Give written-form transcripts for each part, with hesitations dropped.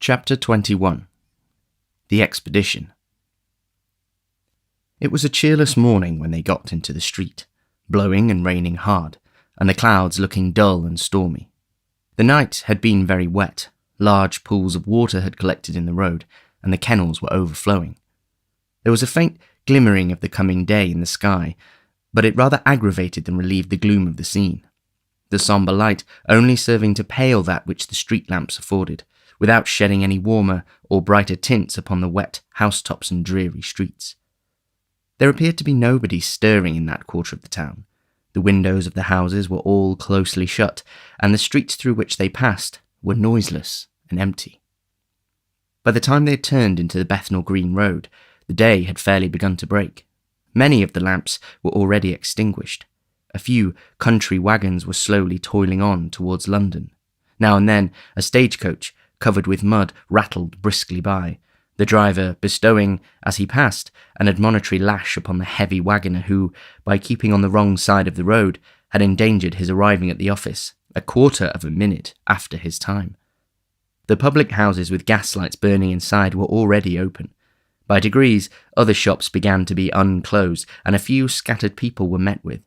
Chapter 21. The Expedition. It was a cheerless morning when they got into the street, blowing and raining hard, and the clouds looking dull and stormy. The night had been very wet, large pools of water had collected in the road, and the kennels were overflowing. There was a faint glimmering of the coming day in the sky, but it rather aggravated than relieved the gloom of the scene, the sombre light only serving to pale that which the street lamps afforded, without shedding any warmer or brighter tints upon the wet housetops and dreary streets. There appeared to be nobody stirring in that quarter of the town. The windows of the houses were all closely shut, and the streets through which they passed were noiseless and empty. By the time they had turned into the Bethnal Green Road, the day had fairly begun to break. Many of the lamps were already extinguished. A few country wagons were slowly toiling on towards London. Now and then a stagecoach, covered with mud, rattled briskly by, the driver bestowing, as he passed, an admonitory lash upon the heavy waggoner who, by keeping on the wrong side of the road, had endangered his arriving at the office a quarter of a minute after his time. The public houses with gaslights burning inside were already open. By degrees, other shops began to be unclosed, and a few scattered people were met with.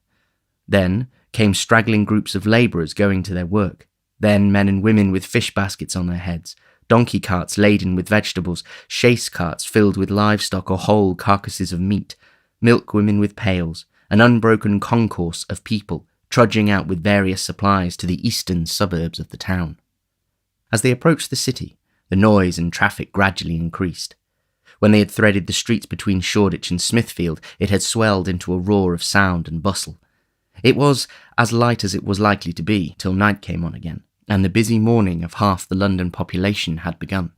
Then came straggling groups of labourers going to their work. Then men and women with fish baskets on their heads, donkey carts laden with vegetables, chaise carts filled with livestock or whole carcasses of meat, milk women with pails, an unbroken concourse of people trudging out with various supplies to the eastern suburbs of the town. As they approached the city, the noise and traffic gradually increased. When they had threaded the streets between Shoreditch and Smithfield, it had swelled into a roar of sound and bustle. It was as light as it was likely to be till night came on again, and the busy morning of half the London population had begun.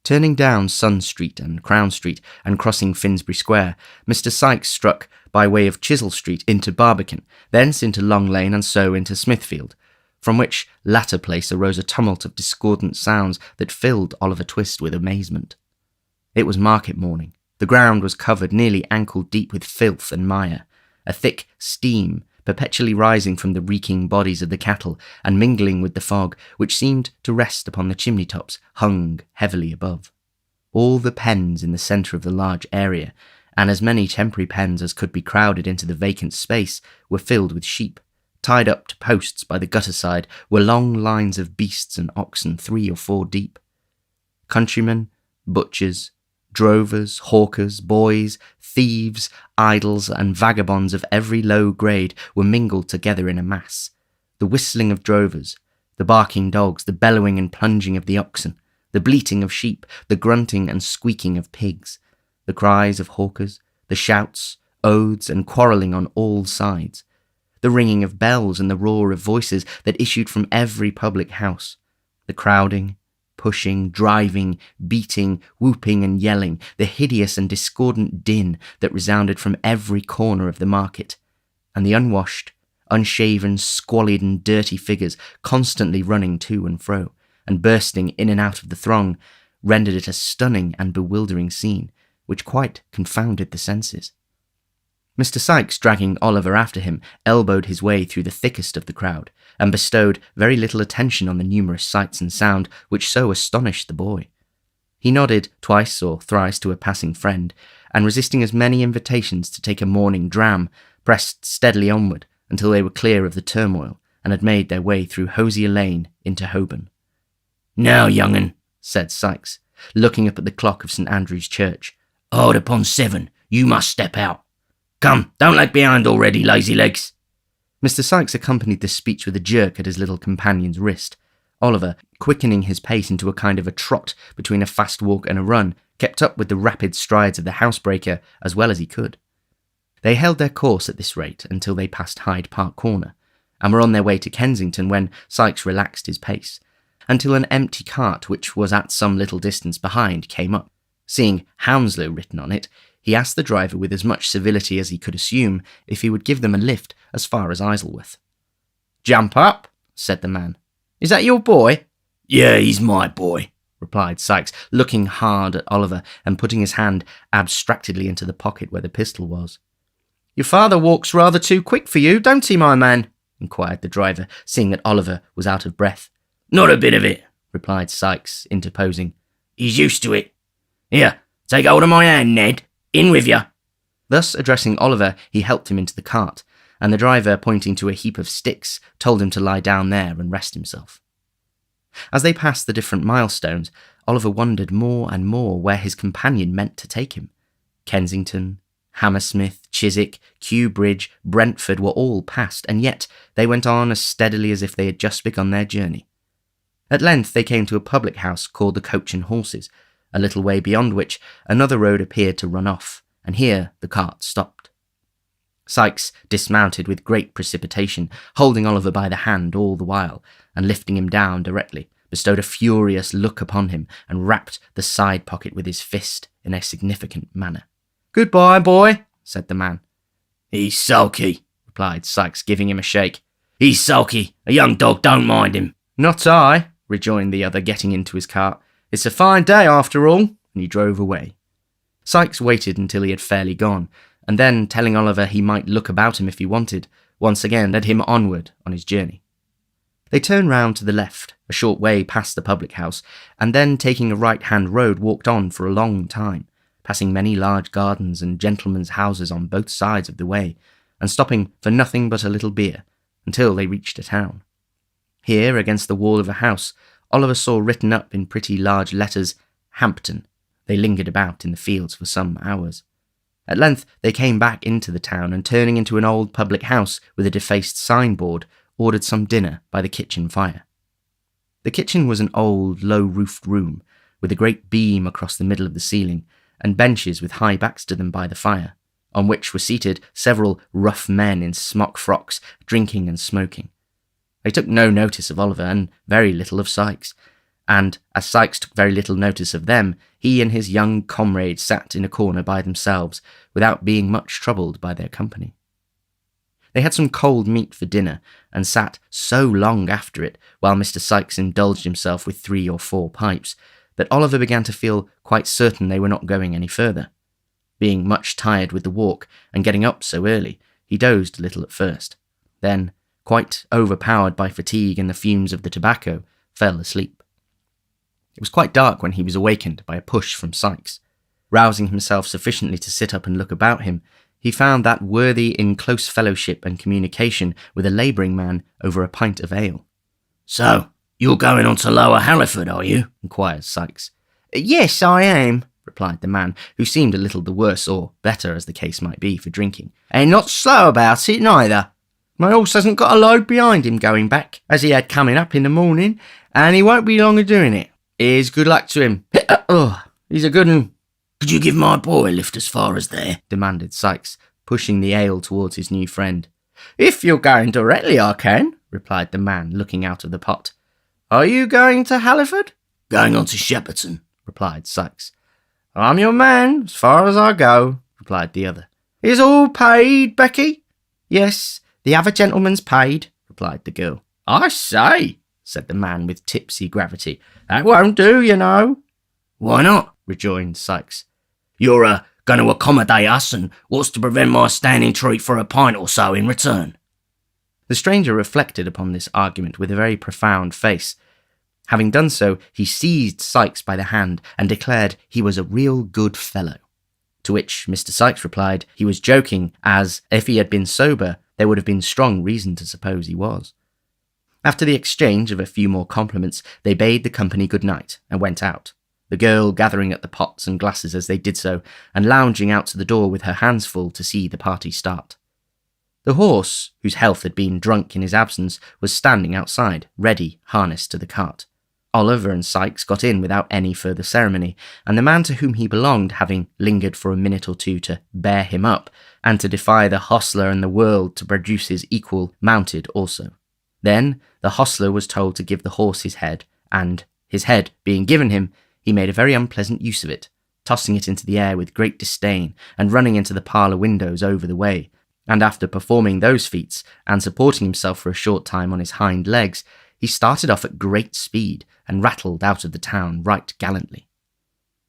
Turning down Sun Street and Crown Street and crossing Finsbury Square, Mr. Sykes struck by way of Chisel Street into Barbican, thence into Long Lane and so into Smithfield, from which latter place arose a tumult of discordant sounds that filled Oliver Twist with amazement. It was market morning. The ground was covered nearly ankle deep with filth and mire, a thick steam perpetually rising from the reeking bodies of the cattle and mingling with the fog, which seemed to rest upon the chimney-tops, hung heavily above. All the pens in the centre of the large area, and as many temporary pens as could be crowded into the vacant space, were filled with sheep. Tied up to posts by the gutter-side were long lines of beasts and oxen 3 or 4 deep. Countrymen, butchers, drovers, hawkers, boys, thieves, idlers, and vagabonds of every low grade were mingled together in a mass. The whistling of drovers, the barking dogs, the bellowing and plunging of the oxen, the bleating of sheep, the grunting and squeaking of pigs, the cries of hawkers, the shouts, oaths, and quarrelling on all sides, the ringing of bells and the roar of voices that issued from every public house, the crowding, pushing, driving, beating, whooping and yelling, the hideous and discordant din that resounded from every corner of the market, and the unwashed, unshaven, squalid and dirty figures constantly running to and fro, and bursting in and out of the throng, rendered it a stunning and bewildering scene, which quite confounded the senses. Mr. Sykes, dragging Oliver after him, elbowed his way through the thickest of the crowd, and bestowed very little attention on the numerous sights and sound which so astonished the boy. He nodded twice or thrice to a passing friend, and resisting as many invitations to take a morning dram, pressed steadily onward until they were clear of the turmoil, and had made their way through Hosier Lane into Holborn. "Now, young un," said Sykes, looking up at the clock of St. Andrew's Church, "hard upon 7, you must step out. Come, don't lag behind already, lazy legs." Mr. Sykes accompanied this speech with a jerk at his little companion's wrist. Oliver, quickening his pace into a kind of a trot between a fast walk and a run, kept up with the rapid strides of the housebreaker as well as he could. They held their course at this rate until they passed Hyde Park Corner, and were on their way to Kensington when Sykes relaxed his pace, until an empty cart which was at some little distance behind came up. Seeing Hounslow written on it, he asked the driver with as much civility as he could assume if he would give them a lift as far as Isleworth. "Jump up," said the man. "Is that your boy?" "Yeah, he's my boy," replied Sykes, looking hard at Oliver and putting his hand abstractedly into the pocket where the pistol was. "Your father walks rather too quick for you, don't he, my man?" inquired the driver, seeing that Oliver was out of breath. "Not a bit of it," replied Sikes, interposing. "He's used to it. Here, take hold of my hand, Ned. In with you." Thus addressing Oliver, he helped him into the cart, and the driver, pointing to a heap of sticks, told him to lie down there and rest himself. As they passed the different milestones, Oliver wondered more and more where his companion meant to take him. Kensington, Hammersmith, Chiswick, Kew Bridge, Brentford were all passed, and yet they went on as steadily as if they had just begun their journey. At length they came to a public house called the Coach and Horses, a little way beyond which another road appeared to run off, and here the cart stopped. Sikes dismounted with great precipitation, holding Oliver by the hand all the while, and lifting him down directly, bestowed a furious look upon him, and rapped the side pocket with his fist in a significant manner. "Goodbye, boy," said the man. "He's sulky," replied Sikes, giving him a shake. "He's sulky. A young dog don't mind him." "Not I," rejoined the other, getting into his cart. "It's a fine day after all," and he drove away. Sikes waited until he had fairly gone, and then, telling Oliver he might look about him if he wanted, once again led him onward on his journey. They turned round to the left, a short way past the public house, and then, taking a right-hand road, walked on for a long time, passing many large gardens and gentlemen's houses on both sides of the way, and stopping for nothing but a little beer, until they reached a town. Here, against the wall of a house, Oliver saw written up in pretty large letters, "Hampton." They lingered about in the fields for some hours. At length they came back into the town, and turning into an old public house with a defaced signboard, ordered some dinner by the kitchen fire. The kitchen was an old, low-roofed room, with a great beam across the middle of the ceiling, and benches with high backs to them by the fire, on which were seated several rough men in smock frocks, drinking and smoking. They took no notice of Oliver, and very little of Sikes, and as Sikes took very little notice of them, he and his young comrade sat in a corner by themselves, without being much troubled by their company. They had some cold meat for dinner, and sat so long after it, while Mr. Sikes indulged himself with 3 or 4 pipes, that Oliver began to feel quite certain they were not going any further. Being much tired with the walk, and getting up so early, he dozed a little at first, then, quite overpowered by fatigue and the fumes of the tobacco, fell asleep. It was quite dark when he was awakened by a push from Sikes. Rousing himself sufficiently to sit up and look about him, he found that worthy in close fellowship and communication with a labouring man over a pint of ale. "So, you're going on to Lower Halliford, are you?" inquired Sikes. "Yes, I am," replied the man, who seemed a little the worse or better, as the case might be, for drinking. "And not slow about it, neither. My horse hasn't got a load behind him going back, as he had coming up in the morning, and he won't be long of doing it. Here's good luck to him. He's a good un." "Could you give my boy a lift as far as there?" demanded Sikes, pushing the ale towards his new friend. "If you're going directly, I can," replied the man, looking out of the pot. "Are you going to Halliford?" "Going on to Shepperton," replied Sikes. "I'm your man, as far as I go," replied the other. "Is all paid, Becky?" "Yes, the other gentleman's paid," replied the girl. "I say," said the man with tipsy gravity, "that won't do, you know." "Why not?" rejoined Sikes. "You're going to accommodate us, and what's to prevent my standing treat for a pint or so in return?" The stranger reflected upon this argument with a very profound face. Having done so, he seized Sikes by the hand and declared he was a real good fellow. To which Mr. Sikes replied he was joking, as, if he had been sober, there would have been strong reason to suppose he was. After the exchange of a few more compliments, they bade the company good night and went out, the girl gathering at the pots and glasses as they did so, and lounging out to the door with her hands full to see the party start. The horse, whose health had been drunk in his absence, was standing outside, ready, harnessed to the cart. Oliver and Sikes got in without any further ceremony, and the man to whom he belonged, having lingered for a minute or two to bear him up, and to defy the hostler and the world to produce his equal, mounted also. Then the hostler was told to give the horse his head, and, his head being given him, he made a very unpleasant use of it, tossing it into the air with great disdain, and running into the parlour windows over the way, and after performing those feats, and supporting himself for a short time on his hind legs, he started off at great speed, and rattled out of the town right gallantly.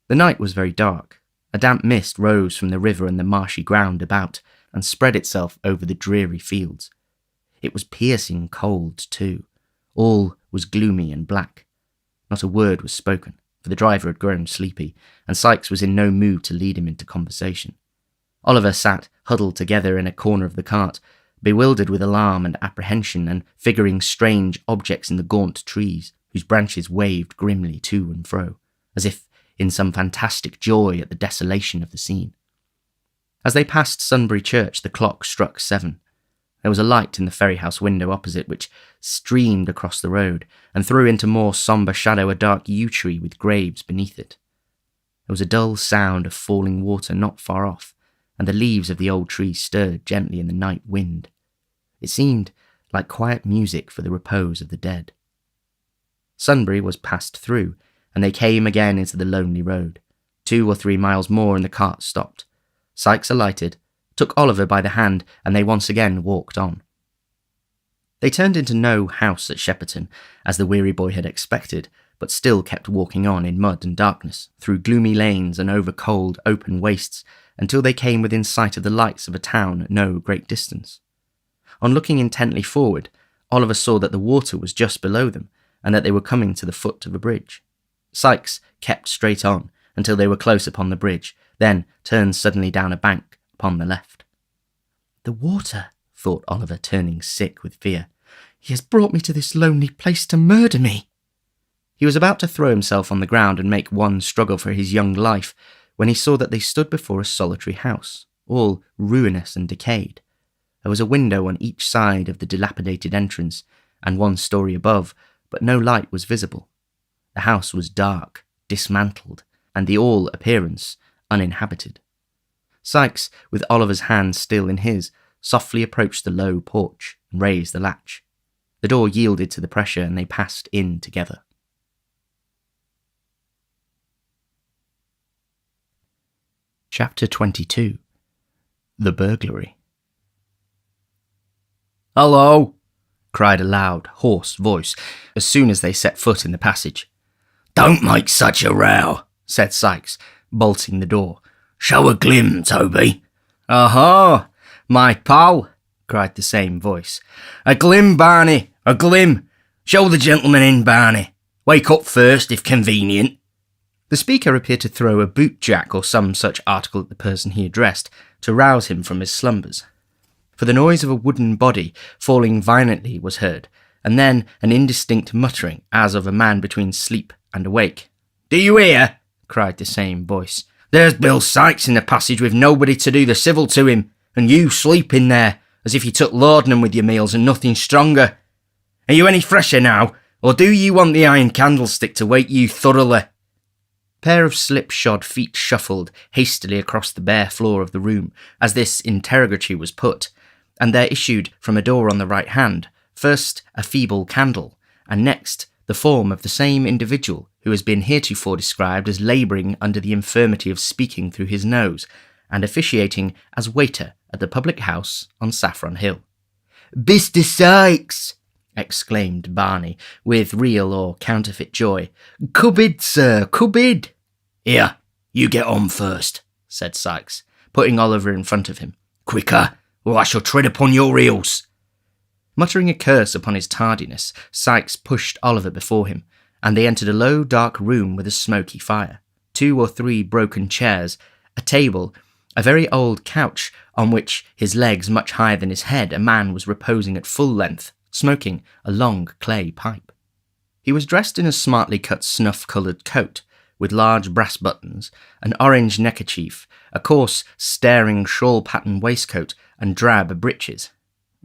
The night was very dark. A damp mist rose from the river and the marshy ground about, and spread itself over the dreary fields. It was piercing cold, too. All was gloomy and black. Not a word was spoken, for the driver had grown sleepy, and Sykes was in no mood to lead him into conversation. Oliver sat huddled together in a corner of the cart, bewildered with alarm and apprehension, and figuring strange objects in the gaunt trees, whose branches waved grimly to and fro, as if in some fantastic joy at the desolation of the scene. As they passed Sunbury Church, the clock struck 7. There was a light in the ferry-house window opposite, which streamed across the road, and threw into more sombre shadow a dark yew tree with graves beneath it. There was a dull sound of falling water not far off, and the leaves of the old tree stirred gently in the night wind. It seemed like quiet music for the repose of the dead. Sunbury was passed through, and they came again into the lonely road. 2 or 3 miles more and the cart stopped. Sykes alighted, took Oliver by the hand, and they once again walked on. They turned into no house at Shepperton, as the weary boy had expected, but still kept walking on in mud and darkness, through gloomy lanes and over cold, open wastes, until they came within sight of the lights of a town at no great distance. On looking intently forward, Oliver saw that the water was just below them, and that they were coming to the foot of a bridge. Sykes kept straight on until they were close upon the bridge, then turned suddenly down a bank upon the left. "The water," thought Oliver, turning sick with fear. "He has brought me to this lonely place to murder me." He was about to throw himself on the ground and make one struggle for his young life, when he saw that they stood before a solitary house, all ruinous and decayed. There was a window on each side of the dilapidated entrance, and 1 story above, but no light was visible. The house was dark, dismantled, and the all appearance uninhabited. Sykes, with Oliver's hand still in his, softly approached the low porch and raised the latch. The door yielded to the pressure, and they passed in together. Chapter 22. The Burglary. "Hello!" cried a loud, hoarse voice as soon as they set foot in the passage. "Don't make such a row," said Sykes, bolting the door. "Show a glim, Toby." "Aha! My pal!" cried the same voice. "A glim, Barney, a glim! Show the gentleman in, Barney. Wake up first, if convenient." The speaker appeared to throw a boot-jack or some such article at the person he addressed, to rouse him from his slumbers. For the noise of a wooden body falling violently was heard, and then an indistinct muttering, as of a man between sleep and awake. "Do you hear?" cried the same voice. "There's Bill Sykes in the passage with nobody to do the civil to him, and you sleeping there, as if you took laudanum with your meals and nothing stronger. Are you any fresher now, or do you want the iron candlestick to wake you thoroughly?" A pair of slipshod feet shuffled hastily across the bare floor of the room as this interrogatory was put, and there issued from a door on the right hand, first a feeble candle, and next the form of the same individual who has been heretofore described as labouring under the infirmity of speaking through his nose, and officiating as waiter at the public house on Saffron Hill. "Mr. Sykes!" exclaimed Barney, with real or counterfeit joy. "Cupboard, sir, cupboard!" "Here, you get on first," said Sykes, putting Oliver in front of him. "Quicker, or I shall tread upon your heels." Muttering a curse upon his tardiness, Sykes pushed Oliver before him, and they entered a low, dark room with a smoky fire, 2 or 3 broken chairs, a table, a very old couch on which, his legs much higher than his head, a man was reposing at full length, smoking a long clay pipe. He was dressed in a smartly cut snuff-coloured coat, with large brass buttons, an orange neckerchief, a coarse, staring shawl-patterned waistcoat, and drab breeches.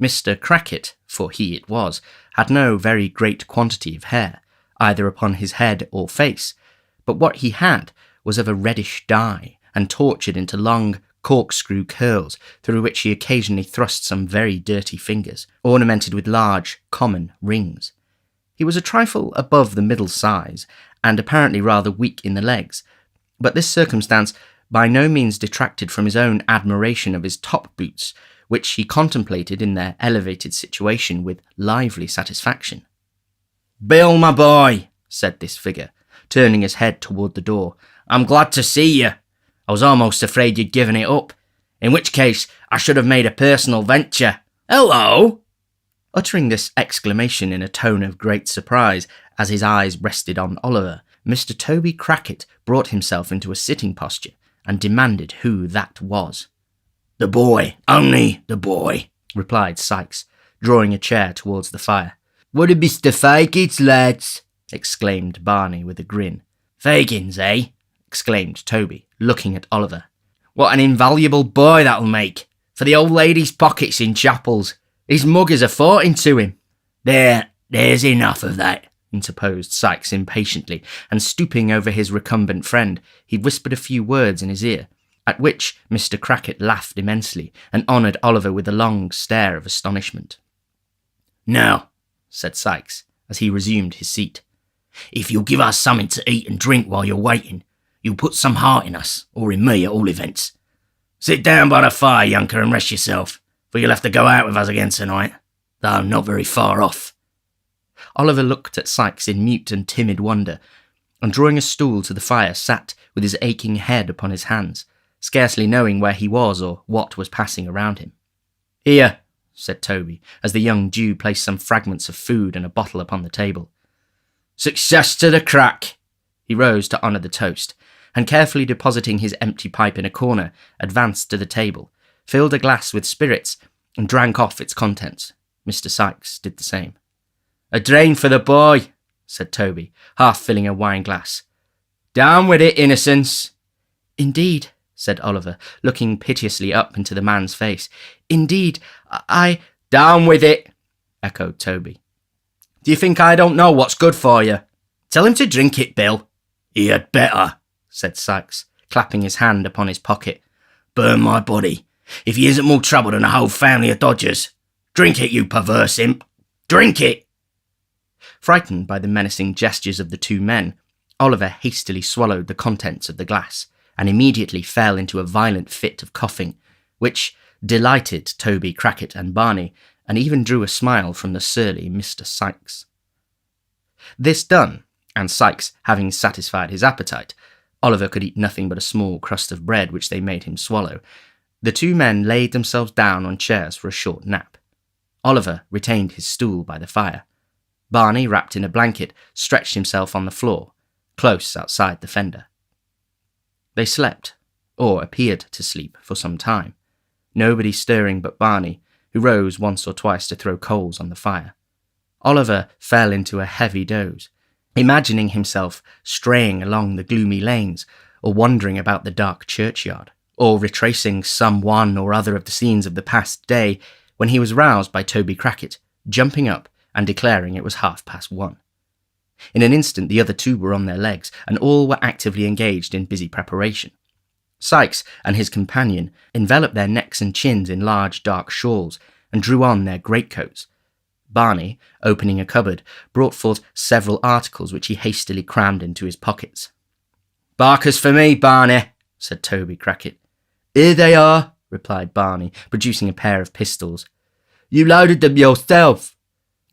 Mr. Crackit, for he it was, had no very great quantity of hair, either upon his head or face, but what he had was of a reddish dye, and tortured into long corkscrew curls, through which he occasionally thrust some very dirty fingers, ornamented with large, common rings. He was a trifle above the middle size, and apparently rather weak in the legs, but this circumstance by no means detracted from his own admiration of his top boots, which he contemplated in their elevated situation with lively satisfaction. "Bill, my boy," said this figure, turning his head toward the door, "I'm glad to see you. I was almost afraid you'd given it up, in which case I should have made a personal venture. Hello!" Uttering this exclamation in a tone of great surprise as his eyes rested on Oliver, Mr. Toby Crackit brought himself into a sitting posture and demanded who that was. "The boy, only the boy," replied Sikes, drawing a chair towards the fire. "What a Mr. Fagins, lads!" exclaimed Barney with a grin. "Fagins, eh?" exclaimed Toby, looking at Oliver. "What an invaluable boy that'll make for the old lady's pockets in chapels. His muggers are fortin to him." There's enough of that," interposed Sikes impatiently, and stooping over his recumbent friend, he whispered a few words in his ear, at which Mr. Crackit laughed immensely, and honoured Oliver with a long stare of astonishment. "Now," said Sikes, as he resumed his seat, "if you'll give us something to eat and drink while you're waiting, you'll put some heart in us, or in me at all events. Sit down by the fire, younker, and rest yourself, for you'll have to go out with us again tonight, though I'm not very far off." Oliver looked at Sikes in mute and timid wonder, and drawing a stool to the fire sat with his aching head upon his hands, scarcely knowing where he was or what was passing around him. "Here," said Toby, as the young Jew placed some fragments of food and a bottle upon the table. "Success to the crack!" He rose to honour the toast, and carefully depositing his empty pipe in a corner, advanced to the table, filled a glass with spirits, and drank off its contents. Mr. Sikes did the same. "A drain for the boy," said Toby, half filling a wine-glass. "Down with it, innocence." "Indeed," said Oliver, looking piteously up into the man's face. "Indeed, I—" "Down with it," echoed Toby. "Do you think I don't know what's good for you? Tell him to drink it, Bill." "He had better," said Sikes, clapping his hand upon his pocket. "Burn my body, if he isn't more trouble than a whole family of dodgers. Drink it, you perverse imp. Drink it." Frightened by the menacing gestures of the two men, Oliver hastily swallowed the contents of the glass, and immediately fell into a violent fit of coughing, which delighted Toby Crackit and Barney, and even drew a smile from the surly Mr. Sikes. This done, and Sikes having satisfied his appetite, Oliver could eat nothing but a small crust of bread which they made him swallow. The two men laid themselves down on chairs for a short nap. Oliver retained his stool by the fire. Barney, wrapped in a blanket, stretched himself on the floor, close outside the fender. They slept, or appeared to sleep, for some time, nobody stirring but Barney, who rose once or twice to throw coals on the fire. Oliver fell into a heavy doze, imagining himself straying along the gloomy lanes, or wandering about the dark churchyard, or retracing some one or other of the scenes of the past day, when he was roused by Toby Crackit, jumping up and declaring it was 1:30. In an instant the other two were on their legs, and all were actively engaged in busy preparation. Sikes and his companion enveloped their necks and chins in large dark shawls, and drew on their greatcoats. Barney, opening a cupboard, brought forth several articles which he hastily crammed into his pockets. "Barkers for me, Barney," said Toby Crackit. "Here they are," replied Barney, producing a pair of pistols. "You loaded them yourself."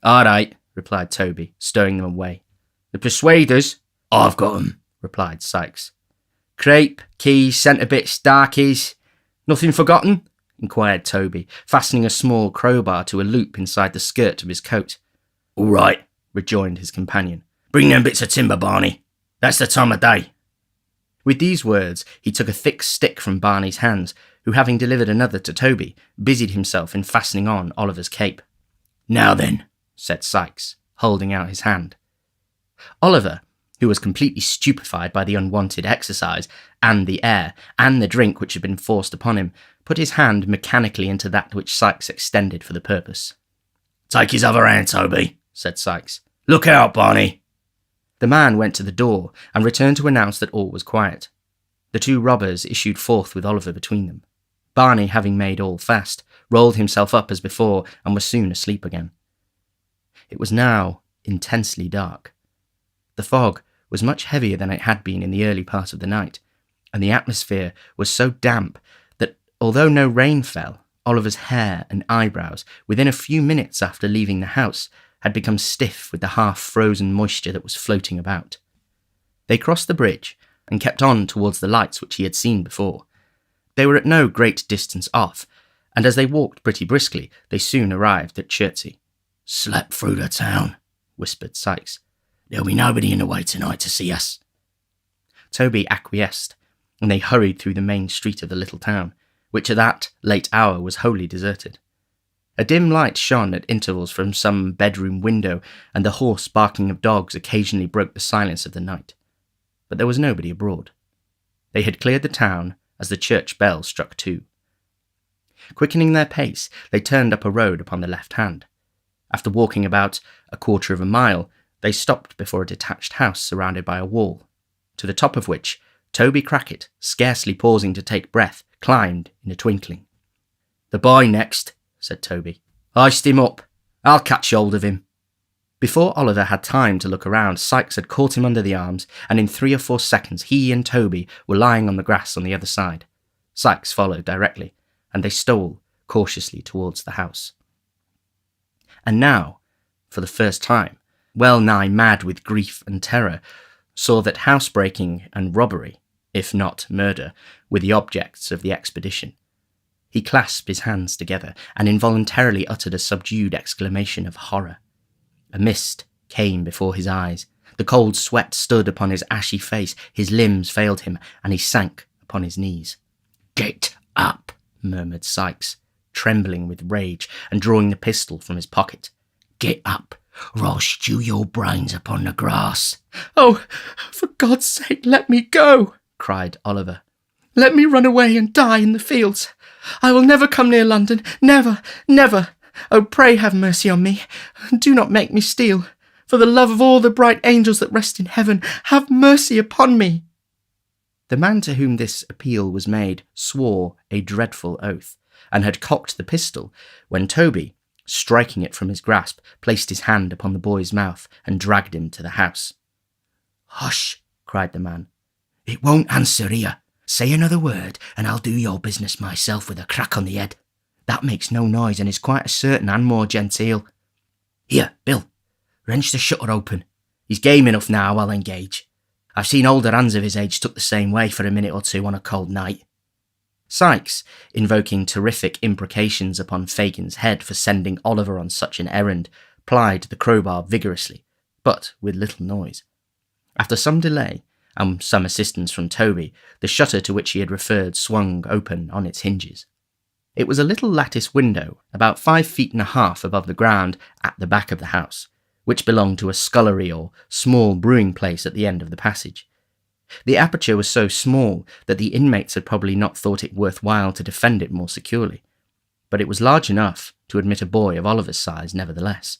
"All right," replied Toby, stowing them away. "The persuaders?" "I've got 'em," replied Sikes. "Crape, keys, centre bits, darkies. Nothing forgotten?" inquired Toby, fastening a small crowbar to a loop inside the skirt of his coat. "All right," rejoined his companion. "Bring them bits of timber, Barney. That's the time of day." With these words, he took a thick stick from Barney's hands, who, having delivered another to Toby, busied himself in fastening on Oliver's cape. "Now then," said Sikes, holding out his hand. Oliver, who was completely stupefied by the unwonted exercise, and the air, and the drink which had been forced upon him, put his hand mechanically into that which Sikes extended for the purpose. "Take his other hand, Toby," said Sikes. "Look out, Barney." The man went to the door, and returned to announce that all was quiet. The two robbers issued forth with Oliver between them. Barney, having made all fast, rolled himself up as before, and was soon asleep again. It was now intensely dark. The fog was much heavier than it had been in the early part of the night, and the atmosphere was so damp that, although no rain fell, Oliver's hair and eyebrows, within a few minutes after leaving the house, had become stiff with the half-frozen moisture that was floating about. They crossed the bridge, and kept on towards the lights which he had seen before. They were at no great distance off, and as they walked pretty briskly, they soon arrived at Chertsey. "Slap through the town," whispered Sykes. "There'll be nobody in the way tonight to see us." Toby acquiesced, and they hurried through the main street of the little town, which at that late hour was wholly deserted. A dim light shone at intervals from some bedroom window, and the hoarse barking of dogs occasionally broke the silence of the night. But there was nobody abroad. They had cleared the town as the church bell struck 2. Quickening their pace, they turned up a road upon the left hand. After walking about a quarter of a mile, they stopped before a detached house surrounded by a wall, to the top of which Toby Crackit, scarcely pausing to take breath, climbed in a twinkling. "The boy next," said Toby. "Hoist him up. I'll catch hold of him." Before Oliver had time to look around, Sykes had caught him under the arms, and in 3 or 4 seconds he and Toby were lying on the grass on the other side. Sykes followed directly, and they stole cautiously towards the house. And now, for the first time, well nigh mad with grief and terror, saw that housebreaking and robbery, if not murder, were the objects of the expedition. He clasped his hands together and involuntarily uttered a subdued exclamation of horror. A mist came before his eyes. The cold sweat stood upon his ashy face, his limbs failed him, and he sank upon his knees. "Get up," murmured Sykes, trembling with rage and drawing the pistol from his pocket. "Get up, or I'll stew your brains upon the grass." "Oh, for God's sake, let me go," cried Oliver. "Let me run away and die in the fields. I will never come near London, never, never. Oh, pray have mercy on me. Do not make me steal. For the love of all the bright angels that rest in heaven, have mercy upon me." The man to whom this appeal was made swore a dreadful oath, and had cocked the pistol, when Toby, striking it from his grasp, placed his hand upon the boy's mouth and dragged him to the house. "Hush," cried the man. "It won't answer here. Say another word, and I'll do your business myself with a crack on the head. That makes no noise, and is quite as certain and more genteel. Here, Bill, wrench the shutter open. He's game enough now, I'll engage. I've seen older hands of his age took the same way for a minute or 2 on a cold night." Sykes, invoking terrific imprecations upon Fagin's head for sending Oliver on such an errand, plied the crowbar vigorously, but with little noise. After some delay, and some assistance from Toby, the shutter to which he had referred swung open on its hinges. It was a little lattice window, about 5.5 feet above the ground at the back of the house, which belonged to a scullery or small brewing place at the end of the passage. The aperture was so small that the inmates had probably not thought it worth while to defend it more securely, but it was large enough to admit a boy of Oliver's size nevertheless.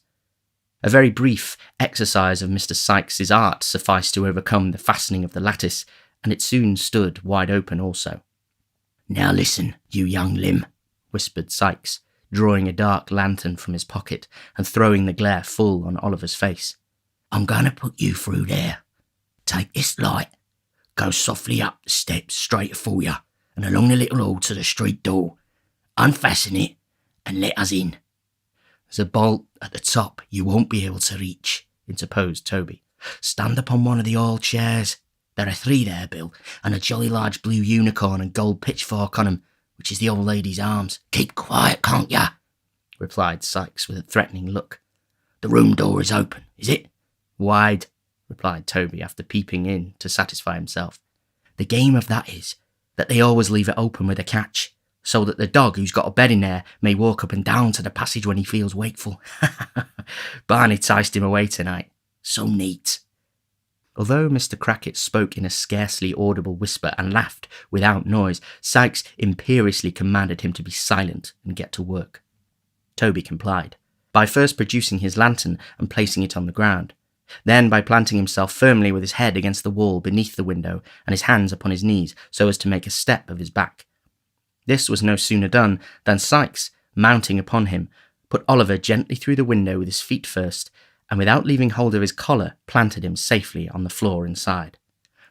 A very brief exercise of Mr. Sykes's art sufficed to overcome the fastening of the lattice, and it soon stood wide open also. "Now listen, you young limb," whispered Sykes, drawing a dark lantern from his pocket and throwing the glare full on Oliver's face. "I'm going to put you through there. Take this light. Go softly up the steps straight afore you, and along the little hall to the street door. Unfasten it, and let us in." "There's a bolt at the top you won't be able to reach," interposed Toby. "Stand upon one of the hall chairs. There are 3 there, Bill, and a jolly large blue unicorn and gold pitchfork on 'em, which is the old lady's arms." "Keep quiet, can't ya?" replied Sykes with a threatening look. "The room door is open, is it?" "Wide," replied Toby after peeping in to satisfy himself. "The game of that is that they always leave it open with a catch, so that the dog who's got a bed in there may walk up and down to the passage when he feels wakeful. Barney ticed him away tonight. So neat." Although Mr. Crackit spoke in a scarcely audible whisper and laughed without noise, Sykes imperiously commanded him to be silent and get to work. Toby complied, by first producing his lantern and placing it on the ground, then by planting himself firmly with his head against the wall beneath the window and his hands upon his knees so as to make a step of his back. This was no sooner done than Sykes, mounting upon him, put Oliver gently through the window with his feet first, and without leaving hold of his collar, planted him safely on the floor inside.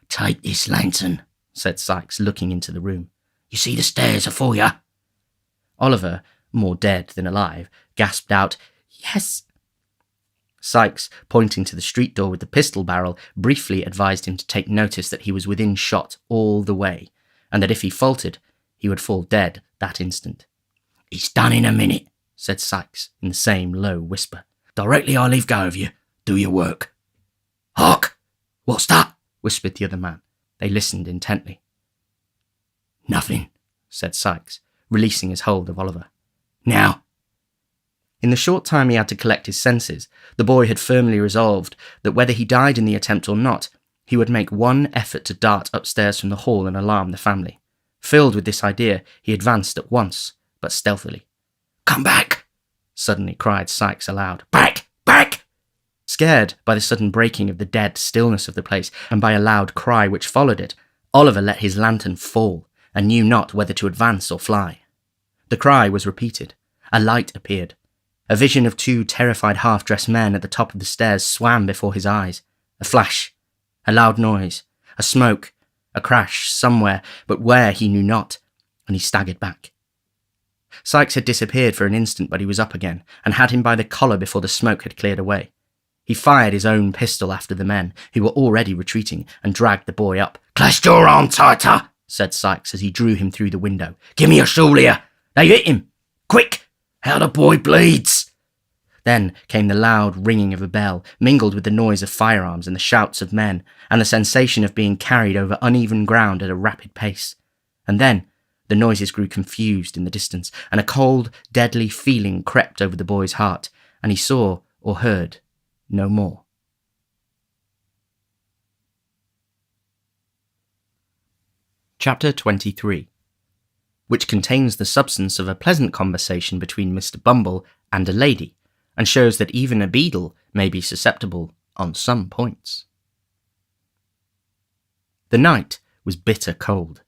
"Take this lantern," said Sykes, looking into the room. "You see the stairs afore you?" Oliver, more dead than alive, gasped out, "Yes." Sykes, pointing to the street door with the pistol barrel, briefly advised him to take notice that he was within shot all the way, and that if he faltered, he would fall dead that instant. "It's done in a minute," said Sykes in the same low whisper. directly I leave go of you, do your work." "Hark! What's that?" whispered the other man. They listened intently. "Nothing," said Sykes, releasing his hold of Oliver. "Now." In the short time he had to collect his senses, the boy had firmly resolved that whether he died in the attempt or not, he would make one effort to dart upstairs from the hall and alarm the family. Filled with this idea, he advanced at once, but stealthily. "Come back!" suddenly cried Sykes aloud. "Back! Back!" Scared by the sudden breaking of the dead stillness of the place, and by a loud cry which followed it, Oliver let his lantern fall, and knew not whether to advance or fly. The cry was repeated. A light appeared. A vision of two terrified half-dressed men at the top of the stairs swam before his eyes. A flash, a loud noise, a smoke, a crash somewhere, but where he knew not, and he staggered back. Sykes had disappeared for an instant, but he was up again, and had him by the collar before the smoke had cleared away. He fired his own pistol after the men, who were already retreating, and dragged the boy up. "Clasp your arm tighter," said Sykes as he drew him through the window. "Give me your shawl here. They hit him. Quick! How the boy bleeds!" Then came the loud ringing of a bell, mingled with the noise of firearms and the shouts of men, and the sensation of being carried over uneven ground at a rapid pace. And then the noises grew confused in the distance, and a cold, deadly feeling crept over the boy's heart, and he saw or heard no more. Chapter 23, which contains the substance of a pleasant conversation between Mr. Bumble and a lady, and shows that even a beadle may be susceptible on some points. The night was bitter cold.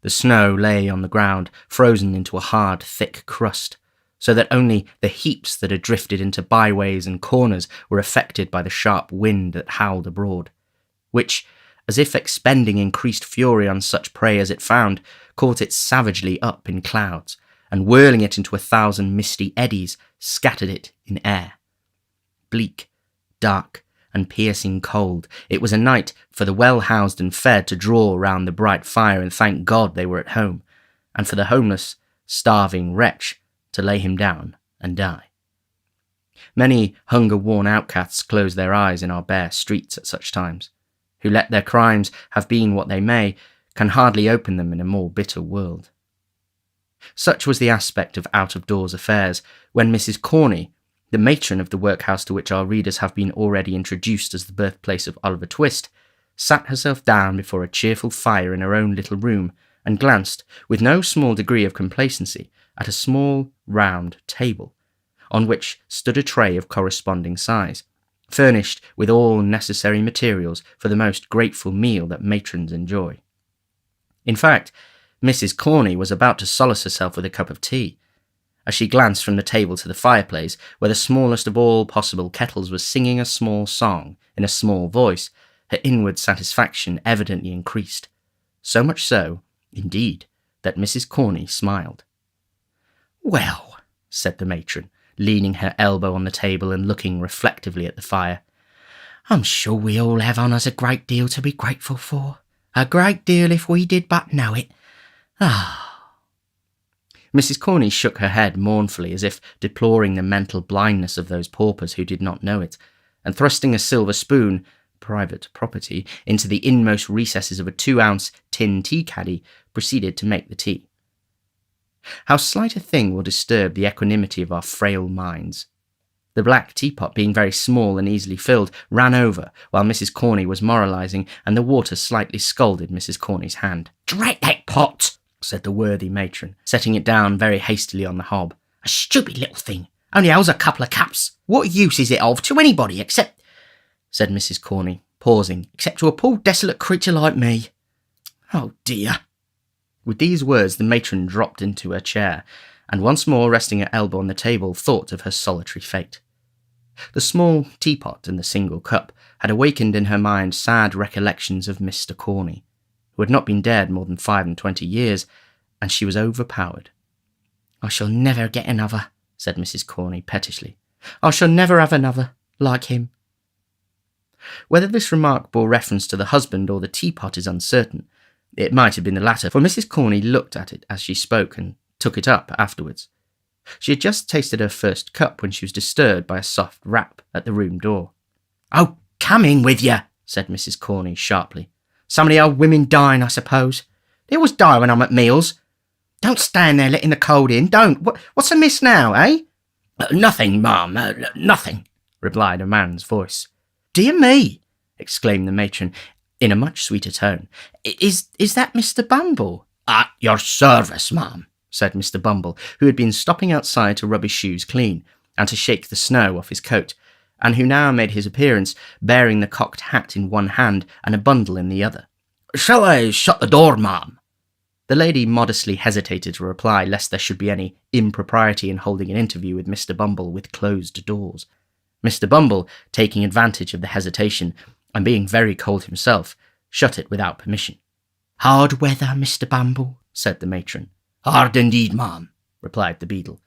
The snow lay on the ground, frozen into a hard, thick crust, so that only the heaps that had drifted into byways and corners were affected by the sharp wind that howled abroad, which, as if expending increased fury on such prey as it found, caught it savagely up in clouds, and whirling it into 1,000 misty eddies, scattered it in air. Bleak, dark, and piercing cold, it was a night for the well-housed and fed to draw round the bright fire and thank God they were at home, and for the homeless, starving wretch to lay him down and die. Many hunger-worn outcasts close their eyes in our bare streets at such times, who, let their crimes have been what they may, can hardly open them in a more bitter world. Such was the aspect of out-of-doors affairs when Mrs. Corney, the matron of the workhouse to which our readers have been already introduced as the birthplace of Oliver Twist, sat herself down before a cheerful fire in her own little room, and glanced, with no small degree of complacency, at a small, round table, on which stood a tray of corresponding size, furnished with all necessary materials for the most grateful meal that matrons enjoy. In fact, Mrs. Corney was about to solace herself with a cup of tea, as she glanced from the table to the fireplace, where the smallest of all possible kettles was singing a small song in a small voice. Her inward satisfaction evidently increased, so much so, indeed, that Mrs. Corney smiled. "Well," said the matron, leaning her elbow on the table and looking reflectively at the fire, "I'm sure we all have on us a great deal to be grateful for. A great deal if we did but know it. Ah." Mrs. Corney shook her head mournfully, as if deploring the mental blindness of those paupers who did not know it, and thrusting a silver spoon, private property, into the inmost recesses of a 2-ounce tin tea-caddy, proceeded to make the tea. How slight a thing will disturb the equanimity of our frail minds. The black teapot, being very small and easily filled, ran over while Mrs. Corney was moralising, and the water slightly scalded Mrs. Corney's hand. "Drat that pot!" said the worthy matron, setting it down very hastily on the hob. "A stupid little thing. Only holds a couple of cups. What use is it of to anybody except," said Mrs. Corney, pausing, "except to a poor desolate creature like me? Oh dear." With these words the matron dropped into her chair, and once more resting her elbow on the table, thought of her solitary fate. The small teapot and the single cup had awakened in her mind sad recollections of Mr. Corney, who had not been dead more than 25 years, and she was overpowered. "I shall never get another," said Mrs. Corney pettishly. "I shall never have another like him." Whether this remark bore reference to the husband or the teapot is uncertain. It might have been the latter, for Mrs. Corney looked at it as she spoke and took it up afterwards. She had just tasted her first cup when she was disturbed by a soft rap at the room door. "Oh, come in with you," said Mrs. Corney sharply. "Some of the old women dying, I suppose. They always die when I'm at meals. Don't stand there letting the cold in, don't. What's amiss now, eh?" Nothing, ma'am, nothing," replied a man's voice. "Dear me," exclaimed the matron in a much sweeter tone. Is that Mr. Bumble?" "At your service, ma'am," said Mr. Bumble, who had been stopping outside to rub his shoes clean and to shake the snow off his coat, and who now made his appearance bearing the cocked hat in one hand and a bundle in the other. "Shall I shut the door, ma'am?" The lady modestly hesitated to reply lest there should be any impropriety in holding an interview with Mr. Bumble with closed doors. Mr. Bumble, taking advantage of the hesitation, and being very cold himself, shut it without permission. "Hard weather, Mr. Bumble," said the matron. "Hard indeed, ma'am," replied the beadle.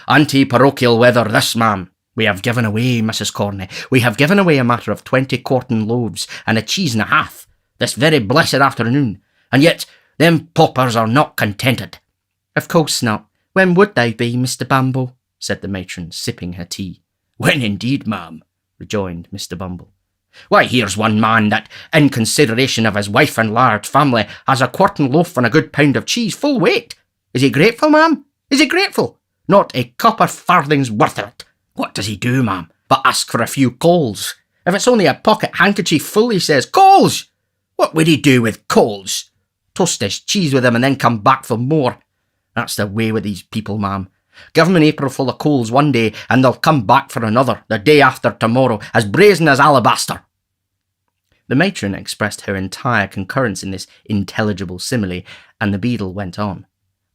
"Anti-parochial weather this, ma'am. We have given away, Mrs. Corney, we have given away a matter of 20 quartern loaves and a cheese and a half this very blessed afternoon, and yet them paupers are not contented." "Of course not. When would they be, Mr. Bumble?" said the matron, sipping her tea. "When indeed, ma'am?" rejoined Mr. Bumble. "Why, here's one man that, in consideration of his wife and large family, has a quartern loaf and a good pound of cheese, full weight. Is he grateful, ma'am? Is he grateful? Not a copper farthing's worth of it. What does he do, ma'am, but ask for a few coals? If it's only a pocket handkerchief full, he says, 'Coals!' What would he do with coals? Toast his cheese with them and then come back for more. That's the way with these people, ma'am. Give them an apron full of coals one day, and they'll come back for another, the day after tomorrow, as brazen as alabaster." The matron expressed her entire concurrence in this intelligible simile, and the beadle went on.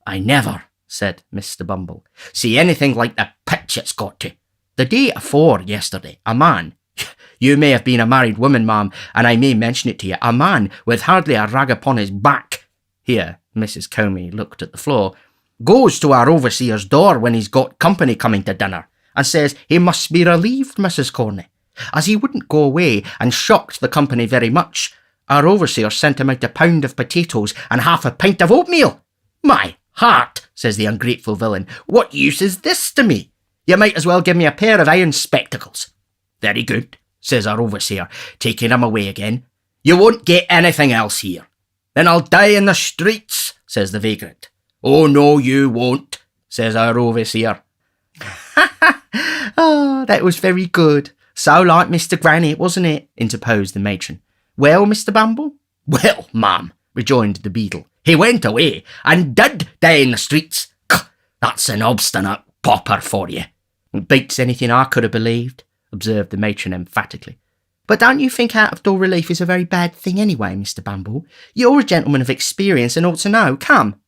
"I never," said Mr. Bumble, "see anything like the pitch it's got to. The day afore yesterday, a man, you may have been a married woman, ma'am, and I may mention it to you, a man with hardly a rag upon his back," here Mrs. Comey looked at the floor, "goes to our overseer's door when he's got company coming to dinner, and says he must be relieved, Mrs. Corney. As he wouldn't go away and shocked the company very much, our overseer sent him out a pound of potatoes and half a pint of oatmeal. 'My heart,' says the ungrateful villain, 'what use is this to me? You might as well give me a pair of iron spectacles.' 'Very good,' says our overseer, taking him away again. 'You won't get anything else here.' 'Then I'll die in the streets,' says the vagrant. 'Oh, no, you won't,' says our overseer." "Oh, that was very good. So like Mr. Granny, wasn't it?" interposed the matron. "Well, Mr. Bumble?" "Well, ma'am," rejoined the beadle, "he went away and did die in the streets. That's an obstinate pauper for you." "It beats anything I could have believed," observed the matron emphatically. "But don't you think out-of-door relief is a very bad thing anyway, Mr. Bumble? You're a gentleman of experience and ought to know. Come."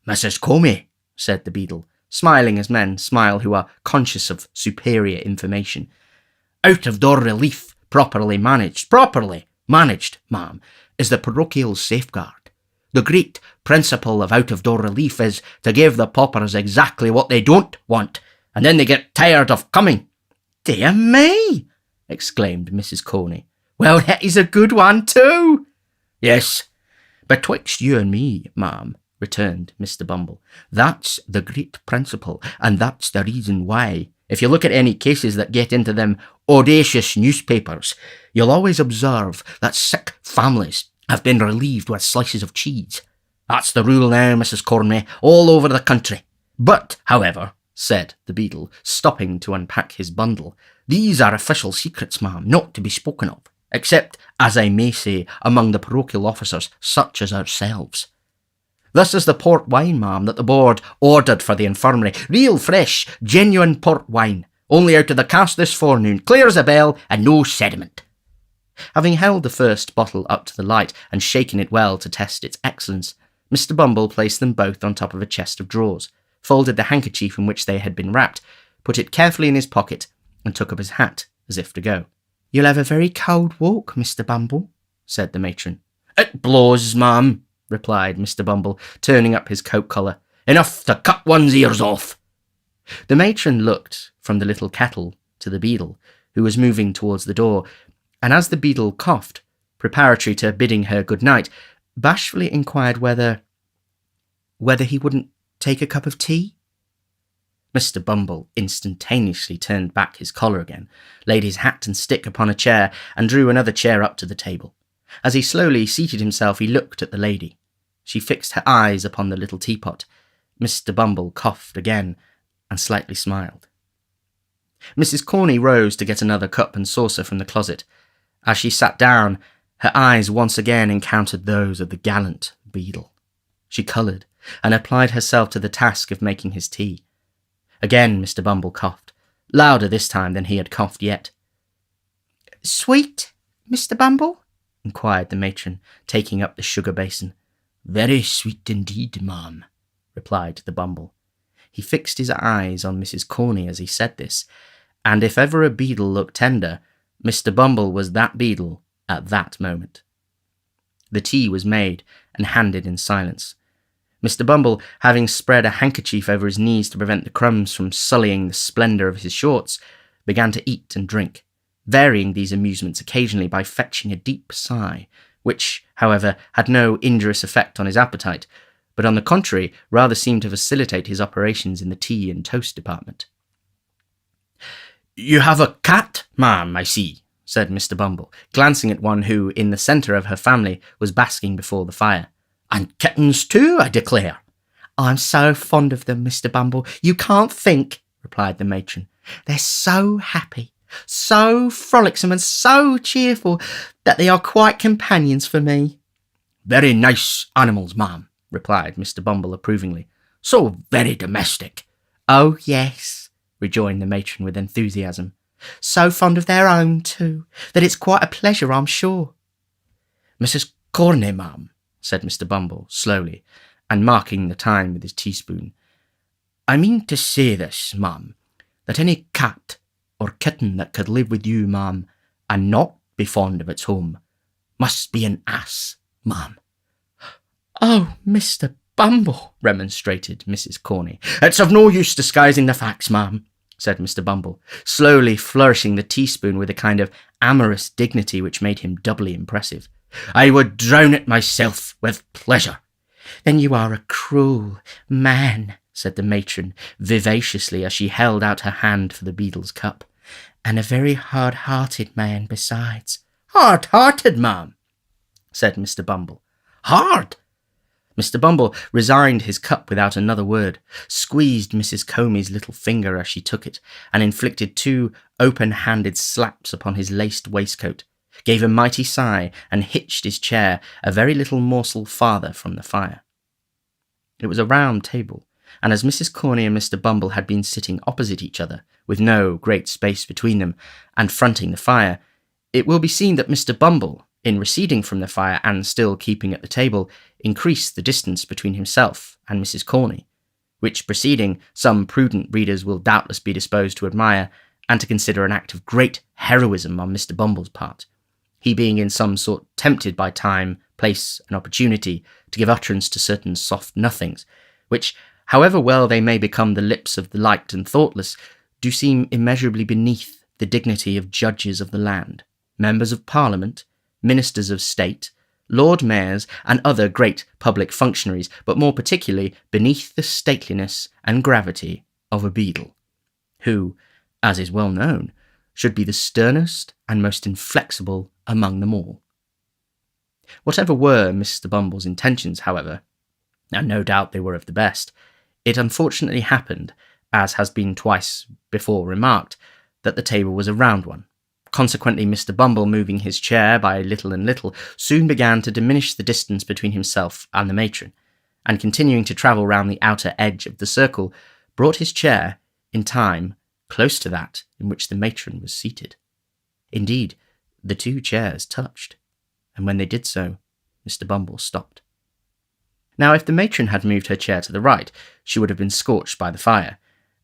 "Mrs. Comey," said the beadle, smiling as men smile who are conscious of superior information, "out-of-door relief, properly managed, ma'am, is the parochial safeguard. The great principle of out-of-door relief is to give the paupers exactly what they don't want, and then they get tired of coming." "Dear me!" exclaimed Mrs. Corney. "Well, that is a good one too." "Yes, betwixt you and me, ma'am," returned Mr. Bumble, "that's the great principle, and that's the reason why, if you look at any cases that get into them audacious newspapers, you'll always observe that sick families have been relieved with slices of cheese. That's the rule now, Mrs. Corney, all over the country. But, however," said the beadle, stopping to unpack his bundle, "these are official secrets, ma'am, not to be spoken of, except, as I may say, among the parochial officers such as ourselves. This is the port wine, ma'am, that the board ordered for the infirmary. Real fresh, genuine port wine, only out of the cask this forenoon, clear as a bell, and no sediment." Having held the first bottle up to the light and shaken it well to test its excellence, Mr. Bumble placed them both on top of a chest of drawers, folded the handkerchief in which they had been wrapped, put it carefully in his pocket, and took up his hat as if to go. "You'll have a very cold walk, Mr. Bumble," said the matron. "It blows, ma'am," replied Mr. Bumble, turning up his coat collar. "Enough to cut one's ears off." The matron looked from the little kettle to the beadle, who was moving towards the door, and as the beadle coughed, preparatory to bidding her good night, bashfully inquired whether he wouldn't take a cup of tea. Mr. Bumble instantaneously turned back his collar again, laid his hat and stick upon a chair, and drew another chair up to the table. As he slowly seated himself, he looked at the lady. She fixed her eyes upon the little teapot. Mr. Bumble coughed again, and slightly smiled. Mrs. Corney rose to get another cup and saucer from the closet. As she sat down, her eyes once again encountered those of the gallant Beadle. She coloured, and applied herself to the task of making his tea. Again Mr. Bumble coughed, louder this time than he had coughed yet. "Sweet, Mr. Bumble?" inquired the matron, taking up the sugar basin. "Very sweet indeed, ma'am," replied the Bumble. He fixed his eyes on Mrs. Corney as he said this, and if ever a beadle looked tender, Mr. Bumble was that beadle at that moment. The tea was made and handed in silence. Mr. Bumble, having spread a handkerchief over his knees to prevent the crumbs from sullying the splendour of his shorts, began to eat and drink, varying these amusements occasionally by fetching a deep sigh, which, however, had no injurious effect on his appetite, but on the contrary rather seemed to facilitate his operations in the tea and toast department. "You have a cat, ma'am, I see," said Mr. Bumble, glancing at one who, in the centre of her family, was basking before the fire. "And kittens too, I declare." "I'm so fond of them, Mr. Bumble, you can't think," replied the matron. "They're so happy, so frolicsome and so cheerful that they are quite companions for me." "Very nice animals, ma'am," replied Mr. Bumble approvingly. "So very domestic." "Oh, yes," rejoined the matron with enthusiasm. "So fond of their own, too, that it's quite a pleasure, I'm sure." "Mrs. Corney, ma'am," said Mr. Bumble, slowly, and marking the time with his teaspoon. "I mean to say this, ma'am, that any cat or kitten that could live with you, ma'am, and not be fond of its home, must be an ass, ma'am." "Oh, Mr. Bumble," remonstrated Mrs. Corney. "It's of no use disguising the facts, ma'am," said Mr. Bumble, slowly flourishing the teaspoon with a kind of amorous dignity which made him doubly impressive. "I would drown it myself with pleasure." "Then you are a cruel man," said the matron vivaciously as she held out her hand for the beadle's cup, "and a very hard-hearted man besides." "Hard-hearted, ma'am," said Mr. Bumble. "Hard!" Mr. Bumble resigned his cup without another word, squeezed Mrs. Comey's little finger as she took it, and inflicted 2 open-handed slaps upon his laced waistcoat, gave a mighty sigh, and hitched his chair a very little morsel farther from the fire. It was a round table, and as Mrs. Corney and Mr. Bumble had been sitting opposite each other, with no great space between them, and fronting the fire, it will be seen that Mr. Bumble, in receding from the fire and still keeping at the table, increased the distance between himself and Mrs. Corney, which proceeding some prudent readers will doubtless be disposed to admire, and to consider an act of great heroism on Mr. Bumble's part, he being in some sort tempted by time, place, and opportunity to give utterance to certain soft nothings, which, however well they may become the lips of the light and thoughtless, do seem immeasurably beneath the dignity of judges of the land, members of Parliament, ministers of state, Lord Mayors, and other great public functionaries, but more particularly beneath the stateliness and gravity of a beadle, who, as is well known, should be the sternest and most inflexible among them all. Whatever were Mr. Bumble's intentions, however, and no doubt they were of the best, it unfortunately happened, as has been twice before remarked, that the table was a round one. Consequently, Mr. Bumble, moving his chair by little and little, soon began to diminish the distance between himself and the matron, and continuing to travel round the outer edge of the circle, brought his chair, in time, close to that in which the matron was seated. Indeed, the 2 chairs touched, and when they did so, Mr. Bumble stopped. Now, if the matron had moved her chair to the right, she would have been scorched by the fire,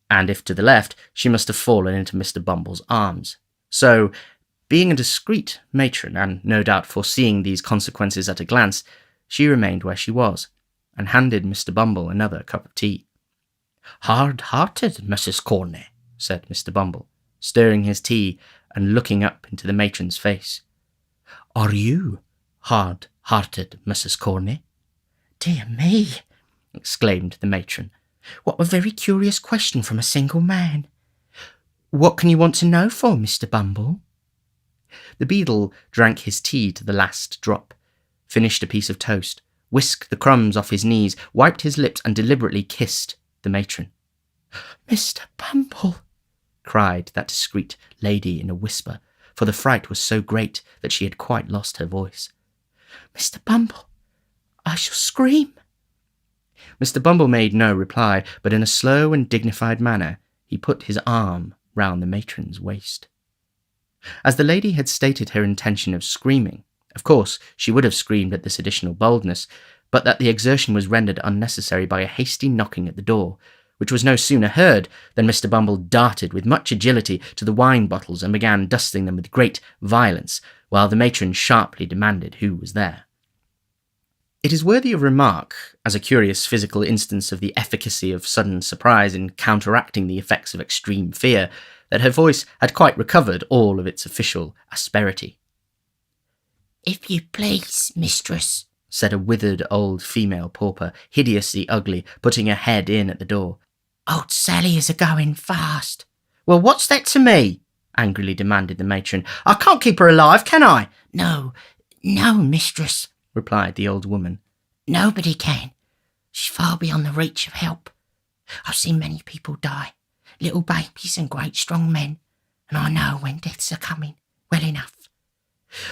and if to the left, she must have fallen into Mr. Bumble's arms. So, being a discreet matron, and no doubt foreseeing these consequences at a glance, she remained where she was, and handed Mr. Bumble another cup of tea. "Hard-hearted, Mrs. Corney," said Mr. Bumble, stirring his tea and looking up into the matron's face. "Are you hard-hearted, Mrs. Corney?" "Dear me," exclaimed the matron. What a very curious question from a single man. What can you want to know for, Mr. Bumble? The beadle drank his tea to the last drop, finished a piece of toast, whisked the crumbs off his knees, wiped his lips, and deliberately kissed the matron. Mr. Bumble, cried that discreet lady in a whisper, for the fright was so great that she had quite lost her voice. Mr. Bumble, I shall scream. Mr. Bumble made no reply, but in a slow and dignified manner he put his arm round the matron's waist. As the lady had stated her intention of screaming, of course she would have screamed at this additional boldness, but that the exertion was rendered unnecessary by a hasty knocking at the door, which was no sooner heard than Mr. Bumble darted with much agility to the wine bottles and began dusting them with great violence, while the matron sharply demanded who was there. It is worthy of remark, as a curious physical instance of the efficacy of sudden surprise in counteracting the effects of extreme fear, that her voice had quite recovered all of its official asperity. "If you please, mistress," said a withered old female pauper, hideously ugly, putting her head in at the door. "Old Sally is a-going fast." "Well, what's that to me?" angrily demanded the matron. "I can't keep her alive, can I?" No, mistress," replied the old woman. "Nobody can. She's far beyond the reach of help. I've seen many people die, little babies and great strong men, and I know when deaths are coming, well enough.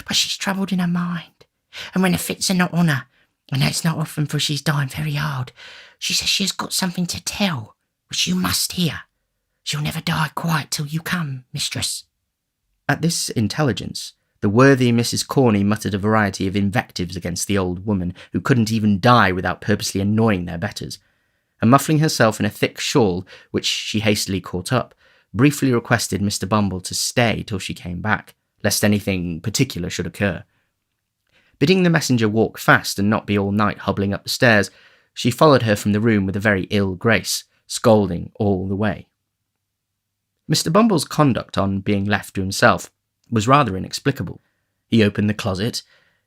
But she's troubled in her mind, and when the fits are not on her, and that's not often for she's dying very hard, she says she has got something to tell, which you must hear. She'll never die quite till you come, mistress." At this intelligence, the worthy Mrs. Corney muttered a variety of invectives against the old woman, who couldn't even die without purposely annoying their betters, and muffling herself in a thick shawl, which she hastily caught up, briefly requested Mr. Bumble to stay till she came back, lest anything particular should occur. Bidding the messenger walk fast and not be all night hobbling up the stairs, she followed her from the room with a very ill grace, scolding all the way. Mr. Bumble's conduct on being left to himself was rather inexplicable. He opened the closet,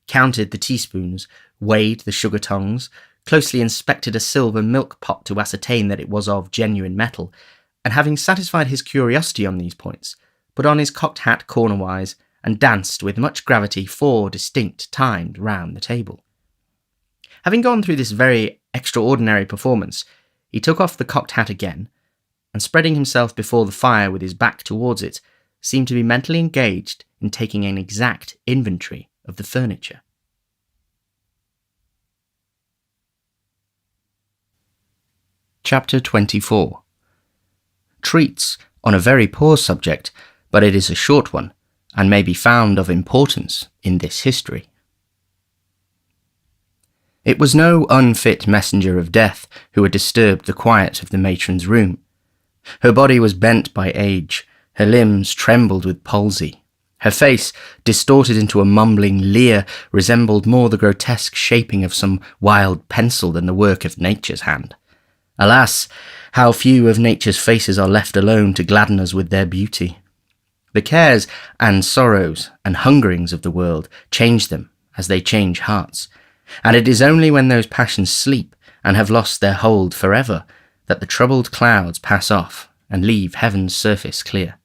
counted the teaspoons, weighed the sugar tongs, closely inspected a silver milk pot to ascertain that it was of genuine metal, and having satisfied his curiosity on these points, put on his cocked hat cornerwise and danced with much gravity 4 distinct times round the table. Having gone through this very extraordinary performance, he took off the cocked hat again, and spreading himself before the fire with his back towards it, seemed to be mentally engaged in taking an exact inventory of the furniture. Chapter 24. Treats on a very poor subject, but it is a short one, and may be found of importance in this history. It was no unfit messenger of death who had disturbed the quiet of the matron's room. Her body was bent by age, her limbs trembled with palsy. Her face, distorted into a mumbling leer, resembled more the grotesque shaping of some wild pencil than the work of nature's hand. Alas, how few of nature's faces are left alone to gladden us with their beauty. The cares and sorrows and hungerings of the world change them as they change hearts, and it is only when those passions sleep and have lost their hold forever that the troubled clouds pass off and leave heaven's surface clear.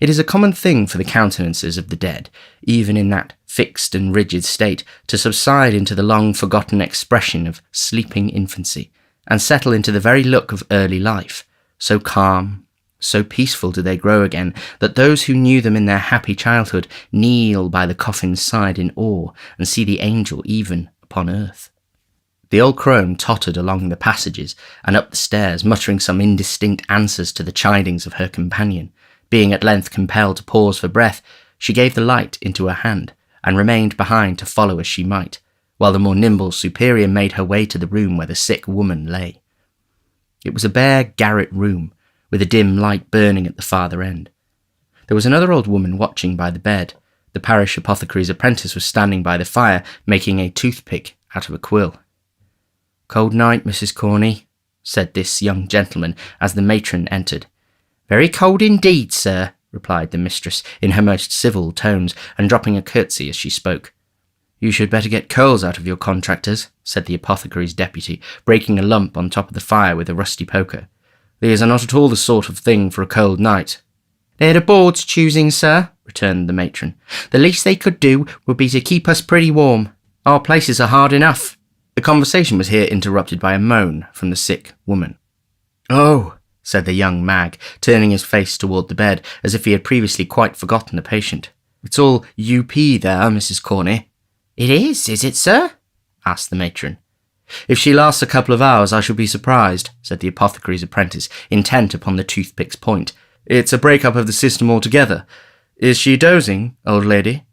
It is a common thing for the countenances of the dead, even in that fixed and rigid state, to subside into the long-forgotten expression of sleeping infancy, and settle into the very look of early life, so calm, so peaceful do they grow again, that those who knew them in their happy childhood kneel by the coffin's side in awe, and see the angel even upon earth. The old crone tottered along the passages and up the stairs, muttering some indistinct answers to the chidings of her companion. Being at length compelled to pause for breath, she gave the light into her hand, and remained behind to follow as she might, while the more nimble superior made her way to the room where the sick woman lay. It was a bare garret room, with a dim light burning at the farther end. There was another old woman watching by the bed. The parish apothecary's apprentice was standing by the fire, making a toothpick out of a quill. "Cold night, Mrs. Corney," said this young gentleman as the matron entered. "Very cold indeed, sir," replied the mistress in her most civil tones, and dropping a curtsy as she spoke. You should better get coals out of your contractors, said the apothecary's deputy, breaking a lump on top of the fire with a rusty poker. These are not at all the sort of thing for a cold night. They're the board's choosing, sir, returned the matron. The least they could do would be to keep us pretty warm. Our places are hard enough. The conversation was here interrupted by a moan from the sick woman. Oh, said the young mag, turning his face toward the bed, as if he had previously quite forgotten the patient. It's all UP there, Mrs. Corney. It is it, sir? Asked the matron. If she lasts a couple of hours, I shall be surprised, said the apothecary's apprentice, intent upon the toothpick's point. It's a break-up of the system altogether. Is she dozing, old lady?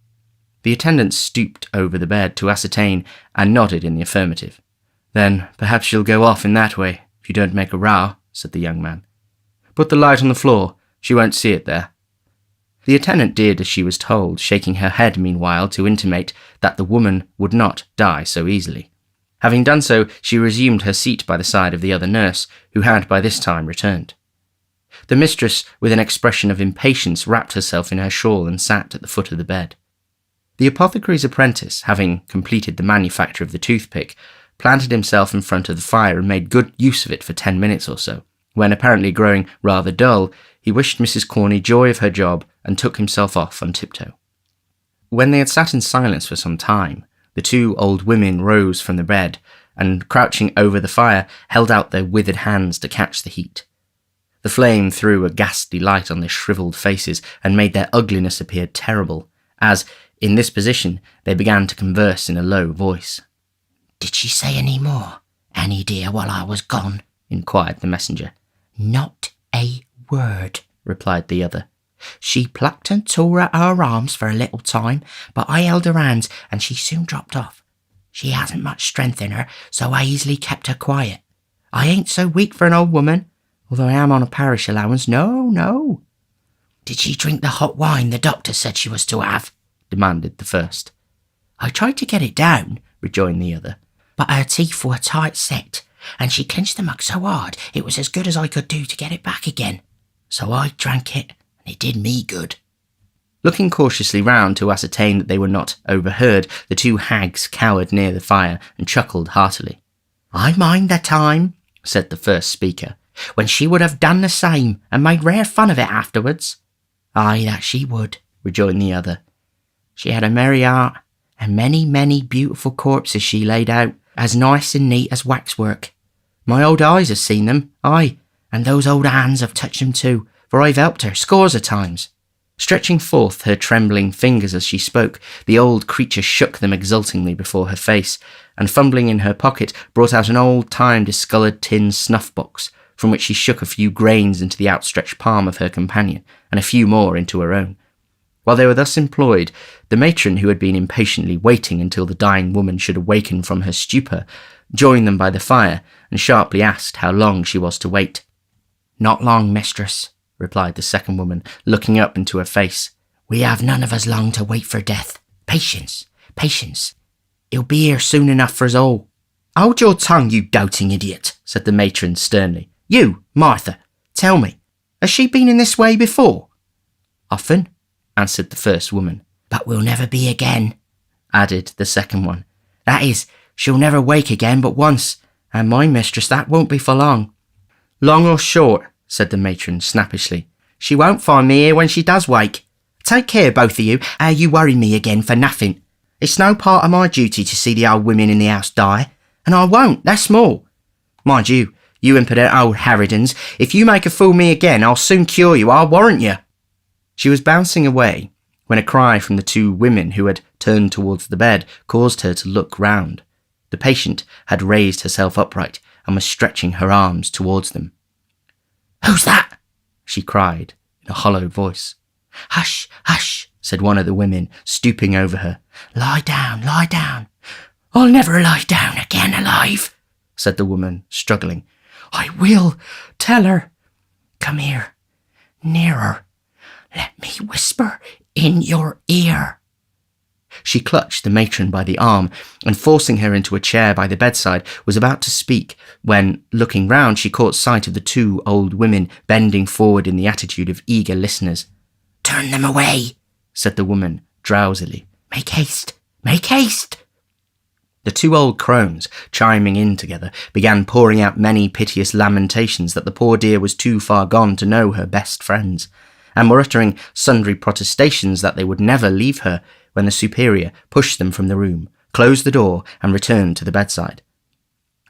The attendant stooped over the bed to ascertain and nodded in the affirmative. Then perhaps she'll go off in that way, if you don't make a row, said the young man. Put the light on the floor. She won't see it there. The attendant did as she was told, shaking her head meanwhile to intimate that the woman would not die so easily. Having done so, she resumed her seat by the side of the other nurse, who had by this time returned. The mistress, with an expression of impatience, wrapped herself in her shawl and sat at the foot of the bed. The apothecary's apprentice, having completed the manufacture of the toothpick, planted himself in front of the fire and made good use of it for 10 minutes or so, when, apparently growing rather dull, he wished Mrs. Corney joy of her job and took himself off on tiptoe. When they had sat in silence for some time, the two old women rose from the bed and, crouching over the fire, held out their withered hands to catch the heat. The flame threw a ghastly light on their shriveled faces and made their ugliness appear terrible, as, in this position, they began to converse in a low voice. Did she say any more, Annie dear, while I was gone? Inquired the messenger. Not a word, replied the other. She plucked and tore at her arms for a little time, but I held her hands and she soon dropped off. She hasn't much strength in her, so I easily kept her quiet. I ain't so weak for an old woman, although I am on a parish allowance. No. Did she drink the hot wine the doctor said she was to have? Demanded the first. I tried to get it down, rejoined the other, but her teeth were tight set, and she clenched the mug so hard it was as good as I could do to get it back again. So I drank it, and it did me good. Looking cautiously round to ascertain that they were not overheard, the two hags cowered near the fire and chuckled heartily. I mind the time, said the first speaker, when she would have done the same and made rare fun of it afterwards. Aye, that she would, rejoined the other. She had a merry heart, and many, many beautiful corpses she laid out, as nice and neat as waxwork. My old eyes have seen them, aye, and those old hands have touched them too, for I've helped her scores of times. Stretching forth her trembling fingers as she spoke, the old creature shook them exultingly before her face, and fumbling in her pocket, brought out an old-time discoloured tin snuff-box, from which she shook a few grains into the outstretched palm of her companion, and a few more into her own. While they were thus employed, the matron, who had been impatiently waiting until the dying woman should awaken from her stupor, joined them by the fire, and sharply asked how long she was to wait. Not long, mistress, replied the second woman, looking up into her face. We have none of us long to wait for death. Patience. He'll be here soon enough for us all. Hold your tongue, you doting idiot, said the matron sternly. You, Martha, tell me, has she been in this way before? Often, answered the first woman. But will never be again, added the second one. That is, she'll never wake again but once, and my mistress, that won't be for long. Long or short, said the matron snappishly. She won't find me here when she does wake. Take care, both of you, how you worry me again for nothing. It's no part of my duty to see the old women in the house die, and I won't, that's more. Mind you, you impudent old harridans, if you make a fool of me again, I'll soon cure you, I'll warrant you. She was bouncing away, when a cry from the two women who had turned towards the bed caused her to look round. The patient had raised herself upright and was stretching her arms towards them. Who's that? She cried in a hollow voice. Hush, said one of the women, stooping over her. Lie down. I'll never lie down again alive, said the woman, struggling. I will tell her. Come here, nearer. Let me whisper in your ear. She clutched the matron by the arm, and forcing her into a chair by the bedside, was about to speak, when, looking round, she caught sight of the two old women bending forward in the attitude of eager listeners. Turn them away, said the woman, drowsily. Make haste, Make haste! The two old crones, chiming in together, began pouring out many piteous lamentations that the poor dear was too far gone to know her best friends, and were uttering sundry protestations that they would never leave her, when the superior pushed them from the room, closed the door, and returned to the bedside.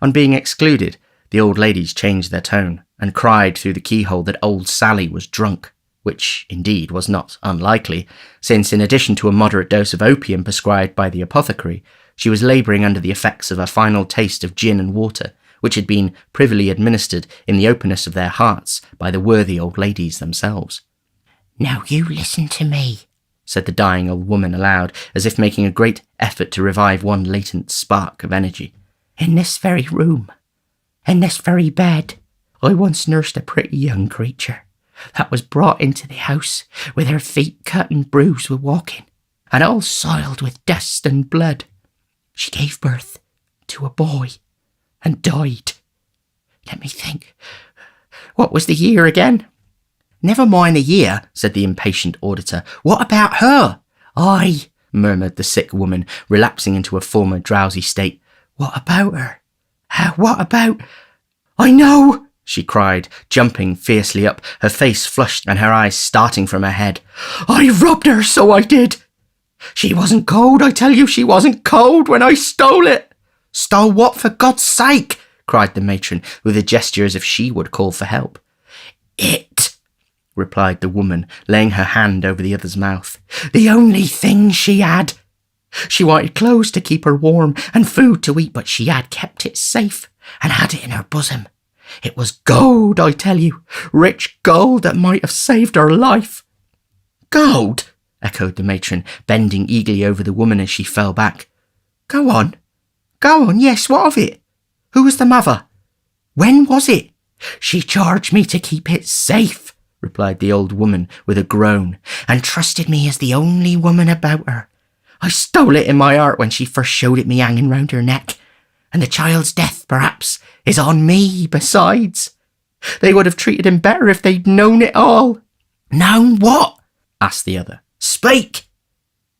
On being excluded, the old ladies changed their tone, and cried through the keyhole that old Sally was drunk, which indeed was not unlikely, since in addition to a moderate dose of opium prescribed by the apothecary, she was labouring under the effects of a final taste of gin and water, which had been privily administered in the openness of their hearts by the worthy old ladies themselves. Now you listen to me, said the dying old woman aloud, as if making a great effort to revive one latent spark of energy. In this very room, in this very bed, I once nursed a pretty young creature that was brought into the house with her feet cut and bruised with walking, and all soiled with dust and blood. She gave birth to a boy and died. Let me think. What was the year again? Never mind the year, said the impatient auditor. What about her? Aye, murmured the sick woman, relapsing into a former drowsy state. What about her? What about... I know! She cried, jumping fiercely up, her face flushed and her eyes starting from her head. I robbed her, so I did. She wasn't cold, I tell you, she wasn't cold when I stole it. Stole what, for God's sake? Cried the matron, with a gesture as if she would call for help. It, replied the woman, laying her hand over the other's mouth. The only thing she had. She wanted clothes to keep her warm and food to eat, but she had kept it safe and had it in her bosom. It was gold, I tell you, rich gold that might have saved her life. Gold? Echoed the matron, bending eagerly over the woman as she fell back. Go on, yes, what of it? Who was the mother? When was it? She charged me to keep it safe, replied the old woman with a groan, and trusted me as the only woman about her. I stole it in my heart when she first showed it me hanging round her neck, and the child's death, perhaps, is on me besides. They would have treated him better if they'd known it all. Known what? asked the other. Speak!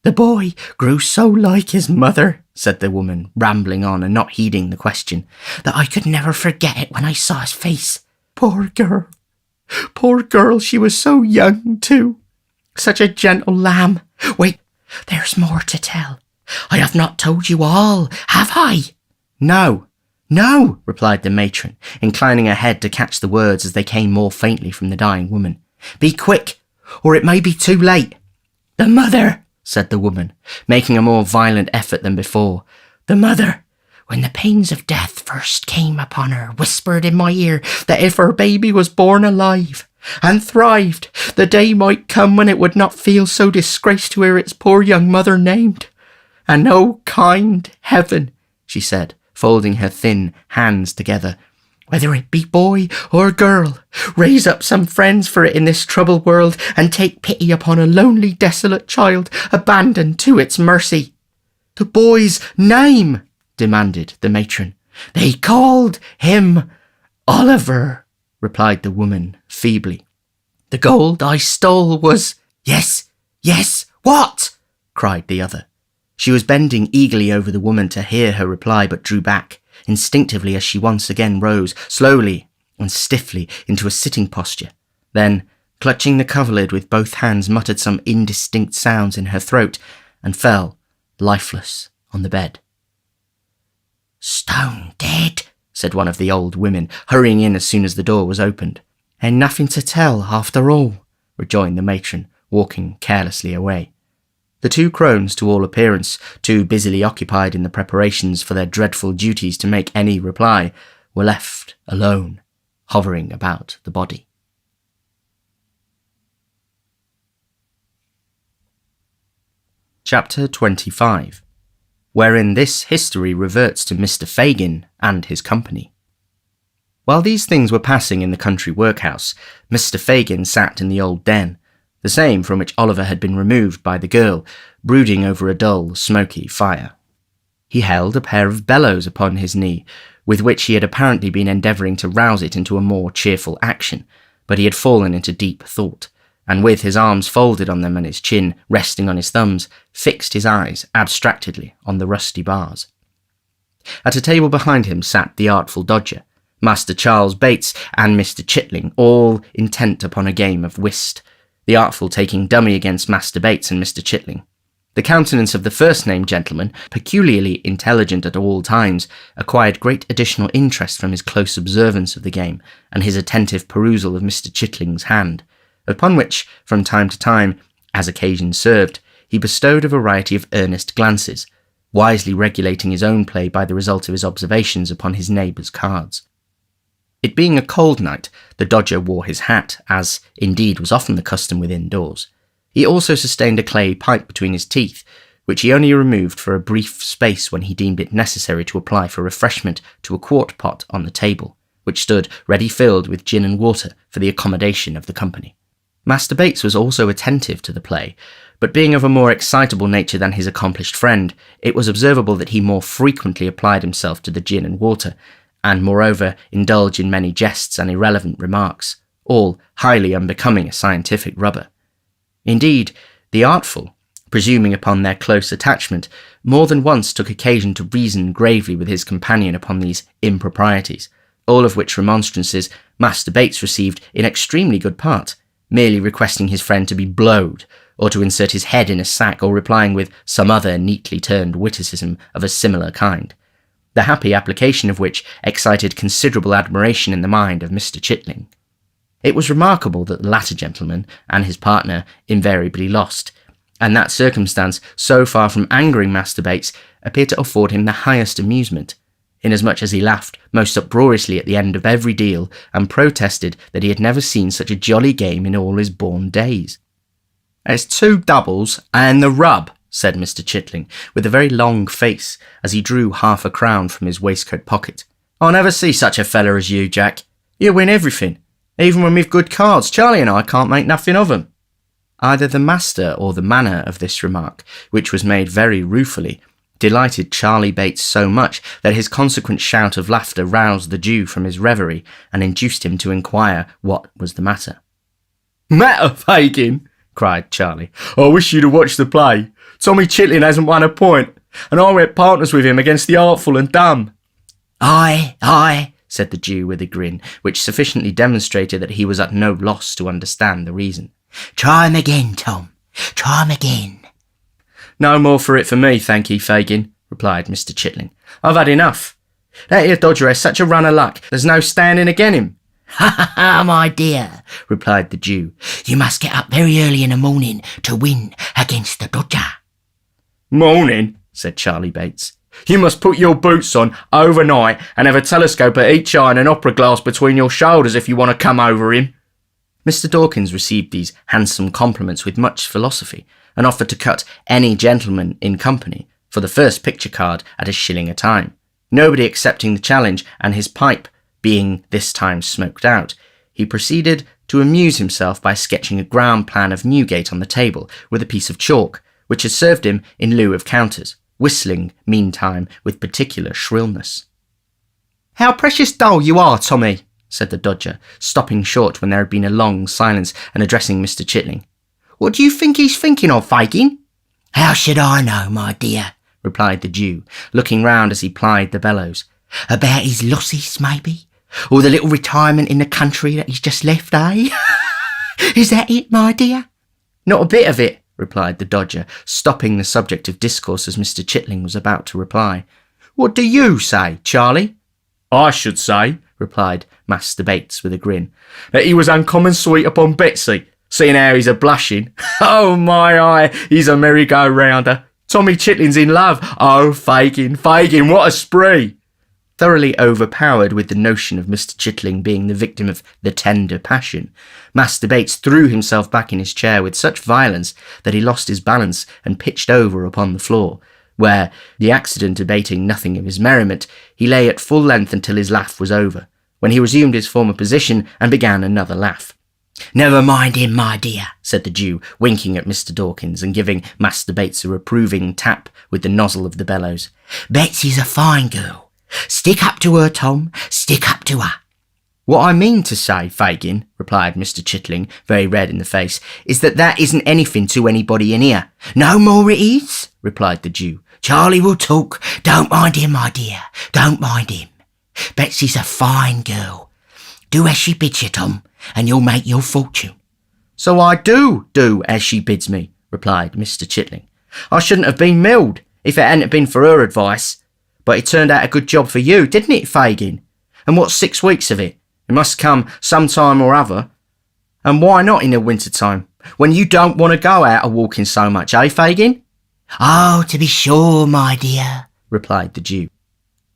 The boy grew so like his mother, said the woman, rambling on and not heeding the question, that I could never forget it when I saw his face. Poor girl, she was so young too. Such a gentle lamb. Wait, there's more to tell. I have not told you all, have I? No, replied the matron, inclining her head to catch the words as they came more faintly from the dying woman. Be quick, or it may be too late. The mother, said the woman, making a more violent effort than before. The mother, when the pains of death first came upon her, whispered in my ear that if her baby was born alive and thrived, the day might come when it would not feel so disgraced to hear its poor young mother named. And oh, kind heaven, she said, folding her thin hands together, whether it be boy or girl, raise up some friends for it in this troubled world, and take pity upon a lonely, desolate child abandoned to its mercy. The boy's name, demanded the matron. They called him Oliver, replied the woman feebly. The gold I stole was... Yes, what? cried the other. She was bending eagerly over the woman to hear her reply, but drew back instinctively as she once again rose, slowly and stiffly, into a sitting posture. Then, clutching the coverlid with both hands, muttered some indistinct sounds in her throat, and fell, lifeless, on the bed. Stone dead, said one of the old women, hurrying in as soon as the door was opened. And nothing to tell, after all, rejoined the matron, walking carelessly away. The two crones, to all appearance, too busily occupied in the preparations for their dreadful duties to make any reply, were left alone, hovering about the body. Chapter 25, wherein this history reverts to Mr. Fagin and his company. While these things were passing in the country workhouse, Mr. Fagin sat in the old den, the same from which Oliver had been removed by the girl, brooding over a dull, smoky fire. He held a pair of bellows upon his knee, with which he had apparently been endeavouring to rouse it into a more cheerful action, but he had fallen into deep thought, and with his arms folded on them and his chin resting on his thumbs, fixed his eyes abstractedly on the rusty bars. At a table behind him sat the artful Dodger, Master Charles Bates and Mr. Chitling, all intent upon a game of whist, the artful taking dummy against Master Bates and Mr. Chitling. The countenance of the first-named gentleman, peculiarly intelligent at all times, acquired great additional interest from his close observance of the game and his attentive perusal of Mr. Chitling's hand, upon which, from time to time, as occasion served, he bestowed a variety of earnest glances, wisely regulating his own play by the result of his observations upon his neighbour's cards. It being a cold night, the Dodger wore his hat, as, indeed, was often the custom within doors. He also sustained a clay pipe between his teeth, which he only removed for a brief space when he deemed it necessary to apply for refreshment to a quart pot on the table, which stood ready filled with gin and water for the accommodation of the company. Master Bates was also attentive to the play, but being of a more excitable nature than his accomplished friend, it was observable that he more frequently applied himself to the gin and water, and moreover indulged in many jests and irrelevant remarks, all highly unbecoming a scientific rubber. Indeed, the artful, presuming upon their close attachment, more than once took occasion to reason gravely with his companion upon these improprieties, all of which remonstrances Master Bates received in extremely good part, merely requesting his friend to be blowed, or to insert his head in a sack, or replying with some other neatly turned witticism of a similar kind, the happy application of which excited considerable admiration in the mind of Mr. Chitling. It was remarkable that the latter gentleman and his partner invariably lost, and that circumstance, so far from angering Master Bates, appeared to afford him the highest amusement, inasmuch as he laughed most uproariously at the end of every deal, and protested that he had never seen such a jolly game in all his born days. "There's 2 doubles and the rub," said Mr. Chitling, with a very long face, as he drew half a crown from his waistcoat pocket. "I never see such a feller as you, Jack. You win everything. Even when we've good cards, Charlie and I can't make nothing of 'em." Either the master or the manner of this remark, which was made very ruefully, delighted Charlie Bates so much that his consequent shout of laughter roused the Jew from his reverie and induced him to inquire what was the matter. "Matter, Fagin!" cried Charlie. "I wish you'd have watched the play. Tommy Chitling hasn't won a point, and I went partners with him against the artful and dumb." Aye, said the Jew with a grin, which sufficiently demonstrated that he was at no loss to understand the reason. Try him again, Tom. Try him again. "No more for it for me, thank ye, Fagin," replied Mr. Chitling. "I've had enough. That here Dodger has such a run of luck, there's no standing again him." Ha, my dear, replied the Jew. You must get up very early in the morning to win against the Dodger. "Morning," said Charlie Bates. "You must put your boots on overnight and have a telescope at each eye and an opera glass between your shoulders if you want to come over him." Mr. Dawkins received these handsome compliments with much philosophy, and offered to cut any gentleman in company for the first picture card at £1 a time. Nobody accepting the challenge, and his pipe being this time smoked out, he proceeded to amuse himself by sketching a ground plan of Newgate on the table with a piece of chalk, which had served him in lieu of counters, whistling, meantime, with particular shrillness. "How precious dull you are, Tommy," said the Dodger, stopping short when there had been a long silence and addressing Mr. Chitling. "What do you think he's thinking of, Fagin?" How should I know, my dear? replied the Jew, looking round as he plied the bellows. About his losses, maybe? Or the little retirement in the country that he's just left, eh? Is that it, my dear? "Not a bit of it," replied the Dodger, stopping the subject of discourse as Mr. Chitling was about to reply. "What do you say, Charlie?" "I should say," replied Master Bates with a grin, "that he was uncommon sweet upon Betsy, seeing how he's a-blushing. Oh, my eye, he's a merry-go-rounder. Tommy Chitling's in love. Oh, Fagin, what a spree!" Thoroughly overpowered with the notion of Mr. Chitling being the victim of the tender passion, Master Bates threw himself back in his chair with such violence that he lost his balance and pitched over upon the floor, where, the accident abating nothing of his merriment, he lay at full length until his laugh was over, when he resumed his former position and began another laugh. Never mind him, my dear, said the Jew, winking at Mr. Dawkins and giving Master Bates a reproving tap with the nozzle of the bellows. Betsy's a fine girl. Stick up to her, Tom, stick up to her. What I mean to say, Fagin, replied Mr. Chittling, very red in the face, is that isn't anything to anybody in here. No more it is, replied the Jew. Charlie will talk. Don't mind him, my dear. Don't mind him. Betsy's a fine girl. Do as she bids you, Tom, and you'll make your fortune. So I do as she bids me, replied Mr. Chittling. I shouldn't have been milled if it hadn't been for her advice. But it turned out a good job for you, didn't it, Fagin? And what's 6 weeks of it? It must come some time or other. And why not in the winter time, when you don't want to go out a-walking so much, eh, Fagin? Oh, to be sure, my dear, replied the Jew.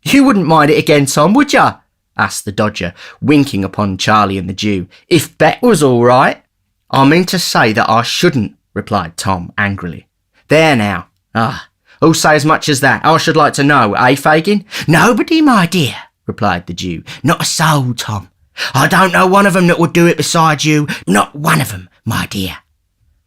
You wouldn't mind it again, Tom, would ya? Asked the Dodger, winking upon Charlie and the Jew. If Bet was all right. I mean to say that I shouldn't, replied Tom angrily. There now. Who'll say as much as that? I should like to know, eh, Fagin? Nobody, my dear, replied the Jew. Not a soul, Tom. I don't know one of them that would do it besides you. Not one of them, my dear.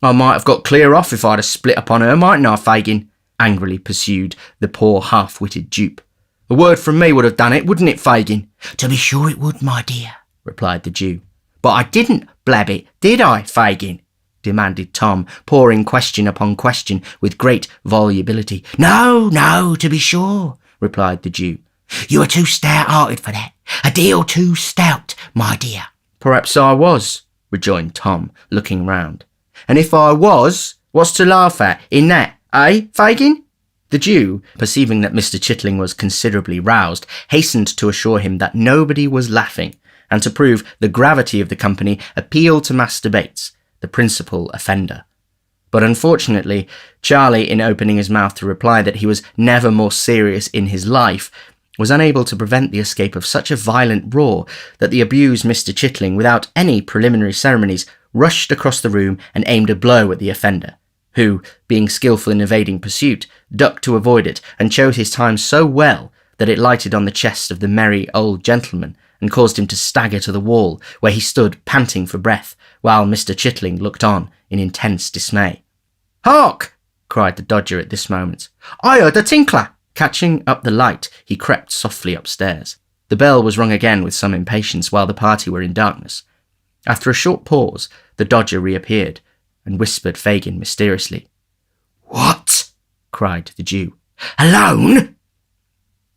I might have got clear off if I'd have split upon her, mightn't I, Fagin? Angrily pursued the poor half-witted dupe. A word from me would have done it, wouldn't it, Fagin? To be sure it would, my dear, replied the Jew. But I didn't blab it, did I, Fagin? Demanded Tom, pouring question upon question with great volubility. No, to be sure, replied the Jew. You are too stout-hearted for that. A deal too stout, my dear. Perhaps I was, rejoined Tom, looking round. And if I was, what's to laugh at in that, eh, Fagin? The Jew, perceiving that Mr. Chittling was considerably roused, hastened to assure him that nobody was laughing, and to prove the gravity of the company, appealed to Master Bates, the principal offender. But unfortunately, Charlie, in opening his mouth to reply that he was never more serious in his life, was unable to prevent the escape of such a violent roar that the abused Mr. Chittling, without any preliminary ceremonies, rushed across the room and aimed a blow at the offender, who, being skilful in evading pursuit, ducked to avoid it, and chose his time so well that it lighted on the chest of the merry old gentleman, and caused him to stagger to the wall, where he stood panting for breath, while Mr. Chittling looked on in intense dismay. "Hark!" cried the Dodger at this moment. "I heard a tinkler!" Catching up the light, he crept softly upstairs. The bell was rung again with some impatience while the party were in darkness. After a short pause, the Dodger reappeared, and whispered Fagin mysteriously. "What?" cried the Jew. "Alone?"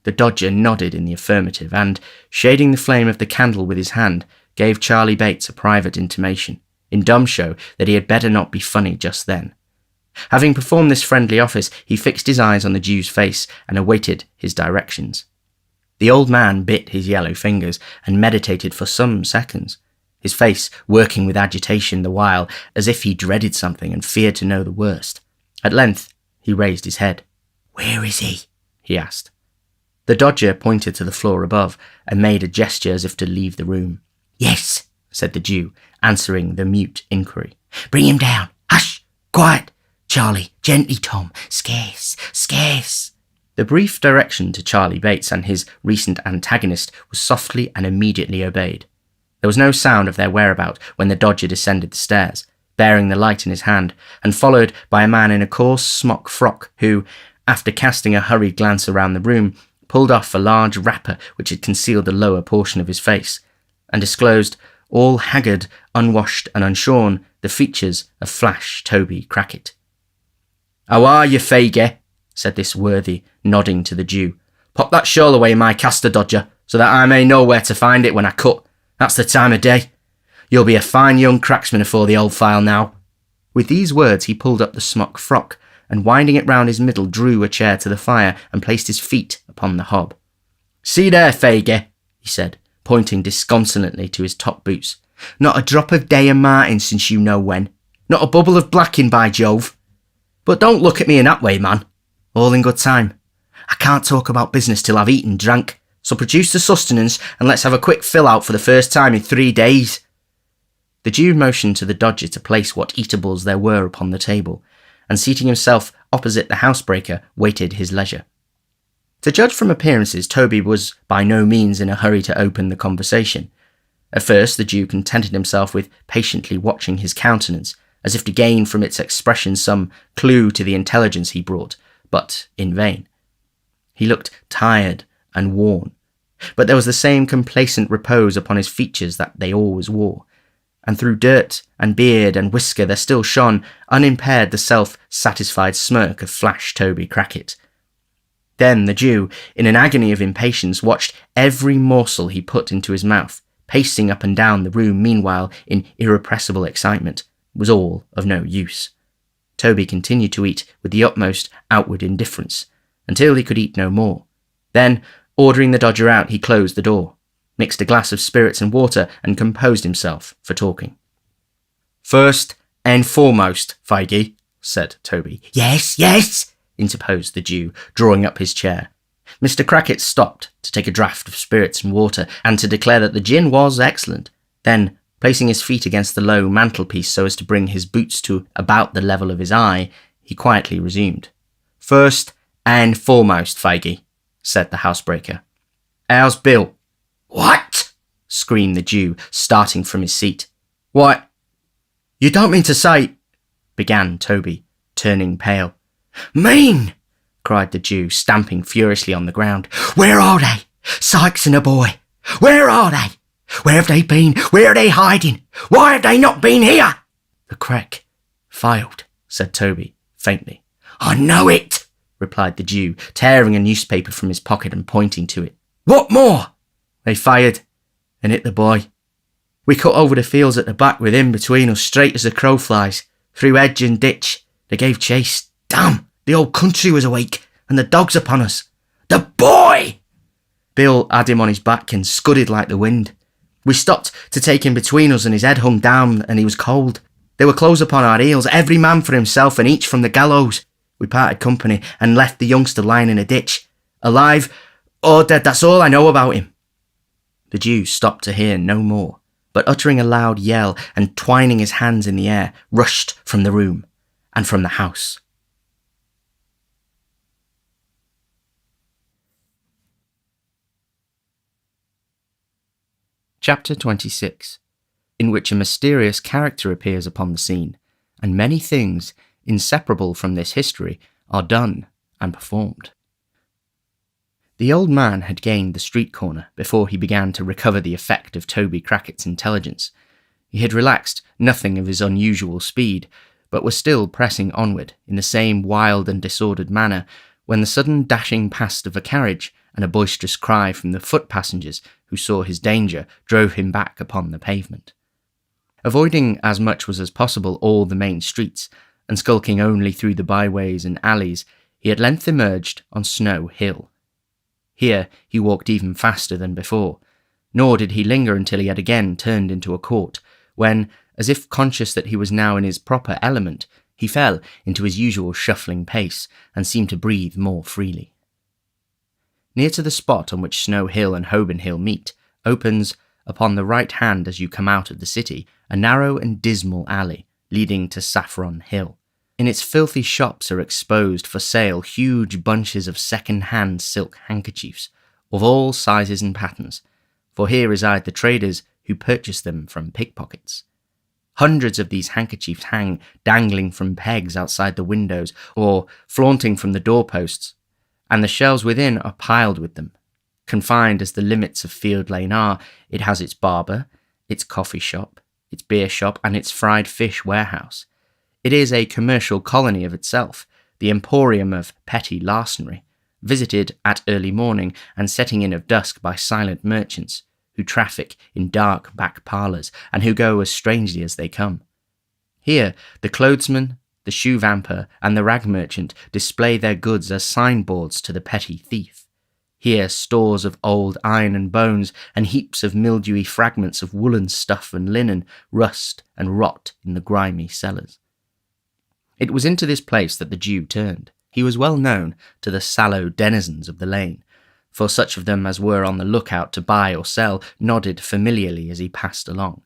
The Dodger nodded in the affirmative, and, shading the flame of the candle with his hand, gave Charlie Bates a private intimation, in dumb show that he had better not be funny just then. Having performed this friendly office, he fixed his eyes on the Jew's face and awaited his directions. The old man bit his yellow fingers and meditated for some seconds, his face working with agitation the while, as if he dreaded something and feared to know the worst. At length he raised his head. "Where is he?" he asked. The Dodger pointed to the floor above and made a gesture as if to leave the room. "Yes," said the Jew, answering the mute inquiry. "Bring him down. Hush! Quiet! Charlie, gently, Tom. Scarce. The brief direction to Charlie Bates and his recent antagonist was softly and immediately obeyed. There was no sound of their whereabout when the Dodger descended the stairs, bearing the light in his hand, and followed by a man in a coarse smock frock who, after casting a hurried glance around the room, pulled off a large wrapper which had concealed the lower portion of his face, and disclosed, all haggard, unwashed and unshorn, the features of Flash Toby Crackit. "How are you, Fagin?" said this worthy, nodding to the Jew. "Pop that shawl away in my castor, Dodger, so that I may know where to find it when I cut. That's the time of day. You'll be a fine young cracksman afore the old file now." With these words he pulled up the smock frock, and winding it round his middle, drew a chair to the fire and placed his feet upon the hob. "See there, Fagin," he said, pointing disconsolately to his top boots. "Not a drop of Day and Martin since you know when. Not a bubble of blacking, by Jove. But don't look at me in that way, man. All in good time. I can't talk about business till I've eaten and drank, so produce the sustenance and let's have a quick fill-out for the first time in 3 days." The Jew motioned to the Dodger to place what eatables there were upon the table, and seating himself opposite the housebreaker, waited his leisure. To judge from appearances, Toby was by no means in a hurry to open the conversation. At first the Jew contented himself with patiently watching his countenance, as if to gain from its expression some clue to the intelligence he brought, but in vain. He looked tired and worn. but there was the same complacent repose upon his features that they always wore, and through dirt and beard and whisker there still shone, unimpaired, the self-satisfied smirk of Flash Toby Crackit. Then the Jew, in an agony of impatience, watched every morsel he put into his mouth, pacing up and down the room meanwhile in irrepressible excitement. Was all of no use. Toby continued to eat with the utmost outward indifference, until he could eat no more. Then, ordering the Dodger out, he closed the door, mixed a glass of spirits and water, and composed himself for talking. "First and foremost, Faggy," said Toby. Yes, yes, interposed the Jew, drawing up his chair. Mr. Crackit stopped to take a draught of spirits and water, and to declare that the gin was excellent. Then, placing his feet against the low mantelpiece so as to bring his boots to about the level of his eye, he quietly resumed. "First and foremost, Faggy," said the housebreaker. "How's Bill?" What? screamed the Jew, starting from his seat. "What? You don't mean to say—" began Toby, turning pale. Mean? cried the Jew, stamping furiously on the ground. Where are they? Sykes and a boy. Where are they? Where have they been? Where are they hiding? Why have they not been here? "The crack failed," said Toby, faintly. I know it, replied the Jew, tearing a newspaper from his pocket and pointing to it. What more? "They fired and hit the boy. We cut over the fields at the back with him between us, straight as the crow flies, through hedge and ditch. They gave chase. Damn, The whole country was awake, and the dogs upon us. the boy! Bill had him on his back and scudded like the wind. We stopped to take him between us, and his head hung down, and he was cold. They were close upon our heels, every man for himself, and each from the gallows. We parted company, and left the youngster lying in a ditch. Alive or dead, that's all I know about him." The Jew stopped to hear no more, but uttering a loud yell and twining his hands in the air, rushed from the room and from the house. Chapter 26, in which a mysterious character appears upon the scene, and many things inseparable from this history are done and performed. The old man had gained the street corner before he began to recover the effect of Toby Crackit's intelligence. He had relaxed nothing of his unusual speed, but was still pressing onward in the same wild and disordered manner, when the sudden dashing past of a carriage and a boisterous cry from the foot passengers who saw his danger drove him back upon the pavement. Avoiding as much as possible all the main streets, and skulking only through the byways and alleys, he at length emerged on Snow Hill. Here he walked even faster than before, nor did he linger until he had again turned into a court, when, as if conscious that he was now in his proper element, he fell into his usual shuffling pace, and seemed to breathe more freely. Near to the spot on which Snow Hill and Holborn Hill meet, opens, upon the right hand as you come out of the city, a narrow and dismal alley, leading to Saffron Hill. In its filthy shops are exposed for sale huge bunches of second-hand silk handkerchiefs, of all sizes and patterns, for here reside the traders who purchase them from pickpockets. Hundreds of these handkerchiefs hang dangling from pegs outside the windows, or flaunting from the doorposts, and the shelves within are piled with them. Confined as the limits of Field Lane are, it has its barber, its coffee shop, its beer shop, and its fried fish warehouse. It is a commercial colony of itself, the emporium of petty larceny, visited at early morning and setting in of dusk by silent merchants, who traffic in dark back parlours, and who go as strangely as they come. Here the clothesman, the shoe vamper, and the rag merchant display their goods as signboards to the petty thief. Here stores of old iron and bones, and heaps of mildewy fragments of woolen stuff and linen, rust and rot in the grimy cellars. It was into this place that the Jew turned. He was well known to the sallow denizens of the lane, for such of them as were on the lookout to buy or sell nodded familiarly as he passed along.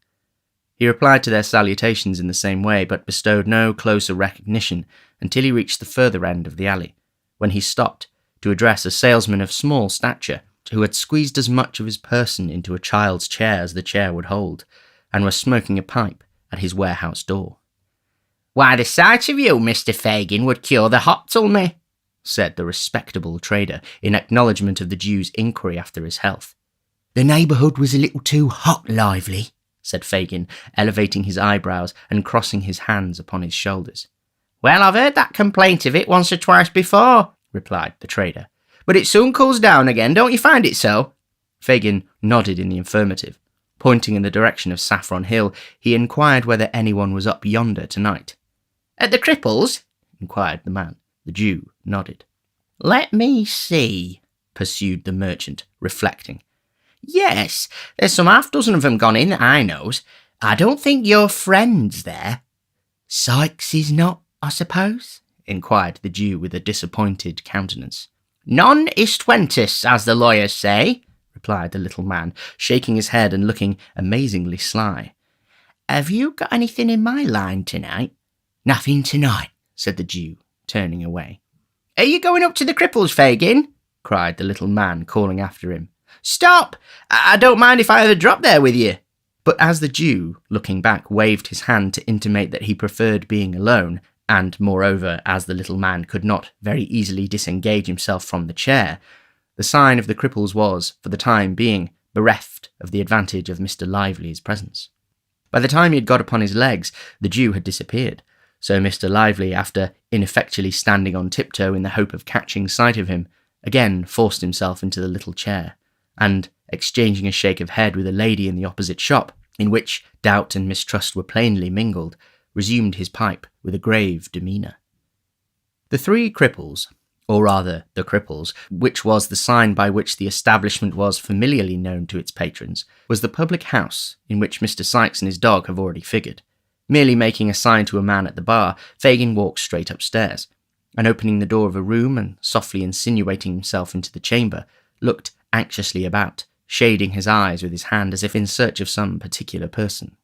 He replied to their salutations in the same way, but bestowed no closer recognition until he reached the further end of the alley, when he stopped to address a salesman of small stature, who had squeezed as much of his person into a child's chair as the chair would hold, and was smoking a pipe at his warehouse door. "Why, the sight of you, Mr. Fagin, would cure the hops on me," said the respectable trader, in acknowledgment of the Jew's inquiry after his health. The neighbourhood was a little too hot lively, said Fagin, elevating his eyebrows and crossing his hands upon his shoulders. Well, I've heard that complaint of it once or twice before, replied the trader. But it soon cools down again, don't you find it so? Fagin nodded in the affirmative. Pointing in the direction of Saffron Hill, he inquired whether anyone was up yonder tonight. At the Cripples? Inquired the man. The Jew nodded. Let me see, pursued the merchant, reflecting. Yes, there's some half-dozen of them gone in that I knows. I don't think your friend's there. Sykes is not, I suppose? Inquired the Jew with a disappointed countenance. Non istuentus, as the lawyers say, replied the little man, shaking his head and looking amazingly sly. Have you got anything in my line tonight? Nothing tonight, said the Jew, turning away. Are you going up to the Cripples, Fagin? Cried the little man, calling after him. Stop! I don't mind if I have a drop there with you. But as the Jew, looking back, waved his hand to intimate that he preferred being alone, and, moreover, as the little man could not very easily disengage himself from the chair, the sign of the Cripples was, for the time being, bereft of the advantage of Mr. Lively's presence. By the time he had got upon his legs, the Jew had disappeared, so Mr. Lively, after ineffectually standing on tiptoe in the hope of catching sight of him, again forced himself into the little chair, and, exchanging a shake of head with a lady in the opposite shop, in which doubt and mistrust were plainly mingled, resumed his pipe with a grave demeanour. The Three Cripples, or rather the Cripples, which was the sign by which the establishment was familiarly known to its patrons, was the public house in which Mr. Sykes and his dog have already figured. Merely making a sign to a man at the bar, Fagin walked straight upstairs, and opening the door of a room and softly insinuating himself into the chamber, looked anxiously about, shading his eyes with his hand as if in search of some particular person.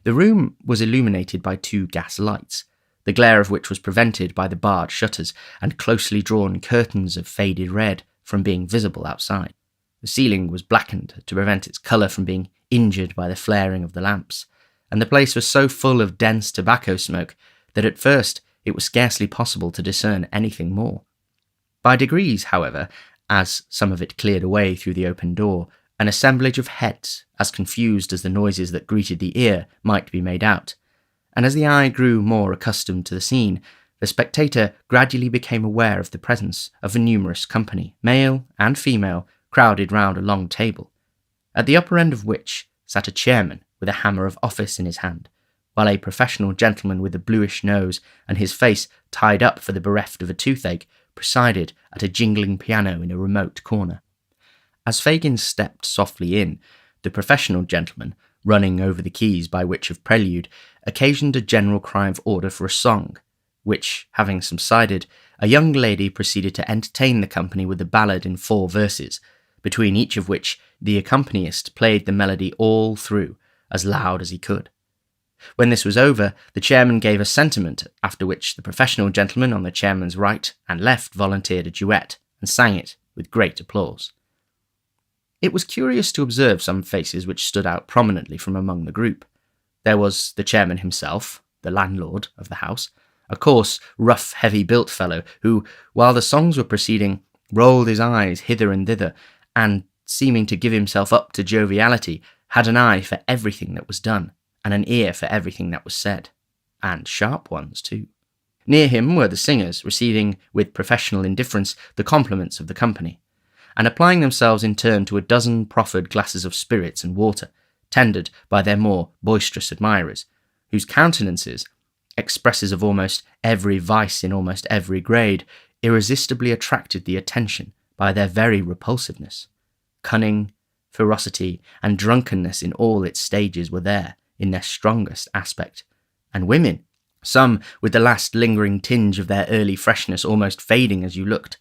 The room was illuminated by 2 gas lights, the glare of which was prevented by the barred shutters and closely drawn curtains of faded red from being visible outside. The ceiling was blackened to prevent its colour from being injured by the flaring of the lamps, and the place was so full of dense tobacco smoke that at first it was scarcely possible to discern anything more. By degrees, however, as some of it cleared away through the open door, an assemblage of heads, as confused as the noises that greeted the ear, might be made out, and as the eye grew more accustomed to the scene, the spectator gradually became aware of the presence of a numerous company, male and female, crowded round a long table, at the upper end of which sat a chairman with a hammer of office in his hand, while a professional gentleman with a bluish nose and his face tied up for the bereft of a toothache presided at a jingling piano in a remote corner. As Fagin stepped softly in, the professional gentleman, running over the keys by which of prelude, occasioned a general cry of order for a song, which, having subsided, a young lady proceeded to entertain the company with a ballad in 4 verses, between each of which the accompanist played the melody all through, as loud as he could. When this was over, the chairman gave a sentiment, after which the professional gentleman on the chairman's right and left volunteered a duet, and sang it with great applause. It was curious to observe some faces which stood out prominently from among the group. There was the chairman himself, the landlord of the house, a coarse, rough, heavy-built fellow who, while the songs were proceeding, rolled his eyes hither and thither, and, seeming to give himself up to joviality, had an eye for everything that was done, and an ear for everything that was said, and sharp ones too. Near him were the singers, receiving with professional indifference the compliments of the company, and applying themselves in turn to a dozen proffered glasses of spirits and water, tendered by their more boisterous admirers, whose countenances, expressive of almost every vice in almost every grade, irresistibly attracted the attention by their very repulsiveness. Cunning, ferocity, and drunkenness in all its stages were there, in their strongest aspect, and women, some with the last lingering tinge of their early freshness almost fading as you looked,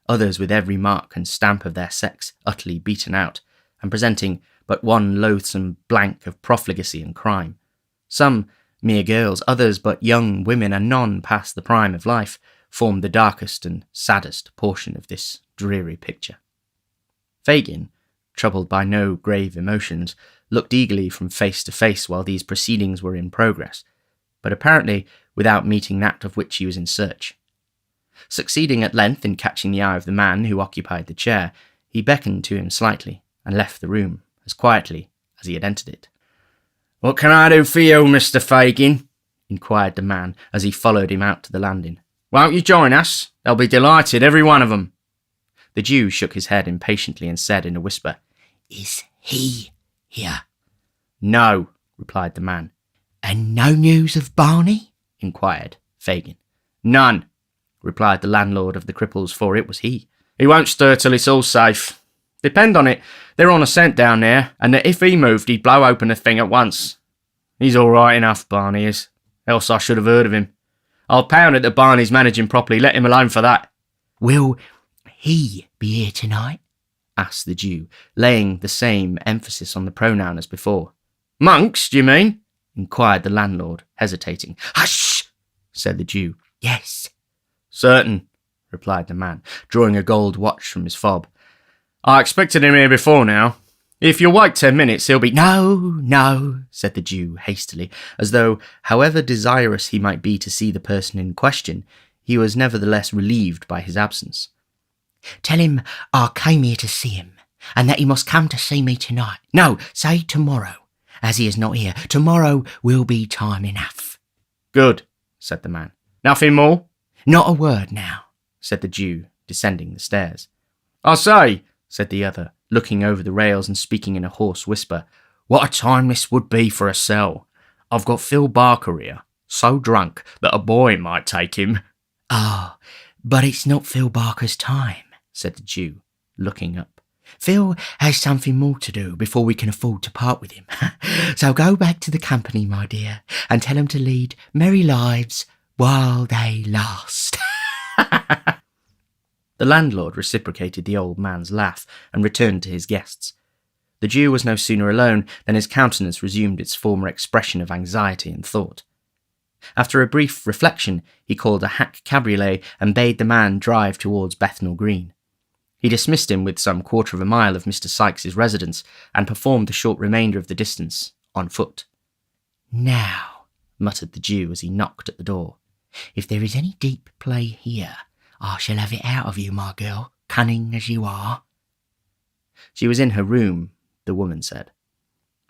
others with every mark and stamp of their sex utterly beaten out, and presenting but one loathsome blank of profligacy and crime. Some mere girls, others but young women, and none past the prime of life, formed the darkest and saddest portion of this dreary picture. Fagin, troubled by no grave emotions, looked eagerly from face to face while these proceedings were in progress, but apparently without meeting that of which he was in search. Succeeding at length in catching the eye of the man who occupied the chair, he beckoned to him slightly, and left the room as quietly as he had entered it. "What can I do for you, Mr. Fagin?" inquired the man as he followed him out to the landing. "Won't you join us? They'll be delighted, every one of them." The Jew shook his head impatiently and said in a whisper, Is he here? "No," replied the man. And no news of Barney? Inquired Fagin. "None," replied the landlord of the Cripples, for it was he. "He won't stir till it's all safe. Depend on it, they're on a scent down there, and that if he moved, he'd blow open the thing at once. He's all right enough, Barney is, else I should have heard of him. I'll pound it that Barney's managing properly, let him alone for that." Will he be here tonight? asked the Jew, laying the same emphasis on the pronoun as before. "Monks, do you mean?" inquired the landlord, hesitating. Hush, said the Jew. yes. "Certain," replied the man, drawing a gold watch from his fob. "I expected him here before now. If you'll wait 10 minutes, he'll be—" No, said the Jew hastily, as though, however desirous he might be to see the person in question, he was nevertheless relieved by his absence. tell him I came here to see him, and that he must come to see me tonight. No, say tomorrow, as he is not here. Tomorrow will be time enough. "Good," said the man. "Nothing more?" Not a word now. said the Jew, descending the stairs. "I say," said the other, looking over the rails and speaking in a hoarse whisper, "what a time this would be for a cell. I've got Phil Barker here, so drunk that a boy might take him." Ah, but it's not Phil Barker's time, said the Jew, looking up. Phil has something more to do before we can afford to part with him. So go back to the company, my dear, and tell him to lead merry lives while they last. The landlord reciprocated the old man's laugh and returned to his guests. The Jew was no sooner alone than his countenance resumed its former expression of anxiety and thought. After a brief reflection, he called a hack cabriolet and bade the man drive towards Bethnal Green. He dismissed him with some quarter of a mile of Mr. Sykes's residence, and performed the short remainder of the distance on foot. Now, muttered the Jew as he knocked at the door, if there is any deep play here, I shall have it out of you, my girl, cunning as you are. She was in her room, the woman said.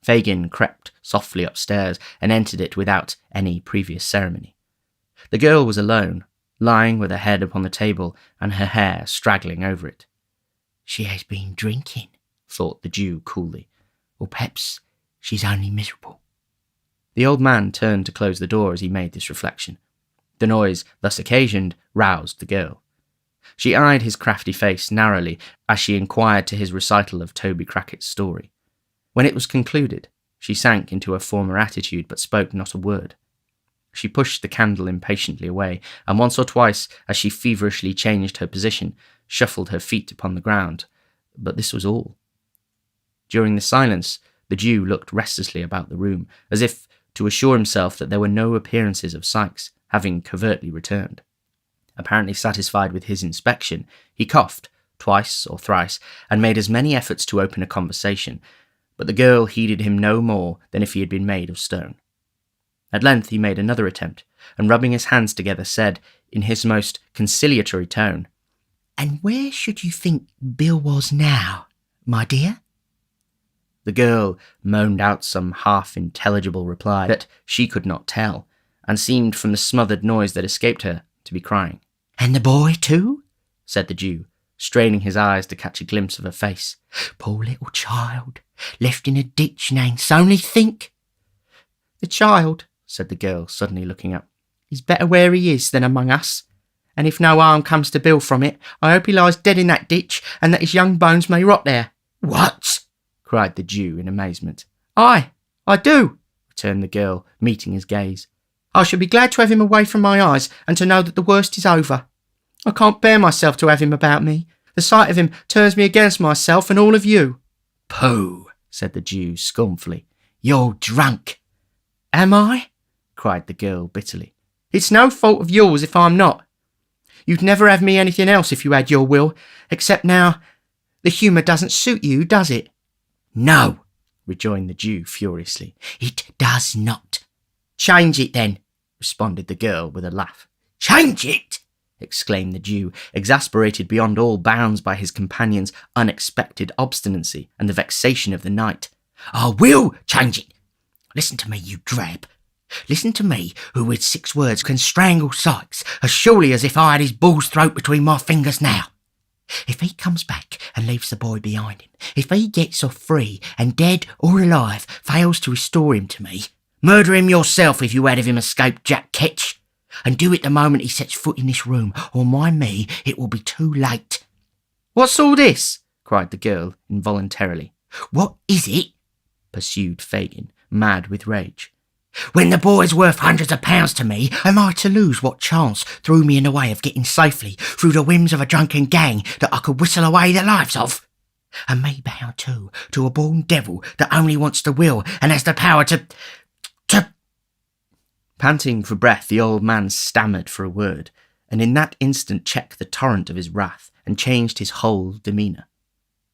Fagin crept softly upstairs and entered it without any previous ceremony. The girl was alone, lying with her head upon the table and her hair straggling over it. She has been drinking, thought the Jew coolly, or perhaps she's only miserable. The old man turned to close the door as he made this reflection. The noise thus occasioned roused the girl. She eyed his crafty face narrowly as she inquired to his recital of Toby Crackett's story. When it was concluded, she sank into her former attitude but spoke not a word. She pushed the candle impatiently away, and once or twice, as she feverishly changed her position, shuffled her feet upon the ground, but this was all. During the silence, the Jew looked restlessly about the room, as if to assure himself that there were no appearances of Sykes having covertly returned. Apparently satisfied with his inspection, he coughed twice or thrice, and made as many efforts to open a conversation, but the girl heeded him no more than if he had been made of stone. At length he made another attempt, and rubbing his hands together said, in his most conciliatory tone, And where should you think Bill was now, my dear? The girl moaned out some half-intelligible reply that she could not tell, and seemed from the smothered noise that escaped her to be crying. And the boy too? said the Jew, straining his eyes to catch a glimpse of her face. Poor little child, left in a ditch, Nance, only think. The child, said the girl, suddenly looking up, is better where he is than among us. And if no harm comes to Bill from it, I hope he lies dead in that ditch, and that his young bones may rot there. What? cried the Jew in amazement. I do, returned the girl, meeting his gaze. I shall be glad to have him away from my eyes, and to know that the worst is over. I can't bear myself to have him about me. The sight of him turns me against myself and all of you. Pooh, said the Jew scornfully. You're drunk. Am I? cried the girl bitterly. It's no fault of yours if I'm not. You'd never have me anything else if you had your will, except now the humour doesn't suit you, does it? No, rejoined the Jew furiously. It does not. Change it then, responded the girl with a laugh. Change it? exclaimed the Jew, exasperated beyond all bounds by his companion's unexpected obstinacy and the vexation of the night. I will change it. Listen to me, you drab. Listen to me, who with 6 words can strangle Sykes as surely as if I had his bull's throat between my fingers now. If he comes back and leaves the boy behind him, if he gets off free and dead or alive fails to restore him to me, murder him yourself if you had of him escaped Jack Ketch. And do it the moment he sets foot in this room, or mind me, it will be too late. "What's all this?" cried the girl involuntarily. What is it? Pursued Fagin, mad with rage. When the boy's worth hundreds of pounds to me, am I to lose what chance threw me in the way of getting safely through the whims of a drunken gang that I could whistle away the lives of? And me bound too to a born devil that only wants the will and has the power to... Panting for breath, the old man stammered for a word, and in that instant checked the torrent of his wrath and changed his whole demeanour.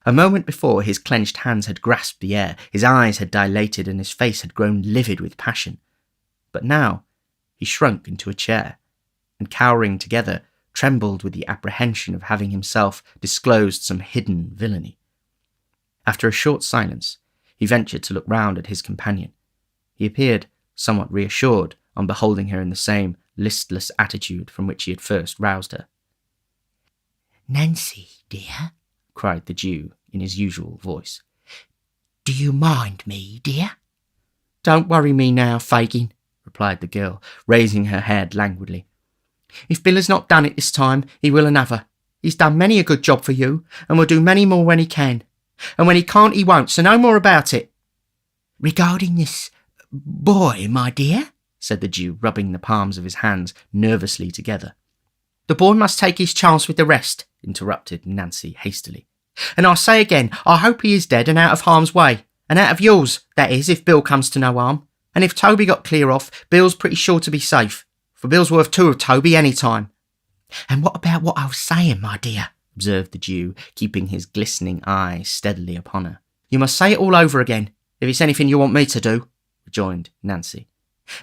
A moment before, his clenched hands had grasped the air, his eyes had dilated, and his face had grown livid with passion. But now he shrunk into a chair, and cowering together, trembled with the apprehension of having himself disclosed some hidden villainy. After a short silence, he ventured to look round at his companion. He appeared somewhat reassured on beholding her in the same listless attitude from which he had first roused her. Nancy, dear, cried the Jew in his usual voice. Do you mind me, dear? Don't worry me now, Fagin, replied the girl, raising her head languidly. If Bill has not done it this time, he will another. He's done many a good job for you, and will do many more when he can. And when he can't, he won't, so no more about it. Regarding this boy, my dear, said the Jew, rubbing the palms of his hands nervously together. The boy must take his chance with the rest, interrupted Nancy hastily. And I say again, I hope he is dead and out of harm's way, and out of yours, that is, if Bill comes to no harm. And if Toby got clear off, Bill's pretty sure to be safe, for Bill's worth 2 of Toby any time. And what about what I was saying, my dear? Observed the Jew, keeping his glistening eye steadily upon her. You must say it all over again, if it's anything you want me to do, rejoined Nancy.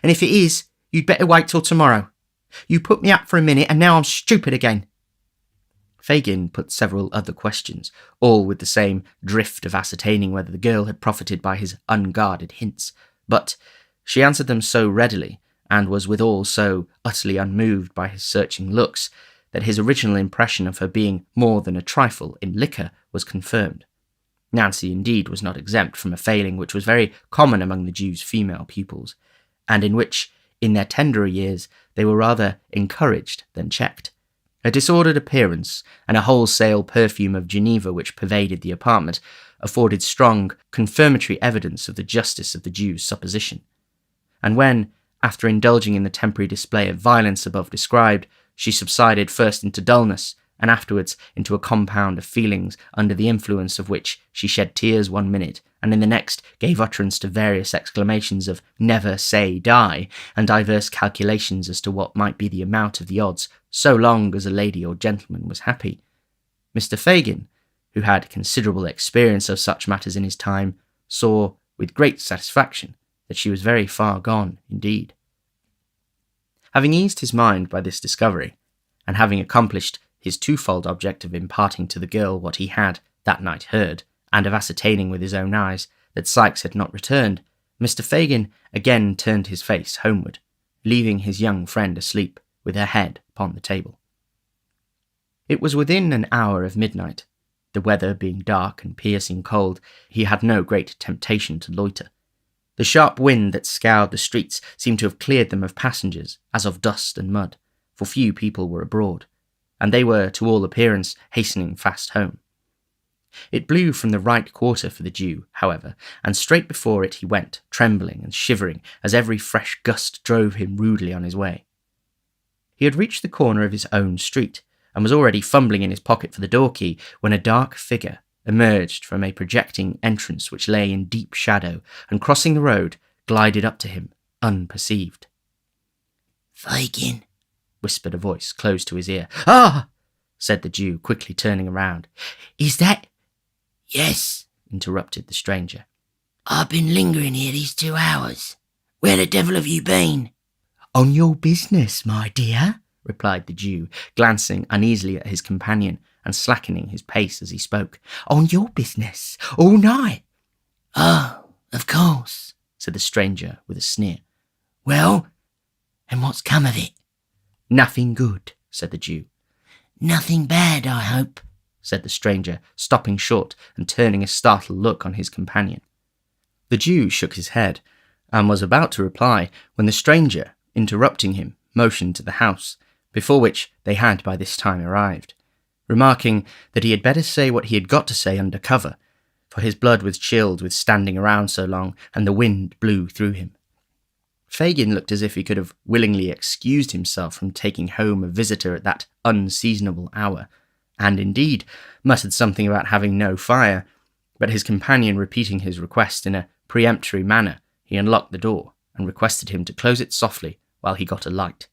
And if it is, you'd better wait till tomorrow. You put me up for a minute, and now I'm stupid again. Fagin put several other questions, all with the same drift of ascertaining whether the girl had profited by his unguarded hints, but she answered them so readily, and was withal so utterly unmoved by his searching looks, that his original impression of her being more than a trifle in liquor was confirmed. Nancy, indeed, was not exempt from a failing which was very common among the Jew's female pupils, and in which, in their tenderer years, they were rather encouraged than checked. A disordered appearance and a wholesale perfume of Geneva which pervaded the apartment afforded strong, confirmatory evidence of the justice of the Jew's supposition. And when, after indulging in the temporary display of violence above described, she subsided first into dullness, and afterwards into a compound of feelings under the influence of which she shed tears one minute, and in the next gave utterance to various exclamations of never say die, and diverse calculations as to what might be the amount of the odds, so long as a lady or gentleman was happy. Mr. Fagin, who had considerable experience of such matters in his time, saw with great satisfaction that she was very far gone indeed. Having eased his mind by this discovery, and having accomplished his twofold object of imparting to the girl what he had that night heard, and of ascertaining with his own eyes that Sykes had not returned, Mr. Fagin again turned his face homeward, leaving his young friend asleep with her head upon the table. It was within an hour of midnight. The weather being dark and piercing cold, he had no great temptation to loiter. The sharp wind that scoured the streets seemed to have cleared them of passengers, as of dust and mud, for few people were abroad, and they were, to all appearance, hastening fast home. It blew from the right quarter for the Jew, however, and straight before it he went, trembling and shivering, as every fresh gust drove him rudely on his way. He had reached the corner of his own street, and was already fumbling in his pocket for the door-key, when a dark figure emerged from a projecting entrance which lay in deep shadow, and crossing the road, glided up to him, unperceived. Fagin, whispered a voice close to his ear. Ah! said the Jew, quickly turning around. Is that... Yes, interrupted the stranger. I've been lingering here these 2 hours. Where the devil have you been? On your business, my dear, replied the Jew, glancing uneasily at his companion and slackening his pace as he spoke. On your business, all night. Oh, of course, said the stranger with a sneer. Well, and what's come of it? Nothing good, said the Jew. Nothing bad, I hope, said the stranger, stopping short and turning a startled look on his companion. The Jew shook his head and was about to reply when the stranger, interrupting him, motioned to the house, before which they had by this time arrived, remarking that he had better say what he had got to say under cover, for his blood was chilled with standing around so long, and the wind blew through him. Fagin looked as if he could have willingly excused himself from taking home a visitor at that unseasonable hour, and indeed muttered something about having no fire, but his companion repeating his request in a peremptory manner, he unlocked the door and requested him to close it softly while he got a light.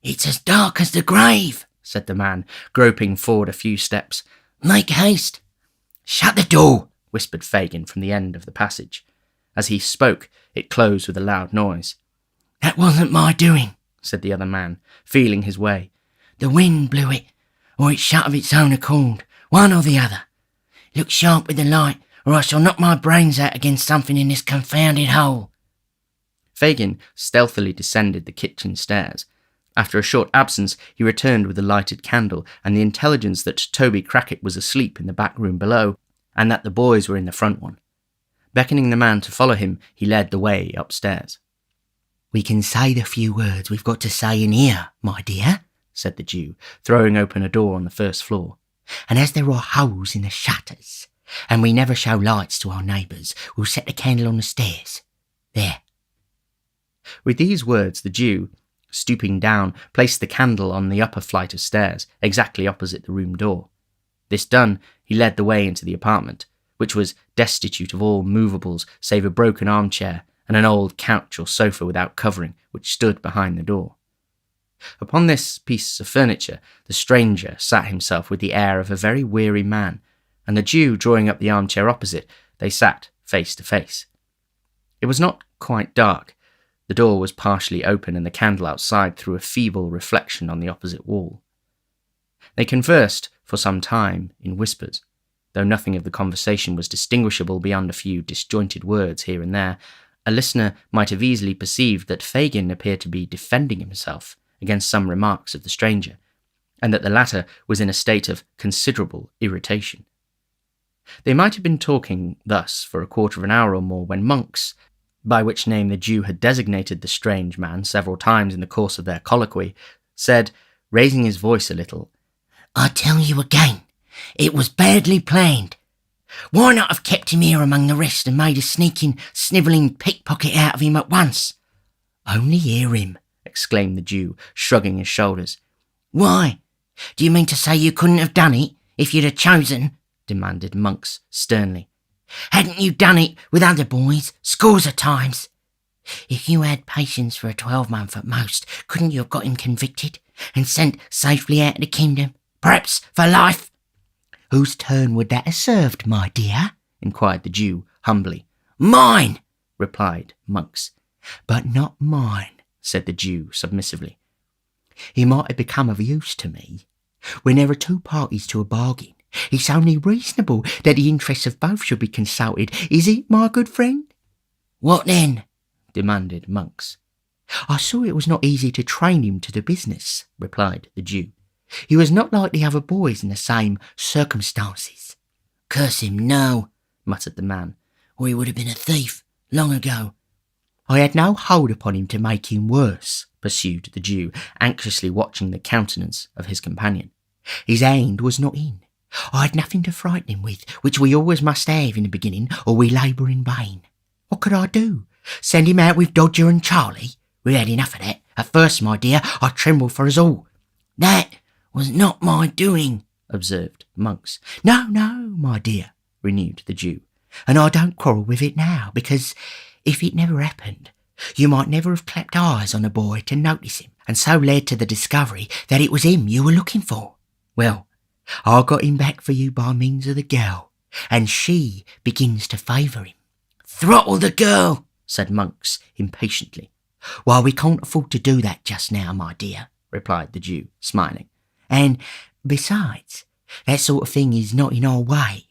It's as dark as the grave, said the man, groping forward a few steps. Make haste. Shut the door, whispered Fagin from the end of the passage. As he spoke, it closed with a loud noise. That wasn't my doing, said the other man, feeling his way. The wind blew it, or it shut of its own accord, one or the other. Look sharp with the light, or I shall knock my brains out against something in this confounded hole. Fagin stealthily descended the kitchen stairs. After a short absence, he returned with a lighted candle and the intelligence that Toby Crackit was asleep in the back room below, and that the boys were in the front one. Beckoning the man to follow him, he led the way upstairs. We can say the few words we've got to say in here, my dear, said the Jew, throwing open a door on the first floor. And as there are holes in the shutters, and we never show lights to our neighbours, we'll set the candle on the stairs. There. With these words, the Jew, stooping down, placed the candle on the upper flight of stairs, exactly opposite the room door. This done, he led the way into the apartment, which was destitute of all movables save a broken armchair and an old couch or sofa without covering, which stood behind the door. Upon this piece of furniture, the stranger sat himself with the air of a very weary man, and the Jew drawing up the armchair opposite, they sat face to face. It was not quite dark. The door was partially open and the candle outside threw a feeble reflection on the opposite wall. They conversed for some time in whispers, though nothing of the conversation was distinguishable beyond a few disjointed words here and there. A listener might have easily perceived that Fagin appeared to be defending himself against some remarks of the stranger, and that the latter was in a state of considerable irritation. They might have been talking thus for a quarter of an hour or more when Monks, by which name the Jew had designated the strange man several times in the course of their colloquy, said, raising his voice a little, I tell you again, it was badly planned. Why not have kept him here among the rest and made a sneaking, snivelling pickpocket out of him at once? Only hear him, exclaimed the Jew, shrugging his shoulders. Why? Do you mean to say you couldn't have done it if you'd have chosen? Demanded Monks sternly. Hadn't you done it with other boys scores of times? If you had patience for a 12-month at most, couldn't you have got him convicted and sent safely out of the kingdom, perhaps for life? Whose turn would that have served, my dear? Inquired the Jew humbly. Mine, replied Monks. But not mine, said the Jew submissively. He might have become of use to me. When there are two parties to a bargain, it's only reasonable that the interests of both should be consulted, is it, my good friend? What then? Demanded Monks. I saw it was not easy to train him to the business, replied the Jew. He was not like the other boys in the same circumstances. Curse him, no, muttered the man, or he would have been a thief long ago. I had no hold upon him to make him worse, pursued the Jew, anxiously watching the countenance of his companion. His hand was not in. I had nothing to frighten him with, which we always must have in the beginning, or we labour in vain. What could I do? Send him out with Dodger and Charlie? We had enough of that. At first, my dear, I trembled for us all. That was not my doing, observed Monks. No, my dear, renewed the Jew, and I don't quarrel with it now, because if it never happened, you might never have clapped eyes on a boy to notice him, and so led to the discovery that it was him you were looking for. Well, I got him back for you by means of the girl, and she begins to favour him. Throttle the girl, said Monks impatiently. Well, we can't afford to do that just now, my dear, replied the Jew, smiling. "And, besides, that sort of thing is not in our way,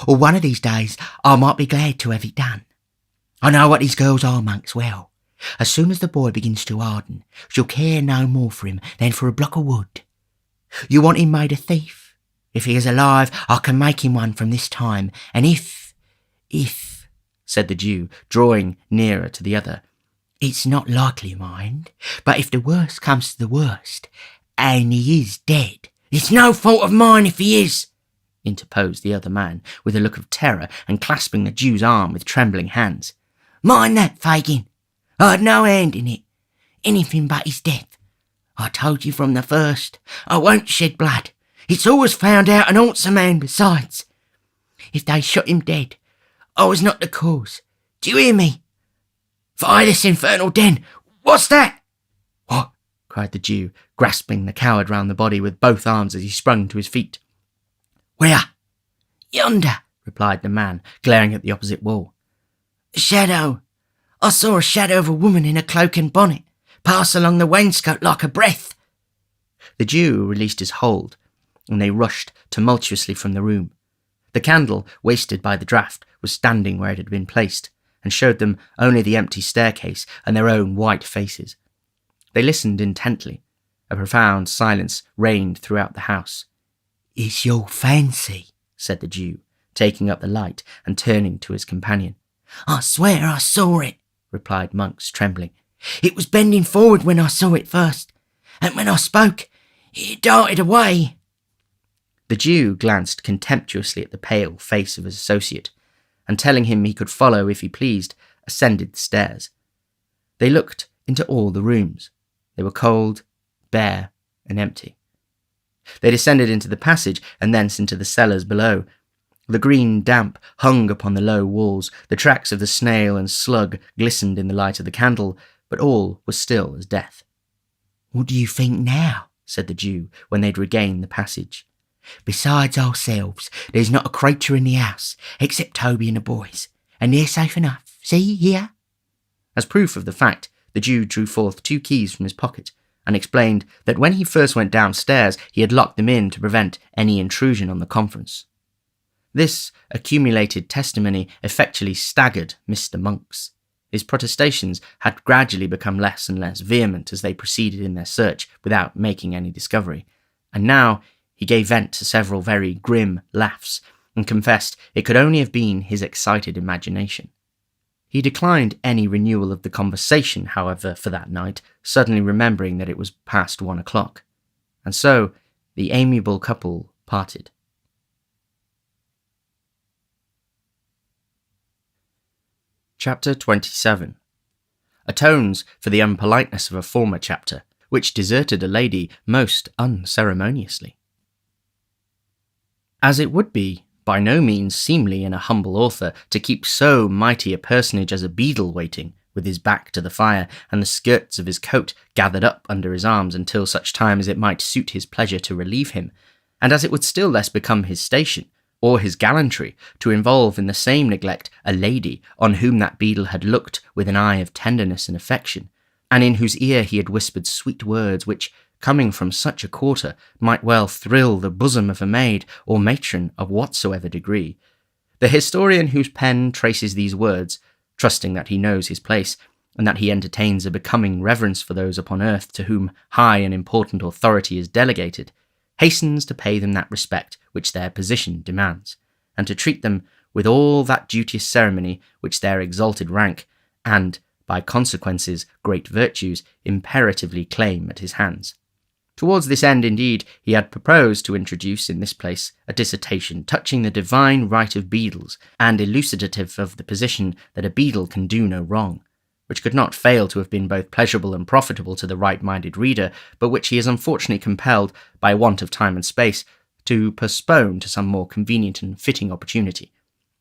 or one of these days I might be glad to have it done. I know what these girls are, Monks, well. As soon as the boy begins to harden, she'll care no more for him than for a block of wood. You want him made a thief? If he is alive, I can make him one from this time, and if, said the Jew, drawing nearer to the other, it's not likely, mind, but if the worst comes to the worst, and he is dead, it's no fault of mine if he is, interposed the other man, with a look of terror and clasping the Jew's arm with trembling hands. Mind that, Fagin. I had no hand in it. Anything but his death. I told you from the first, I won't shed blood. It's always found out and haunts a man besides. If they shot him dead, I was not the cause. Do you hear me? Fire this infernal den! What's that? What? Cried the Jew, grasping the coward round the body with both arms as he sprung to his feet. Where? Yonder, replied the man, glaring at the opposite wall. A shadow. I saw a shadow of a woman in a cloak and bonnet pass along the wainscot like a breath. The Jew released his hold, and they rushed tumultuously from the room. The candle, wasted by the draught, was standing where it had been placed, and showed them only the empty staircase and their own white faces. They listened intently. A profound silence reigned throughout the house. It's your fancy, said the Jew, taking up the light and turning to his companion. I swear I saw it, replied Monks, trembling. It was bending forward when I saw it first, and when I spoke, it darted away. The Jew glanced contemptuously at the pale face of his associate, and telling him he could follow if he pleased, ascended the stairs. They looked into all the rooms. They were cold, bare, and empty. They descended into the passage, and thence into the cellars below. The green damp hung upon the low walls, the tracks of the snail and slug glistened in the light of the candle, but all was still as death. What do you think now? Said the Jew, when they'd regained the passage. Besides ourselves, there's not a creature in the house, except Toby and the boys, and they're safe enough. See, here? As proof of the fact, the Jew drew forth 2 keys from his pocket, and explained that when he first went downstairs, he had locked them in to prevent any intrusion on the conference. This accumulated testimony effectually staggered Mr. Monks. His protestations had gradually become less and less vehement as they proceeded in their search without making any discovery, and now he gave vent to several very grim laughs, and confessed it could only have been his excited imagination. He declined any renewal of the conversation, however, for that night, suddenly remembering that it was past 1 o'clock, and so the amiable couple parted. Chapter 27 Atones for the unpoliteness of a former chapter, which deserted a lady most unceremoniously. As it would be by no means seemly in a humble author to keep so mighty a personage as a beadle waiting, with his back to the fire and the skirts of his coat gathered up under his arms until such time as it might suit his pleasure to relieve him, and as it would still less become his station, or his gallantry, to involve in the same neglect a lady on whom that beadle had looked with an eye of tenderness and affection, and in whose ear he had whispered sweet words which, coming from such a quarter, might well thrill the bosom of a maid or matron of whatsoever degree. The historian whose pen traces these words, trusting that he knows his place, and that he entertains a becoming reverence for those upon earth to whom high and important authority is delegated, hastens to pay them that respect which their position demands, and to treat them with all that duteous ceremony which their exalted rank, and, by consequences, great virtues, imperatively claim at his hands. Towards this end, indeed, he had proposed to introduce in this place a dissertation touching the divine right of beadles, and elucidative of the position that a beadle can do no wrong, which could not fail to have been both pleasurable and profitable to the right-minded reader, but which he is unfortunately compelled, by want of time and space, to postpone to some more convenient and fitting opportunity,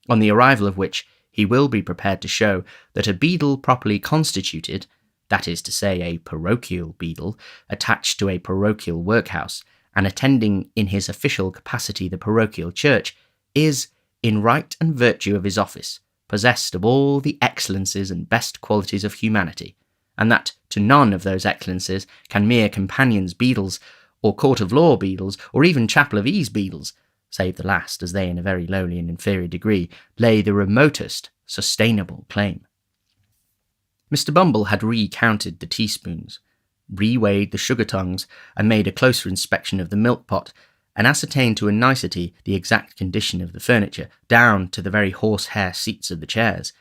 on the arrival of which he will be prepared to show that a beadle properly constituted, that is to say, a parochial beadle, attached to a parochial workhouse, and attending in his official capacity the parochial church, is, in right and virtue of his office, possessed of all the excellences and best qualities of humanity, and that to none of those excellencies can mere companions beadles, or court of law beadles, or even chapel of ease beadles, save the last, as they in a very lowly and inferior degree lay the remotest sustainable claim. Mr. Bumble had recounted the teaspoons, re-weighed the sugar tongs, and made a closer inspection of the milk pot, and ascertained to a nicety the exact condition of the furniture, down to the very horsehair seats of the chairs,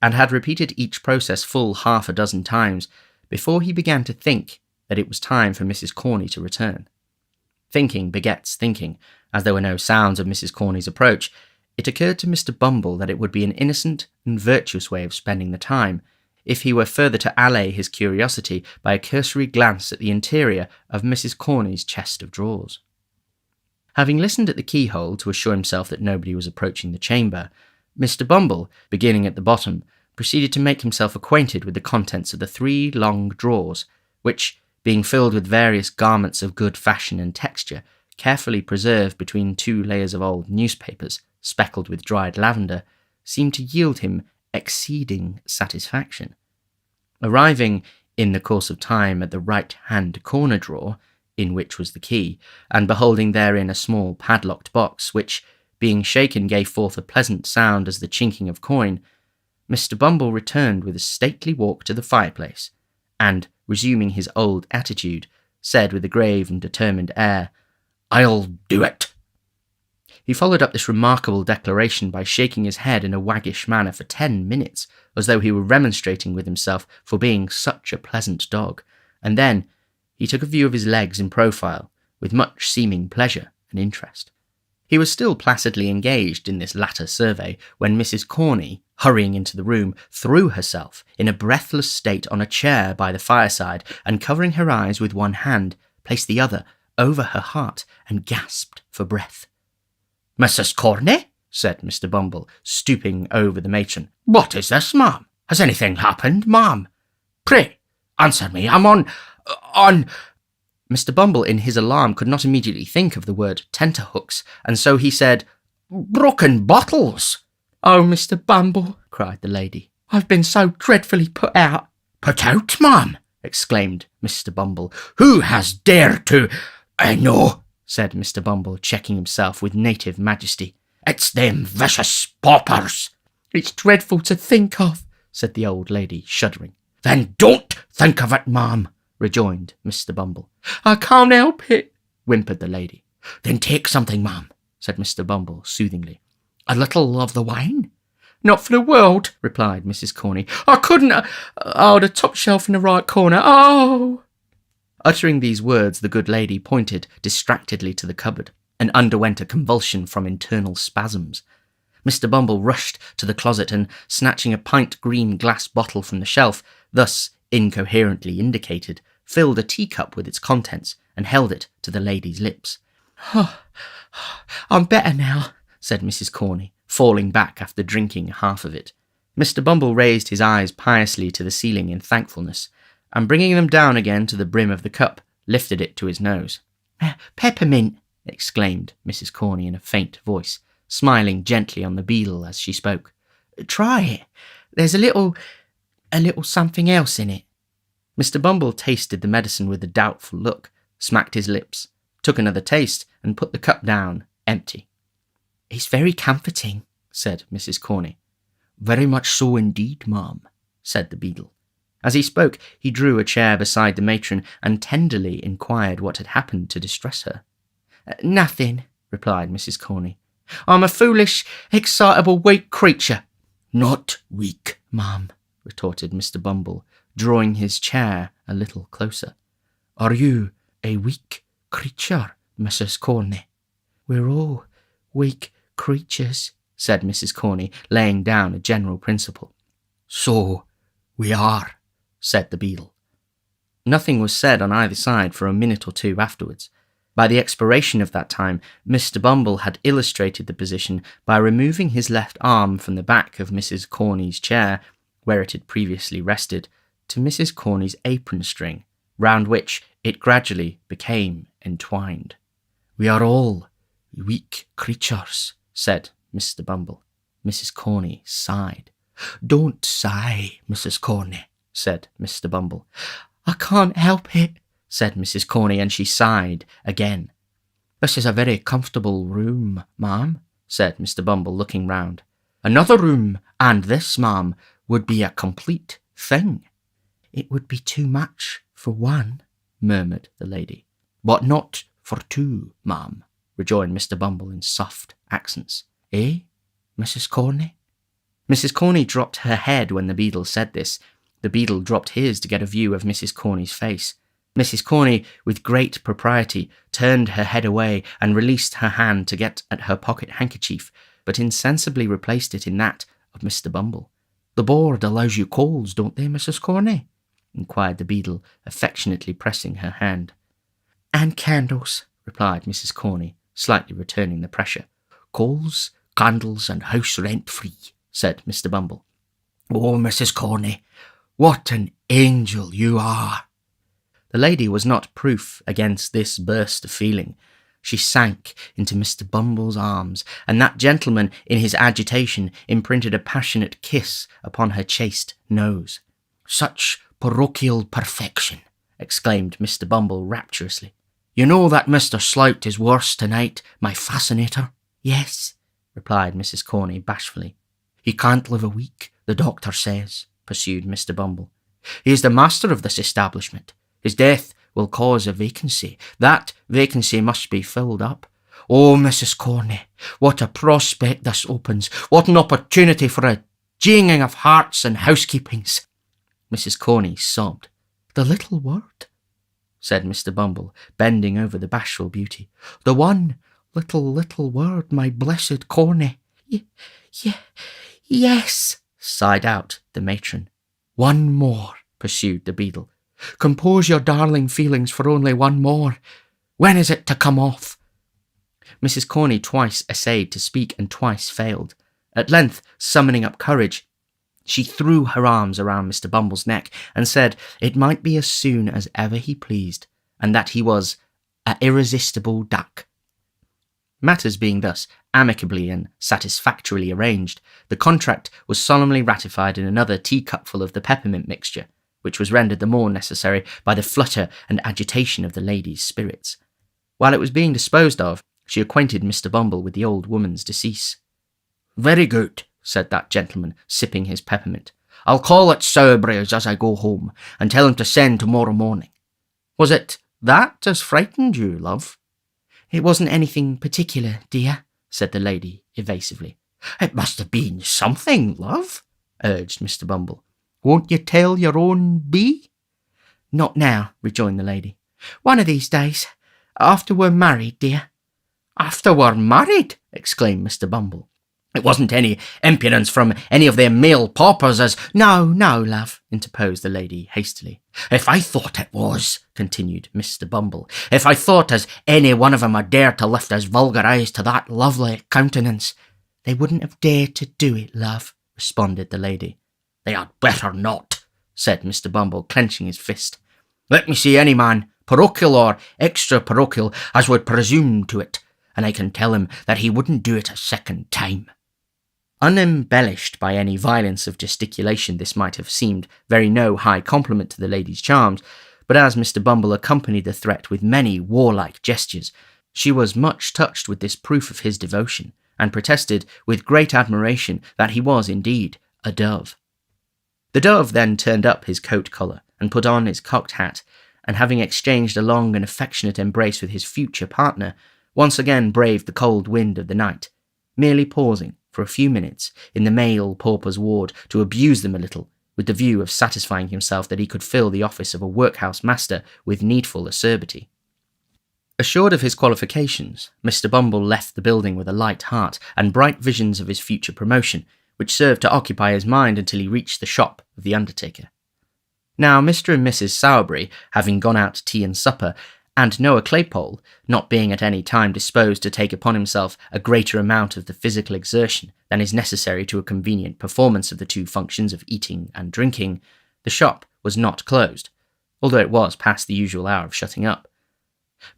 and had repeated each process full 6 times before he began to think that it was time for Mrs. Corney to return. Thinking begets thinking. As there were no sounds of Mrs. Corney's approach, it occurred to Mr. Bumble that it would be an innocent and virtuous way of spending the time, if he were further to allay his curiosity by a cursory glance at the interior of Mrs. Corney's chest of drawers. Having listened at the keyhole to assure himself that nobody was approaching the chamber, Mr. Bumble, beginning at the bottom, proceeded to make himself acquainted with the contents of the 3 long drawers, which, being filled with various garments of good fashion and texture, carefully preserved between 2 layers of old newspapers, speckled with dried lavender, seemed to yield him exceeding satisfaction. Arriving, in the course of time, at the right-hand corner drawer, in which was the key, and beholding therein a small padlocked box, which, being shaken, gave forth a pleasant sound as the chinking of coin, Mr. Bumble returned with a stately walk to the fireplace, and, resuming his old attitude, said with a grave and determined air, "I'll do it." He followed up this remarkable declaration by shaking his head in a waggish manner for 10 minutes, as though he were remonstrating with himself for being such a pleasant dog, and then he took a view of his legs in profile, with much seeming pleasure and interest. He was still placidly engaged in this latter survey when Mrs. Corney, hurrying into the room, threw herself in a breathless state on a chair by the fireside, and covering her eyes with one hand, placed the other over her heart and gasped for breath. "Mrs. Corney," said Mr. Bumble, stooping over the matron. "What is this, ma'am? Has anything happened, ma'am? Pray, answer me. I'm on... Mr. Bumble, in his alarm, could not immediately think of the word tenterhooks, and so he said, "Broken bottles." "Oh, Mr. Bumble," cried the lady, "I've been so dreadfully put out." "Put out, ma'am?" exclaimed Mr. Bumble. "Who has dared to—" "I know," said Mr. Bumble, checking himself with native majesty. "It's them vicious paupers." "It's dreadful to think of," said the old lady, shuddering. "Then don't think of it, ma'am," rejoined Mr. Bumble. "I can't help it," whimpered the lady. "Then take something, ma'am," said Mr. Bumble soothingly. "A little of the wine?" "Not for the world," replied Mrs. Corney. "I couldn't... the top shelf in the right corner. Oh!" Uttering these words, the good lady pointed distractedly to the cupboard, and underwent a convulsion from internal spasms. Mr. Bumble rushed to the closet, and, snatching a pint-green glass bottle from the shelf, thus incoherently indicated, filled a teacup with its contents, and held it to the lady's lips. "Oh, I'm better now," said Mrs. Corney, falling back after drinking half of it. Mr. Bumble raised his eyes piously to the ceiling in thankfulness, and bringing them down again to the brim of the cup, lifted it to his nose. "Peppermint," exclaimed Mrs. Corney in a faint voice, smiling gently on the beadle as she spoke. "Try it. There's a little something else in it." Mr. Bumble tasted the medicine with a doubtful look, smacked his lips, took another taste, and put the cup down, empty. "It's very comforting," said Mrs. Corney. "Very much so indeed, ma'am," said the beadle. As he spoke, he drew a chair beside the matron and tenderly inquired what had happened to distress her. "Nothing," replied Mrs. Corney. "I'm a foolish, excitable, weak creature." "Not weak, ma'am," retorted Mr. Bumble, drawing his chair a little closer. "Are you a weak creature, Mrs. Corney?" "We're all weak creatures," said Mrs. Corney, laying down a general principle. "So we are," said the beadle. Nothing was said on either side for a minute or two afterwards. By the expiration of that time, Mr. Bumble had illustrated the position by removing his left arm from the back of Mrs. Corney's chair, where it had previously rested, to Mrs. Corney's apron string, round which it gradually became entwined. "We are all weak creatures," said Mr. Bumble. Mrs. Corney sighed. "Don't sigh, Mrs. Corney," said Mr. Bumble. I can't help it, said Mrs. Corney, and she sighed again. This is a very comfortable room, ma'am, said Mr. Bumble, looking round. Another room, and this, ma'am, would be a complete thing. It would be too much for one, murmured the lady. But not for two, ma'am, rejoined Mr. Bumble in soft accents. Eh, Mrs. Corney? Mrs. Corney dropped her head when the beadle said this. The beadle dropped his to get a view of Mrs. Corney's face. Mrs. Corney, with great propriety, turned her head away and released her hand to get at her pocket handkerchief, but insensibly replaced it in that of Mr. Bumble. The board allows you coals, don't they, Mrs. Corney? inquired the beadle, affectionately pressing her hand. And candles, replied Mrs. Corney, slightly returning the pressure. Coals, candles, and house rent free, said Mr. Bumble. Oh, Mrs. Corney, what an angel you are! The lady was not proof against this burst of feeling. She sank into Mr. Bumble's arms, and that gentleman, in his agitation, imprinted a passionate kiss upon her chaste nose. Such parochial perfection, exclaimed Mr. Bumble rapturously. You know that Mr. Slout is worse tonight, my fascinator? Yes, replied Mrs. Corney bashfully. He can't live a week, the doctor says, pursued Mr. Bumble. He is the master of this establishment. His death will cause a vacancy. That vacancy must be filled up. Oh, Mrs. Corney, what a prospect this opens. What an opportunity for a jinging of hearts and housekeepings. Mrs. Corney sobbed. The little word, said Mr. Bumble, bending over the bashful beauty. The one little word, my blessed Corney. Yes, sighed out the matron. One more, pursued the beadle. Compose your darling feelings for only one more. When is it to come off? Mrs. Corney twice essayed to speak and twice failed. At length, summoning up courage, she threw her arms around Mr. Bumble's neck and said it might be as soon as ever he pleased, and that he was a irresistible duck. Matters being thus amicably and satisfactorily arranged, the contract was solemnly ratified in another teacupful of the peppermint mixture, which was rendered the more necessary by the flutter and agitation of the lady's spirits. While it was being disposed of, she acquainted Mr. Bumble with the old woman's decease. Very good, said that gentleman, sipping his peppermint. I'll call at Sowerberry's as I go home, and tell him to send tomorrow morning. Was it that as frightened you, love? It wasn't anything particular, dear, said the lady evasively. It must have been something, love, urged Mr. Bumble. Won't you tell your own bee? Not now, rejoined the lady. One of these days, after we're married, dear. After we're married? Exclaimed Mr. Bumble. It wasn't any impudence from any of them male paupers as— No, love, interposed the lady hastily. If I thought it was, continued Mr. Bumble, if I thought as any one of 'em had dared to lift his vulgar eyes to that lovely countenance— They wouldn't have dared to do it, love, responded the lady. They had better not, said Mr. Bumble, clenching his fist. Let me see any man, parochial or extra-parochial, as would presume to it, and I can tell him that he wouldn't do it a second time. Unembellished by any violence of gesticulation, this might have seemed very no high compliment to the lady's charms, but as Mr. Bumble accompanied the threat with many warlike gestures, she was much touched with this proof of his devotion, and protested with great admiration that he was indeed a dove. The dove then turned up his coat collar and put on his cocked hat, and having exchanged a long and affectionate embrace with his future partner, once again braved the cold wind of the night, merely pausing for a few minutes in the male paupers' ward to abuse them a little, with the view of satisfying himself that he could fill the office of a workhouse master with needful acerbity. Assured of his qualifications, Mr. Bumble left the building with a light heart and bright visions of his future promotion, which served to occupy his mind until he reached the shop of the undertaker. Now, Mr. and Mrs. Sowerberry, having gone out to tea and supper, and Noah Claypole, not being at any time disposed to take upon himself a greater amount of the physical exertion than is necessary to a convenient performance of the two functions of eating and drinking, the shop was not closed, although it was past the usual hour of shutting up.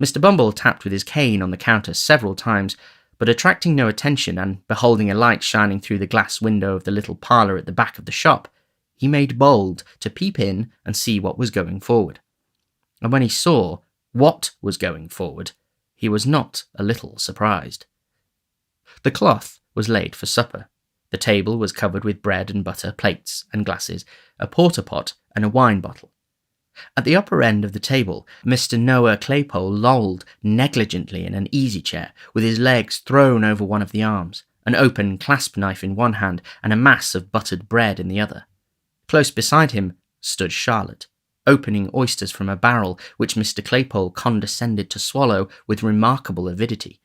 Mr. Bumble tapped with his cane on the counter several times, but attracting no attention and beholding a light shining through the glass window of the little parlour at the back of the shop, he made bold to peep in and see what was going forward. And when he saw what was going forward, he was not a little surprised. The cloth was laid for supper. The table was covered with bread and butter, plates and glasses, a porter-pot and a wine bottle. At the upper end of the table, Mr. Noah Claypole lolled negligently in an easy-chair, with his legs thrown over one of the arms, an open clasp-knife in one hand and a mass of buttered bread in the other. Close beside him stood Charlotte, opening oysters from a barrel which Mr. Claypole condescended to swallow with remarkable avidity.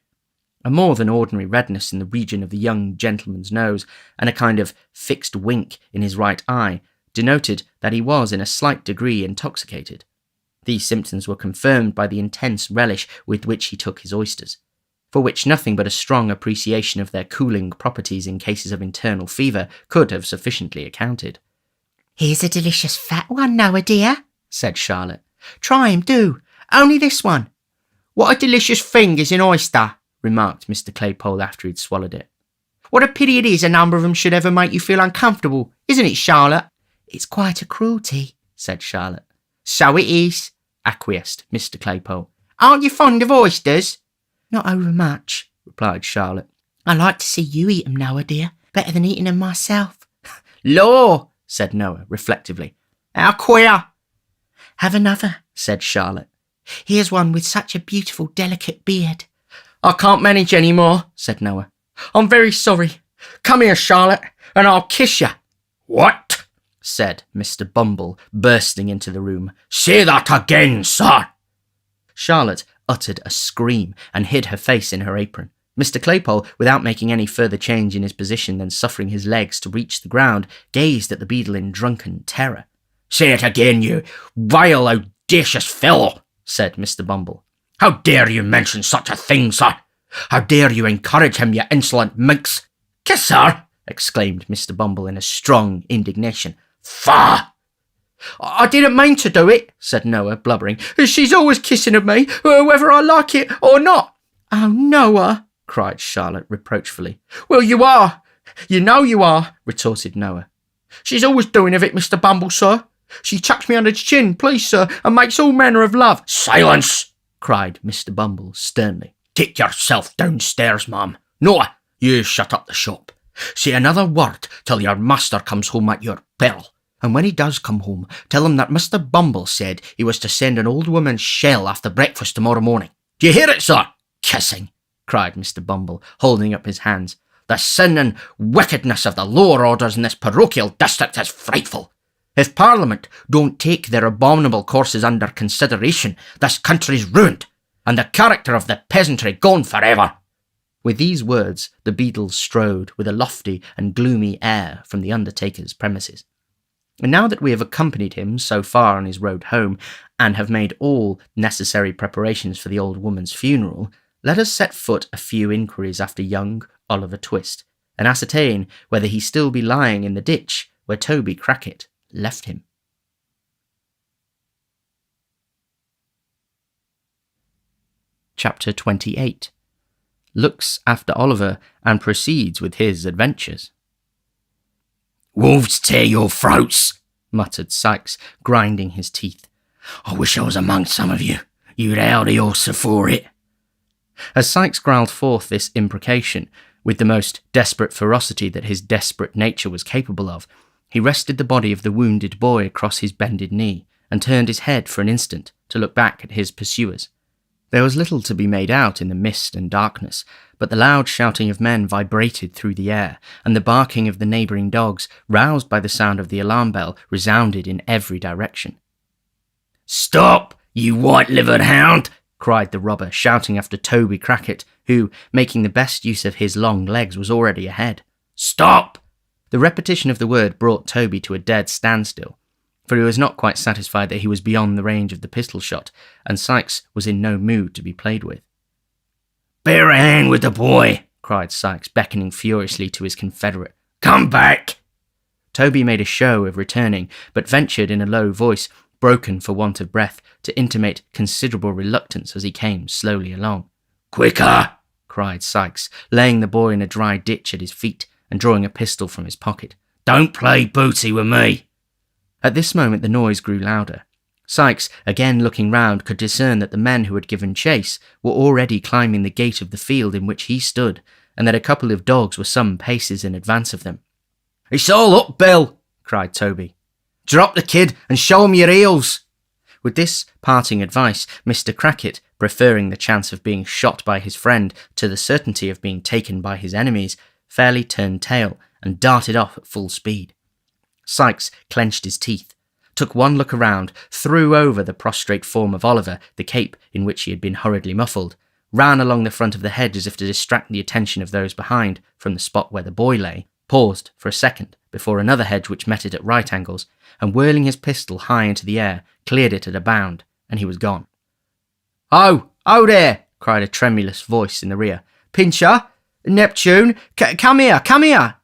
A more than ordinary redness in the region of the young gentleman's nose, and a kind of fixed wink in his right eye, denoted that he was in a slight degree intoxicated. These symptoms were confirmed by the intense relish with which he took his oysters, for which nothing but a strong appreciation of their cooling properties in cases of internal fever could have sufficiently accounted. "Here's a delicious fat one, Noah dear," said Charlotte. "Try him, do. Only this one." "What a delicious thing is an oyster," remarked Mr. Claypole after he'd swallowed it. "What a pity it is a number of them should ever make you feel uncomfortable, isn't it, Charlotte?" "It's quite a cruelty," said Charlotte. "So it is," acquiesced Mr. Claypole. "Aren't you fond of oysters?" "Not over much," replied Charlotte. "I like to see you eat 'em, Noah dear, better than eating 'em myself." "Law," said Noah reflectively. "How queer." "Have another," said Charlotte. "Here's one with such a beautiful, delicate beard." "I can't manage any more," said Noah. "I'm very sorry. Come here, Charlotte, and I'll kiss you." "What?" said Mr. Bumble, bursting into the room. "Say that again, sir." Charlotte uttered a scream and hid her face in her apron. Mr. Claypole, without making any further change in his position than suffering his legs to reach the ground, gazed at the beadle in drunken terror. "Say it again, you vile, audacious fellow," said Mr. Bumble. "How dare you mention such a thing, sir? How dare you encourage him, you insolent minx?" "Kiss her!" exclaimed Mr. Bumble in a strong indignation. "Faugh! I didn't mean to do it," said Noah, blubbering. "She's always kissing of me, whether I like it or not." "Oh, Noah!" cried Charlotte reproachfully. "Well, you are. You know you are," retorted Noah. "She's always doing of it, Mr. Bumble, sir. She chucks me under the chin, please, sir, and makes all manner of love." "Silence!" cried Mr. Bumble sternly. "Take yourself downstairs, ma'am. Noah, you shut up the shop. Say another word till your master comes home at your peril. And when he does come home, tell him that Mr. Bumble said he was to send an old woman's shell after breakfast tomorrow morning. Do you hear it, sir? Kissing!" cried Mr. Bumble, holding up his hands. "The sin and wickedness of the lower orders in this parochial district is frightful. If Parliament don't take their abominable courses under consideration, this country's ruined, and the character of the peasantry gone forever." With these words, the beadle strode with a lofty and gloomy air from the undertaker's premises. And now that we have accompanied him so far on his road home, and have made all necessary preparations for the old woman's funeral, let us set foot a few inquiries after young Oliver Twist, and ascertain whether he still be lying in the ditch where Toby Crackit left him. Chapter 28. Looks after Oliver and proceeds with his adventures. "Wolves tear your throats," muttered Sikes, grinding his teeth. "I wish I was among some of you. You'd howdy also for it." As Sikes growled forth this imprecation, with the most desperate ferocity that his desperate nature was capable of, he rested the body of the wounded boy across his bended knee, and turned his head for an instant to look back at his pursuers. There was little to be made out in the mist and darkness, but the loud shouting of men vibrated through the air, and the barking of the neighbouring dogs, roused by the sound of the alarm bell, resounded in every direction. "Stop, you white-livered hound!" cried the robber, shouting after Toby Crackit, who, making the best use of his long legs, was already ahead. "Stop!" The repetition of the word brought Toby to a dead standstill, for he was not quite satisfied that he was beyond the range of the pistol shot, and Sikes was in no mood to be played with. "Bear a hand with the boy," cried Sikes, beckoning furiously to his confederate. "Come back!" Toby made a show of returning, but ventured in a low voice, broken for want of breath, to intimate considerable reluctance as he came slowly along. "Quicker!" cried Sikes, laying the boy in a dry ditch at his feet and drawing a pistol from his pocket. "Don't play booty with me." At this moment the noise grew louder. Sikes, again looking round, could discern that the men who had given chase were already climbing the gate of the field in which he stood, and that a couple of dogs were some paces in advance of them. "It's all up, Bill!" cried Toby. "Drop the kid and show him your heels!" With this parting advice, Mr. Crackit, preferring the chance of being shot by his friend to the certainty of being taken by his enemies, fairly turned tail and darted off at full speed. Sikes clenched his teeth, took one look around, threw over the prostrate form of Oliver the cape in which he had been hurriedly muffled, ran along the front of the hedge as if to distract the attention of those behind from the spot where the boy lay, paused for a second before another hedge which met it at right angles, and whirling his pistol high into the air, cleared it at a bound, and he was gone. "Oh, there!" cried a tremulous voice in the rear. "Pincher! Neptune! Come here, come here!"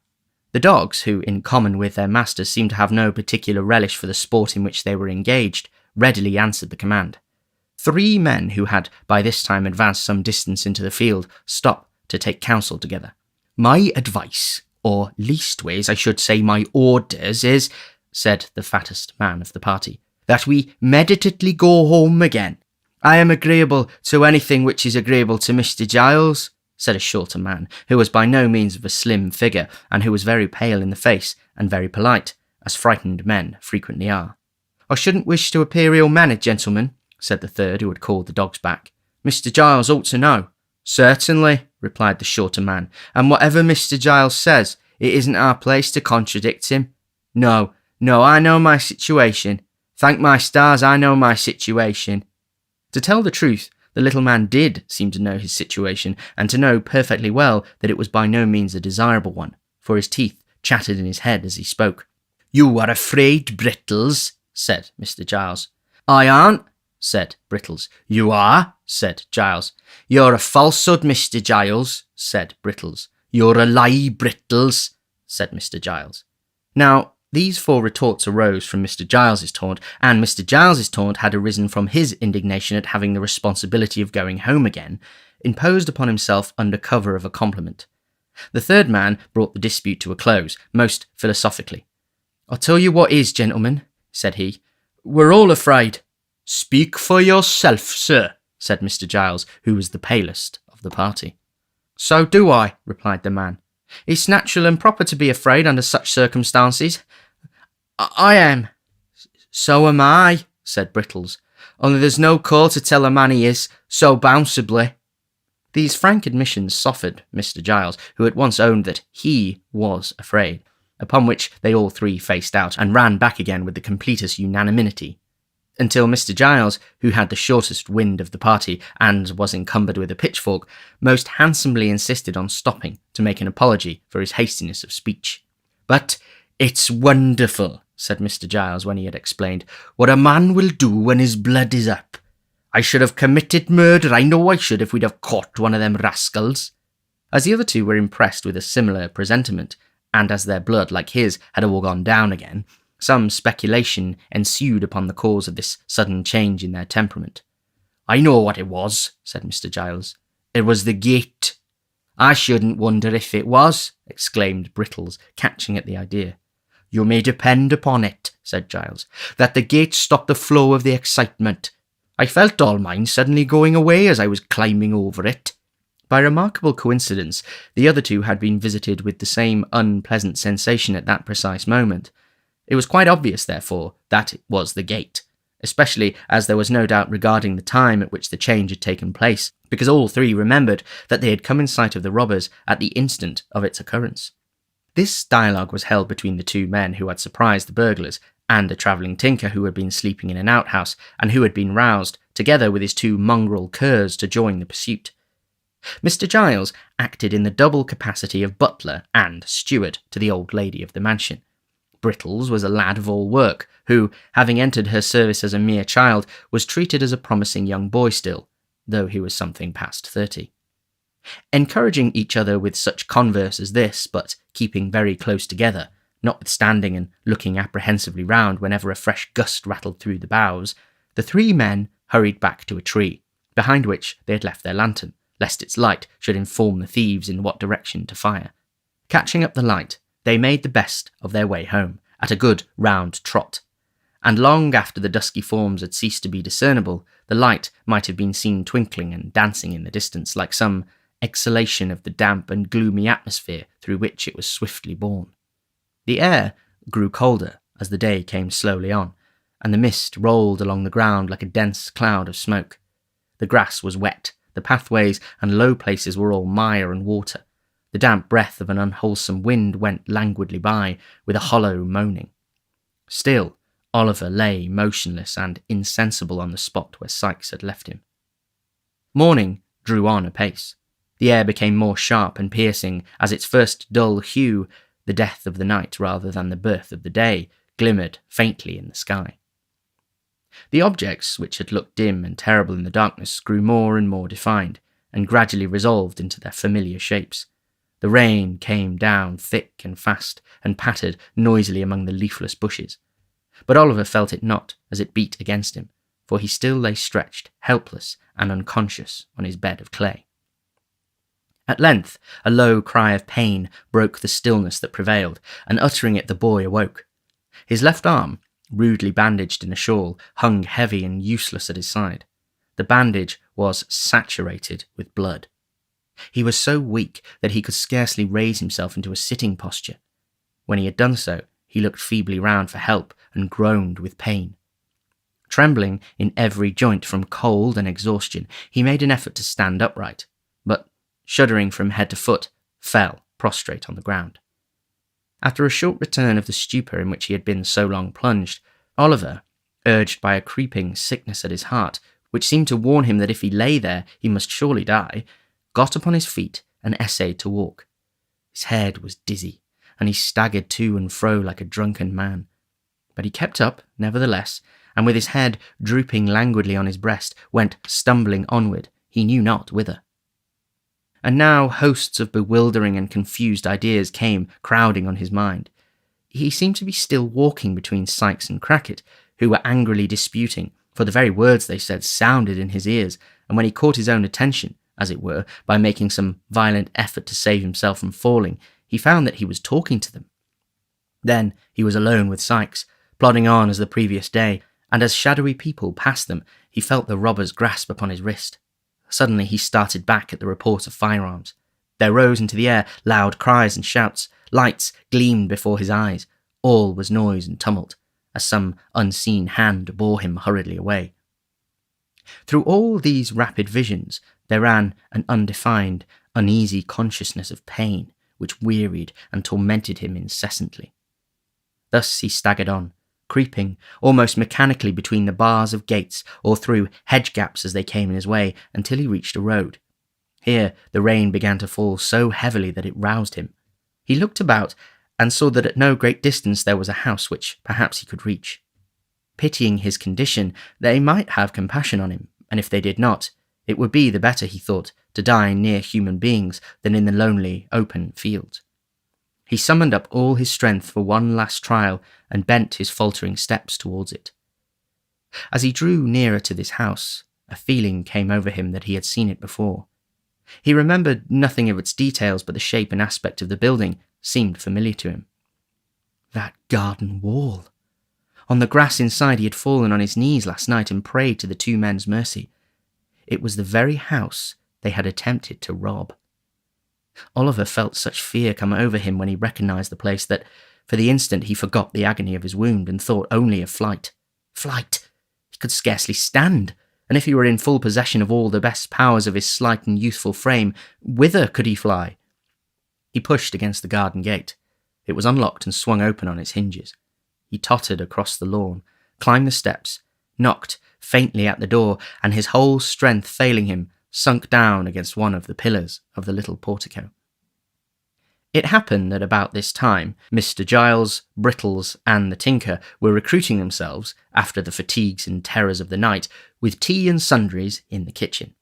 The dogs, who, in common with their masters, seemed to have no particular relish for the sport in which they were engaged, readily answered the command. 3 men who had by this time advanced some distance into the field stopped to take counsel together. "My advice, or leastways I should say my orders, is," said the fattest man of the party, "that we meditately go home again." "I am agreeable to anything which is agreeable to Mr. Giles," said a shorter man, who was by no means of a slim figure, and who was very pale in the face, and very polite, as frightened men frequently are. "I shouldn't wish to appear ill-mannered, gentlemen," said the third, who had called the dogs back. "Mr. Giles ought to know." "Certainly," replied the shorter man, "and whatever Mr. Giles says, it isn't our place to contradict him. No, I know my situation. Thank my stars, I know my situation." To tell the truth, the little man did seem to know his situation, and to know perfectly well that it was by no means a desirable one, for his teeth chattered in his head as he spoke. "You are afraid, Brittles," said Mr. Giles. "I aren't," said Brittles. "You are," said Giles. "You're a falsehood, Mr. Giles," said Brittles. "You're a lie, Brittles," said Mr. Giles. Now, these 4 retorts arose from Mr. Giles's taunt, and Mr. Giles's taunt had arisen from his indignation at having the responsibility of going home again imposed upon himself under cover of a compliment. The third man brought the dispute to a close, most philosophically. "I'll tell you what is, gentlemen," said he. "We're all afraid." "Speak for yourself, sir," said Mr. Giles, who was the palest of the party. "So do I," replied the man. "It's natural and proper to be afraid under such circumstances. I am." "So am I," said Brittles, "only there's no call to tell a man he is, so bounceably." These frank admissions softened Mr. Giles, who at once owned that he was afraid, upon which they all 3 faced out and ran back again with the completest unanimity, until Mr. Giles, who had the shortest wind of the party and was encumbered with a pitchfork, most handsomely insisted on stopping to make an apology for his hastiness of speech. "But it's wonderful," said Mr. Giles when he had explained, "what a man will do when his blood is up. I should have committed murder, I know I should, if we'd have caught one of them rascals." As the other 2 were impressed with a similar presentiment, and as their blood, like his, had all gone down again, some speculation ensued upon the cause of this sudden change in their temperament. "I know what it was," said Mr. Giles. "It was the gate." "I shouldn't wonder if it was," exclaimed Brittles, catching at the idea. "You may depend upon it," said Giles, "that the gate stopped the flow of the excitement. I felt all mine suddenly going away as I was climbing over it." By remarkable coincidence, the other 2 had been visited with the same unpleasant sensation at that precise moment. It was quite obvious, therefore, that it was the gate, especially as there was no doubt regarding the time at which the change had taken place, because all 3 remembered that they had come in sight of the robbers at the instant of its occurrence. This dialogue was held between the 2 men who had surprised the burglars, and a travelling tinker who had been sleeping in an outhouse, and who had been roused, together with his 2 mongrel curs, to join the pursuit. Mr. Giles acted in the double capacity of butler and steward to the old lady of the mansion. Brittles was a lad of all work, who, having entered her service as a mere child, was treated as a promising young boy still, though he was something past 30. Encouraging each other with such converse as this, but keeping very close together, notwithstanding and looking apprehensively round whenever a fresh gust rattled through the boughs, the 3 men hurried back to a tree, behind which they had left their lantern, lest its light should inform the thieves in what direction to fire. Catching up the light, they made the best of their way home, at a good round trot, and long after the dusky forms had ceased to be discernible, the light might have been seen twinkling and dancing in the distance like some exhalation of the damp and gloomy atmosphere through which it was swiftly borne. The air grew colder as the day came slowly on, and the mist rolled along the ground like a dense cloud of smoke. The grass was wet, the pathways and low places were all mire and water. The damp breath of an unwholesome wind went languidly by, with a hollow moaning. Still, Oliver lay motionless and insensible on the spot where Sikes had left him. Morning drew on apace. The air became more sharp and piercing as its first dull hue, the death of the night rather than the birth of the day, glimmered faintly in the sky. The objects, which had looked dim and terrible in the darkness, grew more and more defined, and gradually resolved into their familiar shapes. The rain came down thick and fast, and pattered noisily among the leafless bushes. But Oliver felt it not, as it beat against him, for he still lay stretched, helpless and unconscious, on his bed of clay. At length, a low cry of pain broke the stillness that prevailed, and uttering it the boy awoke. His left arm, rudely bandaged in a shawl, hung heavy and useless at his side. The bandage was saturated with blood. He was so weak that he could scarcely raise himself into a sitting posture. When he had done so, he looked feebly round for help and groaned with pain. Trembling in every joint from cold and exhaustion, he made an effort to stand upright, but, shuddering from head to foot, fell prostrate on the ground. After a short return of the stupor in which he had been so long plunged, Oliver, urged by a creeping sickness at his heart, which seemed to warn him that if he lay there he must surely die, got upon his feet and essayed to walk. His head was dizzy, and he staggered to and fro like a drunken man. But he kept up, nevertheless, and with his head drooping languidly on his breast, went stumbling onward, he knew not whither. And now hosts of bewildering and confused ideas came crowding on his mind. He seemed to be still walking between Sikes and Crackit, who were angrily disputing, for the very words they said sounded in his ears, and when he caught his own attention, as it were, by making some violent effort to save himself from falling, he found that he was talking to them. Then he was alone with Sikes, plodding on as the previous day, and as shadowy people passed them, he felt the robber's grasp upon his wrist. Suddenly he started back at the report of firearms. There rose into the air loud cries and shouts. Lights gleamed before his eyes. All was noise and tumult, as some unseen hand bore him hurriedly away. Through all these rapid visions there ran an undefined, uneasy consciousness of pain, which wearied and tormented him incessantly. Thus he staggered on, creeping almost mechanically between the bars of gates or through hedge gaps as they came in his way, until he reached a road. Here the rain began to fall so heavily that it roused him. He looked about and saw that at no great distance there was a house which perhaps he could reach. Pitying his condition, they might have compassion on him, and if they did not, it would be the better, he thought, to die near human beings than in the lonely, open fields. He summoned up all his strength for one last trial and bent his faltering steps towards it. As he drew nearer to this house, a feeling came over him that he had seen it before. He remembered nothing of its details, but the shape and aspect of the building seemed familiar to him. That garden wall! On the grass inside he had fallen on his knees last night and prayed to the two men's mercy. It was the very house they had attempted to rob. Oliver felt such fear come over him when he recognised the place that, for the instant, he forgot the agony of his wound and thought only of flight. Flight! He could scarcely stand, and if he were in full possession of all the best powers of his slight and youthful frame, whither could he fly? He pushed against the garden gate. It was unlocked and swung open on its hinges. He tottered across the lawn, climbed the steps, knocked faintly at the door, and his whole strength failing him, sunk down against one of the pillars of the little portico. It happened that about this time, Mr. Giles, Brittles, and the tinker were recruiting themselves, after the fatigues and terrors of the night, with tea and sundries in the kitchen.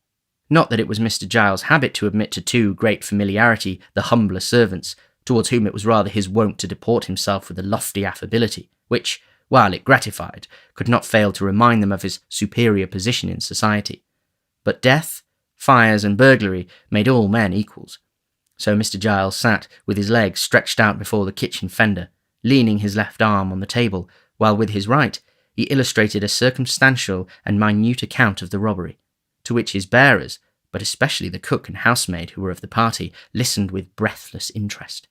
Not that it was Mr. Giles' habit to admit to too great familiarity the humbler servants, towards whom it was rather his wont to deport himself with a lofty affability, which, while it gratified, could not fail to remind them of his superior position in society. But death, fires, and burglary made all men equals. So Mr. Giles sat with his legs stretched out before the kitchen fender, leaning his left arm on the table, while with his right he illustrated a circumstantial and minute account of the robbery, to which his bearers, but especially the cook and housemaid who were of the party, listened with breathless interest.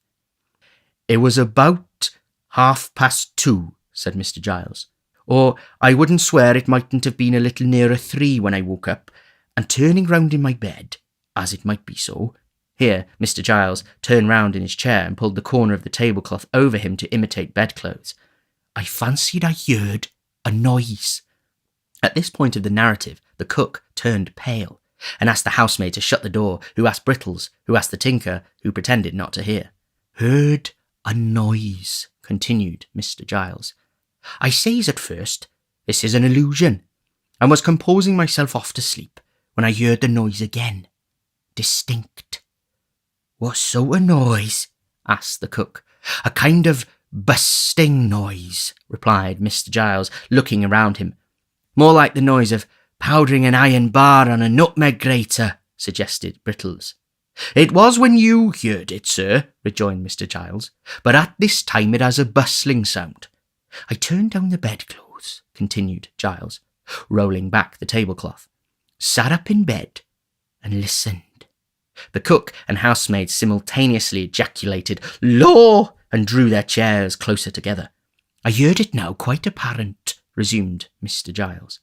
"It was about 2:30, said Mr. Giles. "Or I wouldn't swear it mightn't have been a little nearer 3 when I woke up, and turning round in my bed, as it might be so." Here Mr. Giles turned round in his chair and pulled the corner of the tablecloth over him to imitate bedclothes. "I fancied I heard a noise." At this point of the narrative, the cook turned pale, and asked the housemaid to shut the door, who asked Brittles, who asked the tinker, who pretended not to hear. "Heard a noise," continued Mr. Giles. "I says at first, this is an illusion, and was composing myself off to sleep, when I heard the noise again. Distinct." "What sort of noise?" asked the cook. "A kind of busting noise," replied Mr. Giles, looking around him. "More like the noise of powdering an iron bar on a nutmeg grater," suggested Brittles. "It was when you heard it, sir," rejoined Mr. Giles, "but at this time it has a bustling sound. I turned down the bedclothes," continued Giles, rolling back the tablecloth, "sat up in bed, and listened." The cook and housemaid simultaneously ejaculated, "Law!" and drew their chairs closer together. "I heard it now quite apparent," resumed Mr. Giles.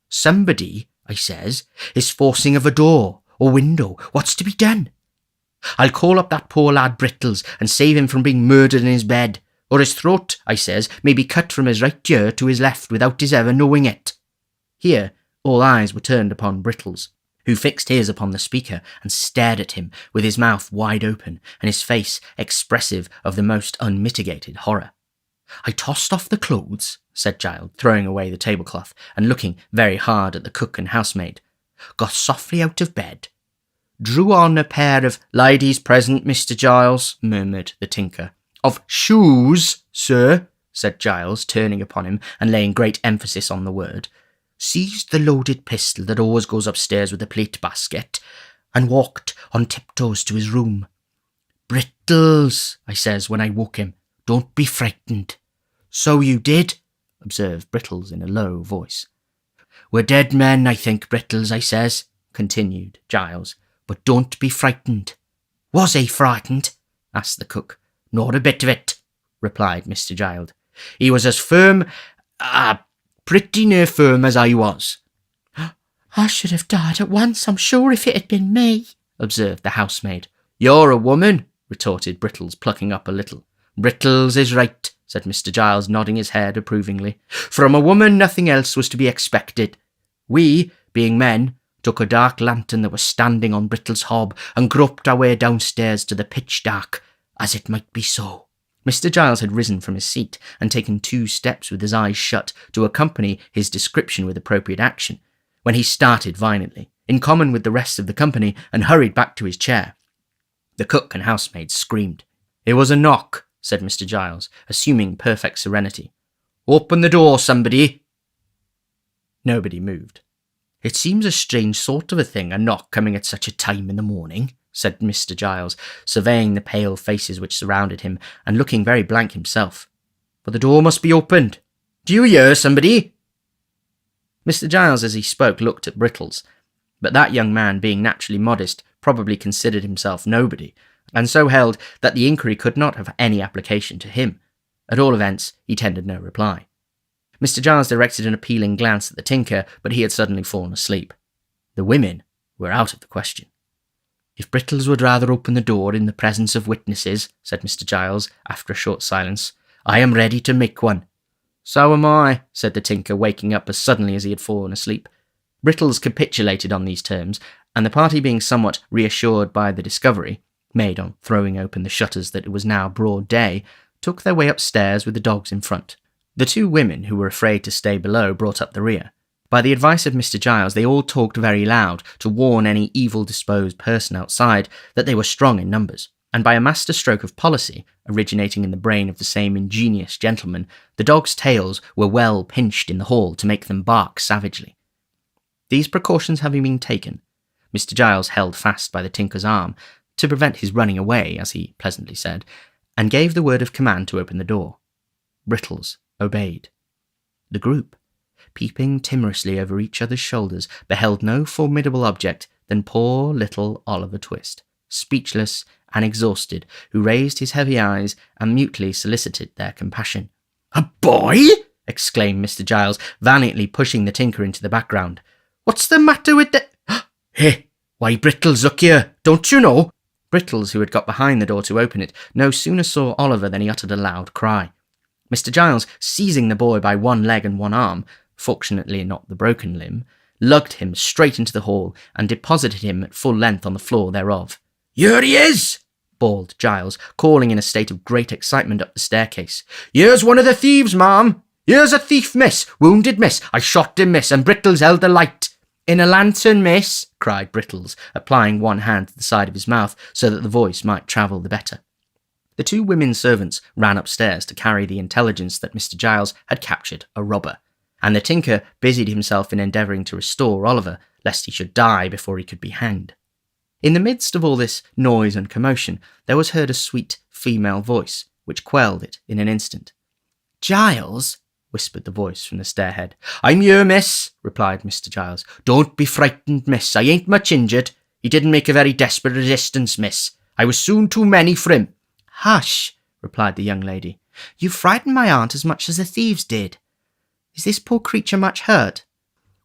"Somebody, I says, is forcing of a door or window. What's to be done? I'll call up that poor lad Brittles and save him from being murdered in his bed, or his throat, I says, may be cut from his right ear to his left without his ever knowing it." Here all eyes were turned upon Brittles, who fixed his upon the speaker and stared at him with his mouth wide open and his face expressive of the most unmitigated horror. "I tossed off the clothes," said Giles, throwing away the tablecloth and looking very hard at the cook and housemaid, "got softly out of bed, drew on a pair of—" "Ladies present, Mr. Giles," murmured the tinker. "Of shoes, sir," said Giles, turning upon him and laying great emphasis on the word, "seized the loaded pistol that always goes upstairs with the plate basket, and walked on tiptoes to his room. 'Brittles,' I says when I woke him, 'don't be frightened.' 'So you did,' observed Brittles in a low voice. 'We're dead men, I think, Brittles,' I says," continued Giles, "'but don't be frightened.' 'Was he frightened?' asked the cook. "Not a bit of it," replied Mr. Giles. "He was as firm, pretty near firm as I was." "I should have died at once, I'm sure, if it had been me," observed the housemaid. "You're a woman," retorted Brittles, plucking up a little. "Brittles is right," said Mr. Giles, nodding his head approvingly. "From a woman nothing else was to be expected. We, being men, took a dark lantern that was standing on Brittles' hob and groped our way downstairs to the pitch dark, as it might be so." Mr. Giles had risen from his seat and taken 2 steps with his eyes shut to accompany his description with appropriate action, when he started violently, in common with the rest of the company, and hurried back to his chair. The cook and housemaid screamed. "It was a knock," said Mr. Giles, assuming perfect serenity. "Open the door, somebody." Nobody moved. "It seems a strange sort of a thing, a knock coming at such a time in the morning," said Mr. Giles, surveying the pale faces which surrounded him, and looking very blank himself. "But the door must be opened. Do you hear, somebody?" Mr. Giles, as he spoke, looked at Brittles, but that young man, being naturally modest, probably considered himself nobody, and so held that the inquiry could not have any application to him. At all events, he tendered no reply. Mr. Giles directed an appealing glance at the tinker, but he had suddenly fallen asleep. The women were out of the question. "If Brittles would rather open the door in the presence of witnesses," said Mr. Giles, after a short silence, "I am ready to make one." "So am I," said the tinker, waking up as suddenly as he had fallen asleep. Brittles capitulated on these terms, and the party being somewhat reassured by the discovery, made on throwing open the shutters that it was now broad day, took their way upstairs with the dogs in front. The 2 women who were afraid to stay below brought up the rear. By the advice of Mr. Giles, they all talked very loud to warn any evil-disposed person outside that they were strong in numbers, and by a master stroke of policy, originating in the brain of the same ingenious gentleman, the dogs' tails were well pinched in the hall to make them bark savagely. These precautions having been taken, Mr. Giles held fast by the tinker's arm, to prevent his running away, as he pleasantly said, and gave the word of command to open the door. Brittles obeyed. The group, peeping timorously over each other's shoulders, beheld no formidable object than poor little Oliver Twist, speechless and exhausted, who raised his heavy eyes and mutely solicited their compassion. "A boy?" exclaimed Mr. Giles, valiantly pushing the tinker into the background. "What's the matter with the... Hey, why, Brittles, look here, don't you know?" Brittles, who had got behind the door to open it, no sooner saw Oliver than he uttered a loud cry. Mr. Giles, seizing the boy by one leg and one arm, fortunately not the broken limb, lugged him straight into the hall and deposited him at full length on the floor thereof. "Here he is!" bawled Giles, calling in a state of great excitement up the staircase. "Here's one of the thieves, ma'am. Here's a thief, miss. Wounded, miss. I shot him, miss, and Brittles held the light." "In a lantern, miss," cried Brittles, applying one hand to the side of his mouth so that the voice might travel the better. The two women servants ran upstairs to carry the intelligence that Mr. Giles had captured a robber, and the tinker busied himself in endeavouring to restore Oliver, lest he should die before he could be hanged. In the midst of all this noise and commotion, there was heard a sweet female voice, which quelled it in an instant. "Giles?" whispered the voice from the stairhead. "I'm here, miss," replied Mr. Giles. "Don't be frightened, miss. I ain't much injured. He didn't make a very desperate resistance, miss. I was soon too many for him." "Hush," replied the young lady. "You frightened my aunt as much as the thieves did. Is this poor creature much hurt?"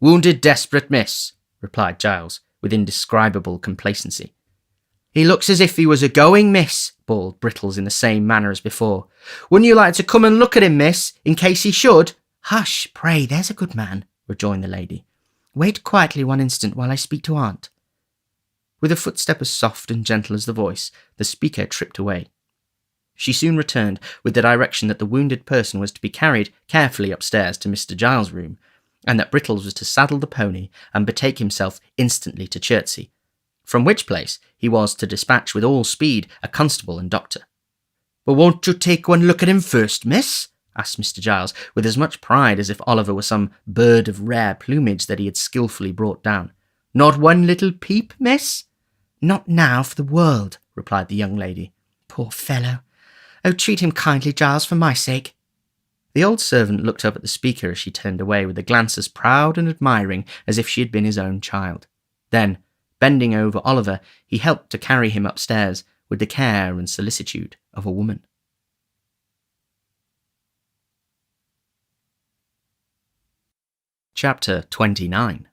"Wounded desperate, miss," replied Giles, with indescribable complacency. "He looks as if he was a-going, miss," bawled Brittles in the same manner as before. "Wouldn't you like to come and look at him, miss, in case he should?" "Hush, pray, there's a good man," rejoined the lady. "Wait quietly one instant while I speak to aunt." With a footstep as soft and gentle as the voice, the speaker tripped away. She soon returned with the direction that the wounded person was to be carried carefully upstairs to Mr. Giles' room, and that Brittles was to saddle the pony and betake himself instantly to Chertsey, from which place he was to dispatch with all speed a constable and doctor. "But won't you take one look at him first, miss?" asked Mr. Giles, with as much pride as if Oliver were some bird of rare plumage that he had skilfully brought down. "Not one little peep, miss?" "Not now for the world," replied the young lady. "Poor fellow. Oh, treat him kindly, Giles, for my sake." The old servant looked up at the speaker as she turned away with a glance as proud and admiring as if she had been his own child. Then, bending over Oliver, he helped to carry him upstairs with the care and solicitude of a woman. Chapter 29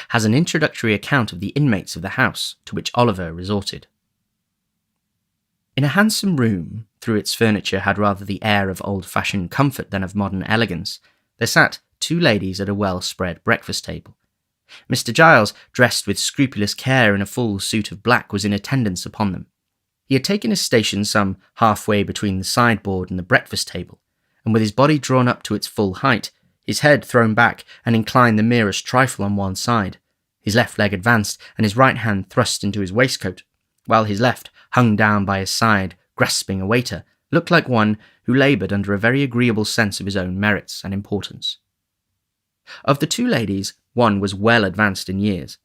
has an introductory account of the inmates of the house to which Oliver resorted. In a handsome room, through its furniture had rather the air of old-fashioned comfort than of modern elegance, there sat two ladies at a well-spread breakfast table. Mr. Giles, dressed with scrupulous care in a full suit of black, was in attendance upon them. He had taken his station some halfway between the sideboard and the breakfast table, and with his body drawn up to its full height, his head thrown back and inclined the merest trifle on one side, his left leg advanced and his right hand thrust into his waistcoat, while his left, hung down by his side, grasping a waiter, looked like one who laboured under a very agreeable sense of his own merits and importance. Of the two ladies, one was well advanced in years,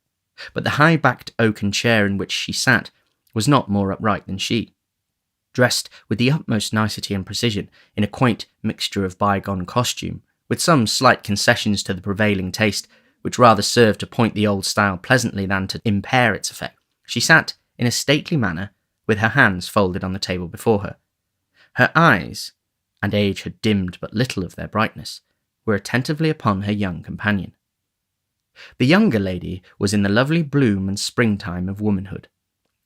but the high-backed oaken chair in which she sat was not more upright than she. Dressed with the utmost nicety and precision in a quaint mixture of bygone costume, with some slight concessions to the prevailing taste, which rather served to point the old style pleasantly than to impair its effect, she sat in a stately manner, with her hands folded on the table before her. Her eyes, and age had dimmed but little of their brightness, were attentively upon her young companion. The younger lady was in the lovely bloom and springtime of womanhood,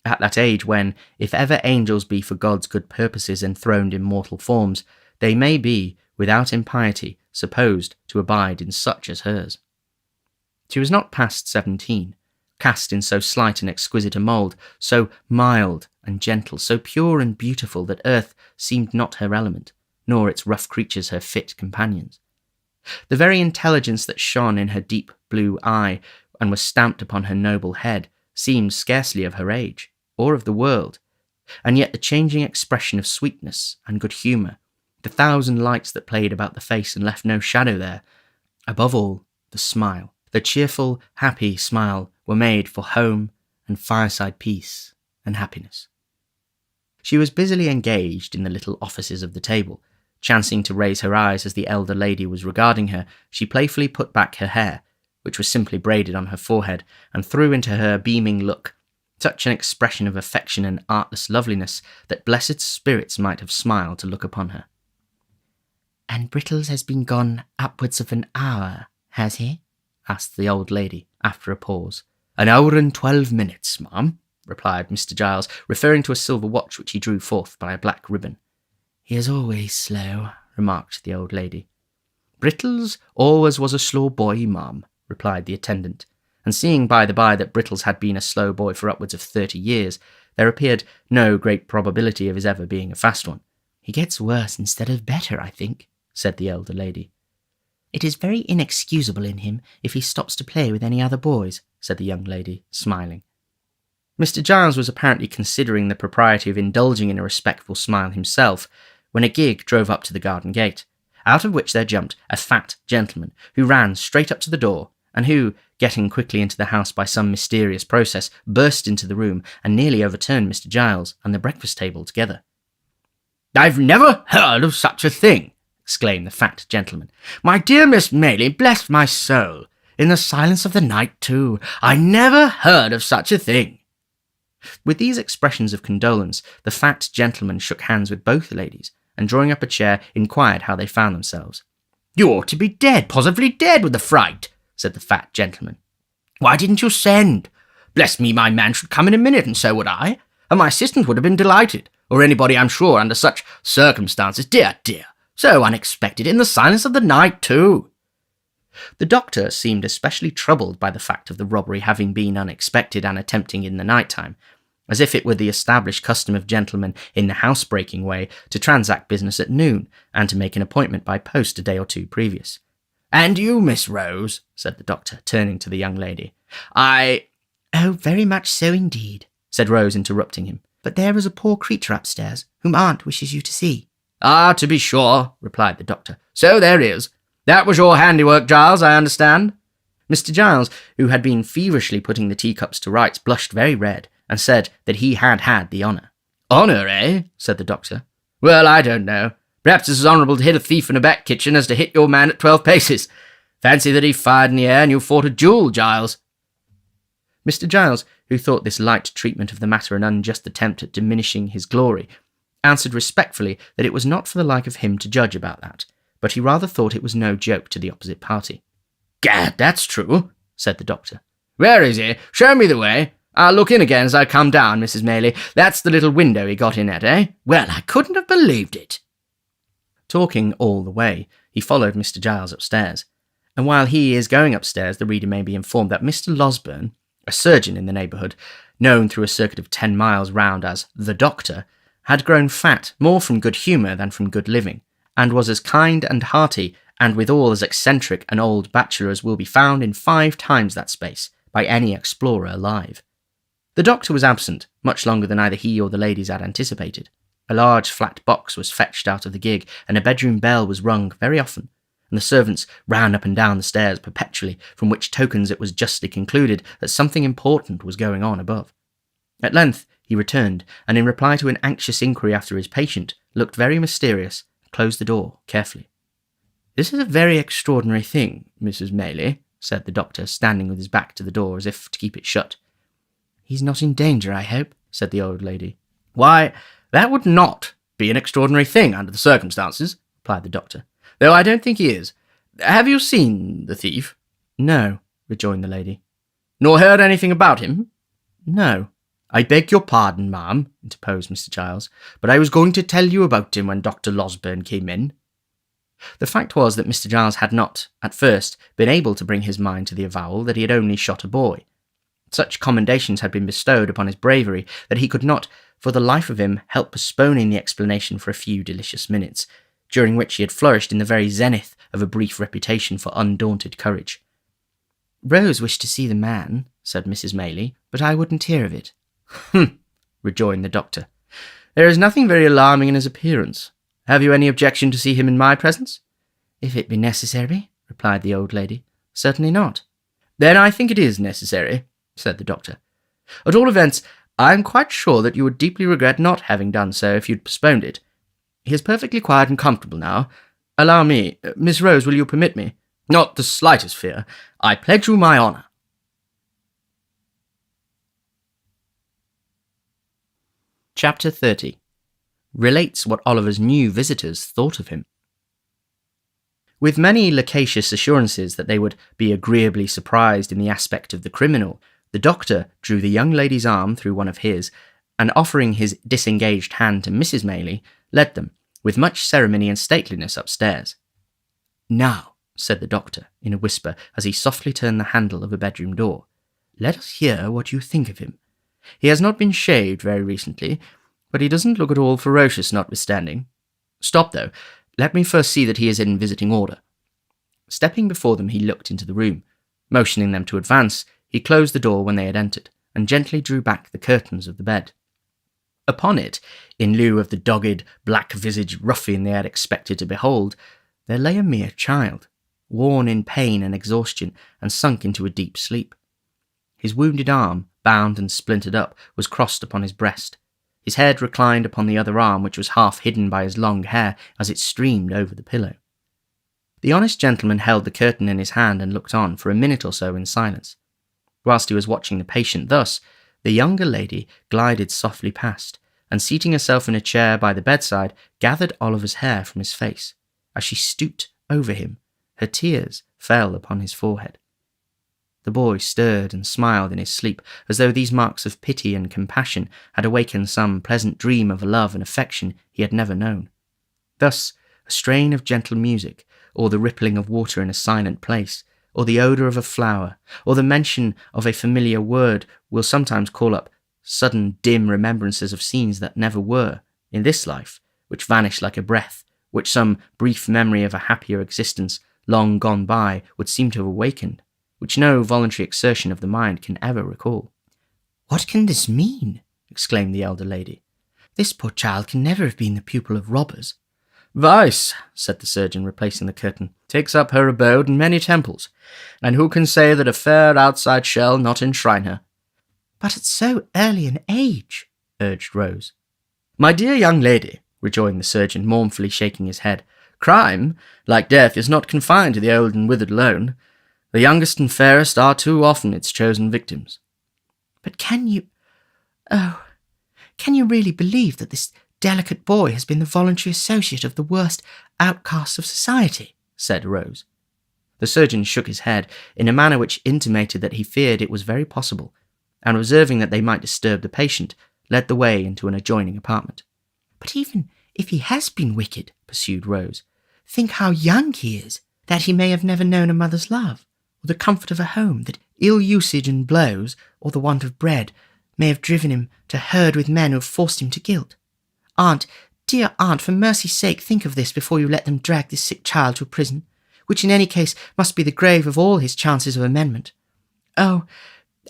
at that age when, if ever angels be for God's good purposes enthroned in mortal forms, they may be, without impiety, supposed to abide in such as hers. She was not past 17, cast in so slight and exquisite a mould, so mild and gentle, so pure and beautiful that earth seemed not her element, nor its rough creatures her fit companions. The very intelligence that shone in her deep blue eye and was stamped upon her noble head seemed scarcely of her age, or of the world, and yet the changing expression of sweetness and good humour, the thousand lights that played about the face and left no shadow there, above all, the smile, the cheerful, happy smile, were made for home and fireside peace and happiness. She was busily engaged in the little offices of the table, Chancing to raise her eyes as the elder lady was regarding her, she playfully put back her hair, which was simply braided on her forehead, and threw into her beaming look such an expression of affection and artless loveliness that blessed spirits might have smiled to look upon her. "And Brittles has been gone upwards of an hour, has he?" asked the old lady, after a pause. "An hour and 12 minutes, ma'am," replied Mr. Giles, referring to a silver watch which he drew forth by a black ribbon. "He is always slow," remarked the old lady. "Brittles always was a slow boy, ma'am," replied the attendant, and seeing by the by that Brittles had been a slow boy for upwards of 30 years, there appeared no great probability of his ever being a fast one. "He gets worse instead of better, I think," said the elder lady. "It is very inexcusable in him if he stops to play with any other boys," said the young lady, smiling. Mr. Giles was apparently considering the propriety of indulging in a respectful smile himself, when a gig drove up to the garden gate, out of which there jumped a fat gentleman, who ran straight up to the door, and who, getting quickly into the house by some mysterious process, burst into the room and nearly overturned Mr. Giles and the breakfast table together. "I've never heard of such a thing!" exclaimed the fat gentleman. "My dear Miss Maylie, bless my soul! In the silence of the night, too! I never heard of such a thing!" With these expressions of condolence, the fat gentleman shook hands with both ladies, and drawing up a chair, inquired how they found themselves. "You ought to be dead, positively dead with the fright," said the fat gentleman. "Why didn't you send? Bless me, my man should come in a minute, and so would I, and my assistant would have been delighted, or anybody, I'm sure, under such circumstances. Dear, dear, so unexpected, in the silence of the night, too." The doctor seemed especially troubled by the fact of the robbery having been unexpected and attempting in the night time, as if it were the established custom of gentlemen in the housebreaking way to transact business at noon, and to make an appointment by post a day or two previous. "And you, Miss Rose," said the doctor, turning to the young lady. "Oh, very much so indeed," said Rose, interrupting him. "But there is a poor creature upstairs, whom aunt wishes you to see." "Ah, to be sure," replied the doctor. "So there is. That was your handiwork, Giles, I understand." Mr. Giles, who had been feverishly putting the teacups to rights, blushed very red, and said that he had had the honour. "Honour, eh?" said the doctor. "Well, I don't know. Perhaps it's as honourable to hit a thief in a back kitchen as to hit your man at 12 paces. Fancy that he fired in the air and you fought a duel, Giles." Mr. Giles, who thought this light treatment of the matter an unjust attempt at diminishing his glory, answered respectfully that it was not for the like of him to judge about that, but he rather thought it was no joke to the opposite party. "Gad, that's true," said the doctor. "Where is he? Show me the way. I'll look in again as I come down, Mrs. Maylie. That's the little window he got in at, eh? Well, I couldn't have believed it." Talking all the way, he followed Mr. Giles upstairs, and while he is going upstairs, the reader may be informed that Mr. Losberne, a surgeon in the neighbourhood, known through a circuit of 10 miles round as the Doctor, had grown fat more from good humour than from good living, and was as kind and hearty, and withal as eccentric an old bachelor as will be found in 5 times that space by any explorer alive. The doctor was absent much longer than either he or the ladies had anticipated. A large flat box was fetched out of the gig, and a bedroom bell was rung very often, and the servants ran up and down the stairs perpetually, from which tokens it was justly concluded that something important was going on above. At length he returned, and in reply to an anxious inquiry after his patient, looked very mysterious, and closed the door carefully. "This is a very extraordinary thing, Mrs. Maylie," said the doctor, standing with his back to the door as if to keep it shut. "He's not in danger, I hope," said the old lady. "Why, that would not be an extraordinary thing under the circumstances," replied the doctor, "though I don't think he is. Have you seen the thief?" "No," rejoined the lady. "Nor heard anything about him?" "No." "I beg your pardon, ma'am," interposed Mr. Giles, "but I was going to tell you about him when Dr. Losberne came in." The fact was that Mr. Giles had not, at first, been able to bring his mind to the avowal that he had only shot a boy. Such commendations had been bestowed upon his bravery that he could not, for the life of him, help postponing the explanation for a few delicious minutes, during which he had flourished in the very zenith of a brief reputation for undaunted courage. "Rose wished to see the man," said Mrs. Maylie, "but I wouldn't hear of it." "Humph," rejoined the doctor. "There is nothing very alarming in his appearance. Have you any objection to see him in my presence?" "If it be necessary," replied the old lady. "Certainly not." "Then I think it is necessary," said the doctor. "At all events, I am quite sure that you would deeply regret not having done so if you'd postponed it. He is perfectly quiet and comfortable now. Allow me. Miss Rose, will you permit me? Not the slightest fear. I pledge you my honour. Chapter 30 relates what Oliver's new visitors thought of him. With many loquacious assurances that they would be agreeably surprised in the aspect of the criminal, the doctor drew the young lady's arm through one of his, and offering his disengaged hand to Mrs. Maylie, led them, with much ceremony and stateliness, upstairs. "Now," said the doctor, in a whisper, as he softly turned the handle of a bedroom door, "let us hear what you think of him. He has not been shaved very recently, but he doesn't look at all ferocious notwithstanding. Stop, though. Let me first see that he is in visiting order." Stepping before them, he looked into the room. Motioning them to advance, he closed the door when they had entered, and gently drew back the curtains of the bed. Upon it, in lieu of the dogged, black-visaged ruffian they had expected to behold, there lay a mere child, worn in pain and exhaustion, and sunk into a deep sleep. His wounded arm, bound and splintered up, was crossed upon his breast. His head reclined upon the other arm, which was half hidden by his long hair as it streamed over the pillow. The honest gentleman held the curtain in his hand and looked on for a minute or so in silence. Whilst he was watching the patient thus, the younger lady glided softly past, and seating herself in a chair by the bedside, gathered Oliver's hair from his face. As she stooped over him, her tears fell upon his forehead. The boy stirred and smiled in his sleep, as though these marks of pity and compassion had awakened some pleasant dream of love and affection he had never known. Thus, a strain of gentle music, or the rippling of water in a silent place, or the odour of a flower, or the mention of a familiar word will sometimes call up sudden dim remembrances of scenes that never were, in this life, which vanish like a breath, which some brief memory of a happier existence, long gone by, would seem to have awakened, which no voluntary exertion of the mind can ever recall. "What can this mean?" exclaimed the elder lady. "This poor child can never have been the pupil of robbers." "Vice," said the surgeon, replacing the curtain, "takes up her abode in many temples, and who can say that a fair outside shall not enshrine her?" "But at so early an age," urged Rose. "My dear young lady," rejoined the surgeon, mournfully shaking his head, "crime, like death, is not confined to the old and withered alone. The youngest and fairest are too often its chosen victims." "But can you really believe that this delicate boy has been the voluntary associate of the worst outcasts of society?" said Rose. The surgeon shook his head in a manner which intimated that he feared it was very possible, and observing that they might disturb the patient, led the way into an adjoining apartment. "But even if he has been wicked," pursued Rose, "think how young he is, that he may have never known a mother's love, or the comfort of a home, that ill usage and blows, or the want of bread, may have driven him to herd with men who have forced him to guilt. Aunt, dear aunt, for mercy's sake think of this before you let them drag this sick child to a prison, which in any case must be the grave of all his chances of amendment. Oh,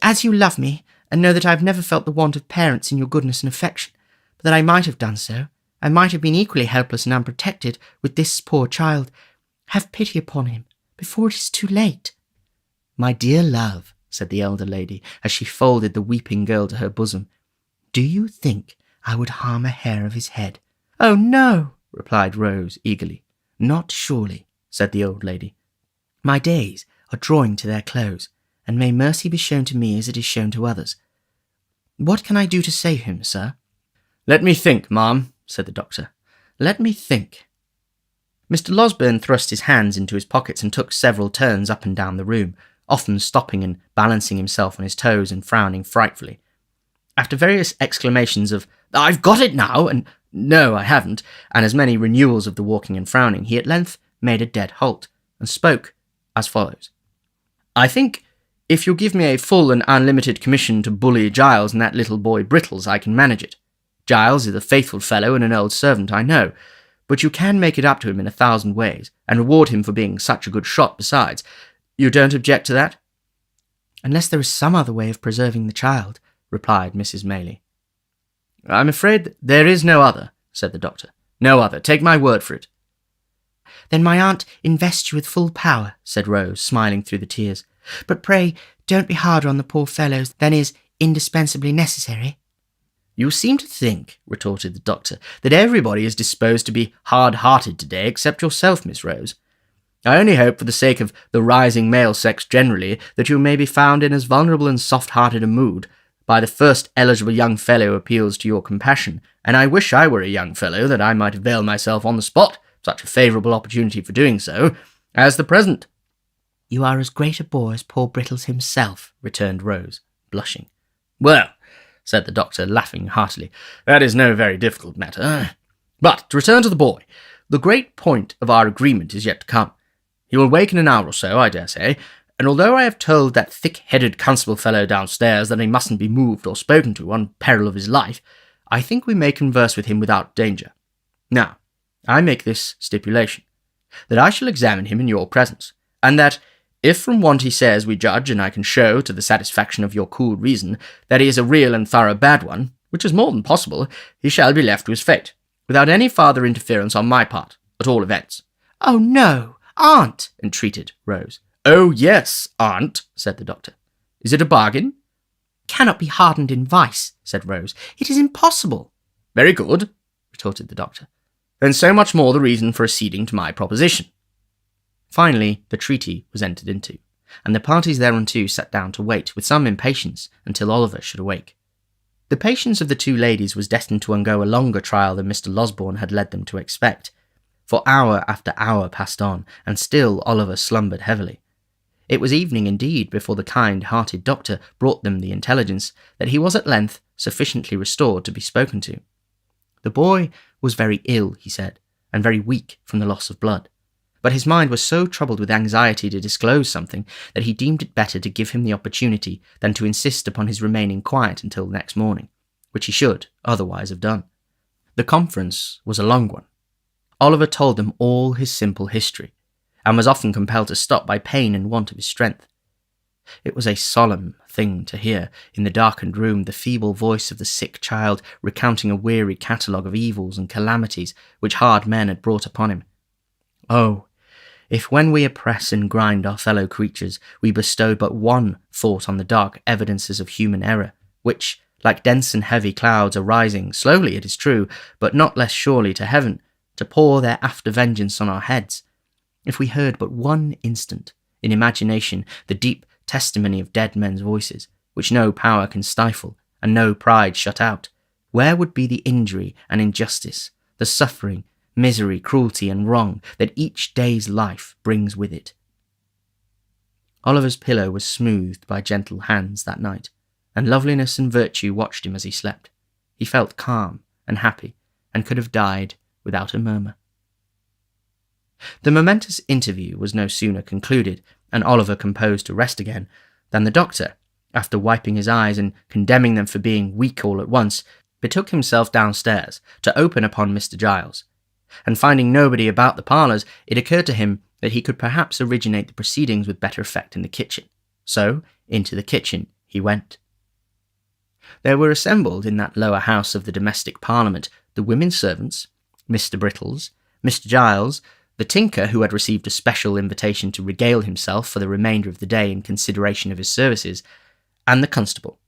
as you love me, and know that I have never felt the want of parents in your goodness and affection, but that I might have done so, I might have been equally helpless and unprotected with this poor child. Have pity upon him, before it is too late." "My dear love," said the elder lady, as she folded the weeping girl to her bosom, "do you think I would harm a hair of his head?" "Oh, no," replied Rose eagerly. "Not surely," said the old lady. "My days are drawing to their close, and may mercy be shown to me as it is shown to others. What can I do to save him, sir?" "Let me think, ma'am," said the doctor. "Let me think." Mr. Losberne thrust his hands into his pockets and took several turns up and down the room, often stopping and balancing himself on his toes and frowning frightfully. After various exclamations of "I've got it now," and "No, I haven't," and as many renewals of the walking and frowning, he at length made a dead halt, and spoke as follows. "I think, if you'll give me a full and unlimited commission to bully Giles and that little boy Brittles, I can manage it. Giles is a faithful fellow and an old servant, I know, but you can make it up to him in 1,000 ways, and reward him for being such a good shot besides. You don't object to that?" "Unless there is some other way of preserving the child," replied Mrs. Maylie. "I'm afraid there is no other," said the doctor. "No other. Take my word for it." "Then my aunt invests you with full power," said Rose, smiling through the tears. "But pray don't be harder on the poor fellows than is indispensably necessary." You seem to think, retorted the doctor, that everybody is disposed to be hard-hearted today except yourself, Miss Rose. I only hope, for the sake of the rising male sex generally, that you may be found in as vulnerable and soft-hearted a mood by the first eligible young fellow who appeals to your compassion, and I wish I were a young fellow that I might avail myself on the spot, such a favourable opportunity for doing so, as the present. You are as great a bore as poor Brittles himself, returned Rose, blushing. Well, said the doctor, laughing heartily, that is no very difficult matter. But, to return to the boy, the great point of our agreement is yet to come. He will wake in an hour or so, I dare say, and although I have told that thick-headed constable fellow downstairs that he mustn't be moved or spoken to on peril of his life, I think we may converse with him without danger. Now, I make this stipulation, that I shall examine him in your presence, and that, if from what he says we judge, and I can show, to the satisfaction of your cool reason, that he is a real and thorough bad one, which is more than possible, he shall be left to his fate, without any farther interference on my part, at all events. Oh, no, Aunt, entreated Rose. Oh, yes, Aunt, said the doctor. Is it a bargain? Cannot be hardened in vice, said Rose. It is impossible. Very good, retorted the doctor. Then so much more the reason for acceding to my proposition. Finally, the treaty was entered into, and the parties thereunto sat down to wait with some impatience until Oliver should awake. The patience of the two ladies was destined to undergo a longer trial than Mr. Losberne had led them to expect, for hour after hour passed on, and still Oliver slumbered heavily. It was evening indeed before the kind-hearted doctor brought them the intelligence that he was at length sufficiently restored to be spoken to. The boy was very ill, he said, and very weak from the loss of blood, but his mind was so troubled with anxiety to disclose something that he deemed it better to give him the opportunity than to insist upon his remaining quiet until next morning, which he should otherwise have done. The conference was a long one. Oliver told them all his simple history, and was often compelled to stop by pain and want of his strength. It was a solemn thing to hear, in the darkened room, the feeble voice of the sick child recounting a weary catalogue of evils and calamities which hard men had brought upon him. Oh, if when we oppress and grind our fellow creatures, we bestowed but one thought on the dark evidences of human error, which, like dense and heavy clouds, are rising, slowly it is true, but not less surely to heaven, to pour their after vengeance on our heads, if we heard but one instant, in imagination, the deep testimony of dead men's voices, which no power can stifle, and no pride shut out, where would be the injury and injustice, the suffering, misery, cruelty, and wrong that each day's life brings with it? Oliver's pillow was smoothed by gentle hands that night, and loveliness and virtue watched him as he slept. He felt calm and happy, and could have died without a murmur. The momentous interview was no sooner concluded, and Oliver composed to rest again, than the doctor, after wiping his eyes and condemning them for being weak all at once, betook himself downstairs to open upon Mr. Giles, and finding nobody about the parlours, it occurred to him that he could perhaps originate the proceedings with better effect in the kitchen. So, into the kitchen he went. There were assembled in that lower house of the domestic parliament the women servants, Mr. Brittles, Mr. Giles, the tinker who had received a special invitation to regale himself for the remainder of the day in consideration of his services, and the constable.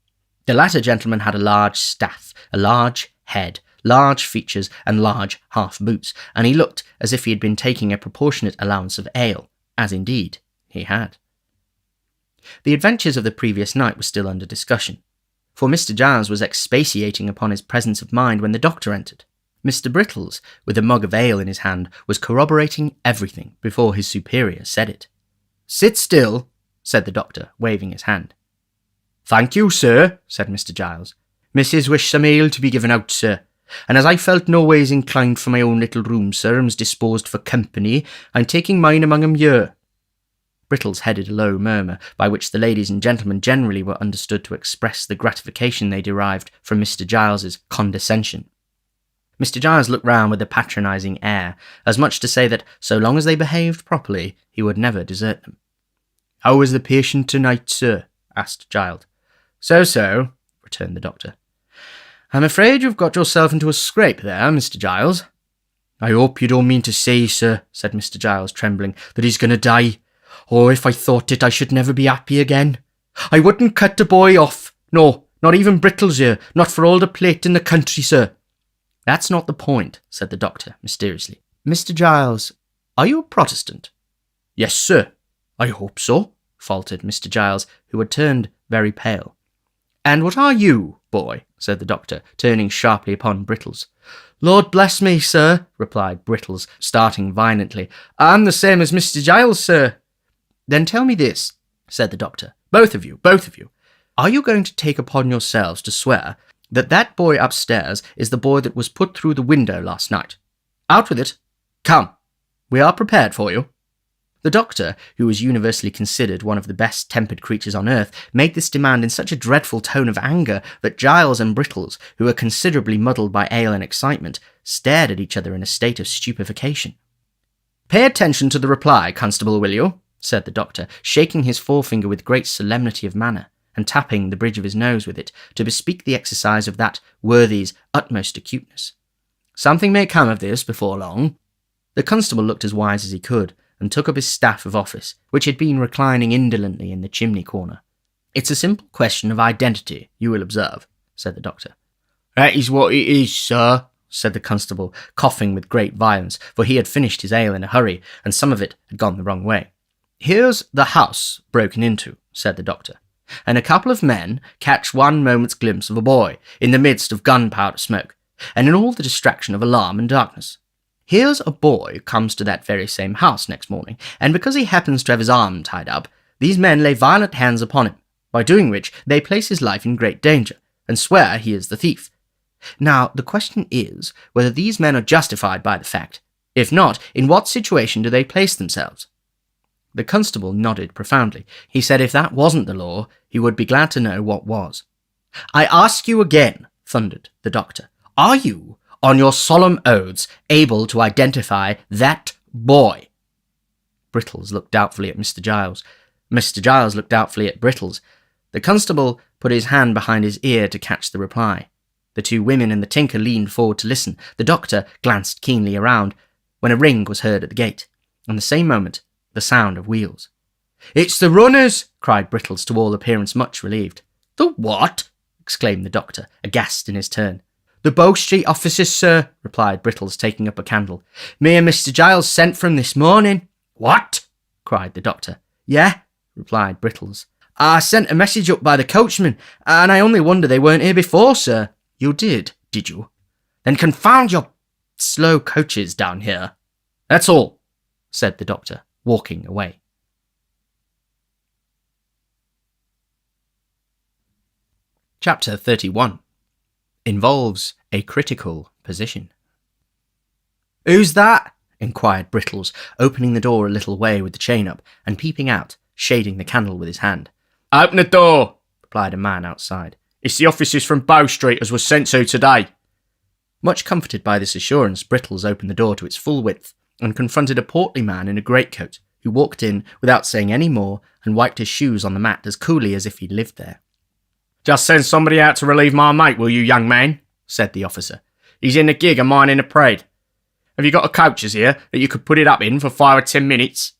The latter gentleman had a large staff, a large head, large features, and large half-boots, and he looked as if he had been taking a proportionate allowance of ale, as indeed he had. The adventures of the previous night were still under discussion, for Mr. Giles was expatiating upon his presence of mind when the doctor entered. Mr. Brittles, with a mug of ale in his hand, was corroborating everything before his superior said it. "Sit still," said the doctor, waving his hand. "Thank you, sir," said Mr. Giles. "Missus wished some ale to be given out, sir, and as I felt no ways inclined for my own little room, sir, and was disposed for company, I'm taking mine among 'em here." Brittles headed a low murmur, by which the ladies and gentlemen generally were understood to express the gratification they derived from Mr. Giles's condescension. Mr. Giles looked round with a patronising air, as much to say that so long as they behaved properly, he would never desert them. "How was the patient tonight, sir?" asked Giles. "So-so," returned the doctor. "I'm afraid you've got yourself into a scrape there, Mr. Giles." "I hope you don't mean to say, sir," said Mr. Giles, trembling, "that he's going to die. Oh, if I thought it, I should never be happy again. I wouldn't cut the boy off. No, Not even Brittles here, not for all the plate in the country, sir. That's not the point, said the doctor mysteriously. Mr. Giles, are you a Protestant? Yes, sir. I hope so, faltered Mr. Giles, who had turned very pale. And what are you, boy? Said the doctor, turning sharply upon Brittles. Lord bless me, sir, replied Brittles, starting violently. I'm the same as Mr. Giles, sir. Then tell me this, said the doctor. Both of you. Are you going to take upon yourselves to swear that that boy upstairs is the boy that was put through the window last night? Out with it. Come. We are prepared for you. The doctor, who was universally considered one of the best-tempered creatures on earth, made this demand in such a dreadful tone of anger that Giles and Brittles, who were considerably muddled by ale and excitement, stared at each other in a state of stupefaction. Pay attention to the reply, Constable, will you? Said the doctor, shaking his forefinger with great solemnity of manner, and tapping the bridge of his nose with it, to bespeak the exercise of that worthy's utmost acuteness. Something may come of this before long. The constable looked as wise as he could, and took up his staff of office, which had been reclining indolently in the chimney corner. It's a simple question of identity, you will observe, said the doctor. That is what it is, sir, said the constable, coughing with great violence, for he had finished his ale in a hurry, and some of it had gone the wrong way. Here's the house broken into, said the doctor, and a couple of men catch one moment's glimpse of a boy in the midst of gunpowder smoke, and in all the distraction of alarm and darkness. Here's a boy comes to that very same house next morning, and because he happens to have his arm tied up, these men lay violent hands upon him, by doing which they place his life in great danger, and swear he is the thief. Now, the question is whether these men are justified by the fact. If not, in what situation do they place themselves? The constable nodded profoundly. He said if that wasn't the law, he would be glad to know what was. I ask you again, thundered the doctor, are you, on your solemn oaths, able to identify that boy? Brittles looked doubtfully at Mr. Giles. Mr. Giles looked doubtfully at Brittles. The constable put his hand behind his ear to catch the reply. The two women and the tinker leaned forward to listen. The doctor glanced keenly around, when a ring was heard at the gate, and the same moment the sound of wheels. It's the runners, cried Brittles, to all appearance much relieved. The what? exclaimed the doctor, aghast in his turn. The Bow Street officers, sir, replied Brittles, taking up a candle. Me and Mr. Giles sent from this morning. What? cried the doctor. Yeah, replied Brittles. I sent a message up by the coachman, and I only wonder they weren't here before, sir. You did you? Then confound your slow coaches down here. That's all, said the doctor, walking away. Chapter 31 involves a critical position. Who's that? Inquired Brittles, opening the door a little way with the chain up, and peeping out, shading the candle with his hand. Open the door, replied a man outside. It's the officers from Bow Street as was sent to today. Much comforted by this assurance, Brittles opened the door to its full width, and confronted a portly man in a greatcoat, who walked in without saying any more, and wiped his shoes on the mat as coolly as if he lived there. Just send somebody out to relieve my mate, will you, young man? Said the officer. He's in the gig and mine in the parade. Have you got a coaches here that you could put it up in for 5 or 10 minutes?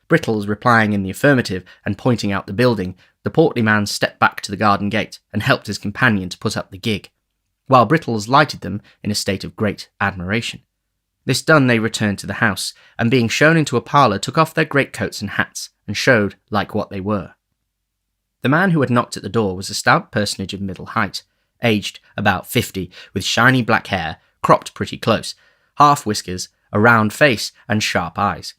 Brittles replying in the affirmative and pointing out the building, the portly man stepped back to the garden gate and helped his companion to put up the gig, while Brittles lighted them in a state of great admiration. This done, they returned to the house, and being shown into a parlour, took off their greatcoats and hats, and showed like what they were. The man who had knocked at the door was a stout personage of middle height, aged about 50, with shiny black hair, cropped pretty close, half whiskers, a round face, and sharp eyes.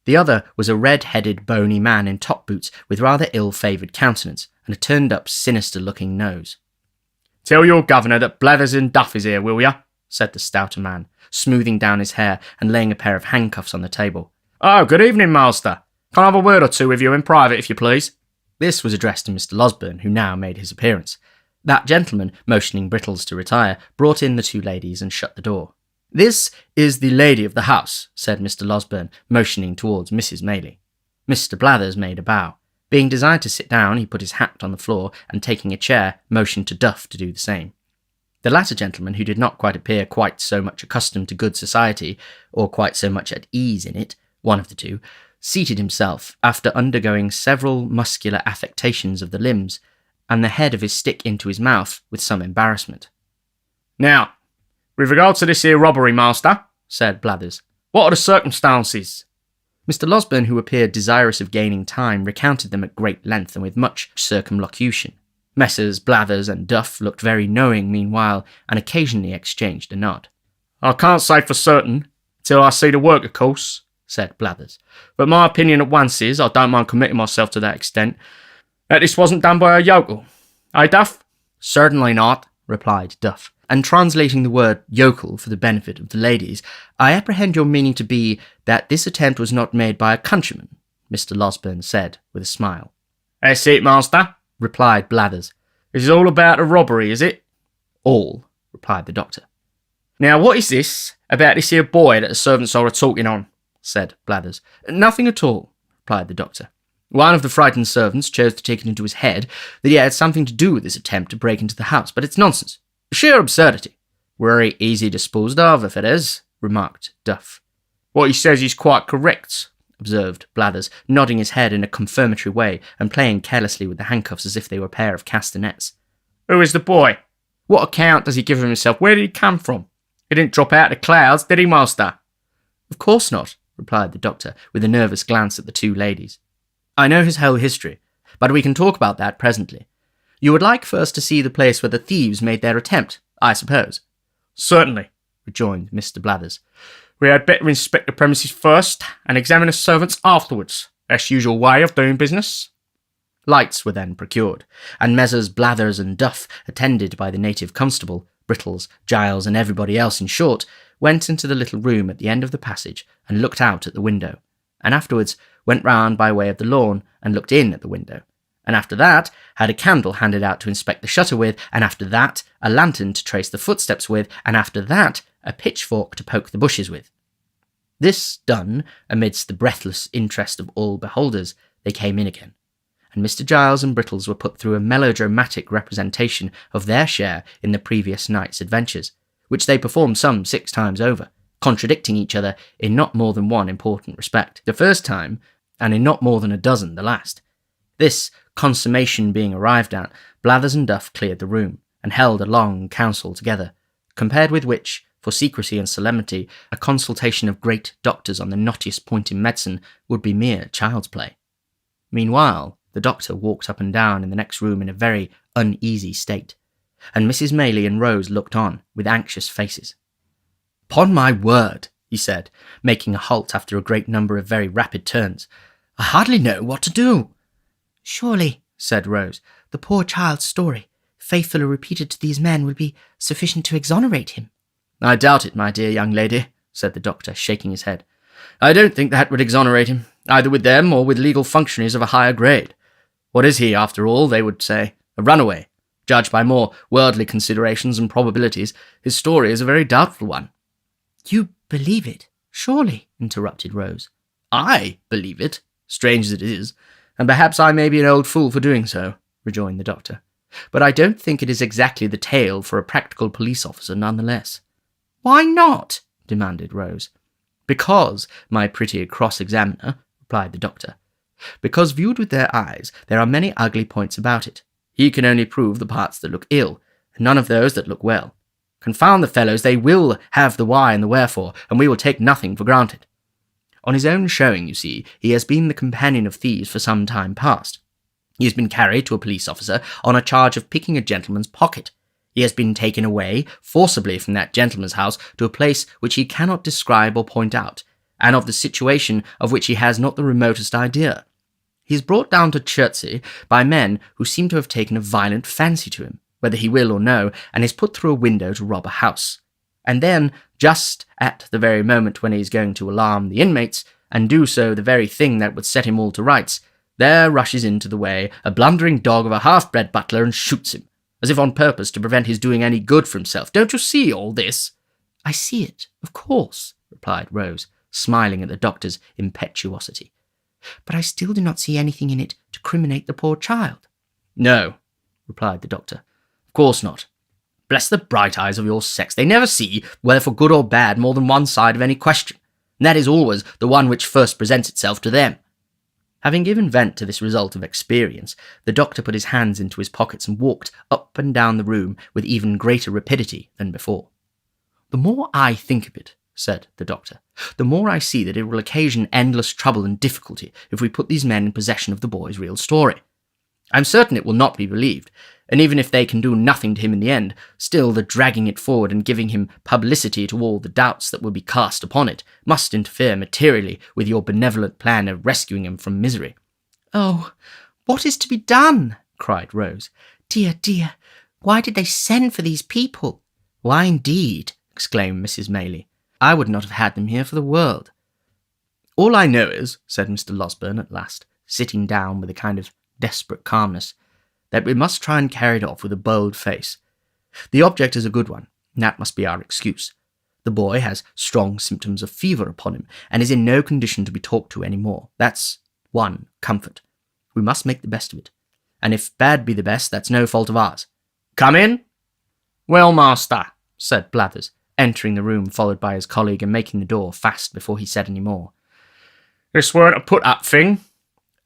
The other was a red-headed, bony man in top boots, with rather ill-favoured countenance, and a turned-up, sinister-looking nose. Tell your governor that Blathers and Duff is here, will ya? Said the stouter man, smoothing down his hair and laying a pair of handcuffs on the table. Oh, good evening, master. Can I have a word or two with you in private, if you please? This was addressed to Mr. Losberne, who now made his appearance. That gentleman, motioning Brittles to retire, brought in the two ladies and shut the door. This is the lady of the house, said Mr. Losberne, motioning towards Mrs. Maylie. Mr. Blathers made a bow. Being desired to sit down, he put his hat on the floor, and taking a chair, motioned to Duff to do the same. The latter gentleman, who did not quite appear quite so much accustomed to good society, or quite so much at ease in it, one of the two, seated himself, after undergoing several muscular affectations of the limbs, and the head of his stick into his mouth with some embarrassment. "Now, with regard to this here robbery, master," said Blathers, "what are the circumstances?" Mr. Losberne, who appeared desirous of gaining time, recounted them at great length and with much circumlocution. Messrs. Blathers and Duff looked very knowing meanwhile, and occasionally exchanged a nod. "I can't say for certain, till I see the work, of course," said Blathers. "But my opinion at once is, I don't mind committing myself to that extent, that this wasn't done by a yokel. Eh, Duff?" "Certainly not," replied Duff. And translating the word yokel for the benefit of the ladies, "I apprehend your meaning to be that this attempt was not made by a countryman," Mr. Losberne said with a smile. "That's it, master," replied Blathers. "This is all about a robbery, is it?" "All," replied the doctor. "Now, what is this about this here boy that the servants are a-talking on?" said Blathers. "Nothing at all," replied the doctor. "One of the frightened servants chose to take it into his head that he had something to do with this attempt to break into the house, but it's nonsense. Sheer absurdity." "Very easy disposed of, if it is," remarked Duff. "What he says is quite correct," observed Blathers, nodding his head in a confirmatory way and playing carelessly with the handcuffs as if they were a pair of castanets. "Who is the boy? What account does he give of himself? Where did he come from? He didn't drop out of the clouds, did he, master?" "Of course not," replied the doctor, with a nervous glance at the two ladies. "I know his whole history, but we can talk about that presently. You would like first to see the place where the thieves made their attempt, I suppose?" "Certainly," rejoined Mr. Blathers. "We had better inspect the premises first, and examine the servants afterwards. That's the usual way of doing business." Lights were then procured, and Messrs. Blathers and Duff, attended by the native constable, Brittles, Giles, and everybody else in short, went into the little room at the end of the passage and looked out at the window, and afterwards went round by way of the lawn and looked in at the window, and after that had a candle handed out to inspect the shutter with, and after that a lantern to trace the footsteps with, and after that a pitchfork to poke the bushes with. This done, amidst the breathless interest of all beholders, they came in again, and Mr. Giles and Brittles were put through a melodramatic representation of their share in the previous night's adventures, which they performed some 6 times over, contradicting each other in not more than one important respect the first time, and in not more than a dozen the last. This consummation being arrived at, Blathers and Duff cleared the room, and held a long council together, compared with which, for secrecy and solemnity, a consultation of great doctors on the knottiest point in medicine would be mere child's play. Meanwhile, the doctor walked up and down in the next room in a very uneasy state, and Mrs. Maylie and Rose looked on with anxious faces. "'Pon my word," he said, making a halt after a great number of very rapid turns, "I hardly know what to do." "Surely," said Rose, "the poor child's story, faithfully repeated to these men, will be sufficient to exonerate him." "I doubt it, my dear young lady," said the doctor, shaking his head. "I don't think that would exonerate him, either with them or with legal functionaries of a higher grade. What is he, after all, they would say? A runaway. Judged by more worldly considerations and probabilities, his story is a very doubtful one." "You believe it, surely?" interrupted Rose. "I believe it, strange as it is, and perhaps I may be an old fool for doing so," rejoined the doctor. "But I don't think it is exactly the tale for a practical police officer nonetheless." "Why not?" demanded Rose. "Because, my pretty cross-examiner," replied the doctor, "because viewed with their eyes, there are many ugly points about it. He can only prove the parts that look ill, and none of those that look well. Confound the fellows, they will have the why and the wherefore, and we will take nothing for granted. On his own showing, you see, he has been the companion of thieves for some time past. He has been carried to a police officer on a charge of picking a gentleman's pocket. He has been taken away forcibly from that gentleman's house to a place which he cannot describe or point out, and of the situation of which he has not the remotest idea. He is brought down to Chertsey by men who seem to have taken a violent fancy to him, whether he will or no, and is put through a window to rob a house. And then, just at the very moment when he is going to alarm the inmates, and do so the very thing that would set him all to rights, there rushes into the way a blundering dog of a half-bred butler and shoots him, as if on purpose to prevent his doing any good for himself. Don't you see all this?" "I see it, of course," replied Rose, smiling at the doctor's impetuosity. "But I still do not see anything in it to criminate the poor child." "No," replied the doctor, "of course not. Bless the bright eyes of your sex, they never see, whether for good or bad, more than one side of any question, and that is always the one which first presents itself to them." Having given vent to this result of experience, the doctor put his hands into his pockets and walked up and down the room with even greater rapidity than before. "The more I think of it," said the doctor, "the more I see that it will occasion endless trouble and difficulty if we put these men in possession of the boy's real story. I'm certain it will not be believed, and even if they can do nothing to him in the end, still the dragging it forward and giving him publicity to all the doubts that will be cast upon it must interfere materially with your benevolent plan of rescuing him from misery." "Oh, what is to be done?" cried Rose. "Dear, dear, why did they send for these people?" "Why, indeed?" exclaimed Mrs. Maylie. "I would not have had them here for the world." "All I know is," said Mr. Losberne at last, sitting down with a kind of desperate calmness, "that we must try and carry it off with a bold face. The object is a good one, and that must be our excuse. The boy has strong symptoms of fever upon him, and is in no condition to be talked to any more. That's one comfort. We must make the best of it, and if bad be the best, that's no fault of ours. Come in." "Well, master," said Blathers, entering the room followed by his colleague and making the door fast before he said any more. "This weren't a put-up thing."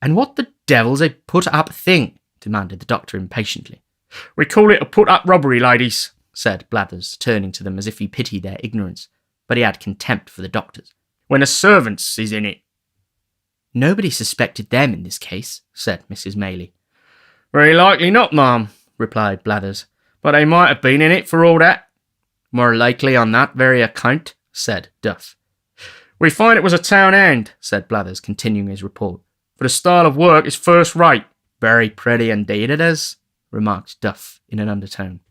"And what the devil's a put-up thing?" demanded the doctor impatiently. "We call it a put-up robbery, ladies," said Blathers, turning to them as if he pitied their ignorance, but he had contempt for the doctors. "When the servants is in it." "Nobody suspected them in this case," said Mrs. Maylie. "Very likely not, ma'am," replied Blathers, "but they might have been in it for all that." "More likely on that very account," said Duff. "We find it was a town hand," said Blathers, continuing his report, "for the style of work is first rate." "Very pretty indeed it is," remarked Duff in an undertone.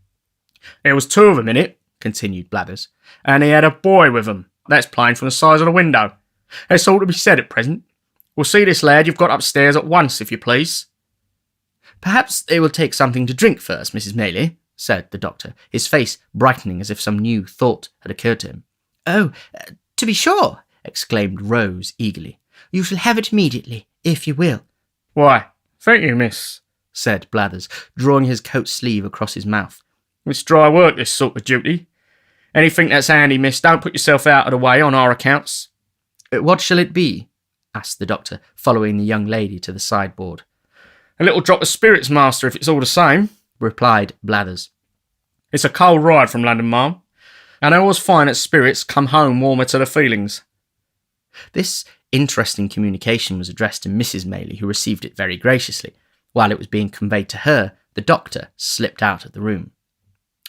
"There was two of them in it," continued Blathers, "and he had a boy with him. That's plain from the size of the window. That's all to be said at present. We'll see this lad you've got upstairs at once, if you please." "Perhaps they will take something to drink first, Mrs. Maylie," said the doctor, his face brightening as if some new thought had occurred to him. "Oh, to be sure," exclaimed Rose eagerly. "You shall have it immediately, if you will." "Why, thank you, miss," said Blathers, drawing his coat sleeve across his mouth. "It's dry work, this sort of duty. Anything that's handy, miss, don't put yourself out of the way on our accounts." "What shall it be?" asked the doctor, following the young lady to the sideboard. "A little drop of spirits, master, if it's all the same," replied Blathers. "It's a cold ride from London, ma'am, and I always find that spirits come home warmer to the feelings." This interesting communication was addressed to Mrs. Maylie, who received it very graciously. While it was being conveyed to her, the doctor slipped out of the room.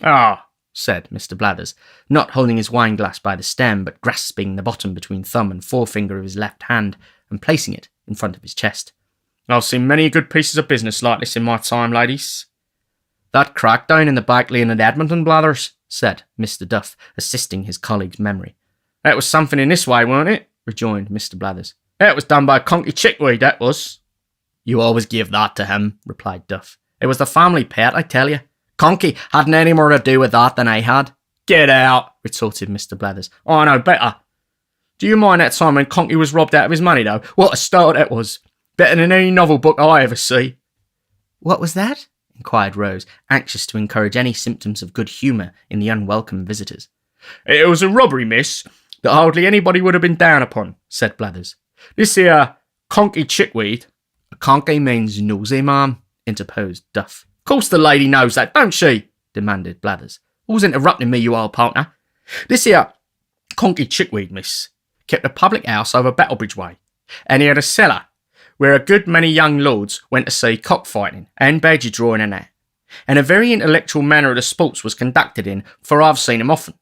"Ah," said Mr. Blathers, not holding his wine-glass by the stem, but grasping the bottom between thumb and forefinger of his left hand and placing it in front of his chest. "I've seen many good pieces of business like this in my time, ladies." "That crackdown in the back lane at Edmonton, Blathers," said Mr. Duff, assisting his colleague's memory. "That was something in this way, weren't it?" rejoined Mr. Blathers. "That was done by Conky Chickweed, that was." "You always give that to him," replied Duff. "It was the family pet, I tell you. Conky hadn't any more to do with that than I had." "Get out," retorted Mr. Blathers. "I know better. Do you mind that time when Conky was robbed out of his money, though? What a start that was. Better than any novel book I ever see." "What was that?" inquired Rose, anxious to encourage any symptoms of good humour in the unwelcome visitors. "It was a robbery, miss, that hardly anybody would have been down upon," said Blathers. "This here Conky Chickweed—" "Conky means nosy, ma'am," interposed Duff. "Of course the lady knows that, don't she?" demanded Blathers. "Who's interrupting me, you old partner?" "This here Conky Chickweed, miss, kept a public house over Battlebridge way, and he had a cellar where a good many young lords went to see cockfighting and badger drawing and that, and a very intellectual manner of the sports was conducted in, for I've seen him often.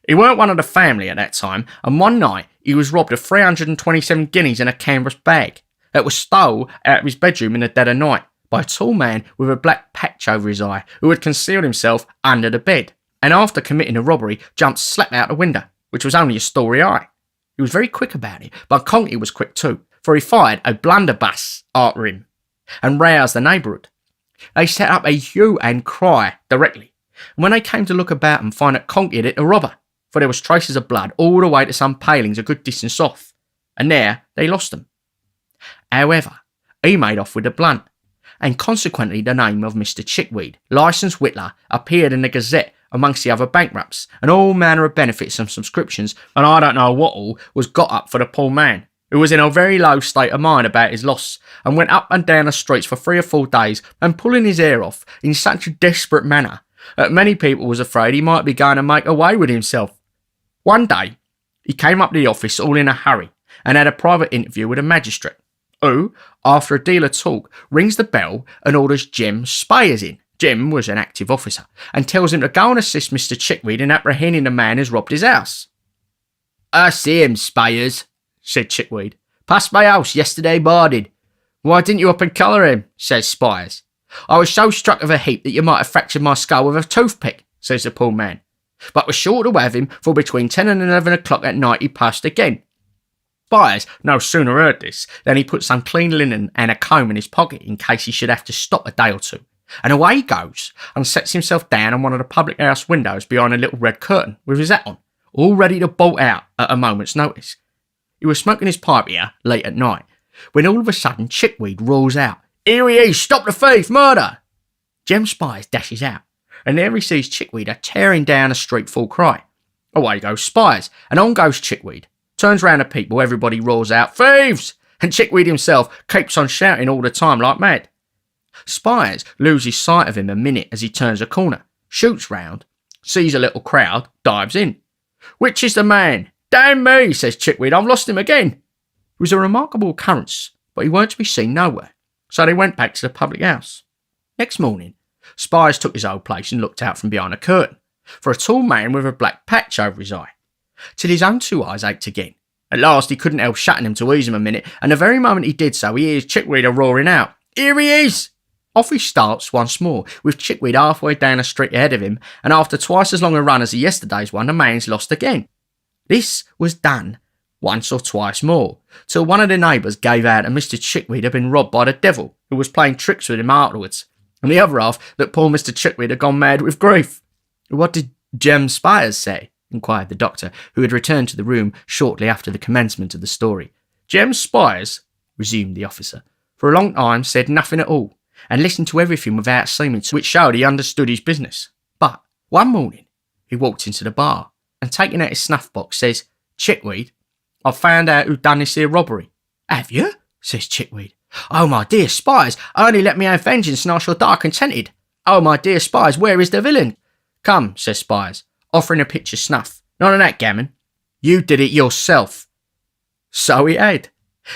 He weren't one of the family at that time, and one night he was robbed of 327 guineas in a canvas bag that was stole out of his bedroom in the dead of night by a tall man with a black patch over his eye who had concealed himself under the bed, and after committing the robbery jumped slap out the window, which was only a story high. He was very quick about it, but Conky was quick too, for he fired a blunderbuss after him and roused the neighbourhood. They set up a hue and cry directly, and when they came to look about and find that Conky had hit a robber, for there was traces of blood all the way to some palings a good distance off, and there they lost him. However, he made off with the blunt, and consequently the name of Mr. Chickweed, licensed whittler, appeared in the Gazette amongst the other bankrupts, and all manner of benefits and subscriptions, and I don't know what all, was got up for the poor man, who was in a very low state of mind about his loss, and went up and down the streets for 3 or 4 days and pulling his hair off in such a desperate manner that many people was afraid he might be going to make away with himself. One day, he came up to the office all in a hurry and had a private interview with a magistrate, who, after a deal of talk, rings the bell and orders Jem Spires in. Jem was an active officer, and tells him to go and assist Mr. Chickweed in apprehending the man who's robbed his house. "I see him, Spires," said Chickweed. "Passed my house yesterday morning." "Why didn't you up and collar him?" says Spires. "I was so struck of a heap that you might have fractured my skull with a toothpick," says the poor man. "But was sure to have him, for between 10 and 11 o'clock at night he passed again." Spires no sooner heard this than he put some clean linen and a comb in his pocket in case he should have to stop a day or two, and away he goes and sets himself down on one of the public house windows behind a little red curtain with his hat on, all ready to bolt out at a moment's notice. He was smoking his pipe here late at night, when all of a sudden Chickweed roars out, "Here he is, stop the thief, murder!" Jem Spires dashes out, and there he sees Chickweed a tearing down the street full cry. Away goes Spires, and on goes Chickweed. Turns round to people, everybody roars out, "Thieves!" and Chickweed himself keeps on shouting all the time like mad. Spires loses sight of him a minute as he turns a corner, shoots round, sees a little crowd, dives in. "Which is the man? Damn me," says Chickweed, "I've lost him again." It was a remarkable occurrence, but he weren't to be seen nowhere, so they went back to the public house. Next morning, Spires took his old place and looked out from behind a curtain, for a tall man with a black patch over his eye, till his own 2 eyes ached again. At last he couldn't help shutting them to ease him a minute, and the very moment he did so, he hears Chickweed roaring out, "Here he is!" Off he starts once more, with Chickweed halfway down the street ahead of him, and after twice as long a run as the yesterday's one, the man's lost again. This was done once or twice more, till one of the neighbours gave out that Mr. Chickweed had been robbed by the devil, who was playing tricks with him afterwards, and the other half that poor Mr. Chickweed had gone mad with grief. "What did Jem Spires say?" inquired the doctor, who had returned to the room shortly after the commencement of the story. "Jem Spires," resumed the officer, "for a long time said nothing at all, and listened to everything without seeming to, which showed he understood his business. But one morning he walked into the bar, and taking out his snuff box, says, 'Chickweed, I've found out who done this here robbery.' 'Have you?' says Chickweed. 'Oh, my dear Spires, only let me have vengeance and I shall die contented. Oh, my dear Spires, where is the villain?' 'Come,' says Spires, offering a pitch of snuff. 'None of that gammon. You did it yourself.' So he had,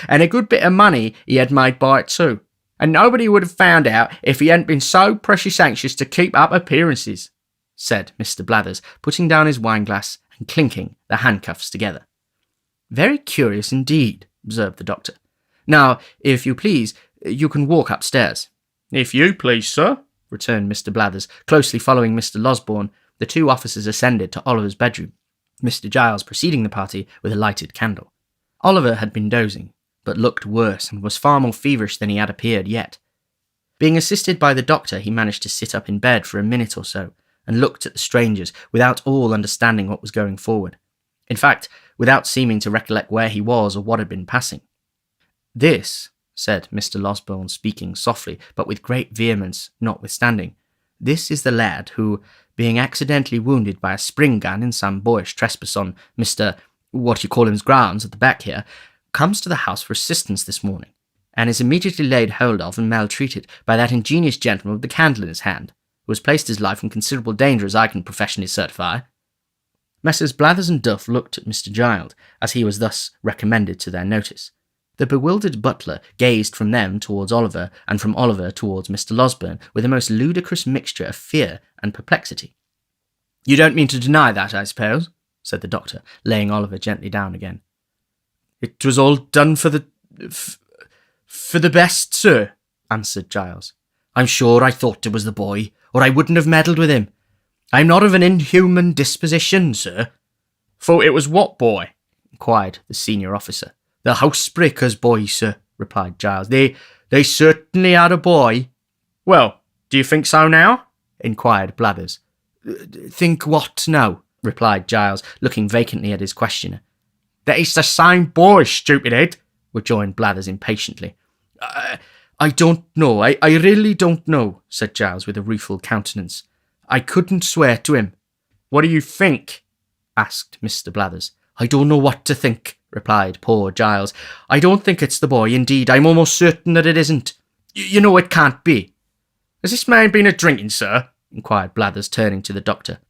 and a good bit of money he had made by it too, and nobody would have found out if he hadn't been so precious anxious to keep up appearances," said Mr. Blathers, putting down his wineglass and clinking the handcuffs together. "Very curious indeed," observed the doctor. "Now, if you please, you can walk upstairs." "If you please, sir," returned Mr. Blathers, closely following Mr. Losberne. The 2 officers ascended to Oliver's bedroom, Mr. Giles preceding the party with a lighted candle. Oliver had been dozing, but looked worse and was far more feverish than he had appeared yet. Being assisted by the doctor, he managed to sit up in bed for a minute or so, and looked at the strangers without all understanding what was going forward. In fact, without seeming to recollect where he was or what had been passing. "This," said Mr. Losberne, speaking softly, but with great vehemence notwithstanding, "this is the lad who, being accidentally wounded by a spring gun in some boyish trespass on Mr. what-you-call-him's grounds at the back here, comes to the house for assistance this morning, and is immediately laid hold of and maltreated by that ingenious gentleman with the candle in his hand, who has placed his life in considerable danger, as I can professionally certify." Messrs. Blathers and Duff looked at Mr. Giles as he was thus recommended to their notice. The bewildered butler gazed from them towards Oliver, and from Oliver towards Mr. Losberne, with a most ludicrous mixture of fear and perplexity. "You don't mean to deny that, I suppose?" said the doctor, laying Oliver gently down again. "It was all done for the best, sir," answered Giles. "I'm sure I thought it was the boy, or I wouldn't have meddled with him. I'm not of an inhuman disposition, sir." "Thought it was what boy?" inquired the senior officer. "The housebreaker's boy, sir," replied Giles. They certainly had a boy." "Well, do you think so now?" inquired Blathers. "Think what now?" replied Giles, looking vacantly at his questioner. "That it's the same boy, stupid head," rejoined Blathers impatiently. I don't know. I really don't know," said Giles with a rueful countenance. "I couldn't swear to him." "What do you think?" asked Mr. Blathers. "I don't know what to think," replied poor Giles. "I don't think it's the boy, indeed. I'm almost certain that it isn't. You know it can't be." "Has this man been a-drinking, sir?" inquired Blathers, turning to the doctor.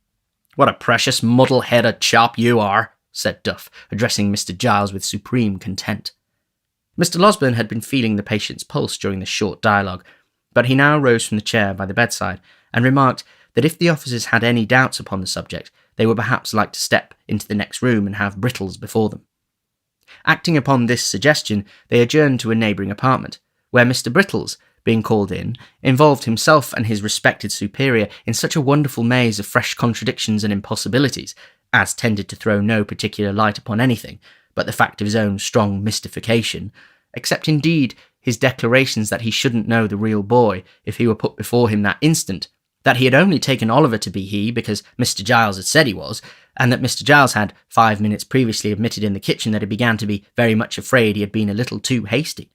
"What a precious muddle-headed chap you are," said Duff, addressing Mr. Giles with supreme contempt. Mr. Losberne had been feeling the patient's pulse during this short dialogue, but he now rose from the chair by the bedside and remarked that if the officers had any doubts upon the subject, they would perhaps like to step into the next room and have Brittles before them. Acting upon this suggestion, they adjourned to a neighbouring apartment, where Mr. Brittles, being called in, involved himself and his respected superior in such a wonderful maze of fresh contradictions and impossibilities, as tended to throw no particular light upon anything but the fact of his own strong mystification, except indeed his declarations that he shouldn't know the real boy if he were put before him that instant, that he had only taken Oliver to be he because Mr. Giles had said he was, and that Mr. Giles had 5 minutes previously admitted in the kitchen that he began to be very much afraid he had been a little too hasty.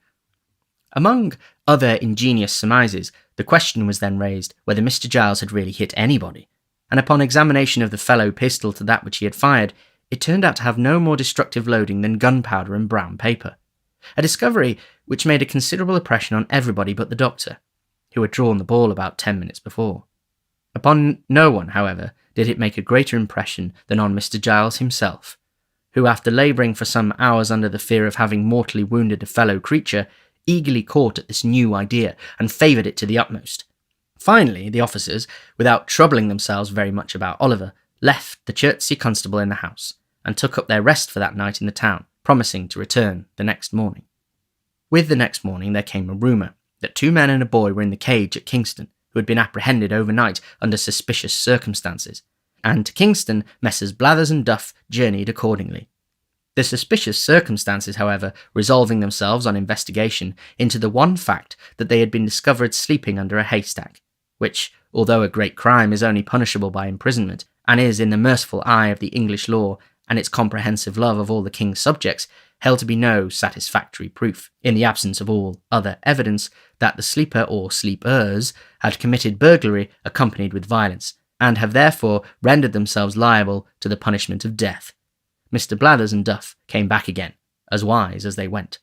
Among other ingenious surmises, the question was then raised whether Mr. Giles had really hit anybody, and upon examination of the fellow pistol to that which he had fired, it turned out to have no more destructive loading than gunpowder and brown paper, a discovery which made a considerable impression on everybody but the doctor, who had drawn the ball about 10 minutes before. Upon no one, however, did it make a greater impression than on Mr. Giles himself, who, after labouring for some hours under the fear of having mortally wounded a fellow creature, eagerly caught at this new idea and favoured it to the utmost. Finally, the officers, without troubling themselves very much about Oliver, left the Chertsey constable in the house, and took up their rest for that night in the town, promising to return the next morning. With the next morning there came a rumour that 2 men and a boy were in the cage at Kingston, who had been apprehended overnight under suspicious circumstances, and to Kingston Messrs. Blathers and Duff journeyed accordingly. The suspicious circumstances, however, resolving themselves on investigation into the one fact that they had been discovered sleeping under a haystack, which, although a great crime, is only punishable by imprisonment, and is, in the merciful eye of the English law and its comprehensive love of all the king's subjects, held to be no satisfactory proof, in the absence of all other evidence, that the sleeper or sleepers had committed burglary accompanied with violence, and have therefore rendered themselves liable to the punishment of death. Mr. Blathers and Duff came back again, as wise as they went.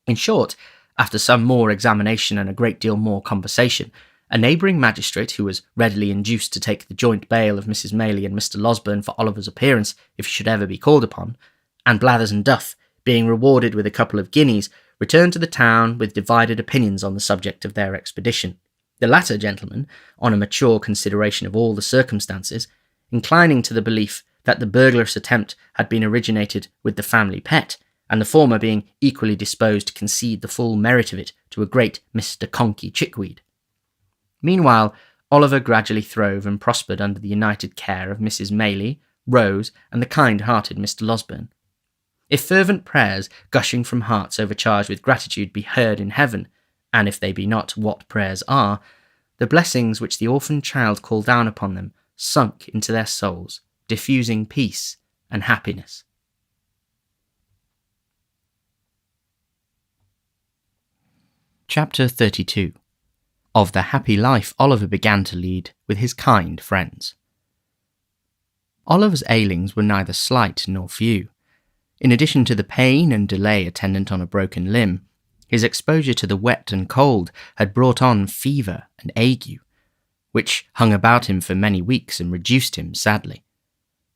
In short, after some more examination and a great deal more conversation, a neighbouring magistrate, who was readily induced to take the joint bail of Mrs. Maylie and Mr. Losberne for Oliver's appearance if he should ever be called upon, and Blathers and Duff, being rewarded with a couple of guineas, returned to the town with divided opinions on the subject of their expedition. The latter gentleman, on a mature consideration of all the circumstances, inclining to the belief that the burglarious attempt had been originated with the family pet, and the former being equally disposed to concede the full merit of it to a great Mr. Conky Chickweed. Meanwhile, Oliver gradually throve and prospered under the united care of Mrs. Maylie, Rose, and the kind-hearted Mr. Losberne. If fervent prayers, gushing from hearts overcharged with gratitude, be heard in heaven, and if they be not what prayers are, the blessings which the orphan child called down upon them sunk into their souls, diffusing peace and happiness. Chapter 32. Of the happy life Oliver began to lead with his kind friends. Oliver's ailings were neither slight nor few. In addition to the pain and delay attendant on a broken limb, his exposure to the wet and cold had brought on fever and ague, which hung about him for many weeks and reduced him sadly.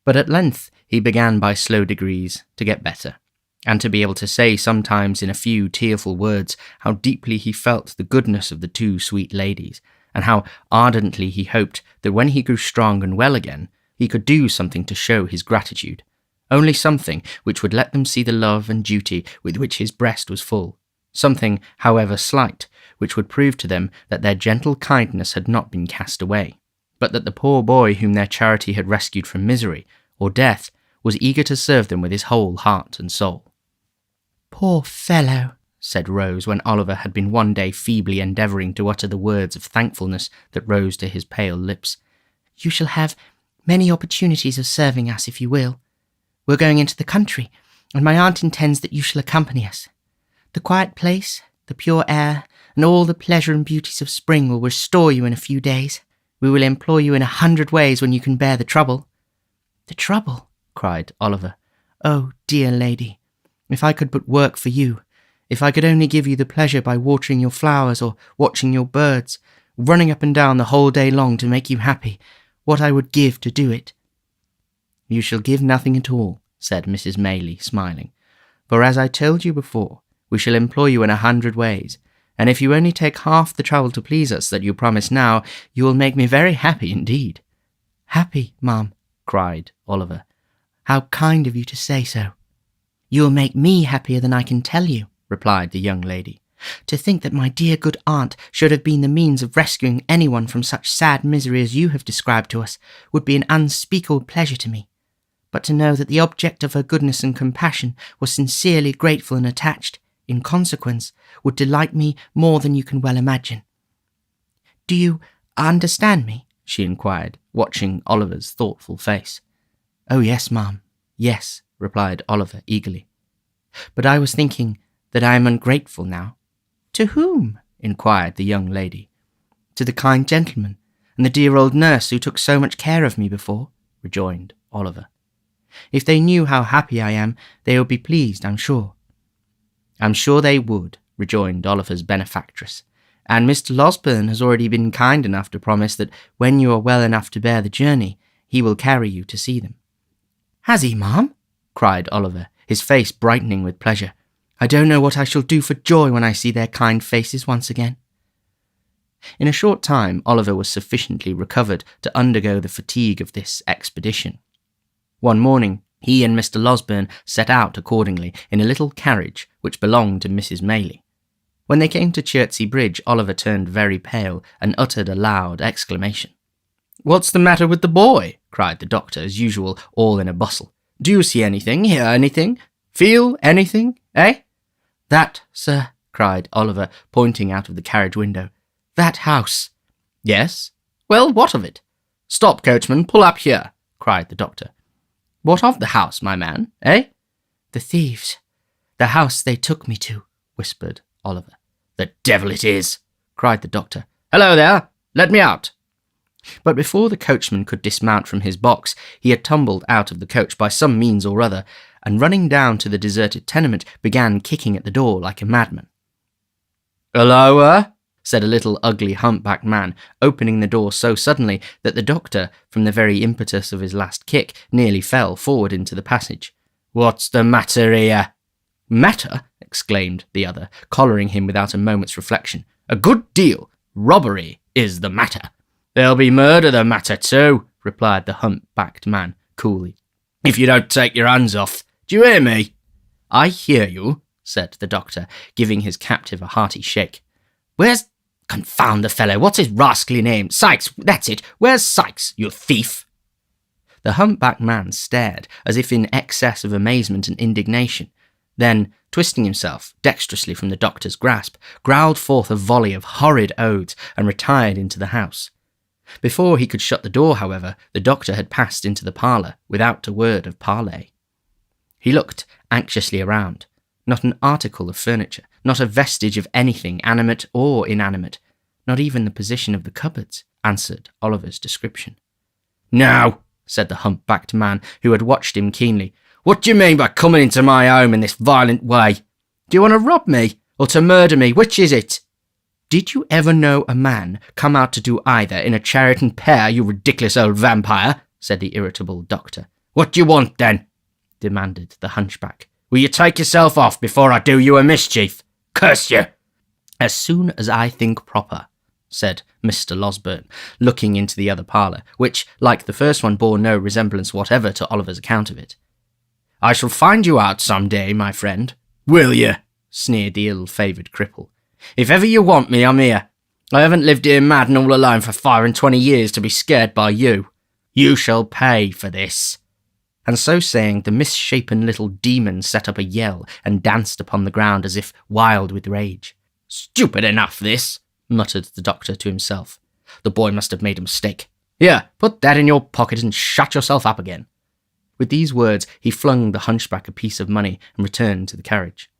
But at length he began by slow degrees to get better, and to be able to say sometimes in a few tearful words how deeply he felt the goodness of the 2 sweet ladies, and how ardently he hoped that when he grew strong and well again, he could do something to show his gratitude, only something which would let them see the love and duty with which his breast was full, something, however slight, which would prove to them that their gentle kindness had not been cast away, but that the poor boy whom their charity had rescued from misery or death was eager to serve them with his whole heart and soul. "Poor fellow," said Rose, when Oliver had been one day feebly endeavouring to utter the words of thankfulness that rose to his pale lips. "You shall have many opportunities of serving us if you will. We're going into the country, and my aunt intends that you shall accompany us. The quiet place, the pure air, and all the pleasure and beauties of spring will restore you in a few days. We will employ you in 100 ways when you can bear the trouble." "The trouble?" cried Oliver. Oh, dear lady, if I could but work for you, if I could only give you the pleasure by watering your flowers or watching your birds, running up and down the whole day long to make you happy, what I would give to do it." "You shall give nothing at all," said Mrs. Maylie, smiling, "for as I told you before, we shall employ you in 100 ways, and if you only take half the trouble to please us that you promise now, you will make me very happy indeed." "Happy, ma'am," cried Oliver. "How kind of you to say so." "You will make me happier than I can tell you," replied the young lady. "To think that my dear good aunt should have been the means of rescuing anyone from such sad misery as you have described to us would be an unspeakable pleasure to me. But to know that the object of her goodness and compassion was sincerely grateful and attached, in consequence, would delight me more than you can well imagine." "Do you understand me?" she inquired, watching Oliver's thoughtful face. "Oh, yes, ma'am, yes," replied Oliver eagerly. "But I was thinking that I am ungrateful now." "To whom?" inquired the young lady. "To the kind gentleman and the dear old nurse who took so much care of me before," rejoined Oliver. "If they knew how happy I am, they would be pleased, I'm sure." "I'm sure they would," rejoined Oliver's benefactress, "and Mr. Losberne has already been kind enough to promise that when you are well enough to bear the journey, he will carry you to see them." "Has he, ma'am?" cried Oliver, his face brightening with pleasure. "I don't know what I shall do for joy when I see their kind faces once again." In a short time Oliver was sufficiently recovered to undergo the fatigue of this expedition. One morning he and Mr. Losberne set out accordingly in a little carriage which belonged to Mrs. Maylie. When they came to Chertsey Bridge, Oliver turned very pale and uttered a loud exclamation. "What's the matter with the boy?" cried the doctor, as usual, all in a bustle. "Do you see anything, hear anything, feel anything, eh?" "That, sir," cried Oliver, pointing out of the carriage window. "That house." "Yes? Well, what of it?" "Stop, coachman, pull up here," cried the doctor. "What of the house, my man, eh?" "The thieves. The house they took me to," whispered Oliver. "The devil it is!" cried the doctor. "Hello there! Let me out!" But before the coachman could dismount from his box, he had tumbled out of the coach by some means or other, and running down to the deserted tenement, began kicking at the door like a madman. "Hulloa!" said a little ugly humpbacked man, opening the door so suddenly that the doctor, from the very impetus of his last kick, nearly fell forward into the passage. "What's the matter here?" "Matter?" exclaimed the other, collaring him without a moment's reflection. "A good deal. Robbery is the matter." "There'll be murder the matter too," replied the humpbacked man coolly, "if you don't take your hands off. Do you hear me?" "I hear you," said the doctor, giving his captive a hearty shake. "Where's... Confound the fellow, what's his rascally name? Sykes, that's it. Where's Sykes, you thief?" The humpbacked man stared, as if in excess of amazement and indignation, then, twisting himself dexterously from the doctor's grasp, growled forth a volley of horrid oaths and retired into the house. Before he could shut the door, however, the doctor had passed into the parlour without a word of parley. He looked anxiously around. Not an article of furniture, not a vestige of anything animate or inanimate, not even the position of the cupboards, answered Oliver's description. "Now," said the humpbacked man, who had watched him keenly, "what do you mean by coming into my home in this violent way? Do you want to rob me, or to murder me? Which is it?" "Did you ever know a man come out to do either in a chariot and pair, you ridiculous old vampire?" said the irritable doctor. "What do you want, then?" demanded the hunchback. "Will you take yourself off before I do you a mischief? Curse you!" "As soon as I think proper," said Mr. Losberne, looking into the other parlour, which, like the first one, bore no resemblance whatever to Oliver's account of it. "I shall find you out some day, my friend." "Will you?" sneered the ill-favoured cripple. "If ever you want me, I'm here. I haven't lived here mad and all alone for 25 years to be scared by you. You shall pay for this." And so saying, the misshapen little demon set up a yell and danced upon the ground as if wild with rage. "Stupid enough, this," muttered the doctor to himself. "The boy must have made a mistake. Here, put that in your pocket and shut yourself up again." With these words, he flung the hunchback a piece of money and returned to the carriage.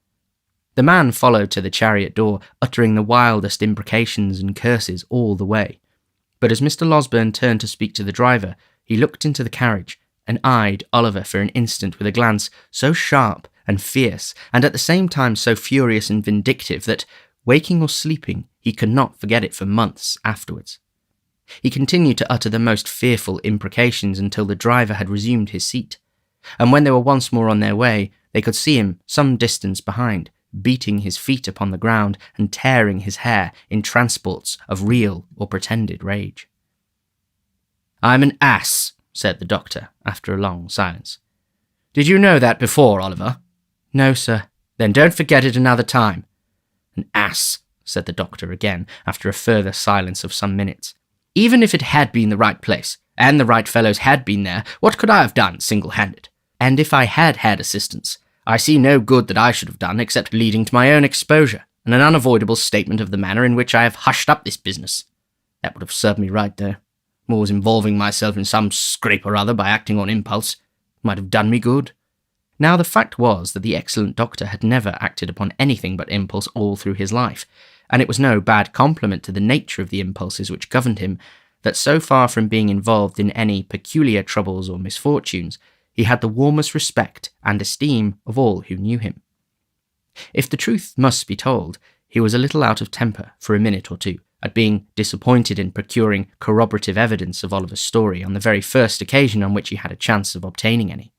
The man followed to the chariot door, uttering the wildest imprecations and curses all the way. But as Mr. Losberne turned to speak to the driver, he looked into the carriage, and eyed Oliver for an instant with a glance so sharp and fierce, and at the same time so furious and vindictive that, waking or sleeping, he could not forget it for months afterwards. He continued to utter the most fearful imprecations until the driver had resumed his seat, and when they were once more on their way, they could see him some distance behind, beating his feet upon the ground and tearing his hair in transports of real or pretended rage. "I'm an ass," said the doctor, after a long silence. "Did you know that before, Oliver?" "No, sir." "Then don't forget it another time." "An ass," said the doctor again, after a further silence of some minutes. "Even if it had been the right place, and the right fellows had been there, what could I have done single-handed? And if I had had assistance, I see no good that I should have done except leading to my own exposure, and an unavoidable statement of the manner in which I have hushed up this business. That would have served me right, though. Always involving myself in some scrape or other by acting on impulse. Might have done me good." Now the fact was that the excellent doctor had never acted upon anything but impulse all through his life, and it was no bad compliment to the nature of the impulses which governed him that so far from being involved in any peculiar troubles or misfortunes, he had the warmest respect and esteem of all who knew him. If the truth must be told, he was a little out of temper for a minute or two at being disappointed in procuring corroborative evidence of Oliver's story on the very first occasion on which he had a chance of obtaining any.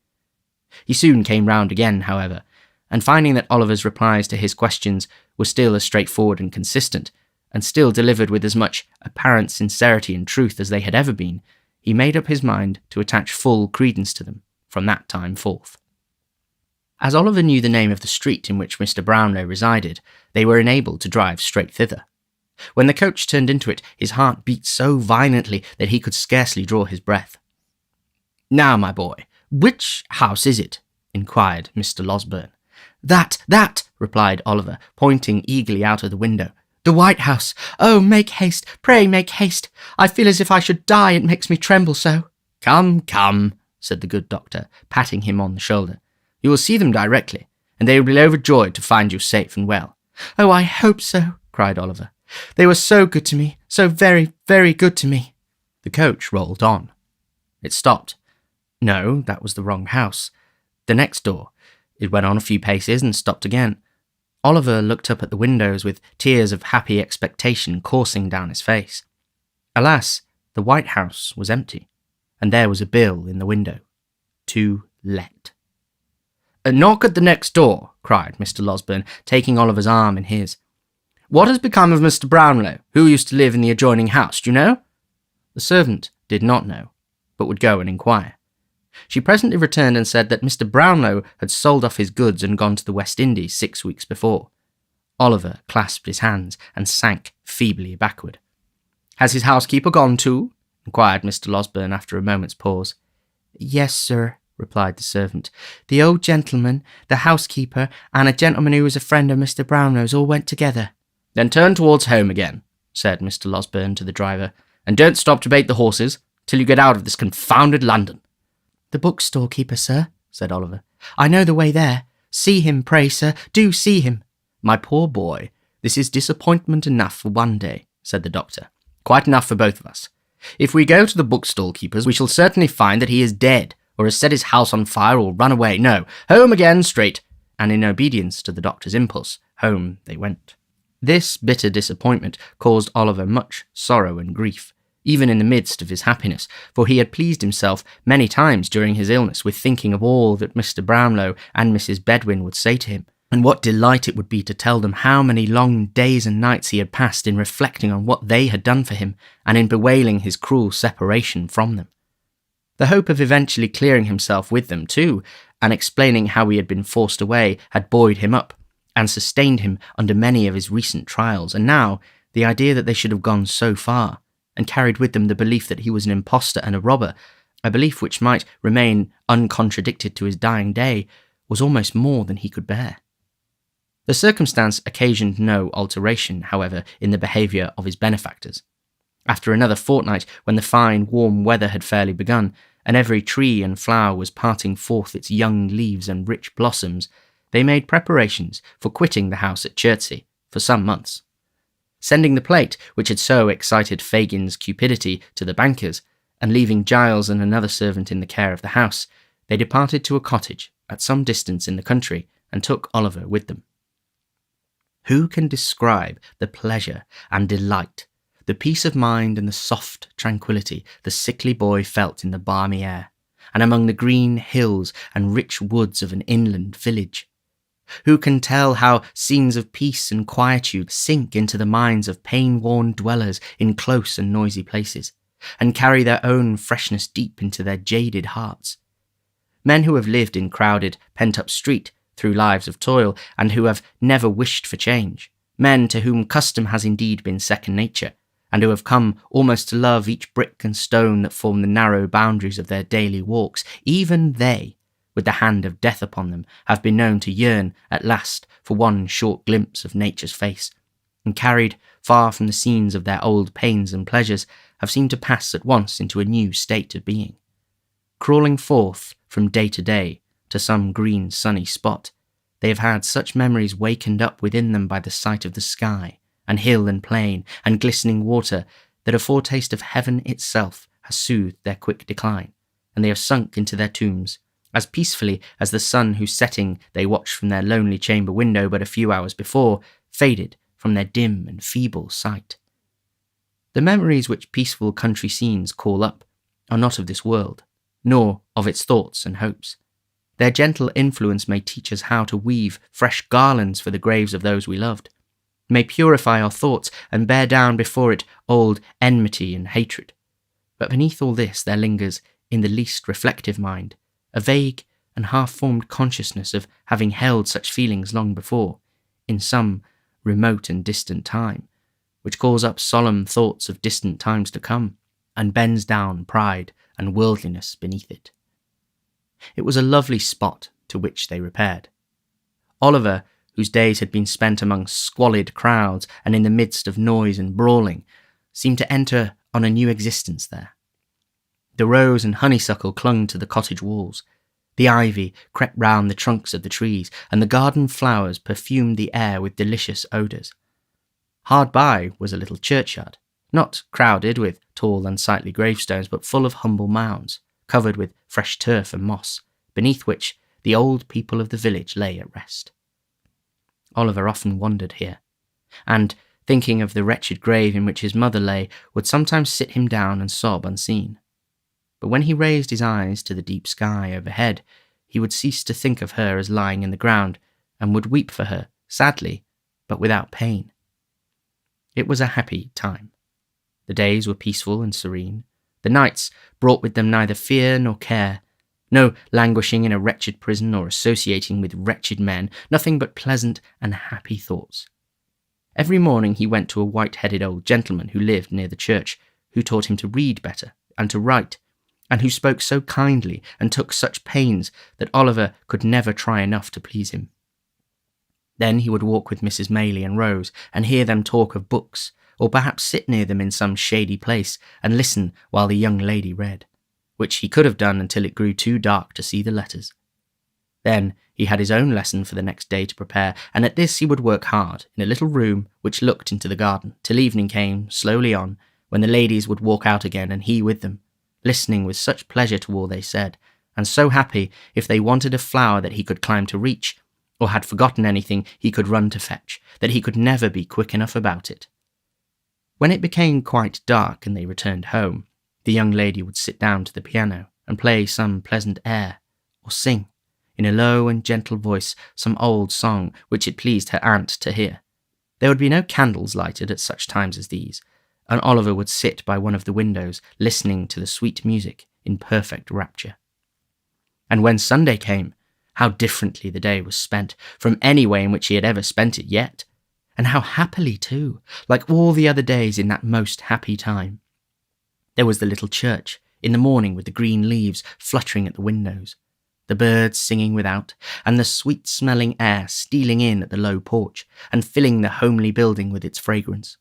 He soon came round again, however, and finding that Oliver's replies to his questions were still as straightforward and consistent, and still delivered with as much apparent sincerity and truth as they had ever been, he made up his mind to attach full credence to them from that time forth. As Oliver knew the name of the street in which Mr. Brownlow resided, they were enabled to drive straight thither. When the coach turned into it, his heart beat so violently that he could scarcely draw his breath. "Now, my boy, which house is it?" inquired Mr. Losberne. That, replied Oliver, pointing eagerly out of the window. "The White House. Oh, make haste, pray make haste. I feel as if I should die, it makes me tremble so." Come, said the good doctor, patting him on the shoulder. "You will see them directly, and they will be overjoyed to find you safe and well." "Oh, I hope so," cried Oliver. "They were so good to me, so very, very good to me." The coach rolled on. It stopped. No, that was the wrong house. The next door. It went on a few paces and stopped again. Oliver looked up at the windows with tears of happy expectation coursing down his face. Alas, the White House was empty, and there was a bill in the window. "To let." "A knock at the next door," cried Mr. Losberne, taking Oliver's arm in his. "What has become of Mr. Brownlow, who used to live in the adjoining house, do you know?" The servant did not know, but would go and inquire. She presently returned and said that Mr. Brownlow had sold off his goods and gone to the West Indies 6 weeks before. Oliver clasped his hands and sank feebly backward. "Has his housekeeper gone too?" inquired Mr. Losberne after a moment's pause. "Yes, sir," replied the servant. "The old gentleman, the housekeeper, and a gentleman who was a friend of Mr. Brownlow's all went together." "Then turn towards home again," said Mr. Losberne to the driver, "and don't stop to bait the horses till you get out of this confounded London." "The bookstall keeper, sir," said Oliver. "I know the way there. See him, pray, sir, do see him." "My poor boy, this is disappointment enough for one day," said the doctor. "Quite enough for both of us. If we go to the bookstall keeper's, we shall certainly find that he is dead, or has set his house on fire, or run away. No, home again, straight." And in obedience to the doctor's impulse, home they went. This bitter disappointment caused Oliver much sorrow and grief, even in the midst of his happiness, for he had pleased himself many times during his illness with thinking of all that Mr. Brownlow and Mrs. Bedwin would say to him, and what delight it would be to tell them how many long days and nights he had passed in reflecting on what they had done for him, and in bewailing his cruel separation from them. The hope of eventually clearing himself with them, too, and explaining how he had been forced away, had buoyed him up, and sustained him under many of his recent trials, and now the idea that they should have gone so far, and carried with them the belief that he was an impostor and a robber, a belief which might remain uncontradicted to his dying day, was almost more than he could bear. The circumstance occasioned no alteration, however, in the behaviour of his benefactors. After another fortnight, when the fine, warm weather had fairly begun, and every tree and flower was parting forth its young leaves and rich blossoms, they made preparations for quitting the house at Chertsey for some months. Sending the plate, which had so excited Fagin's cupidity, to the bankers, and leaving Giles and another servant in the care of the house, they departed to a cottage at some distance in the country and took Oliver with them. Who can describe the pleasure and delight, the peace of mind and the soft tranquillity the sickly boy felt in the balmy air, and among the green hills and rich woods of an inland village? Who can tell how scenes of peace and quietude sink into the minds of pain-worn dwellers in close and noisy places, and carry their own freshness deep into their jaded hearts? Men who have lived in crowded, pent-up street through lives of toil, and who have never wished for change, men to whom custom has indeed been second nature, and who have come almost to love each brick and stone that form the narrow boundaries of their daily walks, even they, with the hand of death upon them, have been known to yearn at last for one short glimpse of nature's face, and carried far from the scenes of their old pains and pleasures, have seemed to pass at once into a new state of being. Crawling forth from day to some green sunny spot, they have had such memories wakened up within them by the sight of the sky, and hill and plain, and glistening water, that a foretaste of heaven itself has soothed their quick decline, and they have sunk into their tombs, as peacefully as the sun whose setting they watched from their lonely chamber window but a few hours before, faded from their dim and feeble sight. The memories which peaceful country scenes call up are not of this world, nor of its thoughts and hopes. Their gentle influence may teach us how to weave fresh garlands for the graves of those we loved, may purify our thoughts and bear down before it old enmity and hatred. But beneath all this there lingers, in the least reflective mind, a vague and half-formed consciousness of having held such feelings long before, in some remote and distant time, which calls up solemn thoughts of distant times to come, and bends down pride and worldliness beneath it. It was a lovely spot to which they repaired. Oliver, whose days had been spent among squalid crowds and in the midst of noise and brawling, seemed to enter on a new existence there. The rose and honeysuckle clung to the cottage walls, the ivy crept round the trunks of the trees, and the garden flowers perfumed the air with delicious odours. Hard by was a little churchyard, not crowded with tall unsightly gravestones, but full of humble mounds, covered with fresh turf and moss, beneath which the old people of the village lay at rest. Oliver often wandered here, and, thinking of the wretched grave in which his mother lay, would sometimes sit him down and sob unseen. But when he raised his eyes to the deep sky overhead, he would cease to think of her as lying in the ground, and would weep for her, sadly, but without pain. It was a happy time. The days were peaceful and serene. The nights brought with them neither fear nor care, no languishing in a wretched prison or associating with wretched men, nothing but pleasant and happy thoughts. Every morning he went to a white-headed old gentleman who lived near the church, who taught him to read better and to write, and who spoke so kindly and took such pains that Oliver could never try enough to please him. Then he would walk with Mrs. Maylie and Rose, and hear them talk of books, or perhaps sit near them in some shady place and listen while the young lady read, which he could have done until it grew too dark to see the letters. Then he had his own lesson for the next day to prepare, and at this he would work hard in a little room which looked into the garden, till evening came slowly on, when the ladies would walk out again and he with them, listening with such pleasure to all they said, and so happy if they wanted a flower that he could climb to reach, or had forgotten anything he could run to fetch, that he could never be quick enough about it. When it became quite dark and they returned home, the young lady would sit down to the piano and play some pleasant air, or sing, in a low and gentle voice, some old song which it pleased her aunt to hear. There would be no candles lighted at such times as these, and Oliver would sit by one of the windows, listening to the sweet music in perfect rapture. And when Sunday came, how differently the day was spent from any way in which he had ever spent it yet, and how happily too, like all the other days in that most happy time. There was the little church, in the morning with the green leaves fluttering at the windows, the birds singing without, and the sweet-smelling air stealing in at the low porch, and filling the homely building with its fragrance.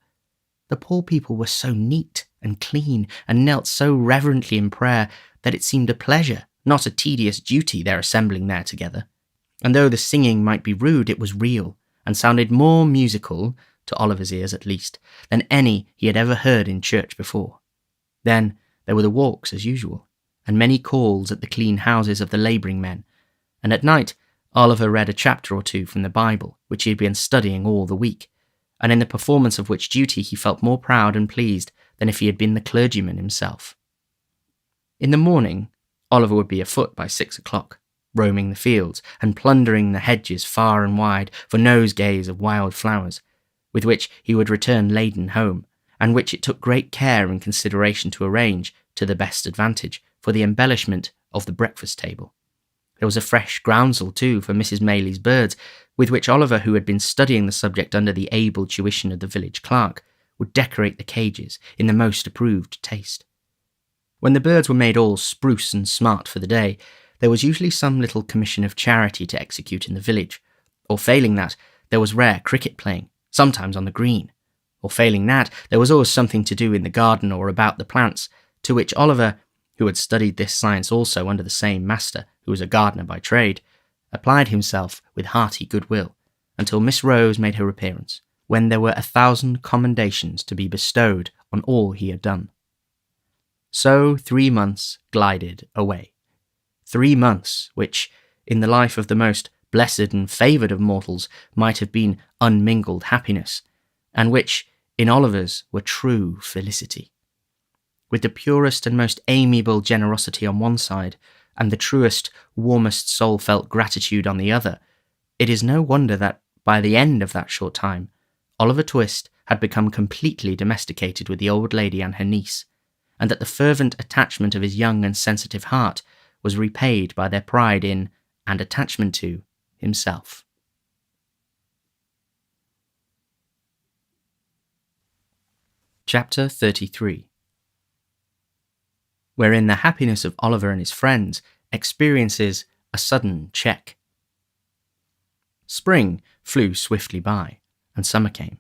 The poor people were so neat and clean, and knelt so reverently in prayer, that it seemed a pleasure, not a tedious duty, their assembling there together. And though the singing might be rude, it was real, and sounded more musical, to Oliver's ears at least, than any he had ever heard in church before. Then There were the walks as usual, and many calls at the clean houses of the labouring men, and at night Oliver read a chapter or two from the Bible, which he had been studying all the week, and in the performance of which duty he felt more proud and pleased than if he had been the clergyman himself. In the morning, Oliver would be afoot by 6 o'clock, roaming the fields and plundering the hedges far and wide for nosegays of wild flowers, with which he would return laden home, and which it took great care and consideration to arrange, to the best advantage, for the embellishment of the breakfast table. There was a fresh groundsel, too, for Mrs. Maylie's birds, with which Oliver, who had been studying the subject under the able tuition of the village clerk, would decorate the cages in the most approved taste. When the birds were made all spruce and smart for the day, there was usually some little commission of charity to execute in the village, or failing that, there was rare cricket playing, sometimes on the green, or failing that, there was always something to do in the garden or about the plants, to which Oliver, who had studied this science also under the same master, who was a gardener by trade, applied himself with hearty goodwill, until Miss Rose made her appearance, when there were 1,000 commendations to be bestowed on all he had done. So 3 months glided away. 3 months which, in the life of the most blessed and favoured of mortals, might have been unmingled happiness, and which, in Oliver's, were true felicity. With the purest and most amiable generosity on one side, and the truest, warmest soul-felt gratitude on the other, it is no wonder that, by the end of that short time, Oliver Twist had become completely domesticated with the old lady and her niece, and that the fervent attachment of his young and sensitive heart was repaid by their pride in, and attachment to, himself. Chapter 33, wherein the happiness of Oliver and his friends experiences a sudden check. Spring flew swiftly by, and summer came.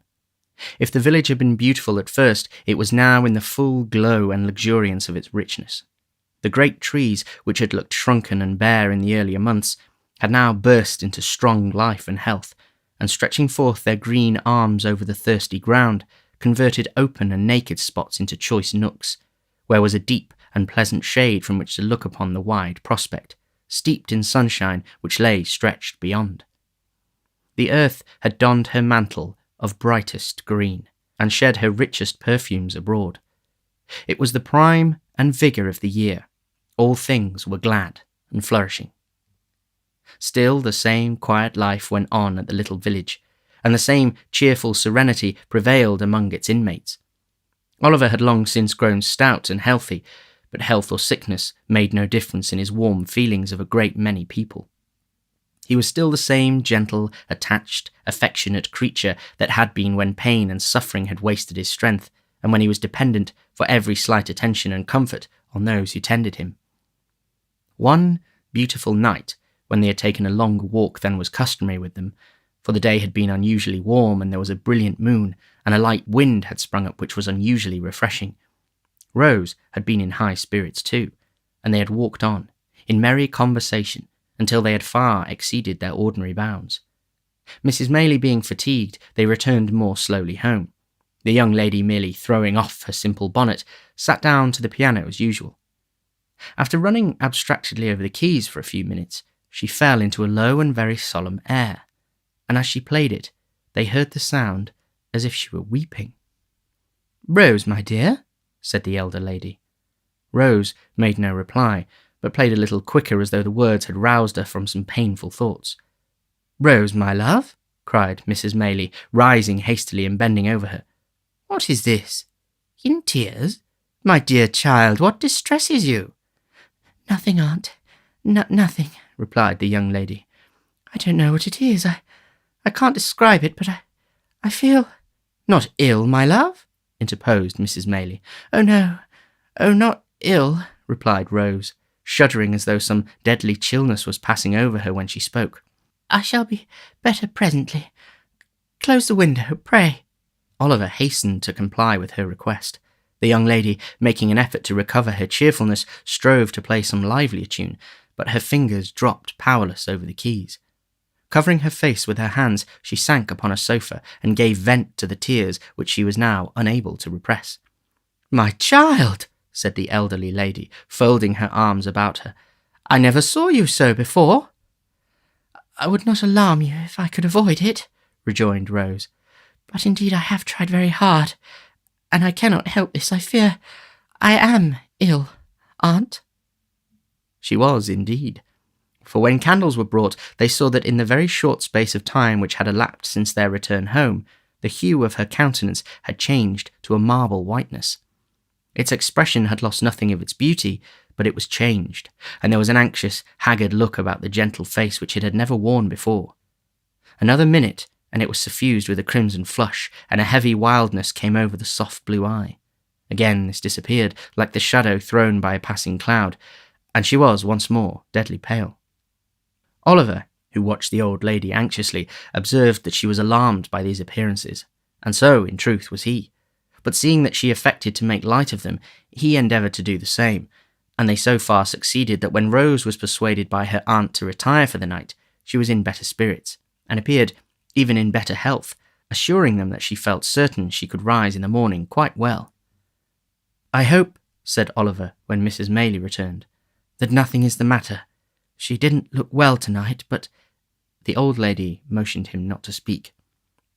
If the village had been beautiful at first, it was now in the full glow and luxuriance of its richness. The great trees, which had looked shrunken and bare in the earlier months, had now burst into strong life and health, and stretching forth their green arms over the thirsty ground, converted open and naked spots into choice nooks, where was a deep and pleasant shade from which to look upon the wide prospect, steeped in sunshine which lay stretched beyond. The earth had donned her mantle of brightest green, and shed her richest perfumes abroad. It was the prime and vigour of the year. All things were glad and flourishing. Still the same quiet life went on at the little village, and the same cheerful serenity prevailed among its inmates. Oliver had long since grown stout and healthy, but health or sickness made no difference in his warm feelings of a great many people. He was still the same gentle, attached, affectionate creature that had been when pain and suffering had wasted his strength, and when he was dependent for every slight attention and comfort on those who tended him. One beautiful night, when they had taken a longer walk than was customary with them, for the day had been unusually warm and there was a brilliant moon, and a light wind had sprung up which was unusually refreshing, Rose had been in high spirits too, and they had walked on, in merry conversation, until they had far exceeded their ordinary bounds. Mrs. Maylie being fatigued, they returned more slowly home. The young lady, merely throwing off her simple bonnet, sat down to the piano as usual. After running abstractedly over the keys for a few minutes, she fell into a low and very solemn air, and as she played it, they heard the sound as if she were weeping. "Rose, my dear," said the elder lady. Rose made no reply, but played a little quicker as though the words had roused her from some painful thoughts. "Rose, my love," cried Mrs. Maylie, rising hastily and bending over her. "What is this? In tears? My dear child, what distresses you?" "Nothing, aunt. Nothing," replied the young lady. "I don't know what it is. I can't describe it, but I feel—" "Not ill, my love?" interposed Mrs. Maylie. "Oh, no. Oh, not ill," replied Rose, shuddering as though some deadly chillness was passing over her when she spoke. "I shall be better presently. Close the window, pray." Oliver hastened to comply with her request. The young lady, making an effort to recover her cheerfulness, strove to play some livelier tune, but her fingers dropped powerless over the keys. Covering her face with her hands, she sank upon a sofa and gave vent to the tears which she was now unable to repress. "My child," said the elderly lady, folding her arms about her. "I never saw you so before." "I would not alarm you if I could avoid it," rejoined Rose. "But indeed I have tried very hard, and I cannot help this. I fear I am ill, aunt." She was indeed, for when candles were brought, they saw that in the very short space of time which had elapsed since their return home, the hue of her countenance had changed to a marble whiteness. Its expression had lost nothing of its beauty, but it was changed, and there was an anxious, haggard look about the gentle face which it had never worn before. Another minute, and it was suffused with a crimson flush, and a heavy wildness came over the soft blue eye. Again this disappeared, like the shadow thrown by a passing cloud, and she was once more deadly pale. Oliver, who watched the old lady anxiously, observed that she was alarmed by these appearances, and so, in truth, was he. But seeing that she affected to make light of them, he endeavoured to do the same, and they so far succeeded that when Rose was persuaded by her aunt to retire for the night, she was in better spirits, and appeared even in better health, assuring them that she felt certain she could rise in the morning quite well. "I hope," said Oliver when Mrs. Maylie returned, "that nothing is the matter. She didn't look well tonight, but—" The old lady motioned him not to speak,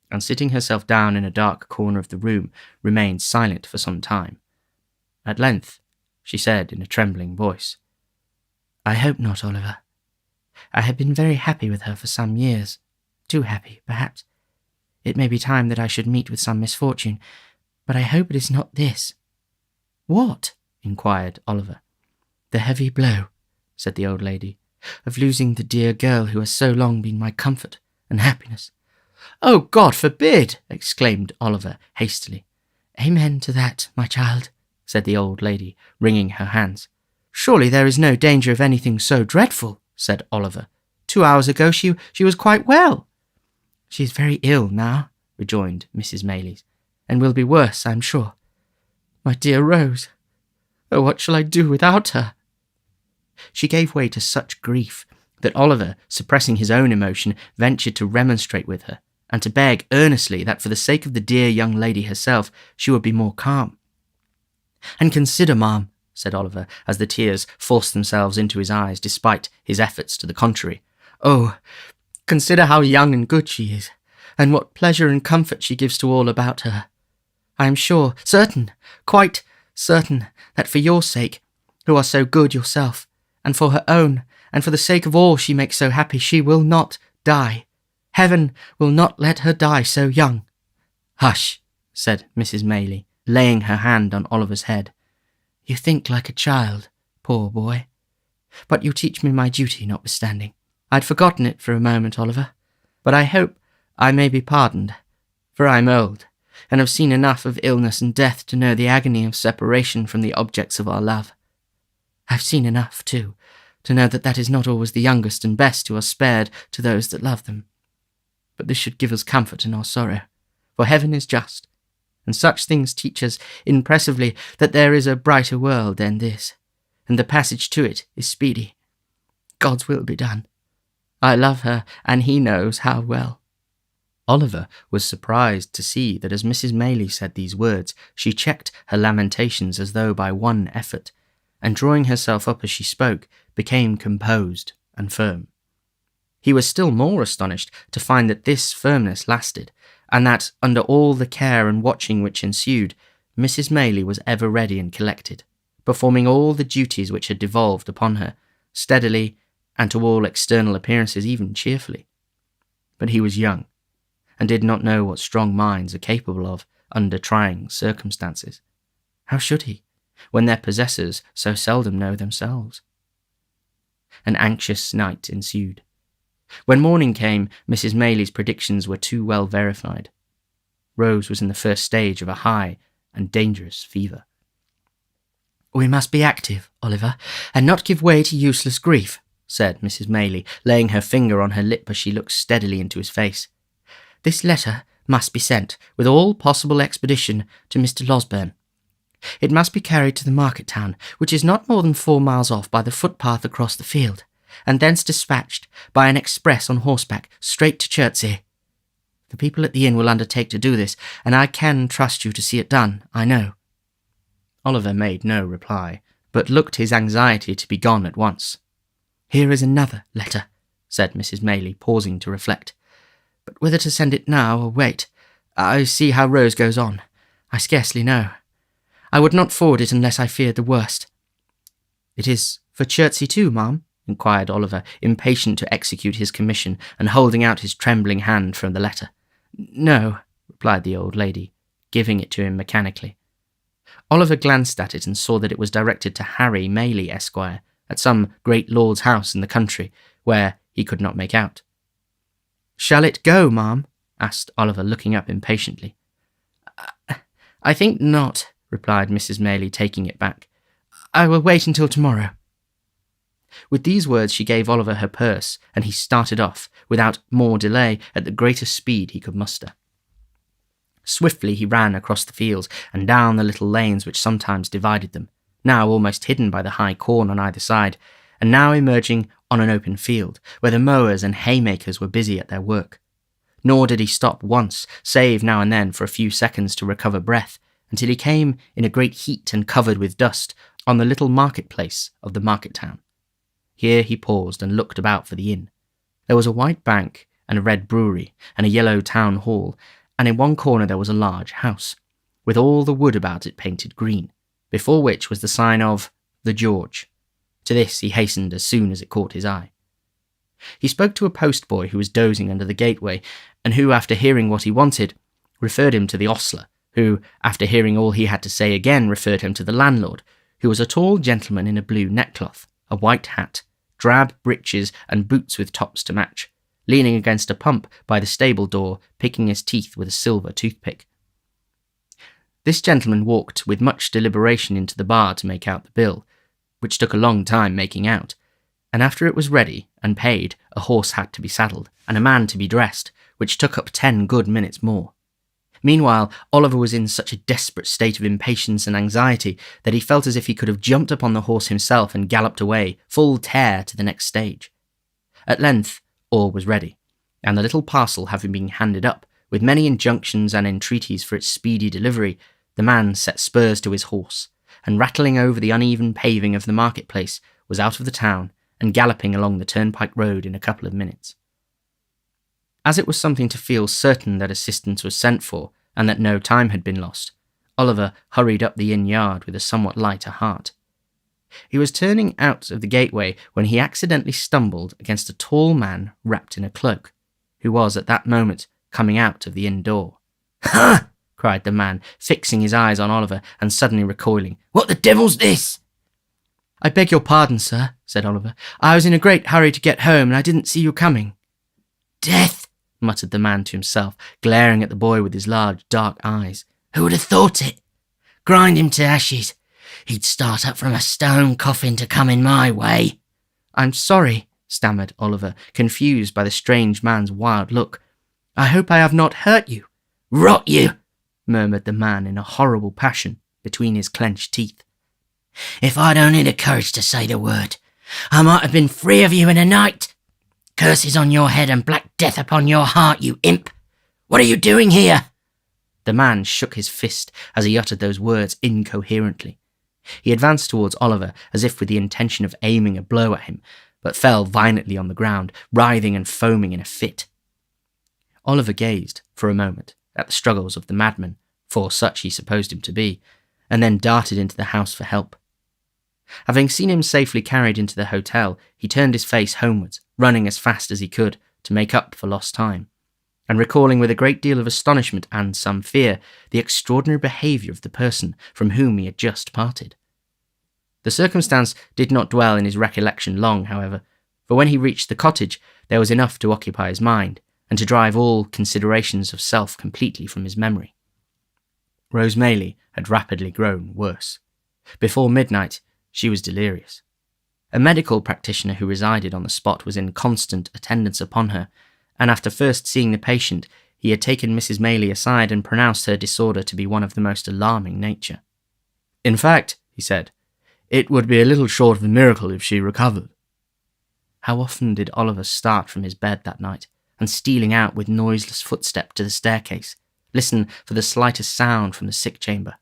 and sitting herself down in a dark corner of the room, remained silent for some time. At length, she said in a trembling voice, "I hope not, Oliver. I have been very happy with her for some years. Too happy, perhaps. It may be time that I should meet with some misfortune, but I hope it is not this." "What?" inquired Oliver. "The heavy blow," said the old lady, "of losing the dear girl who has so long been my comfort and happiness." "Oh, God forbid!" exclaimed Oliver hastily. "Amen to that, my child," said the old lady, wringing her hands. "Surely there is no danger of anything so dreadful," said Oliver. "2 hours ago she was quite well." "She is very ill now," rejoined Mrs. Maylie, "and will be worse, I am sure. My dear Rose! Oh, what shall I do without her?" She gave way to such grief that Oliver, suppressing his own emotion, ventured to remonstrate with her, and to beg earnestly that for the sake of the dear young lady herself, she would be more calm. "And consider, ma'am," said Oliver, as the tears forced themselves into his eyes despite his efforts to the contrary. "Oh, consider how young and good she is, and what pleasure and comfort she gives to all about her. I am sure, certain, quite certain, that for your sake, who are so good yourself, and for her own, and for the sake of all she makes so happy, she will not die. Heaven will not let her die so young." "Hush," said Mrs. Maylie, laying her hand on Oliver's head. "You think like a child, poor boy. But you teach me my duty notwithstanding. I'd forgotten it for a moment, Oliver, but I hope I may be pardoned, for I am old, and have seen enough of illness and death to know the agony of separation from the objects of our love. I've seen enough, too, to know that is not always the youngest and best who are spared to those that love them. But this should give us comfort in our sorrow, for heaven is just, and such things teach us impressively that there is a brighter world than this, and the passage to it is speedy. God's will be done. I love her, and he knows how well." Oliver was surprised to see that as Mrs. Maylie said these words, she checked her lamentations as though by one effort, and drawing herself up as she spoke, became composed and firm. He was still more astonished to find that this firmness lasted, and that, under all the care and watching which ensued, Mrs. Maylie was ever ready and collected, performing all the duties which had devolved upon her, steadily, and to all external appearances even cheerfully. But he was young, and did not know what strong minds are capable of under trying circumstances. How should he, when their possessors so seldom know themselves? An anxious night ensued. When morning came, Mrs. Maylie's predictions were too well verified. Rose was in the first stage of a high and dangerous fever. "We must be active, Oliver, and not give way to useless grief," said Mrs. Maylie, laying her finger on her lip as she looked steadily into his face. "This letter must be sent, with all possible expedition, to Mr. Losberne. It must be carried to the market town, which is not more than 4 miles off by the footpath across the field, and thence dispatched by an express on horseback straight to Chertsey. The people at the inn will undertake to do this, and I can trust you to see it done, I know." Oliver made no reply, but looked his anxiety to be gone at once. "Here is another letter," said Mrs. Maylie, pausing to reflect. "But whether to send it now or wait, I see how Rose goes on. I scarcely know. I would not forward it unless I feared the worst." "It is for Chertsey too, ma'am?" inquired Oliver, impatient to execute his commission and holding out his trembling hand from the letter. "No," replied the old lady, giving it to him mechanically. Oliver glanced at it and saw that it was directed to Harry Maylie, Esquire, at some great lord's house in the country, where he could not make out. "Shall it go, ma'am?" asked Oliver, looking up impatiently. "I think not," replied Mrs. Maylie, taking it back. "I will wait until tomorrow." With these words she gave Oliver her purse, and he started off, without more delay, at the greatest speed he could muster. Swiftly he ran across the fields and down the little lanes which sometimes divided them, now almost hidden by the high corn on either side, and now emerging on an open field, where the mowers and haymakers were busy at their work. Nor did he stop once, save now and then for a few seconds to recover breath, until he came, in a great heat and covered with dust, on the little market-place of the market-town. Here he paused and looked about for the inn. There was a white bank and a red brewery and a yellow town hall, and in one corner there was a large house, with all the wood about it painted green, before which was the sign of The George. To this he hastened as soon as it caught his eye. He spoke to a postboy who was dozing under the gateway, and who, after hearing what he wanted, referred him to the ostler, who, after hearing all he had to say again, referred him to the landlord, who was a tall gentleman in a blue neckcloth, a white hat, drab breeches and boots with tops to match, leaning against a pump by the stable door, picking his teeth with a silver toothpick. This gentleman walked with much deliberation into the bar to make out the bill, which took a long time making out, and after it was ready and paid, a horse had to be saddled, and a man to be dressed, which took up 10 good minutes more. Meanwhile, Oliver was in such a desperate state of impatience and anxiety that he felt as if he could have jumped upon the horse himself and galloped away, full tear, to the next stage. At length, all was ready, and the little parcel having been handed up, with many injunctions and entreaties for its speedy delivery, the man set spurs to his horse, and rattling over the uneven paving of the market-place, was out of the town and galloping along the turnpike road in a couple of minutes. As it was something to feel certain that assistance was sent for, and that no time had been lost, Oliver hurried up the inn yard with a somewhat lighter heart. He was turning out of the gateway when he accidentally stumbled against a tall man wrapped in a cloak, who was at that moment coming out of the inn door. "Ha!" cried the man, fixing his eyes on Oliver and suddenly recoiling. "What the devil's this?" "I beg your pardon, sir," said Oliver. "I was in a great hurry to get home, and I didn't see you coming." "Death!" muttered the man to himself, glaring at the boy with his large, dark eyes. "Who would have thought it? Grind him to ashes. He'd start up from a stone coffin to come in my way." "I'm sorry," stammered Oliver, confused by the strange man's wild look. "I hope I have not hurt you." "Rot you!" murmured the man in a horrible passion between his clenched teeth. "If I'd only the courage to say the word, I might have been free of you in a night. Curses on your head and black death upon your heart, you imp! What are you doing here?" The man shook his fist as he uttered those words incoherently. He advanced towards Oliver as if with the intention of aiming a blow at him, but fell violently on the ground, writhing and foaming in a fit. Oliver gazed, for a moment, at the struggles of the madman, for such he supposed him to be, and then darted into the house for help. Having seen him safely carried into the hotel, he turned his face homewards, running as fast as he could to make up for lost time, and recalling with a great deal of astonishment and some fear the extraordinary behaviour of the person from whom he had just parted. The circumstance did not dwell in his recollection long, however, for when he reached the cottage there was enough to occupy his mind, and to drive all considerations of self completely from his memory. Rose Maylie had rapidly grown worse. Before midnight she was delirious. A medical practitioner who resided on the spot was in constant attendance upon her, and after first seeing the patient, he had taken Mrs. Maylie aside and pronounced her disorder to be one of the most alarming nature. "In fact," he said, "it would be a little short of a miracle if she recovered." How often did Oliver start from his bed that night, and stealing out with noiseless footstep to the staircase, listen for the slightest sound from the sick chamber.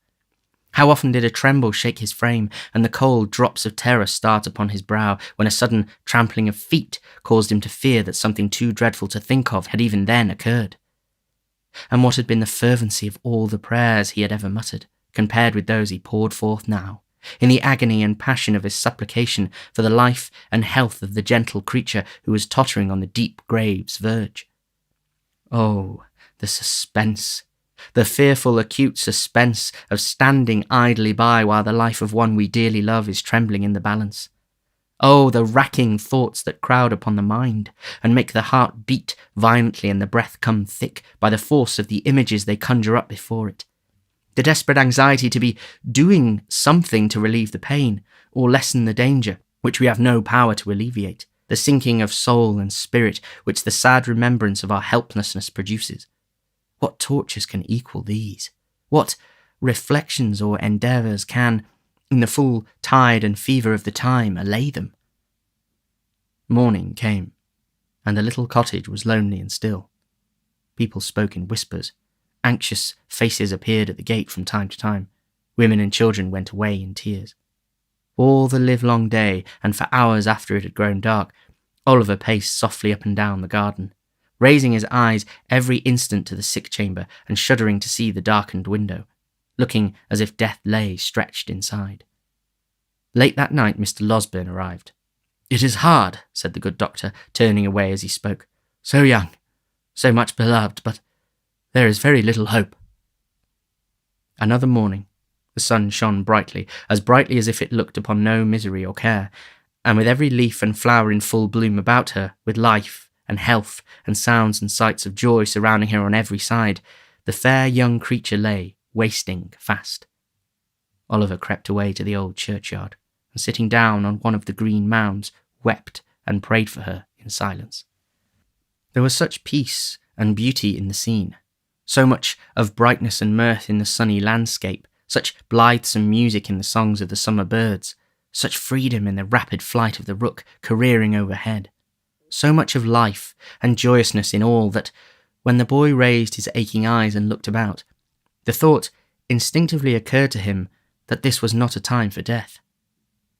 How often did a tremble shake his frame, and the cold drops of terror start upon his brow, when a sudden trampling of feet caused him to fear that something too dreadful to think of had even then occurred. And what had been the fervency of all the prayers he had ever muttered, compared with those he poured forth now, in the agony and passion of his supplication for the life and health of the gentle creature who was tottering on the deep grave's verge? Oh, the suspense! The fearful, acute suspense of standing idly by while the life of one we dearly love is trembling in the balance. Oh, the racking thoughts that crowd upon the mind, and make the heart beat violently and the breath come thick by the force of the images they conjure up before it. The desperate anxiety to be doing something to relieve the pain, or lessen the danger, which we have no power to alleviate. The sinking of soul and spirit which the sad remembrance of our helplessness produces. What tortures can equal these? What reflections or endeavours can, in the full tide and fever of the time, allay them? Morning came, and the little cottage was lonely and still. People spoke in whispers. Anxious faces appeared at the gate from time to time. Women and children went away in tears. All the livelong day, and for hours after it had grown dark, Oliver paced softly up and down the garden, raising his eyes every instant to the sick chamber and shuddering to see the darkened window, looking as if death lay stretched inside. Late that night Mr. Losberne arrived. "It is hard," said the good doctor, turning away as he spoke. "So young, so much beloved, but there is very little hope." Another morning. The sun shone brightly as if it looked upon no misery or care, and with every leaf and flower in full bloom about her, with life and health and sounds and sights of joy surrounding her on every side, the fair young creature lay, wasting fast. Oliver crept away to the old churchyard, and sitting down on one of the green mounds, wept and prayed for her in silence. There was such peace and beauty in the scene, so much of brightness and mirth in the sunny landscape, such blithesome music in the songs of the summer birds, such freedom in the rapid flight of the rook careering overhead, so much of life and joyousness in all that, when the boy raised his aching eyes and looked about, the thought instinctively occurred to him that this was not a time for death,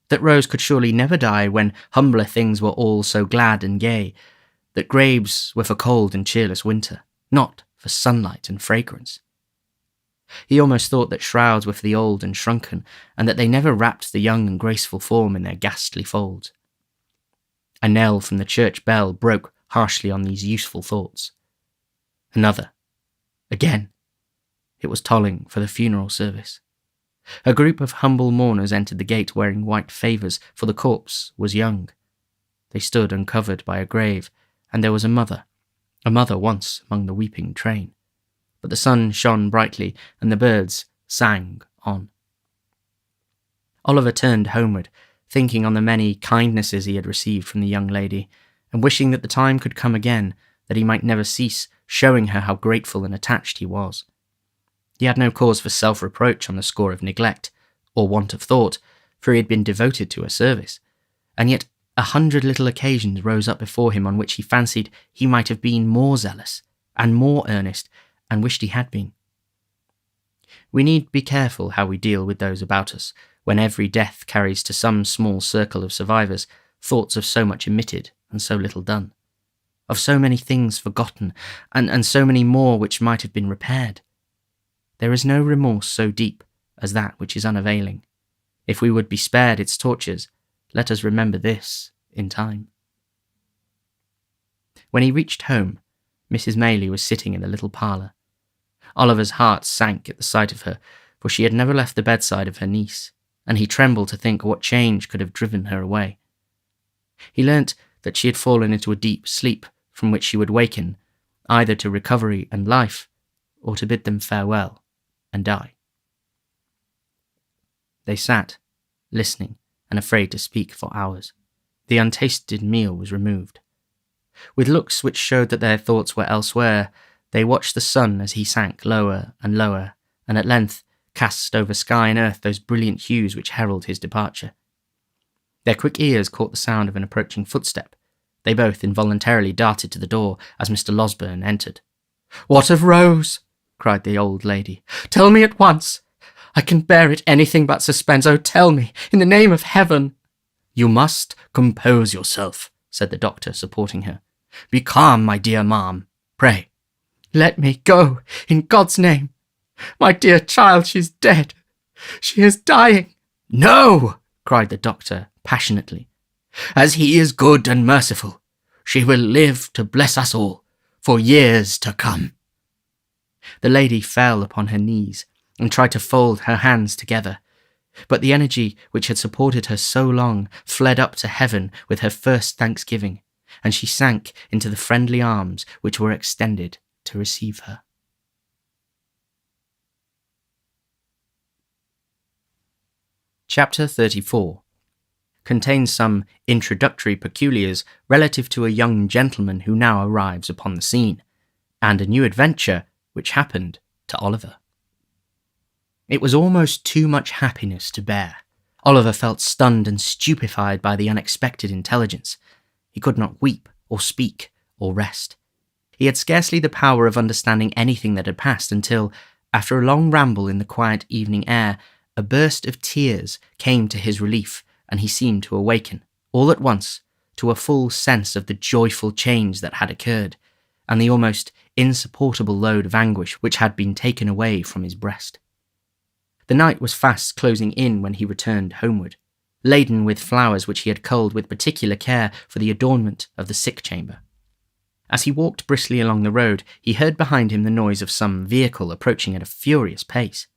that Rose could surely never die when humbler things were all so glad and gay, that graves were for cold and cheerless winter, not for sunlight and fragrance. He almost thought that shrouds were for the old and shrunken, and that they never wrapped the young and graceful form in their ghastly folds. A knell from the church bell broke harshly on these useful thoughts. Another. Again. It was tolling for the funeral service. A group of humble mourners entered the gate wearing white favours, for the corpse was young. They stood uncovered by a grave, and there was a mother once among the weeping train. But the sun shone brightly, and the birds sang on. Oliver turned homeward, thinking on the many kindnesses he had received from the young lady, and wishing that the time could come again, that he might never cease showing her how grateful and attached he was. He had no cause for self-reproach on the score of neglect, or want of thought, for he had been devoted to her service, and yet 100 little occasions rose up before him on which he fancied he might have been more zealous, and more earnest, and wished he had been. We need be careful how we deal with those about us, when every death carries to some small circle of survivors thoughts of so much omitted and so little done, of so many things forgotten, and so many more which might have been repaired. There is no remorse so deep as that which is unavailing. If we would be spared its tortures, let us remember this in time. When he reached home, Mrs. Maylie was sitting in the little parlour. Oliver's heart sank at the sight of her, for she had never left the bedside of her niece, and he trembled to think what change could have driven her away. He learnt that she had fallen into a deep sleep from which she would waken, either to recovery and life, or to bid them farewell and die. They sat, listening and afraid to speak for hours. The untasted meal was removed. With looks which showed that their thoughts were elsewhere, they watched the sun as he sank lower and lower, and at length cast over sky and earth those brilliant hues which herald his departure. Their quick ears caught the sound of an approaching footstep. They both involuntarily darted to the door as Mr. Losberne entered. "What of Rose?" cried the old lady. "Tell me at once. I can bear it anything but suspense. Oh, tell me, in the name of heaven." "You must compose yourself," said the doctor, supporting her. "Be calm, my dear ma'am. Pray." "Let me go, in God's name. My dear child, she's dead. She is dying." "No!" cried the doctor passionately. "As he is good and merciful, she will live to bless us all for years to come." The lady fell upon her knees and tried to fold her hands together, but the energy which had supported her so long fled up to heaven with her first thanksgiving, and she sank into the friendly arms which were extended to receive her. Chapter 34 contains some introductory peculiars relative to a young gentleman who now arrives upon the scene, and a new adventure which happened to Oliver. It was almost too much happiness to bear. Oliver felt stunned and stupefied by the unexpected intelligence. He could not weep, or speak, or rest. He had scarcely the power of understanding anything that had passed until, after a long ramble in the quiet evening air, a burst of tears came to his relief, and he seemed to awaken, all at once, to a full sense of the joyful change that had occurred, and the almost insupportable load of anguish which had been taken away from his breast. The night was fast closing in when he returned homeward, laden with flowers which he had culled with particular care for the adornment of the sick chamber. As he walked briskly along the road, he heard behind him the noise of some vehicle approaching at a furious pace.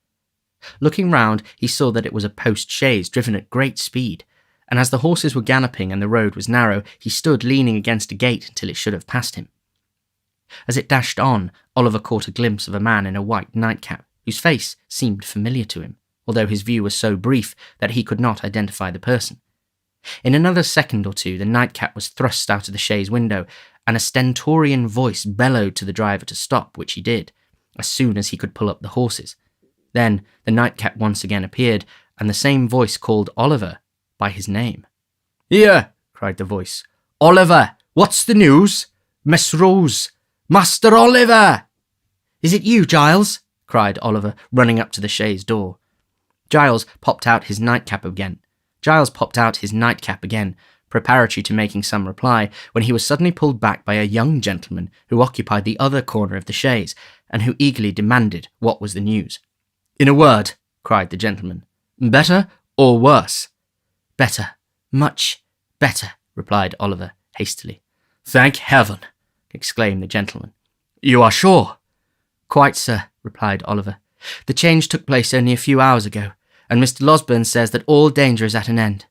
Looking round, he saw that it was a post-chaise driven at great speed, and as the horses were galloping and the road was narrow, he stood leaning against a gate until it should have passed him. As it dashed on, Oliver caught a glimpse of a man in a white nightcap, whose face seemed familiar to him, although his view was so brief that he could not identify the person. In another second or two, the nightcap was thrust out of the chaise window, and a stentorian voice bellowed to the driver to stop, which he did, as soon as he could pull up the horses. Then the nightcap once again appeared, and the same voice called Oliver by his name. "Here!" cried the voice. "Oliver! What's the news? Miss Rose! Master Oliver!" "Is it you, Giles?" cried Oliver, running up to the chaise door. Giles popped out his nightcap again, preparatory to making some reply, when he was suddenly pulled back by a young gentleman who occupied the other corner of the chaise, and who eagerly demanded what was the news. "In a word," cried the gentleman, "better or worse?" "Better, much better," replied Oliver hastily. "Thank heaven!" exclaimed the gentleman. "You are sure?" "Quite, sir," replied Oliver. "The change took place only a few hours ago, and Mr. Losberne says that all danger is at an end."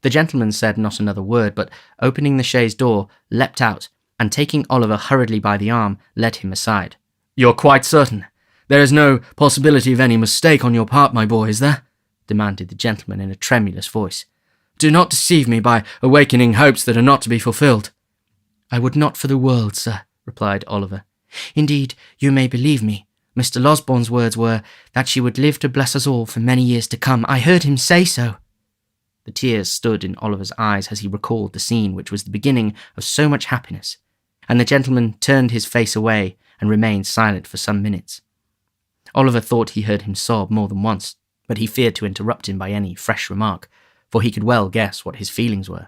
The gentleman said not another word, but opening the chaise door, leapt out, and taking Oliver hurriedly by the arm, led him aside. "You're quite certain? There is no possibility of any mistake on your part, my boy, is there?" demanded the gentleman in a tremulous voice. "Do not deceive me by awakening hopes that are not to be fulfilled." "I would not for the world, sir," replied Oliver. "Indeed, you may believe me. Mr. Losborne's words were that she would live to bless us all for many years to come. I heard him say so." The tears stood in Oliver's eyes as he recalled the scene which was the beginning of so much happiness, and the gentleman turned his face away and remained silent for some minutes. Oliver thought he heard him sob more than once, but he feared to interrupt him by any fresh remark, for he could well guess what his feelings were,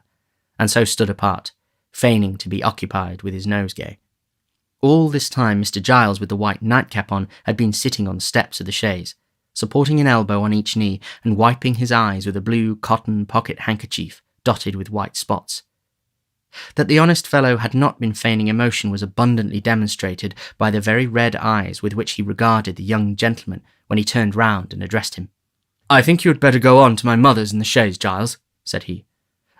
and so stood apart, feigning to be occupied with his nosegay. All this time Mr. Giles, with the white nightcap on, had been sitting on the steps of the chaise, supporting an elbow on each knee and wiping his eyes with a blue cotton pocket handkerchief dotted with white spots. That the honest fellow had not been feigning emotion was abundantly demonstrated by the very red eyes with which he regarded the young gentleman when he turned round and addressed him. "I think you had better go on to my mother's in the chaise, Giles," said he.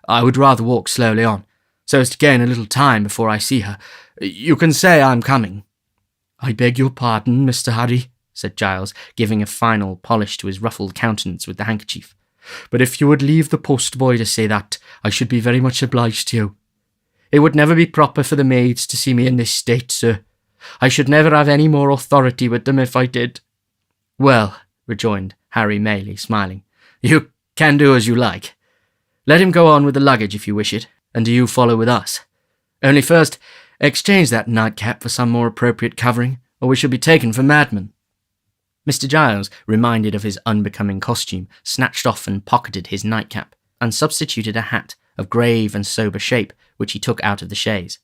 "I would rather walk slowly on, so as to gain a little time before I see her. You can say I'm coming." "I beg your pardon, Mr. Harry," said Giles, giving a final polish to his ruffled countenance with the handkerchief. "But if you would leave the post-boy to say that, I should be very much obliged to you. It would never be proper for the maids to see me in this state, sir. I should never have any more authority with them if I did." "Well," rejoined Harry Maylie, smiling, "you can do as you like. Let him go on with the luggage if you wish it, and do you follow with us. Only first, exchange that nightcap for some more appropriate covering, or we shall be taken for madmen." Mr. Giles, reminded of his unbecoming costume, snatched off and pocketed his nightcap, and substituted a hat of grave and sober shape, which he took out of the chaise.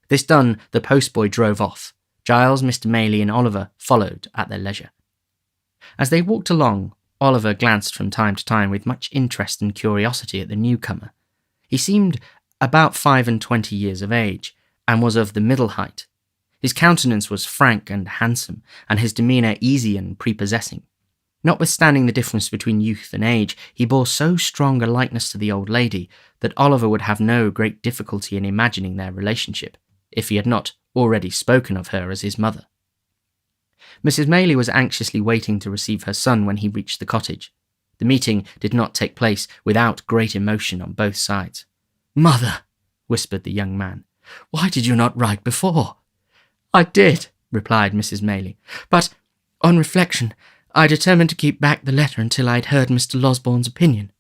This done, the postboy drove off. Giles, Mr. Maylie, and Oliver followed at their leisure. As they walked along, Oliver glanced from time to time with much interest and curiosity at the newcomer. He seemed about 25 years of age, and was of the middle height. His countenance was frank and handsome, and his demeanour easy and prepossessing. Notwithstanding the difference between youth and age, he bore so strong a likeness to the old lady that Oliver would have no great difficulty in imagining their relationship, if he had not already spoken of her as his mother. Mrs. Maylie was anxiously waiting to receive her son when he reached the cottage. The meeting did not take place without great emotion on both sides. "Mother," whispered the young man, "why did you not write before?" "I did," replied Mrs. Maylie, "but on reflection, I determined to keep back the letter until I had heard Mr. Losborne's opinion."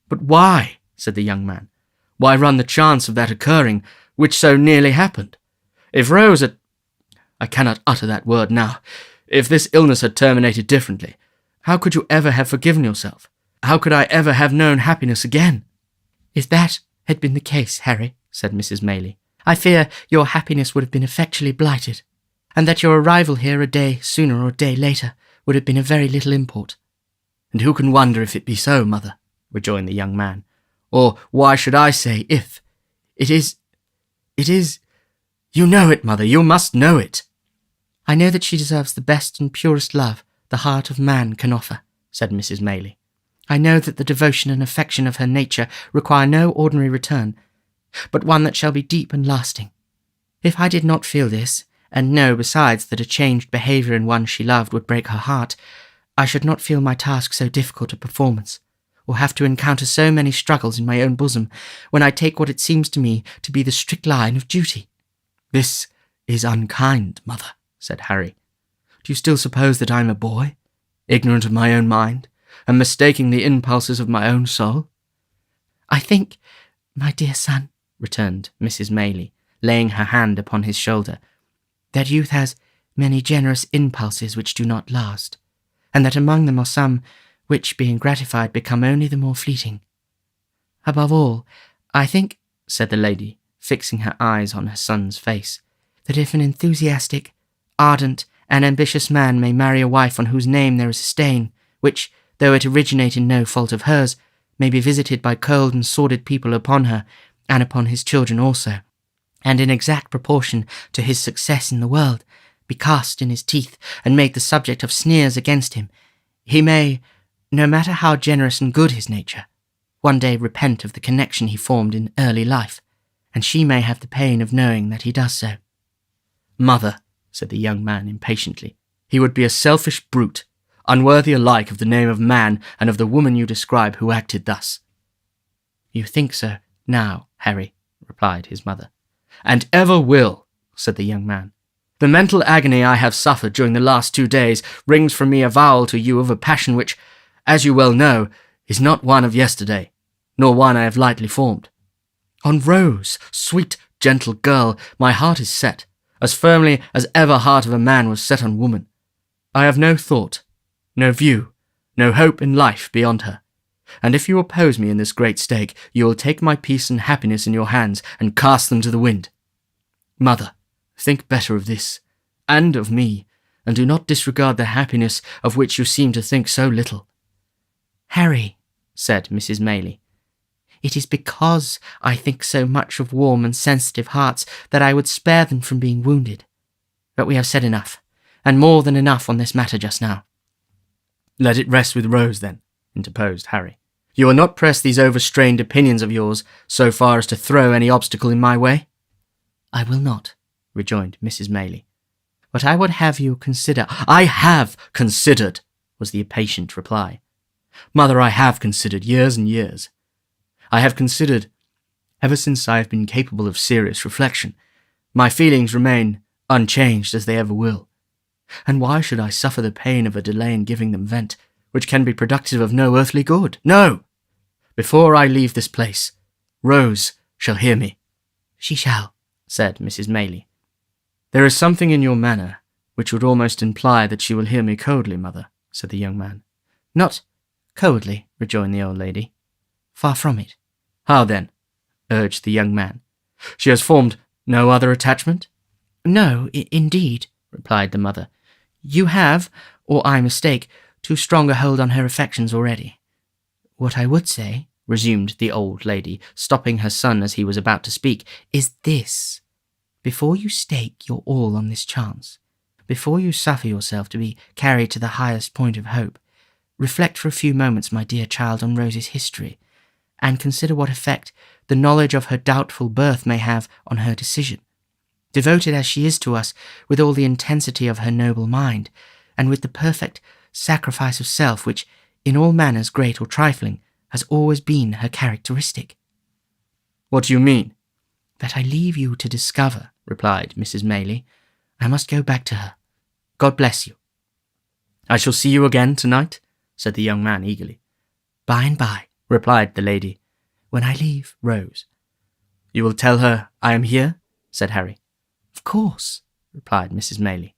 "But why?" said the young man. "Why run the chance of that occurring, which so nearly happened? If Rose had— I cannot utter that word now. If this illness had terminated differently, how could you ever have forgiven yourself? How could I ever have known happiness again?" "If that had been the case, Harry," said Mrs. Maylie, "I fear your happiness would have been effectually blighted, and that your arrival here a day sooner or a day later would have been of very little import." "And who can wonder if it be so, mother?" rejoined the young man. "Or why should I say if? It is— You know it, mother, you must know it." "I know that she deserves the best and purest love the heart of man can offer," said Mrs. Maylie. "I know that the devotion and affection of her nature require no ordinary return, but one that shall be deep and lasting. If I did not feel this, and know besides that a changed behaviour in one she loved would break her heart, I should not feel my task so difficult a performance, or have to encounter so many struggles in my own bosom, when I take what it seems to me to be the strict line of duty." "This is unkind, mother," said Harry. "Do you still suppose that I am a boy, ignorant of my own mind, and mistaking the impulses of my own soul?" "I think, my dear son," returned Mrs. Maylie, laying her hand upon his shoulder, "that youth has many generous impulses which do not last, and that among them are some which, being gratified, become only the more fleeting. Above all, I think," said the lady, fixing her eyes on her son's face, "that if an enthusiastic, ardent, and ambitious man may marry a wife on whose name there is a stain, which, though it originate in no fault of hers, may be visited by cold and sordid people upon her, and upon his children also, and in exact proportion to his success in the world, be cast in his teeth, and made the subject of sneers against him, he may, no matter how generous and good his nature, one day repent of the connection he formed in early life, and she may have the pain of knowing that he does so." "Mother," said the young man impatiently, "he would be a selfish brute, unworthy alike of the name of man and of the woman you describe who acted thus." "You think so now, Harry," replied his mother. "And ever will," said the young man. "The mental agony I have suffered during the last 2 days wrings from me a avowal to you of a passion which, as you well know, is not one of yesterday, nor one I have lightly formed. On Rose, sweet, gentle girl, my heart is set, as firmly as ever heart of a man was set on woman. I have no thought, no view, no hope in life beyond her, and if you oppose me in this great stake, you will take my peace and happiness in your hands and cast them to the wind. Mother, think better of this, and of me, and do not disregard the happiness of which you seem to think so little." "Harry," said Mrs. Maylie, "it is because I think so much of warm and sensitive hearts that I would spare them from being wounded. But we have said enough, and more than enough on this matter just now." "Let it rest with Rose, then," interposed Harry. "You will not press these overstrained opinions of yours so far as to throw any obstacle in my way?" "I will not," rejoined Mrs. Maylie. "But I would have you consider—" "I have considered," was the impatient reply. "Mother, I have considered years and years. I have considered ever since I have been capable of serious reflection. My feelings remain unchanged as they ever will. And why should I suffer the pain of a delay in giving them vent, which can be productive of no earthly good? No! Before I leave this place, Rose shall hear me." "She shall," said Mrs. "There is something in your manner which would almost imply that she will hear me coldly, mother," said the young man. Not coldly, rejoined the old lady. Far from it. How then? Urged the young man. She has formed no other attachment? No, indeed, replied the mother. You have, or I mistake, too strong a hold on her affections already. What I would say, resumed the old lady, stopping her son as he was about to speak, is this. Before you stake your all on this chance, before you suffer yourself to be carried to the highest point of hope, reflect for a few moments, my dear child, on Rose's history, and consider what effect the knowledge of her doubtful birth may have on her decision. Devoted as she is to us, with all the intensity of her noble mind, and with the perfect sacrifice of self which, in all manners great or trifling, has always been her characteristic. What do you mean? That I leave you to discover, replied Mrs. Maylie. I must go back to her. God bless you. I shall see you again tonight, said the young man eagerly. By and by, replied the lady, when I leave Rose. You will tell her I am here, said Harry. Of course, replied Mrs. Maylie.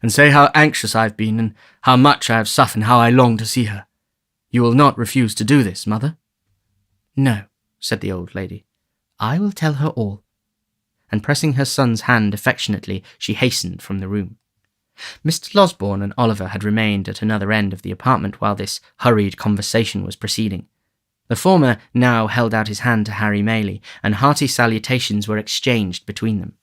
And say how anxious I have been, and how much I have suffered, and how I long to see her. You will not refuse to do this, mother? No, said the old lady. I will tell her all. And pressing her son's hand affectionately, she hastened from the room. Mr. Losberne and Oliver had remained at another end of the apartment while this hurried conversation was proceeding. The former now held out his hand to Harry Maylie, and hearty salutations were exchanged between them.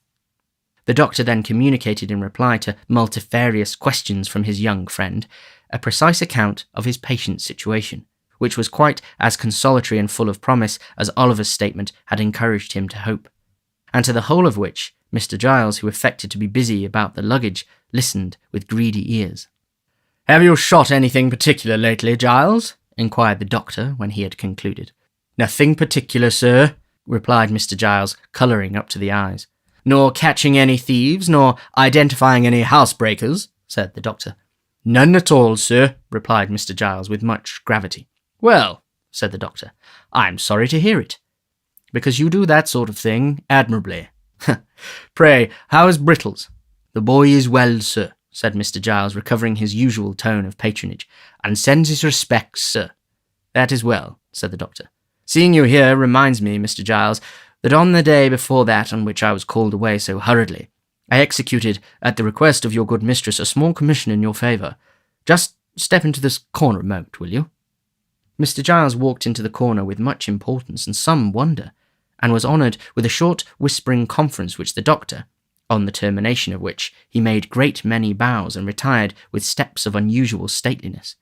The doctor then communicated in reply to multifarious questions from his young friend a precise account of his patient's situation, which was quite as consolatory and full of promise as Oliver's statement had encouraged him to hope, and to the whole of which Mr. Giles, who affected to be busy about the luggage, listened with greedy ears. "Have you shot anything particular lately, Giles?" inquired the doctor when he had concluded. "Nothing particular, sir," replied Mr. Giles, colouring up to the eyes. "Nor catching any thieves, nor identifying any housebreakers," said the doctor. "None at all, sir," replied Mr. Giles with much gravity. "Well," said the doctor, "I'm sorry to hear it, because you do that sort of thing admirably. Pray, how is Brittles?" "The boy is well, sir," said Mr. Giles, recovering his usual tone of patronage, "and sends his respects, sir." "That is well," said the doctor. "Seeing you here reminds me, Mr. Giles, that on the day before that on which I was called away so hurriedly, I executed, at the request of your good mistress, a small commission in your favour. Just step into this corner a moment, will you?" Mr. Giles walked into the corner with much importance and some wonder, and was honoured with a short whispering conference which the doctor, on the termination of which he made great many bows and retired with steps of unusual stateliness.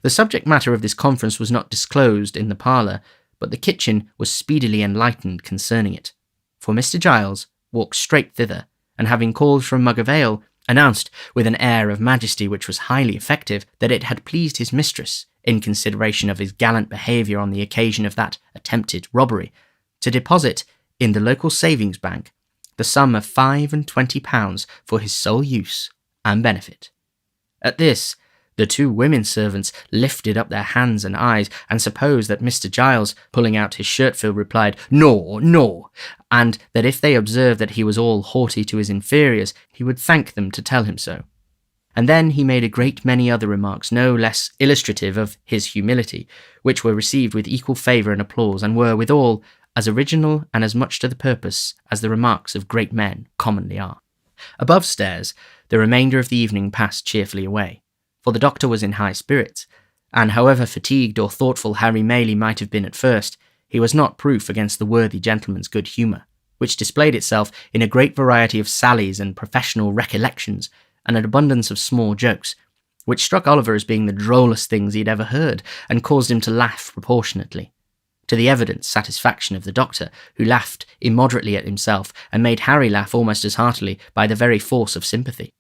The subject matter of this conference was not disclosed in the parlour, but the kitchen was speedily enlightened concerning it, for Mr. Giles walked straight thither, and having called for a mug of ale, announced, with an air of majesty which was highly effective, that it had pleased his mistress, in consideration of his gallant behaviour on the occasion of that attempted robbery, to deposit in the local savings bank the sum of £25 for his sole use and benefit. At this, the two women servants lifted up their hands and eyes, and supposed that Mr. Giles, pulling out his shirt-frill, replied, "No, no," and that if they observed that he was all haughty to his inferiors, he would thank them to tell him so. And then he made a great many other remarks, no less illustrative of his humility, which were received with equal favour and applause, and were, withal, as original and as much to the purpose as the remarks of great men commonly are. Above stairs, the remainder of the evening passed cheerfully away, for the doctor was in high spirits, and however fatigued or thoughtful Harry Maylie might have been at first, he was not proof against the worthy gentleman's good humour, which displayed itself in a great variety of sallies and professional recollections, and an abundance of small jokes, which struck Oliver as being the drollest things he had ever heard, and caused him to laugh proportionately, to the evident satisfaction of the doctor, who laughed immoderately at himself, and made Harry laugh almost as heartily by the very force of sympathy.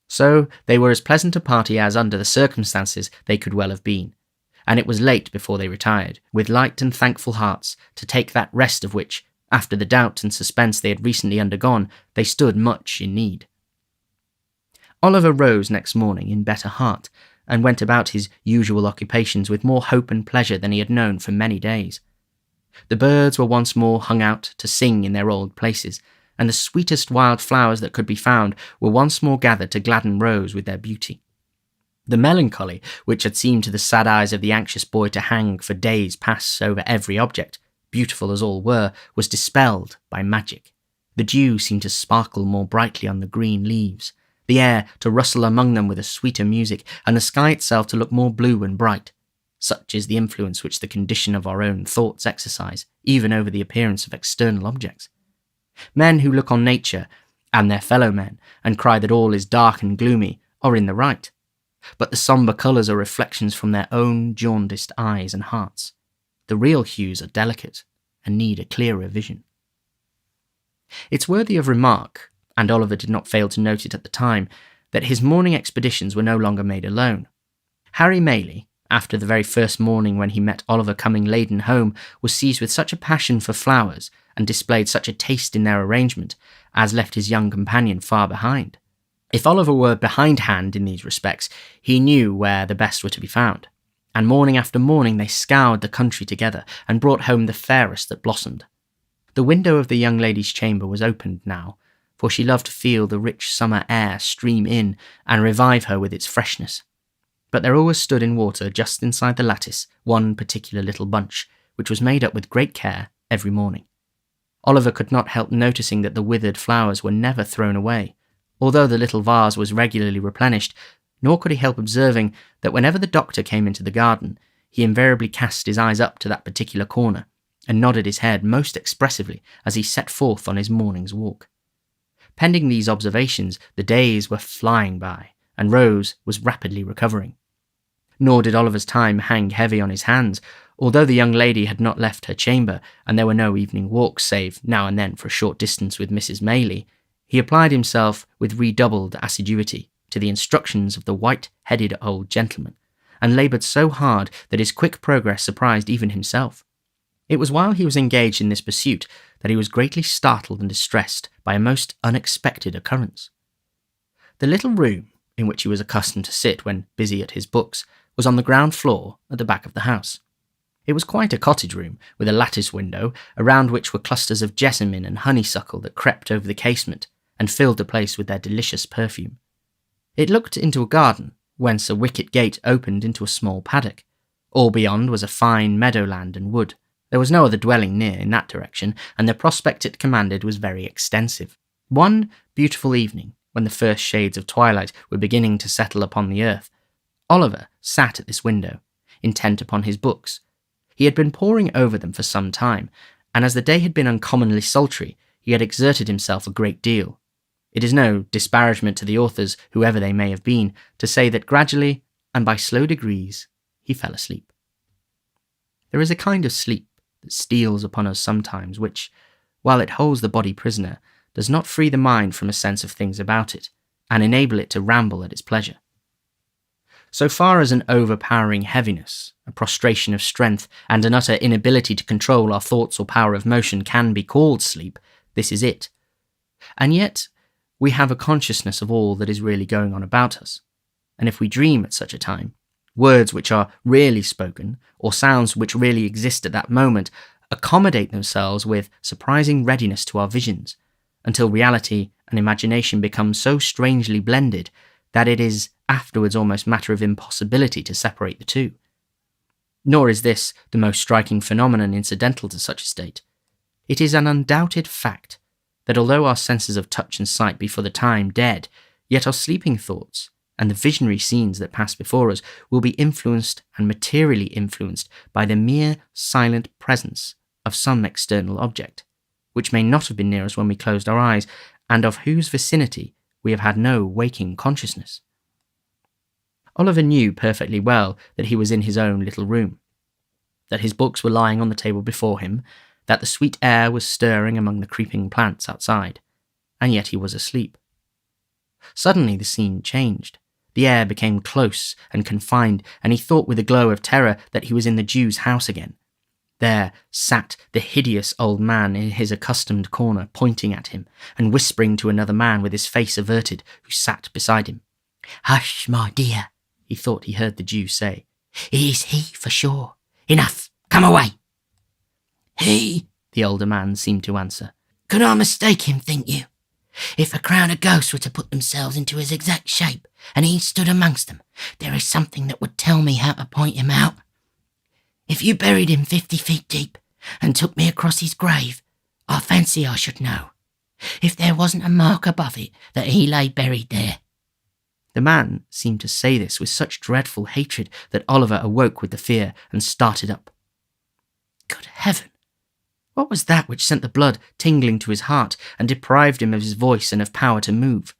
So they were as pleasant a party as, under the circumstances, they could well have been, and it was late before they retired, with light and thankful hearts, to take that rest of which, after the doubt and suspense they had recently undergone, they stood much in need. Oliver rose next morning in better heart, and went about his usual occupations with more hope and pleasure than he had known for many days. The birds were once more hung out to sing in their old places, and the sweetest wild flowers that could be found were once more gathered to gladden Rose with their beauty. The melancholy, which had seemed to the sad eyes of the anxious boy to hang for days past over every object, beautiful as all were, was dispelled by magic. The dew seemed to sparkle more brightly on the green leaves, the air to rustle among them with a sweeter music, and the sky itself to look more blue and bright. Such is the influence which the condition of our own thoughts exercise, even over the appearance of external objects. Men who look on nature and their fellow men and cry that all is dark and gloomy are in the right, but the sombre colours are reflections from their own jaundiced eyes and hearts. The real hues are delicate and need a clearer vision. It's worthy of remark, and Oliver did not fail to note it at the time, that his morning expeditions were no longer made alone. Harry Maylie, after the very first morning when he met Oliver coming laden home, was seized with such a passion for flowers and displayed such a taste in their arrangement as left his young companion far behind. If Oliver were behindhand in these respects, he knew where the best were to be found, and morning after morning they scoured the country together and brought home the fairest that blossomed. The window of the young lady's chamber was opened now, for she loved to feel the rich summer air stream in and revive her with its freshness. But there always stood in water just inside the lattice one particular little bunch, which was made up with great care every morning. Oliver could not help noticing that the withered flowers were never thrown away, although the little vase was regularly replenished, nor could he help observing that whenever the doctor came into the garden, he invariably cast his eyes up to that particular corner, and nodded his head most expressively as he set forth on his morning's walk. Pending these observations, the days were flying by, and Rose was rapidly recovering. Nor did Oliver's time hang heavy on his hands, although the young lady had not left her chamber, and there were no evening walks save now and then for a short distance with Mrs. Maylie. He applied himself with redoubled assiduity to the instructions of the white-headed old gentleman, and laboured so hard that his quick progress surprised even himself. It was while he was engaged in this pursuit that he was greatly startled and distressed by a most unexpected occurrence. The little room in which he was accustomed to sit when busy at his books was on the ground floor at the back of the house. It was quite a cottage room, with a lattice window, around which were clusters of jessamine and honeysuckle that crept over the casement and filled the place with their delicious perfume. It looked into a garden, whence a wicket gate opened into a small paddock. All beyond was a fine meadowland and wood. There was no other dwelling near in that direction, and the prospect it commanded was very extensive. One beautiful evening, when the first shades of twilight were beginning to settle upon the earth, Oliver sat at this window, intent upon his books. He had been poring over them for some time, and as the day had been uncommonly sultry, he had exerted himself a great deal. It is no disparagement to the authors, whoever they may have been, to say that gradually, and by slow degrees, he fell asleep. There is a kind of sleep that steals upon us sometimes, which, while it holds the body prisoner, does not free the mind from a sense of things about it, and enable it to ramble at its pleasure. So far as an overpowering heaviness, a prostration of strength, and an utter inability to control our thoughts or power of motion can be called sleep, this is it. And yet, we have a consciousness of all that is really going on about us, and if we dream at such a time, words which are really spoken, or sounds which really exist at that moment, accommodate themselves with surprising readiness to our visions, until reality and imagination become so strangely blended that it is afterwards almost matter of impossibility to separate the two. Nor is this the most striking phenomenon incidental to such a state. It is an undoubted fact that although our senses of touch and sight be for the time dead, yet our sleeping thoughts and the visionary scenes that pass before us will be influenced and materially influenced by the mere silent presence of some external object, which may not have been near us when we closed our eyes, and of whose vicinity we have had no waking consciousness. Oliver knew perfectly well that he was in his own little room, that his books were lying on the table before him, that the sweet air was stirring among the creeping plants outside, and yet he was asleep. Suddenly the scene changed. The air became close and confined, and he thought with a glow of terror that he was in the Jew's house again. There sat the hideous old man in his accustomed corner, pointing at him, and whispering to another man with his face averted, who sat beside him. "Hush, my dear," he thought he heard the Jew say. "It is he for sure. Enough, come away." "He," the older man seemed to answer. "Could I mistake him, think you? If a crowd of ghosts were to put themselves into his exact shape, and he stood amongst them, there is something that would tell me how to point him out. If you buried him 50 feet deep, and took me across his grave, I fancy I should know, if there wasn't a mark above it that he lay buried there." The man seemed to say this with such dreadful hatred that Oliver awoke with the fear and started up. Good heaven! What was that which sent the blood tingling to his heart and deprived him of his voice and of power to move?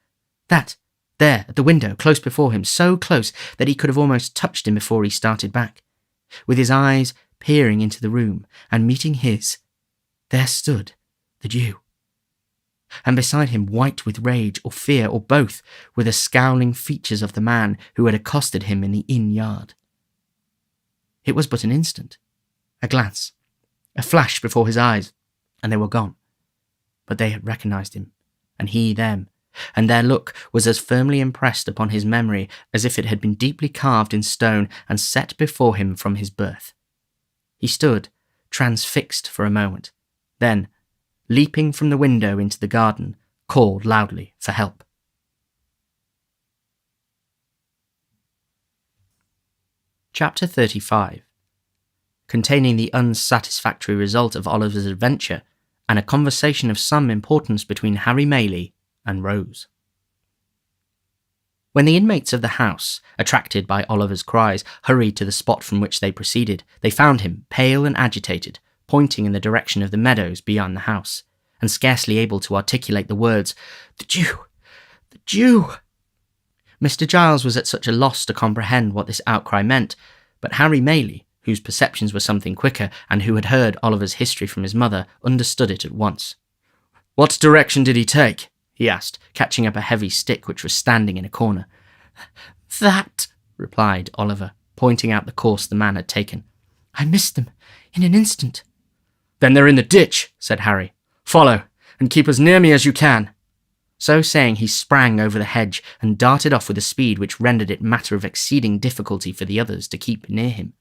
That, there, at the window, close before him, so close that he could have almost touched him before he started back. With his eyes peering into the room and meeting his, there stood the Jew. And beside him, white with rage or fear or both, were the scowling features of the man who had accosted him in the inn yard. It was but an instant, a glance, a flash before his eyes, and they were gone. But they had recognized him, and he them, and their look was as firmly impressed upon his memory as if it had been deeply carved in stone and set before him from his birth. He stood, transfixed for a moment, then, leaping from the window into the garden, called loudly for help. Chapter 35, containing the unsatisfactory result of Oliver's adventure and a conversation of some importance between Harry Maylie and Rose. When the inmates of the house, attracted by Oliver's cries, hurried to the spot from which they proceeded, they found him, pale and agitated, pointing in the direction of the meadows beyond the house, and scarcely able to articulate the words, "The Jew! The Jew!" Mr. Giles was at such a loss to comprehend what this outcry meant, but Harry Maylie, whose perceptions were something quicker, and who had heard Oliver's history from his mother, understood it at once. "What direction did he take?" he asked, catching up a heavy stick which was standing in a corner. "That," replied Oliver, pointing out the course the man had taken. "I missed them in an instant." "Then they're in the ditch," said Harry. "Follow, and keep as near me as you can." So saying, he sprang over the hedge and darted off with a speed which rendered it matter of exceeding difficulty for the others to keep near him.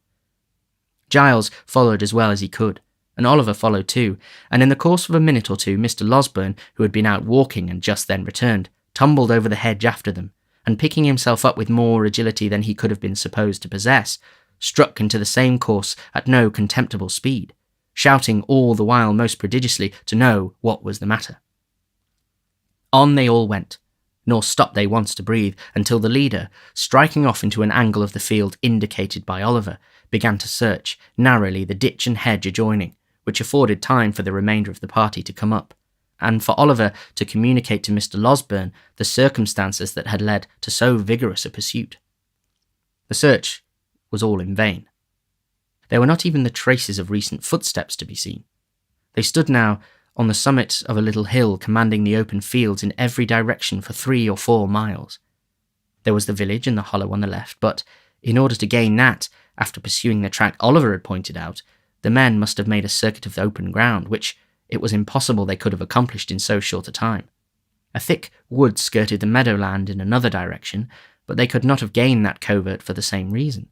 Giles followed as well as he could, and Oliver followed too, and in the course of a minute or two Mr. Losberne, who had been out walking and just then returned, tumbled over the hedge after them, and picking himself up with more agility than he could have been supposed to possess, struck into the same course at no contemptible speed, shouting all the while most prodigiously to know what was the matter. On they all went, nor stopped they once to breathe, until the leader, striking off into an angle of the field indicated by Oliver, began to search narrowly the ditch and hedge adjoining, which afforded time for the remainder of the party to come up, and for Oliver to communicate to Mr. Losberne the circumstances that had led to so vigorous a pursuit. The search was all in vain. There were not even the traces of recent footsteps to be seen. They stood now on the summit of a little hill commanding the open fields in every direction for 3 or 4 miles. There was the village in the hollow on the left, but in order to gain that, after pursuing the track Oliver had pointed out, the men must have made a circuit of the open ground, which it was impossible they could have accomplished in so short a time. A thick wood skirted the meadowland in another direction, but they could not have gained that covert for the same reason.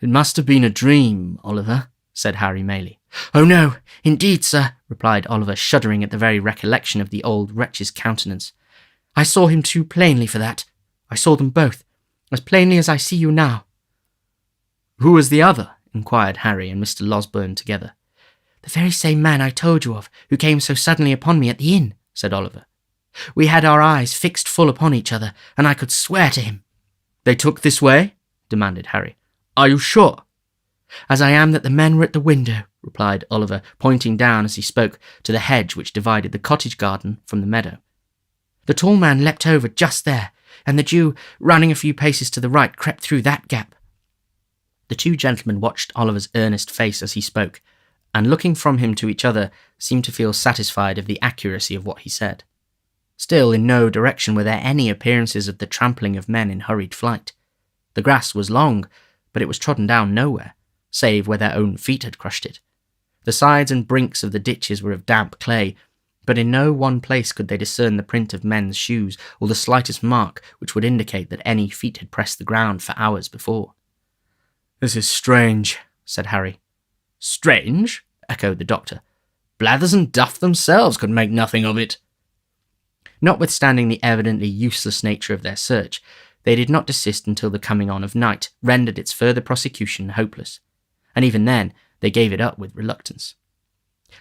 "It must have been a dream, Oliver," said Harry Maylie. "Oh no, indeed, sir," replied Oliver, shuddering at the very recollection of the old wretch's countenance. "I saw him too plainly for that. I saw them both, as plainly as I see you now." "Who was the other?" inquired Harry and Mr. Losberne together. "The very same man I told you of, who came so suddenly upon me at the inn," said Oliver. "We had our eyes fixed full upon each other, and I could swear to him." "They took this way?" demanded Harry. "Are you sure?" "As I am that the men were at the window," replied Oliver, pointing down as he spoke to the hedge which divided the cottage garden from the meadow. "The tall man leapt over just there, and the Jew, running a few paces to the right, crept through that gap." The 2 gentlemen watched Oliver's earnest face as he spoke, and looking from him to each other, seemed to feel satisfied of the accuracy of what he said. Still, in no direction were there any appearances of the trampling of men in hurried flight. The grass was long, but it was trodden down nowhere, save where their own feet had crushed it. The sides and brinks of the ditches were of damp clay, but in no one place could they discern the print of men's shoes or the slightest mark which would indicate that any feet had pressed the ground for hours before. "This is strange," said Harry. "Strange?" echoed the doctor. "Blathers and Duff themselves could make nothing of it." Notwithstanding the evidently useless nature of their search, they did not desist until the coming on of night rendered its further prosecution hopeless, and even then they gave it up with reluctance.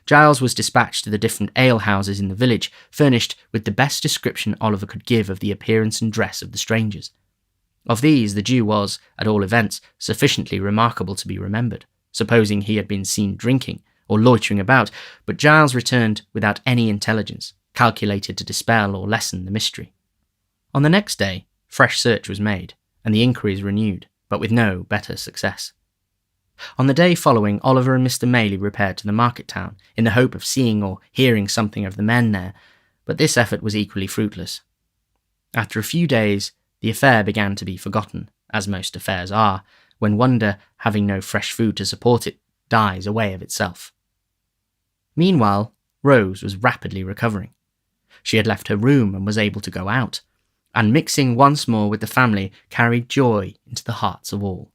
Giles was dispatched to the different alehouses in the village, furnished with the best description Oliver could give of the appearance and dress of the strangers. Of these, the Jew was, at all events, sufficiently remarkable to be remembered, supposing he had been seen drinking or loitering about, but Giles returned without any intelligence, calculated to dispel or lessen the mystery. On the next day, fresh search was made, and the inquiries renewed, but with no better success. On the day following, Oliver and Mr. Maylie repaired to the market town, in the hope of seeing or hearing something of the men there, but this effort was equally fruitless. After a few days, the affair began to be forgotten, as most affairs are, when wonder, having no fresh food to support it, dies away of itself. Meanwhile, Rose was rapidly recovering. She had left her room and was able to go out, and mixing once more with the family, carried joy into the hearts of all.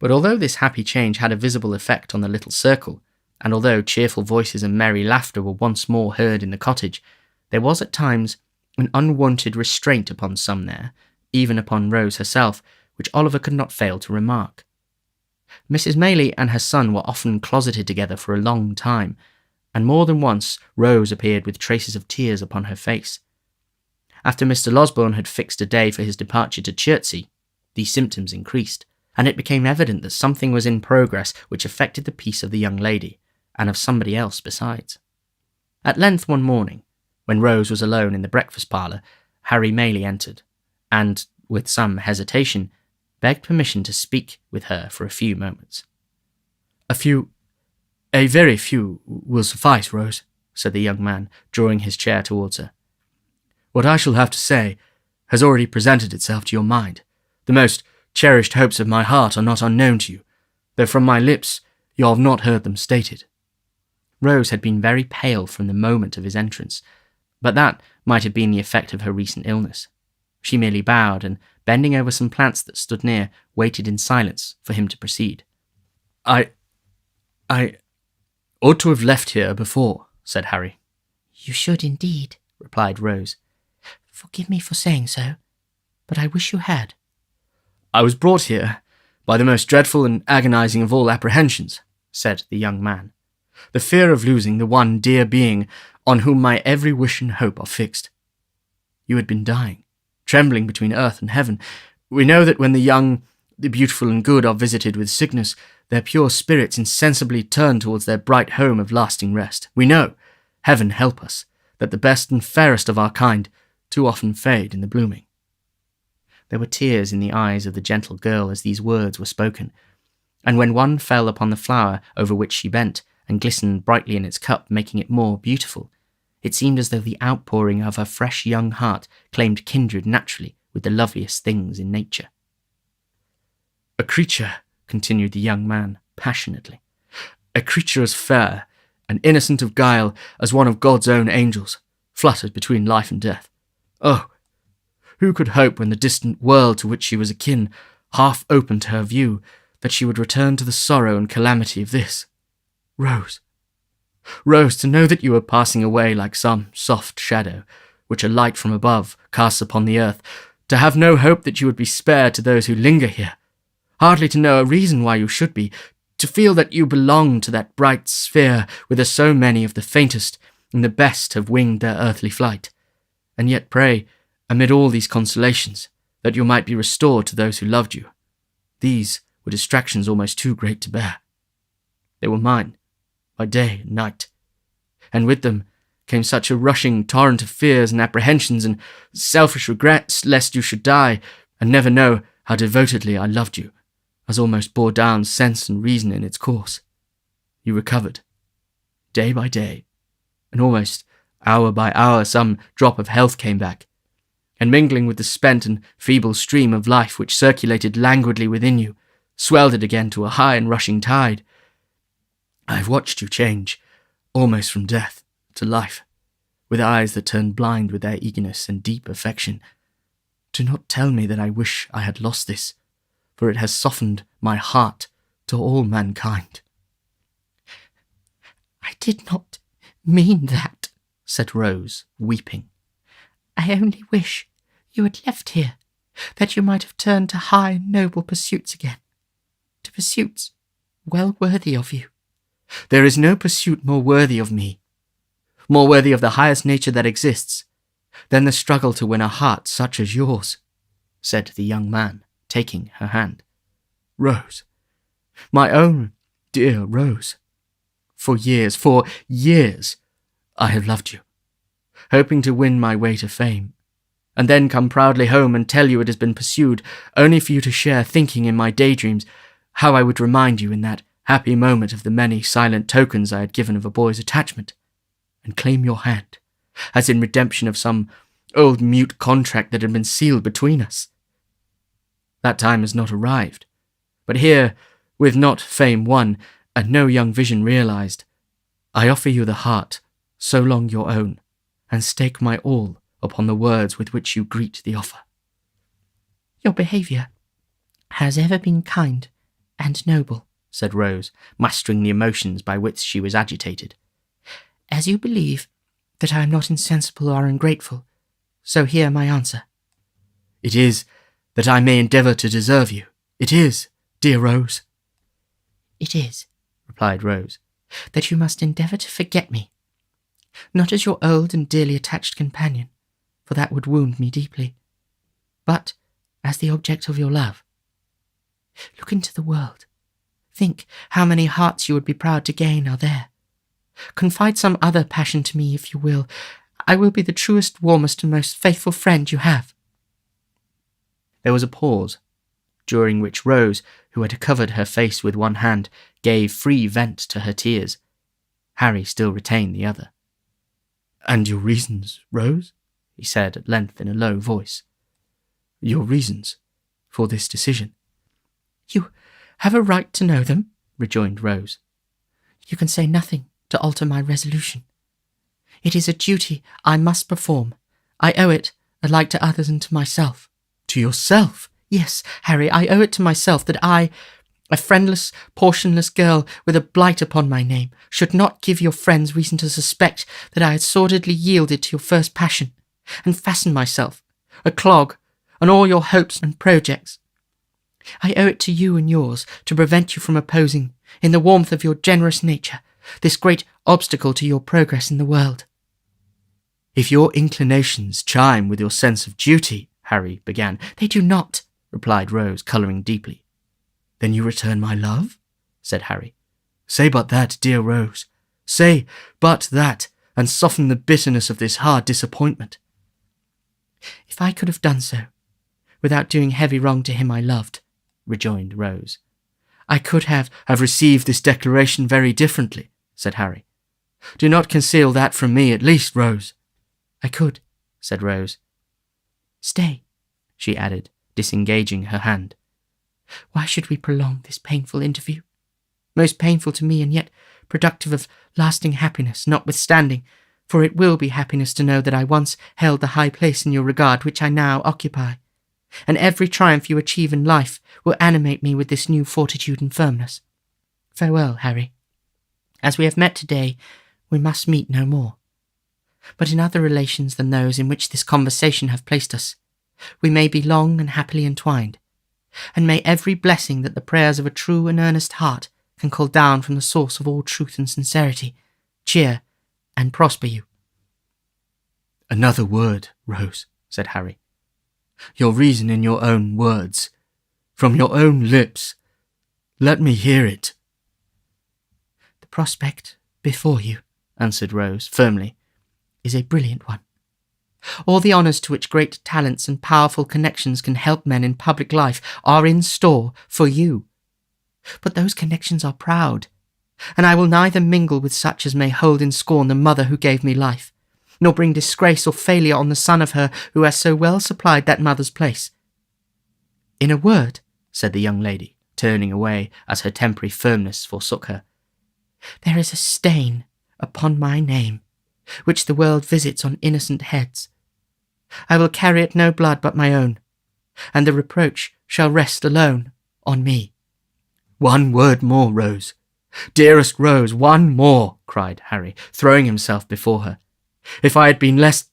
But although this happy change had a visible effect on the little circle, and although cheerful voices and merry laughter were once more heard in the cottage, there was at times an unwonted restraint upon some there, even upon Rose herself, which Oliver could not fail to remark. Mrs. Maylie and her son were often closeted together for a long time, and more than once Rose appeared with traces of tears upon her face. After Mr. Losberne had fixed a day for his departure to Chertsey, these symptoms increased, and it became evident that something was in progress which affected the peace of the young lady, and of somebody else besides. At length one morning, when Rose was alone in the breakfast parlour, Harry Maylie entered, and, with some hesitation, begged permission to speak with her for a few moments. A very few will suffice, Rose," said the young man, drawing his chair towards her. "What I shall have to say has already presented itself to your mind. The most cherished hopes of my heart are not unknown to you, though from my lips you have not heard them stated." Rose had been very pale from the moment of his entrance, but that might have been the effect of her recent illness. She merely bowed, and, bending over some plants that stood near, waited in silence for him to proceed. I ought to have left here before," said Harry. "You should indeed," replied Rose. "Forgive me for saying so, but I wish you had." "I was brought here by the most dreadful and agonizing of all apprehensions," said the young man. "The fear of losing the one dear being on whom my every wish and hope are fixed. You had been dying, trembling between earth and heaven. We know that when the young, the beautiful and good are visited with sickness, their pure spirits insensibly turn towards their bright home of lasting rest. We know, heaven help us, that the best and fairest of our kind too often fade in the blooming." There were tears in the eyes of the gentle girl as these words were spoken, and when one fell upon the flower over which she bent, and glistened brightly in its cup, making it more beautiful, it seemed as though the outpouring of her fresh young heart claimed kindred naturally with the loveliest things in nature. "A creature," continued the young man passionately, "a creature as fair and innocent of guile as one of God's own angels, fluttered between life and death. Oh, who could hope when the distant world to which she was akin half opened to her view, that she would return to the sorrow and calamity of this? Rose, Rose, to know that you were passing away like some soft shadow, which a light from above casts upon the earth, to have no hope that you would be spared to those who linger here, hardly to know a reason why you should be, to feel that you belong to that bright sphere whither so many of the faintest and the best have winged their earthly flight, and yet pray, amid all these consolations, that you might be restored to those who loved you. These were distractions almost too great to bear. They were mine, by day and night, and with them came such a rushing torrent of fears and apprehensions and selfish regrets lest you should die and never know how devotedly I loved you, as almost bore down sense and reason in its course. You recovered, day by day, and almost hour by hour some drop of health came back, and mingling with the spent and feeble stream of life which circulated languidly within you, swelled it again to a high and rushing tide. I have watched you change, almost from death to life, with eyes that turned blind with their eagerness and deep affection. Do not tell me that I wish I had lost this, for it has softened my heart to all mankind." "I did not mean that," said Rose, weeping. I only wish you had left here, that you might have turned to high and noble pursuits again, to pursuits well worthy of you. There is no pursuit more worthy of me, more worthy of the highest nature that exists, than the struggle to win a heart such as yours, said the young man, taking her hand. Rose, my own dear Rose, for years, I have loved you, hoping to win my way to fame, and then come proudly home and tell you it has been pursued, only for you to share, thinking in my daydreams how I would remind you in that happy moment of the many silent tokens I had given of a boy's attachment, and claim your hand, as in redemption of some old mute contract that had been sealed between us. That time has not arrived, but here, with not fame won, and no young vision realized, I offer you the heart, so long your own, and stake my all upon the words with which you greet the offer. Your behaviour has ever been kind and noble, said Rose, mastering the emotions by which she was agitated. As you believe that I am not insensible or ungrateful, so hear my answer. It is that I may endeavour to deserve you. It is, dear Rose. It is, replied Rose, that you must endeavour to forget me, not as your old and dearly attached companion, for that would wound me deeply, but as the object of your love. Look into the world. Think how many hearts you would be proud to gain are there. Confide some other passion to me if you will. I will be the truest, warmest, and most faithful friend you have. There was a pause, during which Rose, who had covered her face with one hand, gave free vent to her tears. Harry still retained the other. And your reasons, Rose? He said at length in a low voice. Your reasons for this decision? You have a right to know them, rejoined Rose. You can say nothing to alter my resolution. It is a duty I must perform. I owe it alike to others and to myself. To yourself? Yes, Harry, I owe it to myself that I, a friendless, portionless girl with a blight upon my name, should not give your friends reason to suspect that I had sordidly yielded to your first passion, and fastened myself, a clog, on all your hopes and projects. I owe it to you and yours to prevent you from opposing, in the warmth of your generous nature, this great obstacle to your progress in the world. If your inclinations chime with your sense of duty, Harry began. They do not, replied Rose, colouring deeply. Then you return my love? Said Harry. Say but that, dear Rose. Say but that, and soften the bitterness of this hard disappointment. If I could have done so, without doing heavy wrong to him I loved, rejoined Rose, I could have received this declaration very differently, said Harry. Do not conceal that from me, at least, Rose. I could, said Rose. Stay, she added, disengaging her hand. Why should we prolong this painful interview? Most painful to me and yet productive of lasting happiness, notwithstanding, for it will be happiness to know that I once held the high place in your regard which I now occupy, and every triumph you achieve in life will animate me with this new fortitude and firmness. Farewell, Harry. As we have met today, we must meet no more. But in other relations than those in which this conversation have placed us, we may be long and happily entwined, and may every blessing that the prayers of a true and earnest heart can call down from the source of all truth and sincerity cheer and prosper you. Another word, Rose, said Harry. Your reason in your own words, from your own lips. Let me hear it. The prospect before you, answered Rose firmly, is a brilliant one. All the honours to which great talents and powerful connections can help men in public life are in store for you. But those connections are proud, and I will neither mingle with such as may hold in scorn the mother who gave me life, nor bring disgrace or failure on the son of her who has so well supplied that mother's place. In a word, said the young lady, turning away as her temporary firmness forsook her, there is a stain upon my name, which the world visits on innocent heads. I will carry it no blood but my own, and the reproach shall rest alone on me. One word more, Rose. Dearest Rose, one more, cried Harry, throwing himself before her. If I had been less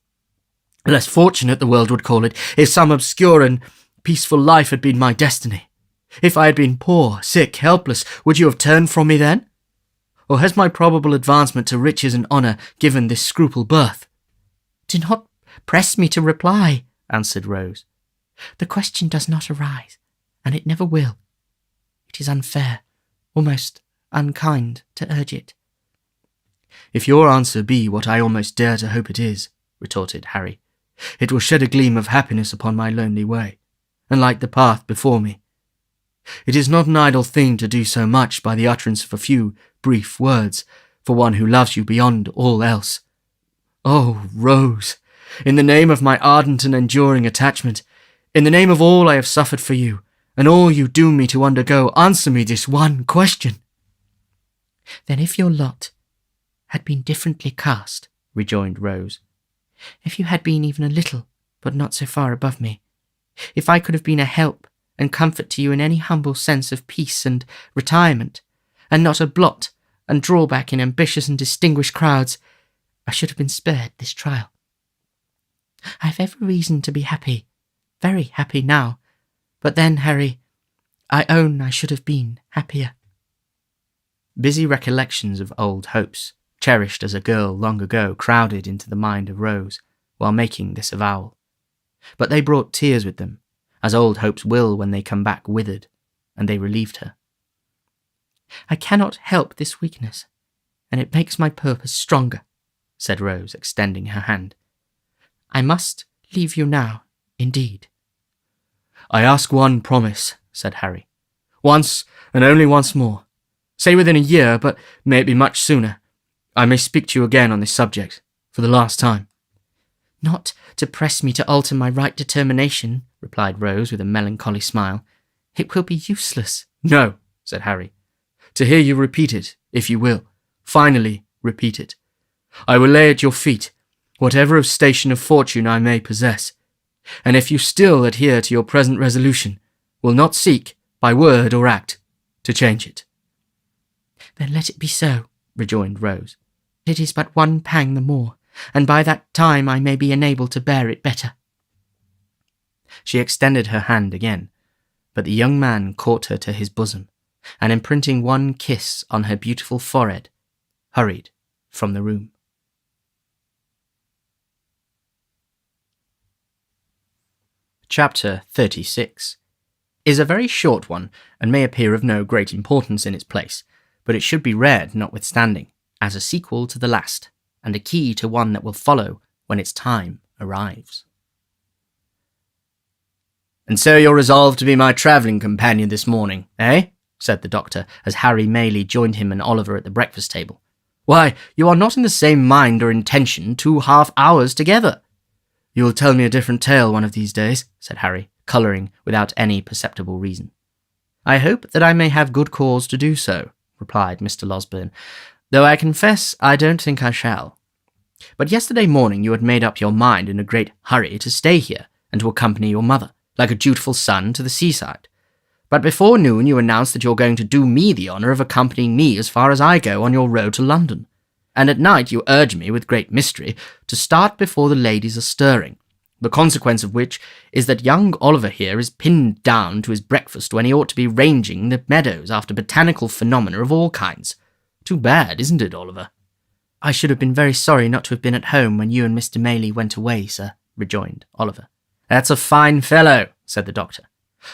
fortunate, the world would call it, if some obscure and peaceful life had been my destiny. If I had been poor, sick, helpless, would you have turned from me then? Or has my probable advancement to riches and honour given this scruple birth?" "Do not press me to reply," answered Rose. "The question does not arise, and it never will. It is unfair, almost unkind, to urge it." "If your answer be what I almost dare to hope it is," retorted Harry, "it will shed a gleam of happiness upon my lonely way, and light the path before me. It is not an idle thing to do so much by the utterance of a few brief words for one who loves you beyond all else. Oh, Rose, in the name of my ardent and enduring attachment, in the name of all I have suffered for you, and all you doom me to undergo, answer me this one question." "Then if your lot had been differently cast," rejoined Rose, "if you had been even a little, but not so far above me, if I could have been a help and comfort to you in any humble sense of peace and retirement, and not a blot and drawback in ambitious and distinguished crowds, I should have been spared this trial. I have every reason to be happy, very happy now, but then, Harry, I own I should have been happier." Busy recollections of old hopes, cherished as a girl long ago, crowded into the mind of Rose while making this avowal. But they brought tears with them, as old hopes will when they come back withered, and they relieved her. "I cannot help this weakness, and it makes my purpose stronger," said Rose, extending her hand. "I must leave you now, indeed." "I ask one promise," said Harry. "Once, and only once more. Say within a year, but may it be much sooner. I may speak to you again on this subject, for the last time." "Not to press me to alter my right determination," replied Rose with a melancholy smile. "It will be useless." "No," said Harry. "To hear you repeat it, if you will, finally repeat it. I will lay at your feet whatever of station of fortune I may possess, and if you still adhere to your present resolution, will not seek, by word or act, to change it." "Then let it be so," rejoined Rose. "It is but one pang the more, and by that time I may be enabled to bear it better." She extended her hand again, but the young man caught her to his bosom, and imprinting one kiss on her beautiful forehead, hurried from the room. Chapter 36 is a very short one, and may appear of no great importance in its place, but it should be read notwithstanding, as a sequel to the last, and a key to one that will follow when its time arrives. "And so you're resolved to be my travelling companion this morning, eh?" said the doctor, as Harry Maylie joined him and Oliver at the breakfast table. "Why, you are not in the same mind or intention 2 half-hours together." "You will tell me a different tale one of these days," said Harry, colouring without any perceptible reason. "I hope that I may have good cause to do so," replied Mr. Losberne, "though I confess I don't think I shall. But yesterday morning you had made up your mind in a great hurry to stay here and to accompany your mother, like a dutiful son, to the seaside. But before noon you announced that you're going to do me the honour of accompanying me as far as I go on your road to London. And at night you urge me, with great mystery, to start before the ladies are stirring, the consequence of which is that young Oliver here is pinned down to his breakfast when he ought to be ranging the meadows after botanical phenomena of all kinds. Too bad, isn't it, Oliver?" "I should have been very sorry not to have been at home when you and Mr. Maylie went away, sir," rejoined Oliver. "That's a fine fellow," said the doctor.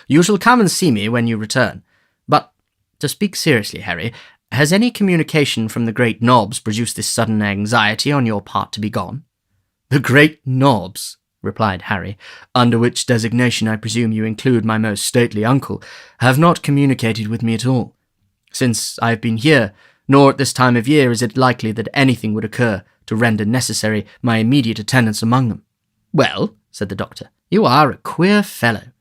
"You shall come and see me when you return. But, to speak seriously, Harry, has any communication from the great Nobbs produced this sudden anxiety on your part to be gone?" "The great Nobbs," replied Harry, "under which designation I presume you include my most stately uncle, have not communicated with me at all. Since I have been here, nor at this time of year is it likely that anything would occur to render necessary my immediate attendance among them." "Well," said the doctor, "you are a queer fellow.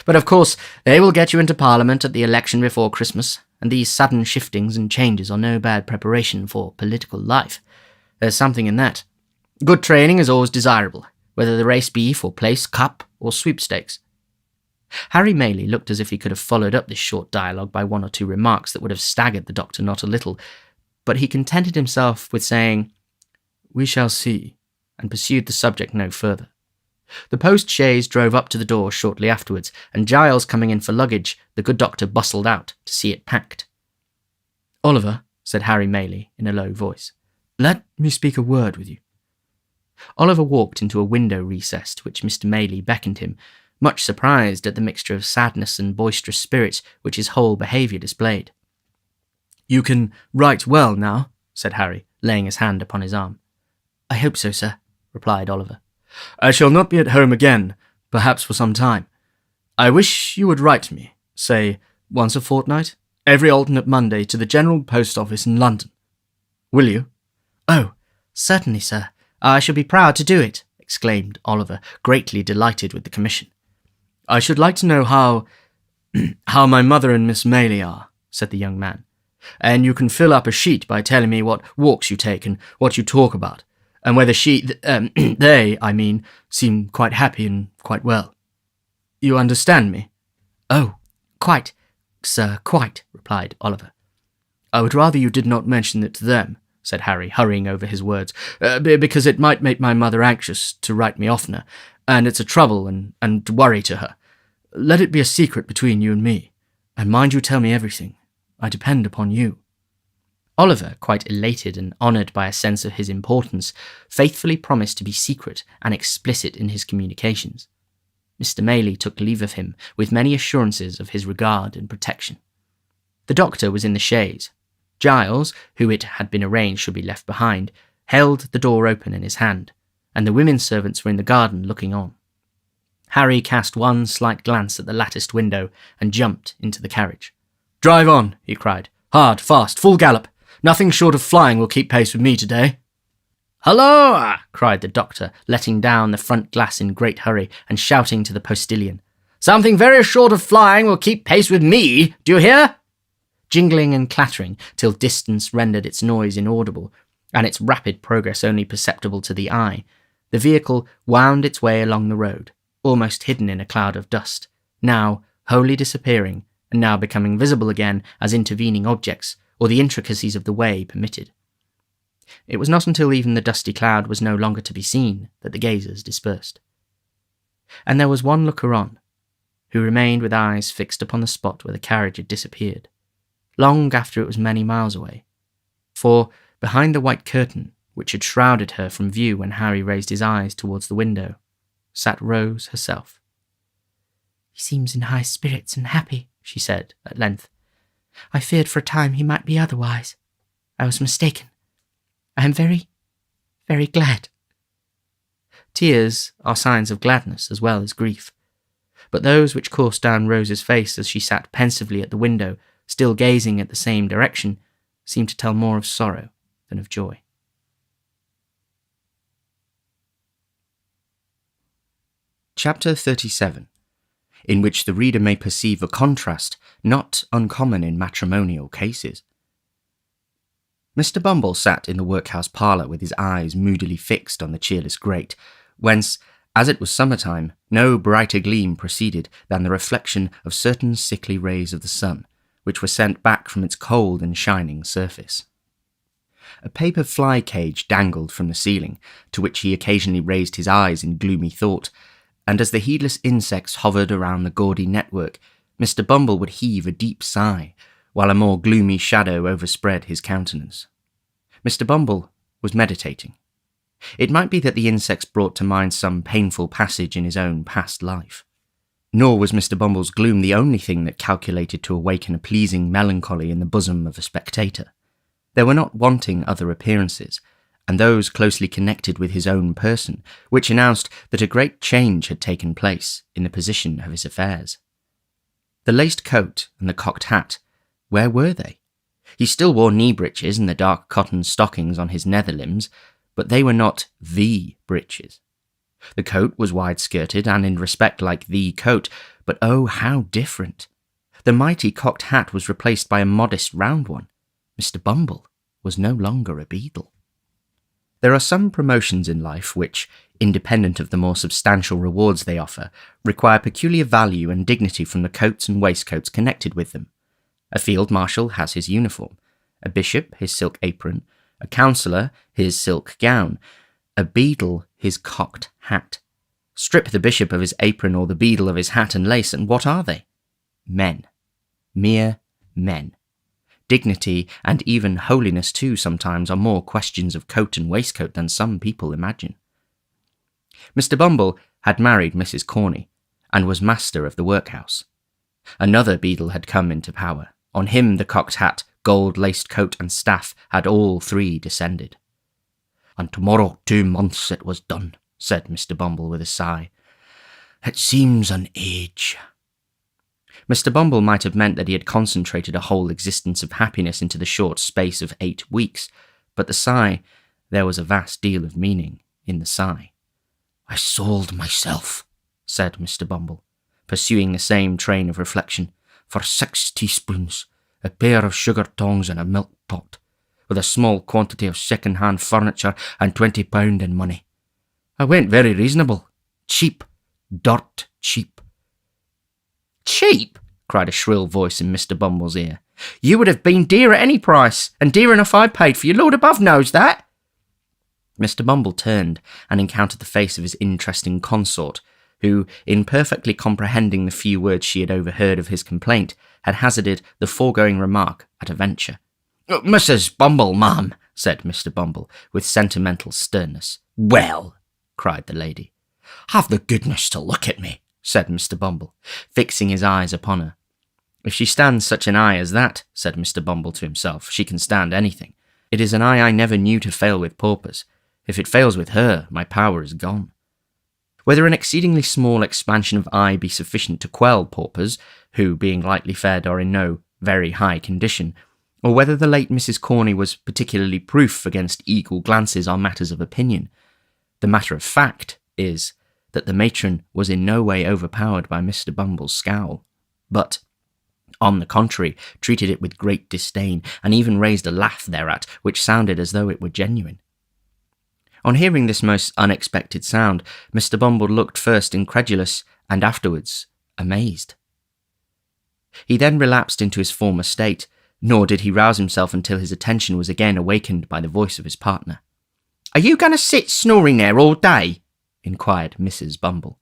But of course they will get you into Parliament at the election before Christmas, and these sudden shiftings and changes are no bad preparation for political life. There's something in that. Good training is always desirable, whether the race be for place, cup, or sweepstakes." Harry Maylie looked as if he could have followed up this short dialogue by one or two remarks that would have staggered the doctor not a little, but he contented himself with saying, "We shall see," and pursued the subject no further. The post-chaise drove up to the door shortly afterwards, and Giles coming in for luggage, the good doctor bustled out to see it packed. "Oliver," said Harry Maylie in a low voice, "let me speak a word with you." Oliver walked into a window recess to which Mr. Maylie beckoned him, much surprised at the mixture of sadness and boisterous spirits which his whole behaviour displayed. "You can write well now," said Harry, laying his hand upon his arm. "I hope so, sir," replied Oliver. "I shall not be at home again, perhaps for some time. I wish you would write me, say, once a fortnight, every alternate Monday, to the General Post Office in London. Will you?" "Oh, certainly, sir. I shall be proud to do it," exclaimed Oliver, greatly delighted with the commission. "I should like to know how my mother and Miss Maylie are," said the young man. "And you can fill up a sheet by telling me what walks you take and what you talk about, and whether they, I mean, seem quite happy and quite well. You understand me?" "Oh, quite, sir, quite," replied Oliver. "I would rather you did not mention it to them," said Harry, hurrying over his words, "because it might make my mother anxious to write me oftener, and it's a trouble and worry to her. Let it be a secret between you and me, and mind you tell me everything. I depend upon you." Oliver, quite elated and honoured by a sense of his importance, faithfully promised to be secret and explicit in his communications. Mr. Maylie took leave of him with many assurances of his regard and protection. The doctor was in the chaise. Giles, who it had been arranged should be left behind, held the door open in his hand, and the women servants were in the garden looking on. Harry cast one slight glance at the latticed window and jumped into the carriage. "Drive on," he cried. "Hard, fast, full gallop. Nothing short of flying will keep pace with me today." "Halloa!" cried the doctor, letting down the front glass in great hurry and shouting to the postilion. "Something very short of flying will keep pace with me, do you hear?" Jingling and clattering till distance rendered its noise inaudible, and its rapid progress only perceptible to the eye, the vehicle wound its way along the road, almost hidden in a cloud of dust, now wholly disappearing, and now becoming visible again as intervening objects, or the intricacies of the way permitted. It was not until even the dusty cloud was no longer to be seen that the gazers dispersed. And there was one looker-on, who remained with eyes fixed upon the spot where the carriage had disappeared, long after it was many miles away, for behind the white curtain which had shrouded her from view when Harry raised his eyes towards the window, sat Rose herself. "He seems in high spirits and happy," she said at length. "I feared for a time he might be otherwise. I was mistaken. I am very, very glad." Tears are signs of gladness as well as grief, but those which coursed down Rose's face as she sat pensively at the window, still gazing at the same direction, seemed to tell more of sorrow than of joy. Chapter 37, in which the reader may perceive a contrast not uncommon in matrimonial cases. Mr. Bumble sat in the workhouse parlour with his eyes moodily fixed on the cheerless grate, whence, as it was summer-time, no brighter gleam proceeded than the reflection of certain sickly rays of the sun, which were sent back from its cold and shining surface. A paper fly cage dangled from the ceiling, to which he occasionally raised his eyes in gloomy thought, and as the heedless insects hovered around the gaudy network, Mr. Bumble would heave a deep sigh, while a more gloomy shadow overspread his countenance. Mr. Bumble was meditating. It might be that the insects brought to mind some painful passage in his own past life. Nor was Mr. Bumble's gloom the only thing that calculated to awaken a pleasing melancholy in the bosom of a spectator. There were not wanting other appearances, and those closely connected with his own person, which announced that a great change had taken place in the position of his affairs. The laced coat and the cocked hat, where were they? He still wore knee-breeches and the dark cotton stockings on his nether limbs, but they were not the breeches. The coat was wide-skirted and in respect like the coat, but oh, how different! The mighty cocked hat was replaced by a modest round one. Mr. Bumble was no longer a beadle. There are some promotions in life which, independent of the more substantial rewards they offer, require peculiar value and dignity from the coats and waistcoats connected with them. A field marshal has his uniform, a bishop his silk apron, a councillor his silk gown, a beadle his cocked hat. Strip the bishop of his apron or the beadle of his hat and lace, and what are they? Men. Mere men. Dignity, and even holiness too, sometimes are more questions of coat and waistcoat than some people imagine. Mr. Bumble had married Mrs. Corney, and was master of the workhouse. Another beadle had come into power. On him the cocked hat, gold-laced coat and staff had all three descended. "And tomorrow 2 months it was done," said Mr. Bumble with a sigh. "It seems an age." Mr. Bumble might have meant that he had concentrated a whole existence of happiness into the short space of 8 weeks, but the sigh, there was a vast deal of meaning in the sigh. "I sold myself," said Mr. Bumble, pursuing the same train of reflection, "for 6 teaspoons, a pair of sugar tongs and a milk pot, with a small quantity of second-hand furniture and £20 in money. I went very reasonable. Cheap. Dirt cheap." "Cheap?" cried a shrill voice in Mr. Bumble's ear. "You would have been dear at any price, and dear enough I paid for you. Lord above knows that." Mr. Bumble turned and encountered the face of his interesting consort, who, in perfectly comprehending the few words she had overheard of his complaint, had hazarded the foregoing remark at a venture. "Mrs. Bumble, ma'am," said Mr. Bumble, with sentimental sternness. "Well," cried the lady. "Have the goodness to look at me," said Mr. Bumble, fixing his eyes upon her. "If she stands such an eye as that," said Mr. Bumble to himself, "she can stand anything. It is an eye I never knew to fail with paupers. If it fails with her, my power is gone." Whether an exceedingly small expansion of eye be sufficient to quell paupers, who, being lightly fed, are in no very high condition, or whether the late Mrs. Corney was particularly proof against eagle glances, are matters of opinion. The matter of fact is that the matron was in no way overpowered by Mr. Bumble's scowl, but, on the contrary, treated it with great disdain, and even raised a laugh thereat, which sounded as though it were genuine. On hearing this most unexpected sound, Mr. Bumble looked first incredulous, and afterwards amazed. He then relapsed into his former state, nor did he rouse himself until his attention was again awakened by the voice of his partner. "Are you going to sit snoring there all day?" inquired Mrs. Bumble.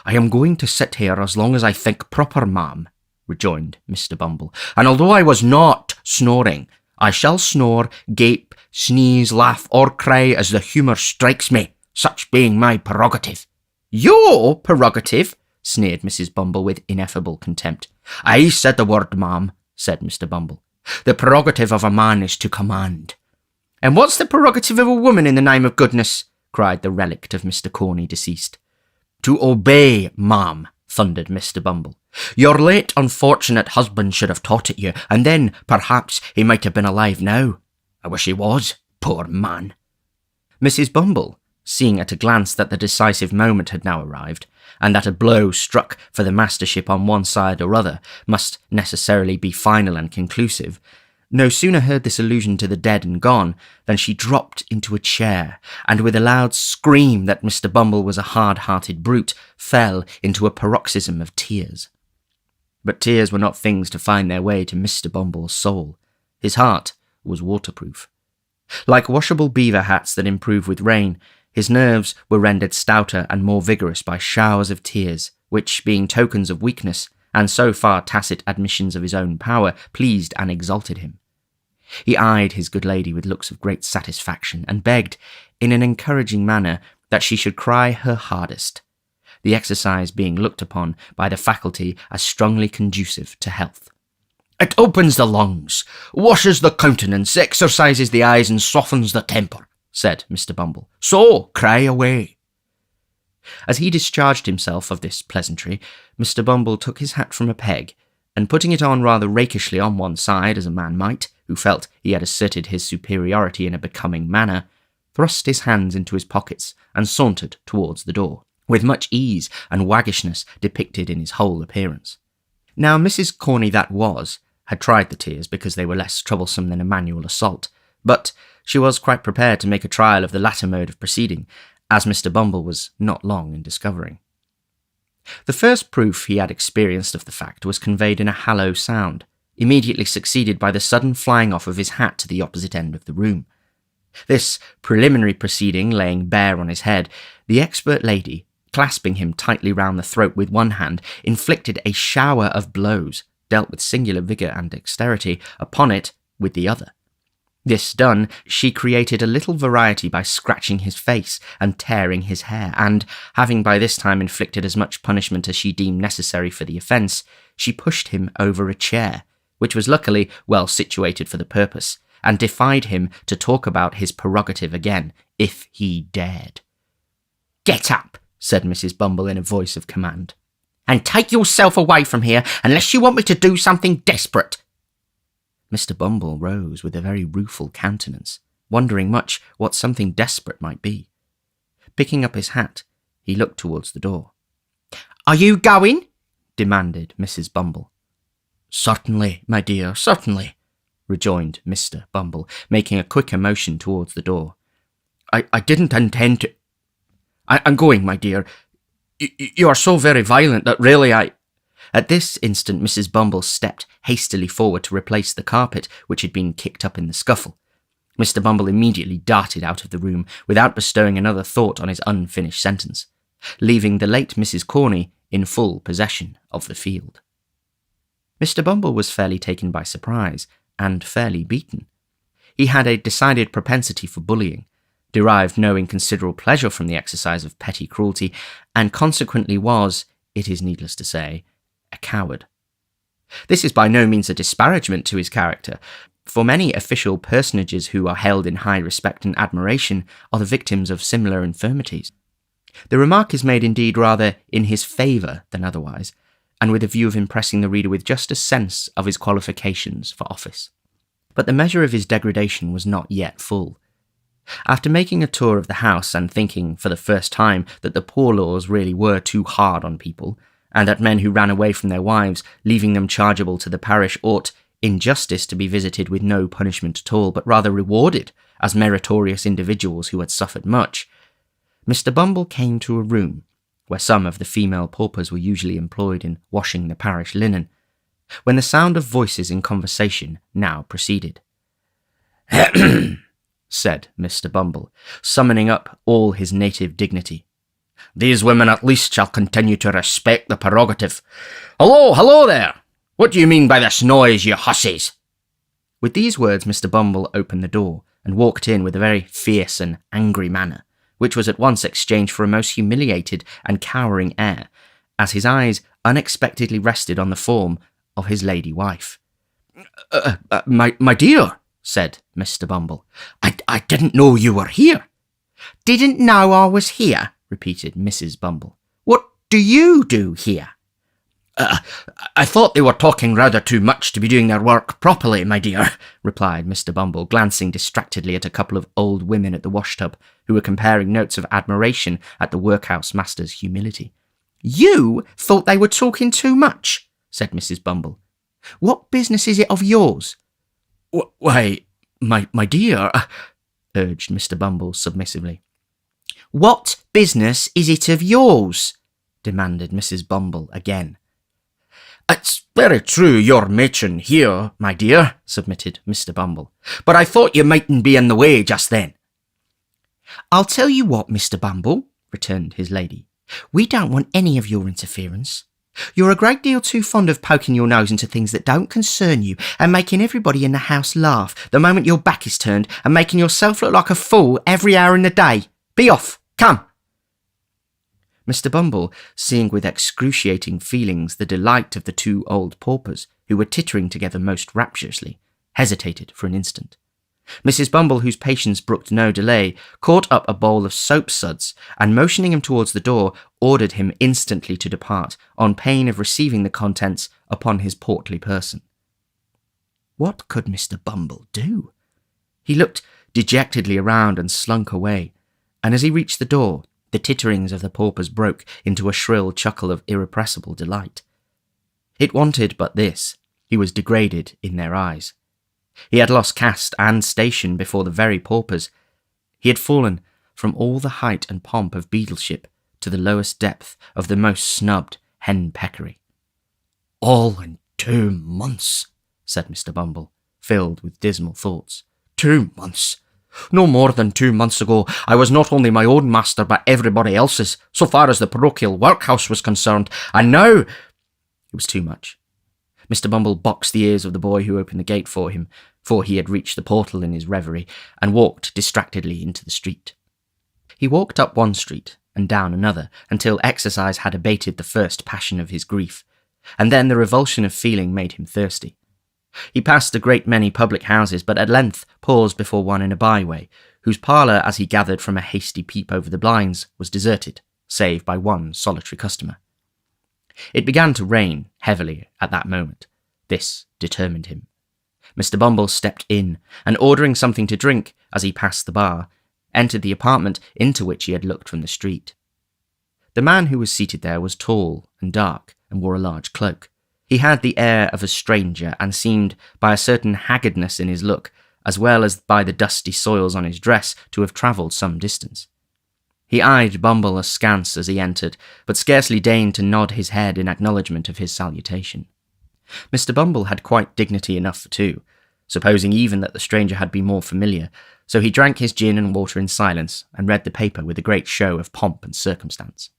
"I am going to sit here as long as I think proper, ma'am," rejoined Mr. Bumble, "and although I was not snoring, I shall snore, gape, sneeze, laugh, or cry as the humour strikes me, such being my prerogative." "Your prerogative?" sneered Mrs. Bumble with ineffable contempt. "I said the word, ma'am," said Mr. Bumble. "The prerogative of a man is to command." "And what's the prerogative of a woman, in the name of goodness?" cried the relict of Mr. Corney deceased. "To obey, ma'am," thundered Mr. Bumble. "Your late unfortunate husband should have taught it you, and then, perhaps, he might have been alive now. I wish he was, poor man." Mrs. Bumble, seeing at a glance that the decisive moment had now arrived, and that a blow struck for the mastership on one side or other must necessarily be final and conclusive, no sooner heard this allusion to the dead and gone than she dropped into a chair, and with a loud scream that Mr. Bumble was a hard-hearted brute, fell into a paroxysm of tears. But tears were not things to find their way to Mr. Bumble's soul. His heart was waterproof. Like washable beaver hats that improve with rain, his nerves were rendered stouter and more vigorous by showers of tears, which, being tokens of weakness, and so far tacit admissions of his own power, pleased and exalted him. He eyed his good lady with looks of great satisfaction, and begged, in an encouraging manner, that she should cry her hardest, the exercise being looked upon by the faculty as strongly conducive to health. "It opens the lungs, washes the countenance, exercises the eyes, and softens the temper," said Mr. Bumble. "So, cry away." As he discharged himself of this pleasantry, Mr. Bumble took his hat from a peg, and putting it on rather rakishly on one side, as a man might, who felt he had asserted his superiority in a becoming manner, thrust his hands into his pockets and sauntered towards the door, with much ease and waggishness depicted in his whole appearance. Now Mrs. Corney that was, had tried the tears because they were less troublesome than a manual assault, but she was quite prepared to make a trial of the latter mode of proceeding, as Mr. Bumble was not long in discovering. The first proof he had experienced of the fact was conveyed in a hollow sound, immediately succeeded by the sudden flying off of his hat to the opposite end of the room. This preliminary proceeding laying bare on his head, the expert lady, clasping him tightly round the throat with one hand, inflicted a shower of blows, dealt with singular vigour and dexterity, upon it with the other. This done, she created a little variety by scratching his face and tearing his hair, and, having by this time inflicted as much punishment as she deemed necessary for the offence, she pushed him over a chair, which was luckily well situated for the purpose, and defied him to talk about his prerogative again, if he dared. "Get up," said Mrs. Bumble in a voice of command, "and take yourself away from here unless you want me to do something desperate." Mr. Bumble rose with a very rueful countenance, wondering much what something desperate might be. Picking up his hat, he looked towards the door. "Are you going?" demanded Mrs. Bumble. "Certainly, my dear, certainly," rejoined Mr. Bumble, making a quicker motion towards the door. I didn't intend to... I'm going, my dear. You are so very violent that really I... At this instant Mrs. Bumble stepped hastily forward to replace the carpet which had been kicked up in the scuffle. Mr. Bumble immediately darted out of the room without bestowing another thought on his unfinished sentence, leaving the late Mrs. Corney in full possession of the field. Mr. Bumble was fairly taken by surprise, and fairly beaten. He had a decided propensity for bullying, derived no inconsiderable pleasure from the exercise of petty cruelty, and consequently was, it is needless to say, a coward. This is by no means a disparagement to his character, for many official personages who are held in high respect and admiration are the victims of similar infirmities. The remark is made indeed rather in his favour than otherwise, and with a view of impressing the reader with just a sense of his qualifications for office. But the measure of his degradation was not yet full. After making a tour of the house and thinking for the first time that the poor laws really were too hard on people, and that men who ran away from their wives, leaving them chargeable to the parish, ought, in justice, to be visited with no punishment at all, but rather rewarded as meritorious individuals who had suffered much, Mr. Bumble came to a room where some of the female paupers were usually employed in washing the parish linen, when the sound of voices in conversation now proceeded. "Ahem," said Mr. Bumble, summoning up all his native dignity. "These women at least shall continue to respect the prerogative. Hello there! What do you mean by this noise, you hussies?" With these words Mr. Bumble opened the door and walked in with a very fierce and angry manner, which was at once exchanged for a most humiliated and cowering air, as his eyes unexpectedly rested on the form of his lady wife. My dear," said Mr. Bumble, I didn't know you were here." "Didn't know I was here?" repeated Mrs. Bumble. "What do you do here?" I thought they were talking rather too much to be doing their work properly, my dear," replied Mr. Bumble, glancing distractedly at a couple of old women at the washtub, who were comparing notes of admiration at the workhouse master's humility. "You thought they were talking too much?" said Mrs. Bumble. "What business is it of yours?" Why, my dear," urged Mr. Bumble submissively. "What business is it of yours?" demanded Mrs. Bumble again. "It's very true you're matron here, my dear," submitted Mr. Bumble, "but I thought you mightn't be in the way just then." "I'll tell you what, Mr. Bumble," returned his lady. "We don't want any of your interference. You're a great deal too fond of poking your nose into things that don't concern you and making everybody in the house laugh the moment your back is turned and making yourself look like a fool every hour in the day. Be off! Come!" Mr. Bumble, seeing with excruciating feelings the delight of the two old paupers, who were tittering together most rapturously, hesitated for an instant. Mrs. Bumble, whose patience brooked no delay, caught up a bowl of soap suds, and motioning him towards the door, ordered him instantly to depart, on pain of receiving the contents upon his portly person. What could Mr. Bumble do? He looked dejectedly around and slunk away, and as he reached the door, the titterings of the paupers broke into a shrill chuckle of irrepressible delight. It wanted but this: he was degraded in their eyes. He had lost caste and station before the very paupers. He had fallen from all the height and pomp of beadleship to the lowest depth of the most snubbed henpeckery. "All in 2 months, said Mr. Bumble, filled with dismal thoughts. 2 months. No more than 2 months ago, I was not only my own master, but everybody else's, so far as the parochial workhouse was concerned, and now—" It was too much. Mr. Bumble boxed the ears of the boy who opened the gate for him, for he had reached the portal in his reverie, and walked distractedly into the street. He walked up one street and down another until exercise had abated the first passion of his grief, and then the revulsion of feeling made him thirsty. He passed a great many public houses, but at length paused before one in a byway, whose parlour, as he gathered from a hasty peep over the blinds, was deserted, save by one solitary customer. It began to rain heavily at that moment. This determined him. Mr. Bumble stepped in, and ordering something to drink as he passed the bar, entered the apartment into which he had looked from the street. The man who was seated there was tall and dark, and wore a large cloak. He had the air of a stranger, and seemed, by a certain haggardness in his look, as well as by the dusty soils on his dress, to have travelled some distance. He eyed Bumble askance as he entered, but scarcely deigned to nod his head in acknowledgment of his salutation. Mr. Bumble had quite dignity enough for two, supposing even that the stranger had been more familiar, so he drank his gin and water in silence, and read the paper with a great show of pomp and circumstance.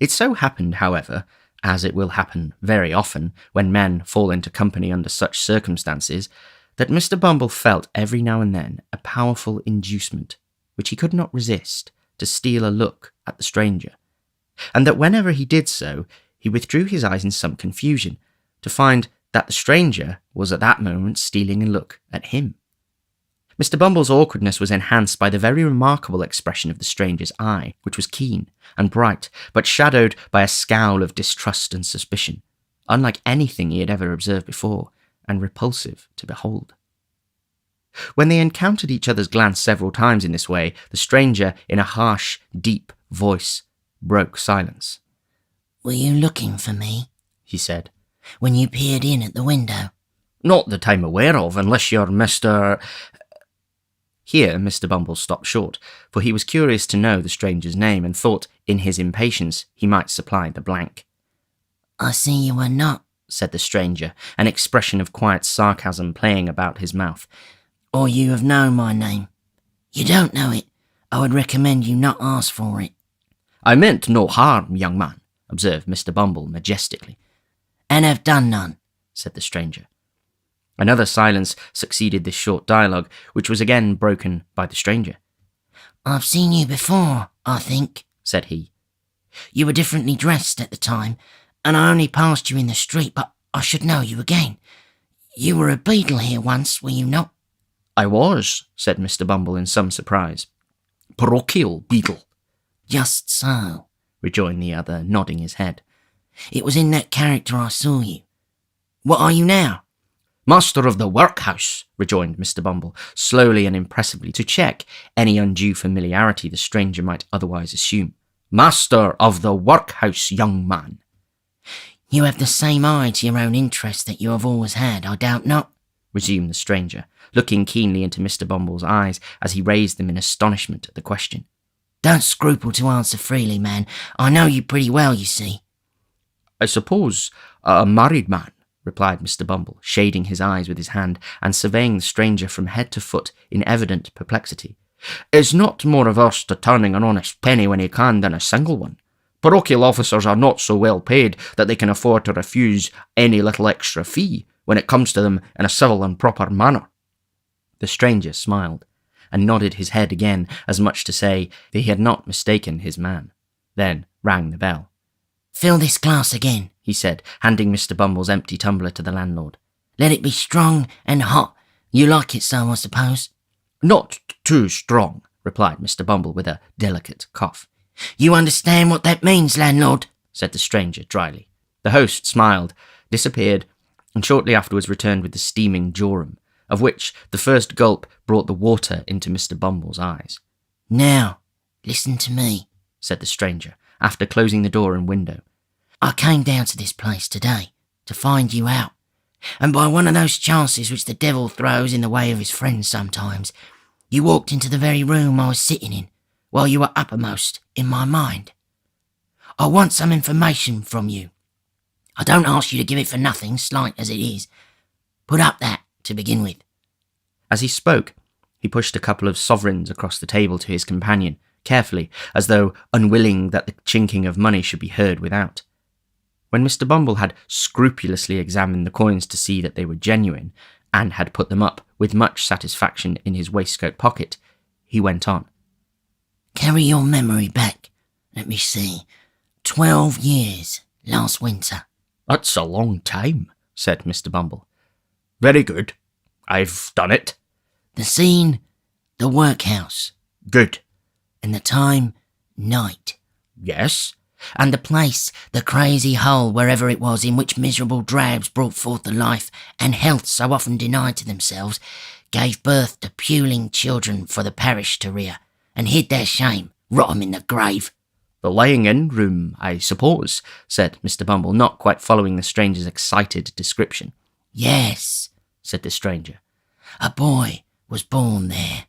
It so happened, however, as it will happen very often when men fall into company under such circumstances, that Mr. Bumble felt every now and then a powerful inducement, which he could not resist, to steal a look at the stranger, and that whenever he did so, he withdrew his eyes in some confusion, to find that the stranger was at that moment stealing a look at him. Mr. Bumble's awkwardness was enhanced by the very remarkable expression of the stranger's eye, which was keen and bright, but shadowed by a scowl of distrust and suspicion, unlike anything he had ever observed before, and repulsive to behold. When they encountered each other's glance several times in this way, the stranger, in a harsh, deep voice, broke silence. "Were you looking for me?" he said. "When you peered in at the window?" Not that I'm aware of, unless you're Mr. Here Mr. Bumble stopped short, for he was curious to know the stranger's name, and thought, in his impatience, he might supply the blank. "I see you were not," said the stranger, an expression of quiet sarcasm playing about his mouth. "or you have known my name. You don't know it. I would recommend you not ask for it." I meant no harm, young man, observed Mr. Bumble majestically. "And have done none," said the stranger. Another silence succeeded this short dialogue, which was again broken by the stranger. "I've seen you before, I think," said he. "You were differently dressed at the time, and I only passed you in the street, but I should know you again. You were a beadle here once, were you not?" I was, said Mr. Bumble in some surprise. Parochial beadle. "Just so," rejoined the other, nodding his head. "It was in that character I saw you. What are you now?" Master of the workhouse, rejoined Mr. Bumble, slowly and impressively, to check any undue familiarity the stranger might otherwise assume. Master of the workhouse, young man. "You have the same eye to your own interest that you have always had, I doubt not," resumed the stranger, looking keenly into Mr. Bumble's eyes as he raised them in astonishment at the question. "Don't scruple to answer freely, man. I know you pretty well, you see." I suppose a married man, replied Mr. Bumble, shading his eyes with his hand and surveying the stranger from head to foot in evident perplexity, is not more averse to turning an honest penny when he can than a single one. Parochial officers are not so well paid that they can afford to refuse any little extra fee when it comes to them in a civil and proper manner. The stranger smiled, and nodded his head again, as much to say that he had not mistaken his man, then rang the bell. "Fill this glass again," he said, handing Mr. Bumble's empty tumbler to the landlord. "Let it be strong and hot. You like it so, I suppose?" Not too strong, replied Mr. Bumble with a delicate cough. "You understand what that means, landlord?" said the stranger dryly. The host smiled, disappeared, and shortly afterwards returned with the steaming jorum, of which the first gulp brought the water into Mr. Bumble's eyes. "Now, listen to me," said the stranger, after closing the door and window. "I came down to this place today to find you out, and by one of those chances which the devil throws in the way of his friends sometimes, you walked into the very room I was sitting in, while you were uppermost in my mind. I want some information from you. I don't ask you to give it for nothing, slight as it is. Put up that, to begin with." As he spoke, He pushed a couple of sovereigns across the table to his companion, carefully, as though unwilling that the chinking of money should be heard without. When Mr. Bumble had scrupulously examined the coins to see that they were genuine, and had put them up with much satisfaction in his waistcoat pocket, he went on. Carry your memory back. Let me see. 12 years, last winter. That's a long time, said Mr. Bumble. Very good. I've done it. The scene, the workhouse. Good. And the time, night. Yes. And the place, the crazy hole wherever it was in which miserable drabs brought forth the life and health so often denied to themselves, gave birth to puling children for the parish to rear, and hid their shame, rot 'em in the grave. The lying-in room, I suppose, said Mr. Bumble, not quite following the stranger's excited description. Yes, said the stranger. A boy was born there.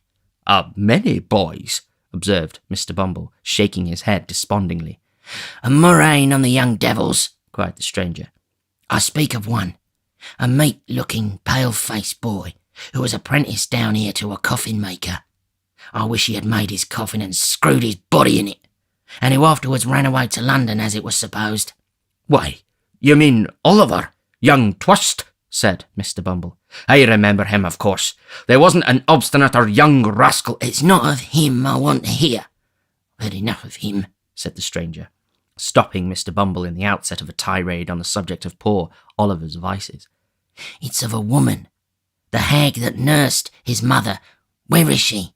Many boys, observed Mr. Bumble, shaking his head despondingly. A murrain on the young devils, cried the stranger. I speak of one, a meat-looking, pale-faced boy who was apprenticed down here to a coffin-maker. I wish he had made his coffin and screwed his body in it, and who afterwards ran away to London as it was supposed. Why, you mean Oliver, young Twist, said Mr. Bumble. I remember him, of course. There wasn't an obstinater young rascal. It's not of him I want to hear. I've heard enough of him, said the stranger, stopping Mr. Bumble in the outset of a tirade on the subject of poor Oliver's vices. It's of a woman, the hag that nursed his mother. Where is she?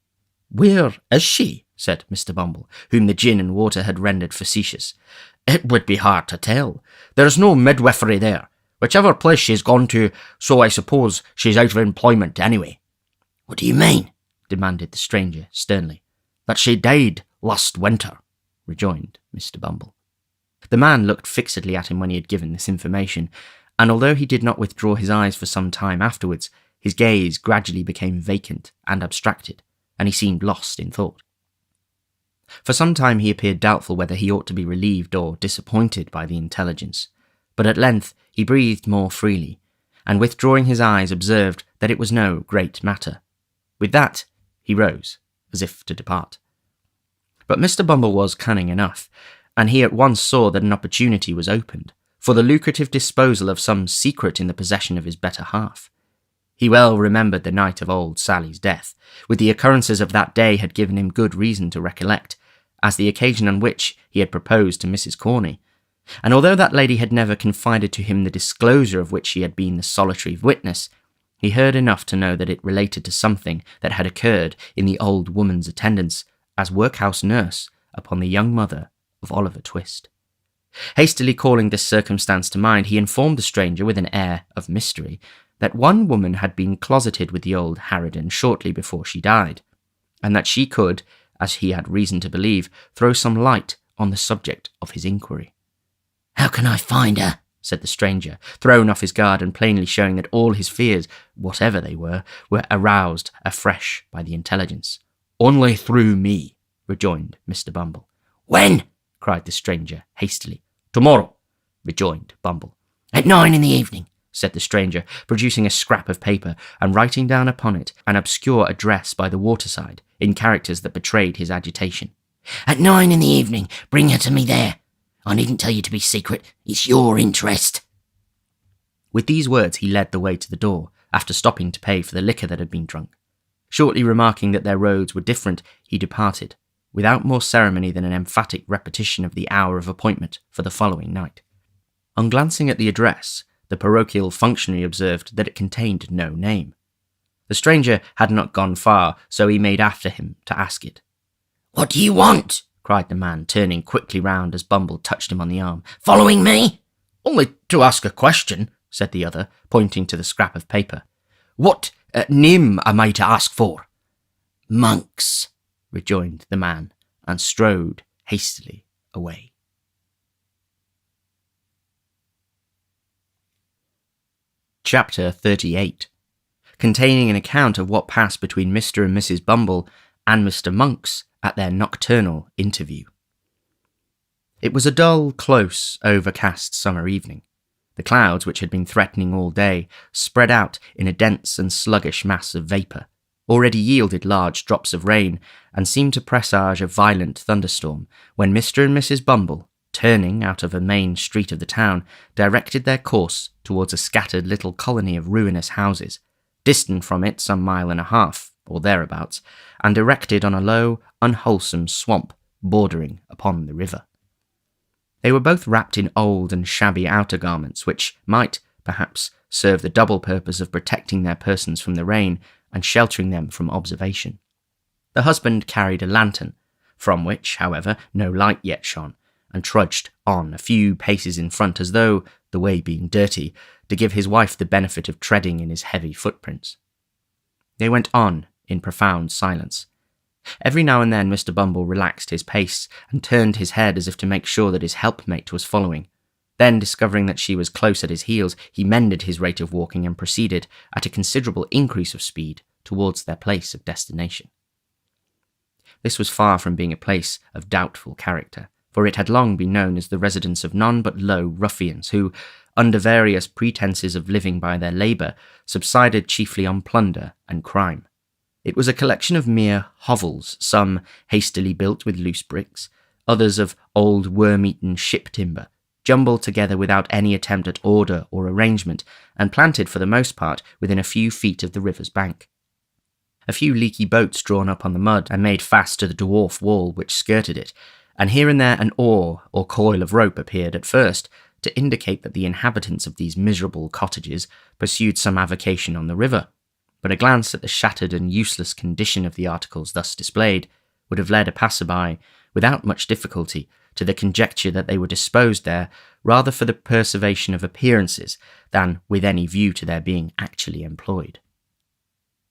Where is she? said Mr. Bumble, whom the gin and water had rendered facetious. It would be hard to tell. There's no midwifery there. Whichever place she's gone to, so I suppose she's out of employment anyway. What do you mean? demanded the stranger sternly. That she died last winter, rejoined Mr. Bumble. The man looked fixedly at him when he had given this information, and although he did not withdraw his eyes for some time afterwards, his gaze gradually became vacant and abstracted, and he seemed lost in thought. For some time he appeared doubtful whether he ought to be relieved or disappointed by the intelligence, but at length he breathed more freely, and withdrawing his eyes observed that it was no great matter. With that he rose, as if to depart. But Mr. Bumble was cunning enough, and he at once saw that an opportunity was opened for the lucrative disposal of some secret in the possession of his better half. He well remembered the night of old Sally's death, which the occurrences of that day had given him good reason to recollect, as the occasion on which he had proposed to Mrs. Corney, and although that lady had never confided to him the disclosure of which he had been the solitary witness, he heard enough to know that it related to something that had occurred in the old woman's attendance as workhouse nurse upon the young mother of Oliver Twist. Hastily calling this circumstance to mind, he informed the stranger with an air of mystery that one woman had been closeted with the old harridan shortly before she died, and that she could, as he had reason to believe, throw some light on the subject of his inquiry. How can I find her? said the stranger, thrown off his guard and plainly showing that all his fears, whatever they were aroused afresh by the intelligence. Only through me, rejoined Mr. Bumble. When? cried the stranger hastily. Tomorrow, rejoined Bumble. At 9 in the evening, said the stranger, producing a scrap of paper and writing down upon it an obscure address by the waterside in characters that betrayed his agitation. At 9 in the evening, bring her to me there. I needn't tell you to be secret. It's your interest. With these words he led the way to the door, after stopping to pay for the liquor that had been drunk. Shortly remarking that their roads were different, he departed, without more ceremony than an emphatic repetition of the hour of appointment for the following night. On glancing at the address, the parochial functionary observed that it contained no name. The stranger had not gone far, so he made after him to ask it. What do you want? cried the man, turning quickly round as Bumble touched him on the arm. Following me? Only to ask a question, said the other, pointing to the scrap of paper. What name am I to ask for? Monks, rejoined the man, and strode hastily away. Chapter 38, containing an account of what passed between Mr. and Mrs. Bumble and Mr. Monks at their nocturnal interview. It was a dull, close, overcast summer evening. The clouds, which had been threatening all day, spread out in a dense and sluggish mass of vapour, already yielded large drops of rain and seemed to presage a violent thunderstorm, when Mr. and Mrs. Bumble, turning out of a main street of the town, directed their course towards a scattered little colony of ruinous houses, distant from it some mile and a half, or thereabouts, and erected on a low, unwholesome swamp bordering upon the river. They were both wrapped in old and shabby outer garments, which might, perhaps, serve the double purpose of protecting their persons from the rain and sheltering them from observation. The husband carried a lantern, from which, however, no light yet shone, and trudged on a few paces in front as though, the way being dirty, to give his wife the benefit of treading in his heavy footprints. They went on in profound silence. Every now and then Mr. Bumble relaxed his pace and turned his head as if to make sure that his helpmate was following. Then, discovering that she was close at his heels, he mended his rate of walking and proceeded, at a considerable increase of speed, towards their place of destination. This was far from being a place of doubtful character, for it had long been known as the residence of none but low ruffians who, under various pretences of living by their labour, subsided chiefly on plunder and crime. It was a collection of mere hovels, some hastily built with loose bricks, others of old worm-eaten ship timber, jumbled together without any attempt at order or arrangement, and planted for the most part within a few feet of the river's bank. A few leaky boats drawn up on the mud and made fast to the dwarf wall which skirted it, and here and there an oar or coil of rope appeared at first to indicate that the inhabitants of these miserable cottages pursued some avocation on the river, but a glance at the shattered and useless condition of the articles thus displayed would have led a passer-by, without much difficulty, to the conjecture that they were disposed there rather for the preservation of appearances than with any view to their being actually employed.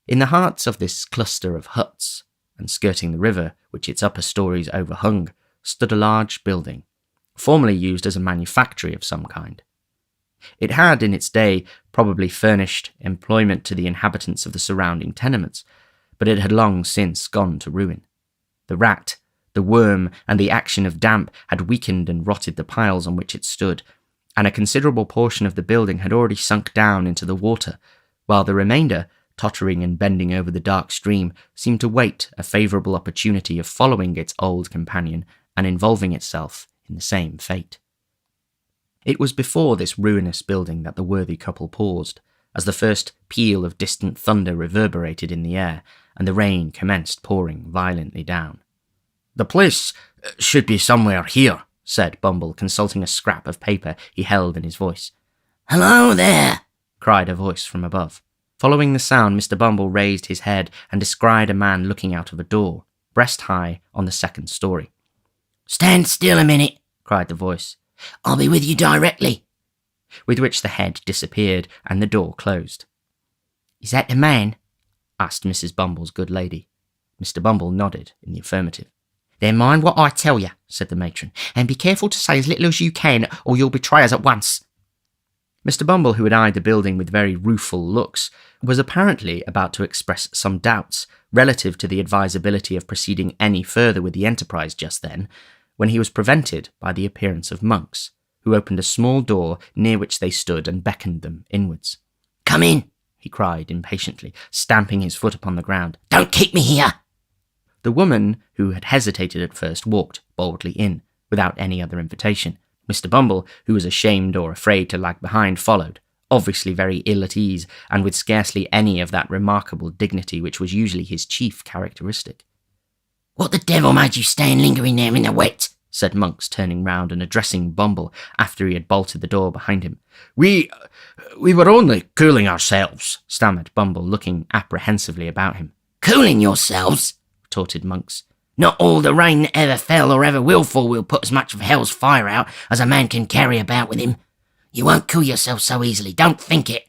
In the heart of this cluster of huts, and skirting the river, which its upper stories overhung, stood a large building, formerly used as a manufactory of some kind. It had, in its day, probably furnished employment to the inhabitants of the surrounding tenements, but it had long since gone to ruin. The rat, the worm, and the action of damp had weakened and rotted the piles on which it stood, and a considerable portion of the building had already sunk down into the water, while the remainder, tottering and bending over the dark stream, seemed to wait a favourable opportunity of following its old companion and involving itself in the same fate. It was before this ruinous building that the worthy couple paused, as the first peal of distant thunder reverberated in the air, and the rain commenced pouring violently down. "The place should be somewhere here," said Bumble, consulting a scrap of paper he held in his voice. Hello there, cried a voice from above. Following the sound, Mr. Bumble raised his head and descried a man looking out of a door, breast high, on the second story. Stand still a minute, cried the voice, I'll be with you directly. with which the head disappeared and the door closed. Is that the man? asked Mrs. Bumble's good lady. Mr. Bumble nodded in the affirmative. Then mind what I tell you, said the matron, and be careful to say as little as you can, or you'll betray us at once. Mr. Bumble, who had eyed the building with very rueful looks, was apparently about to express some doubts relative to the advisability of proceeding any further with the enterprise just then, when he was prevented by the appearance of Monks, who opened a small door near which they stood and beckoned them inwards. Come in, he cried impatiently, stamping his foot upon the ground. Don't keep me here. The woman, who had hesitated at first, walked boldly in, without any other invitation. Mr. Bumble, who was ashamed or afraid to lag behind, followed, obviously very ill at ease, and with scarcely any of that remarkable dignity which was usually his chief characteristic. What the devil made you stand lingering there in the wet? Said Monks, turning round and addressing Bumble after he had bolted the door behind him. We were only cooling ourselves, stammered Bumble, looking apprehensively about him. Cooling yourselves? Retorted Monks. Not all the rain that ever fell or ever will fall will put as much of hell's fire out as a man can carry about with him. You won't cool yourself so easily, don't think it.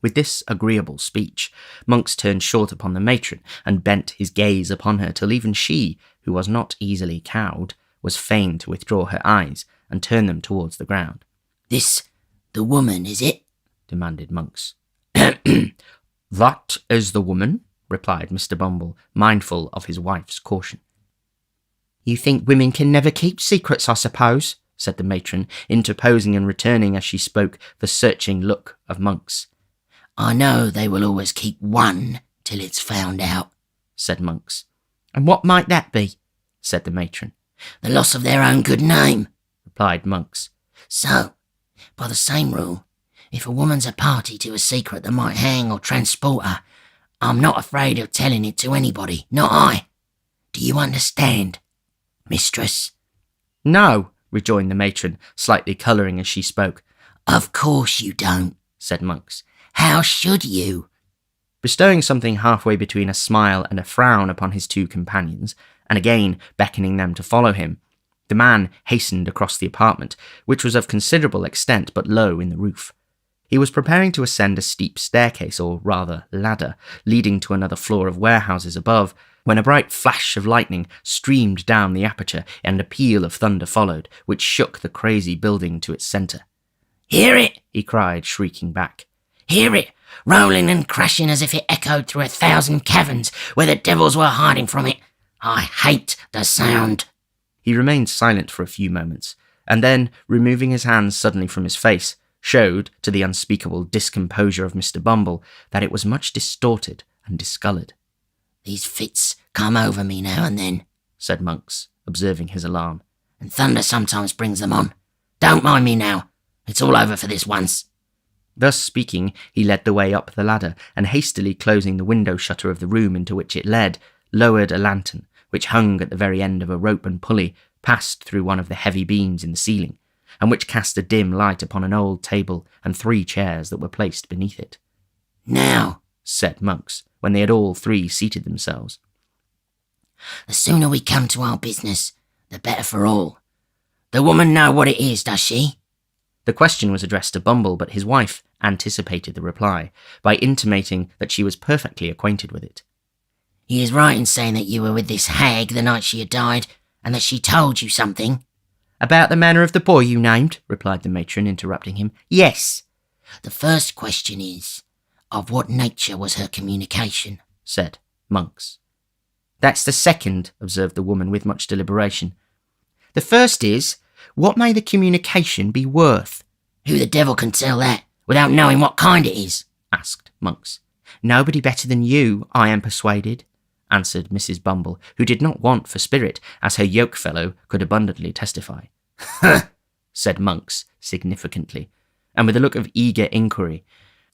With this agreeable speech, Monks turned short upon the matron and bent his gaze upon her till even she, who was not easily cowed, was fain to withdraw her eyes and turn them towards the ground. This the woman, is it? Demanded Monks. That is the woman, replied Mr. Bumble, mindful of his wife's caution. You think women can never keep secrets, I suppose? Said the matron, interposing and returning as she spoke the searching look of Monks. I know they will always keep one till it's found out," said Monks. "And what might that be?" said the matron. "The loss of their own good name," replied Monks. "So, by the same rule, if a woman's a party to a secret that might hang or transport her, I'm not afraid of telling it to anybody, not I. Do you understand, mistress?" "No," rejoined the matron, slightly colouring as she spoke. "Of course you don't," said Monks. "How should you?" Bestowing something halfway between a smile and a frown upon his two companions, and again beckoning them to follow him, the man hastened across the apartment, which was of considerable extent but low in the roof. He was preparing to ascend a steep staircase, or rather ladder, leading to another floor of warehouses above, when a bright flash of lightning streamed down the aperture and a peal of thunder followed, which shook the crazy building to its centre. "Hear it!" he cried, shrieking back. "Hear it, rolling and crashing as if it echoed through 1,000 caverns where the devils were hiding from it. I hate the sound." He remained silent for a few moments, and then, removing his hands suddenly from his face, showed, to the unspeakable discomposure of Mr. Bumble, that it was much distorted and discoloured. "These fits come over me now and then," said Monks, observing his alarm. "and thunder sometimes brings them on. Don't mind me now. It's all over for this once." Thus speaking, he led the way up the ladder, and hastily closing the window shutter of the room into which it led, lowered a lantern, which hung at the very end of a rope and pulley passed through one of the heavy beams in the ceiling, and which cast a dim light upon an old table and 3 chairs that were placed beneath it. "Now," said Monks, when they had all 3 seated themselves, "the sooner we come to our business, the better for all. The woman know what it is, does she?" The question was addressed to Bumble, but his wife anticipated the reply by intimating that she was perfectly acquainted with it. "He is right in saying that you were with this hag the night she had died, and that she told you something." "About the manner of the boy you named," replied the matron, interrupting him. "Yes." "The first question is, of what nature was her communication?" said Monks. "That's the second," observed the woman with much deliberation. "The first is, what may the communication be worth?" "Who the devil can tell that, without knowing what kind it is?" asked Monks. "Nobody better than you, I am persuaded," answered Mrs. Bumble, who did not want for spirit, as her yoke-fellow could abundantly testify. "Huh," said Monks, significantly, and with a look of eager inquiry.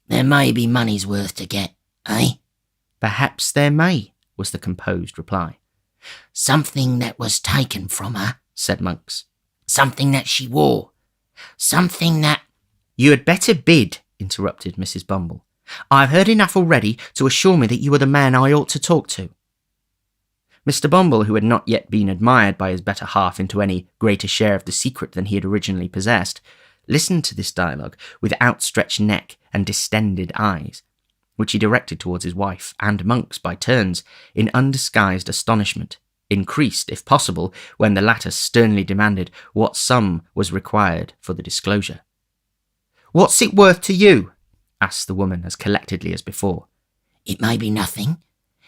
"There may be money's worth to get, eh?" "Perhaps there may," was the composed reply. "Something that was taken from her," said Monks. "Something that she wore. Something that—" "You had better bid," interrupted Mrs. Bumble. "I have heard enough already to assure me that you are the man I ought to talk to." Mr. Bumble, who had not yet been admired by his better half into any greater share of the secret than he had originally possessed, listened to this dialogue with outstretched neck and distended eyes, which he directed towards his wife and Monks by turns, in undisguised astonishment, increased, if possible, when the latter sternly demanded what sum was required for the disclosure. "What's it worth to you?" asked the woman as collectedly as before. "It may be nothing.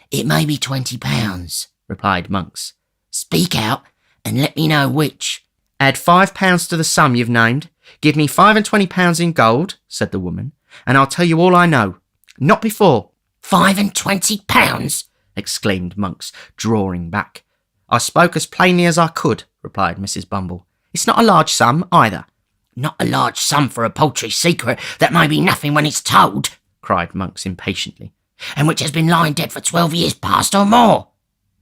It may be £20, replied Monks. "Speak out, and let me know which." "Add £5 to the sum you've named. Give me £25 in gold," said the woman, "and I'll tell you all I know. Not before." £25? exclaimed Monks, drawing back. "I spoke as plainly as I could," replied Mrs. Bumble. "It's not a large sum, either." "Not a large sum for a paltry secret that may be nothing when it's told," cried Monks impatiently. "and which has been lying dead for 12 years past or more."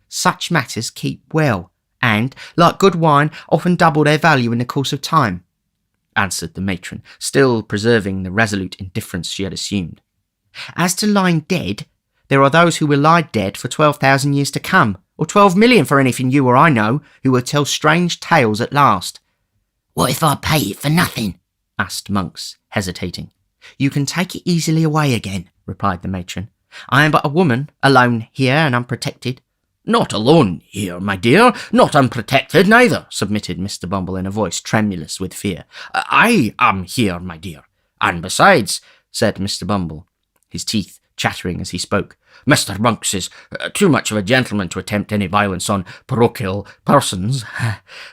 "Such matters keep well, and, like good wine, often double their value in the course of time," answered the matron, still preserving the resolute indifference she had assumed. "As to lying dead, there are those who will lie dead for 12,000 years to come, or 12 million for anything you or I know, who will tell strange tales at last." "What if I pay it for nothing?" asked Monks, hesitating. "You can take it easily away again," replied the matron. "I am but a woman, alone here and unprotected." "Not alone here, my dear, not unprotected neither," submitted Mr. Bumble in a voice tremulous with fear. "I am here, my dear. And besides," said Mr. Bumble, his teeth chattering as he spoke, "Mr. Monks is too much of a gentleman to attempt any violence on parochial persons.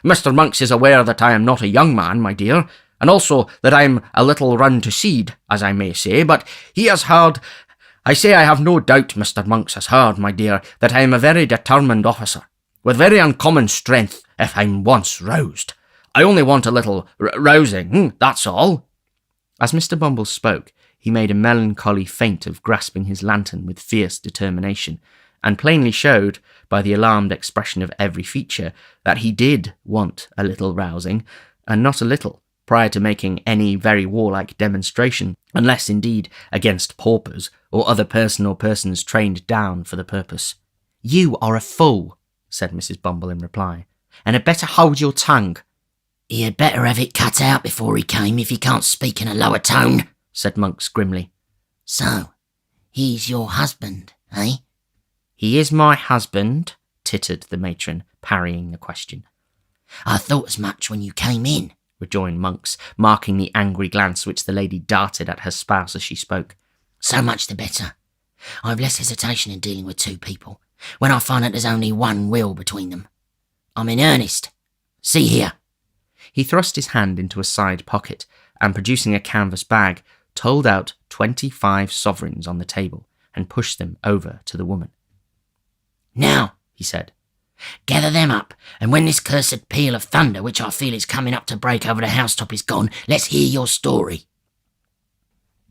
Mr. Monks is aware that I am not a young man, my dear, and also that I am a little run to seed, as I may say, but he has heard I say I have no doubt Mr. Monks has heard, my dear, that I am a very determined officer, with very uncommon strength if I'm once roused. I only want a little rousing, that's all." As Mr. Bumble spoke, he made a melancholy feint of grasping his lantern with fierce determination, and plainly showed, by the alarmed expression of every feature, that he did want a little rousing, and not a little, prior to making any very warlike demonstration, unless indeed against paupers or other person or persons trained down for the purpose. "You are a fool," said Mrs. Bumble in reply, "and had better hold your tongue." "He had better have it cut out before he came if he can't speak in a lower tone," said Monks grimly. "So, he's your husband, eh?" "He is my husband," tittered the matron, parrying the question. "I thought as much when you came in," rejoined Monks, marking the angry glance which the lady darted at her spouse as she spoke. "So much the better. I've less hesitation in dealing with two people, when I find that there's only one will between them. I'm in earnest. See here." He thrust his hand into a side pocket, and producing a canvas bag, told out 25 sovereigns on the table, and pushed them over to the woman. "Now," he said, "gather them up, and when this cursed peal of thunder, which I feel is coming up to break over the housetop, is gone, let's hear your story."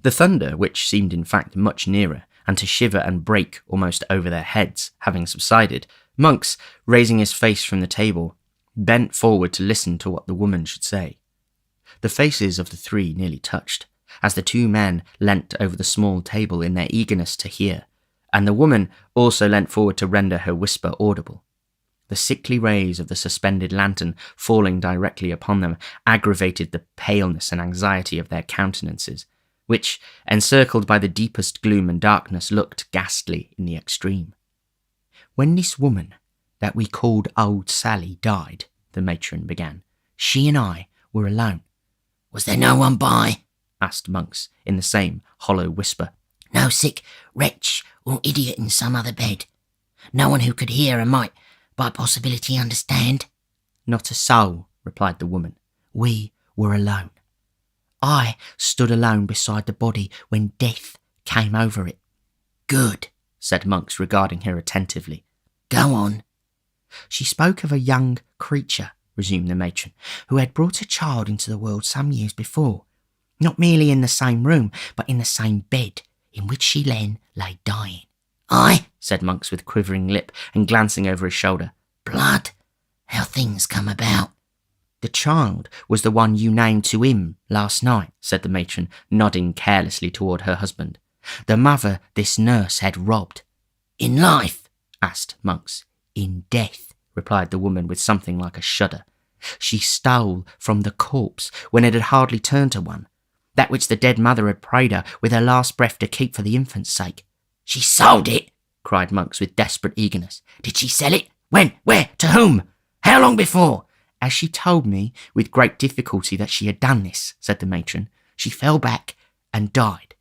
The thunder, which seemed in fact much nearer, and to shiver and break almost over their heads, having subsided, Monks, raising his face from the table, bent forward to listen to what the woman should say. The faces of the three nearly touched, as the two men leant over the small table in their eagerness to hear, and the woman also leant forward to render her whisper audible. The sickly rays of the suspended lantern falling directly upon them aggravated the paleness and anxiety of their countenances, which, encircled by the deepest gloom and darkness, looked ghastly in the extreme. "When this woman that we called Old Sally died," the matron began, "she and I were alone." "Was there no one by?" asked Monks, in the same hollow whisper. "No sick wretch or idiot in some other bed? No one who could hear and might, by possibility, understand?" "Not a soul," replied the woman. "We were alone. I stood alone beside the body when death came over it." "Good," said Monks, regarding her attentively. "Go on." "She spoke of a young creature," resumed the matron, "who had brought a child into the world some years before, not merely in the same room, but in the same bed, in which she then lay dying." "Aye," said Monks with quivering lip and glancing over his shoulder. "Blood, how things come about." "The child was the one you named to him last night," said the matron, nodding carelessly toward her husband. "The mother this nurse had robbed." "In life?" asked Monks. "In death," replied the woman with something like a shudder. "She stole from the corpse when it had hardly turned to one, that which the dead mother had prayed her with her last breath to keep for the infant's sake." "She sold it?" cried Monks with desperate eagerness. "Did she sell it? When? Where? To whom? How long before?" "As she told me with great difficulty that she had done this," said the matron, "she fell back and died."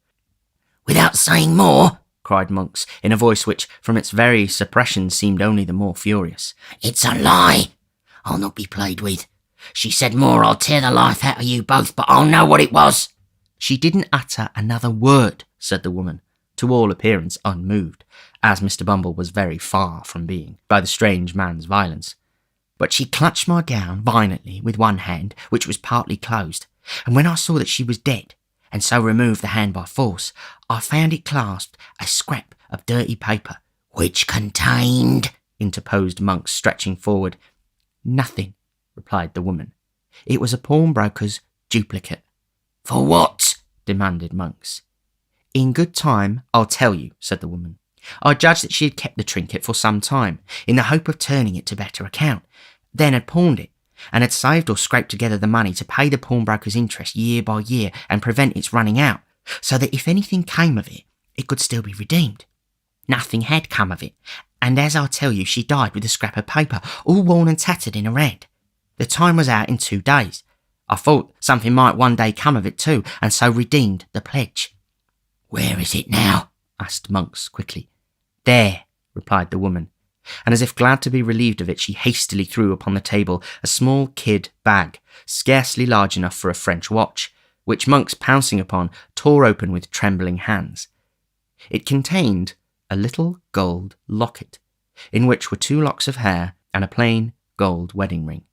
"Without saying more?" cried Monks, in a voice which, from its very suppression, seemed only the more furious. "It's a lie. I'll not be played with. She said more, I'll tear the life out of you both, but I'll know what it was." "She didn't utter another word," said the woman, to all appearance unmoved, as Mr. Bumble was very far from being, by the strange man's violence. "But she clutched my gown violently with one hand, which was partly closed, and when I saw that she was dead, and so removed the hand by force, I found it clasped a scrap of dirty paper." "Which contained?" interposed Monks, stretching forward. "Nothing," replied the woman. "It was a pawnbroker's duplicate." "For what?" demanded Monks. "In good time, I'll tell you," said the woman. "I judged that she had kept the trinket for some time, in the hope of turning it to better account, then had pawned it, and had saved or scraped together the money to pay the pawnbroker's interest year by year and prevent its running out, so that if anything came of it, it could still be redeemed. Nothing had come of it, and as I tell you, she died with a scrap of paper, all worn and tattered in her hand. The time was out in 2 days. I thought something might one day come of it too, and so redeemed the pledge." "Where is it now?" asked Monks quickly. "There," replied the woman, and as if glad to be relieved of it, she hastily threw upon the table a small kid bag, scarcely large enough for a French watch, which Monks, pouncing upon, tore open with trembling hands. It contained a little gold locket, in which were 2 locks of hair and a plain gold wedding ring.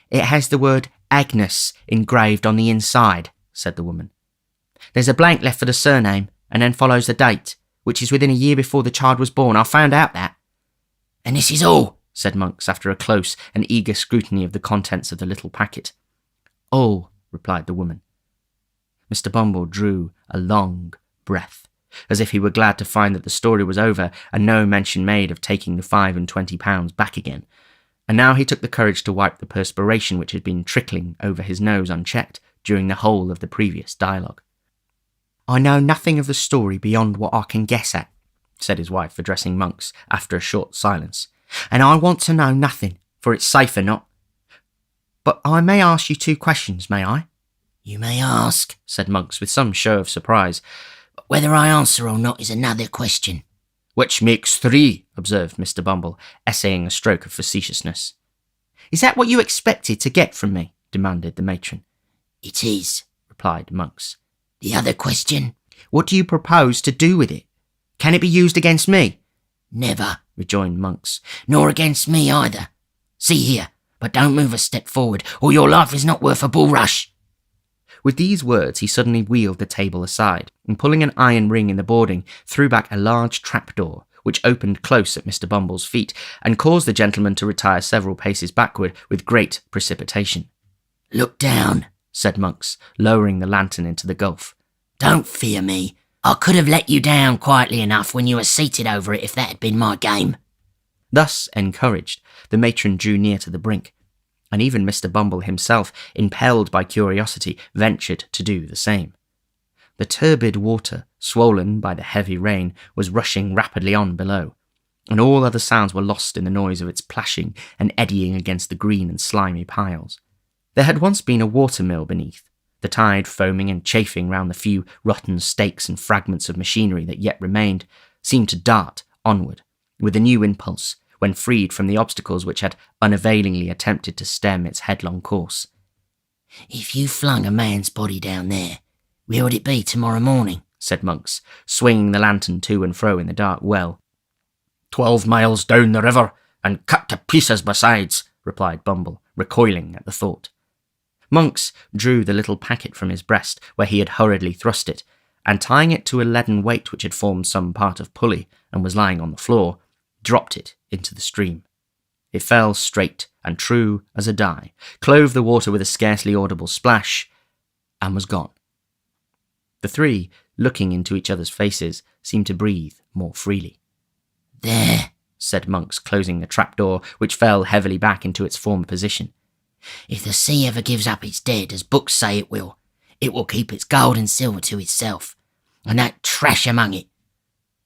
"It has the word Agnes engraved on the inside," said the woman. "There's a blank left for the surname, and then follows the date, which is within a year before the child was born. I found out that." "And this is all?" said Monks, after a close and eager scrutiny of the contents of the little packet. "All," replied the woman. Mr. Bumble drew a long breath, as if he were glad to find that the story was over and no mention made of taking the £25 back again, and now he took the courage to wipe the perspiration which had been trickling over his nose unchecked during the whole of the previous dialogue. "I know nothing of the story beyond what I can guess at," said his wife, addressing Monks after a short silence, "and I want to know nothing, for it's safer not. But I may ask you 2 questions, may I?" "You may ask," said Monks with some show of surprise. "but whether I answer or not is another question." "Which makes 3, observed Mr. Bumble, essaying a stroke of facetiousness. "Is that what you expected to get from me?" demanded the matron. "It is," replied Monks. "The other question?" "What do you propose to do with it? Can it be used against me?" "Never," rejoined Monks. "nor against me either. See here, but don't move a step forward, or your life is not worth a bulrush." With these words he suddenly wheeled the table aside, and pulling an iron ring in the boarding, threw back a large trapdoor, which opened close at Mr. Bumble's feet, and caused the gentleman to retire several paces backward with great precipitation. "Look down," said Monks, lowering the lantern into the gulf. "Don't fear me. I could have let you down quietly enough when you were seated over it if that had been my game." Thus encouraged, the matron drew near to the brink, and even Mr. Bumble himself, impelled by curiosity, ventured to do the same. The turbid water, swollen by the heavy rain, was rushing rapidly on below, and all other sounds were lost in the noise of its plashing and eddying against the green and slimy piles. There had once been a water-mill beneath, the tide foaming and chafing round the few rotten stakes and fragments of machinery that yet remained, seemed to dart onward, with a new impulse, when freed from the obstacles which had unavailingly attempted to stem its headlong course. "If you flung a man's body down there, where would it be tomorrow morning?" said Monks, swinging the lantern to and fro in the dark well. 12 miles down the river, and cut to pieces besides," replied Bumble, recoiling at the thought. Monks drew the little packet from his breast, where he had hurriedly thrust it, and tying it to a leaden weight which had formed some part of pulley and was lying on the floor, dropped it into the stream. It fell straight and true as a die, clove the water with a scarcely audible splash, and was gone. The 3, looking into each other's faces, seemed to breathe more freely. "There," said Monks, closing the trapdoor, which fell heavily back into its former position. "if the sea ever gives up its dead, as books say it will keep its gold and silver to itself, and that trash among it.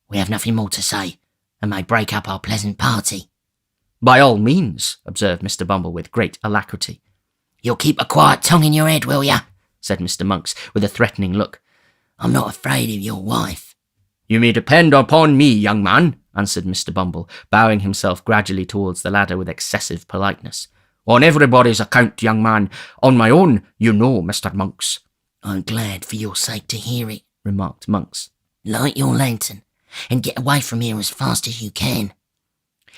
We have nothing more to say, and may break up our pleasant party." "By all means," observed Mr. Bumble with great alacrity. "You'll keep a quiet tongue in your head, will ya?" said Mr. Monks, with a threatening look. "I'm not afraid of your wife." "You may depend upon me, young man," answered Mr. Bumble, bowing himself gradually towards the ladder with excessive politeness. "On everybody's account, young man. On my own, you know, Mr. Monks." "I'm glad for your sake to hear it," remarked Monks. "Light your lantern, and get away from here as fast as you can."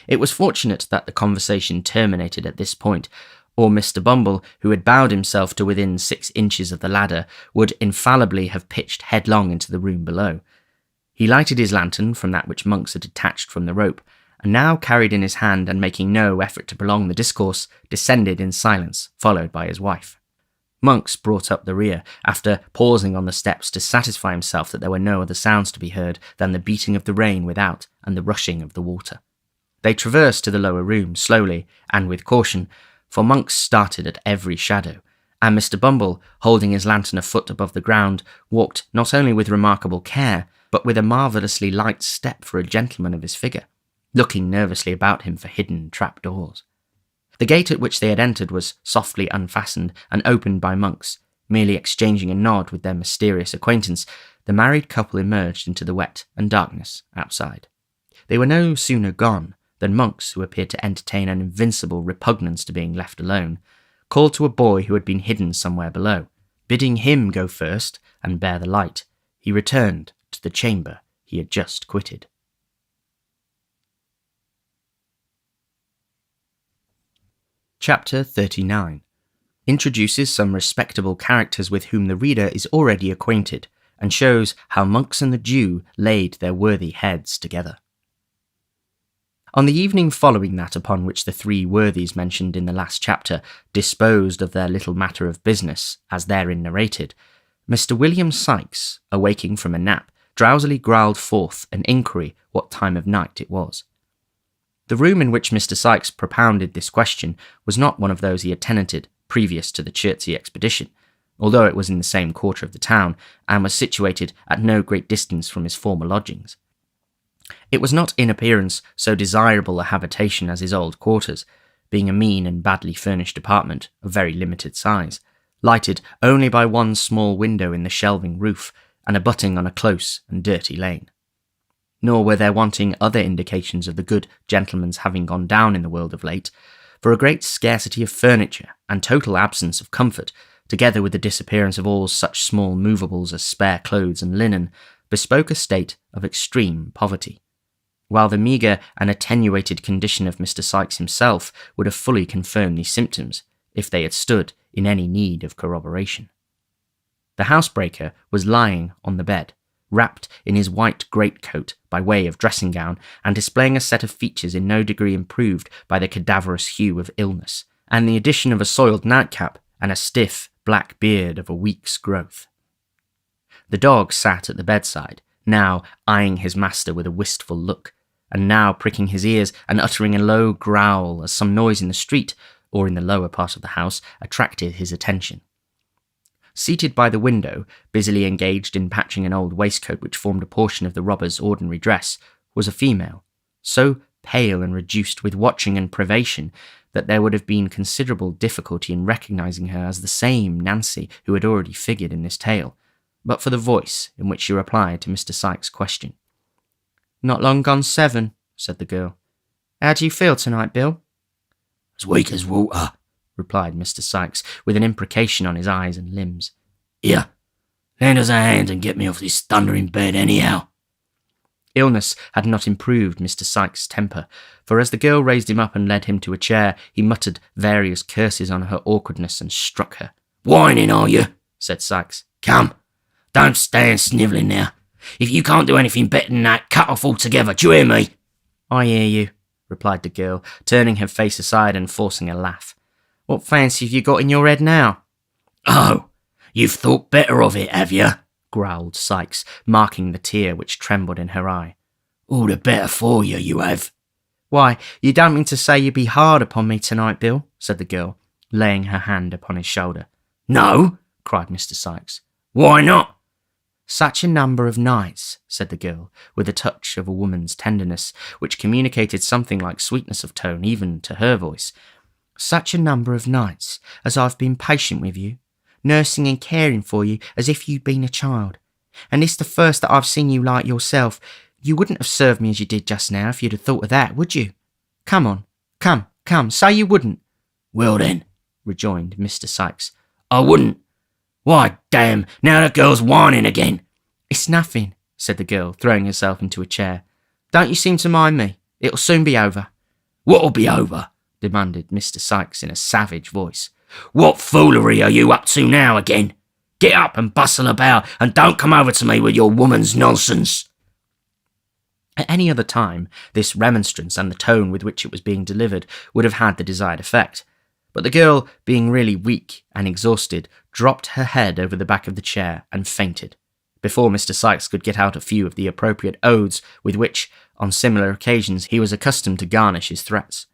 It was fortunate that the conversation terminated at this point, or Mr. Bumble, who had bowed himself to within 6 inches of the ladder, would infallibly have pitched headlong into the room below. He lighted his lantern from that which Monks had detached from the rope, and now carried in his hand, and making no effort to prolong the discourse, descended in silence, followed by his wife. Monks brought up the rear, after pausing on the steps to satisfy himself that there were no other sounds to be heard than the beating of the rain without and the rushing of the water. They traversed to the lower room slowly and with caution, for Monks started at every shadow, and Mr. Bumble, holding his lantern a foot above the ground, walked not only with remarkable care, but with a marvellously light step for a gentleman of his figure, looking nervously about him for hidden trap-doors. The gate at which they had entered was softly unfastened and opened by Monks. Merely exchanging a nod with their mysterious acquaintance, the married couple emerged into the wet and darkness outside. They were no sooner gone than Monks, who appeared to entertain an invincible repugnance to being left alone, called to a boy who had been hidden somewhere below. Bidding him go first and bear the light, he returned to the chamber he had just quitted. Chapter 39 introduces some respectable characters with whom the reader is already acquainted, and shows how Monks and the Jew laid their worthy heads together. On the evening following that upon which the three worthies mentioned in the last chapter disposed of their little matter of business, as therein narrated, Mr. William Sikes, awaking from a nap, drowsily growled forth an inquiry what time of night it was. The room in which Mr. Sikes propounded this question was not one of those he had tenanted previous to the Chertsey expedition, although it was in the same quarter of the town, and was situated at no great distance from his former lodgings. It was not in appearance so desirable a habitation as his old quarters, being a mean and badly furnished apartment of very limited size, lighted only by one small window in the shelving roof, and abutting on a close and dirty lane. Nor were there wanting other indications of the good gentleman's having gone down in the world of late, for a great scarcity of furniture and total absence of comfort, together with the disappearance of all such small movables as spare clothes and linen, bespoke a state of extreme poverty, while the meagre and attenuated condition of Mr. Sikes himself would have fully confirmed these symptoms, if they had stood in any need of corroboration. The housebreaker was lying on the bed, wrapped in his white greatcoat by way of dressing-gown, and displaying a set of features in no degree improved by the cadaverous hue of illness, and the addition of a soiled nightcap and a stiff black beard of a week's growth. The dog sat at the bedside, now eyeing his master with a wistful look, and now pricking his ears and uttering a low growl as some noise in the street, or in the lower part of the house, attracted his attention. Seated by the window, busily engaged in patching an old waistcoat which formed a portion of the robber's ordinary dress, was a female, so pale and reduced with watching and privation that there would have been considerable difficulty in recognising her as the same Nancy who had already figured in this tale, but for the voice in which she replied to Mr. Sikes' question. "Not long gone 7, said the girl. "How do you feel tonight, Bill?" "As weak as water," replied Mr. Sikes, with an imprecation on his eyes and limbs. "Here, lend us a hand and get me off this thundering bed anyhow." Illness had not improved Mr. Sikes' temper, for as the girl raised him up and led him to a chair, he muttered various curses on her awkwardness and struck her. "Whining, are you?" said Sikes. "Come, don't stand snivelling now. If you can't do anything better than that, cut off altogether. Do you hear me?" "I hear you," replied the girl, turning her face aside and forcing a laugh. "What fancy have you got in your head now?" "Oh, you've thought better of it, have you?" growled Sikes, marking the tear which trembled in her eye. "All the better for you, you have." "Why, you don't mean to say you'd be hard upon me tonight, Bill?" said the girl, laying her hand upon his shoulder. "No," cried Mr. Sikes. "Why not?" "Such a number of nights," said the girl, with a touch of a woman's tenderness, which communicated something like sweetness of tone even to her voice. "Such a number of nights as I've been patient with you, nursing and caring for you as if you'd been a child. And this the first that I've seen you like yourself. You wouldn't have served me as you did just now if you'd have thought of that, would you? Come on, come, say you wouldn't." "Well then," rejoined Mr. Sikes, "I wouldn't. Why, damn, now the girl's whining again." "It's nothing," said the girl, throwing herself into a chair. "Don't you seem to mind me. It'll soon be over." "What'll be over?" demanded Mr. Sikes in a savage voice. "What foolery are you up to now again? Get up and bustle about, and don't come over to me with your woman's nonsense." At any other time, this remonstrance and the tone with which it was being delivered would have had the desired effect, but the girl, being really weak and exhausted, dropped her head over the back of the chair and fainted, before Mr. Sikes could get out a few of the appropriate oaths with which, on similar occasions, he was accustomed to garnish his threats.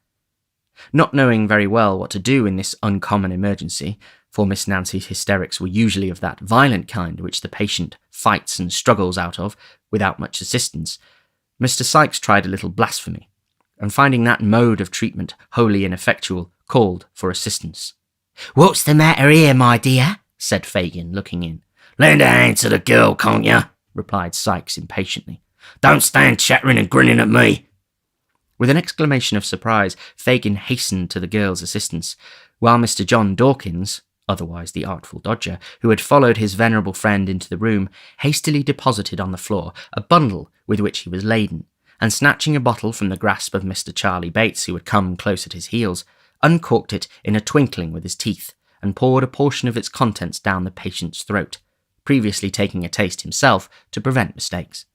Not knowing very well what to do in this uncommon emergency, for Miss Nancy's hysterics were usually of that violent kind which the patient fights and struggles out of without much assistance, Mr. Sikes tried a little blasphemy, and finding that mode of treatment wholly ineffectual, called for assistance. "What's the matter here, my dear?" said Fagin, looking in. "Lend a hand to the girl, can't you?" replied Sikes impatiently. "Don't stand chattering and grinning at me." With an exclamation of surprise, Fagin hastened to the girl's assistance, while Mr. John Dawkins, otherwise the Artful Dodger, who had followed his venerable friend into the room, hastily deposited on the floor a bundle with which he was laden, and snatching a bottle from the grasp of Mr. Charlie Bates, who had come close at his heels, uncorked it in a twinkling with his teeth, and poured a portion of its contents down the patient's throat, previously taking a taste himself to prevent mistakes.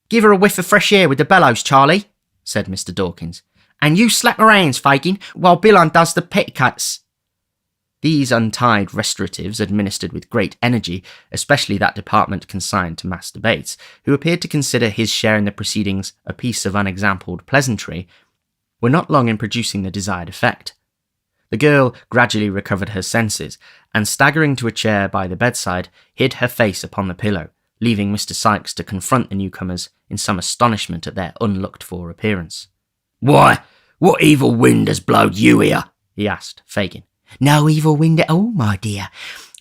"Give her a whiff of fresh air with the bellows, Charlie," said Mr. Dawkins, "and you slap her hands, Fagin, while Bill undoes the petticoats." These untied restoratives, administered with great energy, especially that department consigned to Master Bates, who appeared to consider his share in the proceedings a piece of unexampled pleasantry, were not long in producing the desired effect. The girl gradually recovered her senses, and staggering to a chair by the bedside, hid her face upon the pillow, leaving Mr. Sikes to confront the newcomers in some astonishment at their unlooked-for appearance. "Why, what evil wind has blowed you here?" he asked Fagin. "No evil wind at all, my dear,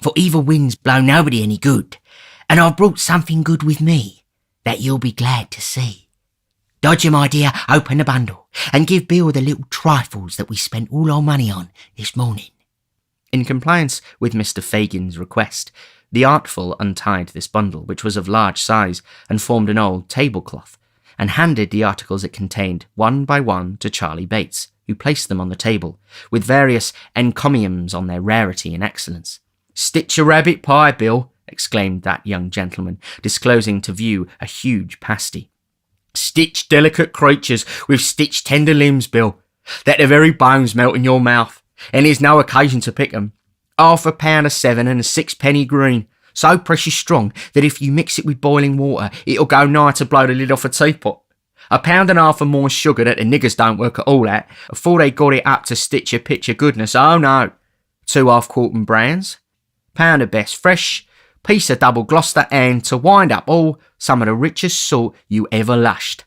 for evil winds blow nobody any good, and I've brought something good with me that you'll be glad to see. Dodger, my dear, open the bundle, and give Bill the little trifles that we spent all our money on this morning." In compliance with Mr. Fagin's request, the Artful untied this bundle, which was of large size and formed an old tablecloth, and handed the articles it contained one by one to Charlie Bates, who placed them on the table, with various encomiums on their rarity and excellence. "Stitch a rabbit pie, Bill," exclaimed that young gentleman, disclosing to view a huge pasty. "Stitch delicate creatures with stitch tender limbs, Bill, that the very bones melt in your mouth, and there's no occasion to pick 'em. £1/2 of 7 and a 6-penny green, so precious strong that if you mix it with boiling water, it'll go nigh to blow the lid off a teapot. £1.5 of more sugar that the niggers don't work at all at, afore they got it up to stitch a pitch of goodness, oh no. 2 half-quartern brands, £1 of best fresh, piece of double Gloucester, and to wind up all, some of the richest salt you ever lushed."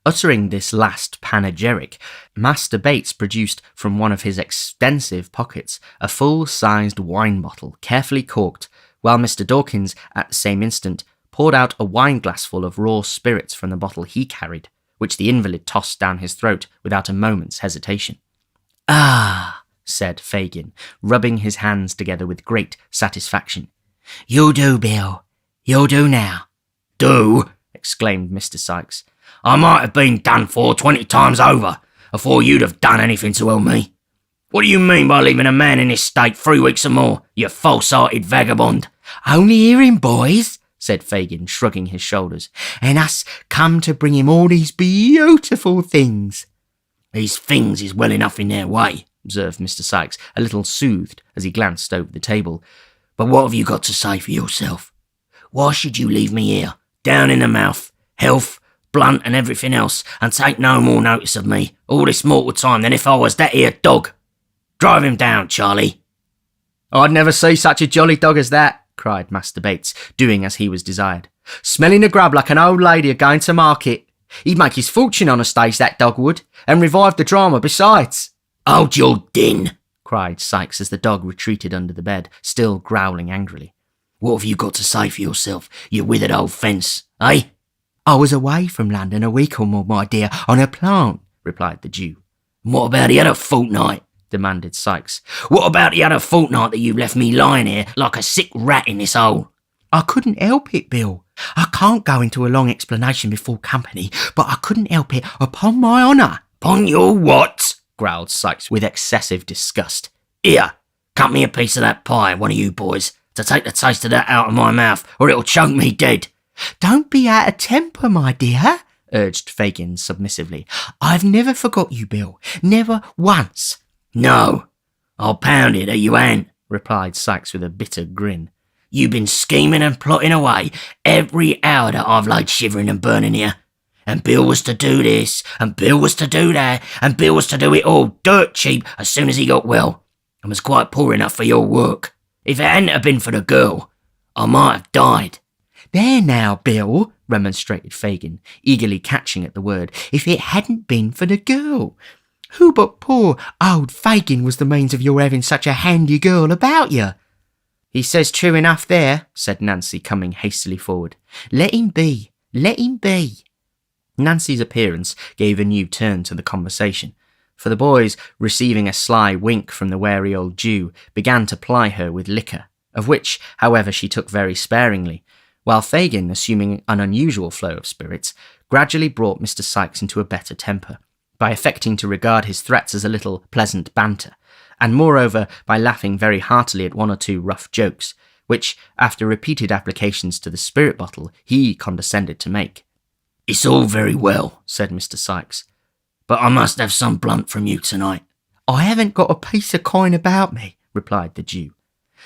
Uttering this last panegyric, Master Bates produced from one of his extensive pockets a full-sized wine bottle, carefully corked, while Mr. Dawkins, at the same instant, poured out a wine-glassful of raw spirits from the bottle he carried, which the invalid tossed down his throat without a moment's hesitation. "Ah," said Fagin, rubbing his hands together with great satisfaction. "You'll do, Bill. You'll do now." "Do?" exclaimed Mr. Sikes. "I might have been done for 20 times over afore you'd have done anything to help me. What do you mean by leaving a man in this state 3 weeks or more, you false-hearted vagabond?" "Only hearing, boys," said Fagin, shrugging his shoulders, "and us come to bring him all these beautiful things." "These things is well enough in their way," observed Mr. Sikes, a little soothed as he glanced over the table. "but what have you got to say for yourself? Why should you leave me here, down in the mouth, health, blunt and everything else, and take no more notice of me all this mortal time than if I was that here dog? Drive him down, Charlie." "I'd never see such a jolly dog as that," cried Master Bates, doing as he was desired. "Smelling the grub like an old lady a-going to market. He'd make his fortune on a stage, that dog would, and revive the drama besides." "Hold your din," cried Sikes as the dog retreated under the bed, still growling angrily. "What have you got to say for yourself, you withered old fence, eh?" "I was away from London a week or more, my dear, on a plant," replied the Jew. "And what about the other fortnight?" demanded Sikes. "What about the other fortnight that you left me lying here like a sick rat in this hole?" "I couldn't help it, Bill. I can't go into a long explanation before company, but I couldn't help it, upon my honour." "Upon your what?" growled Sikes with excessive disgust. "Here, cut me a piece of that pie, one of you boys, to take the taste of that out of my mouth, or it'll choke me dead." "Don't be out of temper, my dear," urged Fagin submissively. "I've never forgot you, Bill. Never once." "No, I'll pound it that you ain't," replied Sikes with a bitter grin. "You've been scheming and plotting away every hour that I've laid shivering and burning here. And Bill was to do this, and Bill was to do that, and Bill was to do it all dirt cheap as soon as he got well, and was quite poor enough for your work. If it hadn't have been for the girl, I might have died." "There now, Bill," remonstrated Fagin, eagerly catching at the word. "If it hadn't been for the girl. Who but poor old Fagin was the means of your having such a handy girl about you?" "He says true enough there," said Nancy, coming hastily forward. "Let him be. Let him be." Nancy's appearance gave a new turn to the conversation, for the boys, receiving a sly wink from the wary old Jew, began to ply her with liquor, of which, however, she took very sparingly, while Fagin, assuming an unusual flow of spirits, gradually brought Mr. Sikes into a better temper, by affecting to regard his threats as a little pleasant banter, and moreover by laughing very heartily at one or two rough jokes, which, after repeated applications to the spirit bottle, he condescended to make. "It's all very well," said Mr. Sikes, "but I must have some blunt from you tonight." "I haven't got a piece of coin about me," replied the Jew.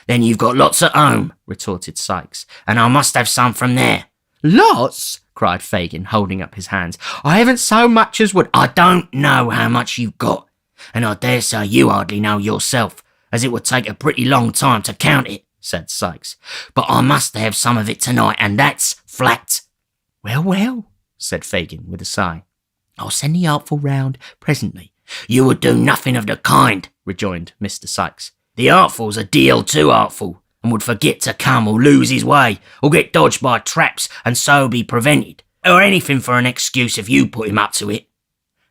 "Then you've got lots at home," retorted Sikes, "and I must have some from there." "Lots?" cried Fagin, holding up his hands. "I haven't so much as would—" "I don't know how much you've got, and I dare say you hardly know yourself, as it would take a pretty long time to count it," said Sikes. "But I must have some of it tonight, and that's flat." "Well, well," said Fagin with a sigh. "I'll send the artful round presently." "You would do nothing of the kind," rejoined Mr. Sikes. "The artful's a deal too artful, and would forget to come or lose his way, or get dodged by traps and so be prevented, or anything for an excuse if you put him up to it.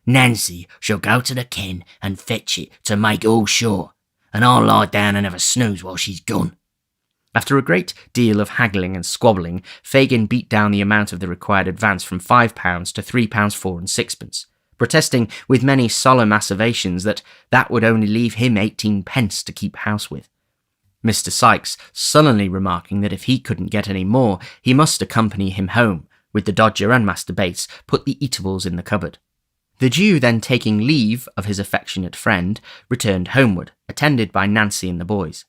Nancy shall go to the ken and fetch it to make all sure, and I'll lie down and have a snooze while she's gone." After a great deal of haggling and squabbling, Fagin beat down the amount of the required advance from £5 to £3 4 and sixpence, protesting with many solemn asseverations that would only leave him 18 pence to keep house with. Mr. Sikes sullenly remarking that if he couldn't get any more, he must accompany him home, with the Dodger and Master Bates put the eatables in the cupboard. The Jew then taking leave of his affectionate friend, returned homeward, attended by Nancy and the boys.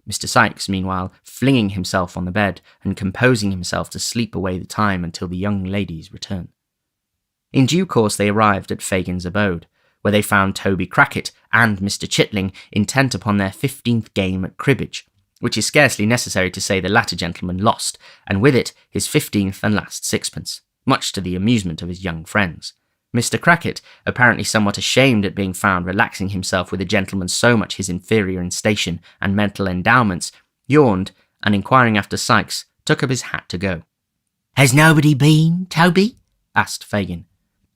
Mr. Sikes, meanwhile, flinging himself on the bed and composing himself to sleep away the time until the young ladies' return. In due course they arrived at Fagin's abode, where they found Toby Crackit and Mr. Chitling intent upon their 15th game at cribbage, which is scarcely necessary to say the latter gentleman lost, and with it his 15th and last sixpence, much to the amusement of his young friends. Mr. Crackit, apparently somewhat ashamed at being found relaxing himself with a gentleman so much his inferior in station and mental endowments, yawned, and inquiring after Sikes, took up his hat to go. "Has nobody been, Toby?" asked Fagin.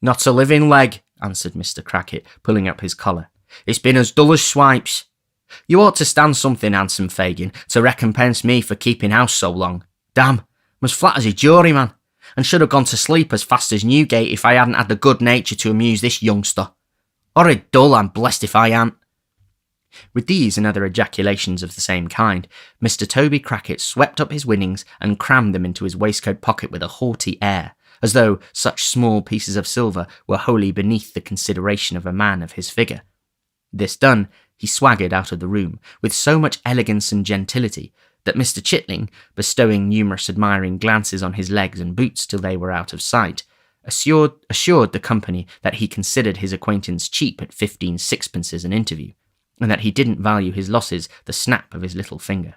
"Not a living leg," answered Mr. Crackit, pulling up his collar. "It's been as dull as swipes. You ought to stand something, handsome Fagin, to recompense me for keeping house so long. Damn, I'm as flat as a juryman, and should have gone to sleep as fast as Newgate if I hadn't had the good nature to amuse this youngster. Horrid dull, I'm blessed if I am." With these and other ejaculations of the same kind, Mr. Toby Crackit swept up his winnings and crammed them into his waistcoat pocket with a haughty air, as though such small pieces of silver were wholly beneath the consideration of a man of his figure. This done, he swaggered out of the room with so much elegance and gentility that Mr. Chitling, bestowing numerous admiring glances on his legs and boots till they were out of sight, assured the company that he considered his acquaintance cheap at 15 sixpences an interview, and that he didn't value his losses the snap of his little finger.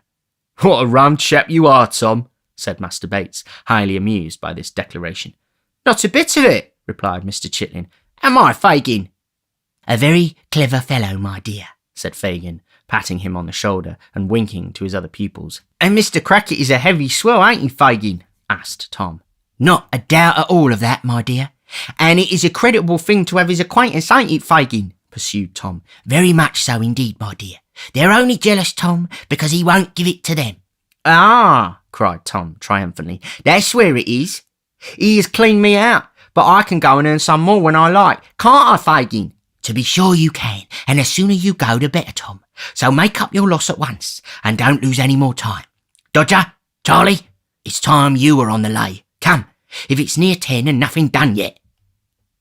"What a ram chap you are, Tom," said Master Bates, highly amused by this declaration. "Not a bit of it," replied Mr. Chitling. "Am I, Fagin?" "A very clever fellow, my dear," said Fagin, patting him on the shoulder and winking to his other pupils. "And Mr. Crackit is a heavy swell, ain't he, Fagin?" asked Tom. "Not a doubt at all of that, my dear." "And it is a creditable thing to have his acquaintance, ain't it, Fagin?" pursued Tom. "Very much so indeed, my dear. They're only jealous, Tom, because he won't give it to them." "Ah," cried Tom triumphantly, "that's where it is. He has cleaned me out, but I can go and earn some more when I like, can't I, Fagin?" "To be sure you can, and the sooner you go the better, Tom. So make up your loss at once, and don't lose any more time. Dodger, Charlie, it's time you were on the lay. Come, if it's near 10 and nothing done yet."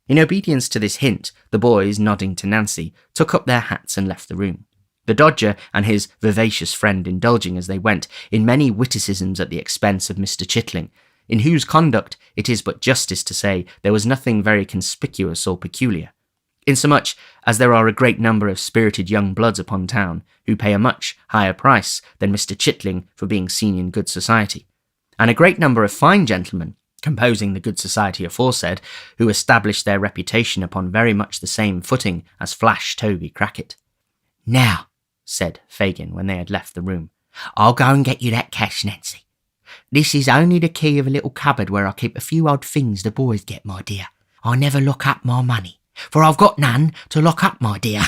In obedience to this hint, the boys, nodding to Nancy, took up their hats and left the room, the Dodger and his vivacious friend indulging as they went in many witticisms at the expense of Mr. Chitling, in whose conduct it is but justice to say there was nothing very conspicuous or peculiar, insomuch as there are a great number of spirited young bloods upon town who pay a much higher price than Mr. Chitling for being seen in good society, and a great number of fine gentlemen, composing the good society aforesaid, who established their reputation upon very much the same footing as Flash Toby Crackit. "Now," said Fagin when they had left the room, "I'll go and get you that cash, Nancy. This is only the key of a little cupboard where I keep a few odd things the boys get, my dear. I never lock up my money, for I've got none to lock up, my dear."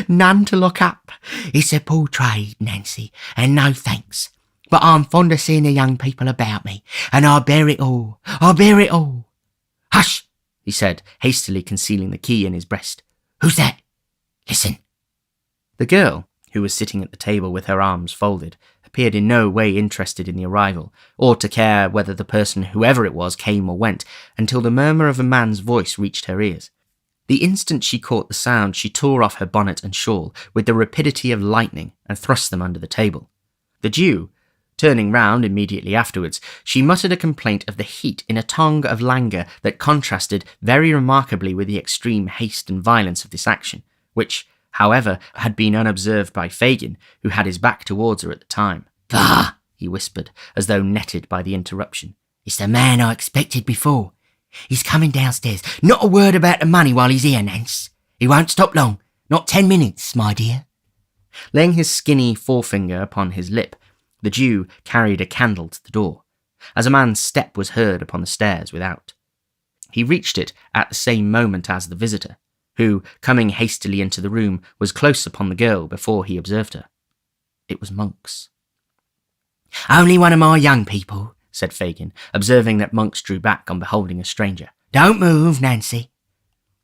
"None to lock up. It's a poor trade, Nancy, and no thanks. But I'm fond of seeing the young people about me, and I bear it all. I bear it all. Hush, he said, hastily concealing the key in his breast. Who's that? Listen. The girl, who was sitting at the table with her arms folded, appeared in no way interested in the arrival, or to care whether the person, whoever it was, came or went, until the murmur of a man's voice reached her ears. The instant she caught the sound, she tore off her bonnet and shawl with the rapidity of lightning and thrust them under the table. The Jew, turning round immediately afterwards, she muttered a complaint of the heat in a tongue of languor that contrasted very remarkably with the extreme haste and violence of this action, which, however, had been unobserved by Fagin, who had his back towards her at the time. Bah, he whispered, as though netted by the interruption. It's the man I expected before. He's coming downstairs. Not a word about the money while he's here, Nance. He won't stop long. Not 10 minutes, my dear. Laying his skinny forefinger upon his lip, the Jew carried a candle to the door, as a man's step was heard upon the stairs without. He reached it at the same moment as the visitor, who, coming hastily into the room, was close upon the girl before he observed her. It was Monks. Only one of my young people, said Fagin, observing that Monks drew back on beholding a stranger. Don't move, Nancy.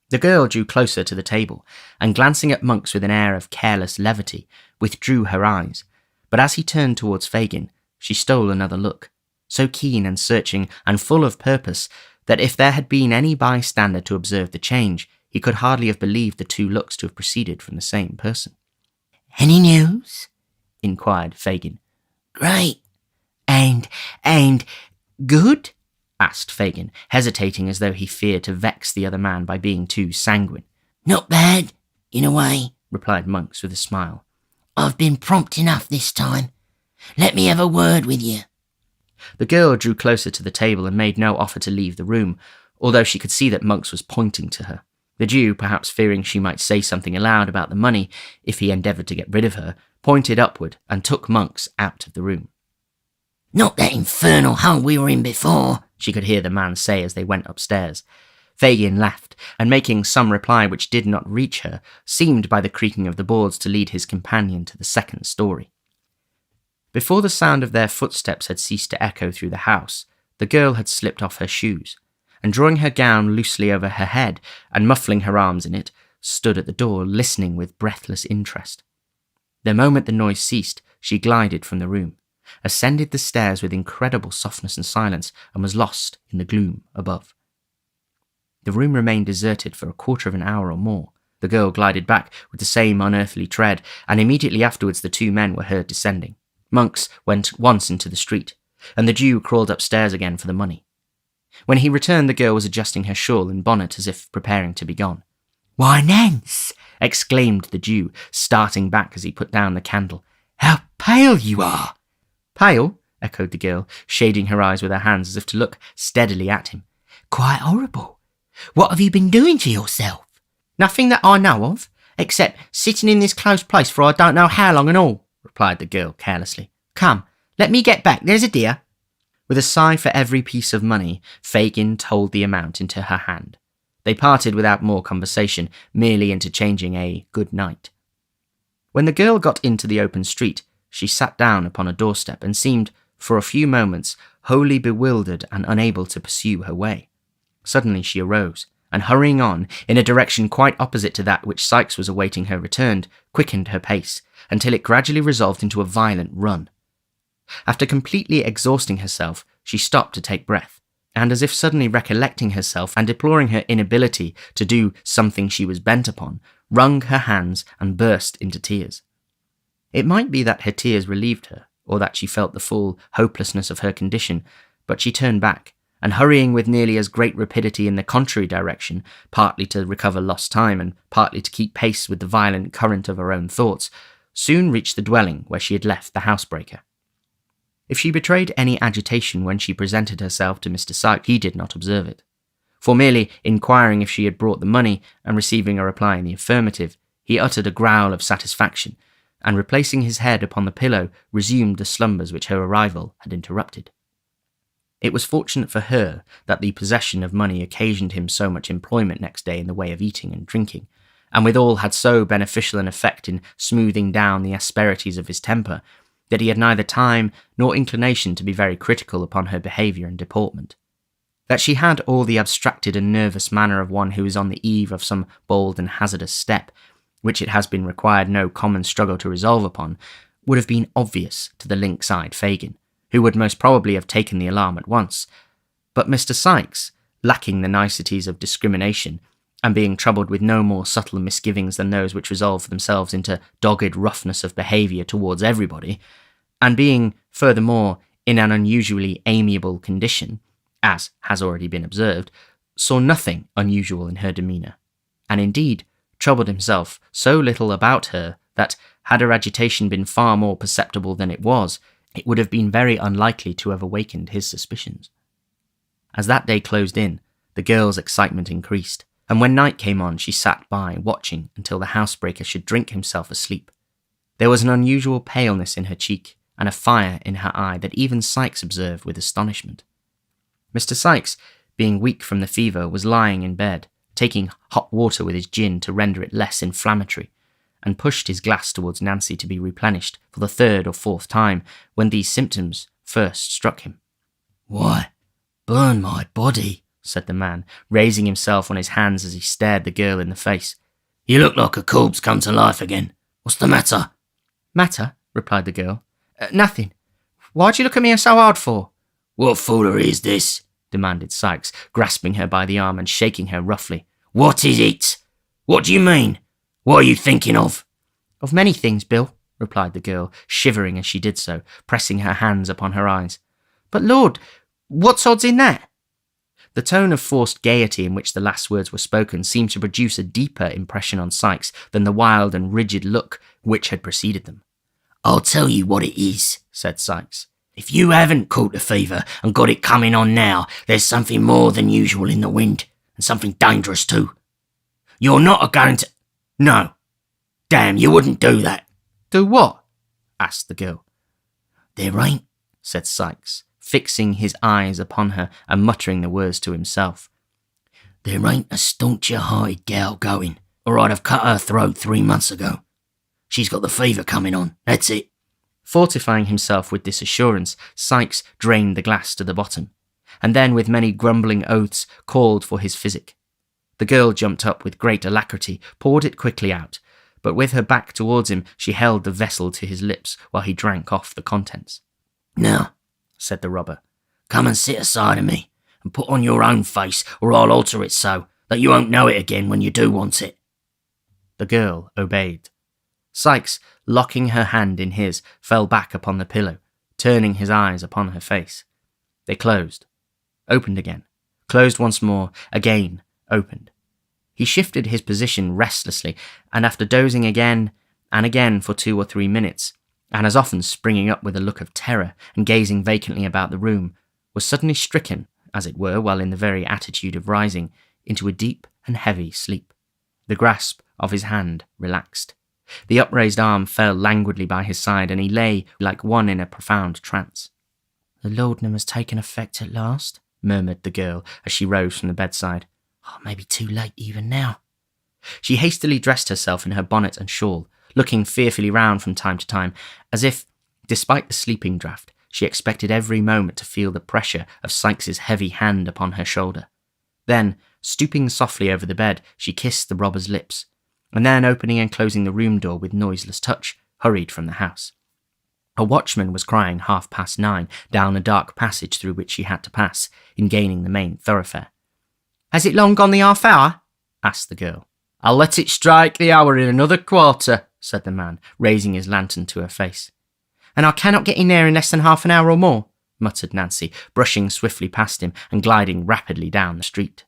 The girl drew closer to the table, and glancing at Monks with an air of careless levity, withdrew her eyes, but as he turned towards Fagin, she stole another look, so keen and searching and full of purpose that if there had been any bystander to observe the change, he could hardly have believed the two looks to have proceeded from the same person. Any news? Inquired Fagin. Great. And good? Asked Fagin, hesitating as though he feared to vex the other man by being too sanguine. Not bad, in a way, replied Monks with a smile. I've been prompt enough this time. Let me have a word with you. The girl drew closer to the table and made no offer to leave the room, although she could see that Monks was pointing to her. The Jew, perhaps fearing she might say something aloud about the money if he endeavoured to get rid of her, pointed upward and took Monks out of the room. Not that infernal hole we were in before, she could hear the man say as they went upstairs. Fagin laughed, and making some reply which did not reach her, seemed by the creaking of the boards to lead his companion to the second story. Before the sound of their footsteps had ceased to echo through the house, the girl had slipped off her shoes, and drawing her gown loosely over her head and muffling her arms in it, stood at the door listening with breathless interest. The moment the noise ceased, she glided from the room, ascended the stairs with incredible softness and silence, and was lost in the gloom above. The room remained deserted for a quarter of an hour or more. The girl glided back with the same unearthly tread, and immediately afterwards the two men were heard descending. Monks went once into the street, and the Jew crawled upstairs again for the money. When he returned, the girl was adjusting her shawl and bonnet as if preparing to be gone. Why, Nance, exclaimed the Jew, starting back as he put down the candle. How pale you are! Pale? Echoed the girl, shading her eyes with her hands as if to look steadily at him. Quite horrible. What have you been doing to yourself? Nothing that I know of, except sitting in this close place for I don't know how long and all, replied the girl carelessly. Come, let me get back, there's a dear. With a sigh for every piece of money, Fagin told the amount into her hand. They parted without more conversation, merely interchanging a good night. When the girl got into the open street, she sat down upon a doorstep and seemed, for a few moments, wholly bewildered and unable to pursue her way. Suddenly she arose, and hurrying on, in a direction quite opposite to that which Sikes was awaiting her return, quickened her pace, until it gradually resolved into a violent run. After completely exhausting herself, she stopped to take breath, and as if suddenly recollecting herself and deploring her inability to do something she was bent upon, wrung her hands and burst into tears. It might be that her tears relieved her, or that she felt the full hopelessness of her condition, but she turned back, and hurrying with nearly as great rapidity in the contrary direction, partly to recover lost time and partly to keep pace with the violent current of her own thoughts, soon reached the dwelling where she had left the housebreaker. If she betrayed any agitation when she presented herself to Mr. Sikes, he did not observe it. For merely inquiring if she had brought the money and receiving a reply in the affirmative, he uttered a growl of satisfaction, and replacing his head upon the pillow, resumed the slumbers which her arrival had interrupted. It was fortunate for her that the possession of money occasioned him so much employment next day in the way of eating and drinking, and withal had so beneficial an effect in smoothing down the asperities of his temper, that he had neither time nor inclination to be very critical upon her behaviour and deportment, that she had all the abstracted and nervous manner of one who is on the eve of some bold and hazardous step, which it has been required no common struggle to resolve upon, would have been obvious to the lynx-eyed Fagin, who would most probably have taken the alarm at once. But Mr. Sikes, lacking the niceties of discrimination, and being troubled with no more subtle misgivings than those which resolve themselves into dogged roughness of behaviour towards everybody, and being, furthermore, in an unusually amiable condition, as has already been observed, saw nothing unusual in her demeanour, and indeed troubled himself so little about her that, had her agitation been far more perceptible than it was, it would have been very unlikely to have awakened his suspicions. As that day closed in, the girl's excitement increased, and when night came on she sat by, watching until the housebreaker should drink himself asleep. There was an unusual paleness in her cheek, and a fire in her eye that even Sikes observed with astonishment. Mr. Sikes, being weak from the fever, was lying in bed, taking hot water with his gin to render it less inflammatory, and pushed his glass towards Nancy to be replenished for the third or fourth time when these symptoms first struck him. "Why, burn my body," said the man, raising himself on his hands as he stared the girl in the face. "You look like a corpse come to life again. What's the matter?" "Matter?" replied the girl. Nothing. Why'd you look at me so hard for?" "What foolery is this?" demanded Sikes, grasping her by the arm and shaking her roughly. "What is it? What do you mean? What are you thinking of?" "Of many things, Bill," replied the girl, shivering as she did so, pressing her hands upon her eyes. "But Lord, what's odds in that?" The tone of forced gaiety in which the last words were spoken seemed to produce a deeper impression on Sikes than the wild and rigid look which had preceded them. "I'll tell you what it is," said Sikes. "If you haven't caught the fever and got it coming on now, there's something more than usual in the wind, and something dangerous too. You're not a-going to... No. Damn, you wouldn't do that." "Do what?" asked the girl. "There ain't," said Sikes, fixing his eyes upon her and muttering the words to himself. "There ain't a stauncher-hearted gal going, or I'd have cut her throat 3 months ago. She's got the fever coming on, that's it." Fortifying himself with this assurance, Sikes drained the glass to the bottom, and then with many grumbling oaths called for his physic. The girl jumped up with great alacrity, poured it quickly out, but with her back towards him she held the vessel to his lips while he drank off the contents. "Now," said the robber, "come and sit aside of me, and put on your own face, or I'll alter it so that you won't know it again when you do want it." The girl obeyed. Sikes, locking her hand in his, fell back upon the pillow, turning his eyes upon her face. They closed, opened again, closed once more, again opened. He shifted his position restlessly, and after dozing again and again for 2 or 3 minutes, and as often springing up with a look of terror and gazing vacantly about the room, was suddenly stricken, as it were, while in the very attitude of rising, into a deep and heavy sleep. The grasp of his hand relaxed. The upraised arm fell languidly by his side, and he lay like one in a profound trance. "The laudanum has taken effect at last," murmured the girl as she rose from the bedside. "Oh, it may be too late even now." She hastily dressed herself in her bonnet and shawl, looking fearfully round from time to time, as if, despite the sleeping draught, she expected every moment to feel the pressure of Sikes's heavy hand upon her shoulder. Then, stooping softly over the bed, she kissed the robber's lips, and then, opening and closing the room door with noiseless touch, hurried from the house. A watchman was crying 9:30 down a dark passage through which she had to pass, in gaining the main thoroughfare. "Has it long gone the half-hour?" asked the girl. "I'll let it strike the hour in another quarter," said the man, raising his lantern to her face. "And I cannot get in there in less than half an hour or more," muttered Nancy, brushing swiftly past him and gliding rapidly down the street.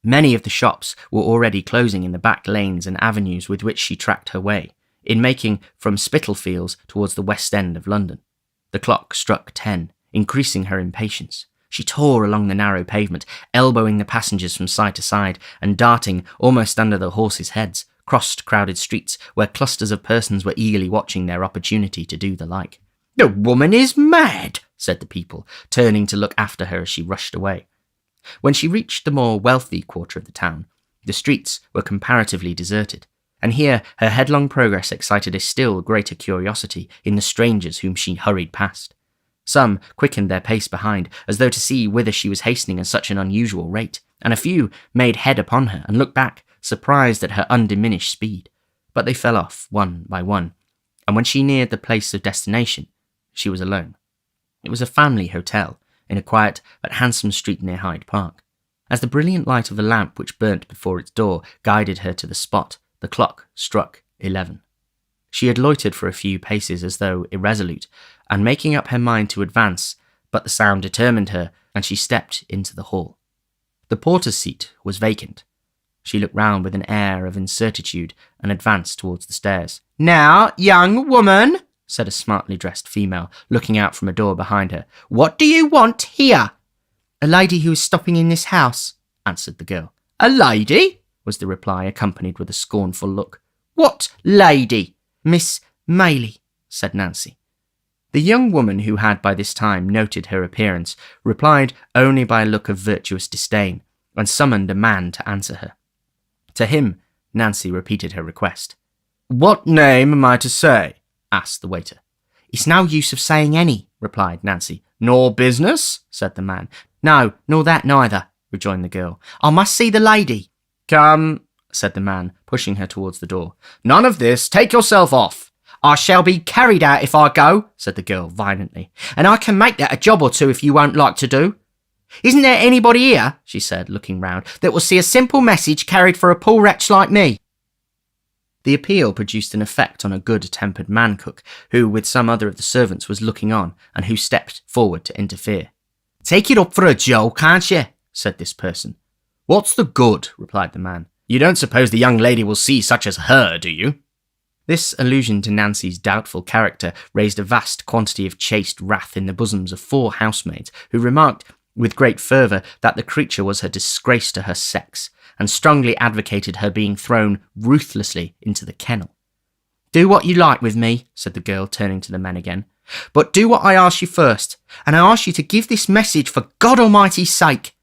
Many of the shops were already closing in the back lanes and avenues with which she tracked her way, in making from Spitalfields towards the West End of London. The clock struck 10, increasing her impatience. She tore along the narrow pavement, elbowing the passengers from side to side, and darting almost under the horses' heads, crossed crowded streets where clusters of persons were eagerly watching their opportunity to do the like. "The woman is mad," said the people, turning to look after her as she rushed away. When she reached the more wealthy quarter of the town, the streets were comparatively deserted, and here her headlong progress excited a still greater curiosity in the strangers whom she hurried past. Some quickened their pace behind, as though to see whither she was hastening at such an unusual rate, and a few made head upon her and looked back, surprised at her undiminished speed. But they fell off one by one, and when she neared the place of destination, she was alone. It was a family hotel, in a quiet but handsome street near Hyde Park. As the brilliant light of a lamp which burnt before its door guided her to the spot, the clock struck 11. She had loitered for a few paces as though irresolute, and making up her mind to advance, but the sound determined her, and she stepped into the hall. The porter's seat was vacant. She looked round with an air of incertitude and advanced towards the stairs. "Now, young woman," said a smartly dressed female, looking out from a door behind her, "what do you want here?" "A lady who is stopping in this house," answered the girl. "A lady?" was the reply, accompanied with a scornful look. "What lady?" "Miss Maylie," said Nancy. The young woman, who had by this time noted her appearance, replied only by a look of virtuous disdain, and summoned a man to answer her. To him, Nancy repeated her request. "What name am I to say?" asked the waiter. "It's no use of saying any," replied Nancy. "Nor business?" said the man. "No, nor that neither," rejoined the girl. "I must see the lady." "Come," said the man, pushing her towards the door. "None of this. Take yourself off." "I shall be carried out if I go," said the girl violently, "and I can make that a job or two if you won't like to do. Isn't there anybody here," she said, looking round, "that will see a simple message carried for a poor wretch like me?" The appeal produced an effect on a good-tempered man-cook, who with some other of the servants was looking on, and who stepped forward to interfere. "Take it up for a joke, can't you?" said this person. "What's the good?" replied the man. "You don't suppose the young lady will see such as her, do you?" This allusion to Nancy's doubtful character raised a vast quantity of chaste wrath in the bosoms of 4 housemaids, who remarked with great fervour that the creature was a disgrace to her sex, and strongly advocated her being thrown ruthlessly into the kennel. "Do what you like with me," said the girl, turning to the men again, "but do what I ask you first, and I ask you to give this message for God Almighty's sake."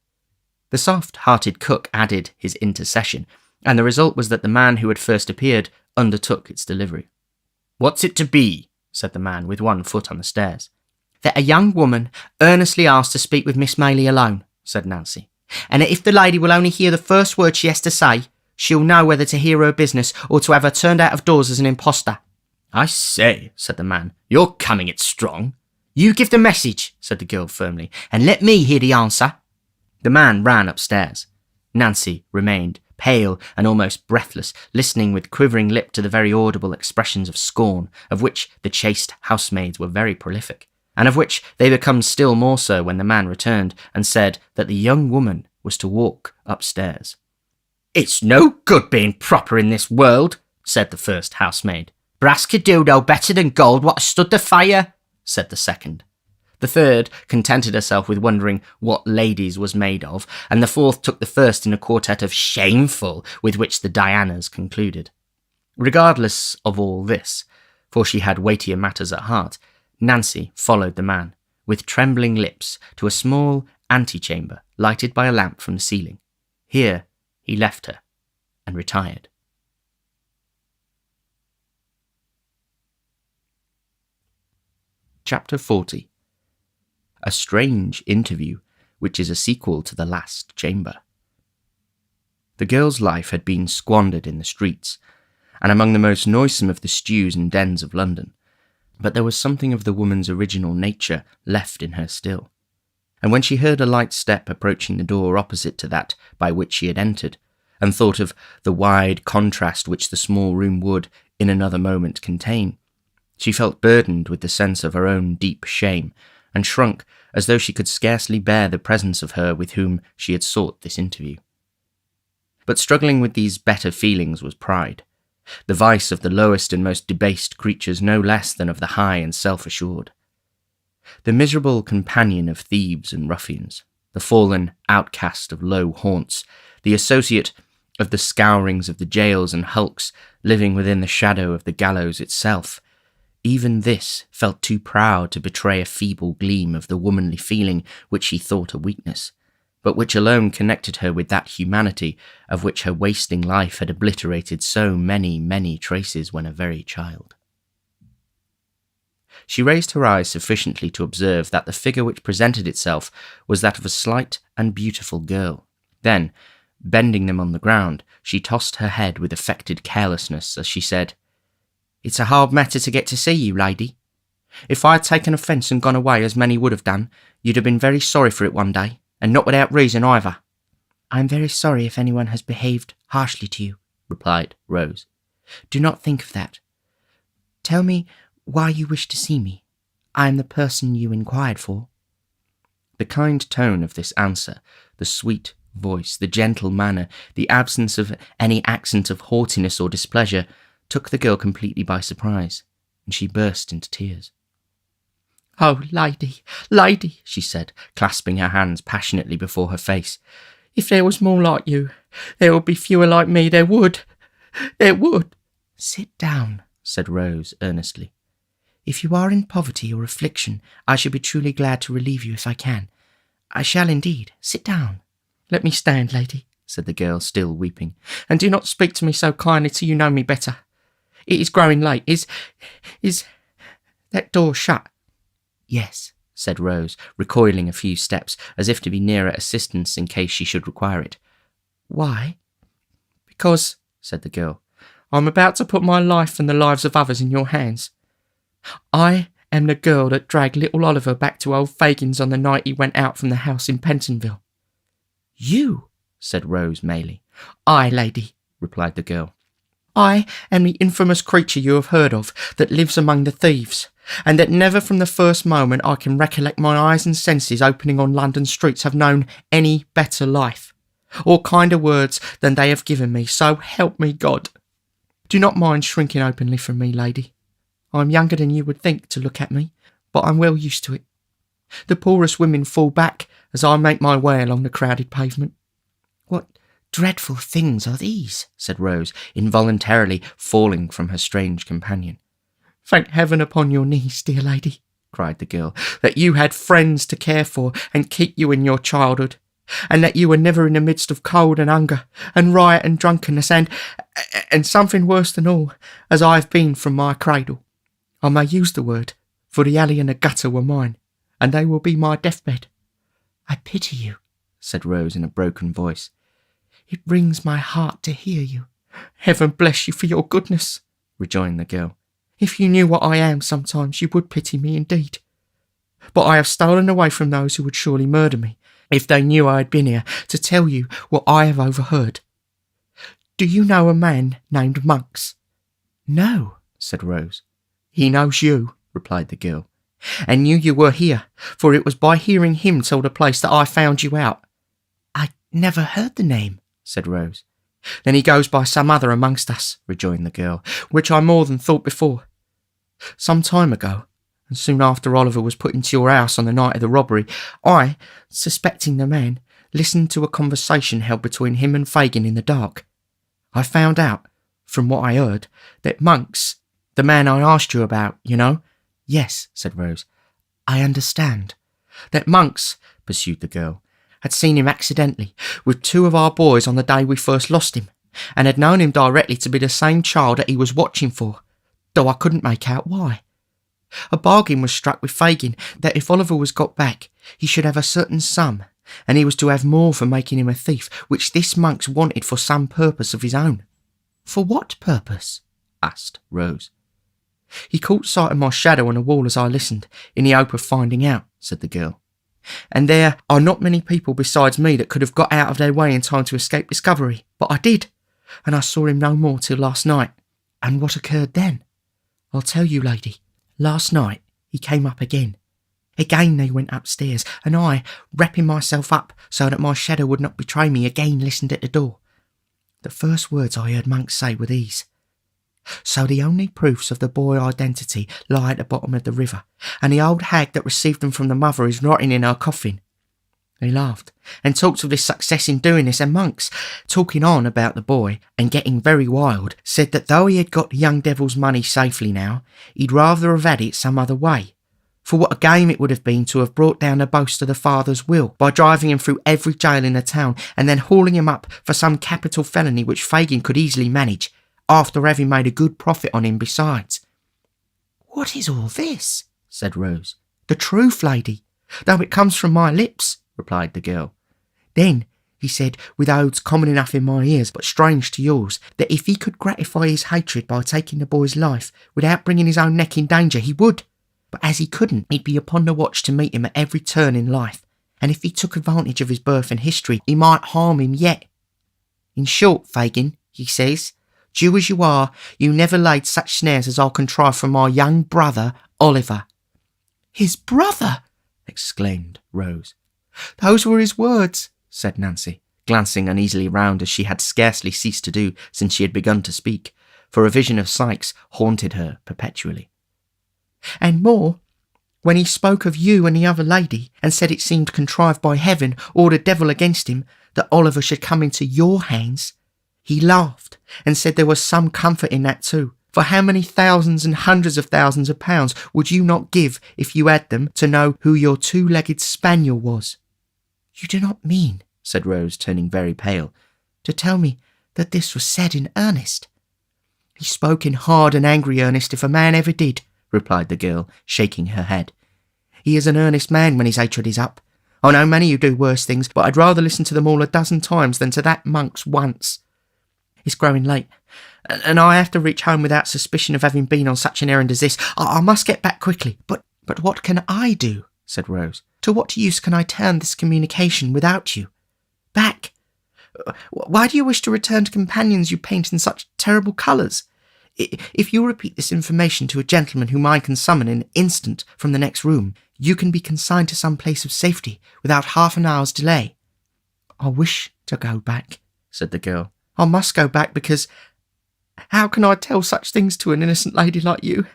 The soft-hearted cook added his intercession, and the result was that the man who had first appeared undertook its delivery. "What's it to be?" said the man, with one foot on the stairs. "That a young woman earnestly asked to speak with Miss Maylie alone," said Nancy, "and that if the lady will only hear the first word she has to say, she'll know whether to hear her business or to have her turned out of doors as an impostor." "I say," said the man, "you're coming it strong." "You give the message," said the girl firmly, "and let me hear the answer." The man ran upstairs. Nancy remained, pale and almost breathless, listening with quivering lip to the very audible expressions of scorn, of which the chaste housemaids were very prolific, and of which they became still more so when the man returned and said that the young woman was to walk upstairs. "It's no good being proper in this world," said the first housemaid. "Brass could do no better than gold what has stood the fire," said the second. The third contented herself with wondering what ladies was made of, and the fourth took the first in a quartet of shameful with which the Dianas concluded. Regardless of all this, for she had weightier matters at heart, Nancy followed the man, with trembling lips, to a small antechamber lighted by a lamp from the ceiling. Here he left her and retired. Chapter 40. A strange interview, which is a sequel to the last chamber. The girl's life had been squandered in the streets, and among the most noisome of the stews and dens of London, but there was something of the woman's original nature left in her still, and when she heard a light step approaching the door opposite to that by which she had entered, and thought of the wide contrast which the small room would, in another moment, contain, she felt burdened with the sense of her own deep shame, and shrunk as though she could scarcely bear the presence of her with whom she had sought this interview. But struggling with these better feelings was pride, the vice of the lowest and most debased creatures no less than of the high and self-assured. The miserable companion of thieves and ruffians, the fallen outcast of low haunts, the associate of the scourings of the jails and hulks, living within the shadow of the gallows itself, even this felt too proud to betray a feeble gleam of the womanly feeling which she thought a weakness, but which alone connected her with that humanity of which her wasting life had obliterated so many, many traces when a very child. She raised her eyes sufficiently to observe that the figure which presented itself was that of a slight and beautiful girl. Then, bending them on the ground, she tossed her head with affected carelessness as she said, "It's a hard matter to get to see you, lady. If I had taken offence and gone away, as many would have done, you'd have been very sorry for it one day, and not without reason either." "I am very sorry if anyone has behaved harshly to you," replied Rose. "Do not think of that. Tell me why you wish to see me. I am the person you inquired for." The kind tone of this answer, the sweet voice, the gentle manner, the absence of any accent of haughtiness or displeasure, took the girl completely by surprise, and she burst into tears. "Oh, lady, lady," she said, clasping her hands passionately before her face. "If there was more like you, there would be fewer like me, there would. There would." "Sit down," said Rose earnestly. "If you are in poverty or affliction, I shall be truly glad to relieve you if I can. I shall indeed. Sit down." "Let me stand, lady," said the girl, still weeping, "and do not speak to me so kindly till you know me better. It is growing late. Is that door shut?" "Yes," said Rose, recoiling a few steps, as if to be nearer assistance in case she should require it. "Why?" "Because," said the girl, "I am about to put my life and the lives of others in your hands. I am the girl that dragged little Oliver back to old Fagin's on the night he went out from the house in Pentonville." "You?" said Rose Maylie. "Aye, lady," replied the girl. "I am the infamous creature you have heard of, that lives among the thieves, and that never from the first moment I can recollect my eyes and senses opening on London streets have known any better life, or kinder words than they have given me, so help me God. Do not mind shrinking openly from me, lady. I am younger than you would think to look at me, but I'm well used to it. The poorest women fall back as I make my way along the crowded pavement." "What dreadful things are these?" said Rose, involuntarily falling from her strange companion. "Thank heaven upon your knees, dear lady," cried the girl, "that you had friends to care for and keep you in your childhood, and that you were never in the midst of cold and hunger, and riot and drunkenness, and something worse than all, as I have been from my cradle. I may use the word, for the alley and the gutter were mine, and they will be my deathbed." "I pity you," said Rose in a broken voice. "It wrings my heart to hear you." "Heaven bless you for your goodness," rejoined the girl. "If you knew what I am sometimes, you would pity me indeed. But I have stolen away from those who would surely murder me, if they knew I had been here, to tell you what I have overheard. Do you know a man named Monks?" "No," said Rose. "He knows you," replied the girl, "and knew you were here, for it was by hearing him tell the place that I found you out." "I never heard the name," said Rose. "Then he goes by some other amongst us," rejoined the girl, "which I more than thought before. Some time ago, and soon after Oliver was put into your house on the night of the robbery, I, suspecting the man, listened to a conversation held between him and Fagin in the dark. I found out, from what I heard, that Monks, the man I asked you about, you know—" "Yes," said Rose. "I understand." "That Monks," pursued the girl, "had seen him accidentally with two of our boys on the day we first lost him, and had known him directly to be the same child that he was watching for, though I couldn't make out why. A bargain was struck with Fagin that if Oliver was got back, he should have a certain sum, and he was to have more for making him a thief, which this Monks wanted for some purpose of his own." "For what purpose?" asked Rose. "He caught sight of my shadow on the wall as I listened, in the hope of finding out," said the girl. "And there are not many people besides me that could have got out of their way in time to escape discovery, but I did, and I saw him no more till last night." "And what occurred then?" "I'll tell you, lady. Last night he came up again. Again they went upstairs, and I, wrapping myself up so that my shadow would not betray me, again listened at the door. The first words I heard Monks say were these: 'So the only proofs of the boy identity lie at the bottom of the river, and the old hag that received them from the mother is rotting in her coffin.' He laughed, and talked of his success in doing this, and Monks, talking on about the boy, and getting very wild, said that though he had got the young devil's money safely now, he'd rather have had it some other way. For what a game it would have been to have brought down the boast of the father's will by driving him through every jail in the town and then hauling him up for some capital felony which Fagin could easily manage, after having made a good profit on him besides." "What is all this?" said Rose. "The truth, lady, though it comes from my lips," replied the girl. "Then he said, with oaths common enough in my ears but strange to yours, that if he could gratify his hatred by taking the boy's life without bringing his own neck in danger, he would. But as he couldn't, he'd be upon the watch to meet him at every turn in life, and if he took advantage of his birth and history, he might harm him yet. In short, Fagin, he says, Jew as you are, you never laid such snares as I'll contrive for my young brother, Oliver." "His brother!" exclaimed Rose. "Those were his words," said Nancy, glancing uneasily round as she had scarcely ceased to do since she had begun to speak, for a vision of Sikes haunted her perpetually. "And more, when he spoke of you and the other lady, and said it seemed contrived by heaven or the devil against him that Oliver should come into your hands, he laughed and said there was some comfort in that too. For how many thousands and hundreds of thousands of pounds would you not give, if you had them, to know who your two-legged spaniel was?" "You do not mean," said Rose, turning very pale, "to tell me that this was said in earnest?" "He spoke in hard and angry earnest, if a man ever did," replied the girl, shaking her head. "He is an earnest man when his hatred is up. I know many who do worse things, but I'd rather listen to them all a dozen times than to that monk's once. It's growing late, and I have to reach home without suspicion of having been on such an errand as this. I must get back quickly." But what can I do?" said Rose. "To what use can I turn this communication without you? Back? Why do you wish to return to companions you paint in such terrible colours? If you repeat this information to a gentleman whom I can summon in an instant from the next room, you can be consigned to some place of safety without half an hour's delay." "I wish to go back," said the girl. "I must go back, because how can I tell such things to an innocent lady like you?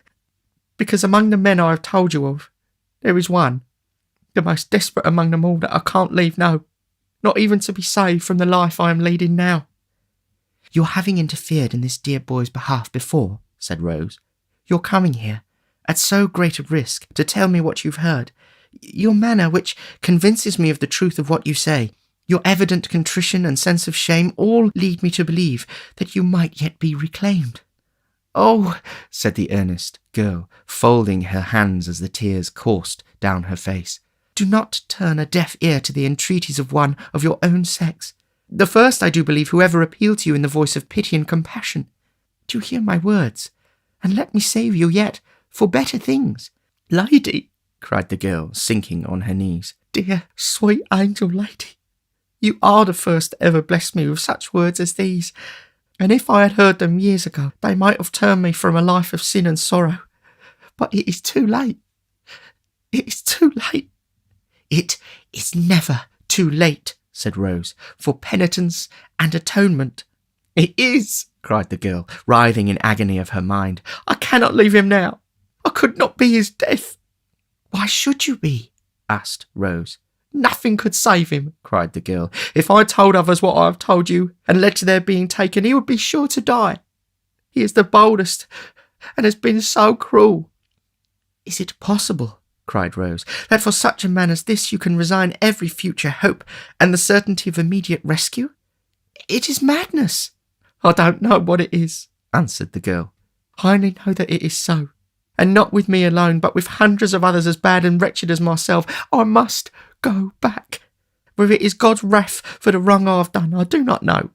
Because among the men I have told you of, there is one, the most desperate among them all, that I can't leave, no, not even to be saved from the life I am leading now." "Your having interfered in this dear boy's behalf before," said Rose, "Your coming here, at so great a risk, to tell me what you've heard, your manner, which convinces me of the truth of what you say, your evident contrition and sense of shame, all lead me to believe that you might yet be reclaimed." "Oh," said the earnest girl, folding her hands as the tears coursed down her face, "do not turn a deaf ear to the entreaties of one of your own sex. The first, I do believe, who ever appealed to you in the voice of pity and compassion. Do you hear my words? And let me save you yet for better things." "Lady," cried the girl, sinking on her knees, "dear, sweet angel lady, you are the first to ever bless me with such words as these, and if I had heard them years ago, they might have turned me from a life of sin and sorrow. But it is too late. It is too late." "It is never too late," said Rose, "for penitence and atonement." "It is," cried the girl, writhing in agony of her mind. "I cannot leave him now. I could not be his death." "Why should you be?" asked Rose. "Nothing could save him," cried the girl. "If I told others what I have told you, and led to their being taken, he would be sure to die. He is the boldest, and has been so cruel." "Is it possible," cried Rose, "that for such a man as this you can resign every future hope and the certainty of immediate rescue? It is madness." "I don't know what it is," answered the girl. "I only know that it is so, and not with me alone, but with hundreds of others as bad and wretched as myself. I must go back. Whether it is God's wrath for the wrong I have done, I do not know.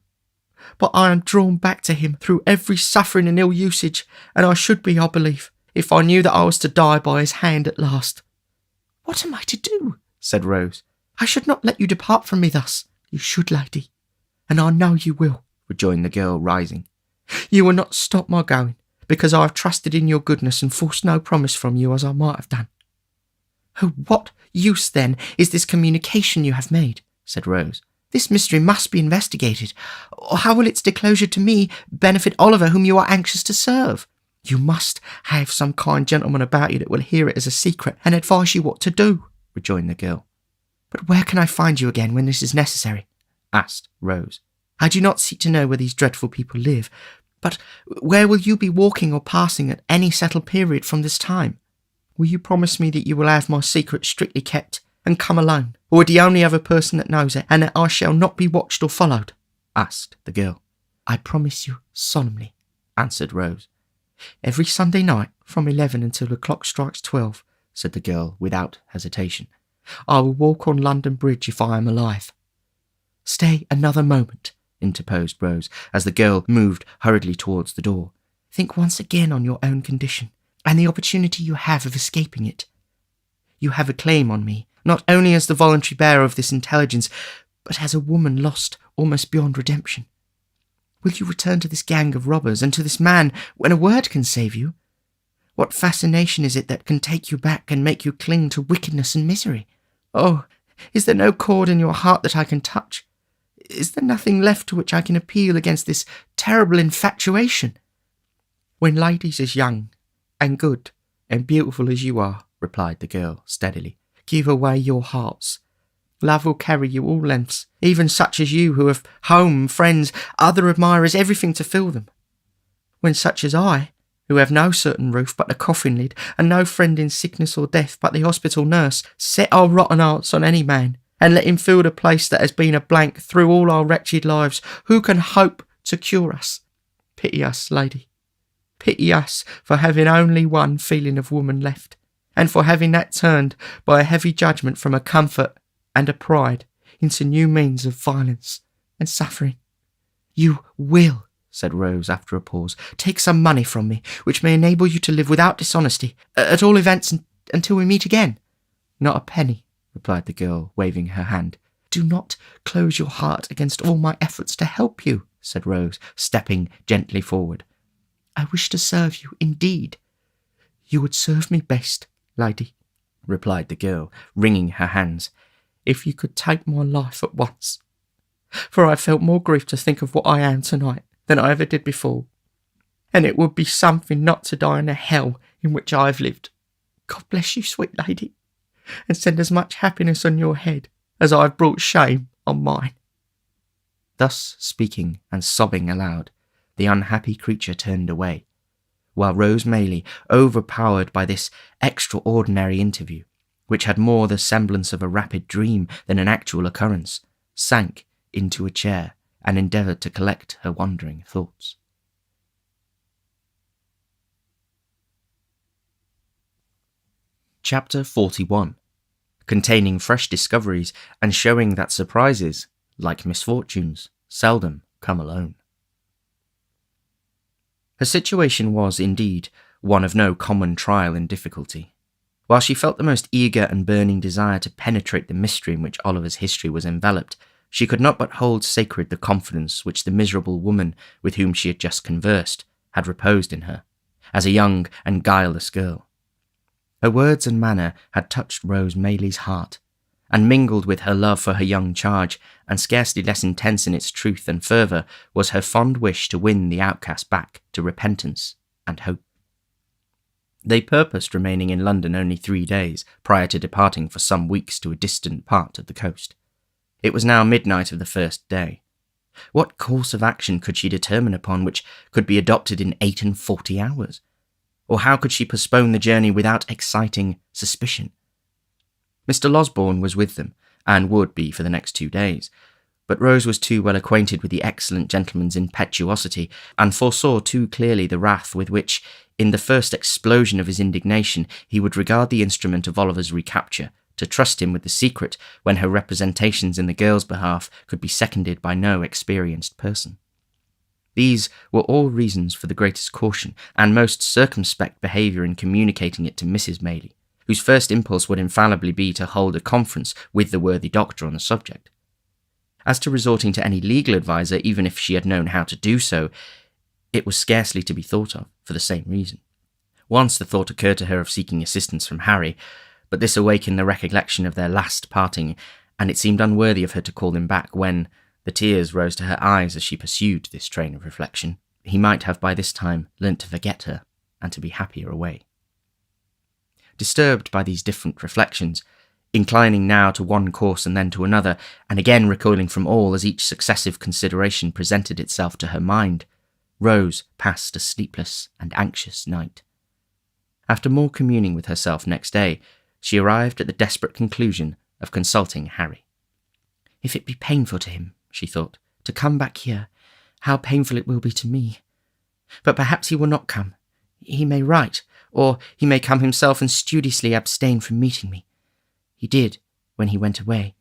But I am drawn back to him through every suffering and ill usage, and I should be, I believe, if I knew that I was to die by his hand at last." "What am I to do?" said Rose. "I should not let you depart from me thus." "You should, lady, and I know you will," rejoined the girl, rising. "You will not stop my going, because I have trusted in your goodness and forced no promise from you as I might have done." "Of what use, then, is this communication you have made?" said Rose. "This mystery must be investigated, or how will its disclosure to me benefit Oliver, whom you are anxious to serve? You must have some kind gentleman about you that will hear it as a secret and advise you what to do," rejoined the girl. "But where can I find you again when this is necessary?" asked Rose. "I do not seek to know where these dreadful people live, but where will you be walking or passing at any settled period from this time?" Will you promise me that you will have my secret strictly kept, and come alone, or with the only other person that knows it, and that I shall not be watched or followed?" asked the girl. "I promise you solemnly," answered Rose. "Every Sunday night, from 11 until the clock strikes 12, said the girl without hesitation. "I will walk on London Bridge if I am alive." "Stay another moment," interposed Rose, as the girl moved hurriedly towards the door. "Think once again on your own condition, and the opportunity you have of escaping it. You have a claim on me, not only as the voluntary bearer of this intelligence, but as a woman lost almost beyond redemption. Will you return to this gang of robbers and to this man when a word can save you? What fascination is it that can take you back and make you cling to wickedness and misery? Oh, is there no chord in your heart that I can touch? Is there nothing left to which I can appeal against this terrible infatuation?" "When ladies as young and good and beautiful as you are," replied the girl steadily, "give away your hearts, love will carry you all lengths, even such as you who have home, friends, other admirers, everything to fill them. When such as I, who have no certain roof but the coffin lid, and no friend in sickness or death but the hospital nurse, set our rotten hearts on any man, and let him fill the place that has been a blank through all our wretched lives, who can hope to cure us? Pity us, lady. Pity us for having only one feeling of woman left, and for having that turned by a heavy judgment from a comfort and a pride into new means of violence and suffering." "You will," said Rose after a pause, "take some money from me, which may enable you to live without dishonesty, at all events until we meet again." "Not a penny," replied the girl, waving her hand. "Do not close your heart against all my efforts to help you," said Rose, stepping gently forward. "I wish to serve you, indeed." "You would serve me best, lady," replied the girl, wringing her hands, "if you could take my life at once. For I felt more grief to think of what I am tonight than I ever did before, and it would be something not to die in the hell in which I have lived. God bless you, sweet lady, and send as much happiness on your head as I have brought shame on mine." Thus speaking and sobbing aloud, the unhappy creature turned away, while Rose Maylie, overpowered by this extraordinary interview, which had more the semblance of a rapid dream than an actual occurrence, sank into a chair and endeavoured to collect her wandering thoughts. Chapter 41, containing fresh discoveries and showing that surprises, like misfortunes, seldom come alone. Her situation was, indeed, one of no common trial and difficulty. While she felt the most eager and burning desire to penetrate the mystery in which Oliver's history was enveloped, she could not but hold sacred the confidence which the miserable woman with whom she had just conversed had reposed in her, as a young and guileless girl. Her words and manner had touched Rose Maylie's heart, and mingled with her love for her young charge, and scarcely less intense in its truth and fervour, was her fond wish to win the outcast back to repentance and hope. They purposed remaining in London only 3 days, prior to departing for some weeks to a distant part of the coast. It was now midnight of the first day. What course of action could she determine upon which could be adopted in 48 hours? Or how could she postpone the journey without exciting suspicion? Mr. Losborne was with them, and would be for the next 2 days, but Rose was too well acquainted with the excellent gentleman's impetuosity, and foresaw too clearly the wrath with which, in the first explosion of his indignation, he would regard the instrument of Oliver's recapture, to trust him with the secret when her representations in the girl's behalf could be seconded by no experienced person. These were all reasons for the greatest caution and most circumspect behaviour in communicating it to Mrs. Maylie, whose first impulse would infallibly be to hold a conference with the worthy doctor on the subject. As to resorting to any legal adviser, even if she had known how to do so, it was scarcely to be thought of, for the same reason. Once the thought occurred to her of seeking assistance from Harry, but this awakened the recollection of their last parting, and it seemed unworthy of her to call him back when, the tears rose to her eyes as she pursued this train of reflection, he might have by this time learnt to forget her, and to be happier away. Disturbed by these different reflections, inclining now to one course and then to another, and again recoiling from all as each successive consideration presented itself to her mind, Rose passed a sleepless and anxious night. After more communing with herself next day, she arrived at the desperate conclusion of consulting Harry. If it be painful to him, she thought, to come back here, how painful it will be to me. But perhaps he will not come. He may write, or he may come himself and studiously abstain from meeting me. He did, when he went away.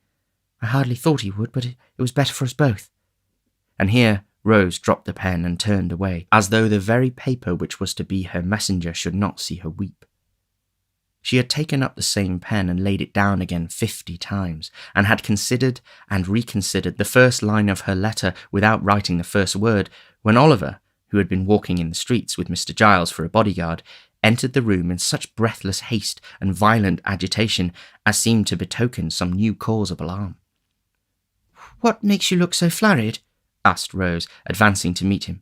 I hardly thought he would, but it was better for us both. And here Rose dropped the pen and turned away, as though the very paper which was to be her messenger should not see her weep. She had taken up the same pen and laid it down again 50 times, and had considered and reconsidered the first line of her letter without writing the first word, when Oliver, who had been walking in the streets with Mr. Giles for a bodyguard, entered the room in such breathless haste and violent agitation as seemed to betoken some new cause of alarm. "What makes you look so flurried?" asked Rose, advancing to meet him.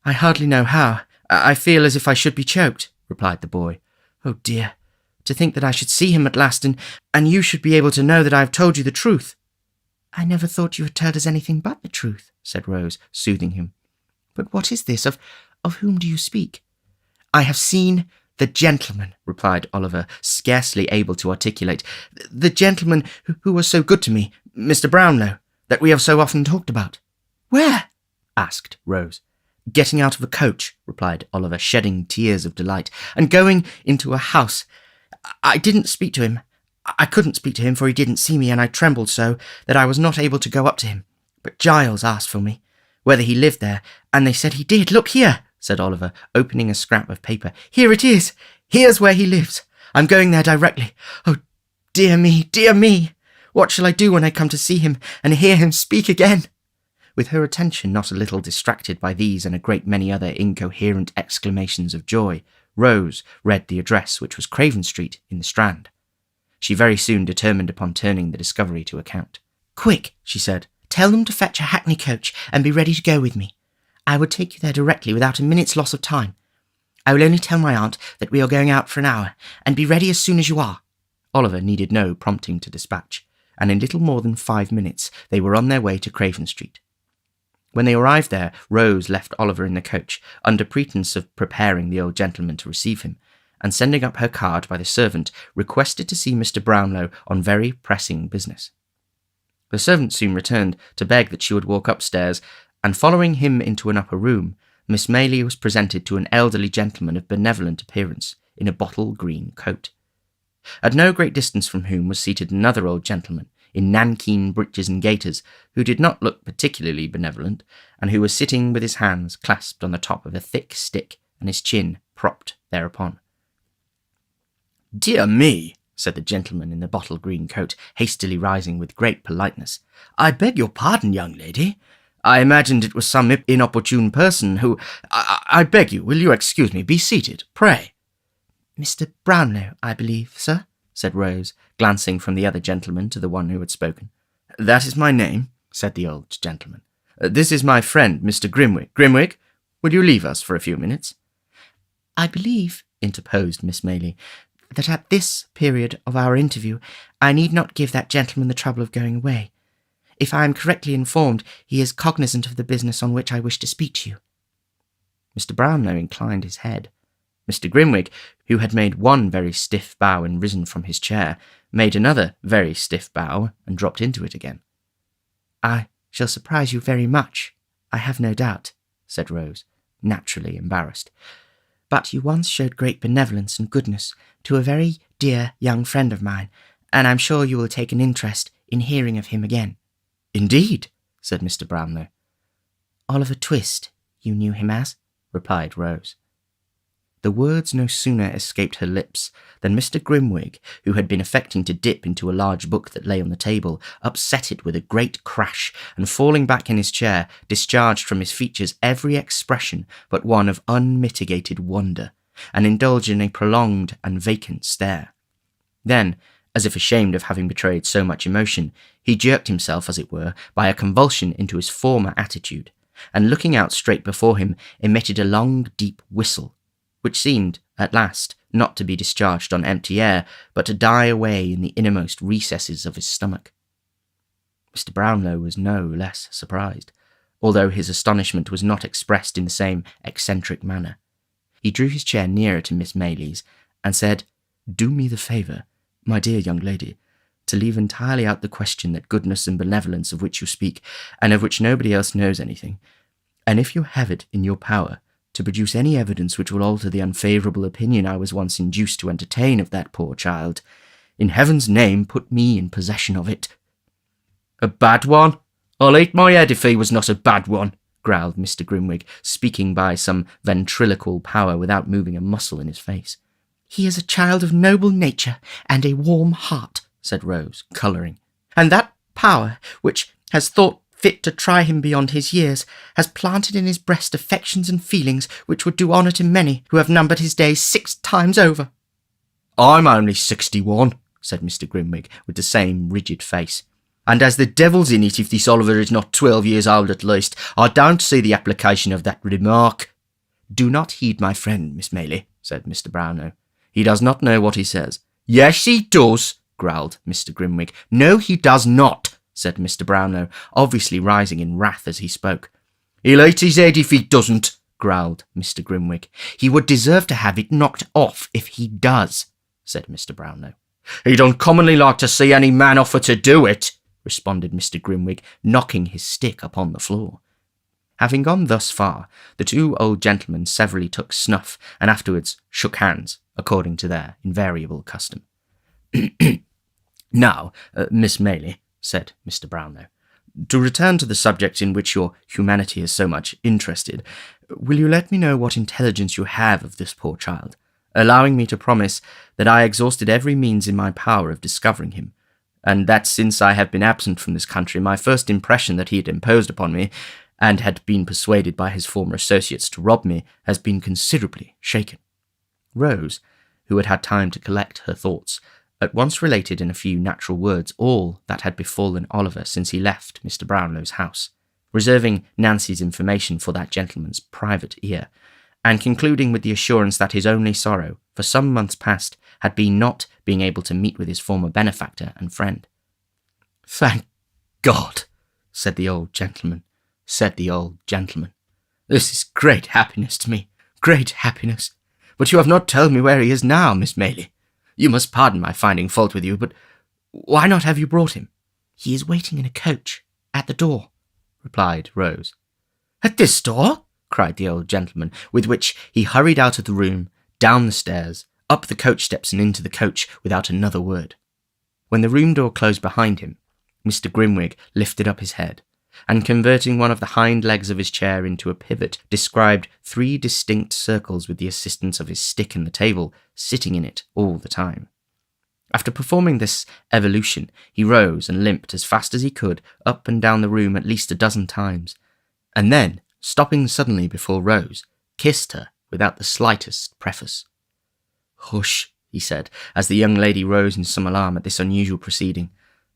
"I hardly know how. I feel as if I should be choked," replied the boy. "Oh dear, to think that I should see him at last, and you should be able to know that I have told you the truth." "I never thought you had told us anything but the truth," said Rose, soothing him. "But what is this? Of whom do you speak?" "I have seen the gentleman," replied Oliver, scarcely able to articulate. "The gentleman who was so good to me, Mr. Brownlow, that we have so often talked about." "Where?" asked Rose. "Getting out of a coach," replied Oliver, shedding tears of delight, "and going into a house. I didn't speak to him. I couldn't speak to him, for he didn't see me, and I trembled so that I was not able to go up to him. But Giles asked for me, whether he lived there, and they said he did. Look here," said Oliver, opening a scrap of paper. "Here it is. Here's where he lives. I'm going there directly. Oh, dear me, dear me! What shall I do when I come to see him and hear him speak again?" With her attention not a little distracted by these and a great many other incoherent exclamations of joy, Rose read the address, which was Craven Street in the Strand. She very soon determined upon turning the discovery to account. "Quick," she said, "tell them to fetch a hackney coach and be ready to go with me. I will take you there directly without a minute's loss of time. I will only tell my aunt that we are going out for an hour, and be ready as soon as you are." Oliver needed no prompting to dispatch, and in little more than 5 minutes they were on their way to Craven Street. When they arrived there, Rose left Oliver in the coach, under pretence of preparing the old gentleman to receive him, and sending up her card by the servant, requested to see Mr. Brownlow on very pressing business. The servant soon returned to beg that she would walk upstairs, and following him into an upper room, Miss Maylie was presented to an elderly gentleman of benevolent appearance, in a bottle green coat. At no great distance from whom was seated another old gentleman, in nankeen breeches and gaiters, who did not look particularly benevolent, and who was sitting with his hands clasped on the top of a thick stick and his chin propped thereupon. "Dear me," said the gentleman in the bottle green coat, hastily rising with great politeness. "I beg your pardon, young lady. I imagined it was some inopportune person who... I beg you, will you excuse me? Be seated, pray." "Mr. Brownlow, I believe, sir?" said Rose, glancing from the other gentleman to the one who had spoken. "That is my name," said the old gentleman. "This is my friend, Mr. Grimwig. Grimwig, will you leave us for a few minutes?" "I believe," interposed Miss Maylie, "that at this period of our interview I need not give that gentleman the trouble of going away. If I am correctly informed, he is cognizant of the business on which I wish to speak to you." Mr. Brownlow inclined his head. Mr. Grimwig, who had made one very stiff bow and risen from his chair, made another very stiff bow and dropped into it again. "I shall surprise you very much, I have no doubt," said Rose, naturally embarrassed. "But you once showed great benevolence and goodness to a very dear young friend of mine, and I'm sure you will take an interest in hearing of him again." "Indeed," said Mr. Brownlow. "Oliver Twist, you knew him as?" replied Rose. The words no sooner escaped her lips than Mr. Grimwig, who had been affecting to dip into a large book that lay on the table, upset it with a great crash, and falling back in his chair, discharged from his features every expression but one of unmitigated wonder, and indulged in a prolonged and vacant stare. Then, as if ashamed of having betrayed so much emotion, he jerked himself, as it were, by a convulsion into his former attitude, and looking out straight before him, emitted a long, deep whistle, which seemed, at last, not to be discharged on empty air, but to die away in the innermost recesses of his stomach. Mr. Brownlow was no less surprised, although his astonishment was not expressed in the same eccentric manner. He drew his chair nearer to Miss Maylie's, and said, "Do me the favour, my dear young lady, to leave entirely out the question that goodness and benevolence of which you speak, and of which nobody else knows anything, and if you have it in your power to produce any evidence which will alter the unfavourable opinion I was once induced to entertain of that poor child, in heaven's name put me in possession of it." "A bad one? I'll eat my head if he was not a bad one," growled Mr. Grimwig, speaking by some ventriloquial power without moving a muscle in his face. "He is a child of noble nature and a warm heart," said Rose, colouring, "and that power, which has thought fit to try him beyond his years, has planted in his breast affections and feelings which would do honour to many who have numbered his days 6 times over." "I'm only 61, said Mr. Grimwig, with the same rigid face. "And as the devil's in it if this Oliver is not 12 years old at least, I don't see the application of that remark." "Do not heed my friend, Miss Maylie," said Mr. Brownlow. "He does not know what he says." "Yes, he does," growled Mr. Grimwig. "No, he does not," said Mr. Brownlow, obviously rising in wrath as he spoke. "He'll eat his head if he doesn't," growled Mr. Grimwig. "He would deserve to have it knocked off if he does," said Mr. Brownlow. "He'd uncommonly like to see any man offer to do it," responded Mr. Grimwig, knocking his stick upon the floor. Having gone thus far, the 2 old gentlemen severally took snuff, and afterwards shook hands, according to their invariable custom. "Now, Miss Maylie," said Mr. Brownlow, "to return to the subject in which your humanity is so much interested, will you let me know what intelligence you have of this poor child, allowing me to promise that I exhausted every means in my power of discovering him, and that since I have been absent from this country, my first impression that he had imposed upon me, and had been persuaded by his former associates to rob me, has been considerably shaken." Rose, who had had time to collect her thoughts, at once related in a few natural words all that had befallen Oliver since he left Mr. Brownlow's house, reserving Nancy's information for that gentleman's private ear, and concluding with the assurance that his only sorrow, for some months past, had been not being able to meet with his former benefactor and friend. "Thank God," said the old gentleman. "This is great happiness to me, great happiness. But you have not told me where he is now, Miss Maylie. You must pardon my finding fault with you, but why not have you brought him?" "He is waiting in a coach at the door," replied Rose. "At this door?" cried the old gentleman, with which he hurried out of the room, down the stairs, up the coach steps and into the coach without another word. When the room door closed behind him, Mr. Grimwig lifted up his head, and converting one of the hind legs of his chair into a pivot, described 3 distinct circles with the assistance of his stick and the table, sitting in it all the time. After performing this evolution, he rose and limped as fast as he could up and down the room at least a dozen times, and then, stopping suddenly before Rose, kissed her without the slightest preface. "Hush," he said, as the young lady rose in some alarm at this unusual proceeding.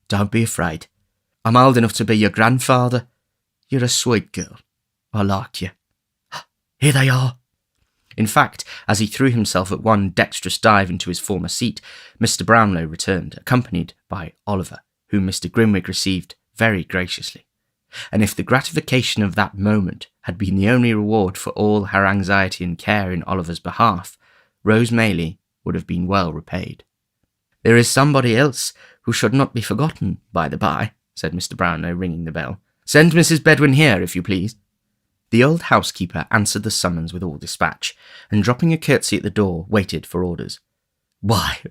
"Don't be afraid. I'm old enough to be your grandfather. You're a sweet girl. I liked you. Here they are." In fact, as he threw himself at one dexterous dive into his former seat, Mr. Brownlow returned, accompanied by Oliver, whom Mr. Grimwig received very graciously. And if the gratification of that moment had been the only reward for all her anxiety and care in Oliver's behalf, Rose Maylie would have been well repaid. "There is somebody else who should not be forgotten, by the by," said Mr. Brownlow, ringing the bell. "Send Mrs. Bedwin here, if you please." The old housekeeper answered the summons with all dispatch, and dropping a curtsy at the door, waited for orders. "Why,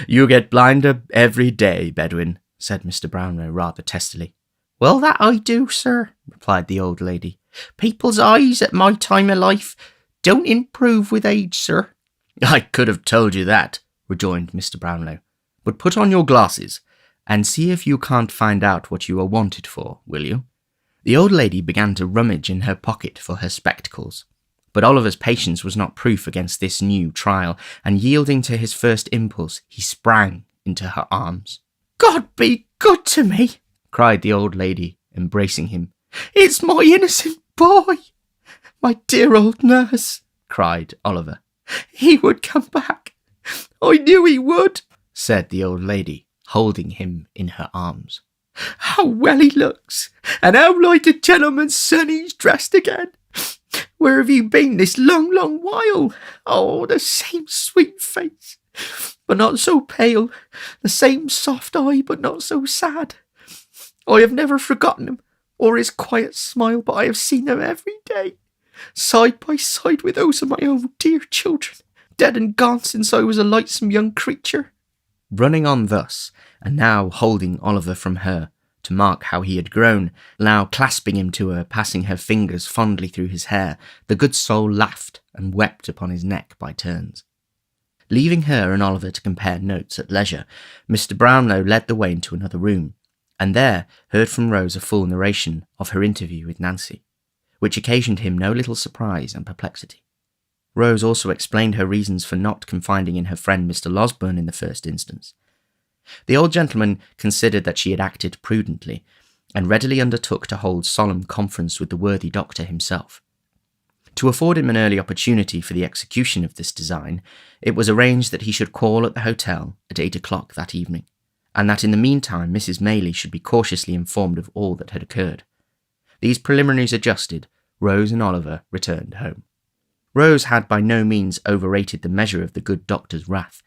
you get blinder every day, Bedwin," said Mr. Brownlow rather testily. "Well, that I do, sir," replied the old lady. "People's eyes at my time of life don't improve with age, sir." "I could have told you that," rejoined Mr. Brownlow. "But put on your glasses, and see if you can't find out what you are wanted for, will you?" The old lady began to rummage in her pocket for her spectacles, but Oliver's patience was not proof against this new trial, and yielding to his first impulse, he sprang into her arms. "God be good to me," cried the old lady, embracing him. "It's my innocent boy. My dear old nurse," cried Oliver. "He would come back. I knew he would," said the old lady, holding him in her arms. "How well he looks, and how like a gentleman's son he's dressed again. Where have you been this long, long while? Oh, the same sweet face, but not so pale. The same soft eye, but not so sad. I have never forgotten him, or his quiet smile, but I have seen them every day, side by side with those of my own dear children, dead and gone since I was a lightsome young creature. Running on thus, and now holding Oliver from her, to mark how he had grown, now clasping him to her, passing her fingers fondly through his hair, the good soul laughed and wept upon his neck by turns. Leaving her and Oliver to compare notes at leisure, Mr. Brownlow led the way into another room, and there heard from Rose a full narration of her interview with Nancy, which occasioned him no little surprise and perplexity. Rose also explained her reasons for not confiding in her friend Mr. Losberne in the first instance. The old gentleman considered that she had acted prudently, and readily undertook to hold solemn conference with the worthy doctor himself. To afford him an early opportunity for the execution of this design, it was arranged that he should call at the hotel at 8 o'clock that evening, and that in the meantime Mrs. Maylie should be cautiously informed of all that had occurred. These preliminaries adjusted, Rose and Oliver returned home. Rose had by no means overrated the measure of the good doctor's wrath.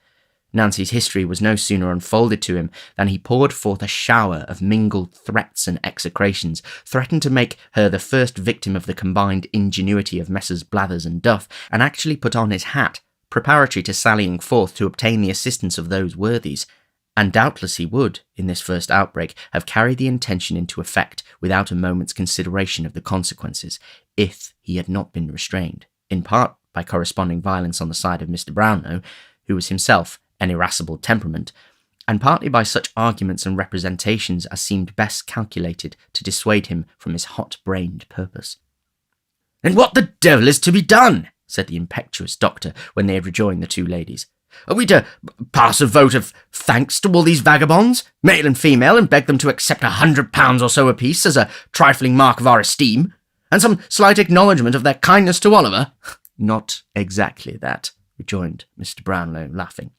Nancy's history was no sooner unfolded to him than he poured forth a shower of mingled threats and execrations, threatened to make her the first victim of the combined ingenuity of Messrs. Blathers and Duff, and actually put on his hat, preparatory to sallying forth to obtain the assistance of those worthies. And doubtless he would, in this first outbreak, have carried the intention into effect without a moment's consideration of the consequences, if he had not been restrained, in part by corresponding violence on the side of Mr. Brownlow, who was himself an irascible temperament, and partly by such arguments and representations as seemed best calculated to dissuade him from his hot-brained purpose. "And what the devil is to be done?" said the impetuous doctor when they had rejoined the two ladies. "Are we to pass a vote of thanks to all these vagabonds, male and female, and beg them to accept £100 or so apiece as a trifling mark of our esteem, and some slight acknowledgment of their kindness to Oliver?" "Not exactly that," rejoined Mr. Brownlow, laughing.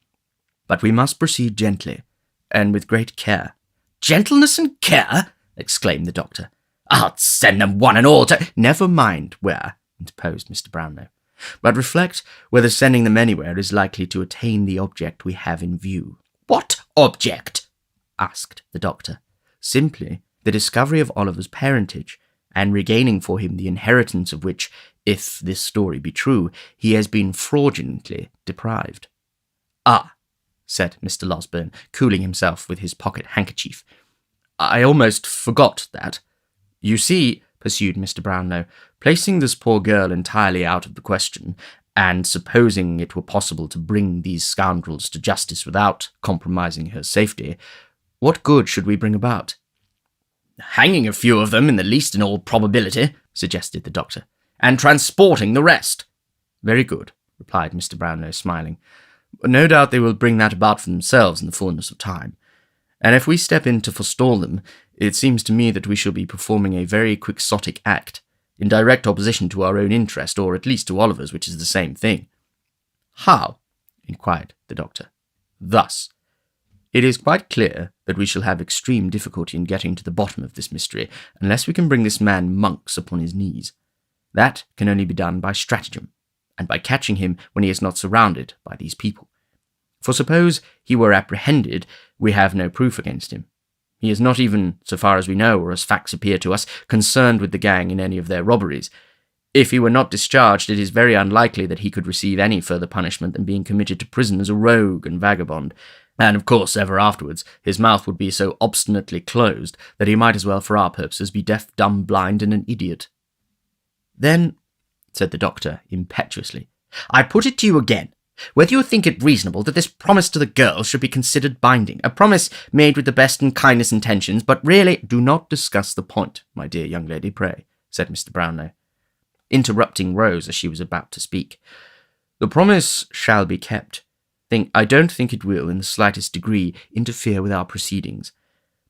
"But we must proceed gently, and with great care." "Gentleness and care?" exclaimed the doctor. "I'll send them one and all to—" "Never mind where," interposed Mr. Brownlow, "but reflect whether sending them anywhere is likely to attain the object we have in view." "What object?" asked the doctor. "Simply the discovery of Oliver's parentage, and regaining for him the inheritance of which, if this story be true, he has been fraudulently deprived." "Ah," said Mr. Losberne, cooling himself with his pocket-handkerchief. "I almost forgot that. You see," pursued Mr. Brownlow, "placing this poor girl entirely out of the question, and supposing it were possible to bring these scoundrels to justice without compromising her safety, what good should we bring about?" "Hanging a few of them, in the least in all probability," suggested the doctor, "and transporting the rest." "Very good," replied Mr. Brownlow, smiling. "No doubt they will bring that about for themselves in the fullness of time. And if we step in to forestall them, it seems to me that we shall be performing a very quixotic act, in direct opposition to our own interest, or at least to Oliver's, which is the same thing." "How?" inquired the doctor. "Thus. It is quite clear that we shall have extreme difficulty in getting to the bottom of this mystery, unless we can bring this man Monks upon his knees. That can only be done by stratagem, and by catching him when he is not surrounded by these people. For suppose he were apprehended, we have no proof against him. He is not even, so far as we know, or as facts appear to us, concerned with the gang in any of their robberies. If he were not discharged, it is very unlikely that he could receive any further punishment than being committed to prison as a rogue and vagabond, and of course ever afterwards his mouth would be so obstinately closed that he might as well for our purposes be deaf, dumb, blind, and an idiot." "Then," said the doctor impetuously, "I put it to you again, whether you think it reasonable that this promise to the girl should be considered binding, a promise made with the best and kindest intentions, but really—" "Do not discuss the point, my dear young lady, pray," said Mr. Brownlow, interrupting Rose as she was about to speak. "The promise shall be kept. I don't think it will, in the slightest degree, interfere with our proceedings.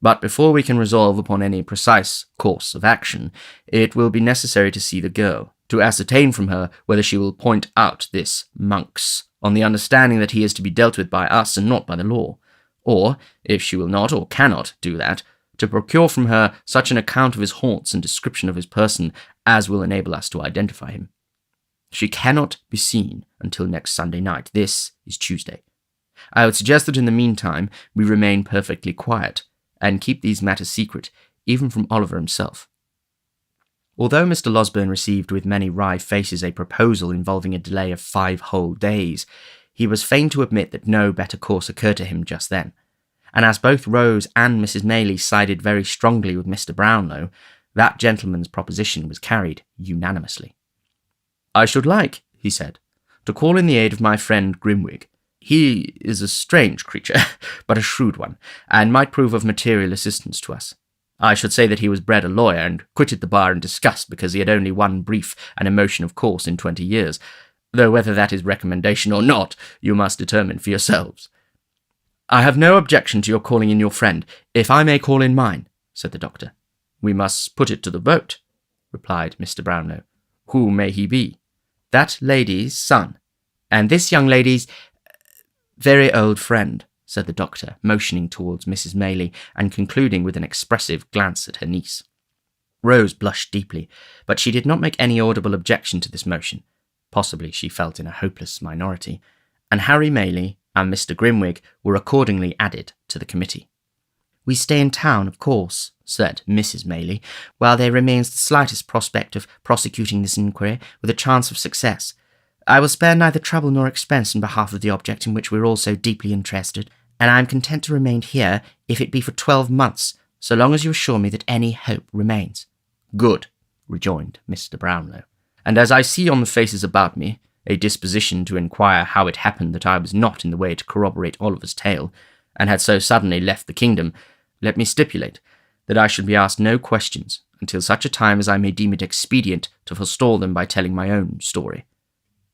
But before we can resolve upon any precise course of action, it will be necessary to see the girl, to ascertain from her whether she will point out this Monks, on the understanding that he is to be dealt with by us and not by the law, or, if she will not or cannot do that, to procure from her such an account of his haunts and description of his person as will enable us to identify him. She cannot be seen until next Sunday night. This is Tuesday. I would suggest that in the meantime we remain perfectly quiet and keep these matters secret, even from Oliver himself." Although Mr. Losberne received with many wry faces a proposal involving a delay of 5 whole days, he was fain to admit that no better course occurred to him just then, and as both Rose and Mrs. Maylie sided very strongly with Mr. Brownlow, that gentleman's proposition was carried unanimously. "I should like," he said, "to call in the aid of my friend Grimwig. He is a strange creature, but a shrewd one, and might prove of material assistance to us. I should say that he was bred a lawyer, and quitted the bar in disgust because he had only one brief and emotion of course in 20 years, though whether that is recommendation or not, you must determine for yourselves." "I have no objection to your calling in your friend, if I may call in mine," said the doctor. "We must put it to the vote," replied Mr. Brownlow. "Who may he be?" "That lady's son, and this young lady's very old friend," said the doctor, motioning towards Mrs. Maylie, and concluding with an expressive glance at her niece. Rose blushed deeply, but she did not make any audible objection to this motion. Possibly she felt in a hopeless minority, and Harry Maylie and Mr. Grimwig were accordingly added to the committee. "We stay in town, of course," said Mrs. Maylie, "while there remains the slightest prospect of prosecuting this inquiry with a chance of success. I will spare neither trouble nor expense in behalf of the object in which we are all so deeply interested, and I am content to remain here, if it be for 12 months, so long as you assure me that any hope remains." "Good," rejoined Mr. Brownlow. "And as I see on the faces about me a disposition to inquire how it happened that I was not in the way to corroborate Oliver's tale, and had so suddenly left the kingdom, let me stipulate that I should be asked no questions until such a time as I may deem it expedient to forestall them by telling my own story.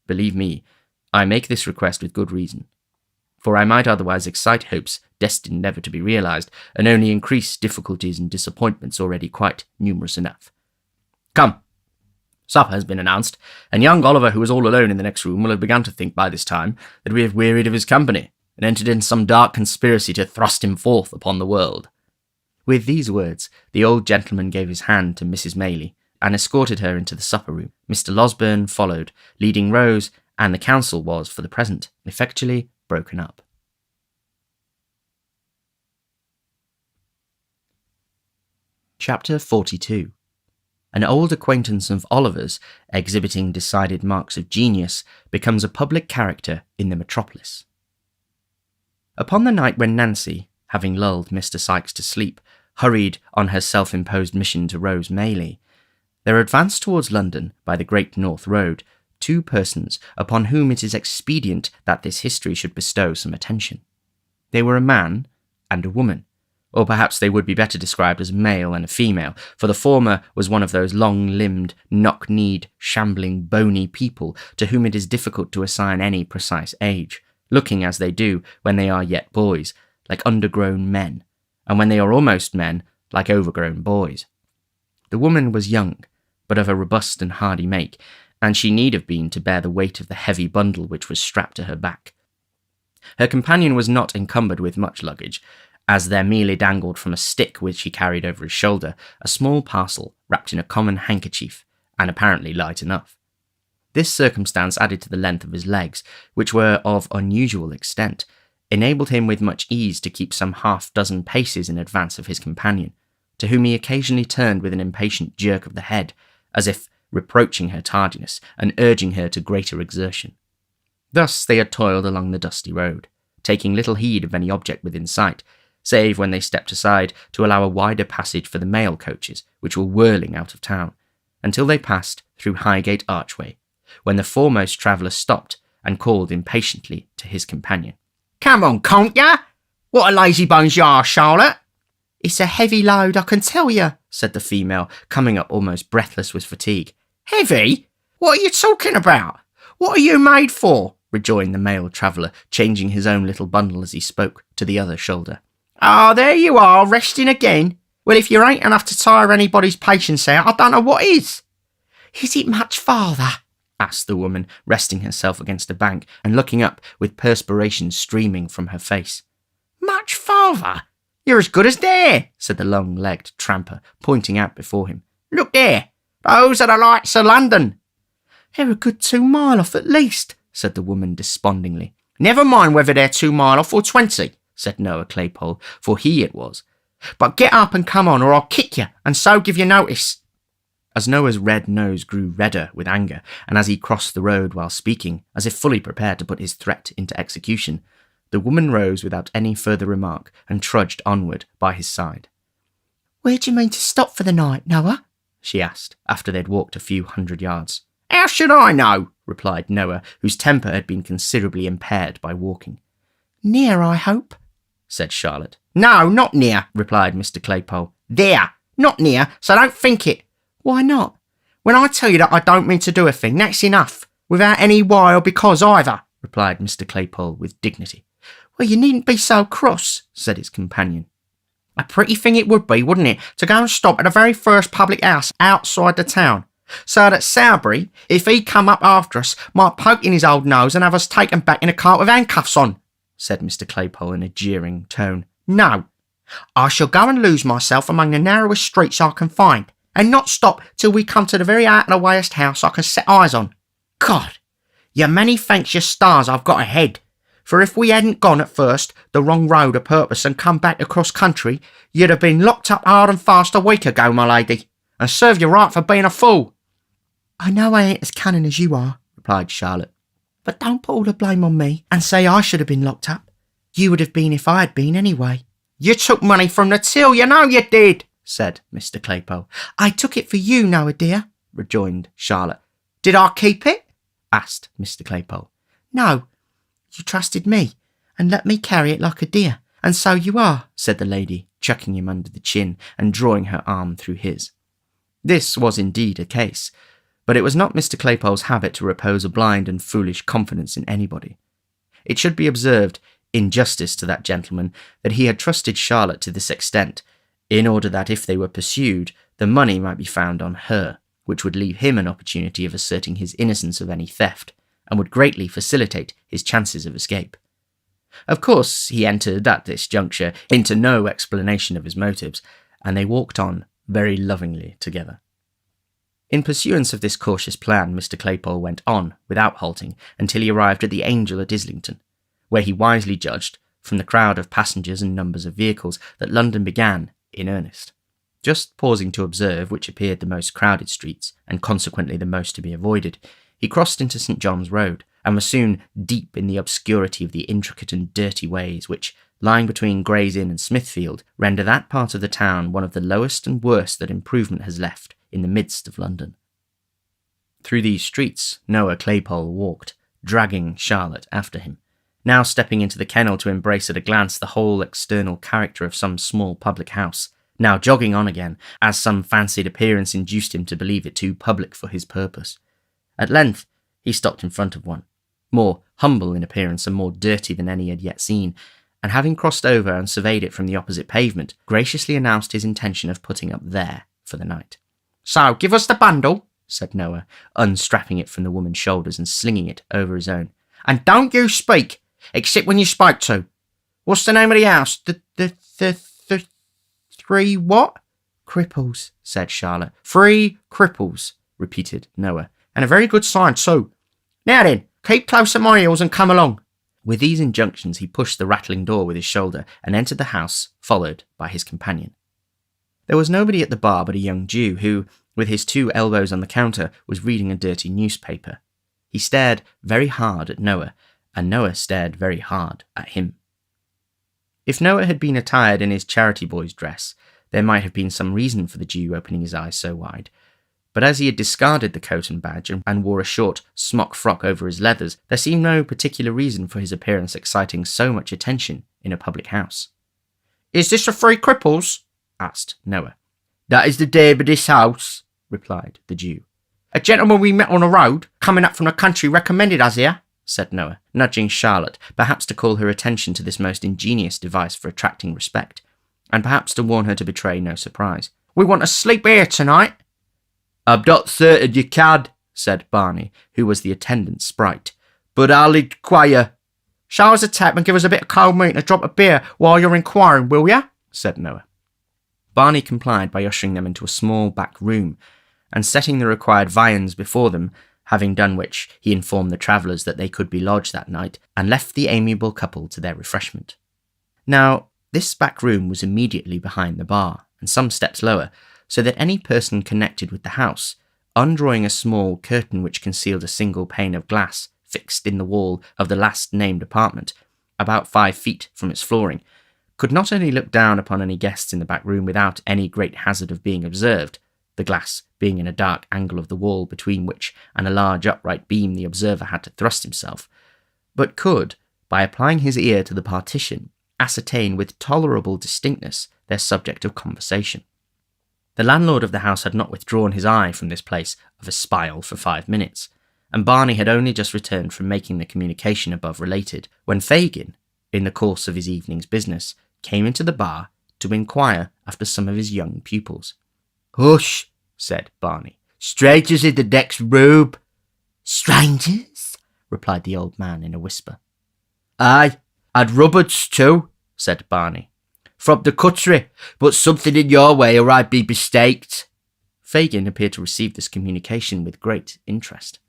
Believe me, I make this request with good reason, for I might otherwise excite hopes destined never to be realized, and only increase difficulties and disappointments already quite numerous enough. Come, supper has been announced, and young Oliver, who is all alone in the next room, will have begun to think by this time that we have wearied of his company, and entered into some dark conspiracy to thrust him forth upon the world." With these words, the old gentleman gave his hand to Mrs. Maylie, and escorted her into the supper-room. Mr. Losberne followed, leading Rose, and the council was, for the present, effectually broken up. Chapter 42. An old acquaintance of Oliver's, exhibiting decided marks of genius, becomes a public character in the metropolis. Upon the night when Nancy, having lulled Mr. Sikes to sleep, hurried on her self-imposed mission to Rose Maylie, there advanced towards London by the Great North Road 2 persons upon whom it is expedient that this history should bestow some attention. They were a man and a woman, or perhaps they would be better described as a male and a female, for the former was one of those long-limbed, knock-kneed, shambling, bony people to whom it is difficult to assign any precise age, looking as they do when they are yet boys, like undergrown men, and when they are almost men, like overgrown boys. The woman was young, but of a robust and hardy make, and she need have been to bear the weight of the heavy bundle which was strapped to her back. Her companion was not encumbered with much luggage, as there merely dangled from a stick which he carried over his shoulder a small parcel wrapped in a common handkerchief, and apparently light enough. This circumstance, added to the length of his legs, which were of unusual extent, enabled him with much ease to keep some 6 paces in advance of his companion, to whom he occasionally turned with an impatient jerk of the head, as if reproaching her tardiness and urging her to greater exertion. Thus they had toiled along the dusty road, taking little heed of any object within sight, save when they stepped aside to allow a wider passage for the mail coaches which were whirling out of town, until they passed through Highgate Archway, when the foremost traveller stopped and called impatiently to his companion. "Come on, can't ya? What a lazy bones you are, Charlotte." "It's a heavy load, I can tell you," said the female, coming up almost breathless with fatigue. "Heavy? What are you talking about? What are you made for?" rejoined the male traveller, changing his own little bundle as he spoke to the other shoulder. "Ah, there you are, resting again. Well, if you ain't enough to tire anybody's patience out, I don't know what is." "Is it much farther?" asked the woman, resting herself against a bank and looking up with perspiration streaming from her face. "Much farther? You're as good as there," said the long-legged tramper, pointing out before him. "Look there. Those are the lights of London." They're a good 2 mile off at least, said the woman despondingly. Never mind whether they're 2 mile off or 20, said Noah Claypole, for he it was. But get up and come on, or I'll kick you, and so give you notice. As Noah's red nose grew redder with anger, and as he crossed the road while speaking, as if fully prepared to put his threat into execution, the woman rose without any further remark and trudged onward by his side. Where do you mean to stop for the night, Noah? She asked, after they'd walked a few 100 yards. How should I know? Replied Noah, whose temper had been considerably impaired by walking. Near, I hope, said Charlotte. No, not near, replied Mr. Claypole. There, not near, so don't think it. Why not? When I tell you that I don't mean to do a thing, that's enough, without any why or because either, replied Mr. Claypole with dignity. Well, you needn't be so cross, said his companion. A pretty thing it would be, wouldn't it, to go and stop at the very first public house outside the town, so that Sowbury, if he come up after us, might poke in his old nose and have us taken back in a cart with handcuffs on, said Mr. Claypole in a jeering tone. No, I shall go and lose myself among the narrowest streets I can find, and not stop till we come to the very out of the wayest house I can set eyes on. God, you many thanks your stars I've got ahead, for if we hadn't gone at first the wrong road o' purpose and come back across country, you'd have been locked up hard and fast a week ago, my lady, and serve you right for being a fool. I know I ain't as cunning as you are, replied Charlotte, but don't put all the blame on me and say I should have been locked up. You would have been if I had been anyway. You took money from the till, you know you did, said Mr. Claypole. I took it for you, Noah dear, rejoined Charlotte. Did I keep it? Asked Mr. Claypole. No, you trusted me and let me carry it like a dear, and so you are, said the lady, chucking him under the chin and drawing her arm through his. This was indeed a case, but it was not Mr. Claypole's habit to repose a blind and foolish confidence in anybody. It should be observed, in justice to that gentleman, that he had trusted Charlotte to this extent, in order that if they were pursued, the money might be found on her, which would leave him an opportunity of asserting his innocence of any theft, and would greatly facilitate his chances of escape. Of course, he entered at this juncture into no explanation of his motives, and they walked on very lovingly together. In pursuance of this cautious plan, Mr. Claypole went on, without halting, until he arrived at the Angel at Islington, where he wisely judged, from the crowd of passengers and numbers of vehicles, that London began in earnest. Just pausing to observe which appeared the most crowded streets, and consequently the most to be avoided, he crossed into St. John's Road, and was soon deep in the obscurity of the intricate and dirty ways which, lying between Gray's Inn and Smithfield, render that part of the town one of the lowest and worst that improvement has left in the midst of London. Through these streets Noah Claypole walked, dragging Charlotte after him, now stepping into the kennel to embrace at a glance the whole external character of some small public house, now jogging on again, as some fancied appearance induced him to believe it too public for his purpose. At length he stopped in front of one, more humble in appearance and more dirty than any he had yet seen, and having crossed over and surveyed it from the opposite pavement, graciously announced his intention of putting up there for the night. So, give us the bundle, said Noah, unstrapping it from the woman's shoulders and slinging it over his own. And don't you speak, except when you spoke to. What's the name of the house? The three what? Cripples, said Charlotte. 3 Cripples, repeated Noah. And a very good sign too. Now then, keep close at my heels and come along. With these injunctions he pushed the rattling door with his shoulder and entered the house, followed by his companion. There was nobody at the bar but a young Jew who, with his 2 elbows on the counter, was reading a dirty newspaper. He stared very hard at Noah, and Noah stared very hard at him. If Noah had been attired in his charity boy's dress, there might have been some reason for the Jew opening his eyes so wide, but as he had discarded the coat and badge and wore a short smock frock over his leathers, there seemed no particular reason for his appearance exciting so much attention in a public house. Is this the 3 Cripples? Asked Noah. That is the name of this house, replied the Jew. A gentleman we met on the road, coming up from the country, recommended us here, said Noah, nudging Charlotte, perhaps to call her attention to this most ingenious device for attracting respect, and perhaps to warn her to betray no surprise. We want to sleep here tonight. I'm not certain you can, said Barney, who was the attendant sprite, but I'll inquire. Show us a tap and give us a bit of cold meat and a drop of beer while you're inquiring, will ya? said Noah. Barney complied by ushering them into a small back room, and setting the required viands before them, having done which he informed the travellers that they could be lodged that night, and left the amiable couple to their refreshment. Now, this back room was immediately behind the bar, and some steps lower, so that any person connected with the house, undrawing a small curtain which concealed a single pane of glass fixed in the wall of the last named apartment, about 5 feet from its flooring, could not only look down upon any guests in the back room without any great hazard of being observed, the glass being in a dark angle of the wall between which and a large upright beam the observer had to thrust himself, but could, by applying his ear to the partition, ascertain with tolerable distinctness their subject of conversation. The landlord of the house had not withdrawn his eye from this place of espial for 5 minutes, and Barney had only just returned from making the communication above related, when Fagin, in the course of his evening's business, came into the bar to inquire after some of his young pupils. "Hush," said Barney. "Strangers in the next room." Strangers? replied the old man in a whisper. "Aye, and Roberts too," said Barney. "From the country, but something in your way or I'd be mistaked." Fagin appeared to receive this communication with great interest.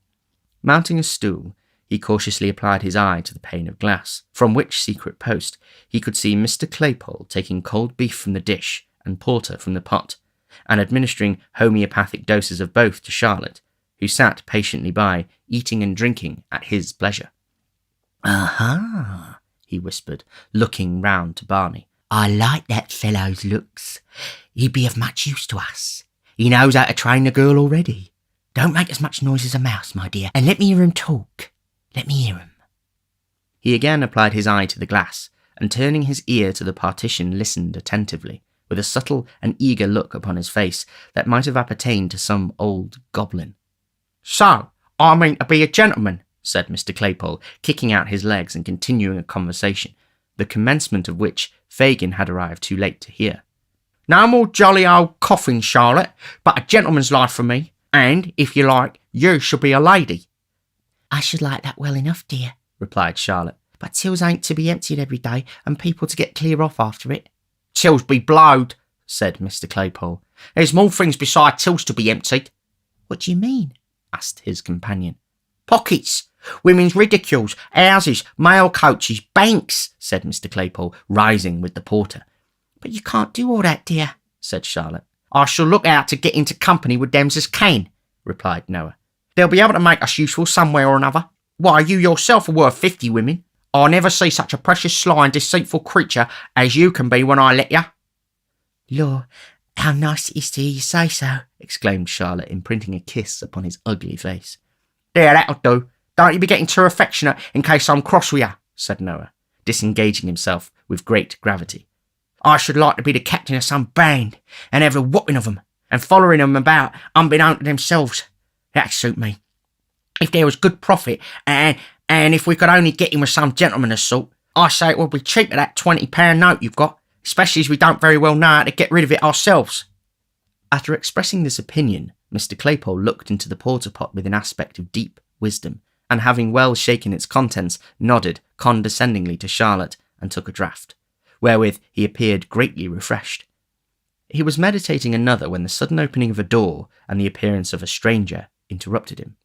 Mounting a stool, he cautiously applied his eye to the pane of glass, from which secret post he could see Mr. Claypole taking cold beef from the dish and porter from the pot, and administering homeopathic doses of both to Charlotte, who sat patiently by, eating and drinking at his pleasure. Aha, he whispered, looking round to Barney. I like that fellow's looks. He'd be of much use to us. He knows how to train the girl already. Don't make as much noise as a mouse, my dear, and let me hear him talk. Let me hear him. He again applied his eye to the glass, and turning his ear to the partition listened attentively, with a subtle and eager look upon his face that might have appertained to some old goblin. "So, I mean to be a gentleman," said Mr. Claypole, kicking out his legs and continuing a conversation, the commencement of which Fagin had arrived too late to hear. "No more jolly old coughing, Charlotte, but a gentleman's life for me, and, if you like, you shall be a lady." I should like that well enough, dear, replied Charlotte. but tills ain't to be emptied every day, and people to get clear off after it. "Tills be blowed," said Mr. Claypole. "There's more things beside tills to be emptied." What do you mean? asked his companion. "Pockets, women's ridicules, houses, mail coaches, banks," said Mr. Claypole, rising with the porter. But you can't do all that, dear, said Charlotte. "I shall look out to get into company with them as can," replied Noah. "They'll be able to make us useful somewhere or another. Why, you yourself are worth 50 women. I never see such a precious sly and deceitful creature as you can be when I let you." Lord, how nice it is to hear you say so, exclaimed Charlotte, imprinting a kiss upon his ugly face. "There, that'll do. Don't you be getting too affectionate in case I'm cross with you," said Noah, disengaging himself with great gravity. "I should like to be the captain of some band and have the whopping of 'em and following 'em about unbeknown to themselves. That'd suit me. If there was good profit and if we could only get in with some gentleman's sort, I say it would be cheap at that £20 note you've got, especially as we don't very well know how to get rid of it ourselves." After expressing this opinion, Mr. Claypole looked into the porter-pot with an aspect of deep wisdom, and having well shaken its contents, nodded condescendingly to Charlotte and took a draught, wherewith he appeared greatly refreshed. He was meditating another when the sudden opening of a door and the appearance of a stranger interrupted him.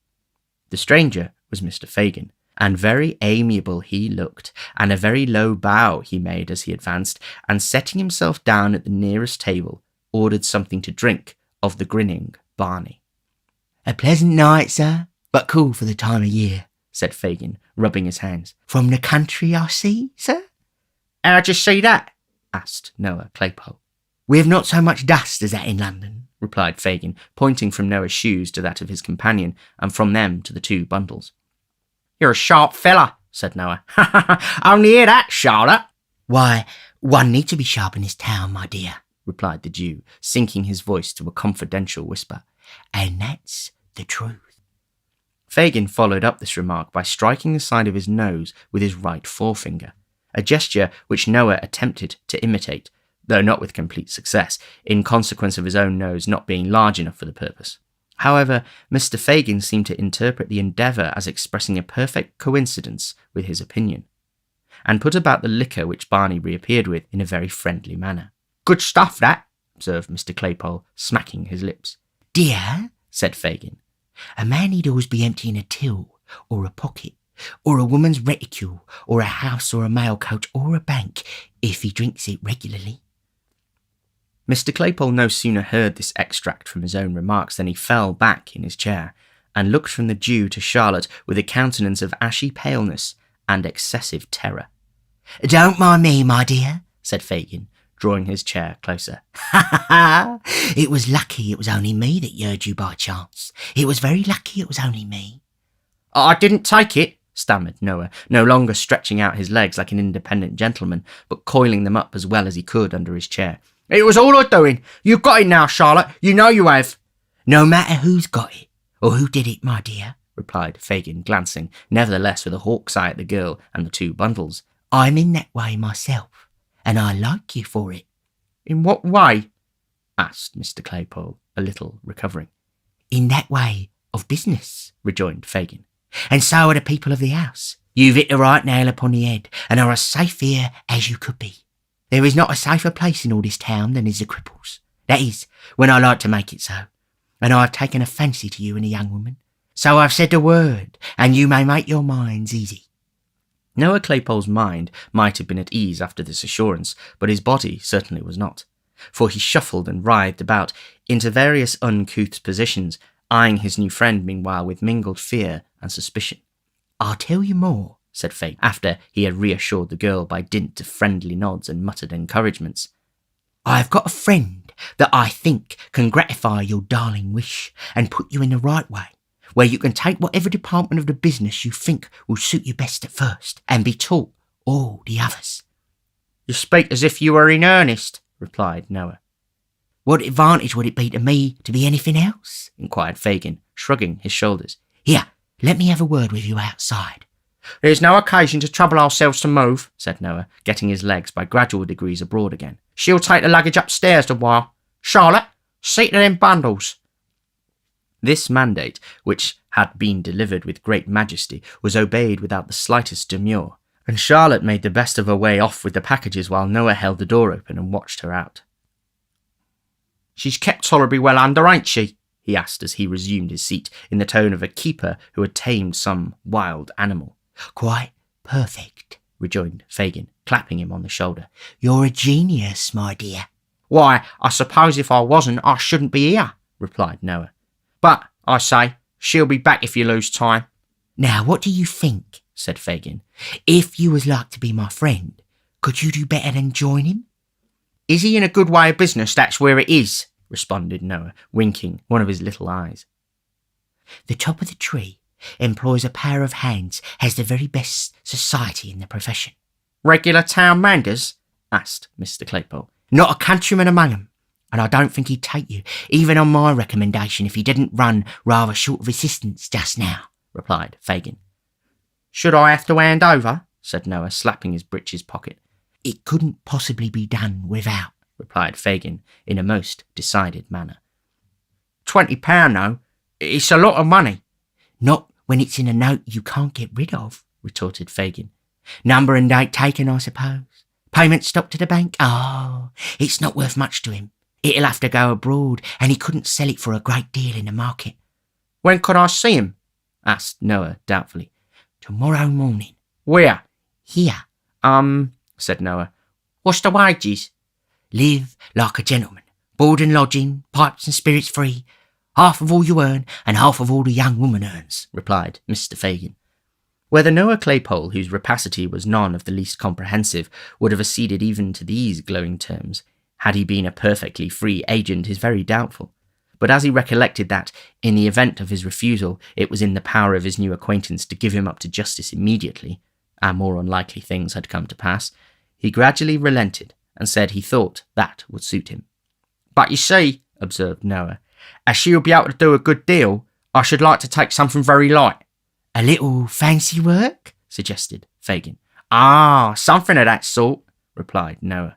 The stranger was Mr. Fagin, and very amiable he looked, and a very low bow he made as he advanced, and setting himself down at the nearest table, ordered something to drink of the grinning Barney. A pleasant night, sir, but cool for the time of year, said Fagin, rubbing his hands. From the country, I see, sir? "How'd you see that?" asked Noah Claypole. We have not so much dust as that in London, replied Fagin, pointing from Noah's shoes to that of his companion, and from them to the 2 bundles. "You're a sharp fella," said Noah. "Only hear that, Charlotte?" Why, one need to be sharp in this town, my dear, replied the Jew, sinking his voice to a confidential whisper. And that's the truth. Fagin followed up this remark by striking the side of his nose with his right forefinger, a gesture which Noah attempted to imitate, though not with complete success, in consequence of his own nose not being large enough for the purpose. However, Mr. Fagin seemed to interpret the endeavour as expressing a perfect coincidence with his opinion, and put about the liquor which Barney reappeared with in a very friendly manner. "Good stuff, that," observed Mr. Claypole, smacking his lips. Dear, said Fagin. A man need always be emptying a till, or a pocket, or a woman's reticule, or a house, or a mail coach, or a bank, if he drinks it regularly. Mr. Claypole no sooner heard this extract from his own remarks than he fell back in his chair, and looked from the Jew to Charlotte with a countenance of ashy paleness and excessive terror. Don't mind me, my dear, said Fagin, drawing his chair closer. Ha ha ha! It was lucky it was only me that heard you by chance. It was very lucky it was only me. I didn't take it, stammered Noah, no longer stretching out his legs like an independent gentleman, but coiling them up as well as he could under his chair. It was all I'm doing. You've got it now, Charlotte. You know you have. No matter who's got it, or who did it, my dear, replied Fagin, glancing, nevertheless with a hawk's eye at the girl and the two bundles. I'm in that way myself, and I like you for it. In what way? Asked Mr. Claypole, a little recovering. In that way of business, rejoined Fagin. And so are the people of the house. You've hit the right nail upon the head, and are as safe here as you could be. There is not a safer place in all this town than is the Cripples. That is, when I like to make it so. And I have taken a fancy to you and the young woman. So I've said the word, and you may make your minds easy. Noah Claypole's mind might have been at ease after this assurance, but his body certainly was not, for he shuffled and writhed about into various uncouth positions, eyeing his new friend meanwhile with mingled fear and suspicion. I'll tell you more, said Fagin, after he had reassured the girl by dint of friendly nods and muttered encouragements. I've got a friend that I think can gratify your darling wish and put you in the right way, where you can take whatever department of the business you think will suit you best at first, and be taught all the others. You speak as if you were in earnest, replied Noah. What advantage would it be to me to be anything else? Inquired Fagin, shrugging his shoulders. Here, let me have a word with you outside. There's no occasion to trouble ourselves to move, said Noah, getting his legs by gradual degrees abroad again. She'll take the luggage upstairs a while. Charlotte, see to them bundles. This mandate, which had been delivered with great majesty, was obeyed without the slightest demur, and Charlotte made the best of her way off with the packages while Noah held the door open and watched her out. She's kept tolerably well under, ain't she? He asked as he resumed his seat, in the tone of a keeper who had tamed some wild animal. Quite perfect, rejoined Fagin, clapping him on the shoulder. You're a genius, my dear. Why, I suppose if I wasn't, I shouldn't be here, replied Noah. But, I say, she'll be back if you lose time. Now, what do you think? Said Fagin. If you was like to be my friend, could you do better than join him? Is he in a good way of business? That's where it is, responded Noah, winking one of his little eyes. The top of the tree employs a pair of hands, has the very best society in the profession. Regular town manders? Asked Mr. Claypole. Not a countryman among 'em, and I don't think he'd take you, even on my recommendation, if he didn't run rather short of assistance just now, replied Fagin. Should I have to hand over? Said Noah, slapping his breeches pocket. It couldn't possibly be done without, replied Fagin in a most decided manner. £20, though? It's a lot of money. Not when it's in a note you can't get rid of, retorted Fagin. Number and date taken, I suppose. Payment stopped at the bank? Oh, it's not worth much to him. It'll have to go abroad, and he couldn't sell it for a great deal in the market. When could I see him? Asked Noah doubtfully. Tomorrow morning. Where? Here. Said Noah. What's the wages? Live like a gentleman. Board and lodging, pipes and spirits free. Half of all you earn, and half of all the young woman earns, replied Mr. Fagin. Whether Noah Claypole, whose rapacity was none of the least comprehensive, would have acceded even to these glowing terms, had he been a perfectly free agent, is very doubtful. But as he recollected that, in the event of his refusal, it was in the power of his new acquaintance to give him up to justice immediately, and more unlikely things had come to pass, he gradually relented, and said he thought that would suit him. But you see, observed Noah, as she'll be able to do a good deal, I should like to take something very light. A little fancy work? Suggested Fagin. Ah, something of that sort, replied Noah.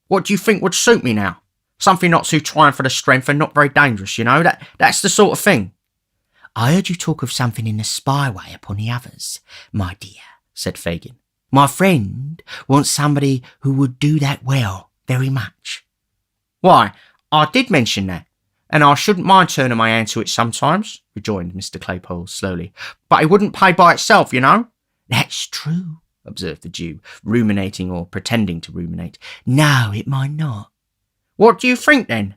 What do you think would suit me now? Something not too trying for the strength and not very dangerous, you know, that's the sort of thing. I heard you talk of something in a spy way upon the others, my dear, said Fagin. My friend wants somebody who would do that well, very much. Why, I did mention that. and I shouldn't mind turning my hand to it sometimes, rejoined Mr. Claypole slowly. But it wouldn't pay by itself, you know. That's true, observed the Jew, ruminating or pretending to ruminate. No, it might not. What do you think, then?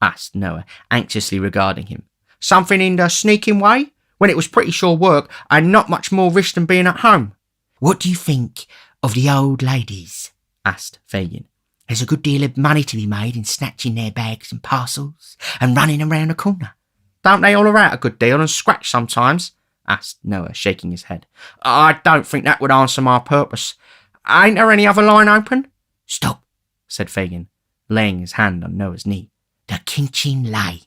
Asked Noah, anxiously regarding him. Something in the sneaking way, when it was pretty sure work and not much more risk than being at home? What do you think of the old ladies? Asked Fagin. There's a good deal of money to be made in snatching their bags and parcels and running around the corner. Don't they holler out a good deal and scratch sometimes? Asked Noah, shaking his head. I don't think that would answer my purpose. Ain't there any other line open? Stop, said Fagin, laying his hand on Noah's knee. The Kinchin lay.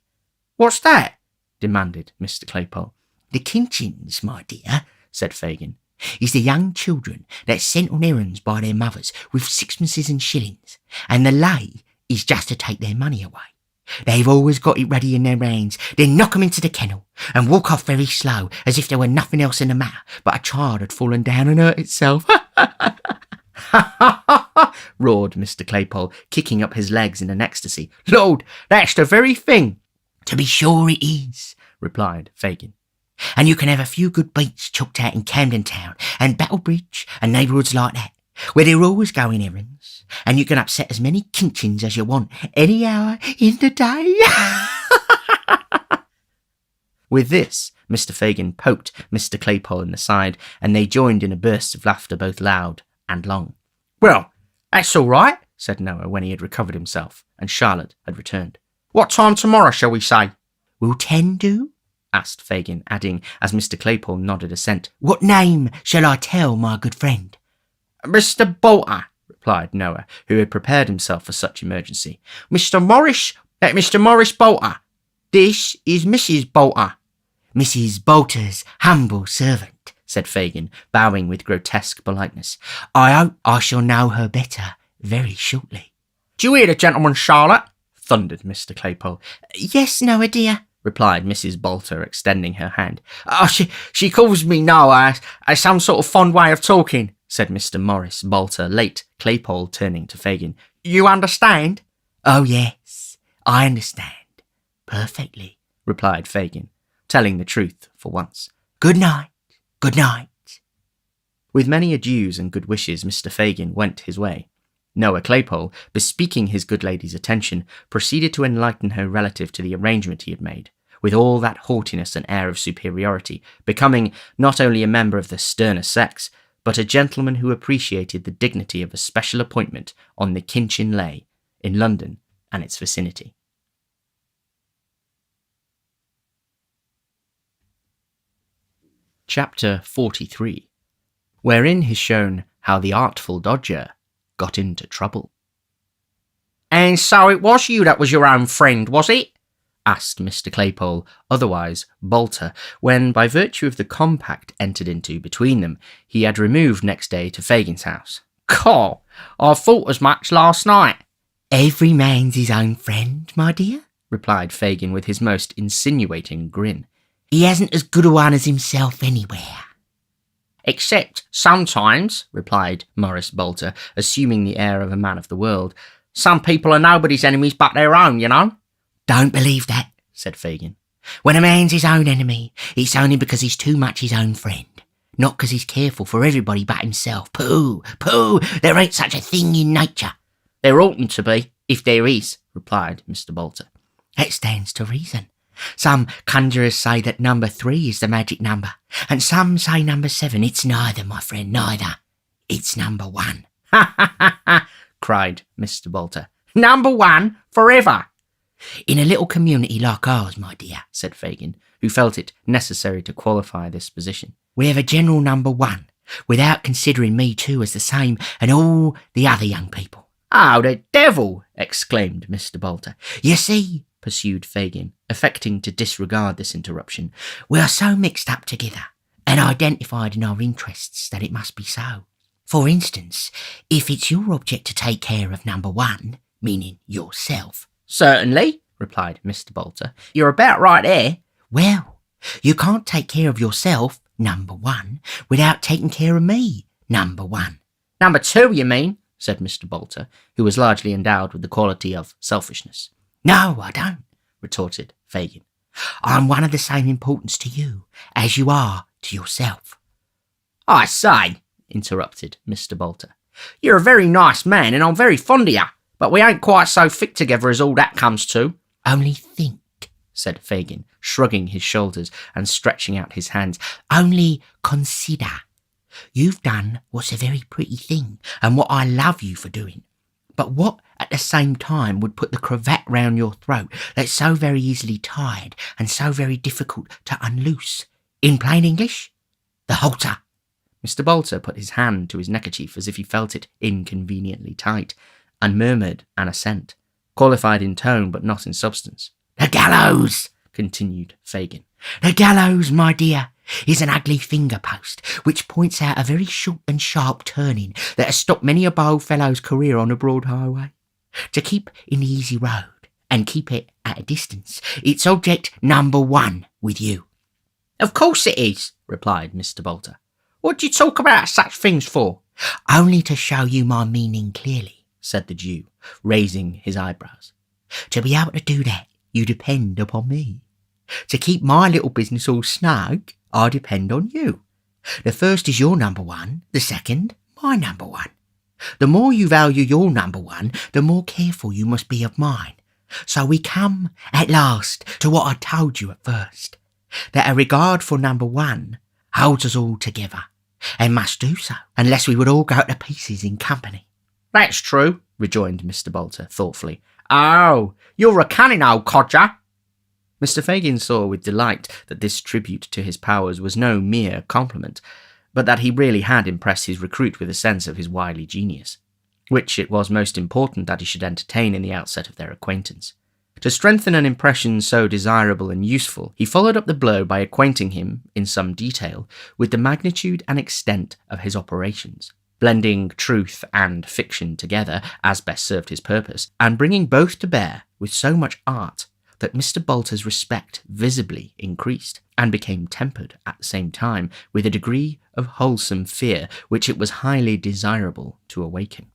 What's that? Demanded Mr. Claypole. The Kinchins, my dear, said Fagin, is the young children that's sent on errands by their mothers with sixpences and shillings, and the lay is just to take their money away. They've always got it ready in their hands, then knock 'em into the kennel and walk off very slow, as if there were nothing else in the matter but a child had fallen down and hurt itself. Roared Mr. Claypole, kicking up his legs in an ecstasy. Lord, that's the very thing. To be sure it is, replied Fagin. And you can have a few good beats chucked out in Camden Town and Battlebridge and neighbourhoods like that, where they're always going errands, and you can upset as many Kinchins as you want any hour in the day. With this, Mr. Fagin poked Mr. Claypole in the side, and they joined in a burst of laughter both loud and long. Well, that's all right, said Noah when he had recovered himself, and Charlotte had returned. What time tomorrow shall we say? Will 10 do? Asked Fagin, adding, as Mr. Claypole nodded assent, What name shall I tell my good friend? Mr. Bolter, replied Noah, who had prepared himself for such emergency. Mr. Morris Bolter. This is Mrs. Bolter. Mrs. Bolter's humble servant, said Fagin, bowing with grotesque politeness. I hope I shall know her better very shortly. Do you hear the gentleman, Charlotte? Thundered Mr. Claypole. Yes, Noah, dear, replied Mrs. Bolter, extending her hand. Oh, she calls me Noah as some sort of fond way of talking, said Mr. Morris Bolter, late Claypole, turning to Fagin. You understand? Oh, yes, I understand. Perfectly, replied Fagin, telling the truth for once. Good night. Good night. With many adieus and good wishes, Mr. Fagin went his way. Noah Claypole, bespeaking his good lady's attention, proceeded to enlighten her relative to the arrangement he had made, with all that haughtiness and air of superiority, becoming not only a member of the sterner sex, but a gentleman who appreciated the dignity of a special appointment on the Kinchin Lay, in London and its vicinity. Chapter 43, wherein is shown how the artful Dodger got into trouble. And so it was you that was your own friend, was it? Asked Mr. Claypole, otherwise Bolter, when, by virtue of the compact entered into between them, he had removed next day to Fagin's house. Caw, I thought as much last night. Every man's his own friend, my dear, replied Fagin with his most insinuating grin. He hasn't as good a one as himself anywhere. Except sometimes, replied Morris Bolter, assuming the air of a man of the world. Some people are nobody's enemies but their own, you know. Don't believe that, said Fagin. When a man's his own enemy, it's only because he's too much his own friend, not because he's careful for everybody but himself. Pooh, pooh, there ain't such a thing in nature. There oughtn't to be, if there is, replied Mr. Bolter. That stands to reason. Some conjurers say that number 3 is the magic number, and some say number 7. It's neither, my friend, neither. It's number 1. Ha ha ha ha, cried Mr. Bolter. Number 1 forever. In a little community like ours, my dear, said Fagin, who felt it necessary to qualify this position, we have a general number 1, without considering me too as the same and all the other young people. Oh, the devil! exclaimed Mr. Bolter. You see, pursued Fagin, affecting to disregard this interruption, we are so mixed up together and identified in our interests that it must be so. For instance, if it's your object to take care of number 1, meaning yourself. Certainly, replied Mr. Bolter. You're about right there. Well, you can't take care of yourself, number 1, without taking care of me, number 1. Number 2, you mean? said Mr. Bolter, who was largely endowed with the quality of selfishness. No, I don't, retorted Fagin. I'm one of the same importance to you as you are to yourself. I say, interrupted Mr. Bolter, you're a very nice man and I'm very fond of you, but we ain't quite so thick together as all that comes to. Only think, said Fagin, shrugging his shoulders and stretching out his hands. only consider. You've done what's a very pretty thing and what I love you for doing. But what at the same time would put the cravat round your throat that's so very easily tied and so very difficult to unloose? In plain English, the halter. Mr. Bolter put his hand to his neckerchief as if he felt it inconveniently tight, and murmured an assent, qualified in tone but not in substance. The gallows, continued Fagin. The gallows, my dear, is an ugly finger post which points out a very short and sharp turning that has stopped many a bold fellow's career on the broad highway. To keep in the easy road and keep it at a distance, it's object number one with you. Of course it is, replied Mr. Bolter. What do you talk about such things for? Only to show you my meaning clearly, said the Jew, raising his eyebrows. To be able to do that, you depend upon me. To keep my little business all snug, I depend on you. The first is your number one, the second, my number one. The more you value your number one, the more careful you must be of mine. So we come, at last, to what I told you at first, that a regard for number one holds us all together, and must do so, unless we would all go to pieces in company. That's true, rejoined Mr. Bolter thoughtfully. Oh, you're a cunning old codger. Mr. Fagin saw with delight that this tribute to his powers was no mere compliment, but that he really had impressed his recruit with a sense of his wily genius, which it was most important that he should entertain in the outset of their acquaintance. To strengthen an impression so desirable and useful, he followed up the blow by acquainting him, in some detail, with the magnitude and extent of his operations, blending truth and fiction together as best served his purpose, and bringing both to bear with so much art that Mr. Bolter's respect visibly increased, and became tempered at the same time with a degree of wholesome fear which it was highly desirable to awaken.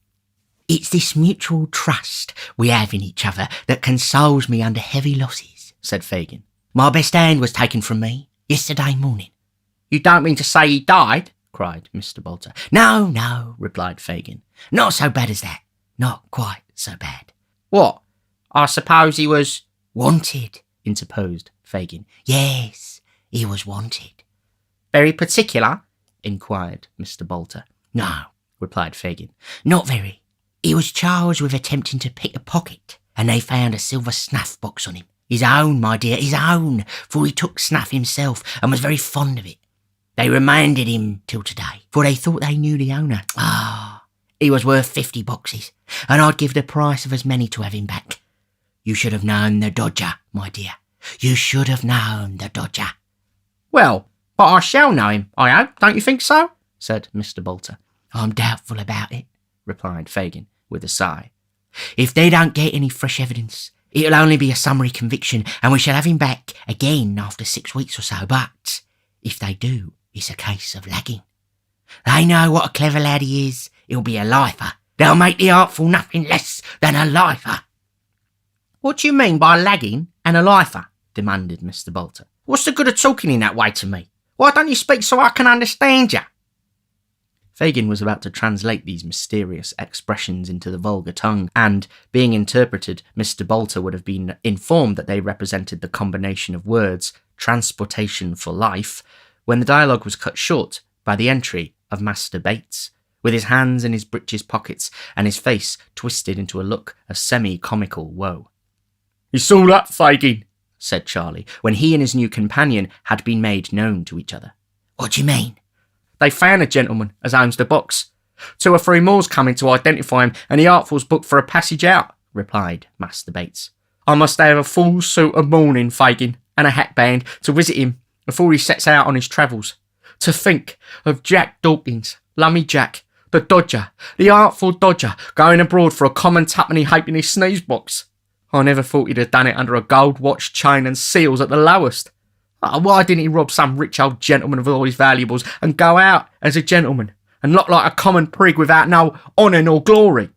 It's this mutual trust we have in each other that consoles me under heavy losses, said Fagin. My best hand was taken from me yesterday morning. You don't mean to say he died? Cried Mr. Bolter. No, replied Fagin. Not so bad as that. Not quite so bad. What? I suppose he was... Wanted, interposed Fagin. Yes, he was wanted. Very particular? Inquired Mr. Bolter. No, replied Fagin. Not very. He was charged with attempting to pick a pocket, and they found a silver snuff box on him. His own, my dear, his own, for he took snuff himself and was very fond of it. They remanded him till today, for they thought they knew the owner. He was worth 50 boxes, and I'd give the price of as many to have him back. You should have known the dodger, my dear. You should have known the dodger. Well, but I shall know him, I hope, don't you think so? Said Mr. Bolter. I'm doubtful about it, replied Fagin with a sigh. If they don't get any fresh evidence, it'll only be a summary conviction, and we shall have him back again after 6 weeks or so. But if they do, it's a case of lagging. They know what a clever lad he is. He'll be a lifer. They'll make the artful nothing less than a lifer. What do you mean by lagging and a lifer? Demanded Mr. Bolter. What's the good of talking in that way to me? Why don't you speak so I can understand you? Fagin was about to translate these mysterious expressions into the vulgar tongue, and, being interpreted, Mr. Bolter would have been informed that they represented the combination of words, transportation for life, when the dialogue was cut short by the entry of Master Bates, with his hands in his breeches pockets and his face twisted into a look of semi-comical woe. You saw that, Fagin? Said Charlie, when he and his new companion had been made known to each other. What do you mean? They found a gentleman as owns the box. 2 or 3 more's coming to identify him, and the Artful's booked for a passage out, replied Master Bates. I must have a full suit of mourning, Fagin, and a hatband to visit him before he sets out on his travels. To think of Jack Dawkins, Lummy Jack, the Dodger, the Artful Dodger, going abroad for a common tuppenny halfpenny sneeze box. I never thought he'd have done it under a gold watch, chain and seals at the lowest. Why didn't he rob some rich old gentleman of all his valuables and go out as a gentleman and look like a common prig without no honour nor glory?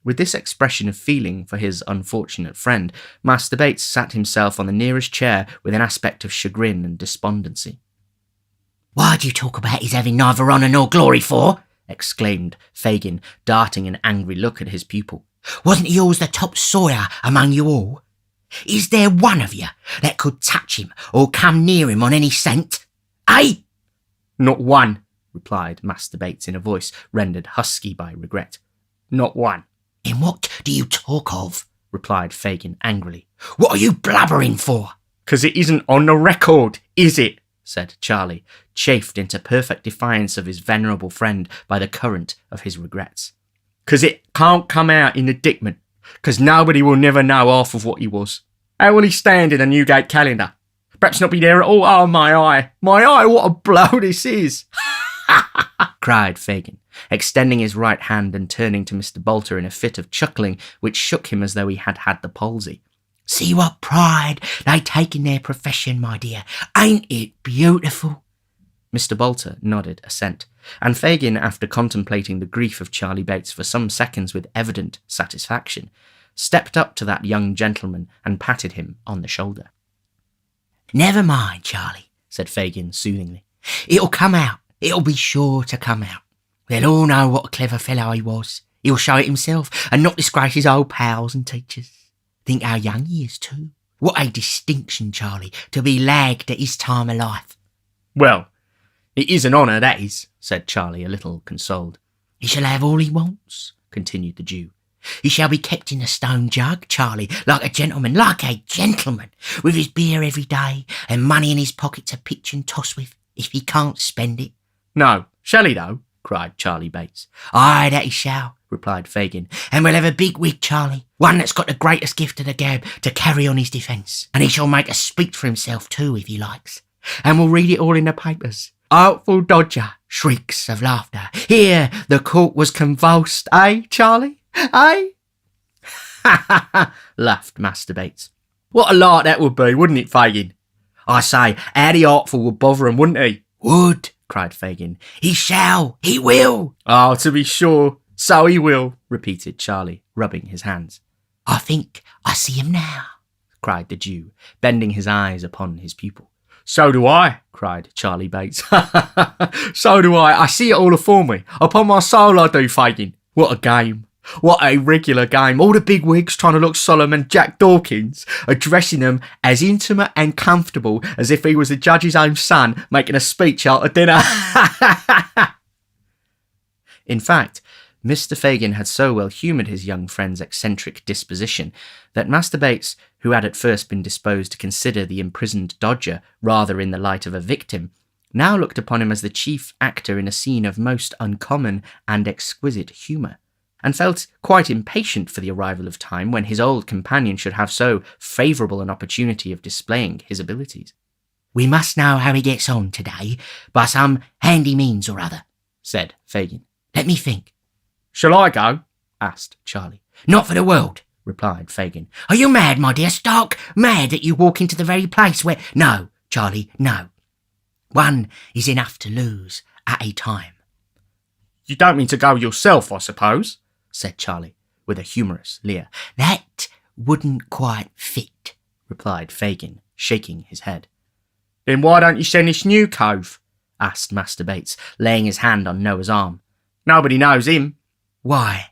With this expression of feeling for his unfortunate friend, Master Bates sat himself on the nearest chair with an aspect of chagrin and despondency. "Why do you talk about his having neither honour nor glory for?" exclaimed Fagin, darting an angry look at his pupil. "Wasn't he always the top sawyer among you all? Is there one of you that could touch him or come near him on any scent? Eh?" "Not one," replied Master Bates in a voice rendered husky by regret. "Not one." "Then what do you talk of?" replied Fagin angrily. "What are you blubbering for?" "'Cause it isn't on the record, is it?" said Charlie, chafed into perfect defiance of his venerable friend by the current of his regrets. "'Cause it can't come out in the Dickman, 'cause nobody will never know half of what he was. How will he stand in the Newgate calendar? Perhaps not be there at all. Oh, my eye, what a blow this is!" cried Fagin, extending his right hand and turning to Mr. Bolter in a fit of chuckling which shook him as though he had had the palsy. "See what pride they take in their profession, my dear. Ain't it beautiful?" Mr. Bolter nodded assent, and Fagin, after contemplating the grief of Charlie Bates for some seconds with evident satisfaction, stepped up to that young gentleman and patted him on the shoulder. "Never mind, Charlie," said Fagin soothingly. "It'll come out. It'll be sure to come out. They'll all know what a clever fellow he was. He'll show it himself and not disgrace his old pals and teachers. Think how young he is, too. What a distinction, Charlie, to be lagged at his time of life." "Well, it is an honour, that is," said Charlie, a little consoled. "He shall have all he wants," continued the Jew. "He shall be kept in a stone jug, Charlie, like a gentleman, with his beer every day and money in his pocket to pitch and toss with, if he can't spend it." "No, shall he though?" cried Charlie Bates. "Aye, that he shall," replied Fagin, "and we'll have a big wig, Charlie, one that's got the greatest gift of the gab to carry on his defence, and he shall make a speech for himself too, if he likes, and we'll read it all in the papers. Artful dodger!" Shrieks of laughter. "Here the court was convulsed, eh, Charlie? Eh?" "Ha ha ha!" laughed Master Bates. "What a lark that would be, wouldn't it, Fagin? I say, how the Artful would bother him, wouldn't he?" "Would," cried Fagin. "He shall, he will." "Oh, to be sure, so he will," repeated Charlie, rubbing his hands. "I think I see him now," cried the Jew, bending his eyes upon his pupil. "So do I," cried Charlie Bates. "So do I. I see it all afore me. Upon my soul I do, Fagin. What a game. What a regular game. All the big wigs trying to look solemn, and Jack Dawkins addressing them as intimate and comfortable as if he was the judge's own son making a speech after dinner." In fact, Mr. Fagin had so well humoured his young friend's eccentric disposition that Master Bates, who had at first been disposed to consider the imprisoned Dodger rather in the light of a victim, now looked upon him as the chief actor in a scene of most uncommon and exquisite humour, and felt quite impatient for the arrival of time when his old companion should have so favourable an opportunity of displaying his abilities. "We must know how he gets on today by some handy means or other," said Fagin. "Let me think." "Shall I go?" asked Charlie. "Not for the world," replied Fagin. "Are you mad, my dear? Stark mad that you walk into the very place where—" "No, Charlie, no. One is enough to lose at a time." "You don't mean to go yourself, I suppose?" said Charlie, with a humorous leer. "That wouldn't quite fit," replied Fagin, shaking his head. "Then why don't you send this new cove?" asked Master Bates, laying his hand on Noah's arm. "Nobody knows him." "Why,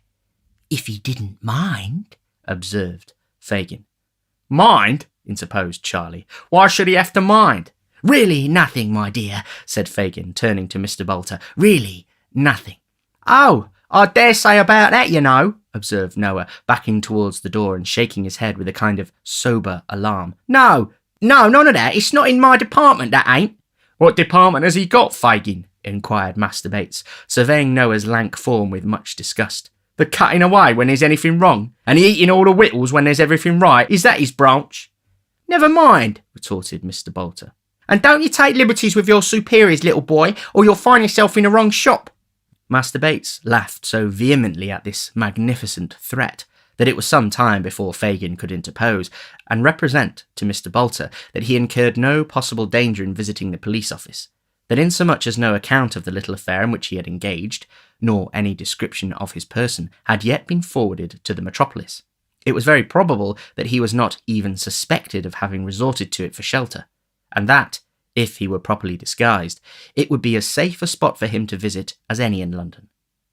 if he didn't mind," observed Fagin. "Mind?" interposed Charlie. "Why should he have to mind?" "Really nothing, my dear," said Fagin, turning to Mr. Bolter. "Really nothing." "Oh, I dare say about that, you know," observed Noah, backing towards the door and shaking his head with a kind of sober alarm. No, none of that. It's not in my department, that ain't." "What department has he got, Fagin?" inquired Master Bates, surveying Noah's lank form with much disgust. "The cutting away when there's anything wrong, and the eating all the victuals when there's everything right, is that his branch?" "Never mind," retorted Mr. Bolter. "And don't you take liberties with your superiors, little boy, or you'll find yourself in the wrong shop." Master Bates laughed so vehemently at this magnificent threat that it was some time before Fagin could interpose and represent to Mr. Bolter that he incurred no possible danger in visiting the police office, that insomuch as no account of the little affair in which he had engaged, nor any description of his person had yet been forwarded to the metropolis. It was very probable that he was not even suspected of having resorted to it for shelter, and that, if he were properly disguised, it would be as safe a spot for him to visit as any in London,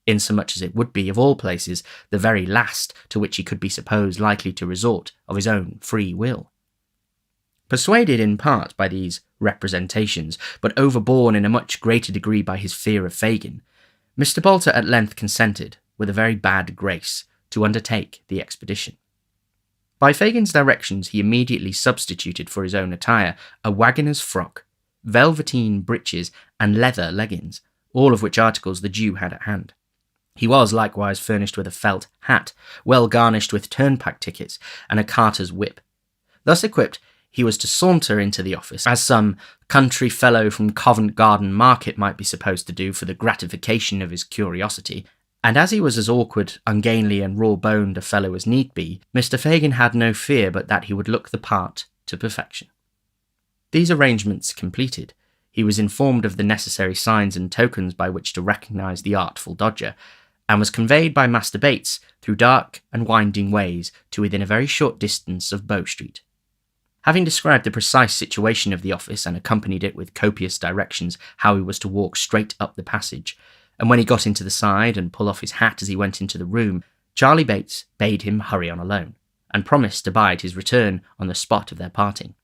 insomuch as it would be, of all places, the very last to which he could be supposed likely to resort of his own free will. Persuaded in part by these representations, but overborne in a much greater degree by his fear of Fagin, Mr. Boulter at length consented, with a very bad grace, to undertake the expedition. By Fagin's directions he immediately substituted for his own attire a waggoner's frock, velveteen breeches, and leather leggings, all of which articles the Jew had at hand. He was likewise furnished with a felt hat, well garnished with turnpike tickets, and a carter's whip. Thus equipped, he was to saunter into the office, as some country fellow from Covent Garden Market might be supposed to do for the gratification of his curiosity, and as he was as awkward, ungainly, and raw-boned a fellow as need be, Mr. Fagin had no fear but that he would look the part to perfection. These arrangements completed, he was informed of the necessary signs and tokens by which to recognise the artful dodger, and was conveyed by Master Bates through dark and winding ways to within a very short distance of Bow Street. Having described the precise situation of the office and accompanied it with copious directions how he was to walk straight up the passage, and when he got into the side and pull off his hat as he went into the room, Charlie Bates bade him hurry on alone, and promised to bide his return on the spot of their parting.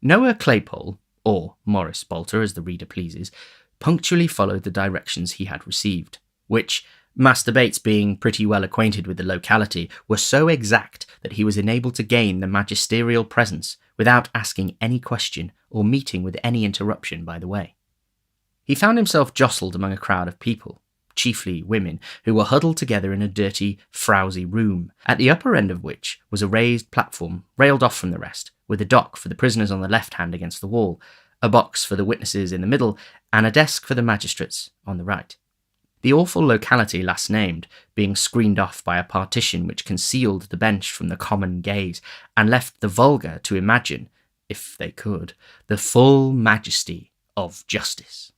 Noah Claypole, or Morris Boulter as the reader pleases, punctually followed the directions he had received, which, Master Bates being pretty well acquainted with the locality, were so exact that he was enabled to gain the magisterial presence without asking any question or meeting with any interruption by the way. He found himself jostled among a crowd of people, chiefly women, who were huddled together in a dirty, frowsy room, at the upper end of which was a raised platform railed off from the rest, with a dock for the prisoners on the left hand against the wall, a box for the witnesses in the middle, and a desk for the magistrates on the right. The awful locality last named being screened off by a partition which concealed the bench from the common gaze, and left the vulgar to imagine, if they could, the full majesty of justice.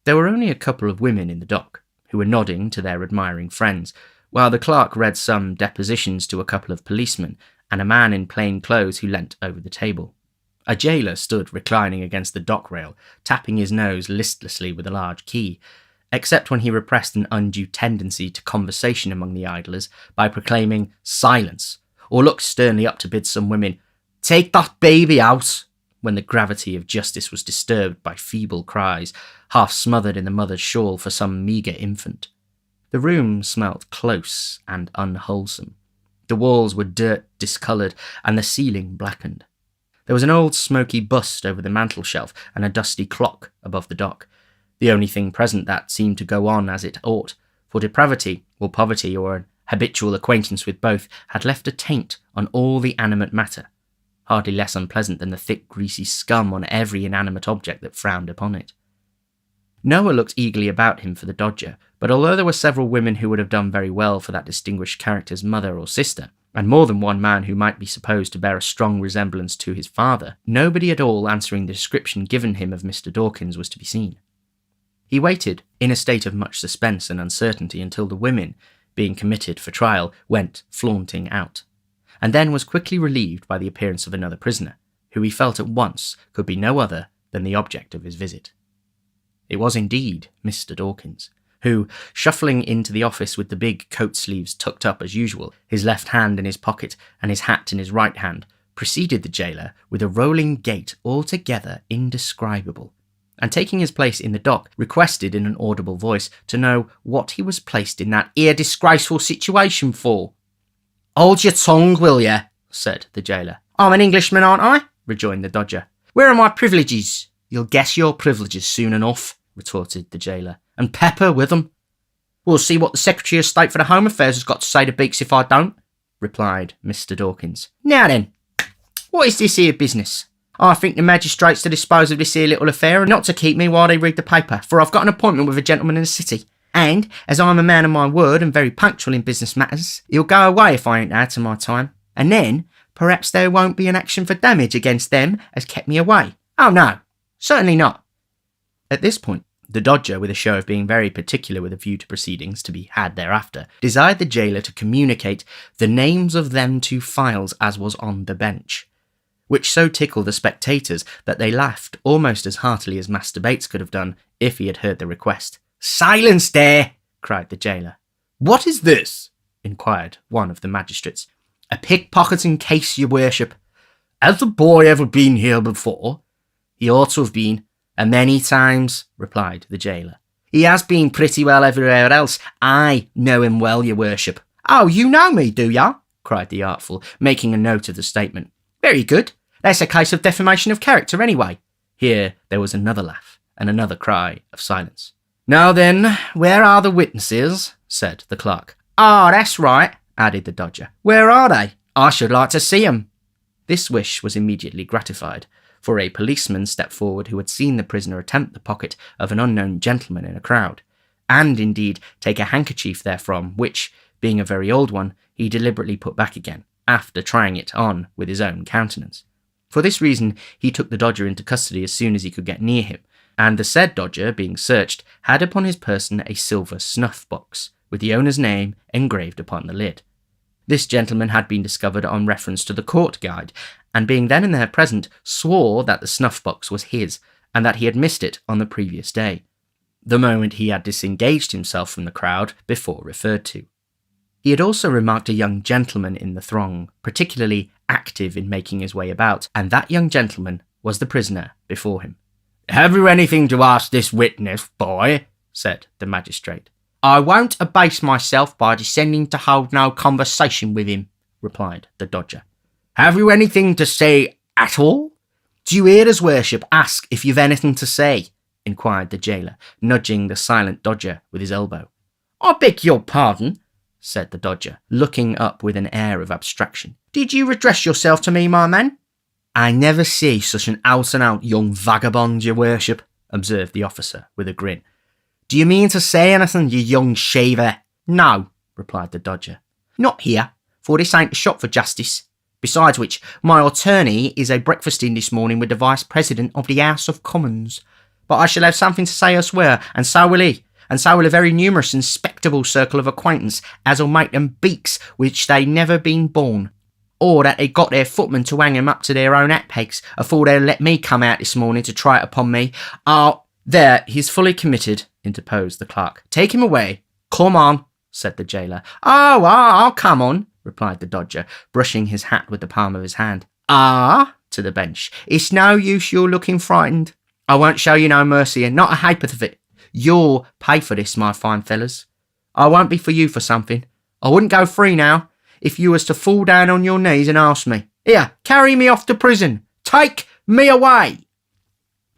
There were only a couple of women in the dock, who were nodding to their admiring friends, while the clerk read some depositions to a couple of policemen, and a man in plain clothes who leant over the table. A jailer stood reclining against the dock rail, tapping his nose listlessly with a large key, except when he repressed an undue tendency to conversation among the idlers by proclaiming "silence," or looked sternly up to bid some women "take that baby out," when the gravity of justice was disturbed by feeble cries, half smothered in the mother's shawl for some meagre infant. The room smelt close and unwholesome. The walls were dirt discoloured, and the ceiling blackened. There was an old smoky bust over the mantel-shelf, and a dusty clock above the dock, the only thing present that seemed to go on as it ought, for depravity, or poverty, or an habitual acquaintance with both, had left a taint on all the animate matter, hardly less unpleasant than the thick greasy scum on every inanimate object that frowned upon it. Noah looked eagerly about him for the dodger, but although there were several women who would have done very well for that distinguished character's mother or sister, and more than one man who might be supposed to bear a strong resemblance to his father, nobody at all answering the description given him of Mr. Dawkins was to be seen. He waited, in a state of much suspense and uncertainty, until the women, being committed for trial, went flaunting out, and then was quickly relieved by the appearance of another prisoner, who he felt at once could be no other than the object of his visit. It was indeed Mr. Dawkins, who, shuffling into the office with the big coat sleeves tucked up as usual, his left hand in his pocket and his hat in his right hand, preceded the jailer with a rolling gait altogether indescribable, and taking his place in the dock, requested in an audible voice to know what he was placed in that 'ere disgraceful situation for. "Hold your tongue, will ye?" said the jailer. "I'm an Englishman, aren't I?" rejoined the dodger. "Where are my privileges?" "You'll guess your privileges soon enough," retorted the jailer, "and pepper with them." "We'll see what the Secretary of State for the Home Affairs has got to say to Beaks if I don't," replied Mr. Dawkins. "Now then, what is this here business? I think the magistrates to dispose of this here little affair and not to keep me while they read the paper, for I've got an appointment with a gentleman in the city, and, as I'm a man of my word and very punctual in business matters, he'll go away if I ain't there to my time, and then perhaps there won't be an action for damage against them as kept me away. Oh no, certainly not." At this point, The Dodger, with a show of being very particular with a view to proceedings to be had thereafter, desired the gaoler to communicate the names of them to files as was on the bench, which so tickled the spectators that they laughed almost as heartily as Master Bates could have done if he had heard the request. "Silence there!" cried the gaoler. "What is this?" inquired one of the magistrates. "A pickpocketing case, your worship." "Has the boy ever been here before?" "He ought to have been, and many times," replied the gaoler. "He has been pretty well everywhere else. I know him well, your worship." "Oh, you know me, do ya?" cried the artful, making a note of the statement. "Very good. That's a case of defamation of character anyway." Here there was another laugh, and another cry of silence. "Now then, where are the witnesses?" said the clerk. "Ah, that's right," added the Dodger. "Where are they? I should like to see 'em." This wish was immediately gratified, for a policeman stepped forward who had seen the prisoner attempt the pocket of an unknown gentleman in a crowd, and indeed take a handkerchief therefrom, which, being a very old one, he deliberately put back again, after trying it on with his own countenance. For this reason he took the Dodger into custody as soon as he could get near him, and the said Dodger, being searched, had upon his person a silver snuff-box, with the owner's name engraved upon the lid. This gentleman had been discovered on reference to the court guide, and being then and there present, swore that the snuff-box was his, and that he had missed it on the previous day, the moment he had disengaged himself from the crowd before referred to. He had also remarked a young gentleman in the throng, particularly active in making his way about, and that young gentleman was the prisoner before him. "Have you anything to ask this witness, boy?" said the magistrate. "I won't abase myself by descending to hold no conversation with him," replied the Dodger. "Have you anything to say at all?" "Do you hear his worship ask if you've anything to say?" inquired the gaoler, nudging the silent Dodger with his elbow. "I beg your pardon," said the Dodger, looking up with an air of abstraction. "Did you address yourself to me, my man?" "I never see such an out-and-out young vagabond, your worship," observed the officer with a grin. "Do you mean to say anything, you young shaver?" "No," replied the Dodger. "Not here, for this ain't a shop for justice. Besides which, my attorney is a breakfasting this morning with the Vice President of the House of Commons. But I shall have something to say elsewhere, and so will he, and so will a very numerous and spectable circle of acquaintance as'll make them beaks which they never been born, or that they got their footmen to hang 'em up to their own hat-pegs afore they'll let me come out this morning to try it upon me. There, he's fully committed," interposed the clerk. "Take him away." "Come on," said the gaoler. "Oh, I'll come on," replied the Dodger, brushing his hat with the palm of his hand. To the bench. "It's no use you're looking frightened. I won't show you no mercy, and not a ha'porth of it. You'll pay for this, my fine fellas. I won't be for you for something. I wouldn't go free now, if you was to fall down on your knees and ask me. Here, carry me off to prison. Take me away."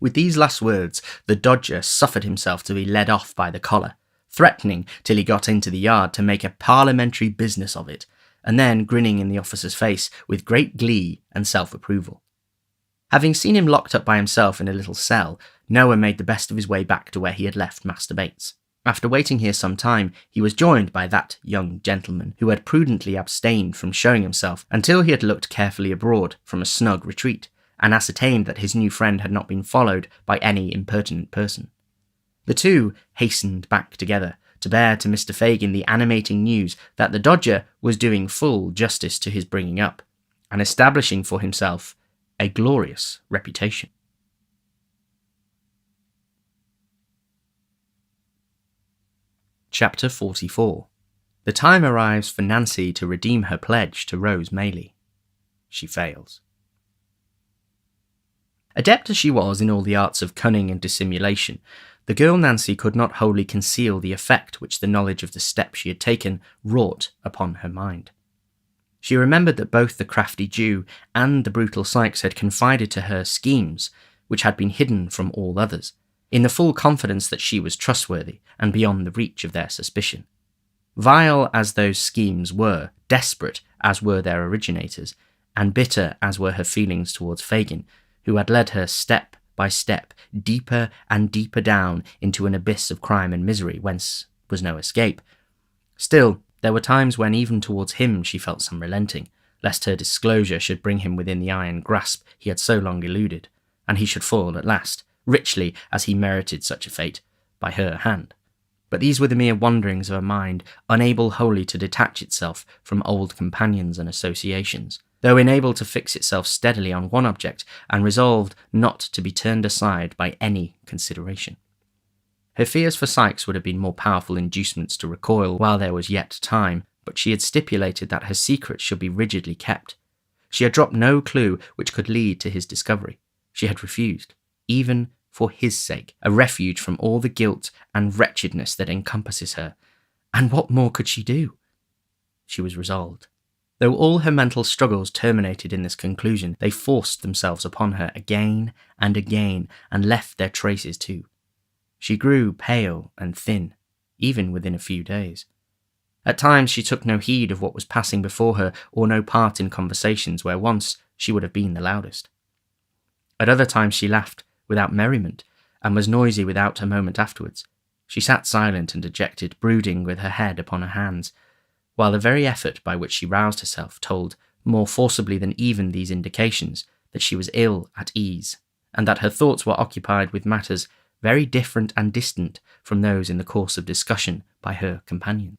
With these last words, the Dodger suffered himself to be led off by the collar, threatening till he got into the yard to make a parliamentary business of it, and then grinning in the officer's face with great glee and self-approval. Having seen him locked up by himself in a little cell, Noah made the best of his way back to where he had left Master Bates. After waiting here some time, he was joined by that young gentleman, who had prudently abstained from showing himself until he had looked carefully abroad from a snug retreat, and ascertained that his new friend had not been followed by any impertinent person. The two hastened back together, to bear to Mr. Fagin the animating news that the Dodger was doing full justice to his bringing up, and establishing for himself a glorious reputation. Chapter 44. The time arrives for Nancy to redeem her pledge to Rose Maylie. She fails. Adept as she was in all the arts of cunning and dissimulation, the girl Nancy could not wholly conceal the effect which the knowledge of the step she had taken wrought upon her mind. She remembered that both the crafty Jew and the brutal Sykes had confided to her schemes which had been hidden from all others, in the full confidence that she was trustworthy and beyond the reach of their suspicion. Vile as those schemes were, desperate as were their originators, and bitter as were her feelings towards Fagin, who had led her step by step deeper and deeper down into an abyss of crime and misery whence was no escape, still there were times when even towards him she felt some relenting, lest her disclosure should bring him within the iron grasp he had so long eluded, and he should fall at last, richly as he merited such a fate, by her hand. But these were the mere wanderings of a mind unable wholly to detach itself from old companions and associations, though enabled to fix itself steadily on one object and resolved not to be turned aside by any consideration. Her fears for Sikes would have been more powerful inducements to recoil while there was yet time, but she had stipulated that her secret should be rigidly kept. She had dropped no clue which could lead to his discovery. She had refused, even for his sake, a refuge from all the guilt and wretchedness that encompasses her. And what more could she do? She was resolved. Though all her mental struggles terminated in this conclusion, they forced themselves upon her again and again, and left their traces too. She grew pale and thin, even within a few days. At times she took no heed of what was passing before her, or no part in conversations where once she would have been the loudest. At other times she laughed without merriment, and was noisy without a moment afterwards. She sat silent and dejected, brooding with her head upon her hands, while the very effort by which she roused herself told, more forcibly than even these indications, that she was ill at ease, and that her thoughts were occupied with matters very different and distant from those in the course of discussion by her companion.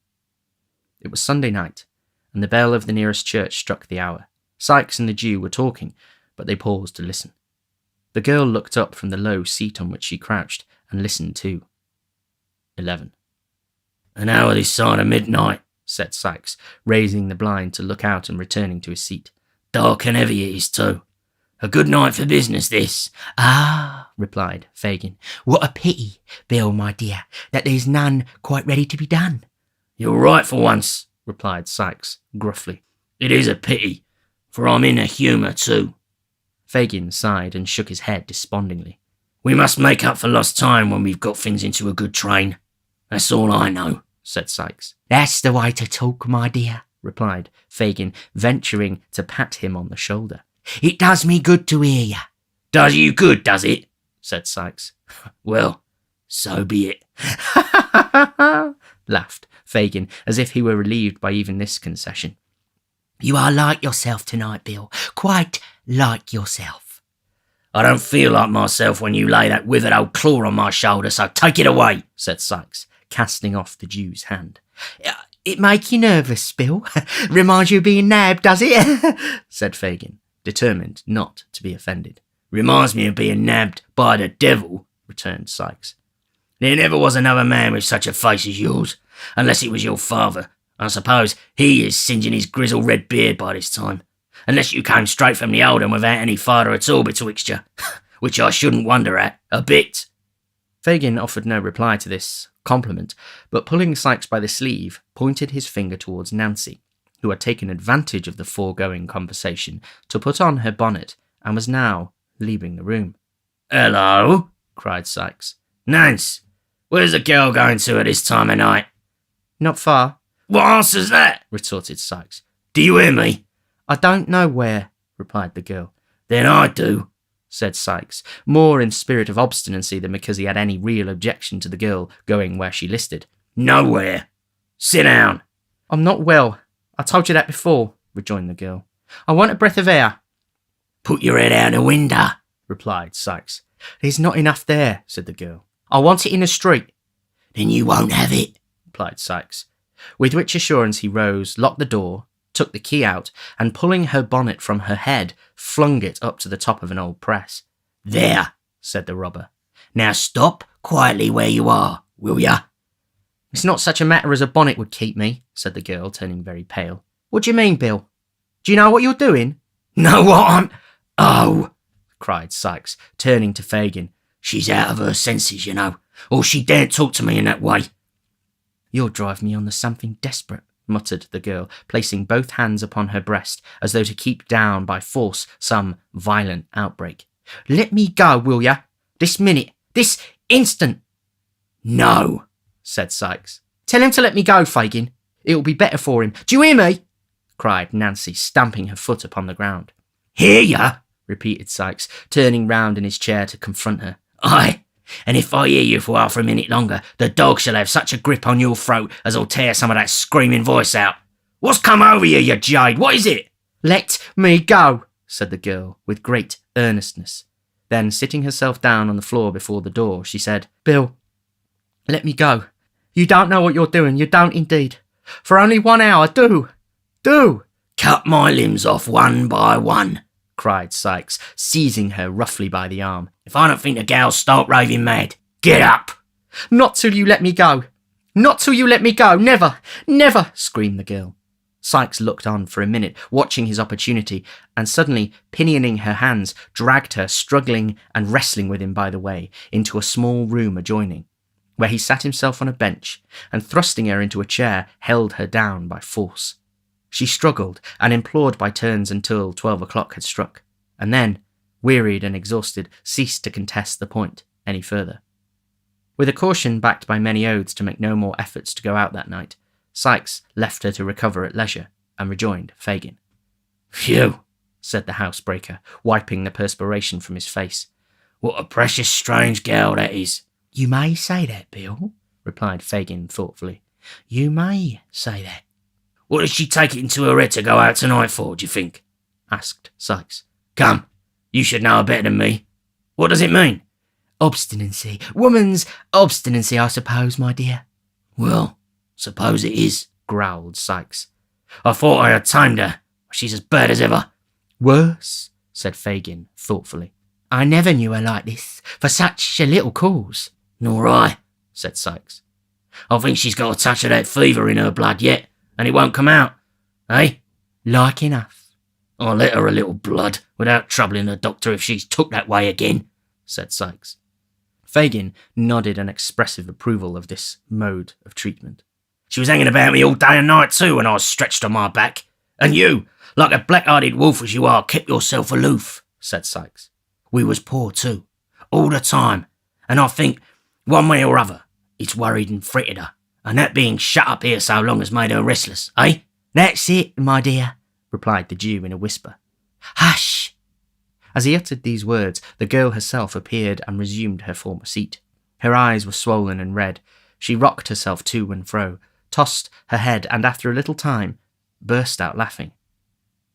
It was Sunday night, and the bell of the nearest church struck the hour. Sikes and the Jew were talking, but they paused to listen. The girl looked up from the low seat on which she crouched, and listened too. 11. An hour this side of midnight, said Sikes, raising the blind to look out and returning to his seat. Dark and heavy it is too. A good night for business, this. Ah, replied Fagin. What a pity, Bill, my dear, that there's none quite ready to be done. You're right for once, replied Sikes, gruffly. It is a pity, for I'm in a humour too. Fagin sighed and shook his head despondingly. We must make up for lost time when we've got things into a good train. That's all I know, said Sikes. That's the way to talk, my dear, replied Fagin, venturing to pat him on the shoulder. It does me good to hear you. Does you good, does it? said Sikes. Well, so be it. Laughed Fagin, as if he were relieved by even this concession. You are like yourself tonight, Bill. Quite like yourself. I don't feel like myself when you lay that withered old claw on my shoulder, so take it away, said Sikes, casting off the Jew's hand. It make you nervous, Bill? Reminds you of being nabbed, does it? said Fagin, determined not to be offended. Reminds me of being nabbed by the devil, returned Sikes. There never was another man with such a face as yours, unless it was your father. I suppose he is singeing his grizzled red beard by this time, unless you came straight from the old one without any father at all betwixt you, which I shouldn't wonder at, a bit. Fagin offered no reply to this compliment, but pulling Sikes by the sleeve, pointed his finger towards Nancy, who had taken advantage of the foregoing conversation to put on her bonnet, and was now leaving the room. Hello, cried Sikes. Nance, where's the girl going to at this time of night? Not far. What answer's that? retorted Sikes. Do you hear me? I don't know where, replied the girl. Then I do, said Sikes, more in spirit of obstinacy than because he had any real objection to the girl going where she listed. Nowhere. Sit down. I'm not well. I told you that before, rejoined the girl. I want a breath of air. Put your head out the window, replied Sikes. There's not enough there, said the girl. I want it in the street. Then you won't have it, replied Sikes, with which assurance he rose, locked the door, took the key out, and pulling her bonnet from her head, flung it up to the top of an old press. There, said the robber. Now stop quietly where you are, will ya? It's not such a matter as a bonnet would keep me, said the girl, turning very pale. What do you mean, Bill? Do you know what you're doing? Know what I'm... Oh, cried Sikes, turning to Fagin. She's out of her senses, you know, or she daren't talk to me in that way. You'll drive me on to something desperate, muttered the girl, placing both hands upon her breast, as though to keep down by force some violent outbreak. Let me go, will ya? This minute. This instant. No, said Sikes. Tell him to let me go, Fagin. It will be better for him. Do you hear me? Cried Nancy, stamping her foot upon the ground. Hear ya? Repeated Sikes, turning round in his chair to confront her. Aye, and if I hear you for half a minute longer, the dog shall have such a grip on your throat as I'll tear some of that screaming voice out. What's come over you jade? What is it? Let me go, said the girl, with great earnestness. Then, sitting herself down on the floor before the door, she said, Bill, Let me go. You don't know what you're doing. You don't indeed. For only 1 hour, do. Do. Cut my limbs off one by one, cried Sykes, seizing her roughly by the arm. If I don't think the gal's stark raving mad. Get up. Not till you let me go. Not till you let me go. Never. Never, screamed the girl. Sykes looked on for a minute, watching his opportunity, and suddenly, pinioning her hands, dragged her, struggling and wrestling with him by the way, into a small room adjoining, where he sat himself on a bench, and thrusting her into a chair, held her down by force. She struggled and implored by turns until 12 o'clock had struck, and then, wearied and exhausted, ceased to contest the point any further. With a caution backed by many oaths to make no more efforts to go out that night, Sykes left her to recover at leisure and rejoined Fagin. Phew, said the housebreaker, wiping the perspiration from his face. What a precious strange gal that is. You may say that, Bill, replied Fagin thoughtfully. You may say that. What did she take it into her head to go out tonight for, do you think? Asked Sykes. Come, you should know better than me. What does it mean? Obstinacy. Woman's obstinacy, I suppose, my dear. Well, suppose it is, growled Sykes. I thought I had tamed her. She's as bad as ever. Worse, said Fagin thoughtfully. I never knew her like this, for such a little cause. Nor I, said Sykes. I think she's got a touch of that fever in her blood yet, and it won't come out. Eh? Like enough. I'll let her a little blood, without troubling the doctor if she's took that way again, said Sykes. Fagin nodded an expressive approval of this mode of treatment. She was hanging about me all day and night too when I was stretched on my back. And you, like a black-hearted wolf as you are, kept yourself aloof, said Sykes. We was poor too, all the time, and I think, one way or other, it's worried and fretted her, and that being shut up here so long has made her restless, eh? That's it, my dear, replied the Jew in a whisper. Hush! As he uttered these words, the girl herself appeared and resumed her former seat. Her eyes were swollen and red. She rocked herself to and fro, tossed her head, and after a little time, burst out laughing.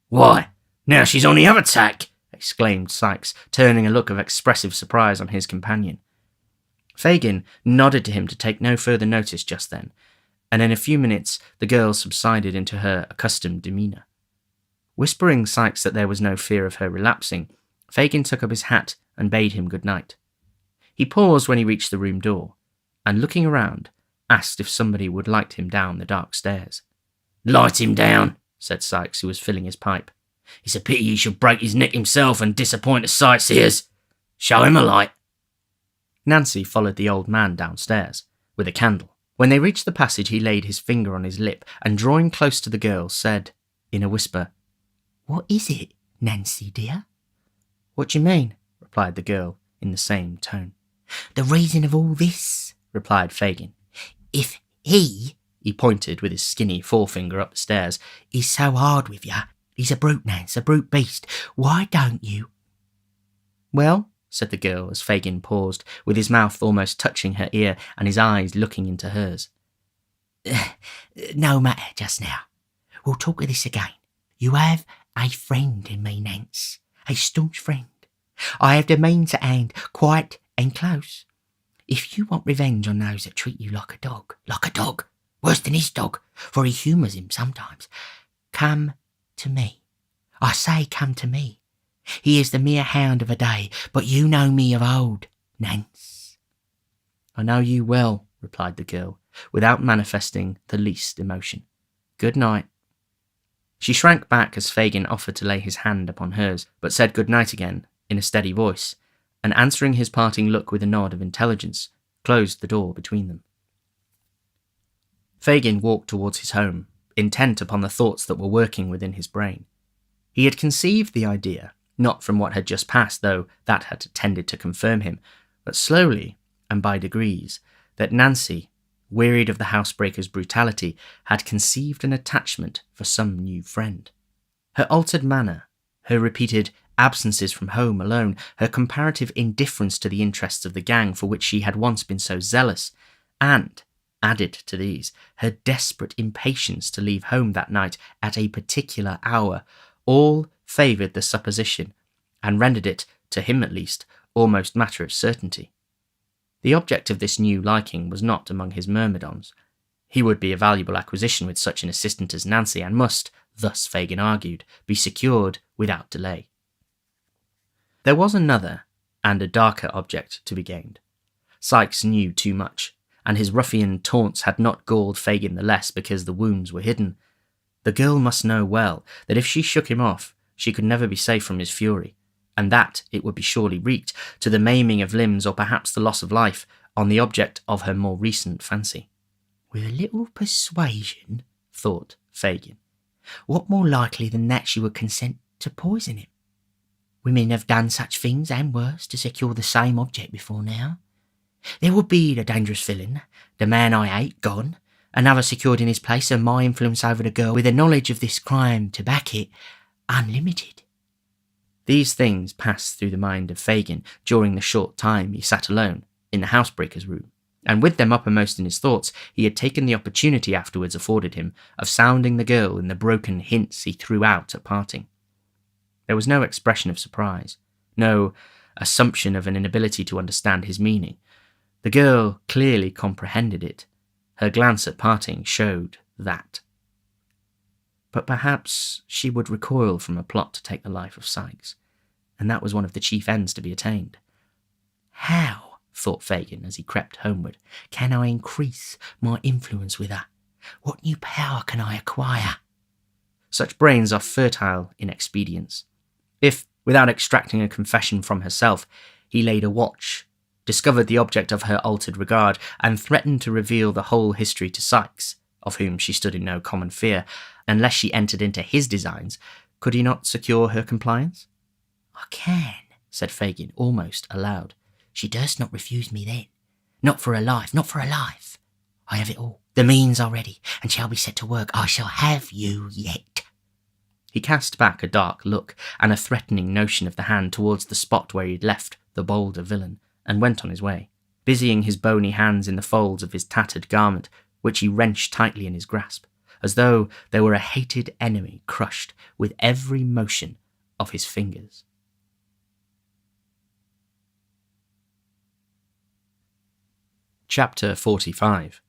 Why, now she's on the other tack, exclaimed Sykes, turning a look of expressive surprise on his companion. Fagin nodded to him to take no further notice just then, and in a few minutes the girl subsided into her accustomed demeanour. Whispering Sykes that there was no fear of her relapsing, Fagin took up his hat and bade him good night. He paused when he reached the room door, and looking around, asked if somebody would light him down the dark stairs. Light him down, said Sykes, who was filling his pipe. It's a pity he should break his neck himself and disappoint the sightseers. Show him a light. Nancy followed the old man downstairs, with a candle. When they reached the passage, he laid his finger on his lip, and drawing close to the girl, said, in a whisper, What is it, Nancy, dear? What do you mean? Replied the girl, in the same tone. The reason of all this, replied Fagin. If he pointed with his skinny forefinger up the stairs, is so hard with you, he's a brute, Nance, a brute beast. Why don't you? Well, said the girl as Fagin paused, with his mouth almost touching her ear and his eyes looking into hers. No matter just now. We'll talk of this again. You have a friend in me, Nance, a staunch friend. I have the means at hand, quite and close. If you want revenge on those that treat you like a dog, worse than his dog, for he humours him sometimes, come to me. I say come to me. He is the mere hound of a day, but you know me of old, Nance. I know you well, replied the girl, without manifesting the least emotion. Good night. She shrank back as Fagin offered to lay his hand upon hers, but said good night again, in a steady voice, and answering his parting look with a nod of intelligence, closed the door between them. Fagin walked towards his home, intent upon the thoughts that were working within his brain. He had conceived the idea, not from what had just passed, though that had tended to confirm him, but slowly and by degrees, that Nancy, wearied of the housebreaker's brutality, had conceived an attachment for some new friend. Her altered manner, her repeated absences from home alone, her comparative indifference to the interests of the gang for which she had once been so zealous, and, added to these, her desperate impatience to leave home that night at a particular hour, all favoured the supposition, and rendered it, to him at least, almost matter of certainty. The object of this new liking was not among his myrmidons. He would be a valuable acquisition with such an assistant as Nancy, and must, thus Fagin argued, be secured without delay. There was another, and a darker object to be gained. Sikes knew too much, and his ruffian taunts had not galled Fagin the less because the wounds were hidden. The girl must know well that if she shook him off, she could never be safe from his fury, and that it would be surely wreaked to the maiming of limbs or perhaps the loss of life on the object of her more recent fancy. With a little persuasion, thought Fagin, what more likely than that she would consent to poison him? Women have done such things and worse to secure the same object before now. There would be the dangerous villain, the man I hate, gone, another secured in his place, and my influence over the girl, with the knowledge of this crime to back it, unlimited. These things passed through the mind of Fagin during the short time he sat alone in the housebreaker's room, and with them uppermost in his thoughts, he had taken the opportunity afterwards afforded him of sounding the girl in the broken hints he threw out at parting. There was no expression of surprise, no assumption of an inability to understand his meaning. The girl clearly comprehended it. Her glance at parting showed that. But perhaps she would recoil from a plot to take the life of Sikes, and that was one of the chief ends to be attained. How, thought Fagin as he crept homeward, can I increase my influence with her? What new power can I acquire? Such brains are fertile in expedients. If, without extracting a confession from herself, he laid a watch, discovered the object of her altered regard, and threatened to reveal the whole history to Sikes, of whom she stood in no common fear, unless she entered into his designs, could he not secure her compliance? I can, said Fagin, almost aloud. She durst not refuse me then. Not for a life, not for a life. I have it all. The means are ready, and shall be set to work. I shall have you yet. He cast back a dark look and a threatening notion of the hand towards the spot where he had left the bolder villain, and went on his way, busying his bony hands in the folds of his tattered garment, which he wrenched tightly in his grasp, as though there were a hated enemy crushed with every motion of his fingers. Chapter 45.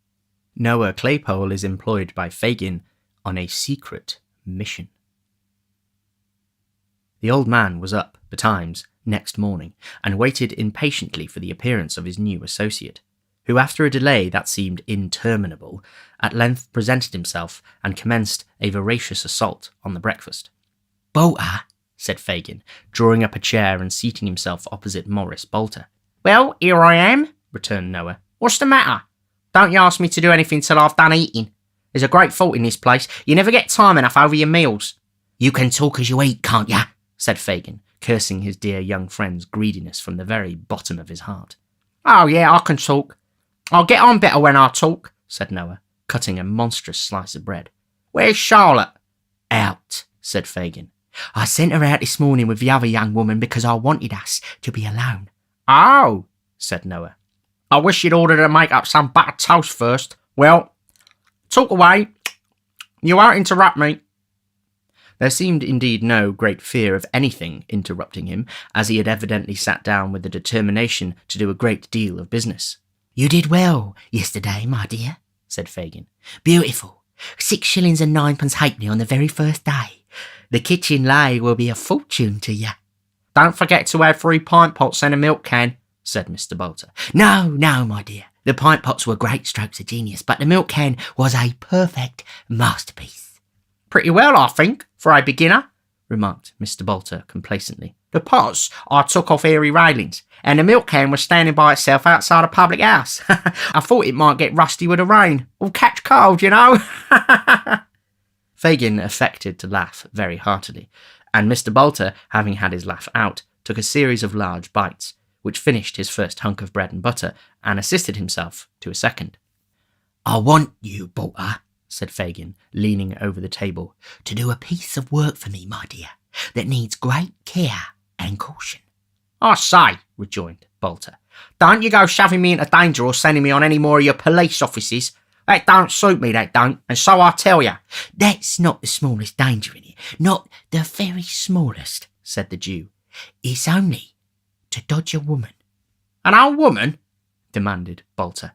Noah Claypole is employed by Fagin on a secret mission. The old man was up betimes next morning, and waited impatiently for the appearance of his new associate, who, after a delay that seemed interminable, at length presented himself and commenced a voracious assault on the breakfast. Bolter, said Fagin, drawing up a chair and seating himself opposite Morris Bolter. Well, here I am, returned Noah. What's the matter? Don't you ask me to do anything till I've done eating. There's a great fault in this place. You never get time enough over your meals. You can talk as you eat, can't ya? Said Fagin, cursing his dear young friend's greediness from the very bottom of his heart. Oh, yeah, I can talk. I'll get on better when I talk, said Noah, cutting a monstrous slice of bread. Where's Charlotte? Out, said Fagin. I sent her out this morning with the other young woman because I wanted us to be alone. Oh, said Noah. I wish you'd ordered her to make up some buttered toast first. Well, talk away. You won't interrupt me. There seemed indeed no great fear of anything interrupting him, as he had evidently sat down with the determination to do a great deal of business. You did well yesterday, my dear, said Fagin. Beautiful. 6 shillings and 9pence halfpenny on the very first day. The kitchen lay will be a fortune to you. Don't forget to add 3 pint pots and a milk can, said Mr. Bolter. No, my dear. The pint pots were great strokes of genius, but the milk can was a perfect masterpiece. Pretty well, I think, for a beginner, remarked Mr. Bolter complacently. The pots I took off airy railings, and the milk can was standing by itself outside a public house. I thought it might get rusty with the rain, or catch cold, you know. Fagin affected to laugh very heartily, and Mr. Bolter, having had his laugh out, took a series of large bites, which finished his first hunk of bread and butter, and assisted himself to a second. I want you, Bolter, said Fagin, leaning over the table, to do a piece of work for me, my dear, that needs great care and caution. I say, rejoined Bolter, don't you go shoving me into danger or sending me on any more of your police offices. That don't suit me, that don't, and so I tell you. That's not the smallest danger in it, not the very smallest, said the Jew. It's only to dodge a woman. An old woman? demanded Bolter.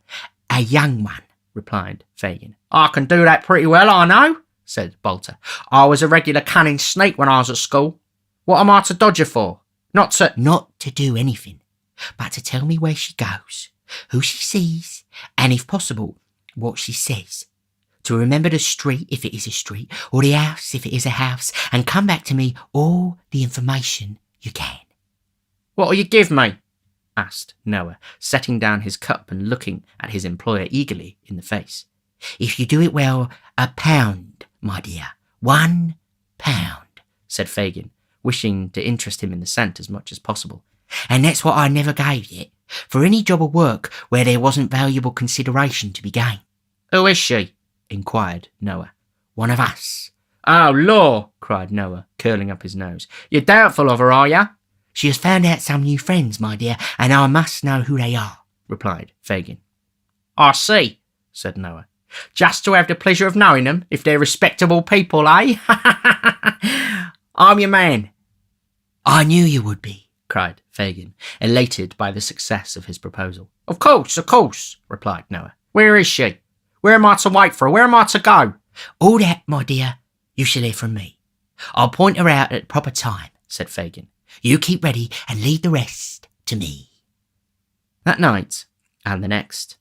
A young one, replied Fagin. I can do that pretty well, I know, said Bolter. I was a regular cunning sneak when I was at school. What am I to dodge her for? Not to do anything, but to tell me where she goes, who she sees, and if possible, what she says. To remember the street if it is a street, or the house if it is a house, and come back to me all the information you can. What'll you give me? asked Noah, setting down his cup and looking at his employer eagerly in the face. If you do it well, £1, my dear. £1, said Fagin, wishing to interest him in the scent as much as possible. And that's what I never gave yet, for any job of work where there wasn't valuable consideration to be gained. Who is she? inquired Noah. One of us. Oh, law, cried Noah, curling up his nose. You're doubtful of her, are you? She has found out some new friends, my dear, and I must know who they are, replied Fagin. I see, said Noah. Just to have the pleasure of knowing them, if they're respectable people, eh? I'm your man. I knew you would be, cried Fagin, elated by the success of his proposal. Of course, replied Noah. Where is she? Where am I to wait for her? Where am I to go? All that, my dear, you shall hear from me. I'll point her out at the proper time, said Fagin. You keep ready and leave the rest to me. That night, and the next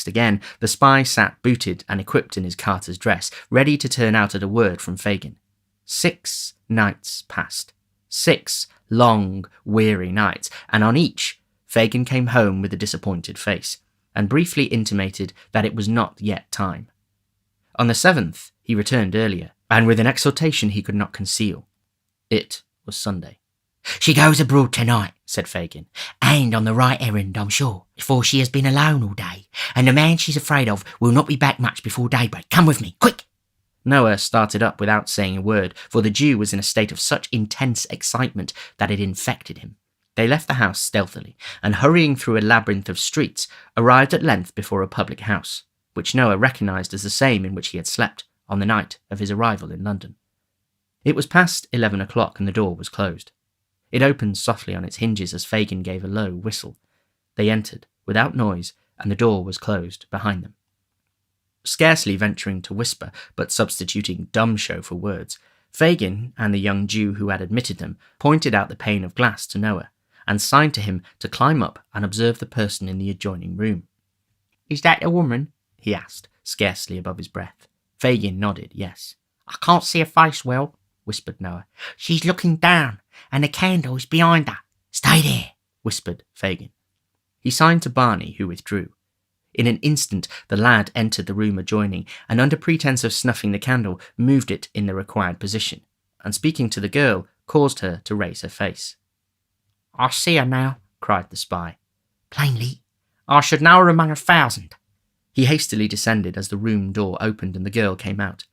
again, the spy sat booted and equipped in his carter's dress, ready to turn out at a word from Fagin. 6 nights passed. 6 long, weary nights, and on each, Fagin came home with a disappointed face, and briefly intimated that it was not yet time. On the 7th, he returned earlier, and with an exultation he could not conceal. It was Sunday. She goes abroad tonight, said Fagin, and on the right errand, I'm sure, for she has been alone all day, and the man she's afraid of will not be back much before daybreak. Come with me, quick! Noah started up without saying a word, for the Jew was in a state of such intense excitement that it infected him. They left the house stealthily, and hurrying through a labyrinth of streets, arrived at length before a public house, which Noah recognised as the same in which he had slept on the night of his arrival in London. It was past 11 o'clock and the door was closed. It opened softly on its hinges as Fagin gave a low whistle. They entered, without noise, and the door was closed behind them. Scarcely venturing to whisper, but substituting dumb show for words, Fagin and the young Jew who had admitted them pointed out the pane of glass to Noah, and signed to him to climb up and observe the person in the adjoining room. Is that a woman? He asked, scarcely above his breath. Fagin nodded, yes. I can't see her face well, whispered Noah. She's looking down, and the candle is behind her. Stay there, whispered Fagin. He signed to Barney, who withdrew. In an instant the lad entered the room adjoining, and under pretence of snuffing the candle, moved it in the required position, and speaking to the girl, caused her to raise her face. I see her now, cried the spy. Plainly? I should know her among 1,000. He hastily descended as the room door opened and the girl came out.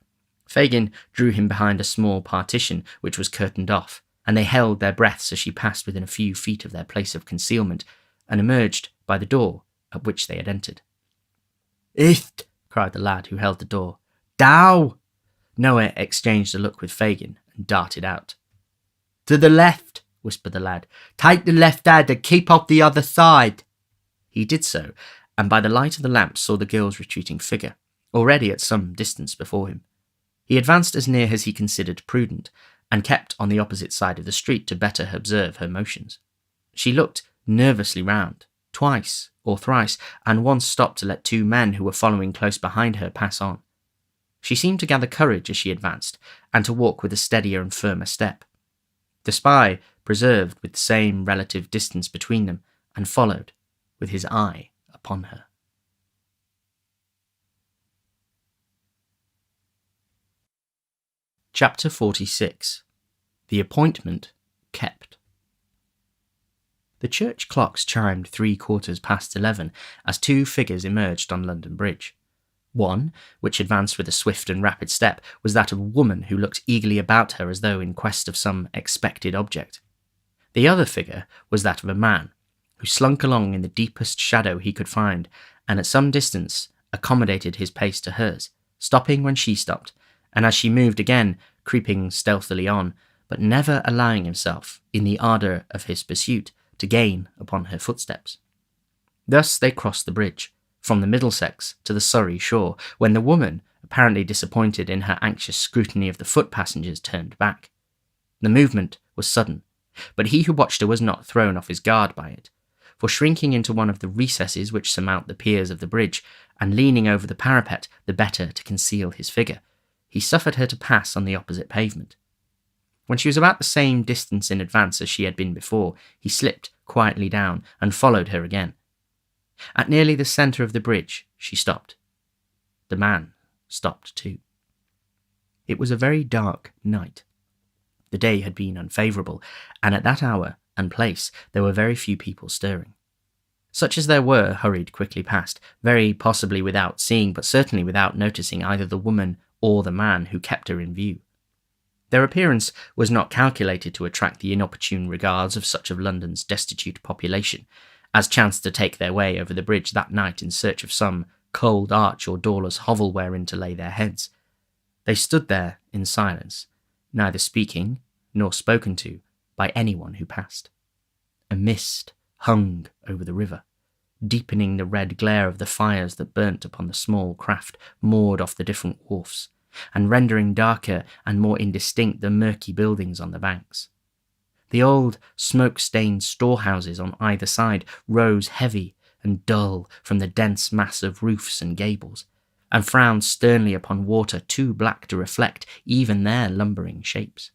Fagin drew him behind a small partition which was curtained off, and they held their breaths as she passed within a few feet of their place of concealment, and emerged by the door at which they had entered. "Ist!" cried the lad who held the door. "Dow!" Noah exchanged a look with Fagin and darted out. "To the left," whispered the lad. "Take the left hand and keep off the other side." He did so, and by the light of the lamp saw the girl's retreating figure, already at some distance before him. He advanced as near as he considered prudent, and kept on the opposite side of the street to better observe her motions. She looked nervously round, twice or thrice, and once stopped to let 2 men who were following close behind her pass on. She seemed to gather courage as she advanced, and to walk with a steadier and firmer step. The spy preserved with the same relative distance between them, and followed, with his eye upon her. Chapter 46. The Appointment Kept. The church clocks chimed 11:15 as 2 figures emerged on London Bridge. One, which advanced with a swift and rapid step, was that of a woman who looked eagerly about her as though in quest of some expected object. The other figure was that of a man, who slunk along in the deepest shadow he could find, and at some distance accommodated his pace to hers, stopping when she stopped, and as she moved again, creeping stealthily on, but never allowing himself, in the ardour of his pursuit, to gain upon her footsteps. Thus they crossed the bridge, from the Middlesex to the Surrey shore, when the woman, apparently disappointed in her anxious scrutiny of the foot passengers, turned back. The movement was sudden, but he who watched her was not thrown off his guard by it, for shrinking into one of the recesses which surmount the piers of the bridge, and leaning over the parapet the better to conceal his figure, he suffered her to pass on the opposite pavement. When she was about the same distance in advance as she had been before, he slipped quietly down and followed her again. At nearly the centre of the bridge, she stopped. The man stopped too. It was a very dark night. The day had been unfavourable, and at that hour and place there were very few people stirring. Such as there were hurried quickly past, very possibly without seeing, but certainly without noticing either the woman or the man who kept her in view. Their appearance was not calculated to attract the inopportune regards of such of London's destitute population as chanced to take their way over the bridge that night in search of some cold arch or doorless hovel wherein to lay their heads. They stood there in silence, neither speaking nor spoken to by anyone who passed. A mist hung over the river, deepening the red glare of the fires that burnt upon the small craft moored off the different wharfs, and rendering darker and more indistinct the murky buildings on the banks. The old smoke-stained storehouses on either side rose heavy and dull from the dense mass of roofs and gables, and frowned sternly upon water too black to reflect even their lumbering shapes.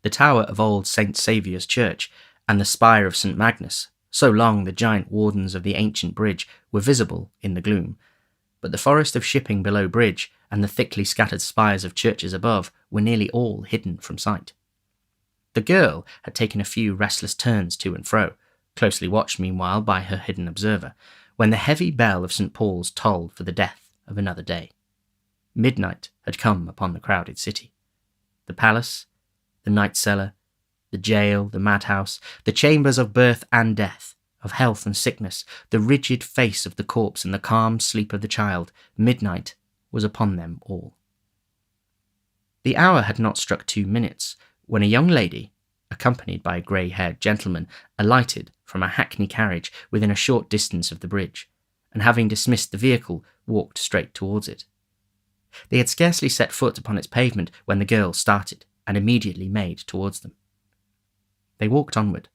The tower of old St. Saviour's Church and the spire of St. Magnus, so long the giant wardens of the ancient bridge, were visible in the gloom, but the forest of shipping below bridge and the thickly scattered spires of churches above were nearly all hidden from sight. The girl had taken a few restless turns to and fro, closely watched meanwhile by her hidden observer, when the heavy bell of St. Paul's tolled for the death of another day. Midnight had come upon the crowded city. The palace, the night cellar, the jail, the madhouse, the chambers of birth and death, of health and sickness, the rigid face of the corpse and the calm sleep of the child, midnight was upon them all. The hour had not struck 2 minutes when a young lady, accompanied by a grey-haired gentleman, alighted from a hackney carriage within a short distance of the bridge, and having dismissed the vehicle, walked straight towards it. They had scarcely set foot upon its pavement when the girl started, and immediately made towards them. They walked onward,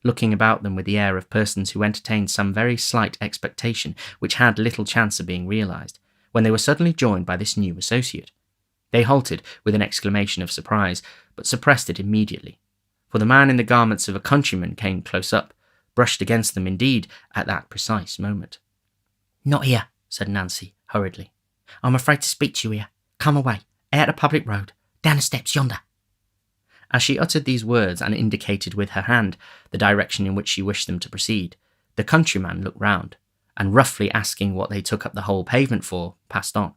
looking about them with the air of persons who entertained some very slight expectation which had little chance of being realised, when they were suddenly joined by this new associate. They halted with an exclamation of surprise, but suppressed it immediately, for the man in the garments of a countryman came close up, brushed against them indeed at that precise moment. "Not here," said Nancy, hurriedly. "I'm afraid to speak to you here. Come away, out the public road, down the steps yonder." As she uttered these words and indicated with her hand the direction in which she wished them to proceed, the countryman looked round, and roughly asking what they took up the whole pavement for, passed on.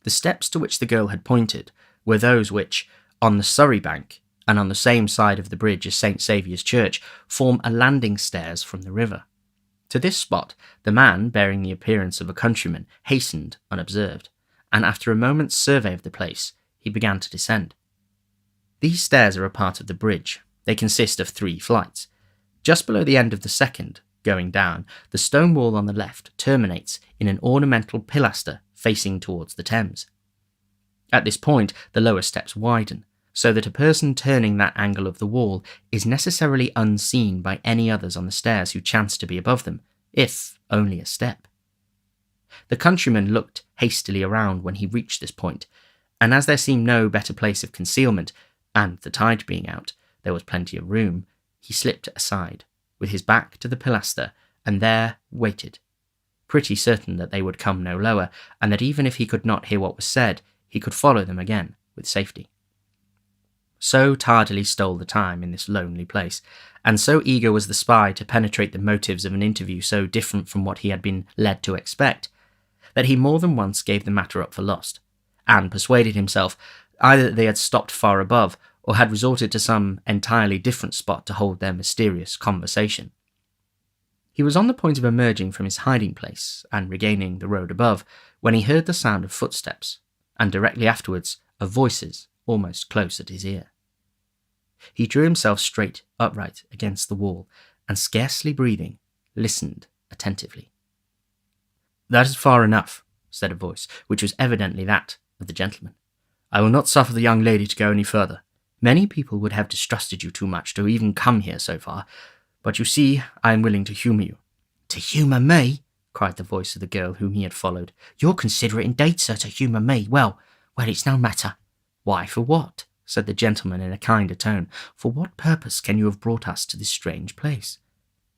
The steps to which the girl had pointed were those which, on the Surrey bank, and on the same side of the bridge as St. Saviour's Church, form a landing stairs from the river. To this spot the man, bearing the appearance of a countryman, hastened unobserved, and after a moment's survey of the place, he began to descend. These stairs are a part of the bridge. They consist of 3 flights. Just below the end of the second, going down, the stone wall on the left terminates in an ornamental pilaster facing towards the Thames. At this point, the lower steps widen, so that a person turning that angle of the wall is necessarily unseen by any others on the stairs who chance to be above them, if only a step. The countryman looked hastily around when he reached this point, and as there seemed no better place of concealment, and the tide being out, there was plenty of room, he slipped aside, with his back to the pilaster, and there waited, pretty certain that they would come no lower, and that even if he could not hear what was said, he could follow them again with safety. So tardily stole the time in this lonely place, and so eager was the spy to penetrate the motives of an interview so different from what he had been led to expect, that he more than once gave the matter up for lost, and persuaded himself either that they had stopped far above, or had resorted to some entirely different spot to hold their mysterious conversation. He was on the point of emerging from his hiding place and regaining the road above, when he heard the sound of footsteps, and directly afterwards of voices almost close at his ear. He drew himself straight upright against the wall, and scarcely breathing, listened attentively. "That is far enough," said a voice, which was evidently that of the gentleman. "I will not suffer the young lady to go any further. Many people would have distrusted you too much to even come here so far, but you see, I am willing to humour you." "To humour me?" cried the voice of the girl whom he had followed. "You're considerate indeed, sir, to humour me. Well, it's no matter." "Why, for what?" said the gentleman in a kinder tone. "For what purpose can you have brought us to this strange place?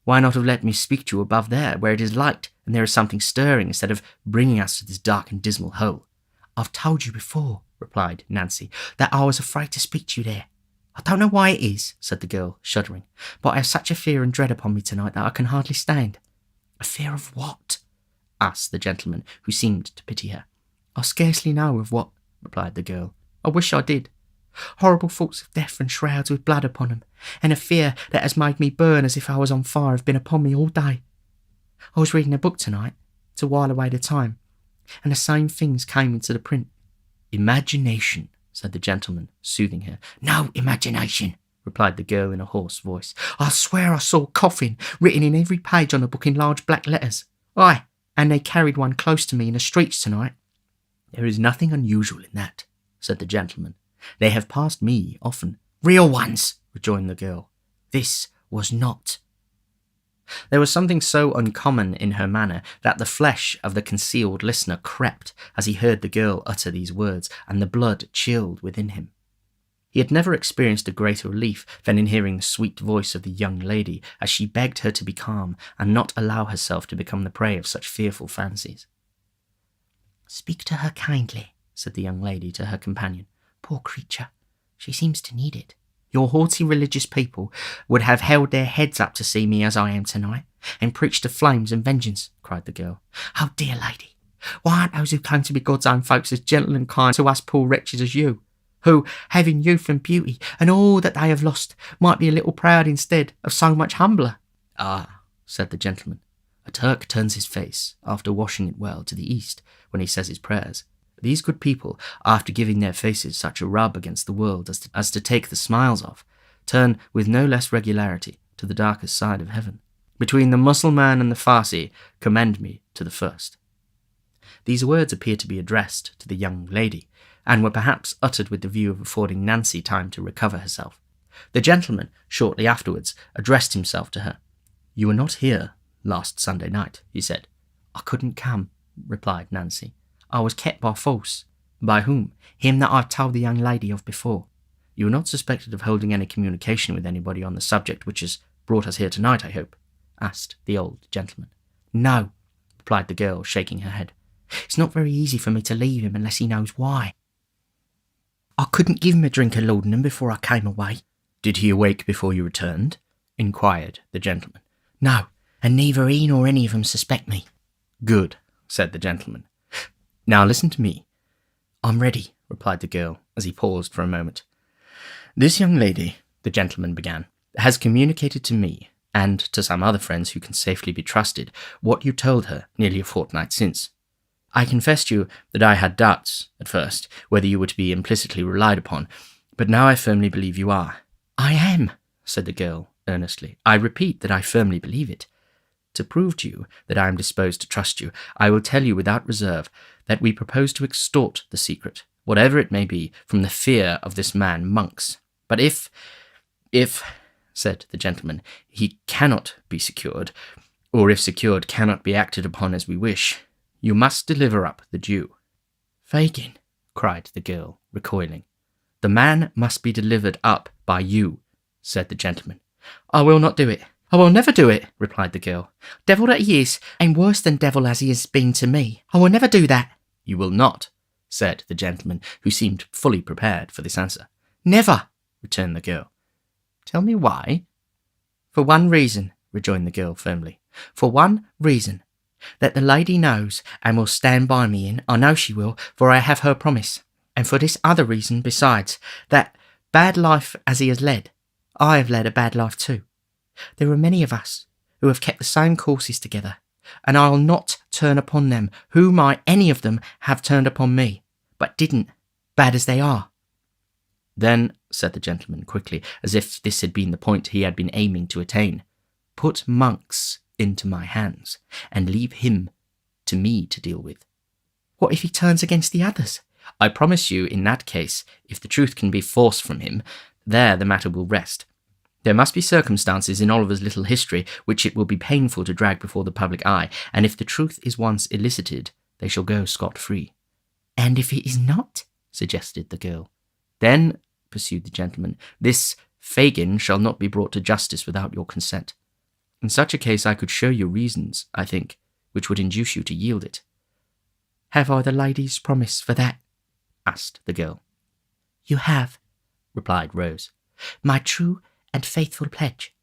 Why not have let me speak to you above there, where it is light and there is something stirring, instead of bringing us to this dark and dismal hole?" "I've told you before," replied Nancy, "that I was afraid to speak to you there. I don't know why it is," said the girl, shuddering, "but I have such a fear and dread upon me tonight that I can hardly stand." "A fear of what?" asked the gentleman, who seemed to pity her. "I scarcely know of what," replied the girl. "I wish I did. Horrible thoughts of death and shrouds with blood upon them, and a fear that has made me burn as if I was on fire have been upon me all day. I was reading a book tonight, to while away the time, and the same things came into the print." "Imagination," said the gentleman, soothing her. "No imagination," replied the girl in a hoarse voice. "I swear I saw coffin written in every page on the book in large black letters. Aye, and they carried one close to me in the streets tonight." "There is nothing unusual in that," said the gentleman. "They have passed me often." "Real ones," rejoined the girl. "This was not." There was something so uncommon in her manner that the flesh of the concealed listener crept as he heard the girl utter these words, and the blood chilled within him. He had never experienced a greater relief than in hearing the sweet voice of the young lady as she begged her to be calm and not allow herself to become the prey of such fearful fancies. "Speak to her kindly," said the young lady to her companion. "Poor creature, she seems to need it. Your haughty religious people would have held their heads up to see me as I am tonight, and preached to flames and vengeance," cried the girl. "Oh, dear lady, why aren't those who came to be God's own folks as gentle and kind to us poor wretches as you, who, having youth and beauty and all that they have lost, might be a little proud instead of so much humbler?" "Ah," said the gentleman, "a Turk turns his face, after washing it well, to the east when he says his prayers. These good people, after giving their faces such a rub against the world as to take the smiles off, turn with no less regularity to the darkest side of heaven. Between the Mussulman and the Farsi, commend me to the first." These words appeared to be addressed to the young lady, and were perhaps uttered with the view of affording Nancy time to recover herself. The gentleman, shortly afterwards, addressed himself to her. "You were not here last Sunday night," he said. "I couldn't come," replied Nancy. "I was kept by force." "By whom?" "Him that I've told the young lady of before." "You are not suspected of holding any communication with anybody on the subject which has brought us here tonight, I hope?" asked the old gentleman. "No," replied the girl, shaking her head. "It's not very easy for me to leave him unless he knows why. I couldn't give him a drink of laudanum before I came away." "Did he awake before you returned?" inquired the gentleman. "No, and neither he nor any of them suspect me." "Good," said the gentleman. "Now listen to me." "I'm ready," replied the girl, as he paused for a moment. "This young lady," the gentleman began, "has communicated to me, and to some other friends who can safely be trusted, what you told her nearly a fortnight since. I confess to you that I had doubts, at first, whether you were to be implicitly relied upon, but now I firmly believe you are." "I am," said the girl earnestly. "I repeat that I firmly believe it. To prove to you that I am disposed to trust you, I will tell you without reserve that we propose to extort the secret, whatever it may be, from the fear of this man Monks. But if, said the gentleman, he cannot be secured, or if secured cannot be acted upon as we wish, you must deliver up the Jew." "Fagin," cried the girl, recoiling. "The man must be delivered up by you," said the gentleman. "I will not do it. I will never do it," replied the girl. "Devil that he is, and worse than devil as he has been to me, I will never do that." "You will not," said the gentleman, who seemed fully prepared for this answer. "Never," returned the girl. "Tell me why." "For one reason," rejoined the girl firmly. "For one reason, that the lady knows and will stand by me in. I know she will, for I have her promise. And for this other reason besides, that, bad life as he has led, I have led a bad life too. There are many of us who have kept the same courses together, and I will not turn upon them who might any of them have turned upon me, but didn't, bad as they are." "Then," said the gentleman quickly, as if this had been the point he had been aiming to attain, "put Monks into my hands, and leave him to me to deal with. What if he turns against the others? I promise you, in that case, if the truth can be forced from him, there the matter will rest. There must be circumstances in Oliver's little history which it will be painful to drag before the public eye, and if the truth is once elicited, they shall go scot-free. And if it is not? Suggested the girl. Then, pursued the gentleman, this Fagin shall not be brought to justice without your consent. In such a case I could show you reasons, I think, which would induce you to yield it. Have I the lady's promise for that? Asked the girl. You have, replied Rose. My true and faithful pledge.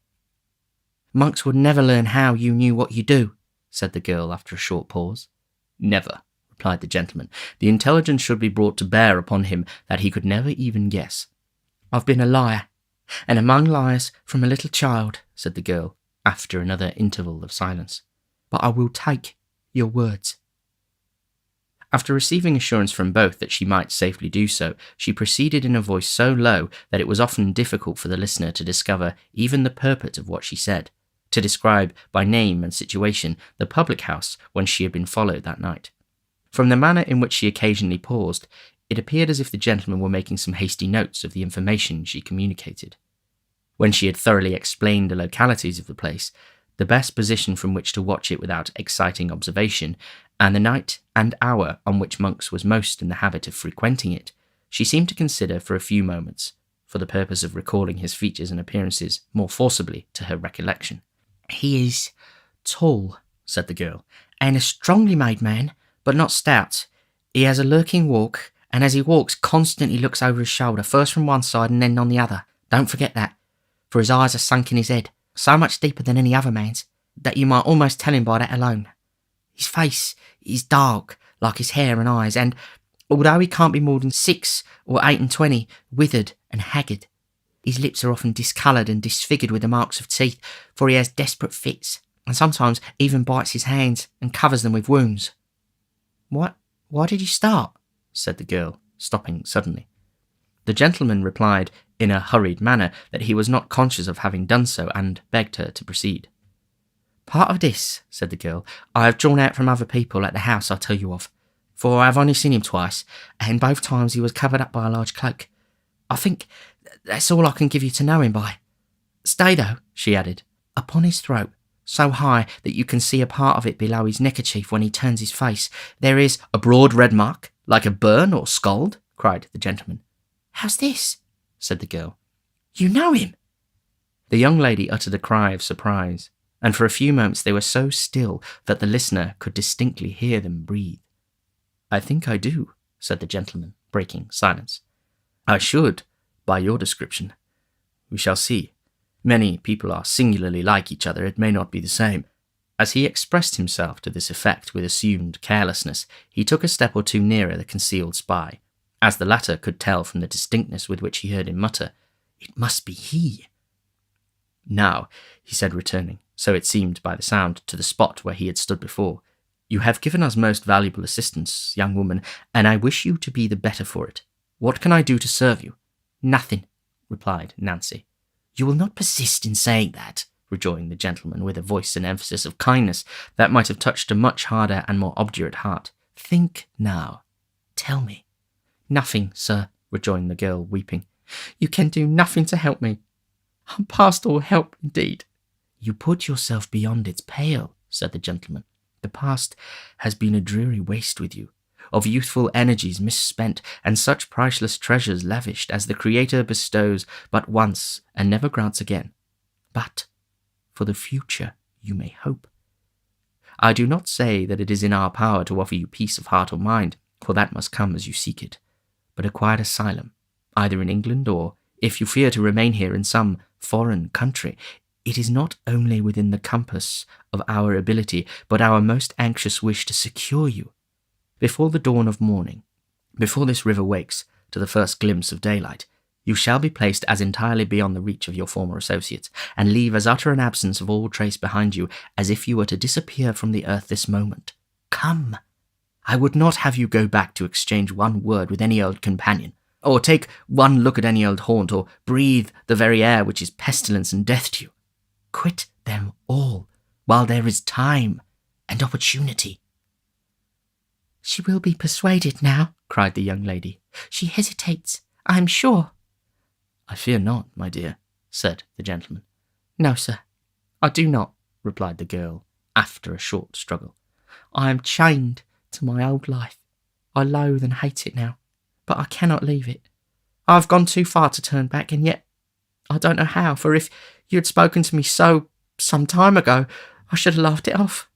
Monks would never learn how you knew what you do, said the girl after a short pause. Never, replied the gentleman. The intelligence should be brought to bear upon him that he could never even guess. I've been a liar, and among liars from a little child, said the girl, after another interval of silence. But I will take your words. After receiving assurance from both that she might safely do so, she proceeded in a voice so low that it was often difficult for the listener to discover even the purport of what she said, to describe by name and situation the public house whence she had been followed that night. From the manner in which she occasionally paused, it appeared as if the gentleman were making some hasty notes of the information she communicated. When she had thoroughly explained the localities of the place, the best position from which to watch it without exciting observation, and the night and hour on which Monks was most in the habit of frequenting it, she seemed to consider for a few moments, for the purpose of recalling his features and appearances more forcibly to her recollection. He is tall, said the girl, and a strongly made man, but not stout. He has a lurking walk, and as he walks constantly looks over his shoulder, first from one side and then on the other. Don't forget that, for his eyes are sunk in his head, so much deeper than any other man's, that you might almost tell him by that alone. His face is dark, like his hair and eyes, and, although he can't be more than 6 or 28, withered and haggard, his lips are often discoloured and disfigured with the marks of teeth, for he has desperate fits, and sometimes even bites his hands and covers them with wounds. Why did you start? Said the girl, stopping suddenly. The gentleman replied in a hurried manner that he was not conscious of having done so, and begged her to proceed. Part of this, said the girl, I have drawn out from other people at the house I tell you of, for I have only seen him twice, and both times he was covered up by a large cloak. I think that's all I can give you to know him by. Stay, though, she added, upon his throat, so high that you can see a part of it below his neckerchief when he turns his face, there is a broad red mark, like a burn or scald, cried the gentleman. How's this? Said the girl. You know him? The young lady uttered a cry of surprise, and for a few moments they were so still that the listener could distinctly hear them breathe. I think I do, said the gentleman, breaking silence. I should, by your description. We shall see. Many people are singularly like each other, it may not be the same. As he expressed himself to this effect with assumed carelessness, he took a step or two nearer the concealed spy, as the latter could tell from the distinctness with which he heard him mutter, "It must be he." Now, he said, returning, so it seemed by the sound, to the spot where he had stood before, you have given us most valuable assistance, young woman, and I wish you to be the better for it. What can I do to serve you? Nothing, replied Nancy. You will not persist in saying that, rejoined the gentleman with a voice and emphasis of kindness that might have touched a much harder and more obdurate heart. Think now. Tell me. Nothing, sir, rejoined the girl, weeping. You can do nothing to help me. I'm past all help, indeed. You put yourself beyond its pale, said the gentleman. The past has been a dreary waste with you, of youthful energies misspent, and such priceless treasures lavished as the Creator bestows but once and never grants again. But for the future you may hope. I do not say that it is in our power to offer you peace of heart or mind, for that must come as you seek it, but a quiet asylum, either in England or, if you fear to remain here, in some foreign country. It is not only within the compass of our ability, but our most anxious wish to secure you. Before the dawn of morning, before this river wakes to the first glimpse of daylight, you shall be placed as entirely beyond the reach of your former associates, and leave as utter an absence of all trace behind you as if you were to disappear from the earth this moment. Come! I would not have you go back to exchange one word with any old companion, or take one look at any old haunt, or breathe the very air which is pestilence and death to you. Quit them all, while there is time and opportunity." "She will be persuaded now," cried the young lady. "She hesitates, I am sure." "I fear not, my dear," said the gentleman. "No, sir, I do not," replied the girl, after a short struggle. "I am chained to my old life. I loathe and hate it now, but I cannot leave it. I have gone too far to turn back, and yet I don't know how, for if you had spoken to me some time ago, I should have laughed it off.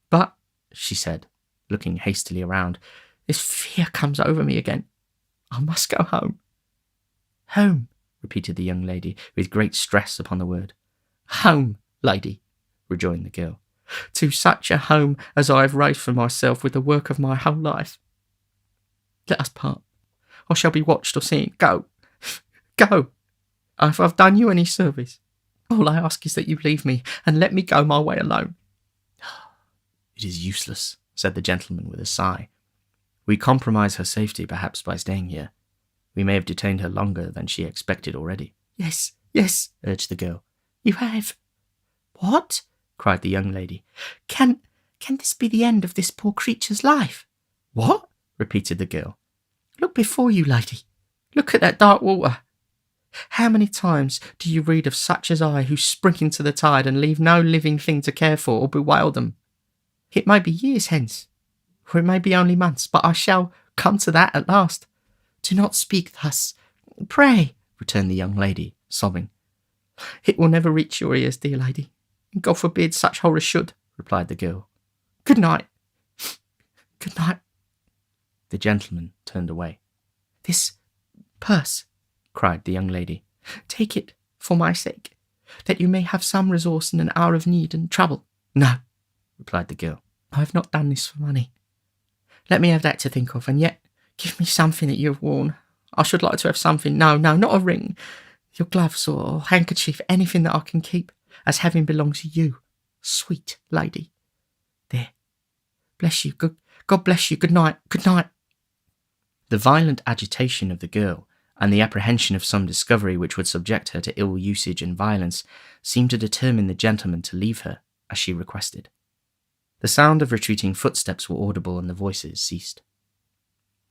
But," she said, looking hastily around, "this fear comes over me again. I must go home." "Home," repeated the young lady, with great stress upon the word. "Home, lady," rejoined the girl, "to such a home as I have raised for myself with the work of my whole life. Let us part. I shall be watched or seen. Go, go. If I've done you any service, all I ask is that you leave me and let me go my way alone." "It is useless," said the gentleman with a sigh. "We compromise her safety perhaps by staying here. We may have detained her longer than she expected already." Yes, yes, urged the girl. you have. "What?" cried the young lady. Can this be the end of this poor creature's life?" What? repeated the girl. Look before you, lady. Look at that dark water. How many times do you read of such as I who spring into the tide and leave no living thing to care for or bewail them? It may be years hence, or it may be only months, but I shall come to that at last. "Do not speak thus. Pray," returned the young lady, sobbing. "It will never reach your ears, dear lady. God forbid such horrors should," replied the girl. "Good night. Good night." The gentleman turned away. "This purse," cried the young lady. "Take it for my sake, that you may have some resource in an hour of need and trouble." "No," replied the girl. "I have not done this for money. Let me have that to think of, and yet give me something that you have worn. I should like to have something. No, not a ring. Your gloves or handkerchief, anything that I can keep, as having belonged to you, sweet lady. There. Bless you. God bless you. Good night. Good night." The violent agitation of the girl, and the apprehension of some discovery which would subject her to ill usage and violence, seemed to determine the gentleman to leave her, as she requested. The sound of retreating footsteps were audible, and the voices ceased.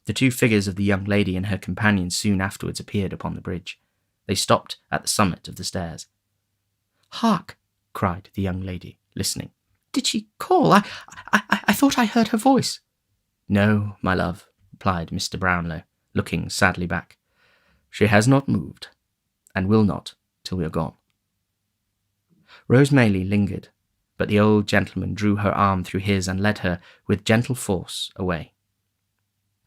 The two figures of the young lady and her companion soon afterwards appeared upon the bridge. They stopped at the summit of the stairs. "Hark!" cried the young lady, listening. "Did she call? I thought I heard her voice." "No, my love," replied Mr. Brownlow, looking sadly back. "She has not moved, and will not till we are gone." Rose Maylie lingered, but the old gentleman drew her arm through his and led her, with gentle force, away.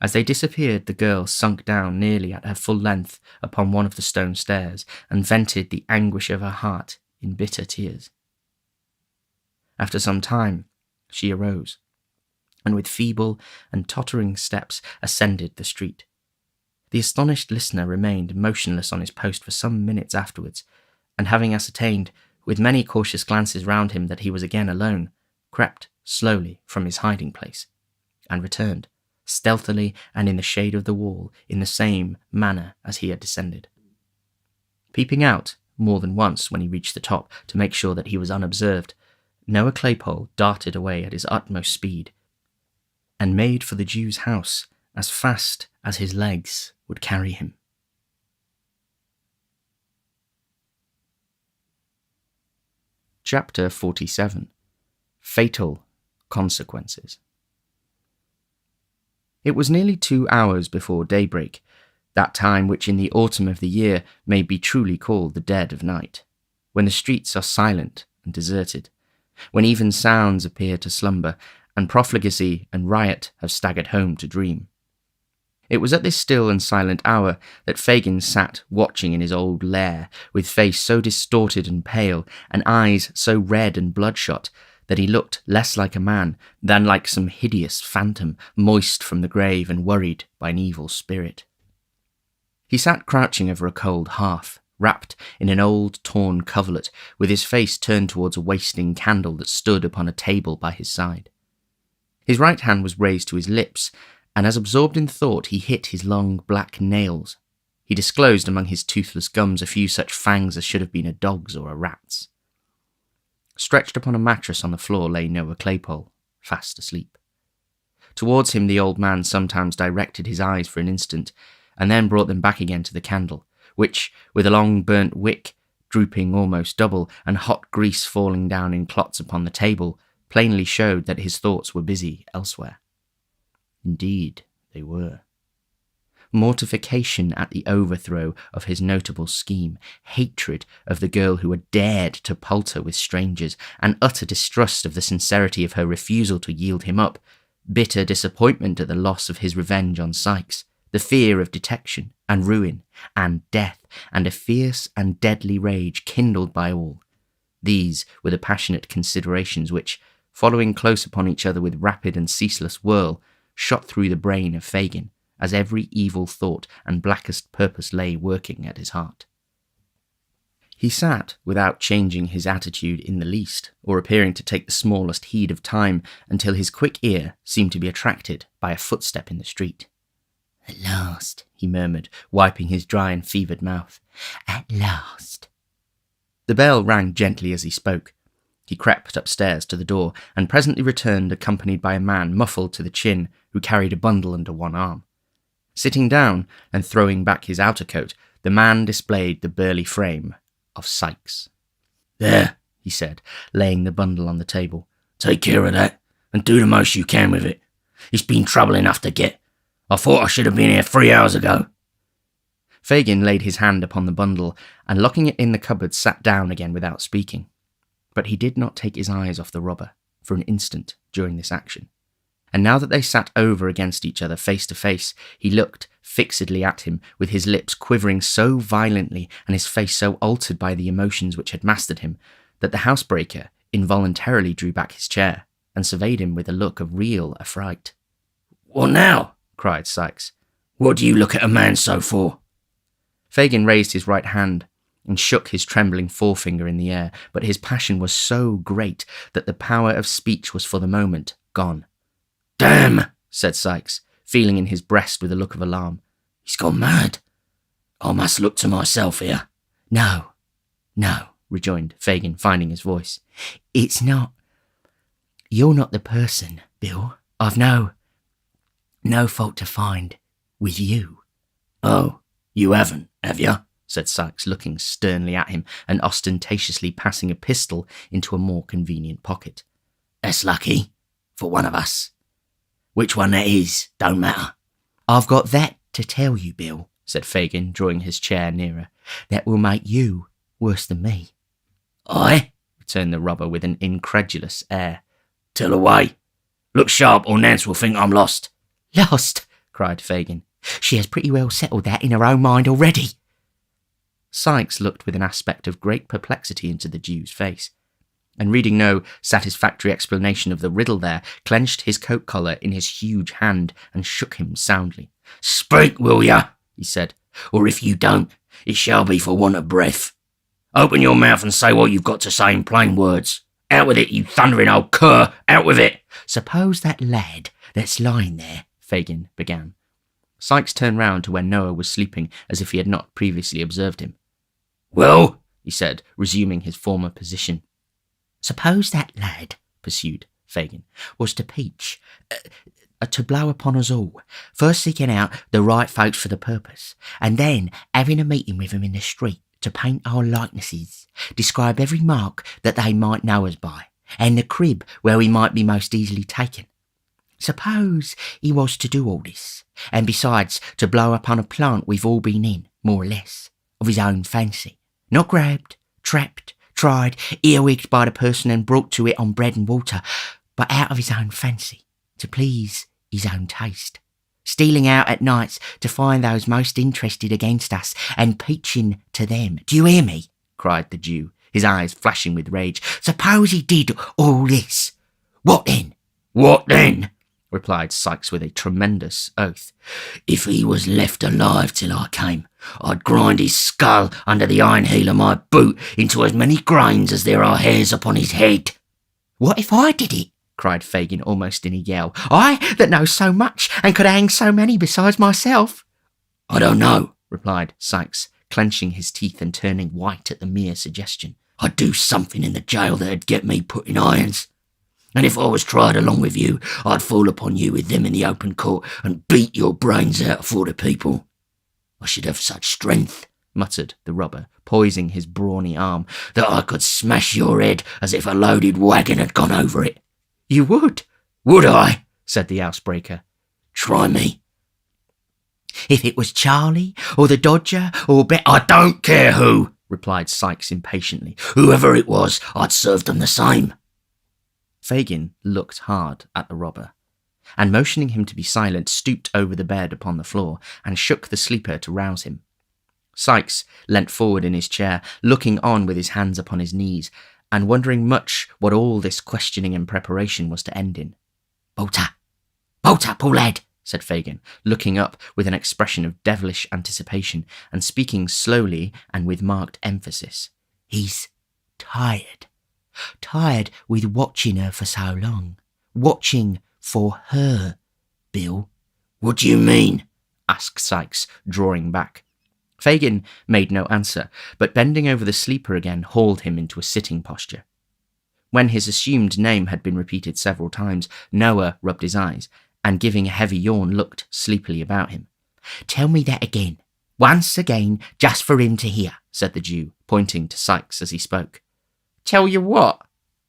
As they disappeared, the girl sunk down nearly at her full length upon one of the stone stairs, and vented the anguish of her heart in bitter tears. After some time, she arose, and with feeble and tottering steps ascended the street. The astonished listener remained motionless on his post for some minutes afterwards, and having ascertained, with many cautious glances round him, that he was again alone, crept slowly from his hiding place, and returned, stealthily and in the shade of the wall, in the same manner as he had descended. Peeping out more than once when he reached the top to make sure that he was unobserved, Noah Claypole darted away at his utmost speed, and made for the Jew's house as fast as his legs would carry him. Chapter 47. Fatal Consequences. It was nearly 2 hours before daybreak, that time which in the autumn of the year may be truly called the dead of night, when the streets are silent and deserted, when even sounds appear to slumber, and profligacy and riot have staggered home to dream. It was at this still and silent hour that Fagin sat watching in his old lair, with face so distorted and pale, and eyes so red and bloodshot, that he looked less like a man than like some hideous phantom, moist from the grave and worried by an evil spirit. He sat crouching over a cold hearth, wrapped in an old torn coverlet, with his face turned towards a wasting candle that stood upon a table by his side. His right hand was raised to his lips, and as absorbed in thought he hit his long black nails. He disclosed among his toothless gums a few such fangs as should have been a dog's or a rat's. Stretched upon a mattress on the floor lay Noah Claypole, fast asleep. Towards him the old man sometimes directed his eyes for an instant, and then brought them back again to the candle, which, with a long burnt wick drooping almost double, and hot grease falling down in clots upon the table, plainly showed that his thoughts were busy elsewhere. Indeed, they were. Mortification at the overthrow of his notable scheme, hatred of the girl who had dared to palter with strangers, and utter distrust of the sincerity of her refusal to yield him up, bitter disappointment at the loss of his revenge on Sikes, the fear of detection and ruin and death, and a fierce and deadly rage kindled by all. These were the passionate considerations which, following close upon each other with rapid and ceaseless whirl, shot through the brain of Fagin, as every evil thought and blackest purpose lay working at his heart. He sat without changing his attitude in the least, or appearing to take the smallest heed of time, until his quick ear seemed to be attracted by a footstep in the street. At last, he murmured, wiping his dry and fevered mouth. At last. The bell rang gently as he spoke. He crept upstairs to the door, and presently returned accompanied by a man muffled to the chin, who carried a bundle under one arm. Sitting down and throwing back his outer coat, the man displayed the burly frame of Sikes. There, he said, laying the bundle on the table. Take care of that, and do the most you can with it. It's been trouble enough to get. I thought I should have been here 3 hours ago. Fagin laid his hand upon the bundle, and locking it in the cupboard sat down again without speaking. But he did not take his eyes off the robber for an instant during this action. And now that they sat over against each other face to face, he looked fixedly at him, with his lips quivering so violently and his face so altered by the emotions which had mastered him, that the housebreaker involuntarily drew back his chair and surveyed him with a look of real affright. "What now?" cried Sikes. "What do you look at a man so for?" Fagin raised his right hand and shook his trembling forefinger in the air, but his passion was so great that the power of speech was for the moment gone. "Damn," said Sikes, feeling in his breast with a look of alarm. "He's gone mad. I must look to myself here." No, rejoined Fagin, finding his voice. it's not. You're not the person, Bill. I've no fault to find with you. "Oh, you haven't, have you?" said Sikes, looking sternly at him and ostentatiously passing a pistol into a more convenient pocket. "That's lucky, for one of us. Which one that is, don't matter." I've got that to tell you, Bill, said Fagin, drawing his chair nearer. that will make you worse than me. "Aye?" returned the robber with an incredulous air. "Tell away. Look sharp or Nance will think I'm lost." Lost, cried Fagin. She has pretty well settled that in her own mind already. Sikes looked with an aspect of great perplexity into the Jew's face, and reading no satisfactory explanation of the riddle there, clenched his coat collar in his huge hand and shook him soundly. "Speak, will ya?" he said. "Or if you don't, it shall be for want of breath. Open your mouth and say what you've got to say in plain words. Out with it, you thundering old cur! Out with it!" Suppose that lad that's lying there, Fagin began. Sikes turned round to where Noah was sleeping, as if he had not previously observed him. "Well?" he said, resuming his former position. suppose that lad, Pursued Fagin. was to peach, to blow upon us all, first seeking out the right folks for the purpose, and then having a meeting with them in the street to paint our likenesses, describe every mark that they might know us by, and the crib where we might be most easily taken. Suppose he was to do all this, and besides to blow upon a plant we've all been in, more or less, of his own fancy, not grabbed, trapped, tried, earwigged by the person and brought to it on bread and water, but out of his own fancy, to please his own taste, stealing out at nights to find those most interested against us and peaching to them. Do you hear me?" cried the Jew, his eyes flashing with rage. "Suppose he did all this. What then?" "What then?" replied Sikes with a tremendous oath. "If he was left alive till I came, I'd grind his skull under the iron heel of my boot into as many grains as there are hairs upon his head." "What if I did it?" cried Fagin almost in a yell. "I that know so much and could hang so many besides myself." "I don't know," replied Sikes, clenching his teeth and turning white at the mere suggestion. I'd do something in the jail that'd get me put in irons. And if I was tried along with you, I'd fall upon you with them in the open court and beat your brains out for the people. I should have such strength, muttered the robber, poising his brawny arm, that I could smash your head as if a loaded wagon had gone over it. You would? Would I? Said the housebreaker. Try me. If it was Charlie, or the Dodger, or I don't care who, replied Sykes impatiently. Whoever it was, I'd serve them the same. Fagin looked hard at the robber, and motioning him to be silent, stooped over the bed upon the floor and shook the sleeper to rouse him. Sykes leant forward in his chair, looking on with his hands upon his knees, and wondering much what all this questioning and preparation was to end in. Bolt up, poor lad, said Fagin, looking up with an expression of devilish anticipation, and speaking slowly and with marked emphasis. He's tired with watching her for so long. Watching for her, Bill. What do you mean? asked Sykes, drawing back. Fagin made no answer, but bending over the sleeper again, hauled him into a sitting posture. When his assumed name had been repeated several times, Noah rubbed his eyes, and giving a heavy yawn, looked sleepily about him. Tell me that again, once again, just for him to hear, said the Jew, pointing to Sykes as he spoke. Tell you what?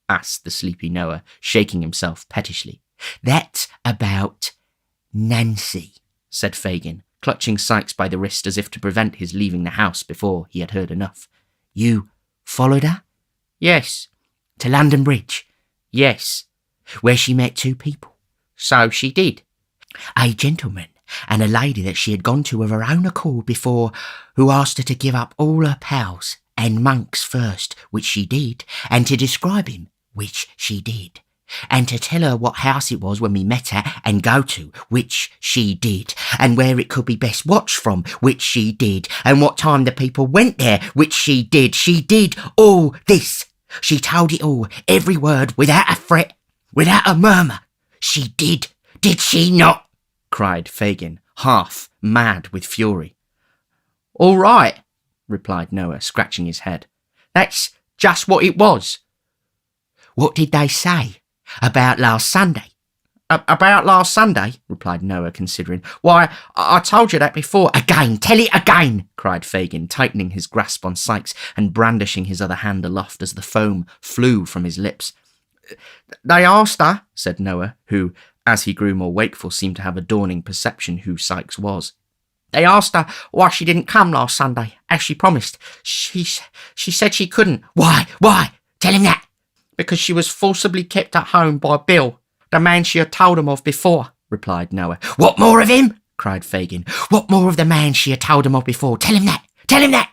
asked the sleepy Noah, shaking himself pettishly. That's about Nancy, said Fagin, clutching Sykes by the wrist as if to prevent his leaving the house before he had heard enough. You followed her? Yes. To London Bridge? Yes. Where she met two people? So she did. A gentleman and a lady that she had gone to of her own accord before, who asked her to give up all her pals and monks first, which she did, and to describe him, which she did, and to tell her what house it was when we met her and go to, which she did, and where it could be best watched from, which she did, and what time the people went there, which she did. She did all this. She told it all, every word, without a fret, without a murmur. She did she not? cried Fagin, half mad with fury. All right, replied Noah, scratching his head. That's just what it was. What did they say about last Sunday? About last Sunday, replied Noah, considering. Why, I told you that before. Again, tell it again, cried Fagin, tightening his grasp on Sykes and brandishing his other hand aloft as the foam flew from his lips. They asked her, said Noah, who, as he grew more wakeful, seemed to have a dawning perception who Sykes was. They asked her why she didn't come last Sunday, as she promised. She said she couldn't. Why? Tell him that. Because she was forcibly kept at home by Bill, the man she had told him of before, replied Noah. What more of him? cried Fagin. What more of the man she had told him of before? Tell him that.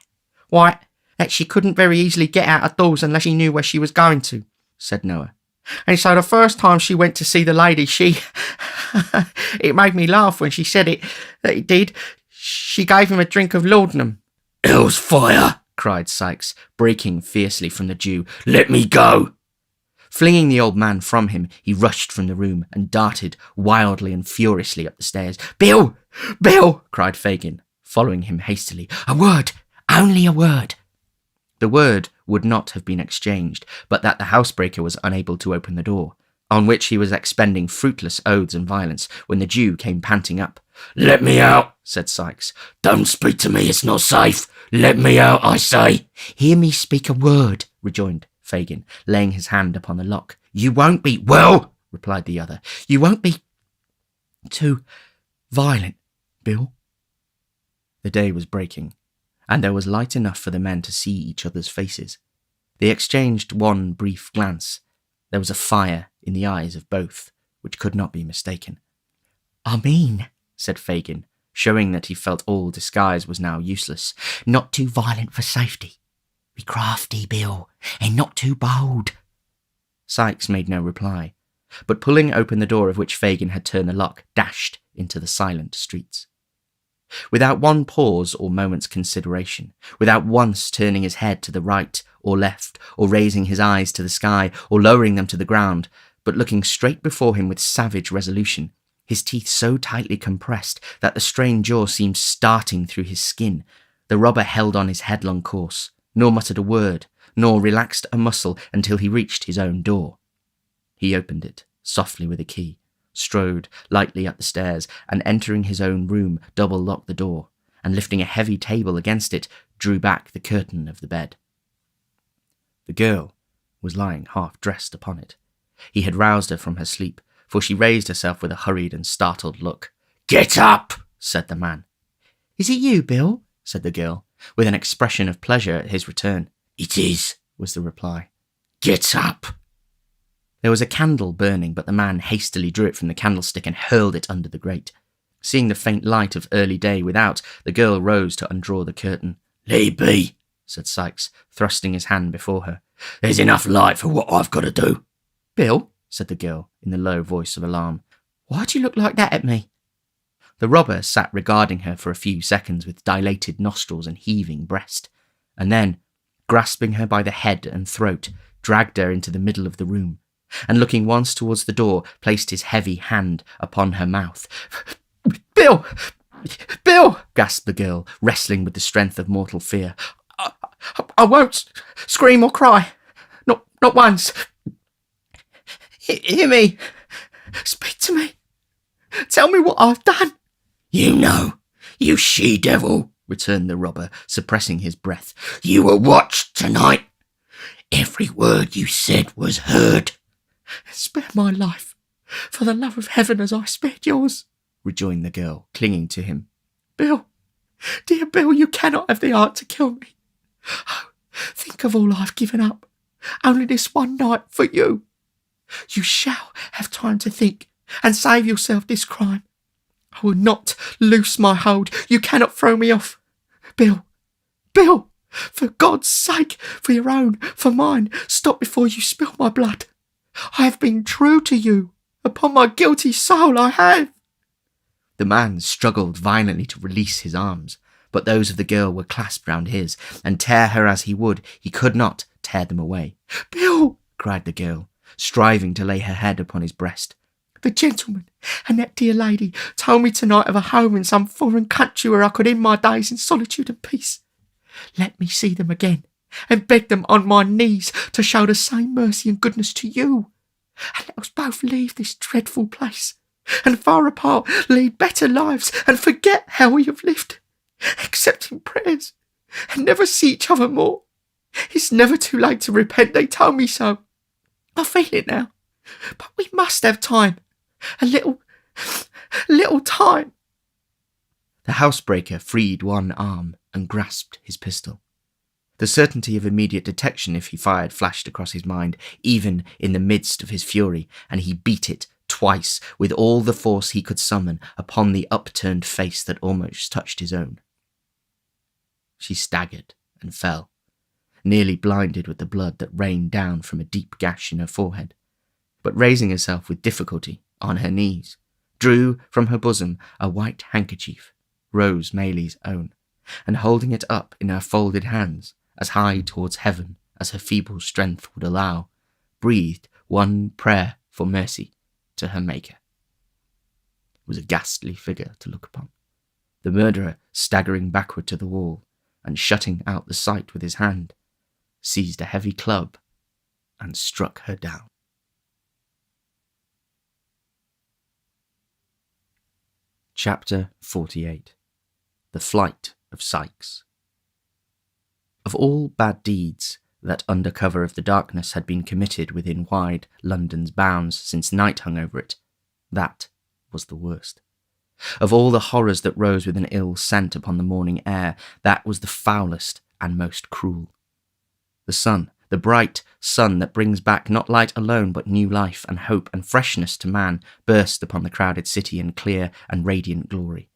Why, that she couldn't very easily get out of doors unless she knew where she was going to, said Noah. And so the first time she went to see the lady, it made me laugh when she said that it did. She gave him a drink of laudanum. Hell's fire, cried Sykes, breaking fiercely from the Jew. Let me go. Flinging the old man from him, he rushed from the room and darted wildly and furiously up the stairs. Bill! cried Fagin, following him hastily. A word, only a word. The word would not have been exchanged, but that the housebreaker was unable to open the door, on which he was expending fruitless oaths and violence, when the Jew came panting up. Let me out, said Sykes. Don't speak to me, it's not safe. Let me out, I say. Hear me speak a word, rejoined Fagin, laying his hand upon the lock. You won't be, well, replied the other. You won't be too violent, Bill. The day was breaking, and there was light enough for the men to see each other's faces. They exchanged one brief glance. There was a fire in the eyes of both, which could not be mistaken. I mean, said Fagin, showing that he felt all disguise was now useless, not too violent for safety. Be crafty, Bill, and not too bold. Sykes made no reply, but pulling open the door of which Fagin had turned the lock, dashed into the silent streets. Without one pause or moment's consideration, without once turning his head to the right or left, or raising his eyes to the sky, or lowering them to the ground, but looking straight before him with savage resolution, his teeth so tightly compressed that the strained jaw seemed starting through his skin, the robber held on his headlong course, nor muttered a word, nor relaxed a muscle until he reached his own door. He opened it softly with a key, strode lightly up the stairs, and entering his own room, double-locked the door, and lifting a heavy table against it, drew back the curtain of the bed. The girl was lying half-dressed upon it. He had roused her from her sleep, for she raised herself with a hurried and startled look. "Get up!" said the man. "Is it you, Bill?" said the girl, with an expression of pleasure at his return. "It is," was the reply. "Get up!" There was a candle burning, but the man hastily drew it from the candlestick and hurled it under the grate. Seeing the faint light of early day without, the girl rose to undraw the curtain. "Leave be," said Sikes, thrusting his hand before her. "There's enough light for what I've got to do." "Bill," said the girl, in the low voice of alarm, "why do you look like that at me?" The robber sat regarding her for a few seconds with dilated nostrils and heaving breast, and then, grasping her by the head and throat, dragged her into the middle of the room, and looking once towards the door, placed his heavy hand upon her mouth. Bill! Bill! gasped the girl, wrestling with the strength of mortal fear. I won't scream or cry. Not once. Hear me. Speak to me. Tell me what I've done. "You know, you she-devil," returned the robber, suppressing his breath. "You were watched tonight. Every word you said was heard." "Spare my life, for the love of heaven, as I spared yours," rejoined the girl, clinging to him. "Bill, dear Bill, you cannot have the heart to kill me. Oh, think of all I've given up, only this one night for you. You shall have time to think and save yourself this crime. I will not loose my hold. You cannot throw me off. Bill, for God's sake, for your own, for mine, stop before you spill my blood. I have been true to you. Upon my guilty soul, I have." The man struggled violently to release his arms, but those of the girl were clasped round his, and tear her as he would, he could not tear them away. "Bill," cried the girl, striving to lay her head upon his breast. "The gentleman and that dear lady told me tonight of a home in some foreign country where I could end my days in solitude and peace. Let me see them again, and beg them on my knees to show the same mercy and goodness to you. And let us both leave this dreadful place, and far apart lead better lives, and forget how we have lived, accepting prayers, and never see each other more. It's never too late to repent, they told me so. I feel it now, but we must have time, a little time." The housebreaker freed one arm and grasped his pistol. The certainty of immediate detection if he fired flashed across his mind, even in the midst of his fury, and he beat it twice with all the force he could summon upon the upturned face that almost touched his own. She staggered and fell, nearly blinded with the blood that rained down from a deep gash in her forehead, but raising herself with difficulty on her knees, drew from her bosom a white handkerchief, Rose Maylie's own, and holding it up in her folded hands, as high towards heaven as her feeble strength would allow, breathed one prayer for mercy to her Maker. It was a ghastly figure to look upon, the murderer staggering backward to the wall, and shutting out the sight with his hand, seized a heavy club and struck her down. Chapter 48. The Flight of Sikes. Of all bad deeds that under cover of the darkness had been committed within wide London's bounds since night hung over it, that was the worst. Of all the horrors that rose with an ill scent upon the morning air, that was the foulest and most cruel. The sun, the bright sun that brings back not light alone but new life and hope and freshness to man, burst upon the crowded city in clear and radiant glory.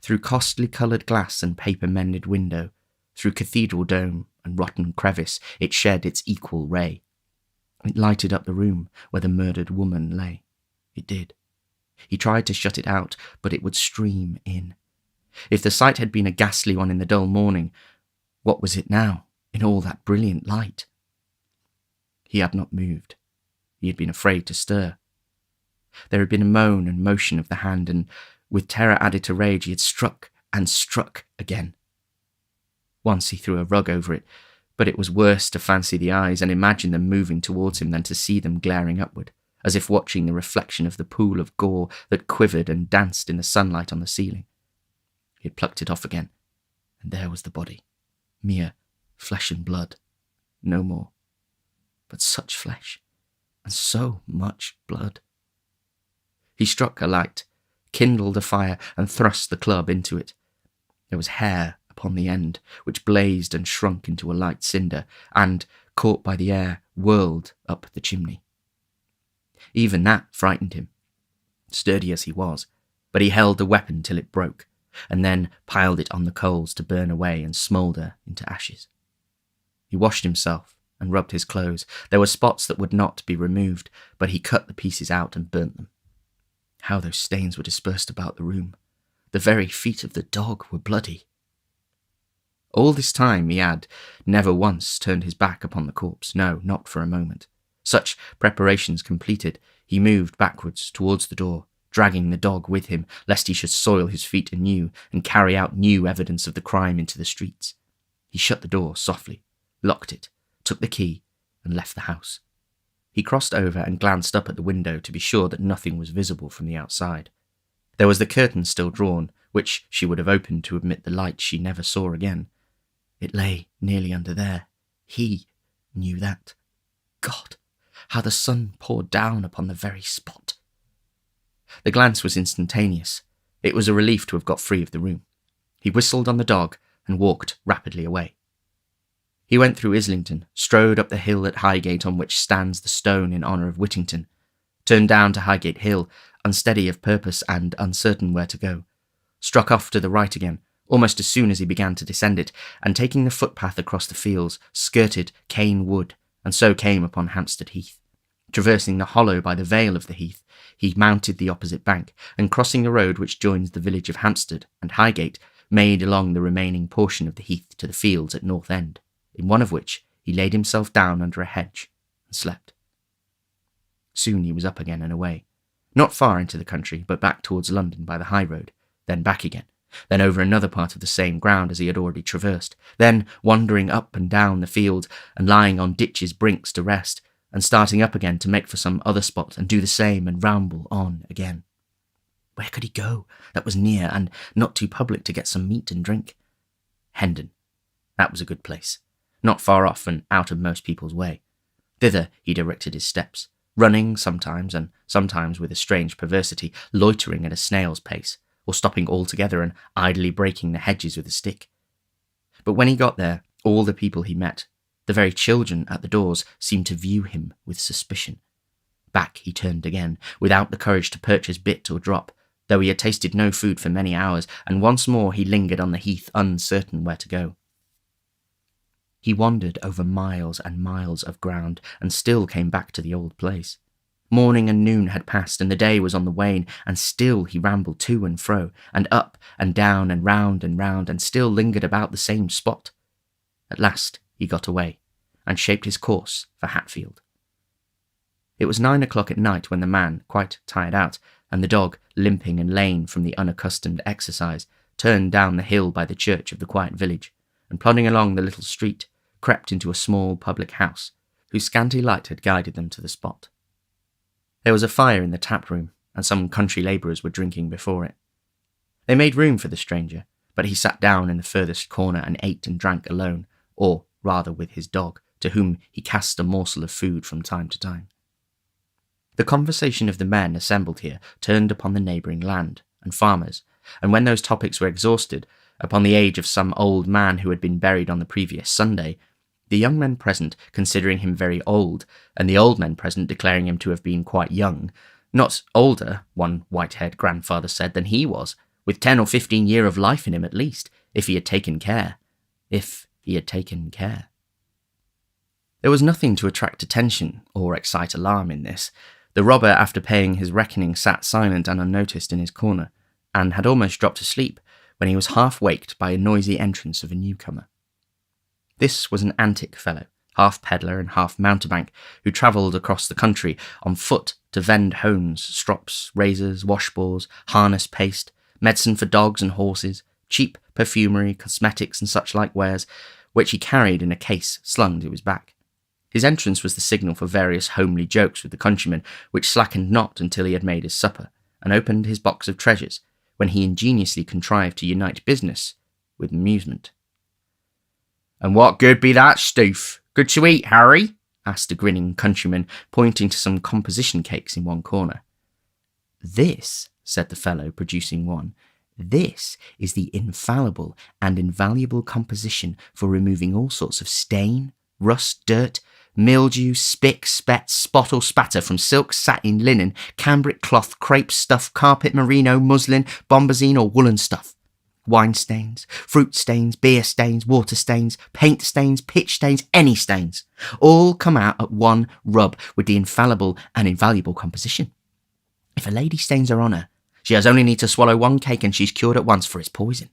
Through costly coloured glass and paper-mended window, through cathedral dome and rotten crevice, it shed its equal ray. It lighted up the room where the murdered woman lay. It did. He tried to shut it out, but it would stream in. If the sight had been a ghastly one in the dull morning, what was it now, in all that brilliant light? He had not moved. He had been afraid to stir. There had been a moan and motion of the hand, and with terror added to rage, he had struck and struck again. Once he threw a rug over it, But it was worse to fancy the eyes and imagine them moving towards him than to see them glaring upward, as if watching the reflection of the pool of gore that quivered and danced in the sunlight on the ceiling. He had plucked it off again, and there was the body, mere flesh and blood, no more. But such flesh, and so much blood. He struck a light, kindled a fire, and thrust the club into it. There was hair upon the end, which blazed and shrunk into a light cinder, and, caught by the air, whirled up the chimney. Even that frightened him, sturdy as he was, but he held the weapon till it broke, and then piled it on the coals to burn away and smoulder into ashes. He washed himself and rubbed his clothes. There were spots that would not be removed, but he cut the pieces out and burnt them. How those stains were dispersed about the room. The very feet of the dog were bloody. All this time he had never once turned his back upon the corpse, no, not for a moment. Such preparations completed, he moved backwards towards the door, dragging the dog with him, lest he should soil his feet anew and carry out new evidence of the crime into the streets. He shut the door softly, locked it, took the key, and left the house. He crossed over and glanced up at the window to be sure that nothing was visible from the outside. There was the curtain still drawn, which she would have opened to admit the light she never saw again. It lay nearly under there. He knew that. God, how the sun poured down upon the very spot. The glance was instantaneous. It was a relief to have got free of the room. He whistled on the dog and walked rapidly away. He went through Islington, strode up the hill at Highgate on which stands the stone in honour of Whittington, turned down to Highgate Hill, unsteady of purpose and uncertain where to go, struck off to the right again, almost as soon as he began to descend it, and taking the footpath across the fields, skirted Cane Wood, and so came upon Hampstead Heath. Traversing the hollow by the vale of the heath, he mounted the opposite bank, and crossing the road which joins the village of Hampstead and Highgate, made along the remaining portion of the heath to the fields at North End, in one of which he laid himself down under a hedge and slept. Soon he was up again and away, not far into the country, but back towards London by the high road, then back again, then over another part of the same ground as he had already traversed, then wandering up and down the field and lying on ditches' brinks to rest, and starting up again to make for some other spot and do the same and ramble on again. Where could he go that was near and not too public to get some meat and drink? Hendon. That was a good place, not far off and out of most people's way. Thither he directed his steps, running sometimes, and sometimes with a strange perversity, loitering at a snail's pace, or stopping altogether and idly breaking the hedges with a stick. But when he got there, all the people he met, the very children at the doors, seemed to view him with suspicion. Back he turned again, without the courage to purchase bit or drop, though he had tasted no food for many hours, and once more he lingered on the heath, uncertain where to go. He wandered over miles and miles of ground, and still came back to the old place. Morning and noon had passed, and the day was on the wane, and still he rambled to and fro, and up and down and round, and still lingered about the same spot. At last he got away, and shaped his course for Hatfield. It was 9 o'clock at night when the man, quite tired out, and the dog, limping and lame from the unaccustomed exercise, turned down the hill by the church of the quiet village, and plodding along the little street, crept into a small public house, whose scanty light had guided them to the spot. There was a fire in the tap room, and some country labourers were drinking before it. They made room for the stranger, but he sat down in the furthest corner and ate and drank alone, or rather with his dog, to whom he cast a morsel of food from time to time. The conversation of the men assembled here turned upon the neighbouring land and farmers, and when those topics were exhausted, upon the age of some old man who had been buried on the previous Sunday, the young men present considering him very old, and the old men present declaring him to have been quite young, not older, one white-haired grandfather said, than he was, with 10 or 15 years of life in him at least, if he had taken care. If he had taken care. There was nothing to attract attention or excite alarm in this. The robber, after paying his reckoning, sat silent and unnoticed in his corner, and had almost dropped asleep when he was half waked by a noisy entrance of a newcomer. This was an antic fellow, half pedlar and half mountebank, who travelled across the country on foot to vend hones, strops, razors, washballs, harness paste, medicine for dogs and horses, cheap perfumery, cosmetics and such like wares, which he carried in a case slung to his back. His entrance was the signal for various homely jokes with the countryman, which slackened not until he had made his supper, and opened his box of treasures, when he ingeniously contrived to unite business with amusement. "And what good be that stoof? Good to eat, Harry?" asked a grinning countryman, pointing to some composition cakes in one corner. "This," said the fellow, producing one, "this is the infallible and invaluable composition for removing all sorts of stain, rust, dirt, mildew, spick, spat, spot or spatter from silk, satin, linen, cambric cloth, crepe stuff, carpet, merino, muslin, bombazine or woolen stuff. Wine stains, fruit stains, beer stains, water stains, paint stains, pitch stains, any stains, all come out at one rub with the infallible and invaluable composition. If a lady stains her honour, she has only need to swallow one cake and she's cured at once for its poison.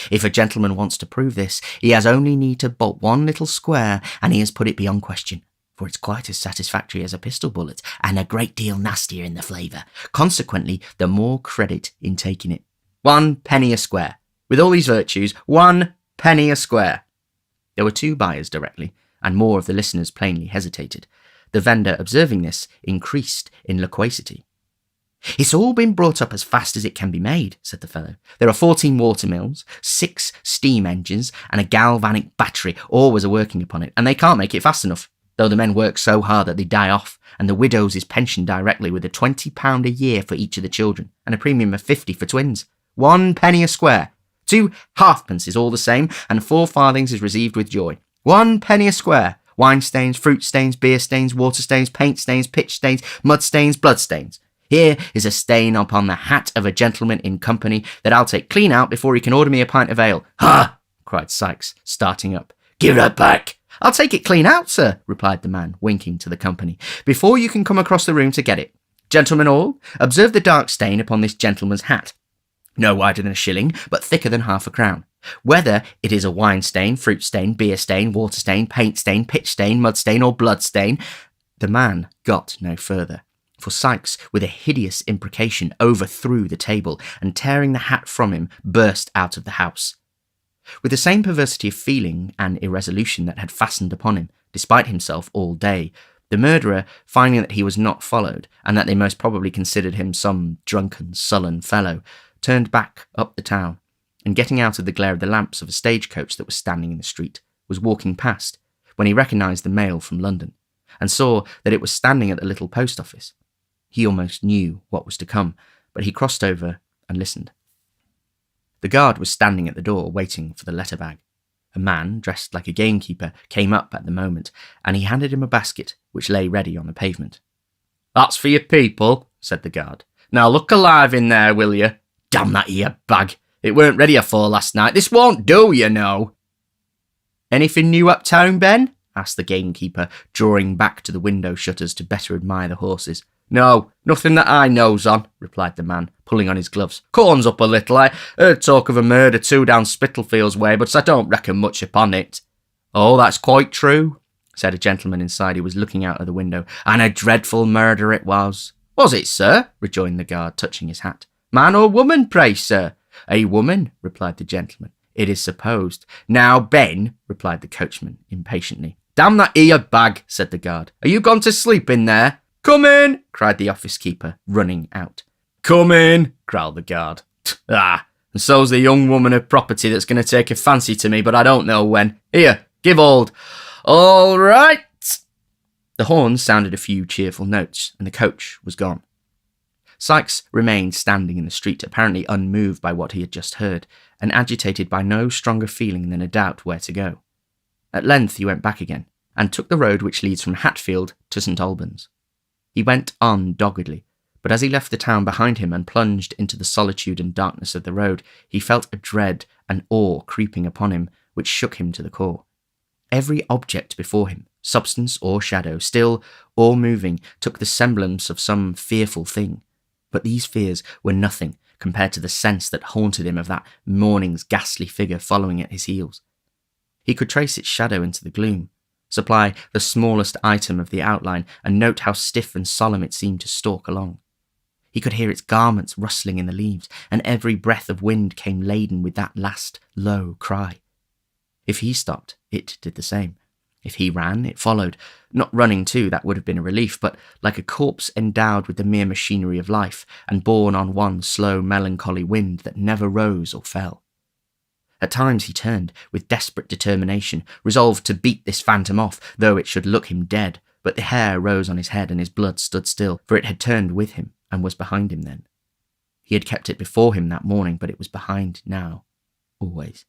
If a gentleman wants to prove this, he has only need to bolt one little square and he has put it beyond question, for it's quite as satisfactory as a pistol bullet and a great deal nastier in the flavour. Consequently, the more credit in taking it. 1 penny a square. With all these virtues, 1 penny a square." There were 2 buyers directly, and more of the listeners plainly hesitated. The vendor, observing this, increased in loquacity. "It's all been brought up as fast as it can be made," said the fellow. "There are 14 water mills, 6 steam engines, and a galvanic battery always a working upon it, and they can't make it fast enough, though the men work so hard that they die off, and the widows is pensioned directly with a £20 a year for each of the children, and a premium of 50 for twins. 1 penny a square. 2 halfpences all the same, and 4 farthings is received with joy. 1 penny a square. Wine stains, fruit stains, beer stains, water stains, paint stains, pitch stains, mud stains, blood stains. Here is a stain upon the hat of a gentleman in company that I'll take clean out before he can order me a pint of ale." "Ha!" cried Sikes, starting up. "Give that back." "I'll take it clean out, sir," replied the man, winking to the company, "before you can come across the room to get it. Gentlemen all, observe the dark stain upon this gentleman's hat. No wider than a shilling, but thicker than half a crown. Whether it is a wine stain, fruit stain, beer stain, water stain, paint stain, pitch stain, mud stain, or blood stain." The man got no further, for Sikes, with a hideous imprecation, overthrew the table, and tearing the hat from him, burst out of the house. With the same perversity of feeling and irresolution that had fastened upon him, despite himself, all day, the murderer, finding that he was not followed, and that they most probably considered him some drunken, sullen fellow, turned back up the town, and getting out of the glare of the lamps of a stagecoach that was standing in the street, was walking past, when he recognised the mail from London, and saw that it was standing at the little post office. He almost knew what was to come, but he crossed over and listened. The guard was standing at the door, waiting for the letter bag. A man, dressed like a gamekeeper, came up at the moment, and he handed him a basket, which lay ready on the pavement. "That's for your people," said the guard. "Now look alive in there, will you? Damn that here bag. It weren't ready afore last night. This won't do, you know." "Anything new uptown, Ben?" asked the gamekeeper, drawing back to the window shutters to better admire the horses. "No, nothing that I knows on," replied the man, pulling on his gloves. "Corn's up a little. I heard talk of a murder too down Spitalfields way, but I don't reckon much upon it." "Oh, that's quite true," said a gentleman inside who was looking out of the window. "And a dreadful murder it was." "Was it, sir?" rejoined the guard, touching his hat. "Man or woman, pray, sir?" "A woman," replied the gentleman, "it is supposed." "Now, Ben," replied the coachman impatiently. "Damn that here bag," said the guard. "Are you gone to sleep in there?" "Come in," cried the office-keeper, running out. "Come in," growled the guard. "Ah, and so's the young woman of property that's going to take a fancy to me, but I don't know when. Here, give hold. All right." The horn sounded a few cheerful notes, and the coach was gone. Sikes remained standing in the street, apparently unmoved by what he had just heard, and agitated by no stronger feeling than a doubt where to go. At length he went back again, and took the road which leads from Hatfield to St Albans. He went on doggedly, but as he left the town behind him and plunged into the solitude and darkness of the road, he felt a dread and awe creeping upon him which shook him to the core. Every object before him, substance or shadow, still or moving, took the semblance of some fearful thing. But these fears were nothing compared to the sense that haunted him of that morning's ghastly figure following at his heels. He could trace its shadow into the gloom, supply the smallest item of the outline, and note how stiff and solemn it seemed to stalk along. He could hear its garments rustling in the leaves, and every breath of wind came laden with that last low cry. If he stopped, it did the same. If he ran, it followed. Not running too, that would have been a relief, but like a corpse endowed with the mere machinery of life and borne on one slow, melancholy wind that never rose or fell. At times he turned, with desperate determination, resolved to beat this phantom off, though it should look him dead, but the hair rose on his head and his blood stood still, for it had turned with him and was behind him then. He had kept it before him that morning, but it was behind now, always.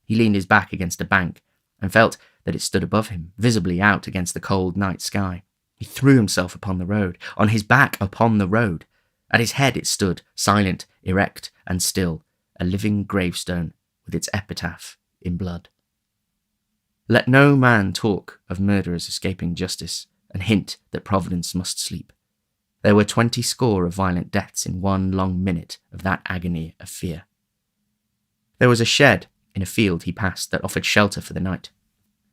He leaned his back against a bank and felt that it stood above him, visibly out against the cold night sky. He threw himself upon the road, on his back upon the road. At his head it stood, silent, erect, and still, a living gravestone with its epitaph in blood. Let no man talk of murderers escaping justice, and hint that Providence must sleep. There were 20 score of violent deaths in one long minute of that agony of fear. There was a shed in a field he passed that offered shelter for the night.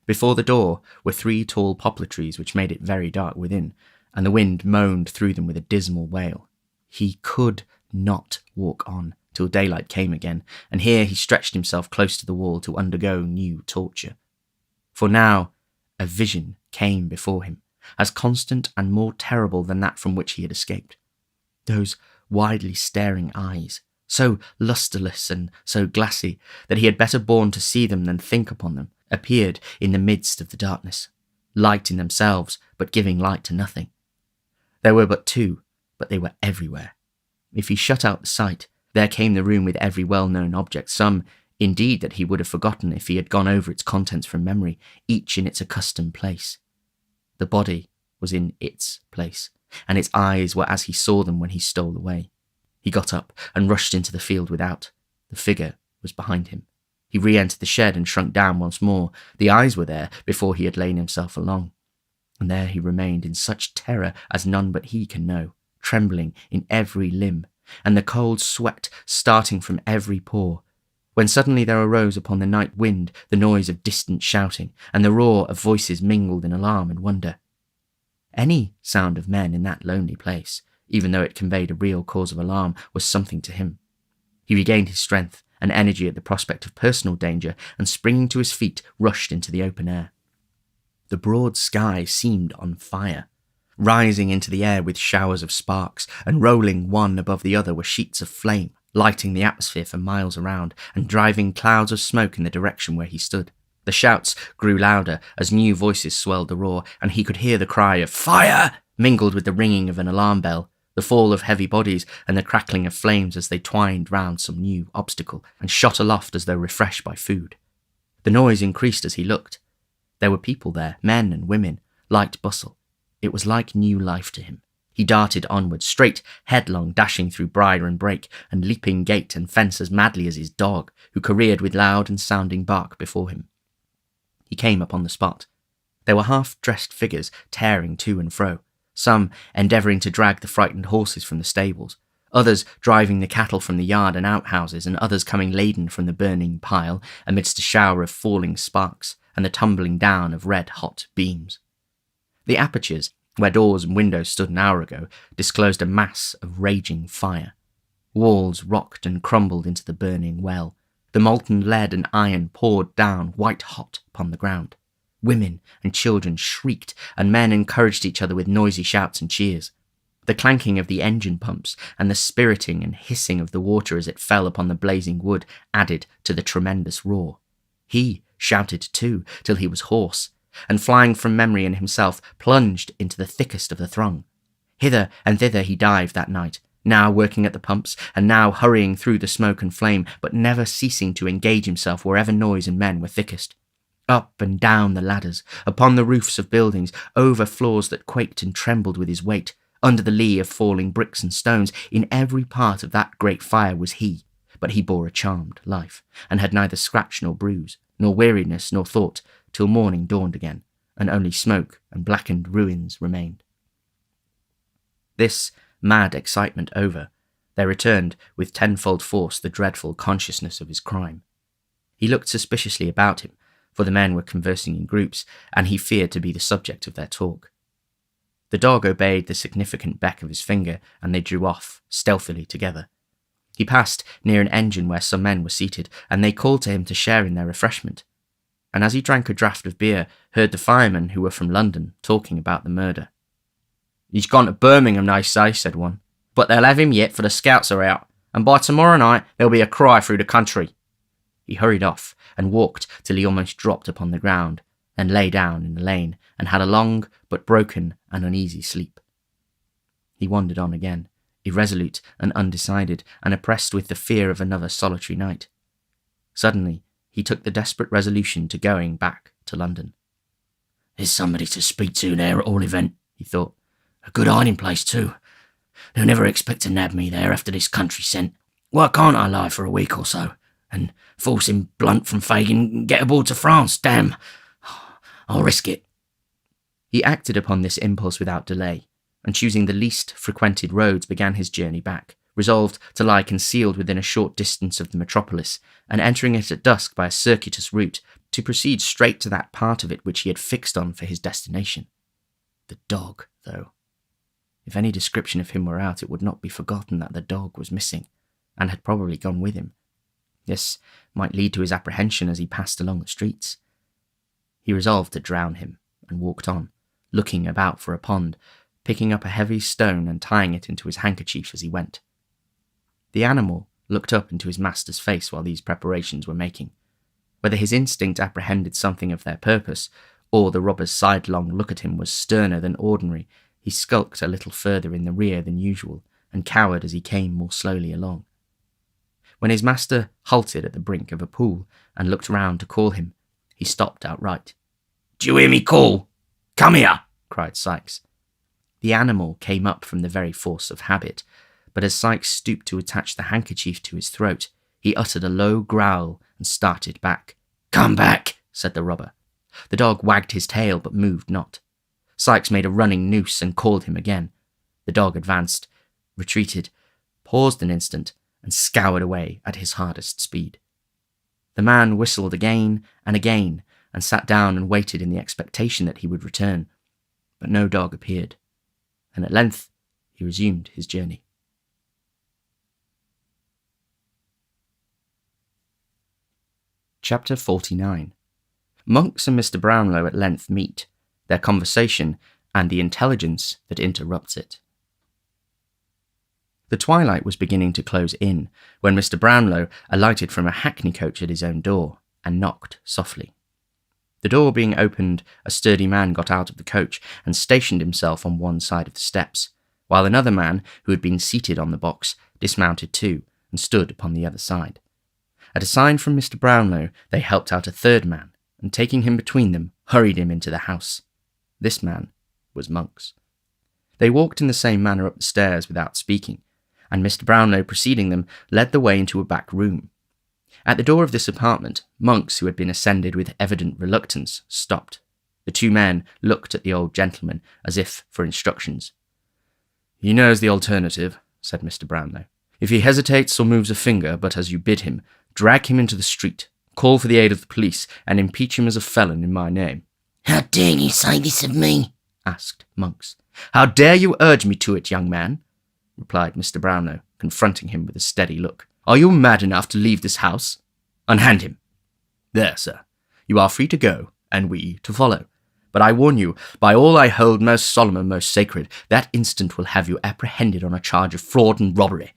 Before the door were 3 tall poplar trees which made it very dark within, and the wind moaned through them with a dismal wail. He could not walk on till daylight came again, and here he stretched himself close to the wall to undergo new torture. For now a vision came before him, as constant and more terrible than that from which he had escaped. Those widely staring eyes, so lustreless and so glassy that he had better borne to see them than think upon them, appeared in the midst of the darkness, light in themselves, but giving light to nothing. There were but 2, but they were everywhere. If he shut out the sight, there came the room with every well-known object, some, indeed, that he would have forgotten if he had gone over its contents from memory, each in its accustomed place. The body was in its place, and its eyes were as he saw them when he stole away. He got up and rushed into the field without. The figure was behind him. He re-entered the shed and shrunk down once more. The eyes were there before he had lain himself along. And there he remained in such terror as none but he can know, trembling in every limb, and the cold sweat starting from every pore, when suddenly there arose upon the night wind the noise of distant shouting, and the roar of voices mingled in alarm and wonder. Any sound of men in that lonely place, even though it conveyed a real cause of alarm, was something to him. He regained his strength and energy at the prospect of personal danger, and springing to his feet, rushed into the open air. The broad sky seemed on fire. Rising into the air with showers of sparks, and rolling one above the other were sheets of flame, lighting the atmosphere for miles around, and driving clouds of smoke in the direction where he stood. The shouts grew louder as new voices swelled the roar, and he could hear the cry of "Fire!" mingled with the ringing of an alarm bell, the fall of heavy bodies, and the crackling of flames as they twined round some new obstacle, and shot aloft as though refreshed by food. The noise increased as he looked. There were people there, men and women, light bustle. It was like new life to him. He darted onward, straight, headlong, dashing through briar and brake, and leaping gate and fence as madly as his dog, who careered with loud and sounding bark before him. He came upon the spot. There were half-dressed figures tearing to and fro, some endeavouring to drag the frightened horses from the stables, others driving the cattle from the yard and outhouses, and others coming laden from the burning pile amidst a shower of falling sparks and the tumbling down of red-hot beams. The apertures, where doors and windows stood an hour ago, disclosed a mass of raging fire. Walls rocked and crumbled into the burning well. The molten lead and iron poured down white-hot upon the ground. Women and children shrieked, and men encouraged each other with noisy shouts and cheers. The clanking of the engine pumps and the spirting and hissing of the water as it fell upon the blazing wood added to the tremendous roar. He shouted too, till he was hoarse, and flying from memory and himself, plunged into the thickest of the throng. Hither and thither he dived that night, now working at the pumps, and now hurrying through the smoke and flame, but never ceasing to engage himself wherever noise and men were thickest. Up and down the ladders, upon the roofs of buildings, over floors that quaked and trembled with his weight, under the lee of falling bricks and stones, in every part of that great fire was he, but he bore a charmed life, and had neither scratch nor bruise, nor weariness nor thought, till morning dawned again, and only smoke and blackened ruins remained. This mad excitement over, there returned with tenfold force the dreadful consciousness of his crime. He looked suspiciously about him, for the men were conversing in groups, and he feared to be the subject of their talk. The dog obeyed the significant beck of his finger, and they drew off, stealthily together. He passed near an engine where some men were seated, and they called to him to share in their refreshment. and as he drank a draught of beer, heard the firemen who were from London talking about the murder. "He's gone to Birmingham, they say," said one. "But they'll have him yet, for the scouts are out, and by tomorrow night there'll be a cry through the country." He hurried off and walked till he almost dropped upon the ground, then lay down in the lane and had a long but broken and uneasy sleep. He wandered on again, irresolute and undecided, and oppressed with the fear of another solitary night. Suddenly, he took the desperate resolution to going back to London. "There's somebody to speak to there at all event," he thought. "A good hiding place too. They'll never expect to nab me there after this country scent. Why can't I lie for a week or so, and force him blunt from Fagin and get aboard to France? Damn! I'll risk it." He acted upon this impulse without delay, and choosing the least frequented roads began his journey back, resolved to lie concealed within a short distance of the metropolis, and entering it at dusk by a circuitous route, to proceed straight to that part of it which he had fixed on for his destination. The dog, though. If any description of him were out, it would not be forgotten that the dog was missing, and had probably gone with him. This might lead to his apprehension as he passed along the streets. He resolved to drown him, and walked on, looking about for a pond, picking up a heavy stone and tying it into his handkerchief as he went. The animal looked up into his master's face while these preparations were making. Whether his instinct apprehended something of their purpose, or the robber's sidelong look at him was sterner than ordinary, he skulked a little further in the rear than usual, and cowered as he came more slowly along. When his master halted at the brink of a pool and looked round to call him, he stopped outright. "Do you hear me call? Come here!" cried Sikes. The animal came up from the very force of habit, but as Sikes stooped to attach the handkerchief to his throat, he uttered a low growl and started back. "Come back," said the robber. The dog wagged his tail but moved not. Sikes made a running noose and called him again. The dog advanced, retreated, paused an instant, and scoured away at his hardest speed. The man whistled again, and sat down and waited in the expectation that he would return, but no dog appeared, and at length he resumed his journey. Chapter 49. Monks and Mr. Brownlow at length meet, their conversation, and the intelligence that interrupts it. The twilight was beginning to close in, when Mr. Brownlow alighted from a hackney coach at his own door, and knocked softly. The door being opened, a sturdy man got out of the coach, and stationed himself on one side of the steps, while another man, who had been seated on the box, dismounted too, and stood upon the other side. At a sign from Mr. Brownlow, they helped out a third man, and taking him between them, hurried him into the house. This man was Monks. They walked in the same manner up the stairs without speaking, and Mr. Brownlow, preceding them, led the way into a back room. At the door of this apartment, Monks, who had been ascended with evident reluctance, stopped. The two men looked at the old gentleman as if for instructions. "He knows the alternative," said Mr. Brownlow. "If he hesitates or moves a finger but as you bid him, drag him into the street, call for the aid of the police, and impeach him as a felon in my name." "How dare you say this of me?" asked Monks. "How dare you urge me to it, young man?" replied Mr. Brownlow, confronting him with a steady look. "Are you mad enough to leave this house? Unhand him. There, sir. You are free to go, and we to follow. But I warn you, by all I hold most solemn and most sacred, that instant will have you apprehended on a charge of fraud and robbery.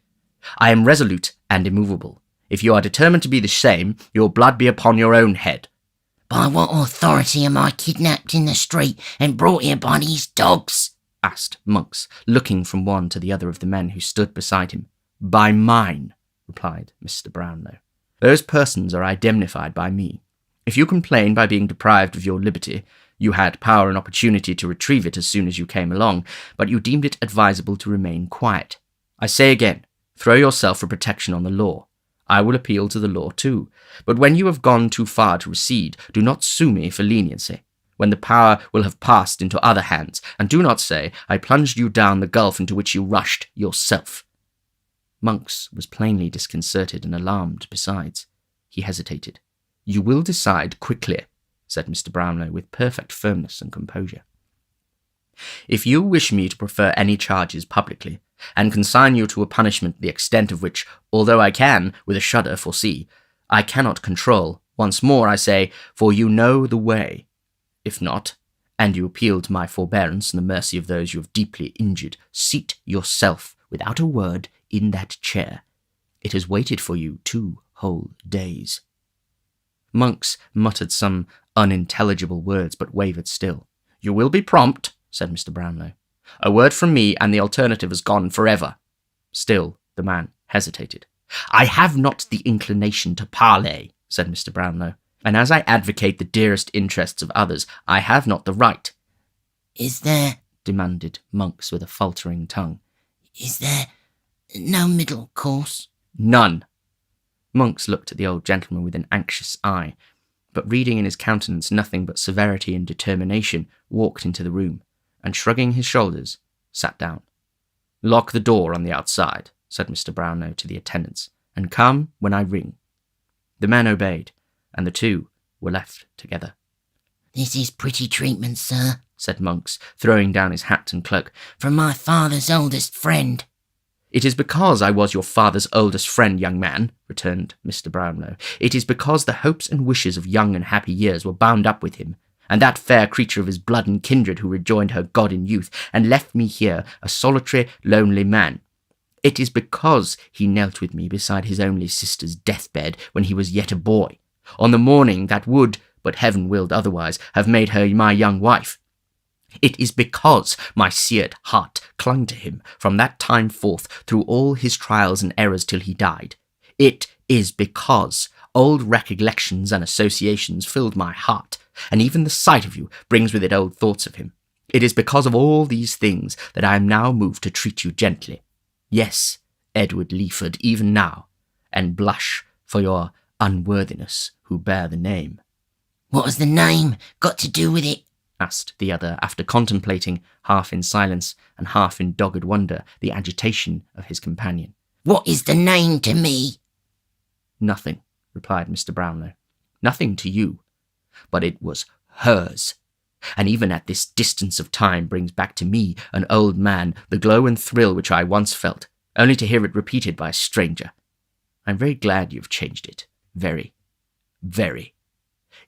I am resolute and immovable. If you are determined to be the same, your blood be upon your own head." "By what authority am I kidnapped in the street and brought here by these dogs?" asked Monks, looking from one to the other of the men who stood beside him. "By mine," replied Mr. Brownlow. "Those persons are indemnified by me. If you complain by being deprived of your liberty, you had power and opportunity to retrieve it as soon as you came along, but you deemed it advisable to remain quiet. I say again, throw yourself for protection on the law. I will appeal to the law too, but when you have gone too far to recede, do not sue me for leniency, when the power will have passed into other hands, and do not say, I plunged you down the gulf into which you rushed yourself." Monks was plainly disconcerted and alarmed besides. He hesitated. "You will decide quickly," said Mr. Brownlow with perfect firmness and composure. "If you wish me to prefer any charges publicly, and consign you to a punishment the extent of which, although I can, with a shudder, foresee, I cannot control, Once more I say, for you know the way. If not, and you appeal to my forbearance and the mercy of those you have deeply injured, seat yourself without a word in that chair. It has waited for you 2 whole days. Monks muttered some unintelligible words, but wavered still. You will be prompt, said Mr. Brownlow. A word from me, and the alternative is gone forever. Still the man hesitated. I have not the inclination to parley, said Mr. Brownlow, and as I advocate the dearest interests of others, I have not the right. Is there, demanded Monks with a faltering tongue. is there no middle course? None. Monks looked at the old gentleman with an anxious eye, but reading in his countenance nothing but severity and determination, walked into the room, and shrugging his shoulders, sat down. Lock the door on the outside, said Mr. Brownlow to the attendants, and come when I ring. The men obeyed, and the two were left together. This is pretty treatment, sir, said Monks, throwing down his hat and cloak, from my father's oldest friend. It is because I was your father's oldest friend, young man, returned Mr. Brownlow. It is because the hopes and wishes of young and happy years were bound up with him, and that fair creature of his blood and kindred who rejoined her God in youth, and left me here a solitary, lonely man. It is because he knelt with me beside his only sister's deathbed when he was yet a boy, on the morning that would, but heaven willed otherwise, have made her my young wife. It is because my seared heart clung to him from that time forth through all his trials and errors till he died. It is because old recollections and associations filled my heart, and even the sight of you brings with it old thoughts of him. It is because of all these things that I am now moved to treat you gently. Yes, Edward Leeford, even now, and blush for your unworthiness who bear the name. What has the name got to do with it? Asked the other, after contemplating, half in silence and half in dogged wonder, the agitation of his companion. What is the name to me? Nothing, replied Mr. Brownlow. Nothing to you, but it was hers, and even at this distance of time brings back to me, an old man, the glow and thrill which I once felt, only to hear it repeated by a stranger. I'm very glad you've changed it. Very, very.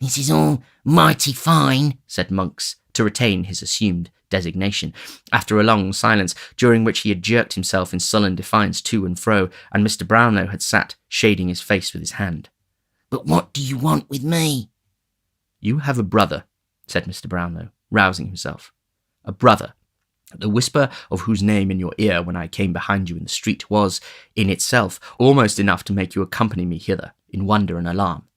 This is all mighty fine, said Monks, to retain his assumed designation, after a long silence, during which he had jerked himself in sullen defiance to and fro, and Mr. Brownlow had sat shading his face with his hand. But what do you want with me? You have a brother, said Mr. Brownlow, rousing himself. A brother, the whisper of whose name in your ear when I came behind you in the street was, in itself, almost enough to make you accompany me hither, in wonder and alarm.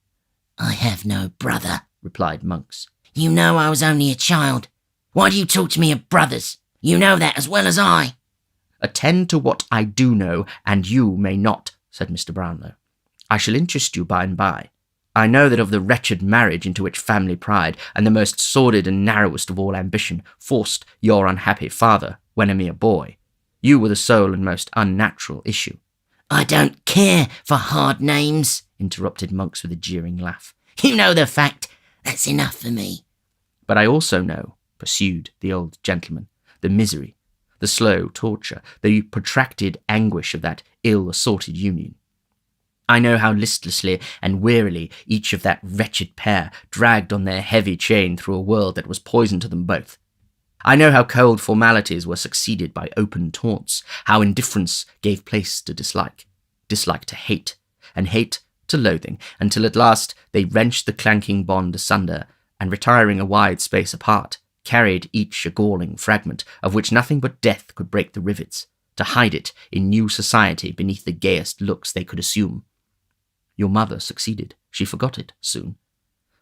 I have no brother, replied Monks. You know I was only a child. Why do you talk to me of brothers? You know that as well as I. Attend to what I do know, and you may not, said Mr. Brownlow. I shall interest you by and by. I know that of the wretched marriage into which family pride and the most sordid and narrowest of all ambition forced your unhappy father when a mere boy, you were the sole and most unnatural issue. I don't care for hard names, interrupted Monks with a jeering laugh. You know the fact. That's enough for me. But I also know, pursued the old gentleman, the misery, the slow torture, the protracted anguish of that ill-assorted union. I know how listlessly and wearily each of that wretched pair dragged on their heavy chain through a world that was poison to them both. I know how cold formalities were succeeded by open taunts, how indifference gave place to dislike, dislike to hate, and hate to loathing, until at last they wrenched the clanking bond asunder, and retiring a wide space apart, carried each a galling fragment, of which nothing but death could break the rivets, to hide it in new society beneath the gayest looks they could assume. Your mother succeeded. She forgot it soon,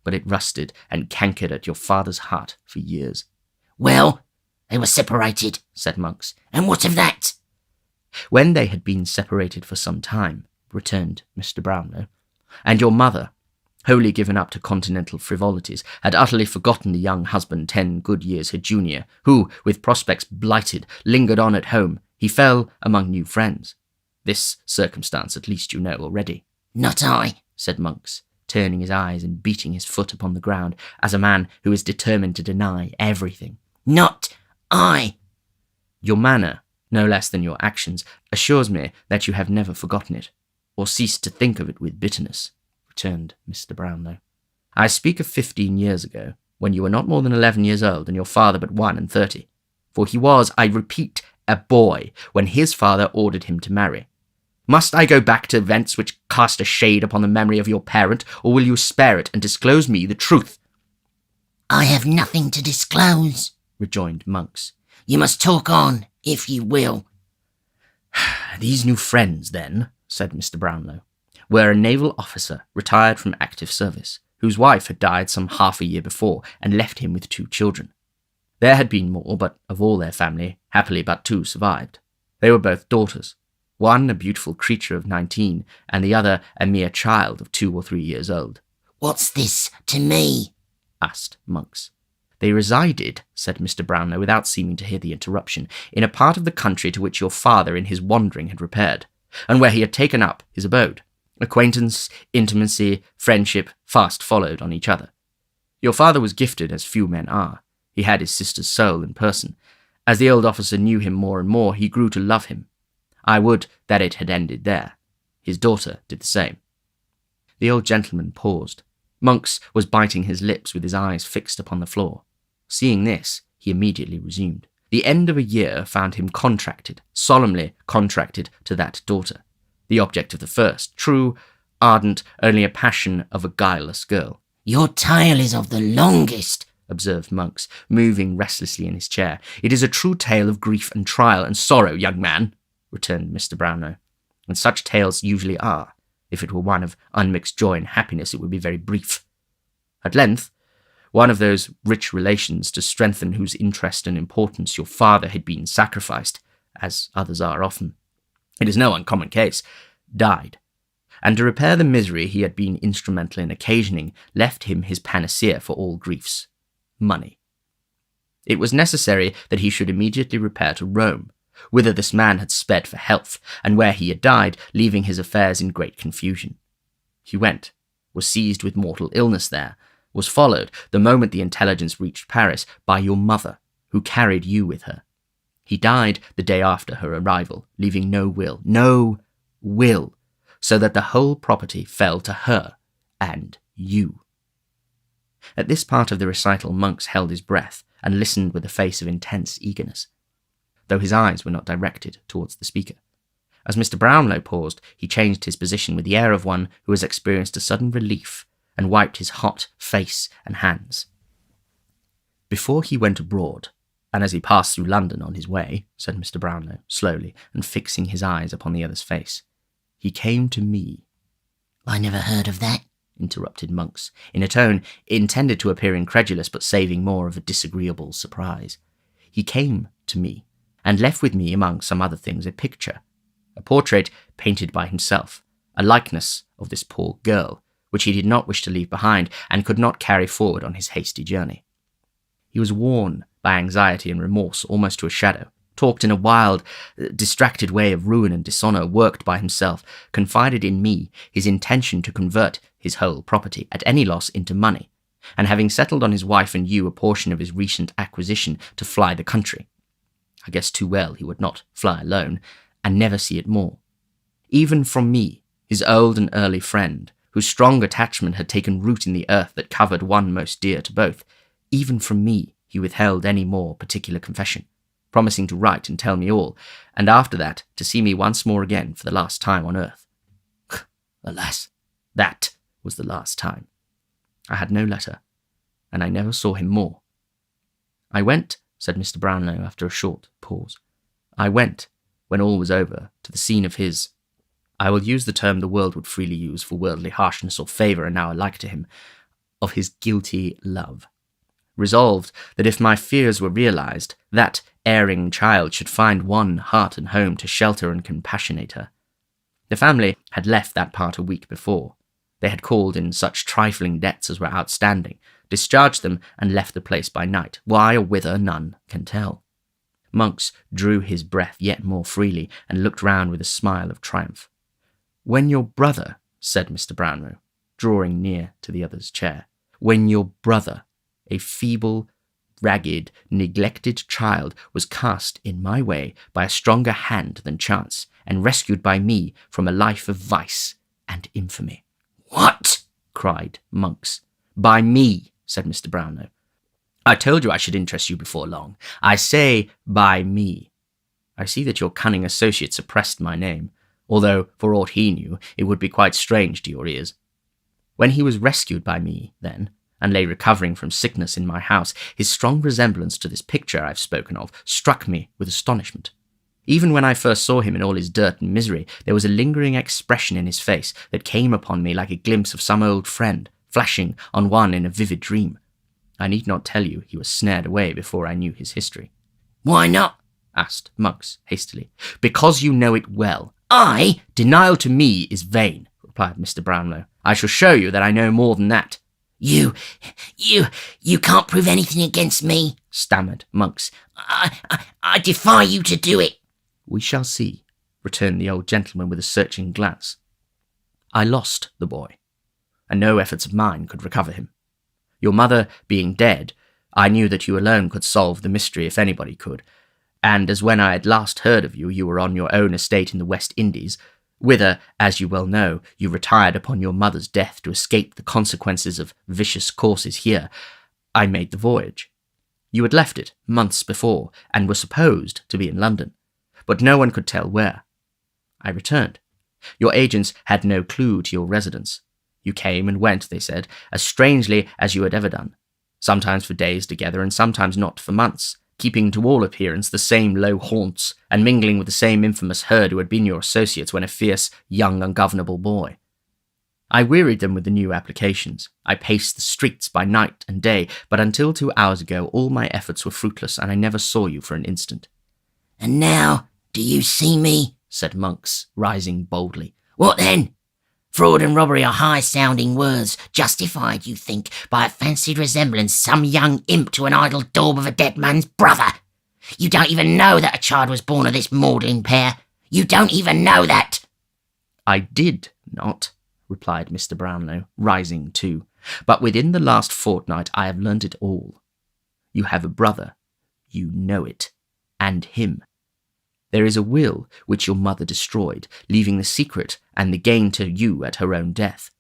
but it rusted and cankered at your father's heart for years. Well, they were separated, said Monks. And what of that? When they had been separated for some time, returned Mr. Brownlow, and your mother, wholly given up to continental frivolities, had utterly forgotten the young husband 10 good years her junior, who, with prospects blighted, lingered on at home, he fell among new friends. This circumstance at least you know already. Not I, said Monks, turning his eyes and beating his foot upon the ground, as a man who is determined to deny everything. Not I. Your manner, no less than your actions, assures me that you have never forgotten it, or ceased to think of it with bitterness, returned Mr. Brownlow. "I speak of 15 years ago, when you were not more than 11 years old and your father but 31. For he was, I repeat, a boy when his father ordered him to marry. Must I go back to events which cast a shade upon the memory of your parent, or will you spare it and disclose me the truth?" "I have nothing to disclose," rejoined Monks. "You must talk on, if you will." "These new friends, then," said Mr. Brownlow, "were a naval officer retired from active service, whose wife had died some half a year before and left him with 2 children. There had been more, but of all their family, happily but 2 survived. They were both daughters, one a beautiful creature of 19, and the other a mere child of 2 or 3 years old." "What's this to me?" asked Monks. "They resided," said Mr. Brownlow, without seeming to hear the interruption, "in a part of the country to which your father in his wandering had repaired, and where he had taken up his abode. Acquaintance, intimacy, friendship fast followed on each other. Your father was gifted as few men are. He had his sister's soul in person. As the old officer knew him more and more, he grew to love him. I would that it had ended there. His daughter did the same." The old gentleman paused. Monks was biting his lips with his eyes fixed upon the floor. Seeing this, he immediately resumed. "The end of a year found him contracted, solemnly contracted to that daughter, the object of the first, true, ardent, only a passion of a guileless girl." "Your tale is of the longest," observed Monks, moving restlessly in his chair. "It is a true tale of grief and trial and sorrow, young man," returned Mr. Brownlow, "and such tales usually are. If it were one of unmixed joy and happiness, it would be very brief. At length, one of those rich relations to strengthen whose interest and importance your father had been sacrificed, as others are often, it is no uncommon case, died, and to repair the misery he had been instrumental in occasioning, left him his panacea for all griefs, money. It was necessary that he should immediately repair to Rome, whither this man had sped for health, and where he had died, leaving his affairs in great confusion. He went, was seized with mortal illness there, was followed, the moment the intelligence reached Paris, by your mother, who carried you with her. He died the day after her arrival, leaving no will, so that the whole property fell to her and you." At this part of the recital, Monks held his breath and listened with a face of intense eagerness, though his eyes were not directed towards the speaker. As Mr. Brownlow paused, he changed his position with the air of one who has experienced a sudden relief, and wiped his hot face and hands. "Before he went abroad, and as he passed through London on his way," said Mr. Brownlow, slowly, and fixing his eyes upon the other's face, "he came to me." "I never heard of that," interrupted Monks, in a tone intended to appear incredulous, but saving more of a disagreeable surprise. "He came to me, and left with me, among some other things, a picture, a portrait painted by himself, a likeness of this poor girl, which he did not wish to leave behind, and could not carry forward on his hasty journey. He was worn by anxiety and remorse almost to a shadow, talked in a wild, distracted way of ruin and dishonour worked by himself, confided in me his intention to convert his whole property, at any loss, into money, and having settled on his wife and you a portion of his recent acquisition, to fly the country. I guessed too well he would not fly alone, and never see it more. Even from me, his old and early friend, whose strong attachment had taken root in the earth that covered one most dear to both, even from me he withheld any more particular confession, promising to write and tell me all, and after that to see me once more again for the last time on earth. Alas, that was the last time. I had no letter, and I never saw him more. I went, said Mr. Brownlow after a short pause, I went, when all was over, to the scene of his, I will use the term the world would freely use for worldly harshness or favour and now alike to him, of his guilty love, resolved that if my fears were realised, that erring child should find one heart and home to shelter and compassionate her. The family had left that part a week before. They had called in such trifling debts as were outstanding, discharged them, and left the place by night. Why or whither, none can tell. Monks drew his breath yet more freely, and looked round with a smile of triumph. When your brother, said Mr. Brownlow, drawing near to the other's chair, when your brother, a feeble, ragged, neglected child, was cast in my way by a stronger hand than chance, and rescued by me from a life of vice and infamy. What? cried Monks. "By me," said Mr. Brownlow. "I told you I should interest you before long. I say by me. I see that your cunning associate suppressed my name, although, for aught he knew, it would be quite strange to your ears. When he was rescued by me, then, and lay recovering from sickness in my house, his strong resemblance to this picture I have spoken of struck me with astonishment. Even when I first saw him in all his dirt and misery, there was a lingering expression in his face that came upon me like a glimpse of some old friend, flashing on one in a vivid dream. I need not tell you he was snared away before I knew his history." "Why not?" asked Monks hastily. "Because you know it well." "I?" "Denial to me is vain," replied Mr. Brownlow. "I shall show you that I know more than that." You can't prove anything against me," stammered Monks. I defy you to do it." "We shall see," returned the old gentleman with a searching glance. "I lost the boy, and no efforts of mine could recover him. Your mother being dead, I knew that you alone could solve the mystery if anybody could, and as when I had last heard of you, you were on your own estate in the West Indies, whither, as you well know, you retired upon your mother's death to escape the consequences of vicious courses here, I made the voyage. You had left it months before, and were supposed to be in London, but no one could tell where. I returned. Your agents had no clue to your residence. You came and went, they said, as strangely as you had ever done, sometimes for days together, and sometimes not for months, keeping to all appearance the same low haunts, and mingling with the same infamous herd who had been your associates when a fierce, young, ungovernable boy. I wearied them with the new applications. I paced the streets by night and day, but until 2 hours ago all my efforts were fruitless, and I never saw you for an instant." "And now, do you see me?" said Monks, rising boldly. "What then? Fraud and robbery are high-sounding words, justified, you think, by a fancied resemblance some young imp to an idle daub of a dead man's brother. You don't even know that a child was born of this maudlin pair. You don't even know that." "I did not," replied Mr. Brownlow, rising too. "But within the last fortnight I have learnt it all. You have a brother. You know it. And him. There is a will which your mother destroyed, leaving the secret and the gain to you at her own death.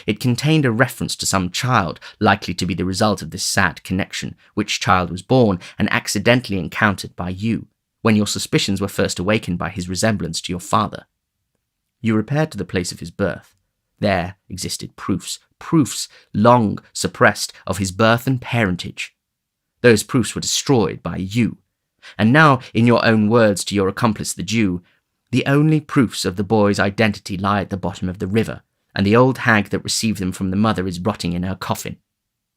It contained a reference to some child likely to be the result of this sad connection, which child was born and accidentally encountered by you, when your suspicions were first awakened by his resemblance to your father. You repaired to the place of his birth. There existed proofs long suppressed of his birth and parentage. Those proofs were destroyed by you. And now, in your own words to your accomplice the Jew, the only proofs of the boy's identity lie at the bottom of the river, and the old hag that received them from the mother is rotting in her coffin.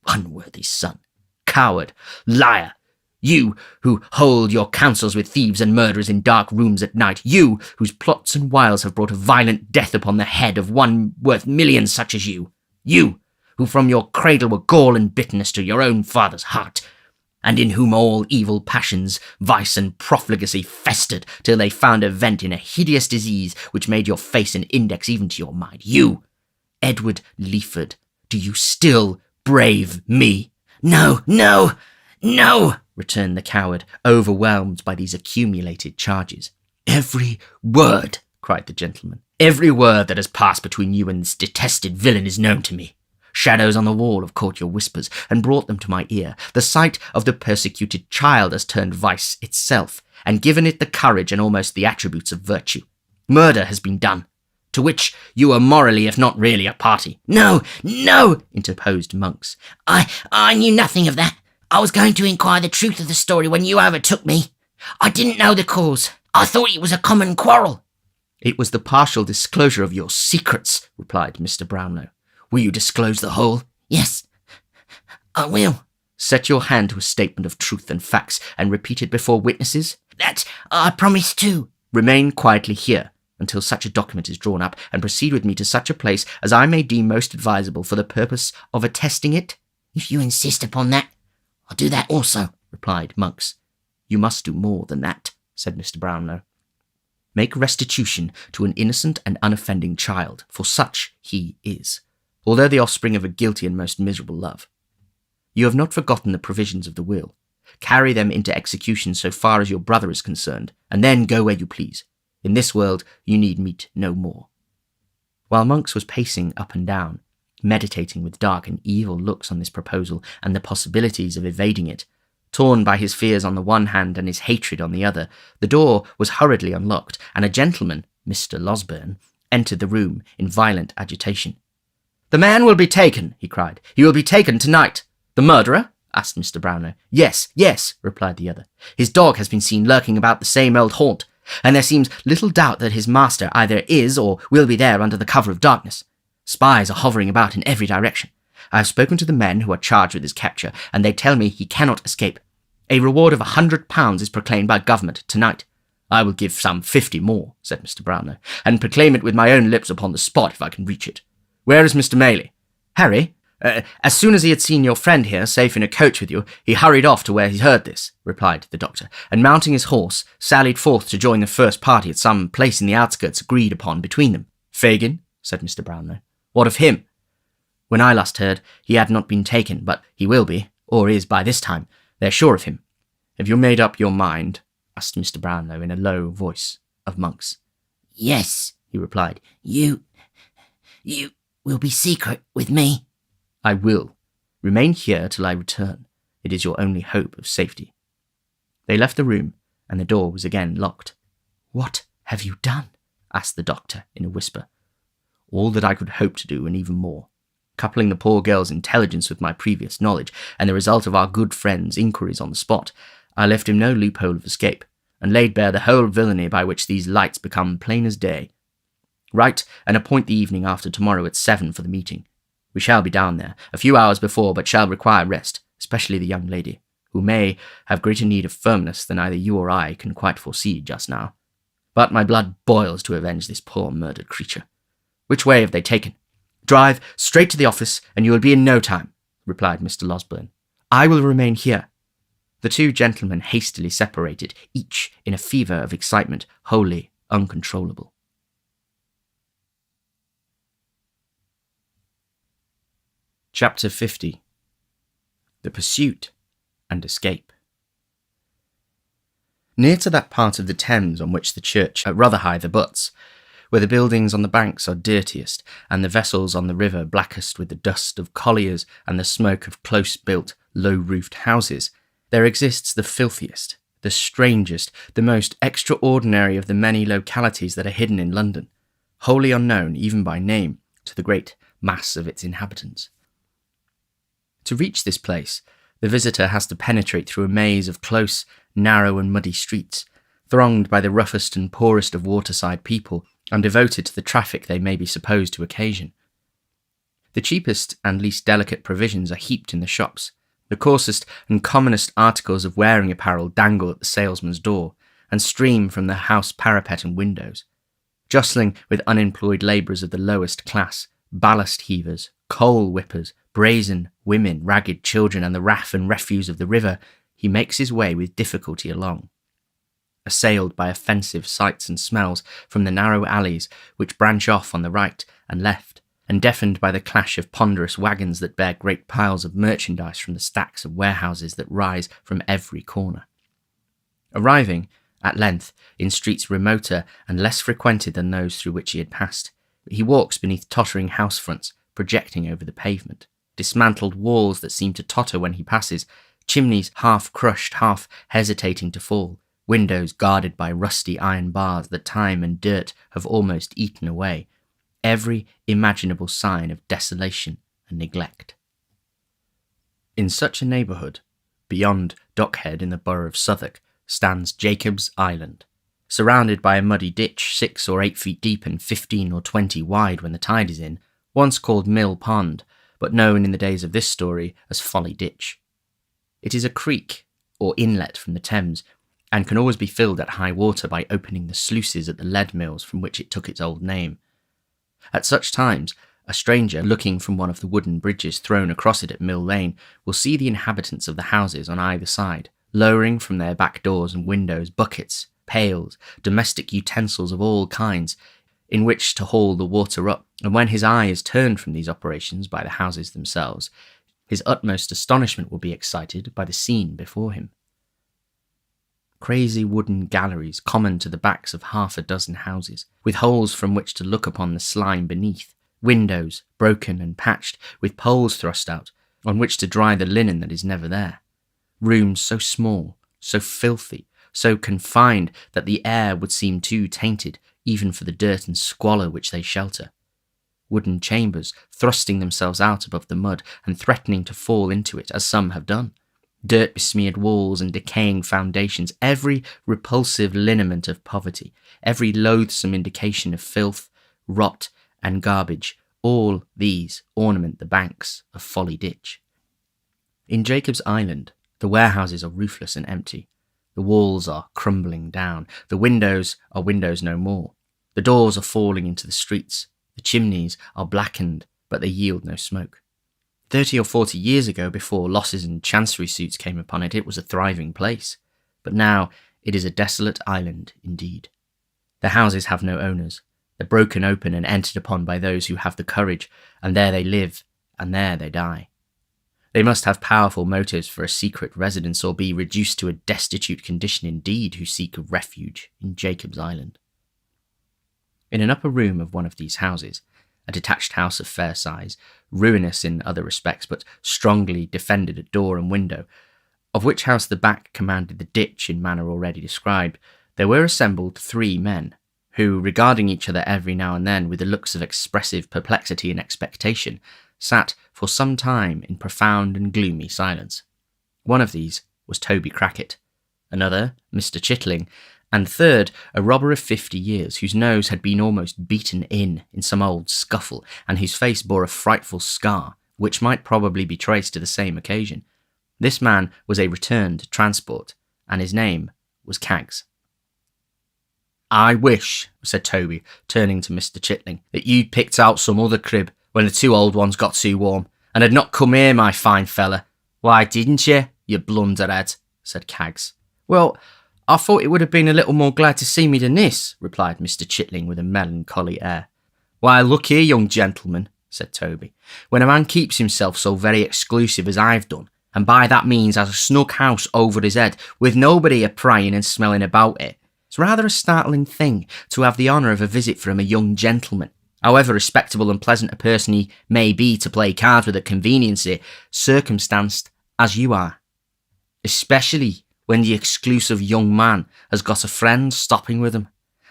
Unworthy son, coward, liar, you who hold your counsels with thieves and murderers in dark rooms at night, you whose plots and wiles have brought a violent death upon the head of one worth millions such as you who from your cradle were gall and bitterness to your own father's heart, and in whom all evil passions, vice and profligacy festered till they found a vent in a hideous disease which made your face an index even to your mind. You, Edward Leaford, do you still brave me?" No, returned the coward, overwhelmed by these accumulated charges. "Every word," cried the gentleman. "every word that has passed between you and this detested villain is known to me. Shadows on the wall have caught your whispers and brought them to my ear. The sight of the persecuted child has turned vice itself, and given it the courage and almost the attributes of virtue. Murder has been done, to which you are morally, if not really, a party." No, interposed Monks. I knew nothing of that. I was going to inquire the truth of the story when you overtook me. I didn't know the cause. I thought it was a common quarrel." "It was the partial disclosure of your secrets," replied Mr. Brownlow. "Will you disclose the whole?" "Yes, I will." "Set your hand to a statement of truth and facts, and repeat it before witnesses?" "That I promise to." "Remain quietly here until such a document is drawn up, and proceed with me to such a place as I may deem most advisable for the purpose of attesting it." "If you insist upon that, I'll do that also," replied Monks. "You must do more than that," said Mr. Brownlow. "Make restitution to an innocent and unoffending child, for such he is, although the offspring of a guilty and most miserable love. You have not forgotten the provisions of the will. Carry them into execution so far as your brother is concerned, and then go where you please. In this world you need meet no more." While Monks was pacing up and down, meditating with dark and evil looks on this proposal and the possibilities of evading it. Torn by his fears on the one hand and his hatred on the other, the door was hurriedly unlocked, and a gentleman, Mr. Losberne, entered the room in violent agitation. "The man will be taken," he cried. "He will be taken tonight." "The murderer?" asked Mr. Brownlow. Yes, replied the other. "His dog has been seen lurking about the same old haunt, and there seems little doubt that his master either is or will be there under the cover of darkness. Spies are hovering about in every direction. I have spoken to the men who are charged with his capture, and they tell me he cannot escape. A reward of £100 is proclaimed by government tonight." "I will give some 50 more," said Mr. Brownlow, "and proclaim it with my own lips upon the spot if I can reach it. Where is Mr. Maylie?" "Harry? As soon as he had seen your friend here safe in a coach with you, he hurried off to where he heard this," replied the doctor, and mounting his horse, sallied forth to join the first party at some place in the outskirts agreed upon between them. "Fagin?" said Mr. Brownlow. "What of him?" "When I last heard, he had not been taken, but he will be, or is by this time. They're sure of him." "Have you made up your mind?" asked Mr. Brownlow in a low voice of Monk's. "Yes," he replied. You will be secret with me?" "I will. Remain here till I return. It is your only hope of safety." They left the room, and the door was again locked. "What have you done?" asked the doctor in a whisper. "All that I could hope to do, and even more. Coupling the poor girl's intelligence with my previous knowledge, and the result of our good friend's inquiries on the spot, I left him no loophole of escape, and laid bare the whole villainy by which these lights become plain as day. Write and appoint the evening after tomorrow at 7 for the meeting. We shall be down there a few hours before, but shall require rest, especially the young lady, who may have greater need of firmness than either you or I can quite foresee just now. But my blood boils to avenge this poor murdered creature. Which way have they taken?" "Drive straight to the office, and you will be in no time," replied Mr. Losberne. "I will remain here." The two gentlemen hastily separated, each in a fever of excitement wholly uncontrollable. Chapter 50. The Pursuit and Escape. Near to that part of the Thames on which the church at Rotherhithe abuts, where the buildings on the banks are dirtiest and the vessels on the river blackest with the dust of colliers and the smoke of close-built, low-roofed houses, there exists the filthiest, the strangest, the most extraordinary of the many localities that are hidden in London, wholly unknown even by name to the great mass of its inhabitants. To reach this place, the visitor has to penetrate through a maze of close, narrow and muddy streets, thronged by the roughest and poorest of waterside people, and devoted to the traffic they may be supposed to occasion. The cheapest and least delicate provisions are heaped in the shops. The coarsest and commonest articles of wearing apparel dangle at the salesman's door, and stream from the house parapet and windows. Jostling with unemployed labourers of the lowest class, ballast heavers, coal whippers, brazen women, ragged children, and the raff and refuse of the river, he makes his way with difficulty along. Assailed by offensive sights and smells from the narrow alleys which branch off on the right and left, and deafened by the clash of ponderous waggons that bear great piles of merchandise from the stacks of warehouses that rise from every corner. Arriving, at length, in streets remoter and less frequented than those through which he had passed, he walks beneath tottering house fronts projecting over the pavement, dismantled walls that seem to totter when he passes, chimneys half crushed, half hesitating to fall, windows guarded by rusty iron bars that time and dirt have almost eaten away, every imaginable sign of desolation and neglect. In such a neighbourhood, beyond Dockhead in the borough of Southwark, stands Jacob's Island, surrounded by a muddy ditch 6 or 8 feet deep and 15 or 20 wide when the tide is in, once called Mill Pond, but known in the days of this story as Folly Ditch. It is a creek, or inlet from the Thames, and can always be filled at high water by opening the sluices at the lead mills from which it took its old name. At such times, a stranger looking from one of the wooden bridges thrown across it at Mill Lane will see the inhabitants of the houses on either side, lowering from their back doors and windows buckets, pails, domestic utensils of all kinds, in which to haul the water up, and when his eye is turned from these operations by the houses themselves, his utmost astonishment will be excited by the scene before him. Crazy wooden galleries common to the backs of half a dozen houses, with holes from which to look upon the slime beneath, windows broken and patched, with poles thrust out, on which to dry the linen that is never there. Rooms so small, so filthy, so confined that the air would seem too tainted, even for the dirt and squalor which they shelter. Wooden chambers thrusting themselves out above the mud and threatening to fall into it, as some have done. Dirt-besmeared walls and decaying foundations, every repulsive lineament of poverty, every loathsome indication of filth, rot, and garbage, all these ornament the banks of Folly Ditch. In Jacob's Island, the warehouses are roofless and empty. The walls are crumbling down. The windows are windows no more. The doors are falling into the streets. The chimneys are blackened, but they yield no smoke. 30 or 40 years ago, before losses and chancery suits came upon it, it was a thriving place. But now it is a desolate island indeed. The houses have no owners. They're broken open and entered upon by those who have the courage, and there they live, and there they die. They must have powerful motives for a secret residence, or be reduced to a destitute condition indeed, who seek a refuge in Jacob's Island. In an upper room of one of these houses, a detached house of fair size, ruinous in other respects, but strongly defended at door and window, of which house the back commanded the ditch in manner already described, there were assembled 3 men, who, regarding each other every now and then with the looks of expressive perplexity and expectation, sat for some time in profound and gloomy silence. One of these was Toby Crackit, another Mr. Chitling, and third, a robber of 50 years, whose nose had been almost beaten in some old scuffle, and whose face bore a frightful scar, which might probably be traced to the same occasion. This man was a returned transport, and his name was Caggs. "I wish," said Toby, turning to Mr. Chitling, "that you'd picked out some other crib when the 2 old ones got too warm, and had not come here, my fine fella." "Why didn't you blunderhead?" said Caggs. "Well, I thought it would have been a little more glad to see me than this," replied Mr. Chitling with a melancholy air. "Why, look here, young gentleman," said Toby, "when a man keeps himself so very exclusive as I've done, and by that means has a snug house over his head, with nobody a-prying and smelling about it, it's rather a startling thing to have the honour of a visit from a young gentleman, however respectable and pleasant a person he may be to play cards with at conveniency, circumstanced as you are. Especially when the exclusive young man has got a friend stopping with him.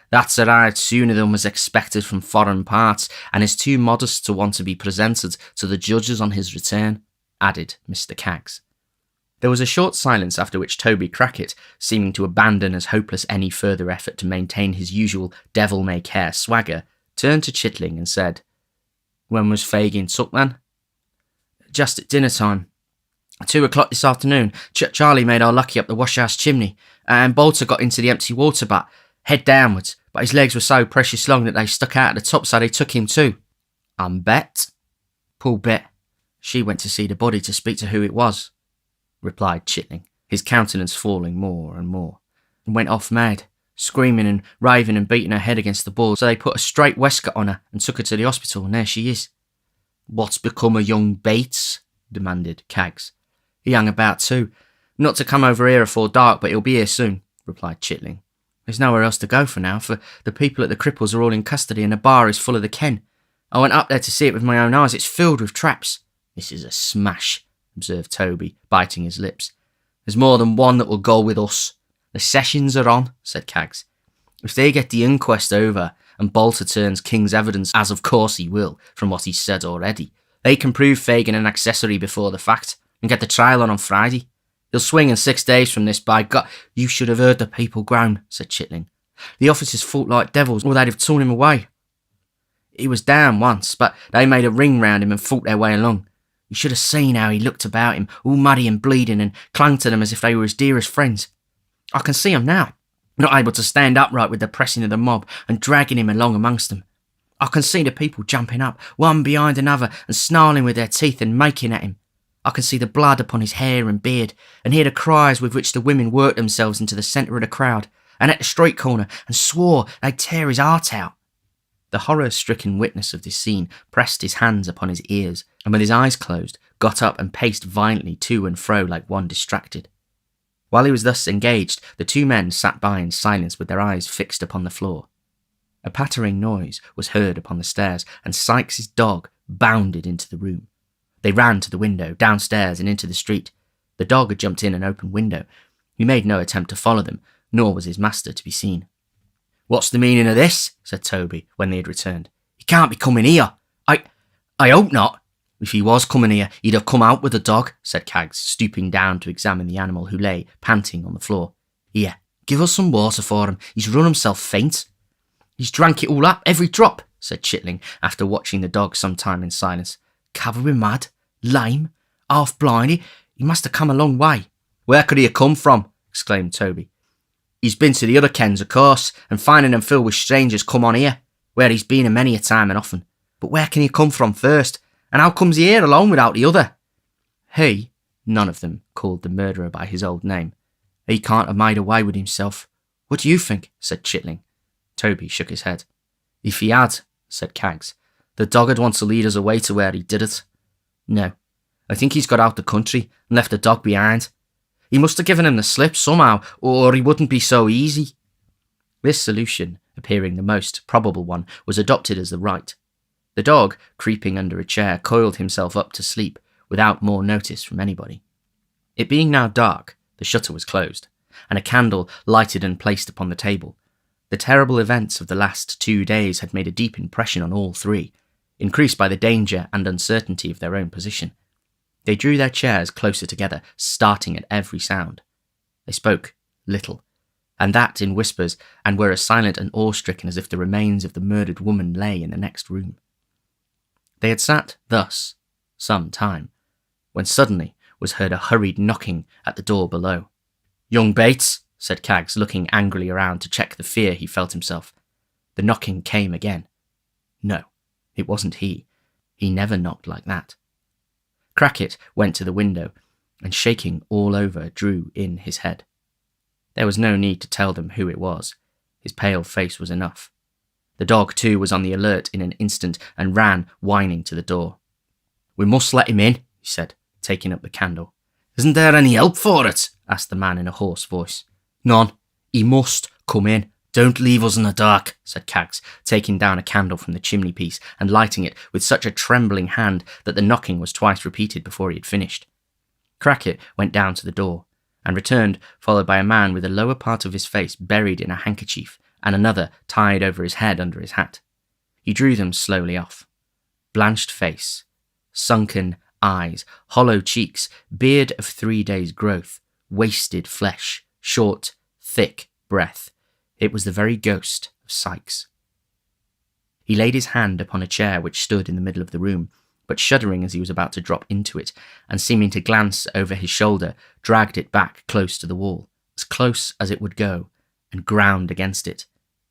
That's a right sooner than was expected from foreign parts, and is too modest to want to be presented to the judges on his return," added Mr. Caggs. There was a short silence, after which Toby Crackit, seeming to abandon as hopeless any further effort to maintain his usual devil-may-care swagger, turned to Chitling and said, "When was Fagin took then?" "Just at dinner time. 2 o'clock this afternoon. Charlie made our lucky up the wash-house chimney, and Bolter got into the empty water butt, head downwards, but his legs were so precious long that they stuck out at the top, so they took him too." "And Bet?" "Poor Bet. She went to see the body to speak to who it was," replied Chitling, his countenance falling more and more, "and went off mad, screaming and raving and beating her head against the board, so they put a straight waistcoat on her and took her to the hospital, and there she is." "What's become of young Bates?" demanded Caggs. "He hung about too. Not to come over here afore dark, but he'll be here soon," replied Chitling. "There's nowhere else to go for now, for the people at the Cripples are all in custody and the bar is full of the ken. I went up there to see it with my own eyes. It's filled with traps." "This is a smash," observed Toby, biting his lips. "There's more than one that will go with us." "The sessions are on," said Caggs. "If they get the inquest over, and Bolter turns King's evidence, as of course he will, from what he's said already, they can prove Fagin an accessory before the fact, and get the trial on Friday. He'll swing in 6 days from this, by God." "You should have heard the people groan," said Chitling. "The officers fought like devils, or they'd have torn him away. He was down once, but they made a ring round him and fought their way along. You should have seen how he looked about him, all muddy and bleeding, and clung to them as if they were his dearest friends. I can see him now, not able to stand upright with the pressing of the mob and dragging him along amongst them. I can see the people jumping up, one behind another, and snarling with their teeth and making at him. I can see the blood upon his hair and beard, and hear the cries with which the women worked themselves into the centre of the crowd, and at the street corner, and swore they'd tear his heart out." The horror-stricken witness of this scene pressed his hands upon his ears, and with his eyes closed, got up and paced violently to and fro like one distracted. While he was thus engaged, the 2 men sat by in silence with their eyes fixed upon the floor. A pattering noise was heard upon the stairs, and Sykes's dog bounded into the room. They ran to the window, downstairs and into the street. The dog had jumped in an open window. He made no attempt to follow them, nor was his master to be seen. "What's the meaning of this?" said Toby, when they had returned. "He can't be coming here. I hope not." "If he was coming here, he'd have come out with the dog," said Kaggs, stooping down to examine the animal, who lay panting on the floor. "Here, give us some water for him. He's run himself faint." "He's drank it all up, every drop," said Chitling, after watching the dog some time in silence. "Cavalry mad, lame, half-blind. He must have come a long way." "Where could he have come from?" exclaimed Toby. "He's been to the other kens, of course, and finding them filled with strangers, come on here, where he's been a many a time and often. But where can he come from first? And how comes he here alone without the other?" "He," none of them called the murderer by his old name, "he can't have made away with himself. What do you think?" said Chitling. Toby shook his head. "If he had," said Kaggs, "the dog had want to lead us away to where he did it. No, I think he's got out the country and left the dog behind. He must have given him the slip somehow, or he wouldn't be so easy." This solution, appearing the most probable one, was adopted as the right. The dog, creeping under a chair, coiled himself up to sleep, without more notice from anybody. It being now dark, the shutter was closed, and a candle lighted and placed upon the table. The terrible events of the last 2 days had made a deep impression on all three, increased by the danger and uncertainty of their own position. They drew their chairs closer together, starting at every sound. They spoke little, and that in whispers, and were as silent and awe-stricken as if the remains of the murdered woman lay in the next room. They had sat thus some time, when suddenly was heard a hurried knocking at the door below. "Young Bates," said Kaggs, looking angrily around to check the fear he felt himself. The knocking came again. No, it wasn't he. He never knocked like that. Crackit went to the window, and shaking all over, drew in his head. There was no need to tell them who it was. His pale face was enough. The dog, too, was on the alert in an instant, and ran, whining, to the door. "We must let him in," he said, taking up the candle. "Isn't there any help for it?" asked the man in a hoarse voice. "None. He must come in. Don't leave us in the dark," said Kaggs, taking down a candle from the chimney-piece and lighting it with such a trembling hand that the knocking was twice repeated before he had finished. Crackit went down to the door, and returned, followed by a man with the lower part of his face buried in a handkerchief, and another tied over his head under his hat. He drew them slowly off. Blanched face, sunken eyes, hollow cheeks, beard of 3 days' growth, wasted flesh, short, thick breath. It was the very ghost of Sykes. He laid his hand upon a chair which stood in the middle of the room, but shuddering as he was about to drop into it, and seeming to glance over his shoulder, dragged it back close to the wall, as close as it would go, and ground against it,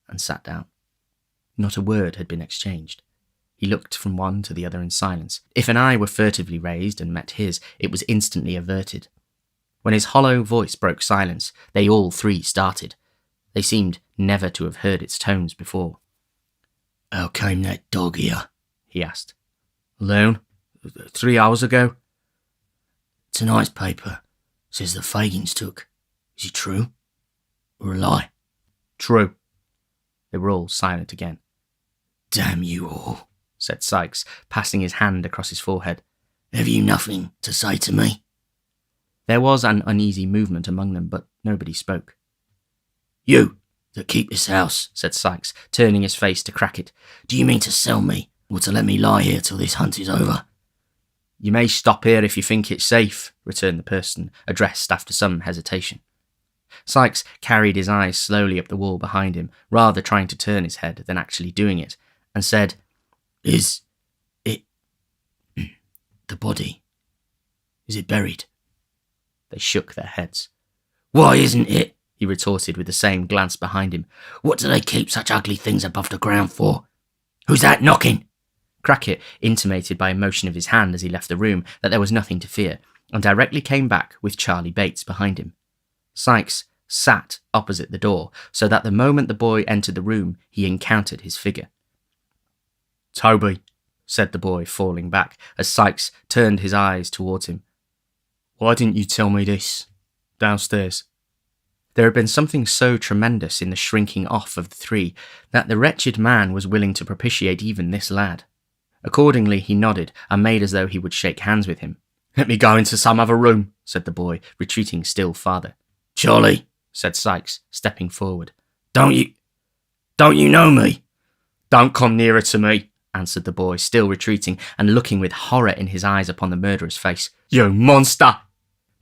and sat down. Not a word had been exchanged. He looked from one to the other in silence. If an eye were furtively raised and met his, it was instantly averted. When his hollow voice broke silence, they all three started. They seemed never to have heard its tones before. "How came that dog here?" he asked. "Alone? 3 hours ago." "Tonight's paper says the Fagins took. Is it true? Or a lie?" "True." They were all silent again. "Damn you all," said Sykes, passing his hand across his forehead. "Have you nothing to say to me?" There was an uneasy movement among them, but nobody spoke. "You that keep this house," said Sykes, turning his face to Crackit. "Do you mean to sell me, or to let me lie here till this hunt is over?" "You may stop here if you think it's safe," returned the person addressed after some hesitation. Sykes carried his eyes slowly up the wall behind him, rather trying to turn his head than actually doing it, and said, "Is it the body? Is it buried?" They shook their heads. "Why isn't it?" he retorted with the same glance behind him. "What do they keep such ugly things above the ground for? Who's that knocking?" Crackit intimated by a motion of his hand as he left the room that there was nothing to fear, and directly came back with Charlie Bates behind him. Sykes sat opposite the door, so that the moment the boy entered the room, he encountered his figure. "Toby," said the boy, falling back, as Sykes turned his eyes towards him. "why didn't you tell me this? Downstairs." There had been something so tremendous in the shrinking off of the three that the wretched man was willing to propitiate even this lad. Accordingly, he nodded and made as though he would shake hands with him. "Let me go into some other room," said the boy, retreating still farther. "Charlie," said Sykes, stepping forward. Don't you know me?" "Don't come nearer to me," answered the boy, still retreating and looking with horror in his eyes upon the murderer's face. "You monster!"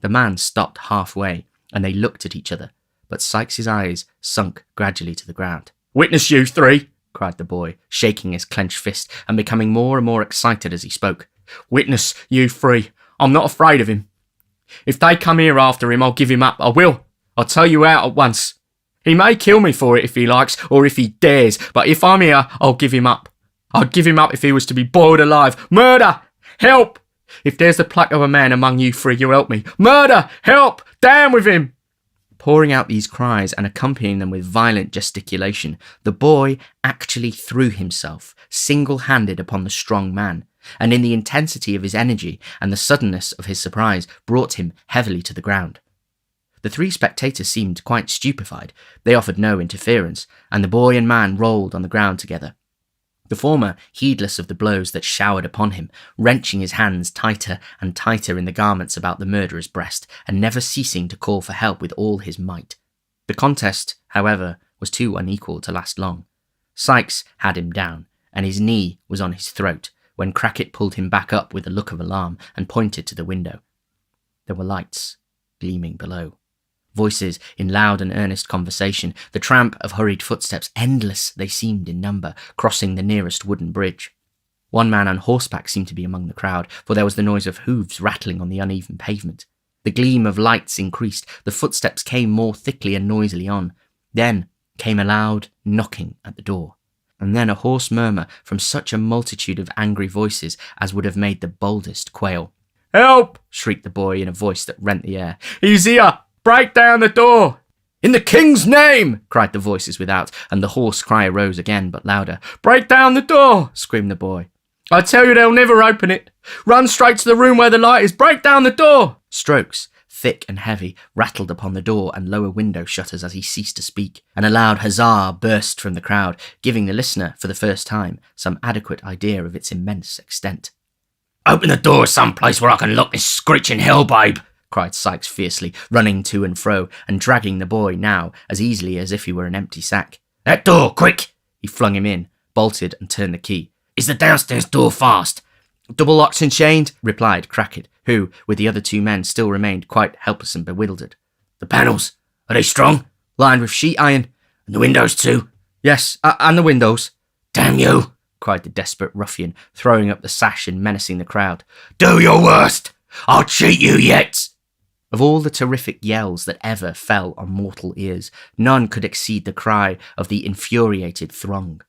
The man stopped halfway, and they looked at each other, but Sykes's eyes sunk gradually to the ground. "Witness you three," cried the boy, shaking his clenched fist and becoming more and more excited as he spoke. "Witness you three. I'm not afraid of him. If they come here after him, I'll give him up. I will. I'll tell you out at once. He may kill me for it if he likes, or if he dares, but if I'm here, I'll give him up. I'd give him up if he was to be boiled alive. Murder! Help! If there's the pluck of a man among you three, you help me. Murder! Help! Down with him!" Pouring out these cries and accompanying them with violent gesticulation, the boy actually threw himself single-handed upon the strong man, and in the intensity of his energy and the suddenness of his surprise brought him heavily to the ground. The three spectators seemed quite stupefied. They offered no interference, and the boy and man rolled on the ground together. The former, heedless of the blows that showered upon him, wrenching his hands tighter and tighter in the garments about the murderer's breast, and never ceasing to call for help with all his might. The contest, however, was too unequal to last long. Sykes had him down, and his knee was on his throat, when Crackit pulled him back up with a look of alarm and pointed to the window. There were lights gleaming below. Voices in loud and earnest conversation, the tramp of hurried footsteps, endless they seemed in number, crossing the nearest wooden bridge. One man on horseback seemed to be among the crowd, for there was the noise of hoofs rattling on the uneven pavement. The gleam of lights increased, the footsteps came more thickly and noisily on. Then came a loud knocking at the door, and then a hoarse murmur from such a multitude of angry voices as would have made the boldest quail. "Help!" shrieked the boy in a voice that rent the air. "He's here! Break down the door!" "In the king's name!" cried the voices without, and the hoarse cry arose again, but louder. "Break down the door!" screamed the boy. "I tell you they'll never open it. Run straight to the room where the light is. Break down the door!" Strokes, thick and heavy, rattled upon the door and lower window shutters as he ceased to speak, and a loud huzzah burst from the crowd, giving the listener, for the first time, some adequate idea of its immense extent. "Open the door some place where I can lock this screeching hell, babe!" cried Sykes fiercely, running to and fro, and dragging the boy now as easily as if he were an empty sack. "That door, quick!" He flung him in, bolted and turned the key. "Is the downstairs door fast?" "Double locked and chained," replied Crackit, who, with the other two men, still remained quite helpless and bewildered. "The panels, are they strong?" "Lined with sheet iron." "And the windows too?" "Yes, and the windows." "Damn you!" cried the desperate ruffian, throwing up the sash and menacing the crowd. "Do your worst! I'll cheat you yet!" Of all the terrific yells that ever fell on mortal ears, none could exceed the cry of the infuriated throng.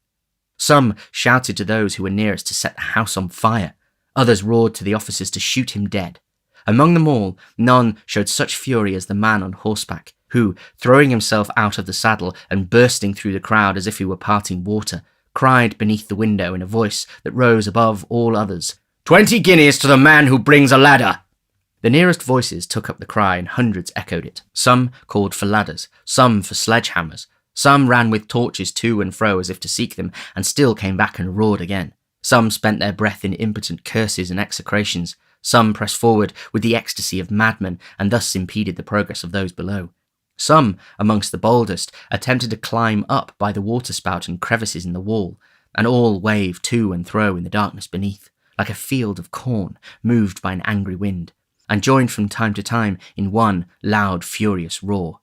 Some shouted to those who were nearest to set the house on fire. Others roared to the officers to shoot him dead. Among them all, none showed such fury as the man on horseback, who, throwing himself out of the saddle and bursting through the crowd as if he were parting water, cried beneath the window in a voice that rose above all others, 20 guineas to the man who brings a ladder!" The nearest voices took up the cry and hundreds echoed it. Some called for ladders, some for sledgehammers, some ran with torches to and fro as if to seek them, and still came back and roared again. Some spent their breath in impotent curses and execrations. Some pressed forward with the ecstasy of madmen and thus impeded the progress of those below. Some, amongst the boldest, attempted to climb up by the waterspout and crevices in the wall, and all waved to and fro in the darkness beneath, like a field of corn moved by an angry wind, and joined from time to time in one loud, furious roar.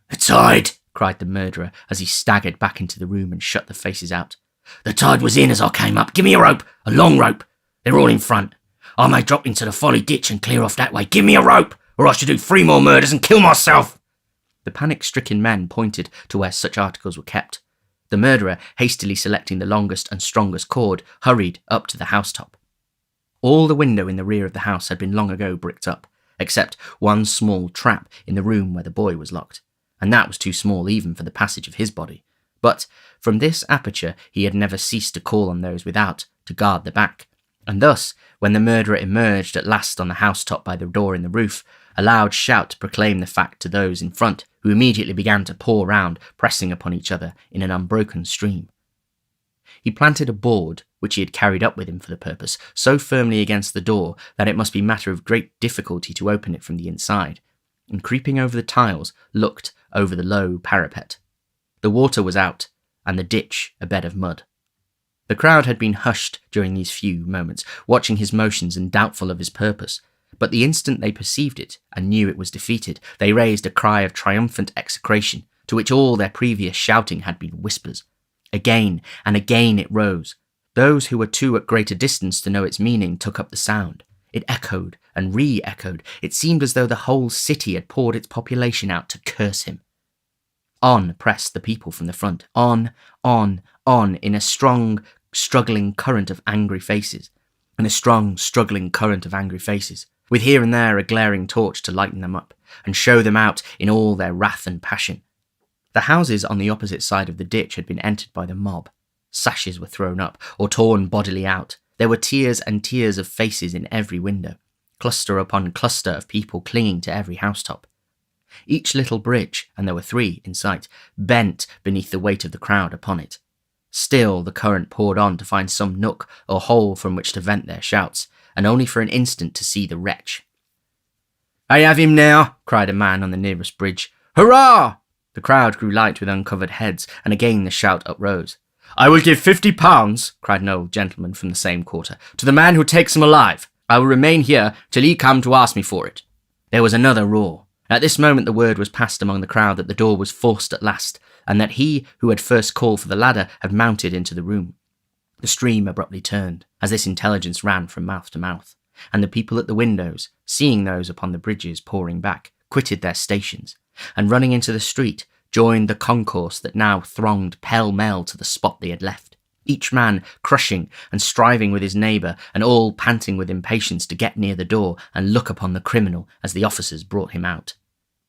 "The tide!" cried the murderer as he staggered back into the room and shut the faces out. "The tide was in as I came up. Give me a rope, a long rope. They're all in front. I may drop into the folly ditch and clear off that way. Give me a rope, or I should do 3 more murders and kill myself." The panic-stricken men pointed to where such articles were kept. The murderer, hastily selecting the longest and strongest cord, hurried up to the housetop. All the window in the rear of the house had been long ago bricked up, except one small trap in the room where the boy was locked, and that was too small even for the passage of his body. But from this aperture he had never ceased to call on those without to guard the back, and thus, when the murderer emerged at last on the housetop by the door in the roof, a loud shout proclaimed the fact to those in front, who immediately began to pour round, pressing upon each other in an unbroken stream. He planted a board, which he had carried up with him for the purpose, so firmly against the door that it must be matter of great difficulty to open it from the inside, and creeping over the tiles, looked over the low parapet. The water was out, and the ditch a bed of mud. The crowd had been hushed during these few moments, watching his motions and doubtful of his purpose, but the instant they perceived it and knew it was defeated, they raised a cry of triumphant execration, to which all their previous shouting had been whispers. Again and again it rose. Those who were too at great a distance to know its meaning took up the sound. It echoed and re-echoed. It seemed as though the whole city had poured its population out to curse him. On pressed the people from the front, on, in a strong, struggling current of angry faces, with here and there a glaring torch to lighten them up, and show them out in all their wrath and passion. The houses on the opposite side of the ditch had been entered by the mob. Sashes were thrown up, or torn bodily out. There were tiers and tiers of faces in every window, cluster upon cluster of people clinging to every housetop. Each little bridge, and there were 3 in sight, bent beneath the weight of the crowd upon it. Still the current poured on to find some nook or hole from which to vent their shouts, and only for an instant to see the wretch. "I have him now," cried a man on the nearest bridge. "Hurrah!" The crowd grew light with uncovered heads, and again the shout uprose. "I will give £50, cried an old gentleman from the same quarter, "to the man who takes him alive. I will remain here till he come to ask me for it." There was another roar. At this moment the word was passed among the crowd that the door was forced at last, and that he who had first called for the ladder had mounted into the room. The stream abruptly turned, as this intelligence ran from mouth to mouth, and the people at the windows, seeing those upon the bridges pouring back, quitted their stations, and running into the street, joined the concourse that now thronged pell-mell to the spot they had left, each man crushing and striving with his neighbour, and all panting with impatience to get near the door and look upon the criminal as the officers brought him out.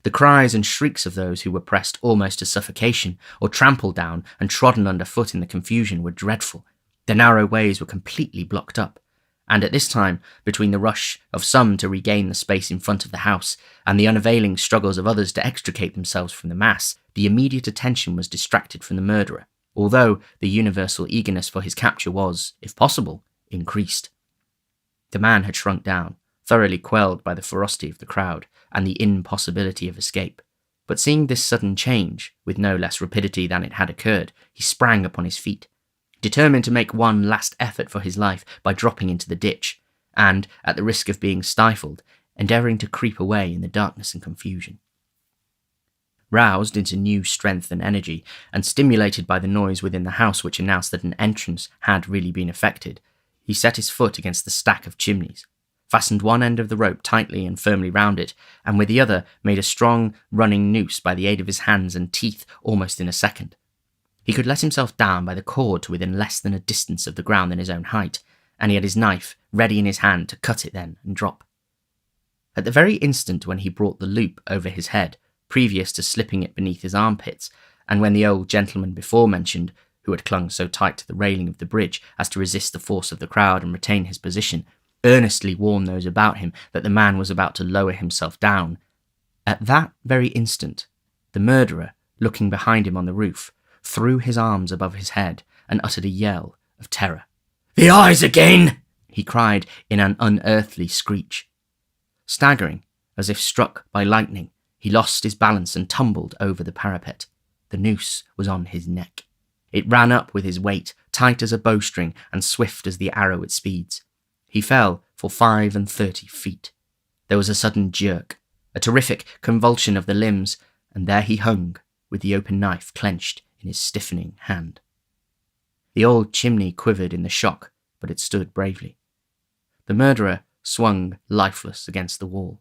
The cries and shrieks of those who were pressed almost to suffocation, or trampled down and trodden underfoot in the confusion, were dreadful. The narrow ways were completely blocked up, and at this time, between the rush of some to regain the space in front of the house, and the unavailing struggles of others to extricate themselves from the mass, the immediate attention was distracted from the murderer, although the universal eagerness for his capture was, if possible, increased. The man had shrunk down, thoroughly quelled by the ferocity of the crowd and the impossibility of escape. But seeing this sudden change, with no less rapidity than it had occurred, he sprang upon his feet, determined to make one last effort for his life by dropping into the ditch, and, at the risk of being stifled, endeavouring to creep away in the darkness and confusion. Roused into new strength and energy, and stimulated by the noise within the house which announced that an entrance had really been effected, he set his foot against the stack of chimneys, fastened one end of the rope tightly and firmly round it, and with the other made a strong running noose by the aid of his hands and teeth almost in a second. He could let himself down by the cord to within less than a distance of the ground than his own height, and he had his knife ready in his hand to cut it then and drop. At the very instant when he brought the loop over his head, previous to slipping it beneath his armpits, and when the old gentleman before mentioned, who had clung so tight to the railing of the bridge as to resist the force of the crowd and retain his position, earnestly warned those about him that the man was about to lower himself down, at that very instant, the murderer, looking behind him on the roof, threw his arms above his head and uttered a yell of terror. "The eyes again!" he cried in an unearthly screech. Staggering, as if struck by lightning, he lost his balance and tumbled over the parapet. The noose was on his neck. It ran up with his weight, tight as a bowstring and swift as the arrow it speeds. He fell for 35 feet. There was a sudden jerk, a terrific convulsion of the limbs, and there he hung, with the open knife clenched in his stiffening hand. The old chimney quivered in the shock, but it stood bravely. The murderer swung lifeless against the wall,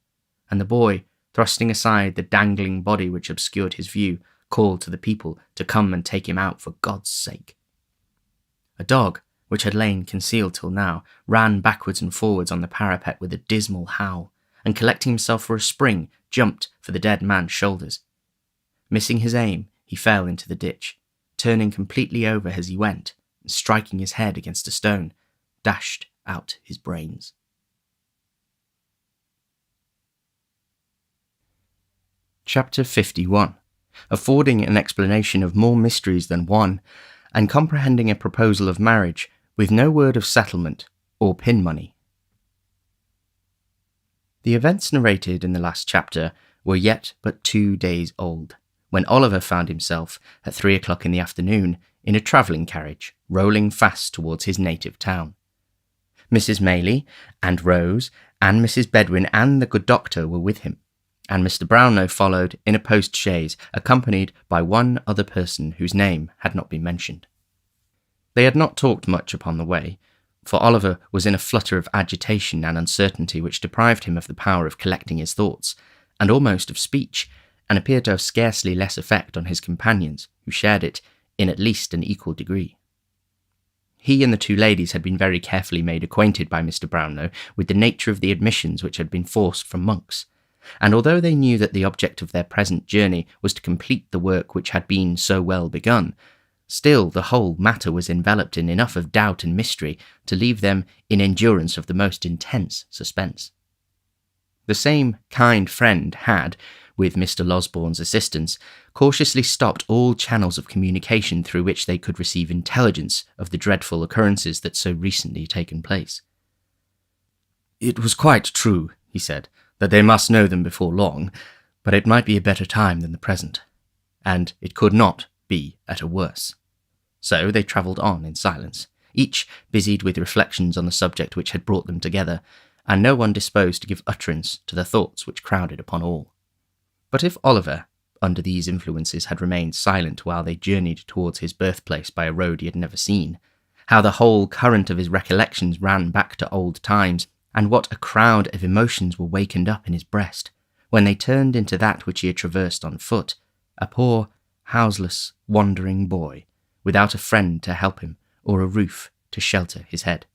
and the boy, thrusting aside the dangling body which obscured his view, called to the people to come and take him out for God's sake. A dog, which had lain concealed till now, ran backwards and forwards on the parapet with a dismal howl, and collecting himself for a spring, jumped for the dead man's shoulders. Missing his aim, he fell into the ditch, turning completely over as he went, and striking his head against a stone, dashed out his brains. Chapter 51. affording an explanation of more mysteries than one, and comprehending a proposal of marriage with no word of settlement or pin money. The events narrated in the last chapter were yet but 2 days old, when Oliver found himself at 3 o'clock in the afternoon in a travelling carriage, rolling fast towards his native town. Mrs. Maylie and Rose and Mrs. Bedwin and the good doctor were with him, and Mr. Brownlow followed in a post-chaise, accompanied by one other person whose name had not been mentioned. They had not talked much upon the way, for Oliver was in a flutter of agitation and uncertainty which deprived him of the power of collecting his thoughts, and almost of speech, and appeared to have scarcely less effect on his companions, who shared it in at least an equal degree. He and the two ladies had been very carefully made acquainted by Mr. Brownlow with the nature of the admissions which had been forced from monks, and although they knew that the object of their present journey was to complete the work which had been so well begun, still the whole matter was enveloped in enough of doubt and mystery to leave them in endurance of the most intense suspense. The same kind friend had, with Mr. Losborne's assistance, cautiously stopped all channels of communication through which they could receive intelligence of the dreadful occurrences that so recently taken place. "It was quite true," he said, "that they must know them before long, but it might be a better time than the present, and it could not be at a worse." So they travelled on in silence, each busied with reflections on the subject which had brought them together, and no one disposed to give utterance to the thoughts which crowded upon all. But if Oliver, under these influences, had remained silent while they journeyed towards his birthplace by a road he had never seen, how the whole current of his recollections ran back to old times, and what a crowd of emotions were wakened up in his breast, when they turned into that which he had traversed on foot, a poor, houseless, wandering boy, without a friend to help him or a roof to shelter his head.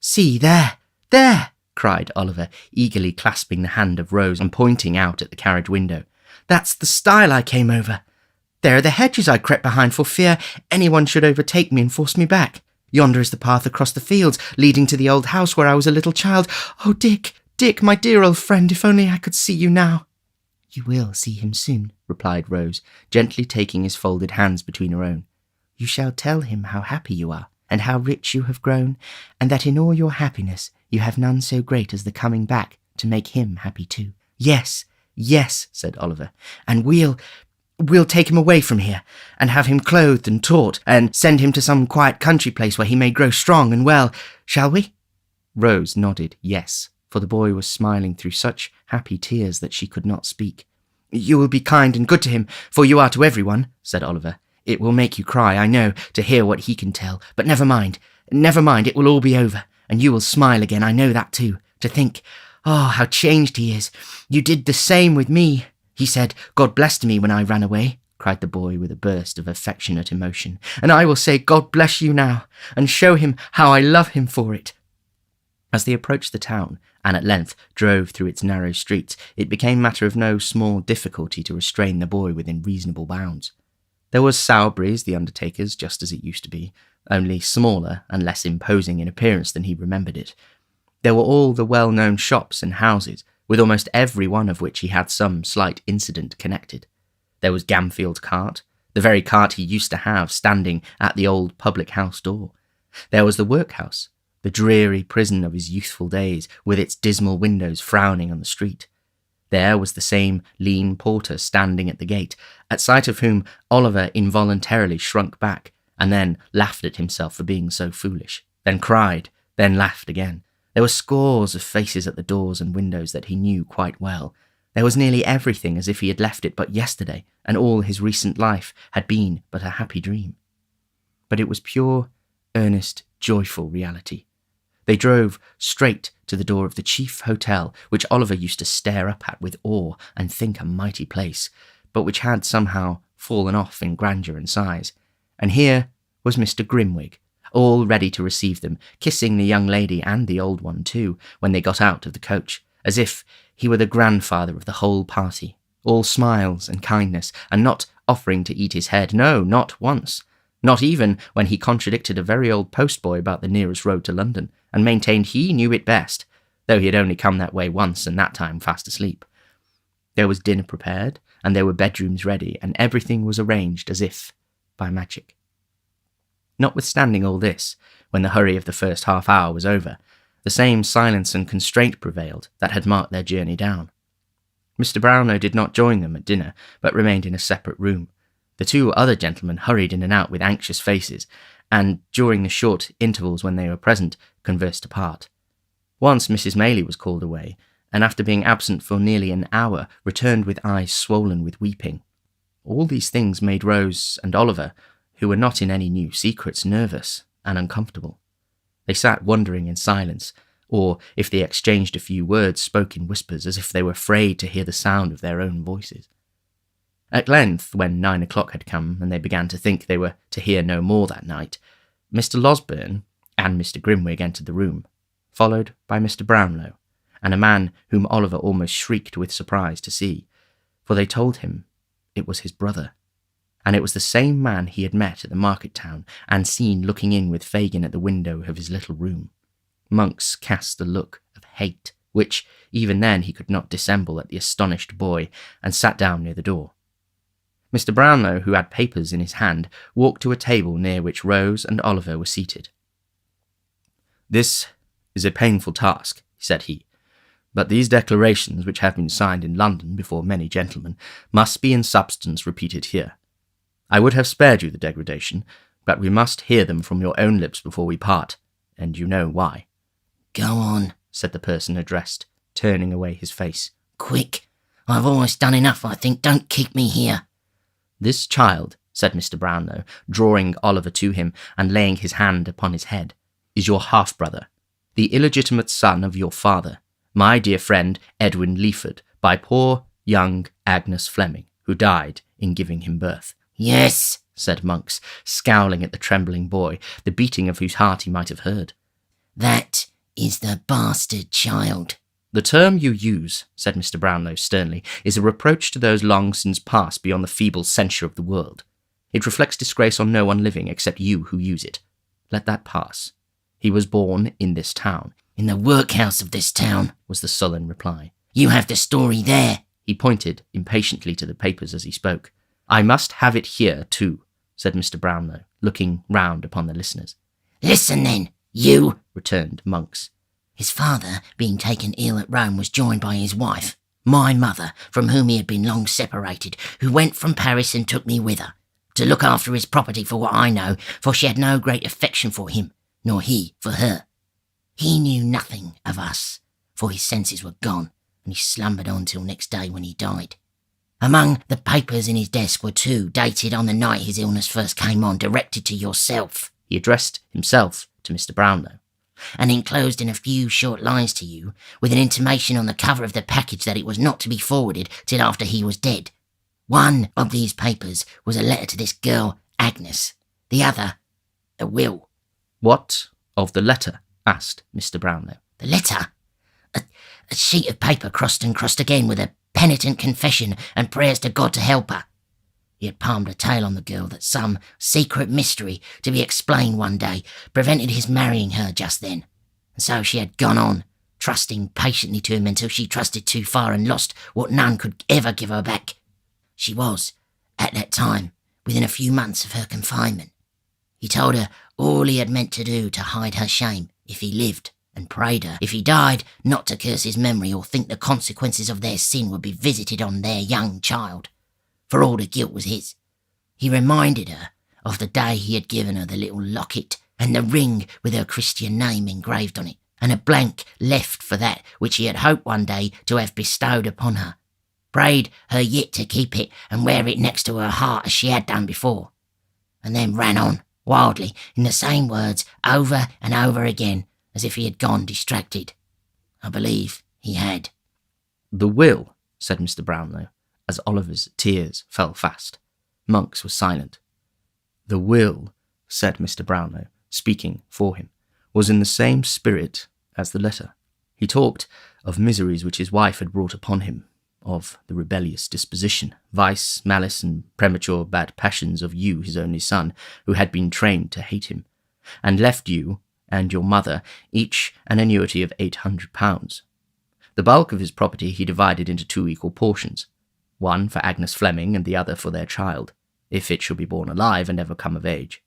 "See, there, there!" cried Oliver, eagerly clasping the hand of Rose and pointing out at the carriage window. "That's the stile I came over. There are the hedges I crept behind for fear anyone should overtake me and force me back. Yonder is the path across the fields, leading to the old house where I was a little child. Oh, Dick, Dick, my dear old friend, if only I could see you now." "You will see him soon," replied Rose, gently taking his folded hands between her own. "You shall tell him how happy you are, and how rich you have grown, and that in all your happiness you have none so great as the coming back to make him happy too." "Yes, yes," said Oliver, "and we'll take him away from here, and have him clothed and taught, and send him to some quiet country place where he may grow strong and well, shall we?" Rose nodded yes, for the boy was smiling through such happy tears that she could not speak. "You will be kind and good to him, for you are to everyone," said Oliver. "It will make you cry, I know, to hear what he can tell, but never mind, it will all be over, and you will smile again, I know that too, to think, oh, how changed he is. You did the same with me. He said, 'God bless to me' when I ran away," cried the boy with a burst of affectionate emotion, "and I will say 'God bless you' now, and show him how I love him for it." As they approached the town, and at length drove through its narrow streets, it became matter of no small difficulty to restrain the boy within reasonable bounds. There was Sowerberry's, the undertaker's, just as it used to be, only smaller and less imposing in appearance than he remembered it. There were all the well-known shops and houses, with almost every one of which he had some slight incident connected. There was Gamfield's cart, the very cart he used to have standing at the old public-house door. There was the workhouse, the dreary prison of his youthful days, with its dismal windows frowning on the street. There was the same lean porter standing at the gate, at sight of whom Oliver involuntarily shrunk back, and then laughed at himself for being so foolish, then cried, then laughed again. There were scores of faces at the doors and windows that he knew quite well. There was nearly everything as if he had left it but yesterday, and all his recent life had been but a happy dream. But it was pure, earnest, joyful reality. They drove straight to the door of the chief hotel, which Oliver used to stare up at with awe and think a mighty place, but which had somehow fallen off in grandeur and size. And here was Mr. Grimwig, all ready to receive them, kissing the young lady and the old one too, when they got out of the coach, as if he were the grandfather of the whole party, all smiles and kindness, and not offering to eat his head, no, not once. Not even when he contradicted a very old postboy about the nearest road to London, and maintained he knew it best, though he had only come that way once, and that time fast asleep. There was dinner prepared, and there were bedrooms ready, and everything was arranged as if by magic. Notwithstanding all this, when the hurry of the first half-hour was over, the same silence and constraint prevailed that had marked their journey down. Mr. Brownlow did not join them at dinner, but remained in a separate room. The two other gentlemen hurried in and out with anxious faces, and, during the short intervals when they were present, conversed apart. Once Mrs. Maylie was called away, and after being absent for nearly an hour, returned with eyes swollen with weeping. All these things made Rose and Oliver, who were not in any new secrets, nervous and uncomfortable. They sat wondering in silence, or, if they exchanged a few words, spoke in whispers, as if they were afraid to hear the sound of their own voices. At length, when 9 o'clock had come, and they began to think they were to hear no more that night, Mr. Losberne and Mr. Grimwig entered the room, followed by Mr. Brownlow, and a man whom Oliver almost shrieked with surprise to see, for they told him it was his brother, and it was the same man he had met at the market town and seen looking in with Fagin at the window of his little room. Monks cast a look of hate, which even then he could not dissemble at the astonished boy, and sat down near the door. Mr. Brownlow, who had papers in his hand, walked to a table near which Rose and Oliver were seated. "This is a painful task," said he, "but these declarations, which have been signed in London before many gentlemen, must be in substance repeated here. I would have spared you the degradation, but we must hear them from your own lips before we part, and you know why." "Go on," said the person addressed, turning away his face. "Quick, I've always done enough, I think. Don't keep me here." "This child," said Mr. Brownlow, drawing Oliver to him and laying his hand upon his head, "is your half-brother, the illegitimate son of your father, my dear friend Edwin Leaford, by poor young Agnes Fleming, who died in giving him birth." "Yes," said Monks, scowling at the trembling boy, the beating of whose heart he might have heard. "That is the bastard child." "The term you use," said Mr. Brownlow sternly, "is a reproach to those long since passed beyond the feeble censure of the world. It reflects disgrace on no one living except you who use it. Let that pass. He was born in this town." "In the workhouse of this town," was the sullen reply. "You have the story there." He pointed impatiently to the papers as he spoke. "I must have it here, too," said Mr. Brownlow, looking round upon the listeners. "Listen then, you," returned Monks. "His father, being taken ill at Rome, was joined by his wife, my mother, from whom he had been long separated, who went from Paris and took me with her, to look after his property for what I know, for she had no great affection for him, nor he for her. He knew nothing of us, for his senses were gone, and he slumbered on till next day when he died. Among the papers in his desk were two, dated on the night his illness first came on, directed to yourself." He addressed himself to Mr. Brownlow. "And enclosed in a few short lines to you, with an intimation on the cover of the package that it was not to be forwarded till after he was dead. One of these papers was a letter to this girl, Agnes. The other, a will." "What of the letter?" asked Mr. Brownlow. "The letter? A sheet of paper crossed and crossed again, with a penitent confession and prayers to God to help her. He had palmed a tale on the girl that some secret mystery, to be explained one day, prevented his marrying her just then. And so she had gone on, trusting patiently to him until she trusted too far and lost what none could ever give her back. She was, at that time, within a few months of her confinement. He told her all he had meant to do to hide her shame if he lived, and prayed her, if he died, not to curse his memory or think the consequences of their sin would be visited on their young child, for all the guilt was his. He reminded her of the day he had given her the little locket and the ring with her Christian name engraved on it, and a blank left for that which he had hoped one day to have bestowed upon her. Prayed her yet to keep it and wear it next to her heart as she had done before, and then ran on wildly in the same words over and over again, as if he had gone distracted. I believe he had." "The will," said Mr. Brownlow, as Oliver's tears fell fast. Monks was silent. "The will," said Mr. Brownlow, speaking for him, "was in the same spirit as the letter. He talked of miseries which his wife had brought upon him, of the rebellious disposition, vice, malice, and premature bad passions of you, his only son, who had been trained to hate him, and left you and your mother each an annuity of £800. The bulk of his property he divided into 2 equal portions. one for Agnes Fleming and the other for their child, if it should be born alive and ever come of age.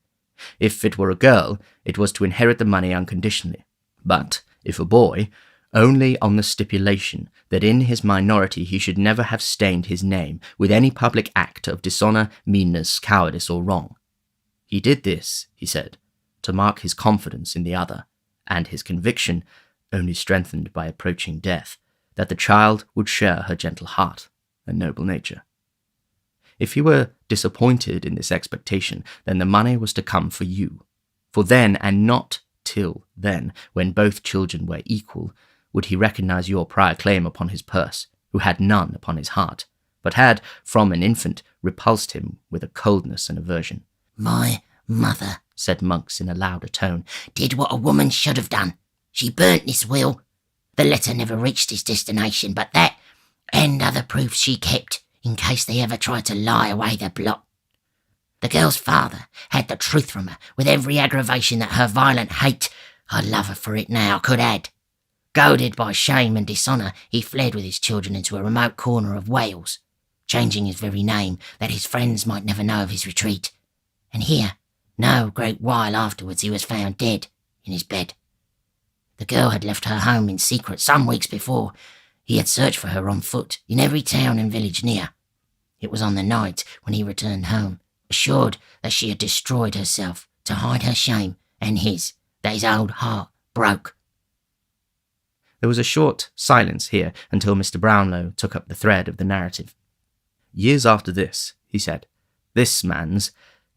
If it were a girl, it was to inherit the money unconditionally, but, if a boy, only on the stipulation that in his minority he should never have stained his name with any public act of dishonour, meanness, cowardice, or wrong. He did this, he said, to mark his confidence in the other, and his conviction, only strengthened by approaching death, that the child would share her gentle heart and noble nature. If he were disappointed in this expectation, then the money was to come for you, for then, and not till then, when both children were equal, would he recognize your prior claim upon his purse, who had none upon his heart, but had, from an infant, repulsed him with a coldness and aversion. My mother, said Monks in a louder tone, did what a woman should have done. She burnt this will. The letter never reached its destination, but that and other proofs she kept, in case they ever tried to lie away the plot. The girl's father had the truth from her, with every aggravation that her violent hate, I love her for it now, could add. Goaded by shame and dishonour, he fled with his children into a remote corner of Wales, changing his very name, that his friends might never know of his retreat. And here, no great while afterwards, he was found dead in his bed. The girl had left her home in secret some weeks before. He had searched for her on foot in every town and village near. It was on the night when he returned home, assured that she had destroyed herself to hide her shame and his, that his old heart broke. There was a short silence here until Mr. Brownlow took up the thread of the narrative. Years after this, he said, this man's,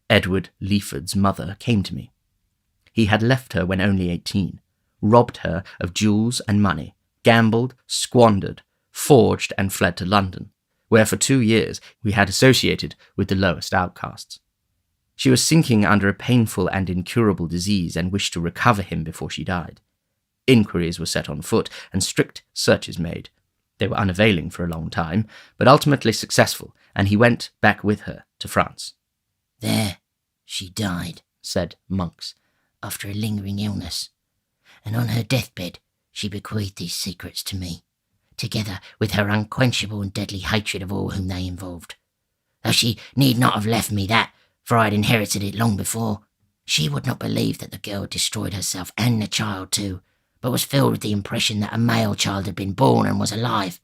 Edward Leaford's mother, came to me. He had left her when only 18, robbed her of jewels and money, gambled, squandered, forged, and fled to London, where for 2 years we had associated with the lowest outcasts. She was sinking under a painful and incurable disease and wished to recover him before she died. Inquiries were set on foot and strict searches made. They were unavailing for a long time, but ultimately successful, and he went back with her to France. There she died, said Monks, after a lingering illness, and on her deathbed she bequeathed these secrets to me, together with her unquenchable and deadly hatred of all whom they involved. Though she need not have left me that, for I had inherited it long before. She would not believe that the girl had destroyed herself and the child too, but was filled with the impression that a male child had been born and was alive.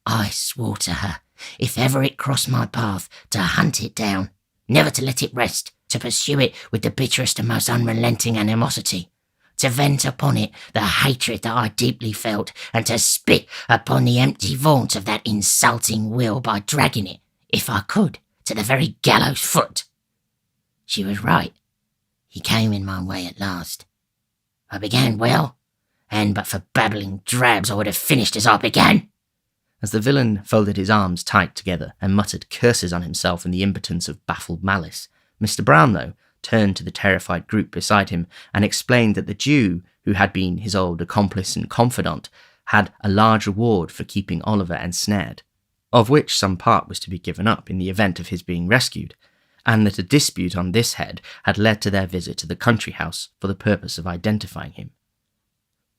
I swore to her, if ever it crossed my path, to hunt it down, never to let it rest, to pursue it with the bitterest and most unrelenting animosity, to vent upon it the hatred that I deeply felt, and to spit upon the empty vaunt of that insulting will by dragging it, if I could, to the very gallows foot. She was right. He came in my way at last. I began well, and but for babbling drabs I would have finished as I began. As the villain folded his arms tight together and muttered curses on himself in the impotence of baffled malice, Mr. Brownlow turned to the terrified group beside him and explained that the Jew, who had been his old accomplice and confidant, had a large reward for keeping Oliver ensnared, of which some part was to be given up in the event of his being rescued, and that a dispute on this head had led to their visit to the country house for the purpose of identifying him.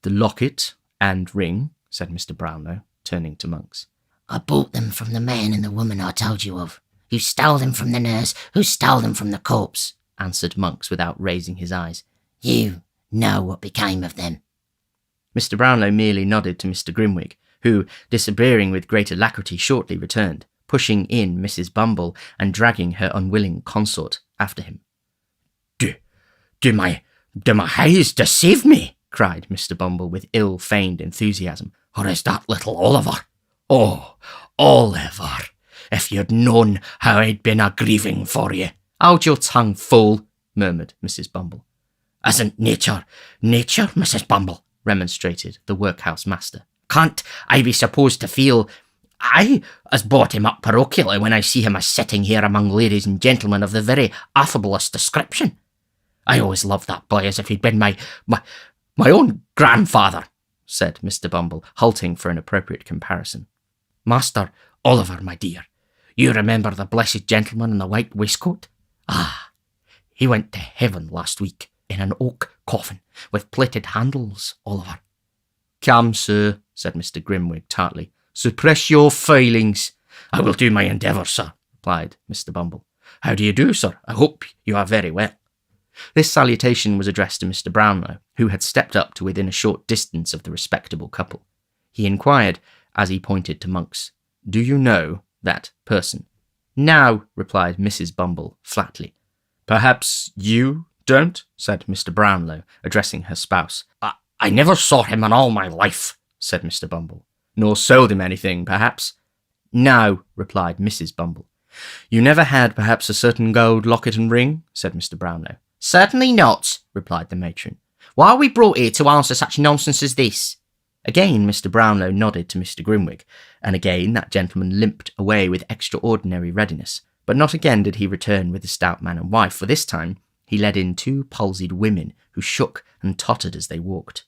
The locket and ring, said Mr. Brownlow, turning to Monks. I bought them from the man and the woman I told you of. You stole them from the nurse, who stole them from the corpse, answered Monks without raising his eyes. You know what became of them. Mr. Brownlow merely nodded to Mr. Grimwig, who, disappearing with great alacrity, shortly returned, pushing in Mrs. Bumble and dragging her unwilling consort after him. Do my eyes deceive me? Cried Mr. Bumble with ill-feigned enthusiasm. Or is that little Oliver? Oh, Oliver, if you'd known how I'd been a-grieving for you. Hold your tongue, fool, murmured Mrs. Bumble. Isn't nature, Mrs. Bumble? Remonstrated the workhouse master. Can't I be supposed to feel I as brought him up parochially when I see him as sitting here among ladies and gentlemen of the very affablest description? I always loved that boy as if he'd been my own grandfather, said Mr. Bumble, halting for an appropriate comparison. Master Oliver, my dear, you remember the blessed gentleman in the white waistcoat? Ah, he went to heaven last week in an oak coffin with plated handles, Oliver. Come, sir, said Mr. Grimwig tartly, suppress your feelings. I will do my endeavour, sir, replied Mr. Bumble. How do you do, sir? I hope you are very well. This salutation was addressed to Mr. Brownlow, who had stepped up to within a short distance of the respectable couple. He inquired, as he pointed to Monks, "Do you know that person?" "No," replied Mrs. Bumble flatly. "Perhaps you don't?" said Mr. Brownlow, addressing her spouse. I never saw him in all my life," said Mr. Bumble. "Nor sold him anything, perhaps?" "No," replied Mrs. Bumble. "You never had, perhaps, a certain gold locket and ring?" said Mr. Brownlow. "Certainly not," replied the matron. "Why are we brought here to answer such nonsense as this?" Again Mr. Brownlow nodded to Mr. Grimwig, and again that gentleman limped away with extraordinary readiness. But not again did he return with the stout man and wife, for this time he led in 2 palsied women who shook and tottered as they walked.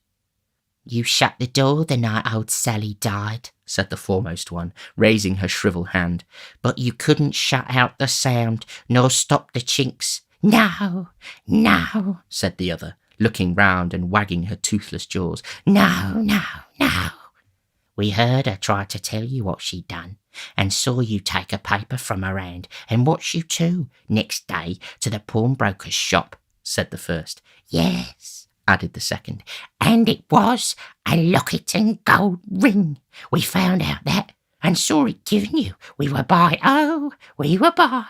"You shut the door the night old Sally died," said the foremost one, raising her shriveled hand. "but you couldn't shut out the sound, nor stop the chinks." "No, no," said the other, looking round and wagging her toothless jaws. "No, no, no. We heard her try to tell you what she'd done, and saw you take a paper from her hand, and watch you too, next day, to the pawnbroker's shop," said the first. "Yes," added the second, "and it was a locket and gold ring. We found out that, and saw it given you. We were by, oh, we were by."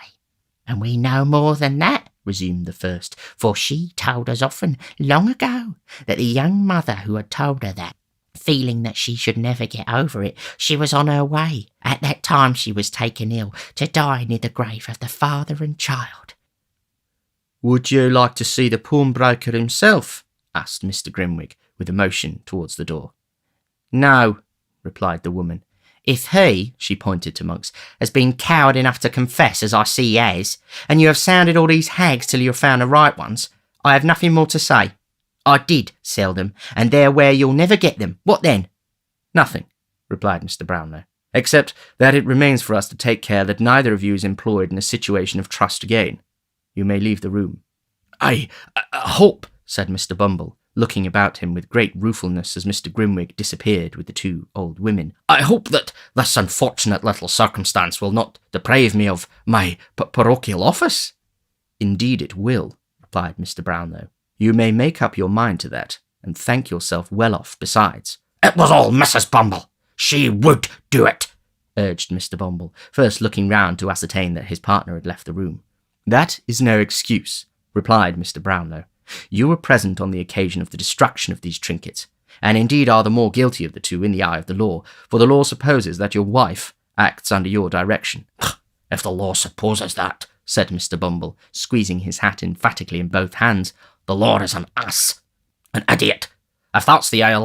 "And we know more than that," resumed the first, "for she told us often, long ago, that the young mother who had told her that, feeling that she should never get over it, she was on her way. At that time she was taken ill, to die near the grave of the father and child." "Would you like to see the pawnbroker himself?" asked Mr. Grimwig, with a motion towards the door. "No," replied the woman. "If he," she pointed to Monks, "has been coward enough to confess, as I see he has, and you have sounded all these hags till you have found the right ones, I have nothing more to say. I did sell them, and they're where you'll never get them. What then?" "Nothing," replied Mr. Brownlow, "except that it remains for us to take care that neither of you is employed in a situation of trust again. You may leave the room." I hope," said Mr. Bumble, looking about him with great ruefulness as Mr. Grimwig disappeared with the 2 old women. "I hope that this unfortunate little circumstance will not deprive me of my parochial office." "Indeed it will," replied Mr. Brownlow. "You may make up your mind to that, and thank yourself well off besides." "It was all Mrs. Bumble. She would do it," urged Mr. Bumble, first looking round to ascertain that his partner had left the room. "That is no excuse," replied Mr. Brownlow. "You were present on the occasion of the destruction of these trinkets, and indeed are the more guilty of the 2 in the eye of the law, for the law supposes that your wife acts under your direction." "If the law supposes that," said Mr. Bumble, squeezing his hat emphatically in both hands, "the law is an ass, an idiot. If that's the eye of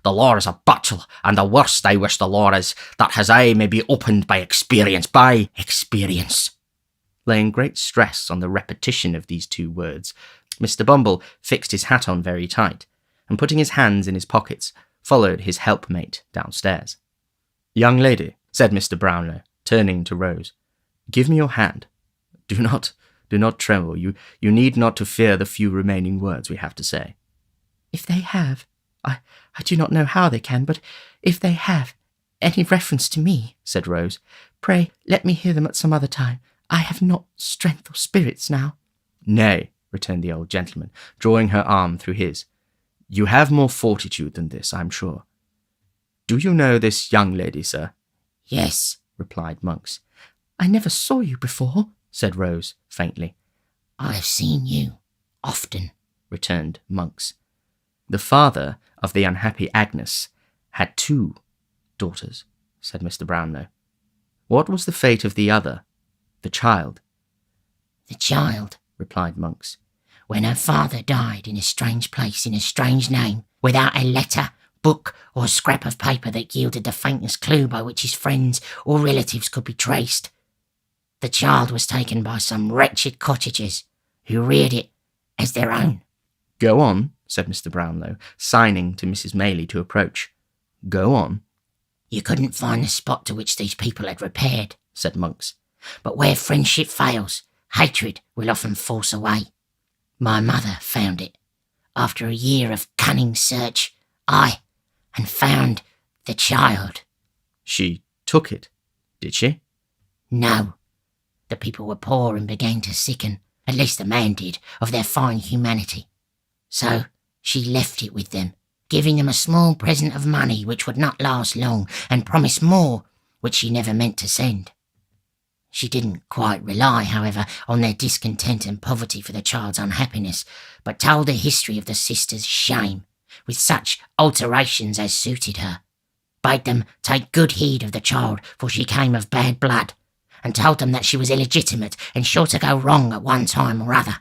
the law is a butchel, and the worst I wish the law is that his eye may be opened by experience. Laying great stress on the repetition of these 2 words, Mr. Bumble fixed his hat on very tight, and putting his hands in his pockets, followed his helpmate downstairs. "Young lady," said Mr. Brownlow, turning to Rose, "give me your hand. Do not tremble. You need not to fear the few remaining words we have to say." "If they have, I do not know how they can, but if they have any reference to me," said Rose, "pray let me hear them at some other time. I have not strength or spirits now." "Nay," returned the old gentleman, drawing her arm through his. "You have more fortitude than this, I'm sure. Do you know this young lady, sir?" "Yes," replied Monks. "I never saw you before," said Rose faintly. "I have seen you often," returned Monks. "The father of the unhappy Agnes had 2 daughters," said Mr. Brownlow. "What was the fate of the other, the child?" "The child," replied Monks, "when her father died in a strange place in a strange name, without a letter, book, or scrap of paper that yielded the faintest clue by which his friends or relatives could be traced. The child was taken by some wretched cottagers, who reared it as their own." "Go on," said Mr. Brownlow, signing to Mrs. Maylie to approach. "Go on." "You couldn't find the spot to which these people had repaired," said Monks, "but where friendship fails, hatred will often force a way. My mother found it. After a year of cunning search, and found the child." "She took it, did she?" No. The people were poor and began to sicken, at least the man did, of their fine humanity. So she left it with them, giving them a small present of money which would not last long, and promised more, which she never meant to send. She didn't quite rely, however, on their discontent and poverty for the child's unhappiness, but told the history of the sister's shame, with such alterations as suited her, bade them take good heed of the child, for she came of bad blood, and told them that she was illegitimate and sure to go wrong at one time or other.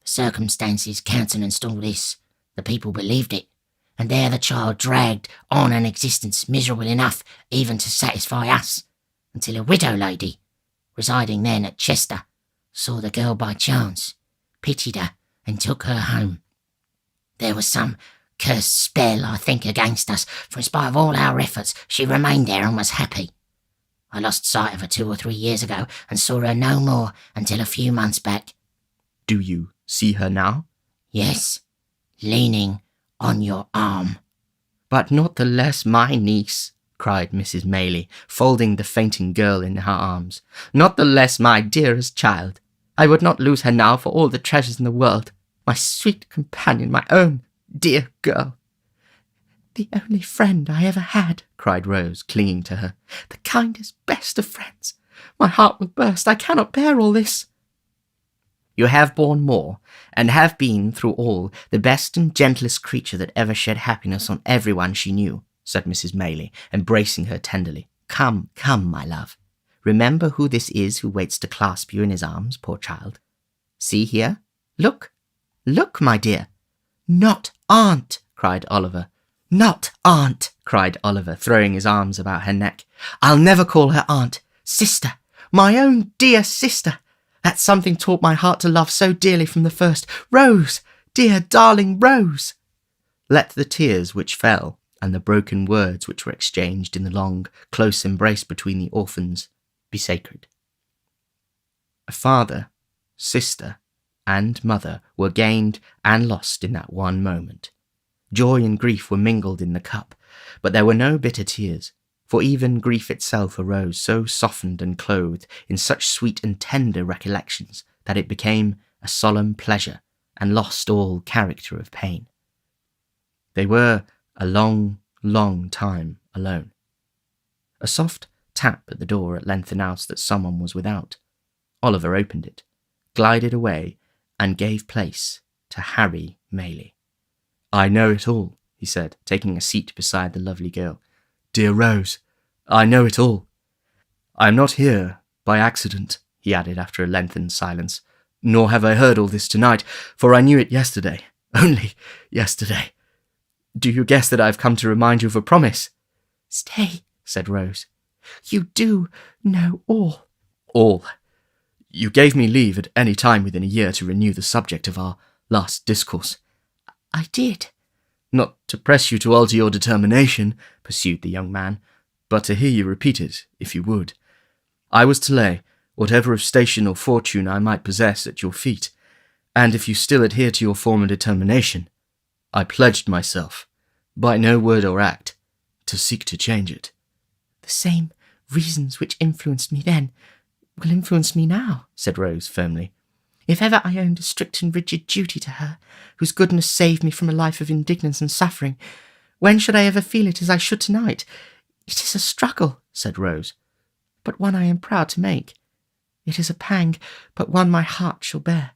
The circumstances countenanced all this. The people believed it, and there the child dragged on an existence miserable enough even to satisfy us, until a widow lady, residing then at Chester, saw the girl by chance, pitied her, and took her home. There was some cursed spell, I think, against us, for in spite of all our efforts, she remained there and was happy. I lost sight of her 2 or 3 years ago, and saw her no more until a few months back. Do you see her now? Yes, leaning on your arm. But not the less my niece, cried Mrs. Maylie, folding the fainting girl in her arms. Not the less my dearest child. I would not lose her now for all the treasures in the world. My sweet companion, my own dear girl. The only friend I ever had, cried Rose, clinging to her. The kindest, best of friends. My heart will burst. I cannot bear all this. You have borne more, and have been, through all, the best and gentlest creature that ever shed happiness on everyone she knew, said Mrs. Maylie, embracing her tenderly. Come, come, my love. Remember who this is who waits to clasp you in his arms, poor child. See here. Look, look, my dear. Not aunt, cried Oliver. Not aunt, cried Oliver, throwing his arms about her neck. I'll never call her aunt. Sister, my own dear sister. That something taught my heart to love so dearly from the first. Rose, dear darling Rose. Let the tears which fell, and the broken words which were exchanged in the long, close embrace between the orphans, be sacred. A father, sister, and mother were gained and lost in that one moment. Joy and grief were mingled in the cup, but there were no bitter tears, for even grief itself arose so softened and clothed in such sweet and tender recollections that it became a solemn pleasure and lost all character of pain. They were a long, long time alone. A soft tap at the door at length announced that someone was without. Oliver opened it, glided away, and gave place to Harry Maylie. I know it all, he said, taking a seat beside the lovely girl. Dear Rose, I know it all. I am not here by accident, he added after a lengthened silence, nor have I heard all this tonight, for I knew it yesterday, only yesterday. Do you guess that I have come to remind you of a promise? Stay, said Rose. You do know all. All. You gave me leave at any time within a year to renew the subject of our last discourse. I did. Not to press you to alter your determination, pursued the young man, but to hear you repeat it, if you would. I was to lay whatever of station or fortune I might possess at your feet, and if you still adhere to your former determination, I pledged myself, by no word or act, to seek to change it. The same reasons which influenced me then will influence me now, said Rose firmly. If ever I owned a strict and rigid duty to her, whose goodness saved me from a life of indignance and suffering, when should I ever feel it as I should tonight? It is a struggle, said Rose, but one I am proud to make. It is a pang, but one my heart shall bear.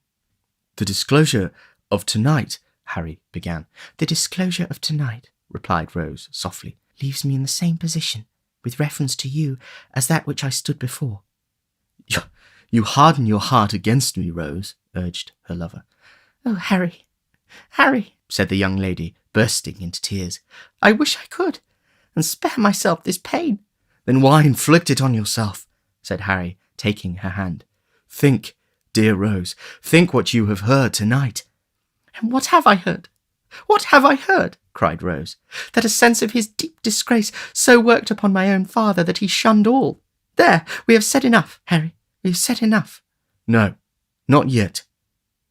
The disclosure of tonight, Harry began. The disclosure of tonight, replied Rose softly, leaves me in the same position, with reference to you, as that which I stood before. You harden your heart against me, Rose, urged her lover. Oh, Harry, Harry, said the young lady, bursting into tears. I wish I could, and spare myself this pain. Then why inflict it on yourself? Said Harry, taking her hand. Think, dear Rose, think what you have heard tonight. And what have I heard? What have I heard? Cried Rose. That a sense of his deep disgrace so worked upon my own father that he shunned all. There, we have said enough, Harry. We have said enough. No, not yet.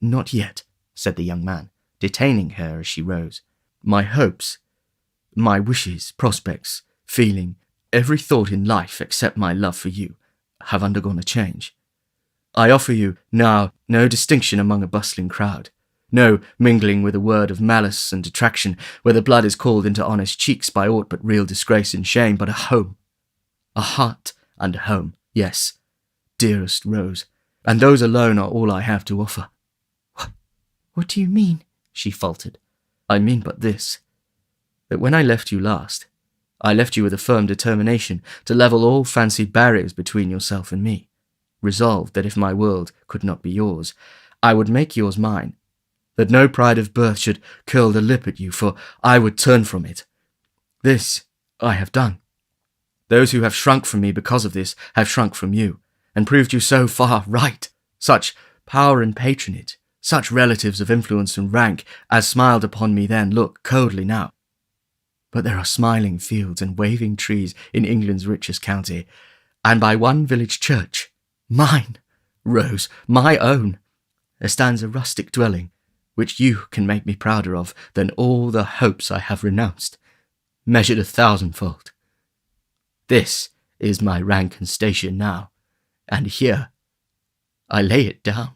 Not yet, said the young man, detaining her as she rose. My hopes, my wishes, prospects, feeling, every thought in life except my love for you, have undergone a change. I offer you now no distinction among a bustling crowd, no mingling with a word of malice and detraction, where the blood is called into honest cheeks by aught but real disgrace and shame, but a home, a heart and a home, yes, dearest Rose, and those alone are all I have to offer. What do you mean? She faltered. I mean but this, that when I left you last, I left you with a firm determination to level all fancied barriers between yourself and me, resolved that if my world could not be yours, I would make yours mine, that no pride of birth should curl the lip at you, for I would turn from it. This I have done. Those who have shrunk from me because of this have shrunk from you, and proved you so far right, such power and patronage, such relatives of influence and rank as smiled upon me then look coldly now. But there are smiling fields and waving trees in England's richest county, and by one village church, mine, Rose, my own, there stands a rustic dwelling, which you can make me prouder of than all the hopes I have renounced, measured 1,000-fold. This is my rank and station now, and here I lay it down.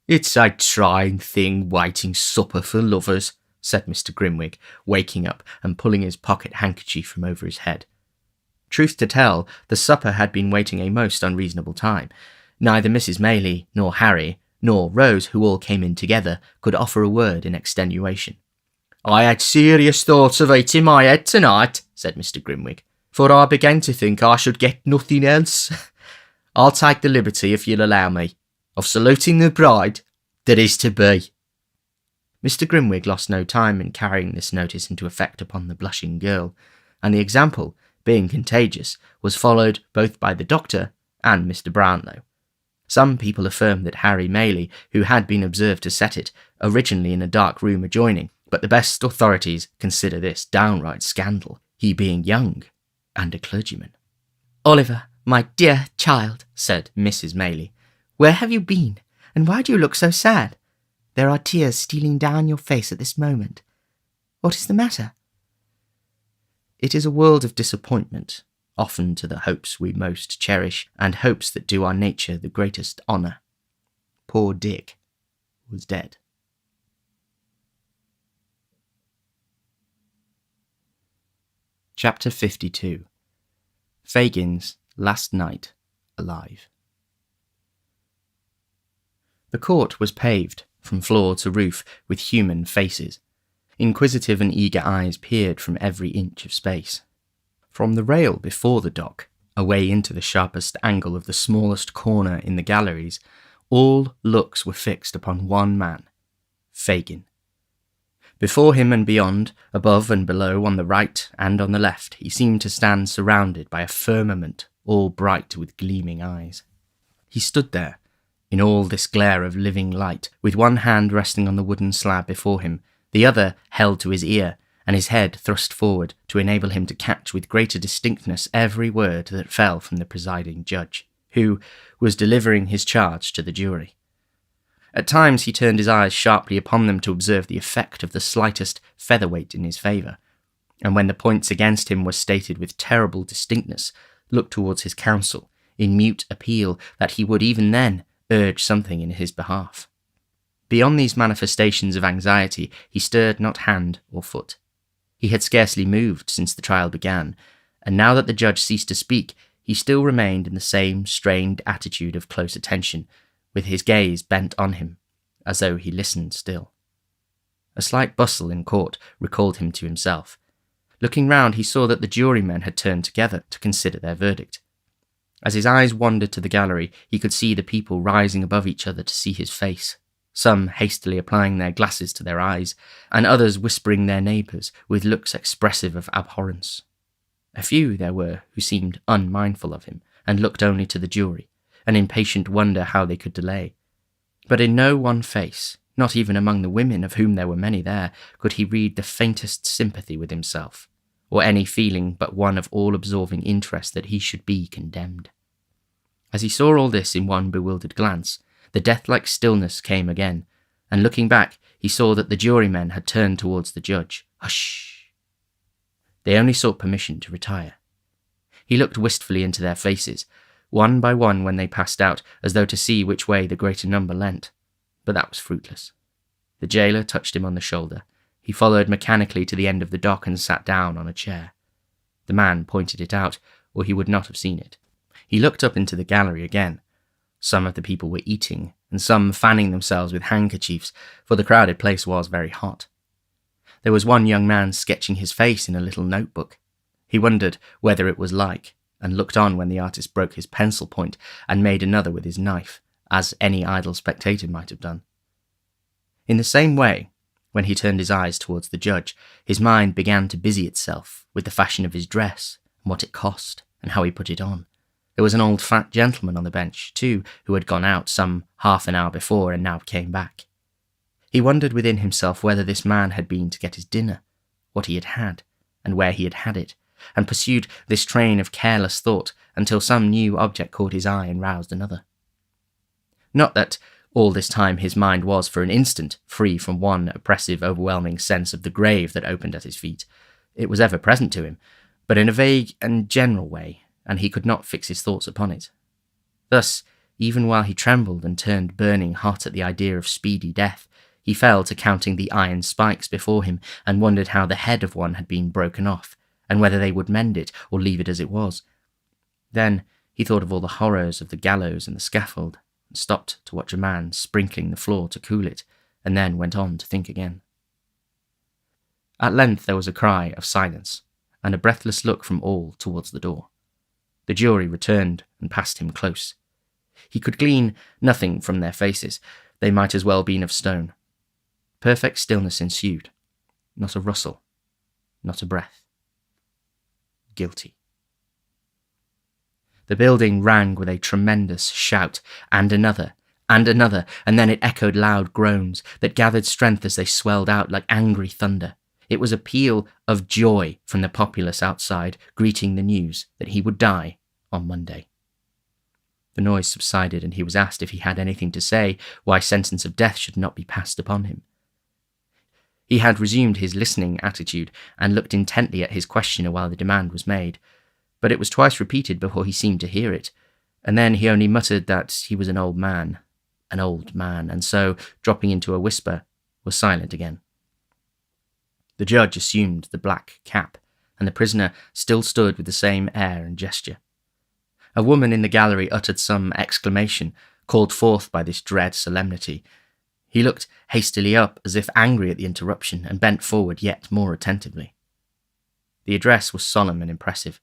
It's a trying thing waiting supper for lovers, said Mr. Grimwig, waking up and pulling his pocket handkerchief from over his head. Truth to tell, the supper had been waiting a most unreasonable time. Neither Mrs. Maylie, nor Harry, nor Rose, who all came in together, could offer a word in extenuation. I had serious thoughts of eating my head tonight, said Mr. Grimwig, for I began to think I should get nothing else. I'll take the liberty, if you'll allow me, of saluting the bride that is to be. Mr. Grimwig lost no time in carrying this notice into effect upon the blushing girl, and the example, being contagious, was followed both by the doctor and Mr. Brownlow. Some people affirmed that Harry Maylie, who had been observed to set it, originally in a dark room adjoining, but the best authorities consider this downright scandal, he being young and a clergyman. Oliver, my dear child, said Mrs. Maylie, where have you been, and why do you look so sad? There are tears stealing down your face at this moment. What is the matter? It is a world of disappointment, often to the hopes we most cherish, and hopes that do our nature the greatest honour. Poor Dick was dead. Chapter 52. Fagin's Last Night Alive. The court was paved, from floor to roof, with human faces. Inquisitive and eager eyes peered from every inch of space. From the rail before the dock, away into the sharpest angle of the smallest corner in the galleries, all looks were fixed upon one man, Fagin. Before him and beyond, above and below, on the right and on the left, he seemed to stand surrounded by a firmament all bright with gleaming eyes. He stood there, in all this glare of living light, with one hand resting on the wooden slab before him, the other held to his ear, and his head thrust forward to enable him to catch with greater distinctness every word that fell from the presiding judge, who was delivering his charge to the jury. At times he turned his eyes sharply upon them to observe the effect of the slightest featherweight in his favour, and when the points against him were stated with terrible distinctness, looked towards his counsel, in mute appeal that he would even then urge something in his behalf. Beyond these manifestations of anxiety, he stirred not hand or foot. He had scarcely moved since the trial began, and now that the judge ceased to speak, he still remained in the same strained attitude of close attention, with his gaze bent on him, as though he listened still. A slight bustle in court recalled him to himself. Looking round, he saw that the jurymen had turned together to consider their verdict. As his eyes wandered to the gallery, he could see the people rising above each other to see his face, some hastily applying their glasses to their eyes, and others whispering their neighbours with looks expressive of abhorrence. A few there were who seemed unmindful of him, and looked only to the jury, an impatient wonder how they could delay. But in no one face, not even among the women, of whom there were many there, could he read the faintest sympathy with himself, or any feeling but one of all-absorbing interest that he should be condemned. As he saw all this in one bewildered glance, the death-like stillness came again, and looking back, he saw that the jurymen had turned towards the judge. Hush! They only sought permission to retire. He looked wistfully into their faces, one by one when they passed out, as though to see which way the greater number leant. But that was fruitless. The jailer touched him on the shoulder. He followed mechanically to the end of the dock and sat down on a chair. The man pointed it out, or he would not have seen it. He looked up into the gallery again. Some of the people were eating, and some fanning themselves with handkerchiefs, for the crowded place was very hot. There was one young man sketching his face in a little notebook. He wondered whether it was like, and looked on when the artist broke his pencil point and made another with his knife, as any idle spectator might have done. In the same way, when he turned his eyes towards the judge, his mind began to busy itself with the fashion of his dress, and what it cost, and how he put it on. There was an old fat gentleman on the bench, too, who had gone out some half an hour before and now came back. He wondered within himself whether this man had been to get his dinner, what he had, and where he had it, and pursued this train of careless thought until some new object caught his eye and roused another. Not that all this time his mind was for an instant free from one oppressive, overwhelming sense of the grave that opened at his feet. It was ever present to him, but in a vague and general way, and he could not fix his thoughts upon it. Thus, even while he trembled and turned burning hot at the idea of speedy death, he fell to counting the iron spikes before him and wondered how the head of one had been broken off, and whether they would mend it or leave it as it was. Then he thought of all the horrors of the gallows and the scaffold, and stopped to watch a man sprinkling the floor to cool it, and then went on to think again. At length there was a cry of silence, and a breathless look from all towards the door. The jury returned and passed him close. He could glean nothing from their faces. They might as well been of stone. Perfect stillness ensued. Not a rustle, not a breath. Guilty. The building rang with a tremendous shout, and another, and then it echoed loud groans that gathered strength as they swelled out like angry thunder. It was a peal of joy from the populace outside, greeting the news that he would die on Monday. The noise subsided, and he was asked if he had anything to say why sentence of death should not be passed upon him. He had resumed his listening attitude, and looked intently at his questioner while the demand was made, but it was twice repeated before he seemed to hear it, and then he only muttered that he was an old man, and so, dropping into a whisper, was silent again. The judge assumed the black cap, and the prisoner still stood with the same air and gesture. A woman in the gallery uttered some exclamation, called forth by this dread solemnity. He looked hastily up, as if angry at the interruption, and bent forward yet more attentively. The address was solemn and impressive,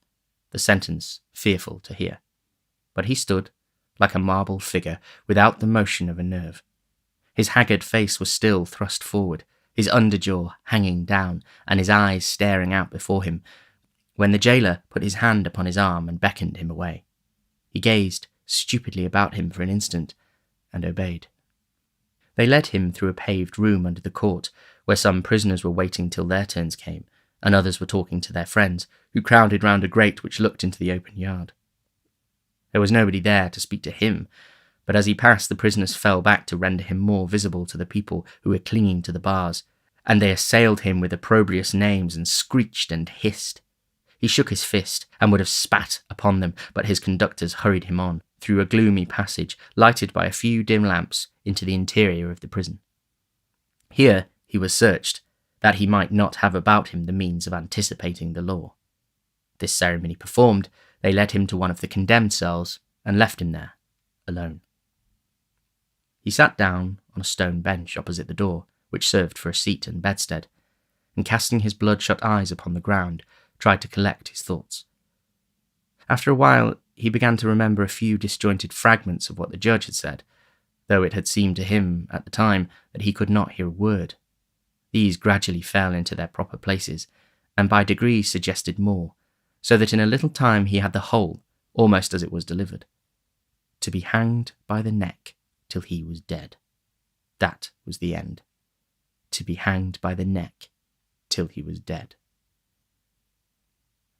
the sentence fearful to hear. But he stood, like a marble figure, without the motion of a nerve. His haggard face was still thrust forward, his underjaw hanging down, and his eyes staring out before him, when the jailer put his hand upon his arm and beckoned him away. He gazed stupidly about him for an instant, and obeyed. They led him through a paved room under the court, where some prisoners were waiting till their turns came, and others were talking to their friends, who crowded round a grate which looked into the open yard. There was nobody there to speak to him, but as he passed, the prisoners fell back to render him more visible to the people who were clinging to the bars, and they assailed him with opprobrious names and screeched and hissed. He shook his fist and would have spat upon them, but his conductors hurried him on, through a gloomy passage, lighted by a few dim lamps, into the interior of the prison. Here he was searched, that he might not have about him the means of anticipating the law. This ceremony performed, they led him to one of the condemned cells, and left him there, alone. He sat down on a stone bench opposite the door, which served for a seat and bedstead, and casting his bloodshot eyes upon the ground, tried to collect his thoughts. After a while, he began to remember a few disjointed fragments of what the judge had said, though it had seemed to him at the time that he could not hear a word. These gradually fell into their proper places, and by degrees suggested more, so that in a little time he had the whole, almost as it was delivered. To be hanged by the neck till he was dead. That was the end. To be hanged by the neck till he was dead.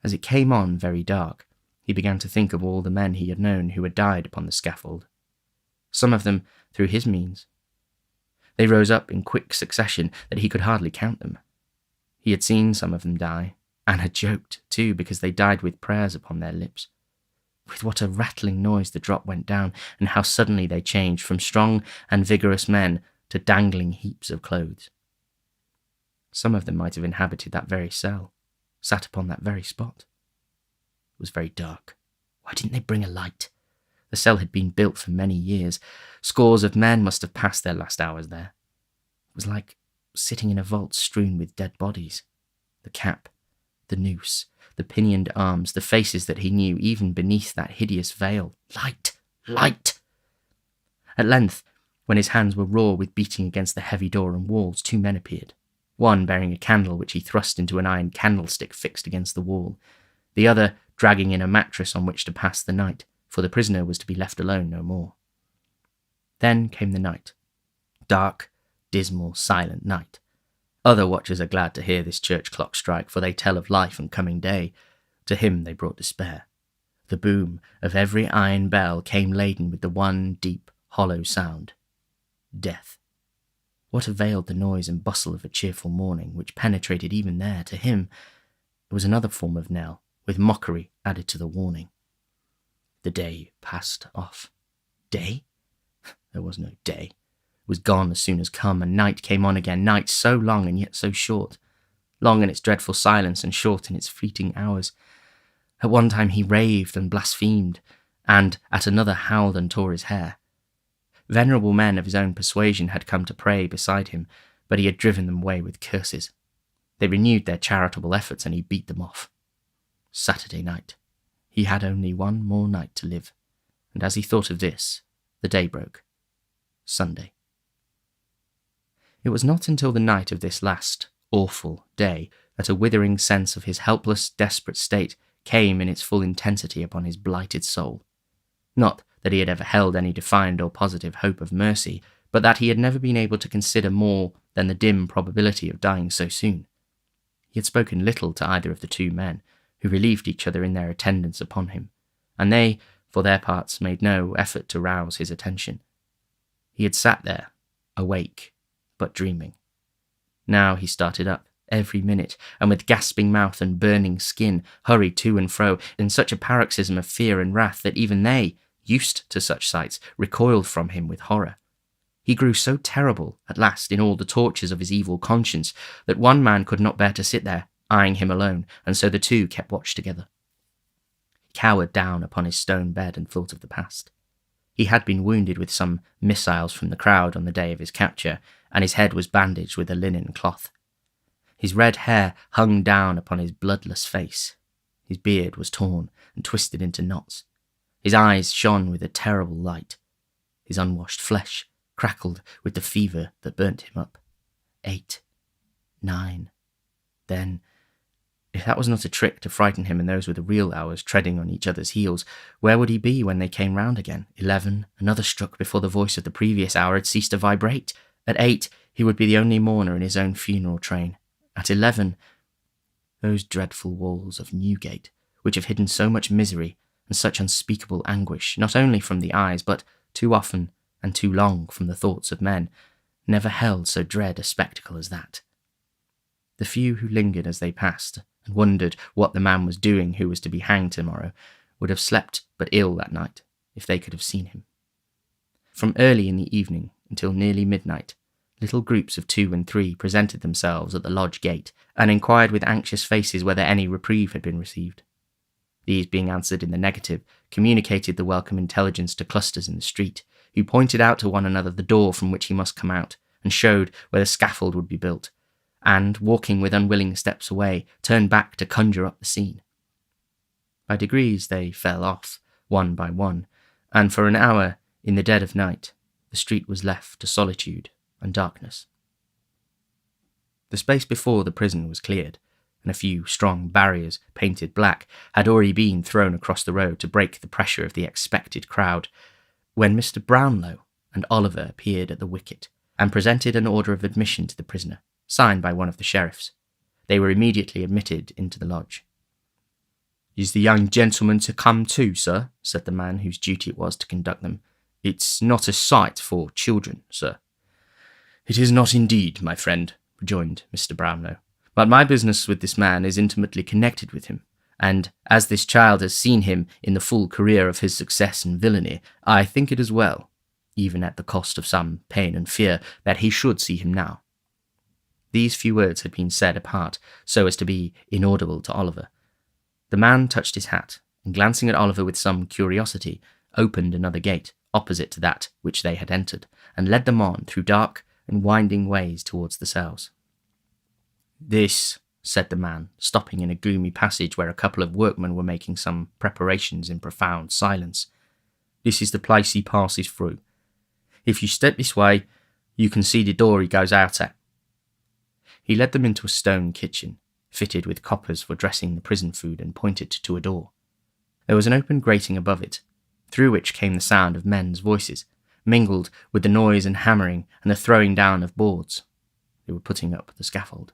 As it came on very dark, he began to think of all the men he had known who had died upon the scaffold, some of them through his means. They rose up in quick succession that he could hardly count them. He had seen some of them die, and had joked, too, because they died with prayers upon their lips. With what a rattling noise the drop went down, and how suddenly they changed from strong and vigorous men to dangling heaps of clothes. Some of them might have inhabited that very cell, sat upon that very spot. It was very dark. Why didn't they bring a light? The cell had been built for many years. Scores of men must have passed their last hours there. It was like sitting in a vault strewn with dead bodies. The cap, the noose, the pinioned arms, the faces that he knew even beneath that hideous veil. Light! Light! At length, when his hands were raw with beating against the heavy door and walls, 2 men appeared. One bearing a candle which he thrust into an iron candlestick fixed against the wall. The other dragging in a mattress on which to pass the night, for the prisoner was to be left alone no more. Then came the night. Dark, dismal, silent night. Other watchers are glad to hear this church clock strike, for they tell of life and coming day. To him they brought despair. The boom of every iron bell came laden with the one deep, hollow sound. Death. What availed the noise and bustle of a cheerful morning, which penetrated even there to him? It was another form of knell, with mockery added to the warning. The day passed off. Day? There was no day. It was gone as soon as come, and night came on again, night so long and yet so short, long in its dreadful silence and short in its fleeting hours. At one time he raved and blasphemed, and at another howled and tore his hair. Venerable men of his own persuasion had come to pray beside him, but he had driven them away with curses. They renewed their charitable efforts, and he beat them off. Saturday night. He had only one more night to live, and as he thought of this, the day broke. Sunday. It was not until the night of this last, awful day that a withering sense of his helpless, desperate state came in its full intensity upon his blighted soul. Not that he had ever held any defined or positive hope of mercy, but that he had never been able to consider more than the dim probability of dying so soon. He had spoken little to either of the 2 men, who relieved each other in their attendance upon him, and they, for their parts, made no effort to rouse his attention. He had sat there, awake, but dreaming. Now he started up, every minute, and with gasping mouth and burning skin, hurried to and fro in such a paroxysm of fear and wrath that even they, used to such sights, recoiled from him with horror. He grew so terrible, at last, in all the tortures of his evil conscience, that one man could not bear to sit there, eyeing him alone, and so the 2 kept watch together. He cowered down upon his stone bed and thought of the past. He had been wounded with some missiles from the crowd on the day of his capture, and his head was bandaged with a linen cloth. His red hair hung down upon his bloodless face. His beard was torn and twisted into knots. His eyes shone with a terrible light. His unwashed flesh crackled with the fever that burnt him up. 8, 9, then, if that was not a trick to frighten him and those were the real hours treading on each other's heels, where would he be when they came round again? 11, another struck before the voice of the previous hour had ceased to vibrate. At 8, he would be the only mourner in his own funeral train. At 11, those dreadful walls of Newgate, which have hidden so much misery and such unspeakable anguish, not only from the eyes, but too often and too long from the thoughts of men, never held so dread a spectacle as that. The few who lingered as they passed, and wondered what the man was doing who was to be hanged tomorrow, would have slept but ill that night, if they could have seen him. From early in the evening until nearly midnight, little groups of 2 and 3 presented themselves at the lodge gate, and inquired with anxious faces whether any reprieve had been received. These, being answered in the negative, communicated the welcome intelligence to clusters in the street, who pointed out to one another the door from which he must come out, and showed where the scaffold would be built, and, walking with unwilling steps away, turned back to conjure up the scene. By degrees they fell off, one by one, and for an hour, in the dead of night, the street was left to solitude and darkness. The space before the prison was cleared, and a few strong barriers, painted black, had already been thrown across the road to break the pressure of the expected crowd, when Mr. Brownlow and Oliver appeared at the wicket, and presented an order of admission to the prisoner, signed by one of the sheriffs. They were immediately admitted into the lodge. "Is the young gentleman to come too, sir?" said the man whose duty it was to conduct them. "It's not a sight for children, sir." "It is not indeed, my friend," rejoined Mr. Brownlow, But my business with this man is intimately connected with him, and as this child has seen him in the full career of his success and villainy, I think it is well, even at the cost of some pain and fear, that he should see him now." These few words had been said apart, so as to be inaudible to Oliver. The man touched his hat, and glancing at Oliver with some curiosity, opened another gate, opposite to that which they had entered, and led them on through dark and winding ways towards the cells. "This," said the man, stopping in a gloomy passage where a couple of workmen were making some preparations in profound silence, "this is the place he passes through. If you step this way, you can see the door he goes out at." He led them into a stone kitchen, fitted with coppers for dressing the prison food, and pointed to a door. There was an open grating above it, through which came the sound of men's voices, mingled with the noise and hammering and the throwing down of boards. They were putting up the scaffold.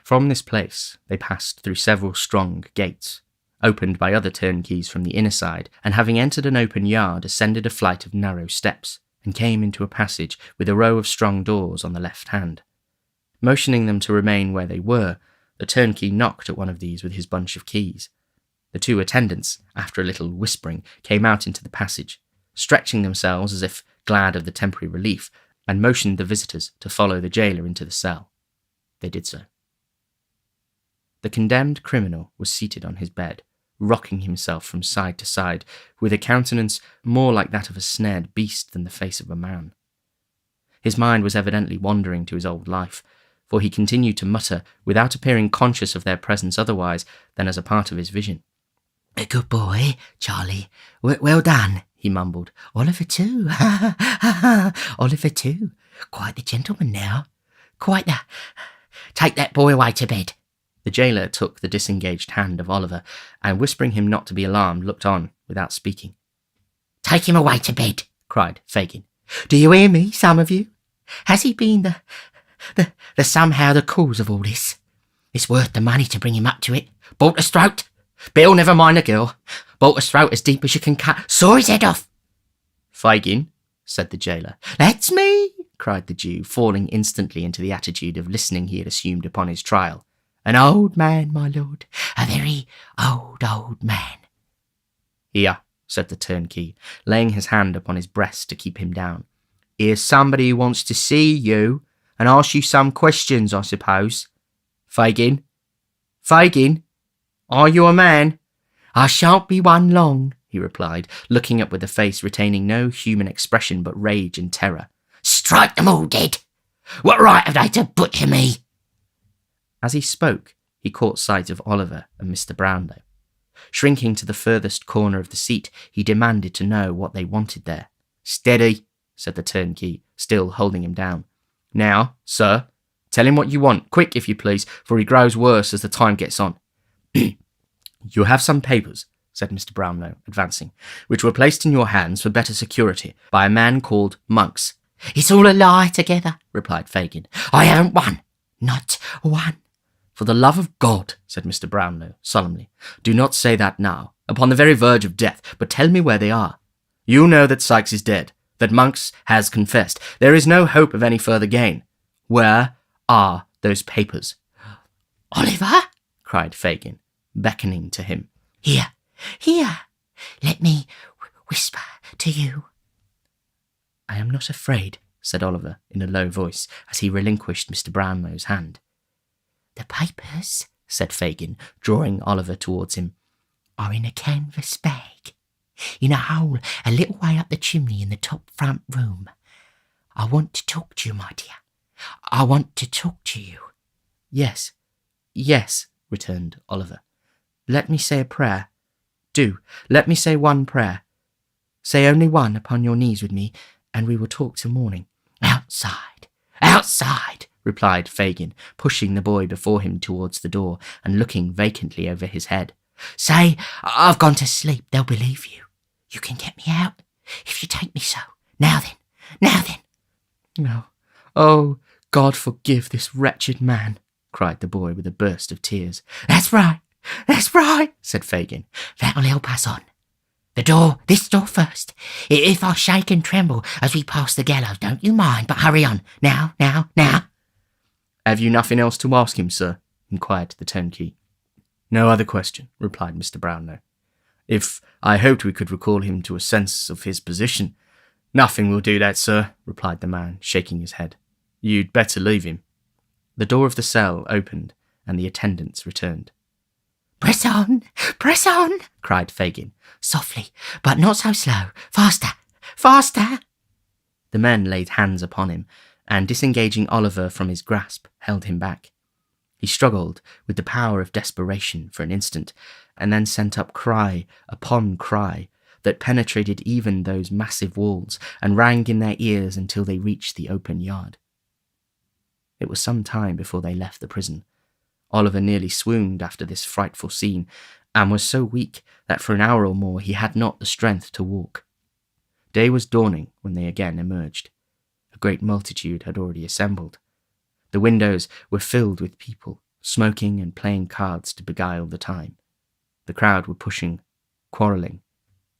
From this place they passed through several strong gates, opened by other turnkeys from the inner side, and having entered an open yard, ascended a flight of narrow steps, and came into a passage with a row of strong doors on the left hand. Motioning them to remain where they were, the turnkey knocked at one of these with his bunch of keys. The two attendants, after a little whispering, came out into the passage, stretching themselves as if glad of the temporary relief, and motioned the visitors to follow the jailer into the cell. They did so. The condemned criminal was seated on his bed, rocking himself from side to side, with a countenance more like that of a snared beast than the face of a man. His mind was evidently wandering to his old life, for he continued to mutter, without appearing conscious of their presence otherwise than as a part of his vision. "A good boy, Charlie. Well done," he mumbled. "Oliver too. Ha ha ha! Oliver too. Quite the gentleman now. Quite the... Take that boy away to bed." The jailer took the disengaged hand of Oliver, and whispering him not to be alarmed, looked on without speaking. "Take him away to bed," cried Fagin. "Do you hear me, some of you? Has he been the somehow the cause of all this? It's worth the money to bring him up to it. Bolt his throat. Bill, never mind the girl. Bolt his throat as deep as you can cut. Saw his head off." "Fagin," said the jailer. "That's me," cried the Jew, falling instantly into the attitude of listening he had assumed upon his trial. "An old man, my lord. A very old man." "Here," said the turnkey, laying his hand upon his breast to keep him down. "Here's somebody who wants to see you and ask you some questions, I suppose. Fagin? Fagin? Are you a man?" "I shan't be one long," he replied, looking up with a face retaining no human expression but rage and terror. "Strike them all dead. What right have they to butcher me?" As he spoke, he caught sight of Oliver and Mr. Brownlow. Shrinking to the furthest corner of the seat, he demanded to know what they wanted there. "Steady," said the turnkey, still holding him down. "Now, sir, tell him what you want, quick if you please, for he grows worse as the time gets on." "You have some papers," said Mr. Brownlow, advancing, "which were placed in your hands for better security by a man called Monks." "It's all a lie together," replied Fagin. "I haven't one. Not one." "For the love of God," said Mr. Brownlow, solemnly, "do not say that now, upon the very verge of death, but tell me where they are. You know that Sykes is dead, that Monks has confessed. There is no hope of any further gain. Where are those papers?" "Oliver," cried Fagin, beckoning to him. Here. Let me whisper to you." "I am not afraid," said Oliver in a low voice, as he relinquished Mr. Brownlow's hand. "The papers," said Fagin, drawing Oliver towards him, "are in a canvas bag, in a hole a little way up the chimney in the top front room. I want to talk to you, my dear. I want to talk to you." Yes, returned Oliver. "Let me say a prayer. Do, let me say one prayer. Say only one upon your knees with me, and we will talk till morning." Outside, replied Fagin, pushing the boy before him towards the door and looking vacantly over his head. "Say I've gone to sleep. They'll believe you. You can get me out if you take me so. Now then. "No. Oh, God forgive this wretched man," cried the boy with a burst of tears. That's right, said Fagin. "That'll help us on. This door first. If I shake and tremble as we pass the gallows, don't you mind, but hurry on. Now. Have you nothing else to ask him, sir? Inquired the turnkey. No other question, replied Mr. Brownlow. If I hoped we could recall him to a sense of his position. Nothing will do that, sir, replied the man, shaking his head. You'd better leave him. The door of the cell opened, and the attendants returned. Press on, cried Fagin. Softly, but not so slow. Faster, faster. The men laid hands upon him, and disengaging Oliver from his grasp, held him back. He struggled with the power of desperation for an instant, and then sent up cry upon cry that penetrated even those massive walls and rang in their ears until they reached the open yard. It was some time before they left the prison. Oliver nearly swooned after this frightful scene, and was so weak that for an hour or more he had not the strength to walk. Day was dawning when they again emerged. A great multitude had already assembled. The windows were filled with people, smoking and playing cards to beguile the time. The crowd were pushing, quarrelling,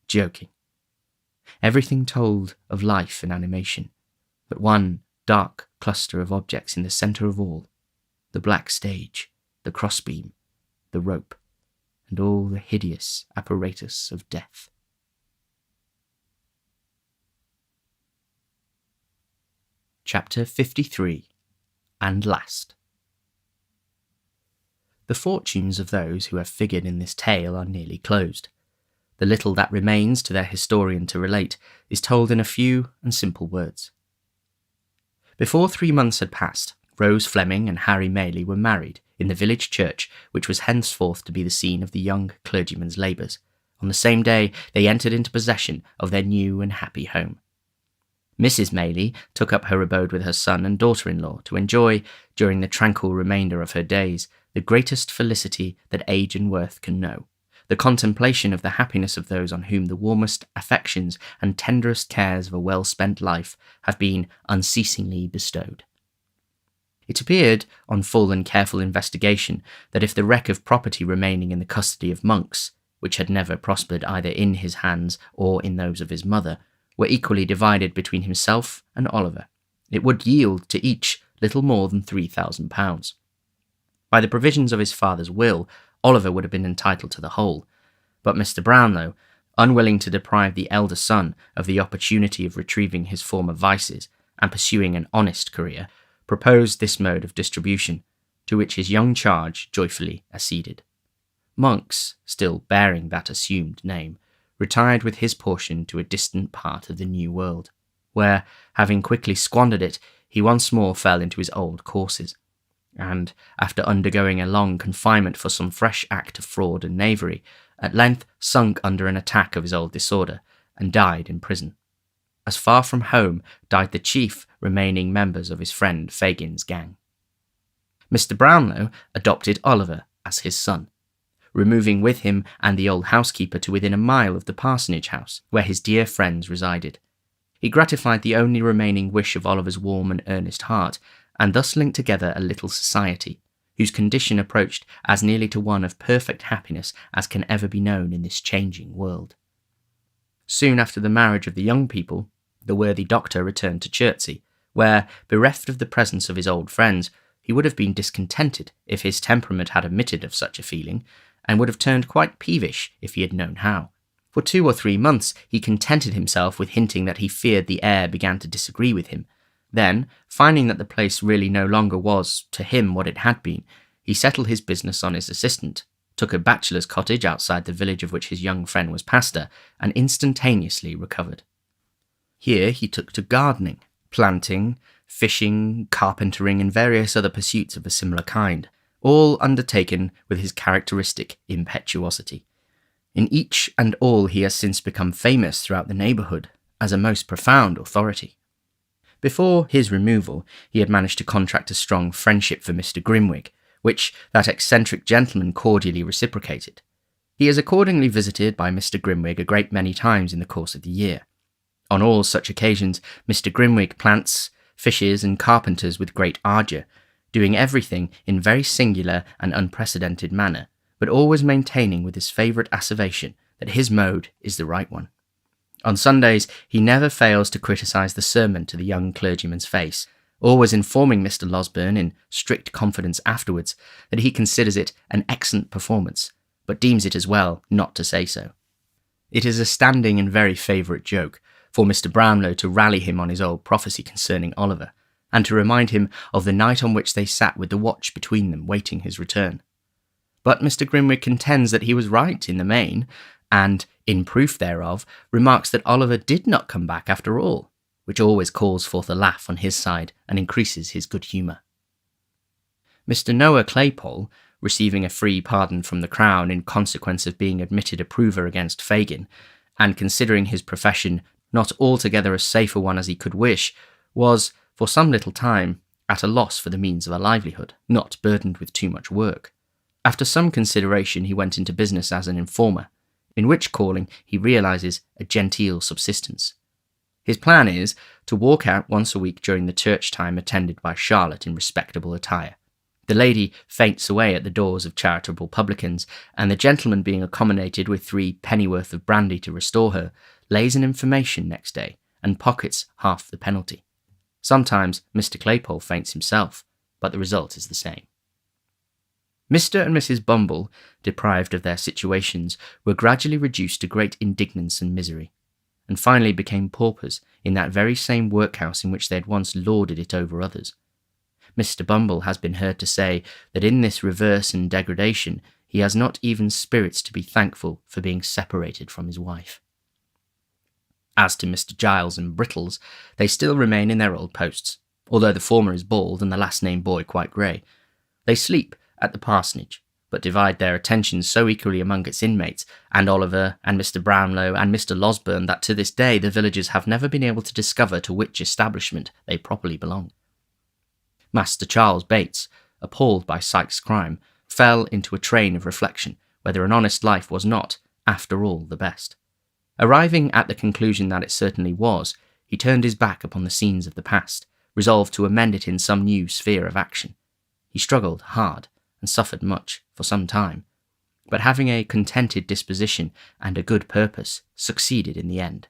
joking. Everything told of life and animation, but one dark cluster of objects in the centre of all, the black stage, the crossbeam, the rope, and all the hideous apparatus of death. Chapter 53, and last. The fortunes of those who have figured in this tale are nearly closed. The little that remains to their historian to relate is told in a few and simple words. Before 3 months had passed, Rose Fleming and Harry Maylie were married in the village church which was henceforth to be the scene of the young clergyman's labours. On the same day they entered into possession of their new and happy home. Mrs. Maylie took up her abode with her son and daughter-in-law to enjoy, during the tranquil remainder of her days, the greatest felicity that age and worth can know, the contemplation of the happiness of those on whom the warmest affections and tenderest cares of a well-spent life have been unceasingly bestowed. It appeared, on full and careful investigation, that if the wreck of property remaining in the custody of Monks, which had never prospered either in his hands or in those of his mother, were equally divided between himself and Oliver, it would yield to each little more than £3,000. By the provisions of his father's will, Oliver would have been entitled to the whole, but Mr. Brownlow, unwilling to deprive the elder son of the opportunity of retrieving his former vices and pursuing an honest career, proposed this mode of distribution, to which his young charge joyfully acceded. Monks, still bearing that assumed name, retired with his portion to a distant part of the New World, where, having quickly squandered it, he once more fell into his old courses, and, after undergoing a long confinement for some fresh act of fraud and knavery, at length sunk under an attack of his old disorder, and died in prison. As far from home died the chief remaining members of his friend Fagin's gang. Mr. Brownlow adopted Oliver as his son, removing with him and the old housekeeper to within a mile of the parsonage house, where his dear friends resided. He gratified the only remaining wish of Oliver's warm and earnest heart, and thus linked together a little society, whose condition approached as nearly to one of perfect happiness as can ever be known in this changing world. Soon after the marriage of the young people, the worthy doctor returned to Chertsey, where, bereft of the presence of his old friends, he would have been discontented if his temperament had admitted of such a feeling, and would have turned quite peevish if he had known how. For 2 or 3 months he contented himself with hinting that he feared the air began to disagree with him. Then, finding that the place really no longer was, to him, what it had been, he settled his business on his assistant, took a bachelor's cottage outside the village of which his young friend was pastor, and instantaneously recovered. Here he took to gardening, planting, fishing, carpentering, and various other pursuits of a similar kind, all undertaken with his characteristic impetuosity. In each and all he has since become famous throughout the neighbourhood as a most profound authority. Before his removal, he had managed to contract a strong friendship for Mr. Grimwig, which that eccentric gentleman cordially reciprocated. He is accordingly visited by Mr. Grimwig a great many times in the course of the year. On all such occasions, Mr. Grimwig plants, fishes, and carpenters with great ardour, doing everything in very singular and unprecedented manner, but always maintaining with his favourite asseveration that his mode is the right one. On Sundays he never fails to criticise the sermon to the young clergyman's face, always informing Mr. Losberne in strict confidence afterwards that he considers it an excellent performance, but deems it as well not to say so. It is a standing and very favourite joke for Mr. Brownlow to rally him on his old prophecy concerning Oliver, and to remind him of the night on which they sat with the watch between them waiting his return. But Mr. Grimwig contends that he was right in the main, and, in proof thereof, remarks that Oliver did not come back after all, which always calls forth a laugh on his side and increases his good humour. Mr. Noah Claypole, receiving a free pardon from the Crown in consequence of being admitted a prover against Fagin, and considering his profession not altogether as safe a one as he could wish, was, for some little time, at a loss for the means of a livelihood, not burdened with too much work. After some consideration he went into business as an informer, in which calling he realises a genteel subsistence. His plan is to walk out once a week during the church time attended by Charlotte in respectable attire. The lady faints away at the doors of charitable publicans, and the gentleman, being accommodated with 3 pennyworth of brandy to restore her, lays an information next day, and pockets half the penalty. Sometimes Mr. Claypole faints himself, but the result is the same. Mr. and Mrs. Bumble, deprived of their situations, were gradually reduced to great indignance and misery, and finally became paupers in that very same workhouse in which they had once lorded it over others. Mr. Bumble has been heard to say that in this reverse and degradation he has not even spirits to be thankful for being separated from his wife. As to Mr. Giles and Brittles, they still remain in their old posts, although the former is bald and the last-named boy quite grey. They sleep at the parsonage, but divide their attentions so equally among its inmates, and Oliver, and Mr. Brownlow, and Mr. Losberne, that to this day the villagers have never been able to discover to which establishment they properly belong. Master Charles Bates, appalled by Sykes' crime, fell into a train of reflection whether an honest life was not, after all, the best. Arriving at the conclusion that it certainly was, he turned his back upon the scenes of the past, resolved to amend it in some new sphere of action. He struggled hard, and suffered much for some time, but having a contented disposition and a good purpose, succeeded in the end.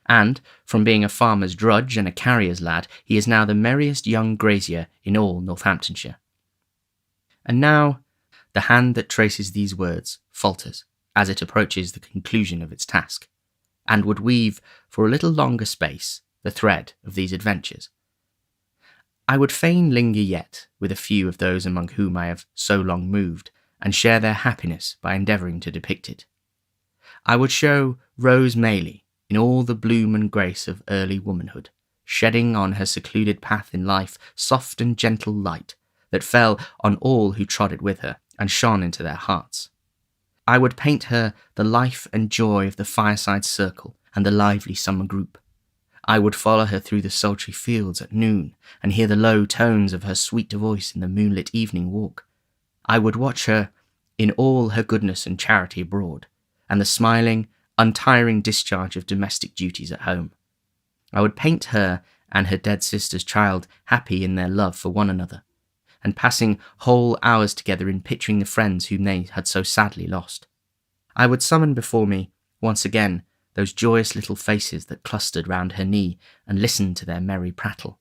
And, from being a farmer's drudge and a carrier's lad, he is now the merriest young grazier in all Northamptonshire. And now, the hand that traces these words falters as it approaches the conclusion of its task, and would weave for a little longer space the thread of these adventures. I would fain linger yet with a few of those among whom I have so long moved, and share their happiness by endeavouring to depict it. I would show Rose Maylie in all the bloom and grace of early womanhood, shedding on her secluded path in life soft and gentle light that fell on all who trod it with her, and shone into their hearts. I would paint her the life and joy of the fireside circle and the lively summer group. I would follow her through the sultry fields at noon, and hear the low tones of her sweet voice in the moonlit evening walk. I would watch her in all her goodness and charity abroad, and the smiling, untiring discharge of domestic duties at home. I would paint her and her dead sister's child happy in their love for one another, and passing whole hours together in picturing the friends whom they had so sadly lost. I would summon before me, once again, those joyous little faces that clustered round her knee and listened to their merry prattle.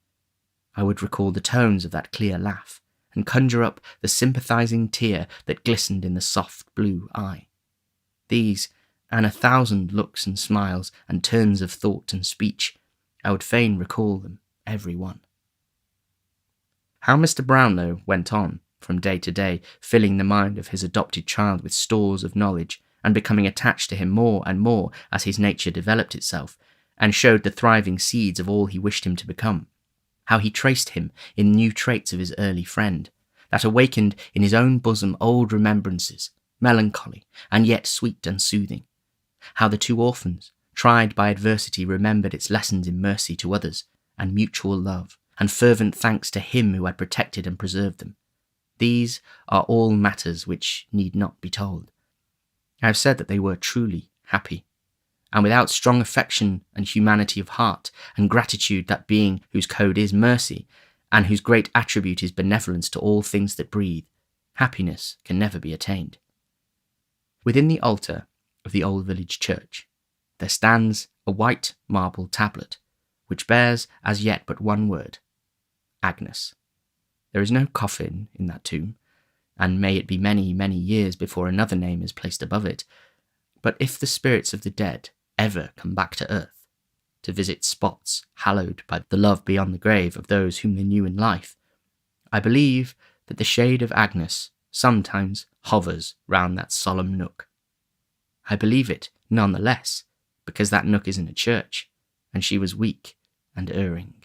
I would recall the tones of that clear laugh, and conjure up the sympathising tear that glistened in the soft blue eye. These, and 1,000 looks and smiles and turns of thought and speech, I would fain recall them, every one. How Mr. Brownlow went on, from day to day, filling the mind of his adopted child with stores of knowledge, and becoming attached to him more and more as his nature developed itself, and showed the thriving seeds of all he wished him to become. How he traced him in new traits of his early friend, that awakened in his own bosom old remembrances, melancholy, and yet sweet and soothing. How the 2 orphans, tried by adversity, remembered its lessons in mercy to others, and mutual love, and fervent thanks to him who had protected and preserved them. These are all matters which need not be told. I have said that they were truly happy, and without strong affection and humanity of heart, and gratitude that being whose code is mercy, and whose great attribute is benevolence to all things that breathe, happiness can never be attained. Within the altar of the old village church, there stands a white marble tablet, which bears as yet but one word, Agnes. There is no coffin in that tomb, and may it be many, many years before another name is placed above it. But if the spirits of the dead ever come back to earth, to visit spots hallowed by the love beyond the grave of those whom they knew in life, I believe that the shade of Agnes sometimes hovers round that solemn nook. I believe it none the less, because that nook is in a church, and she was weak and erring.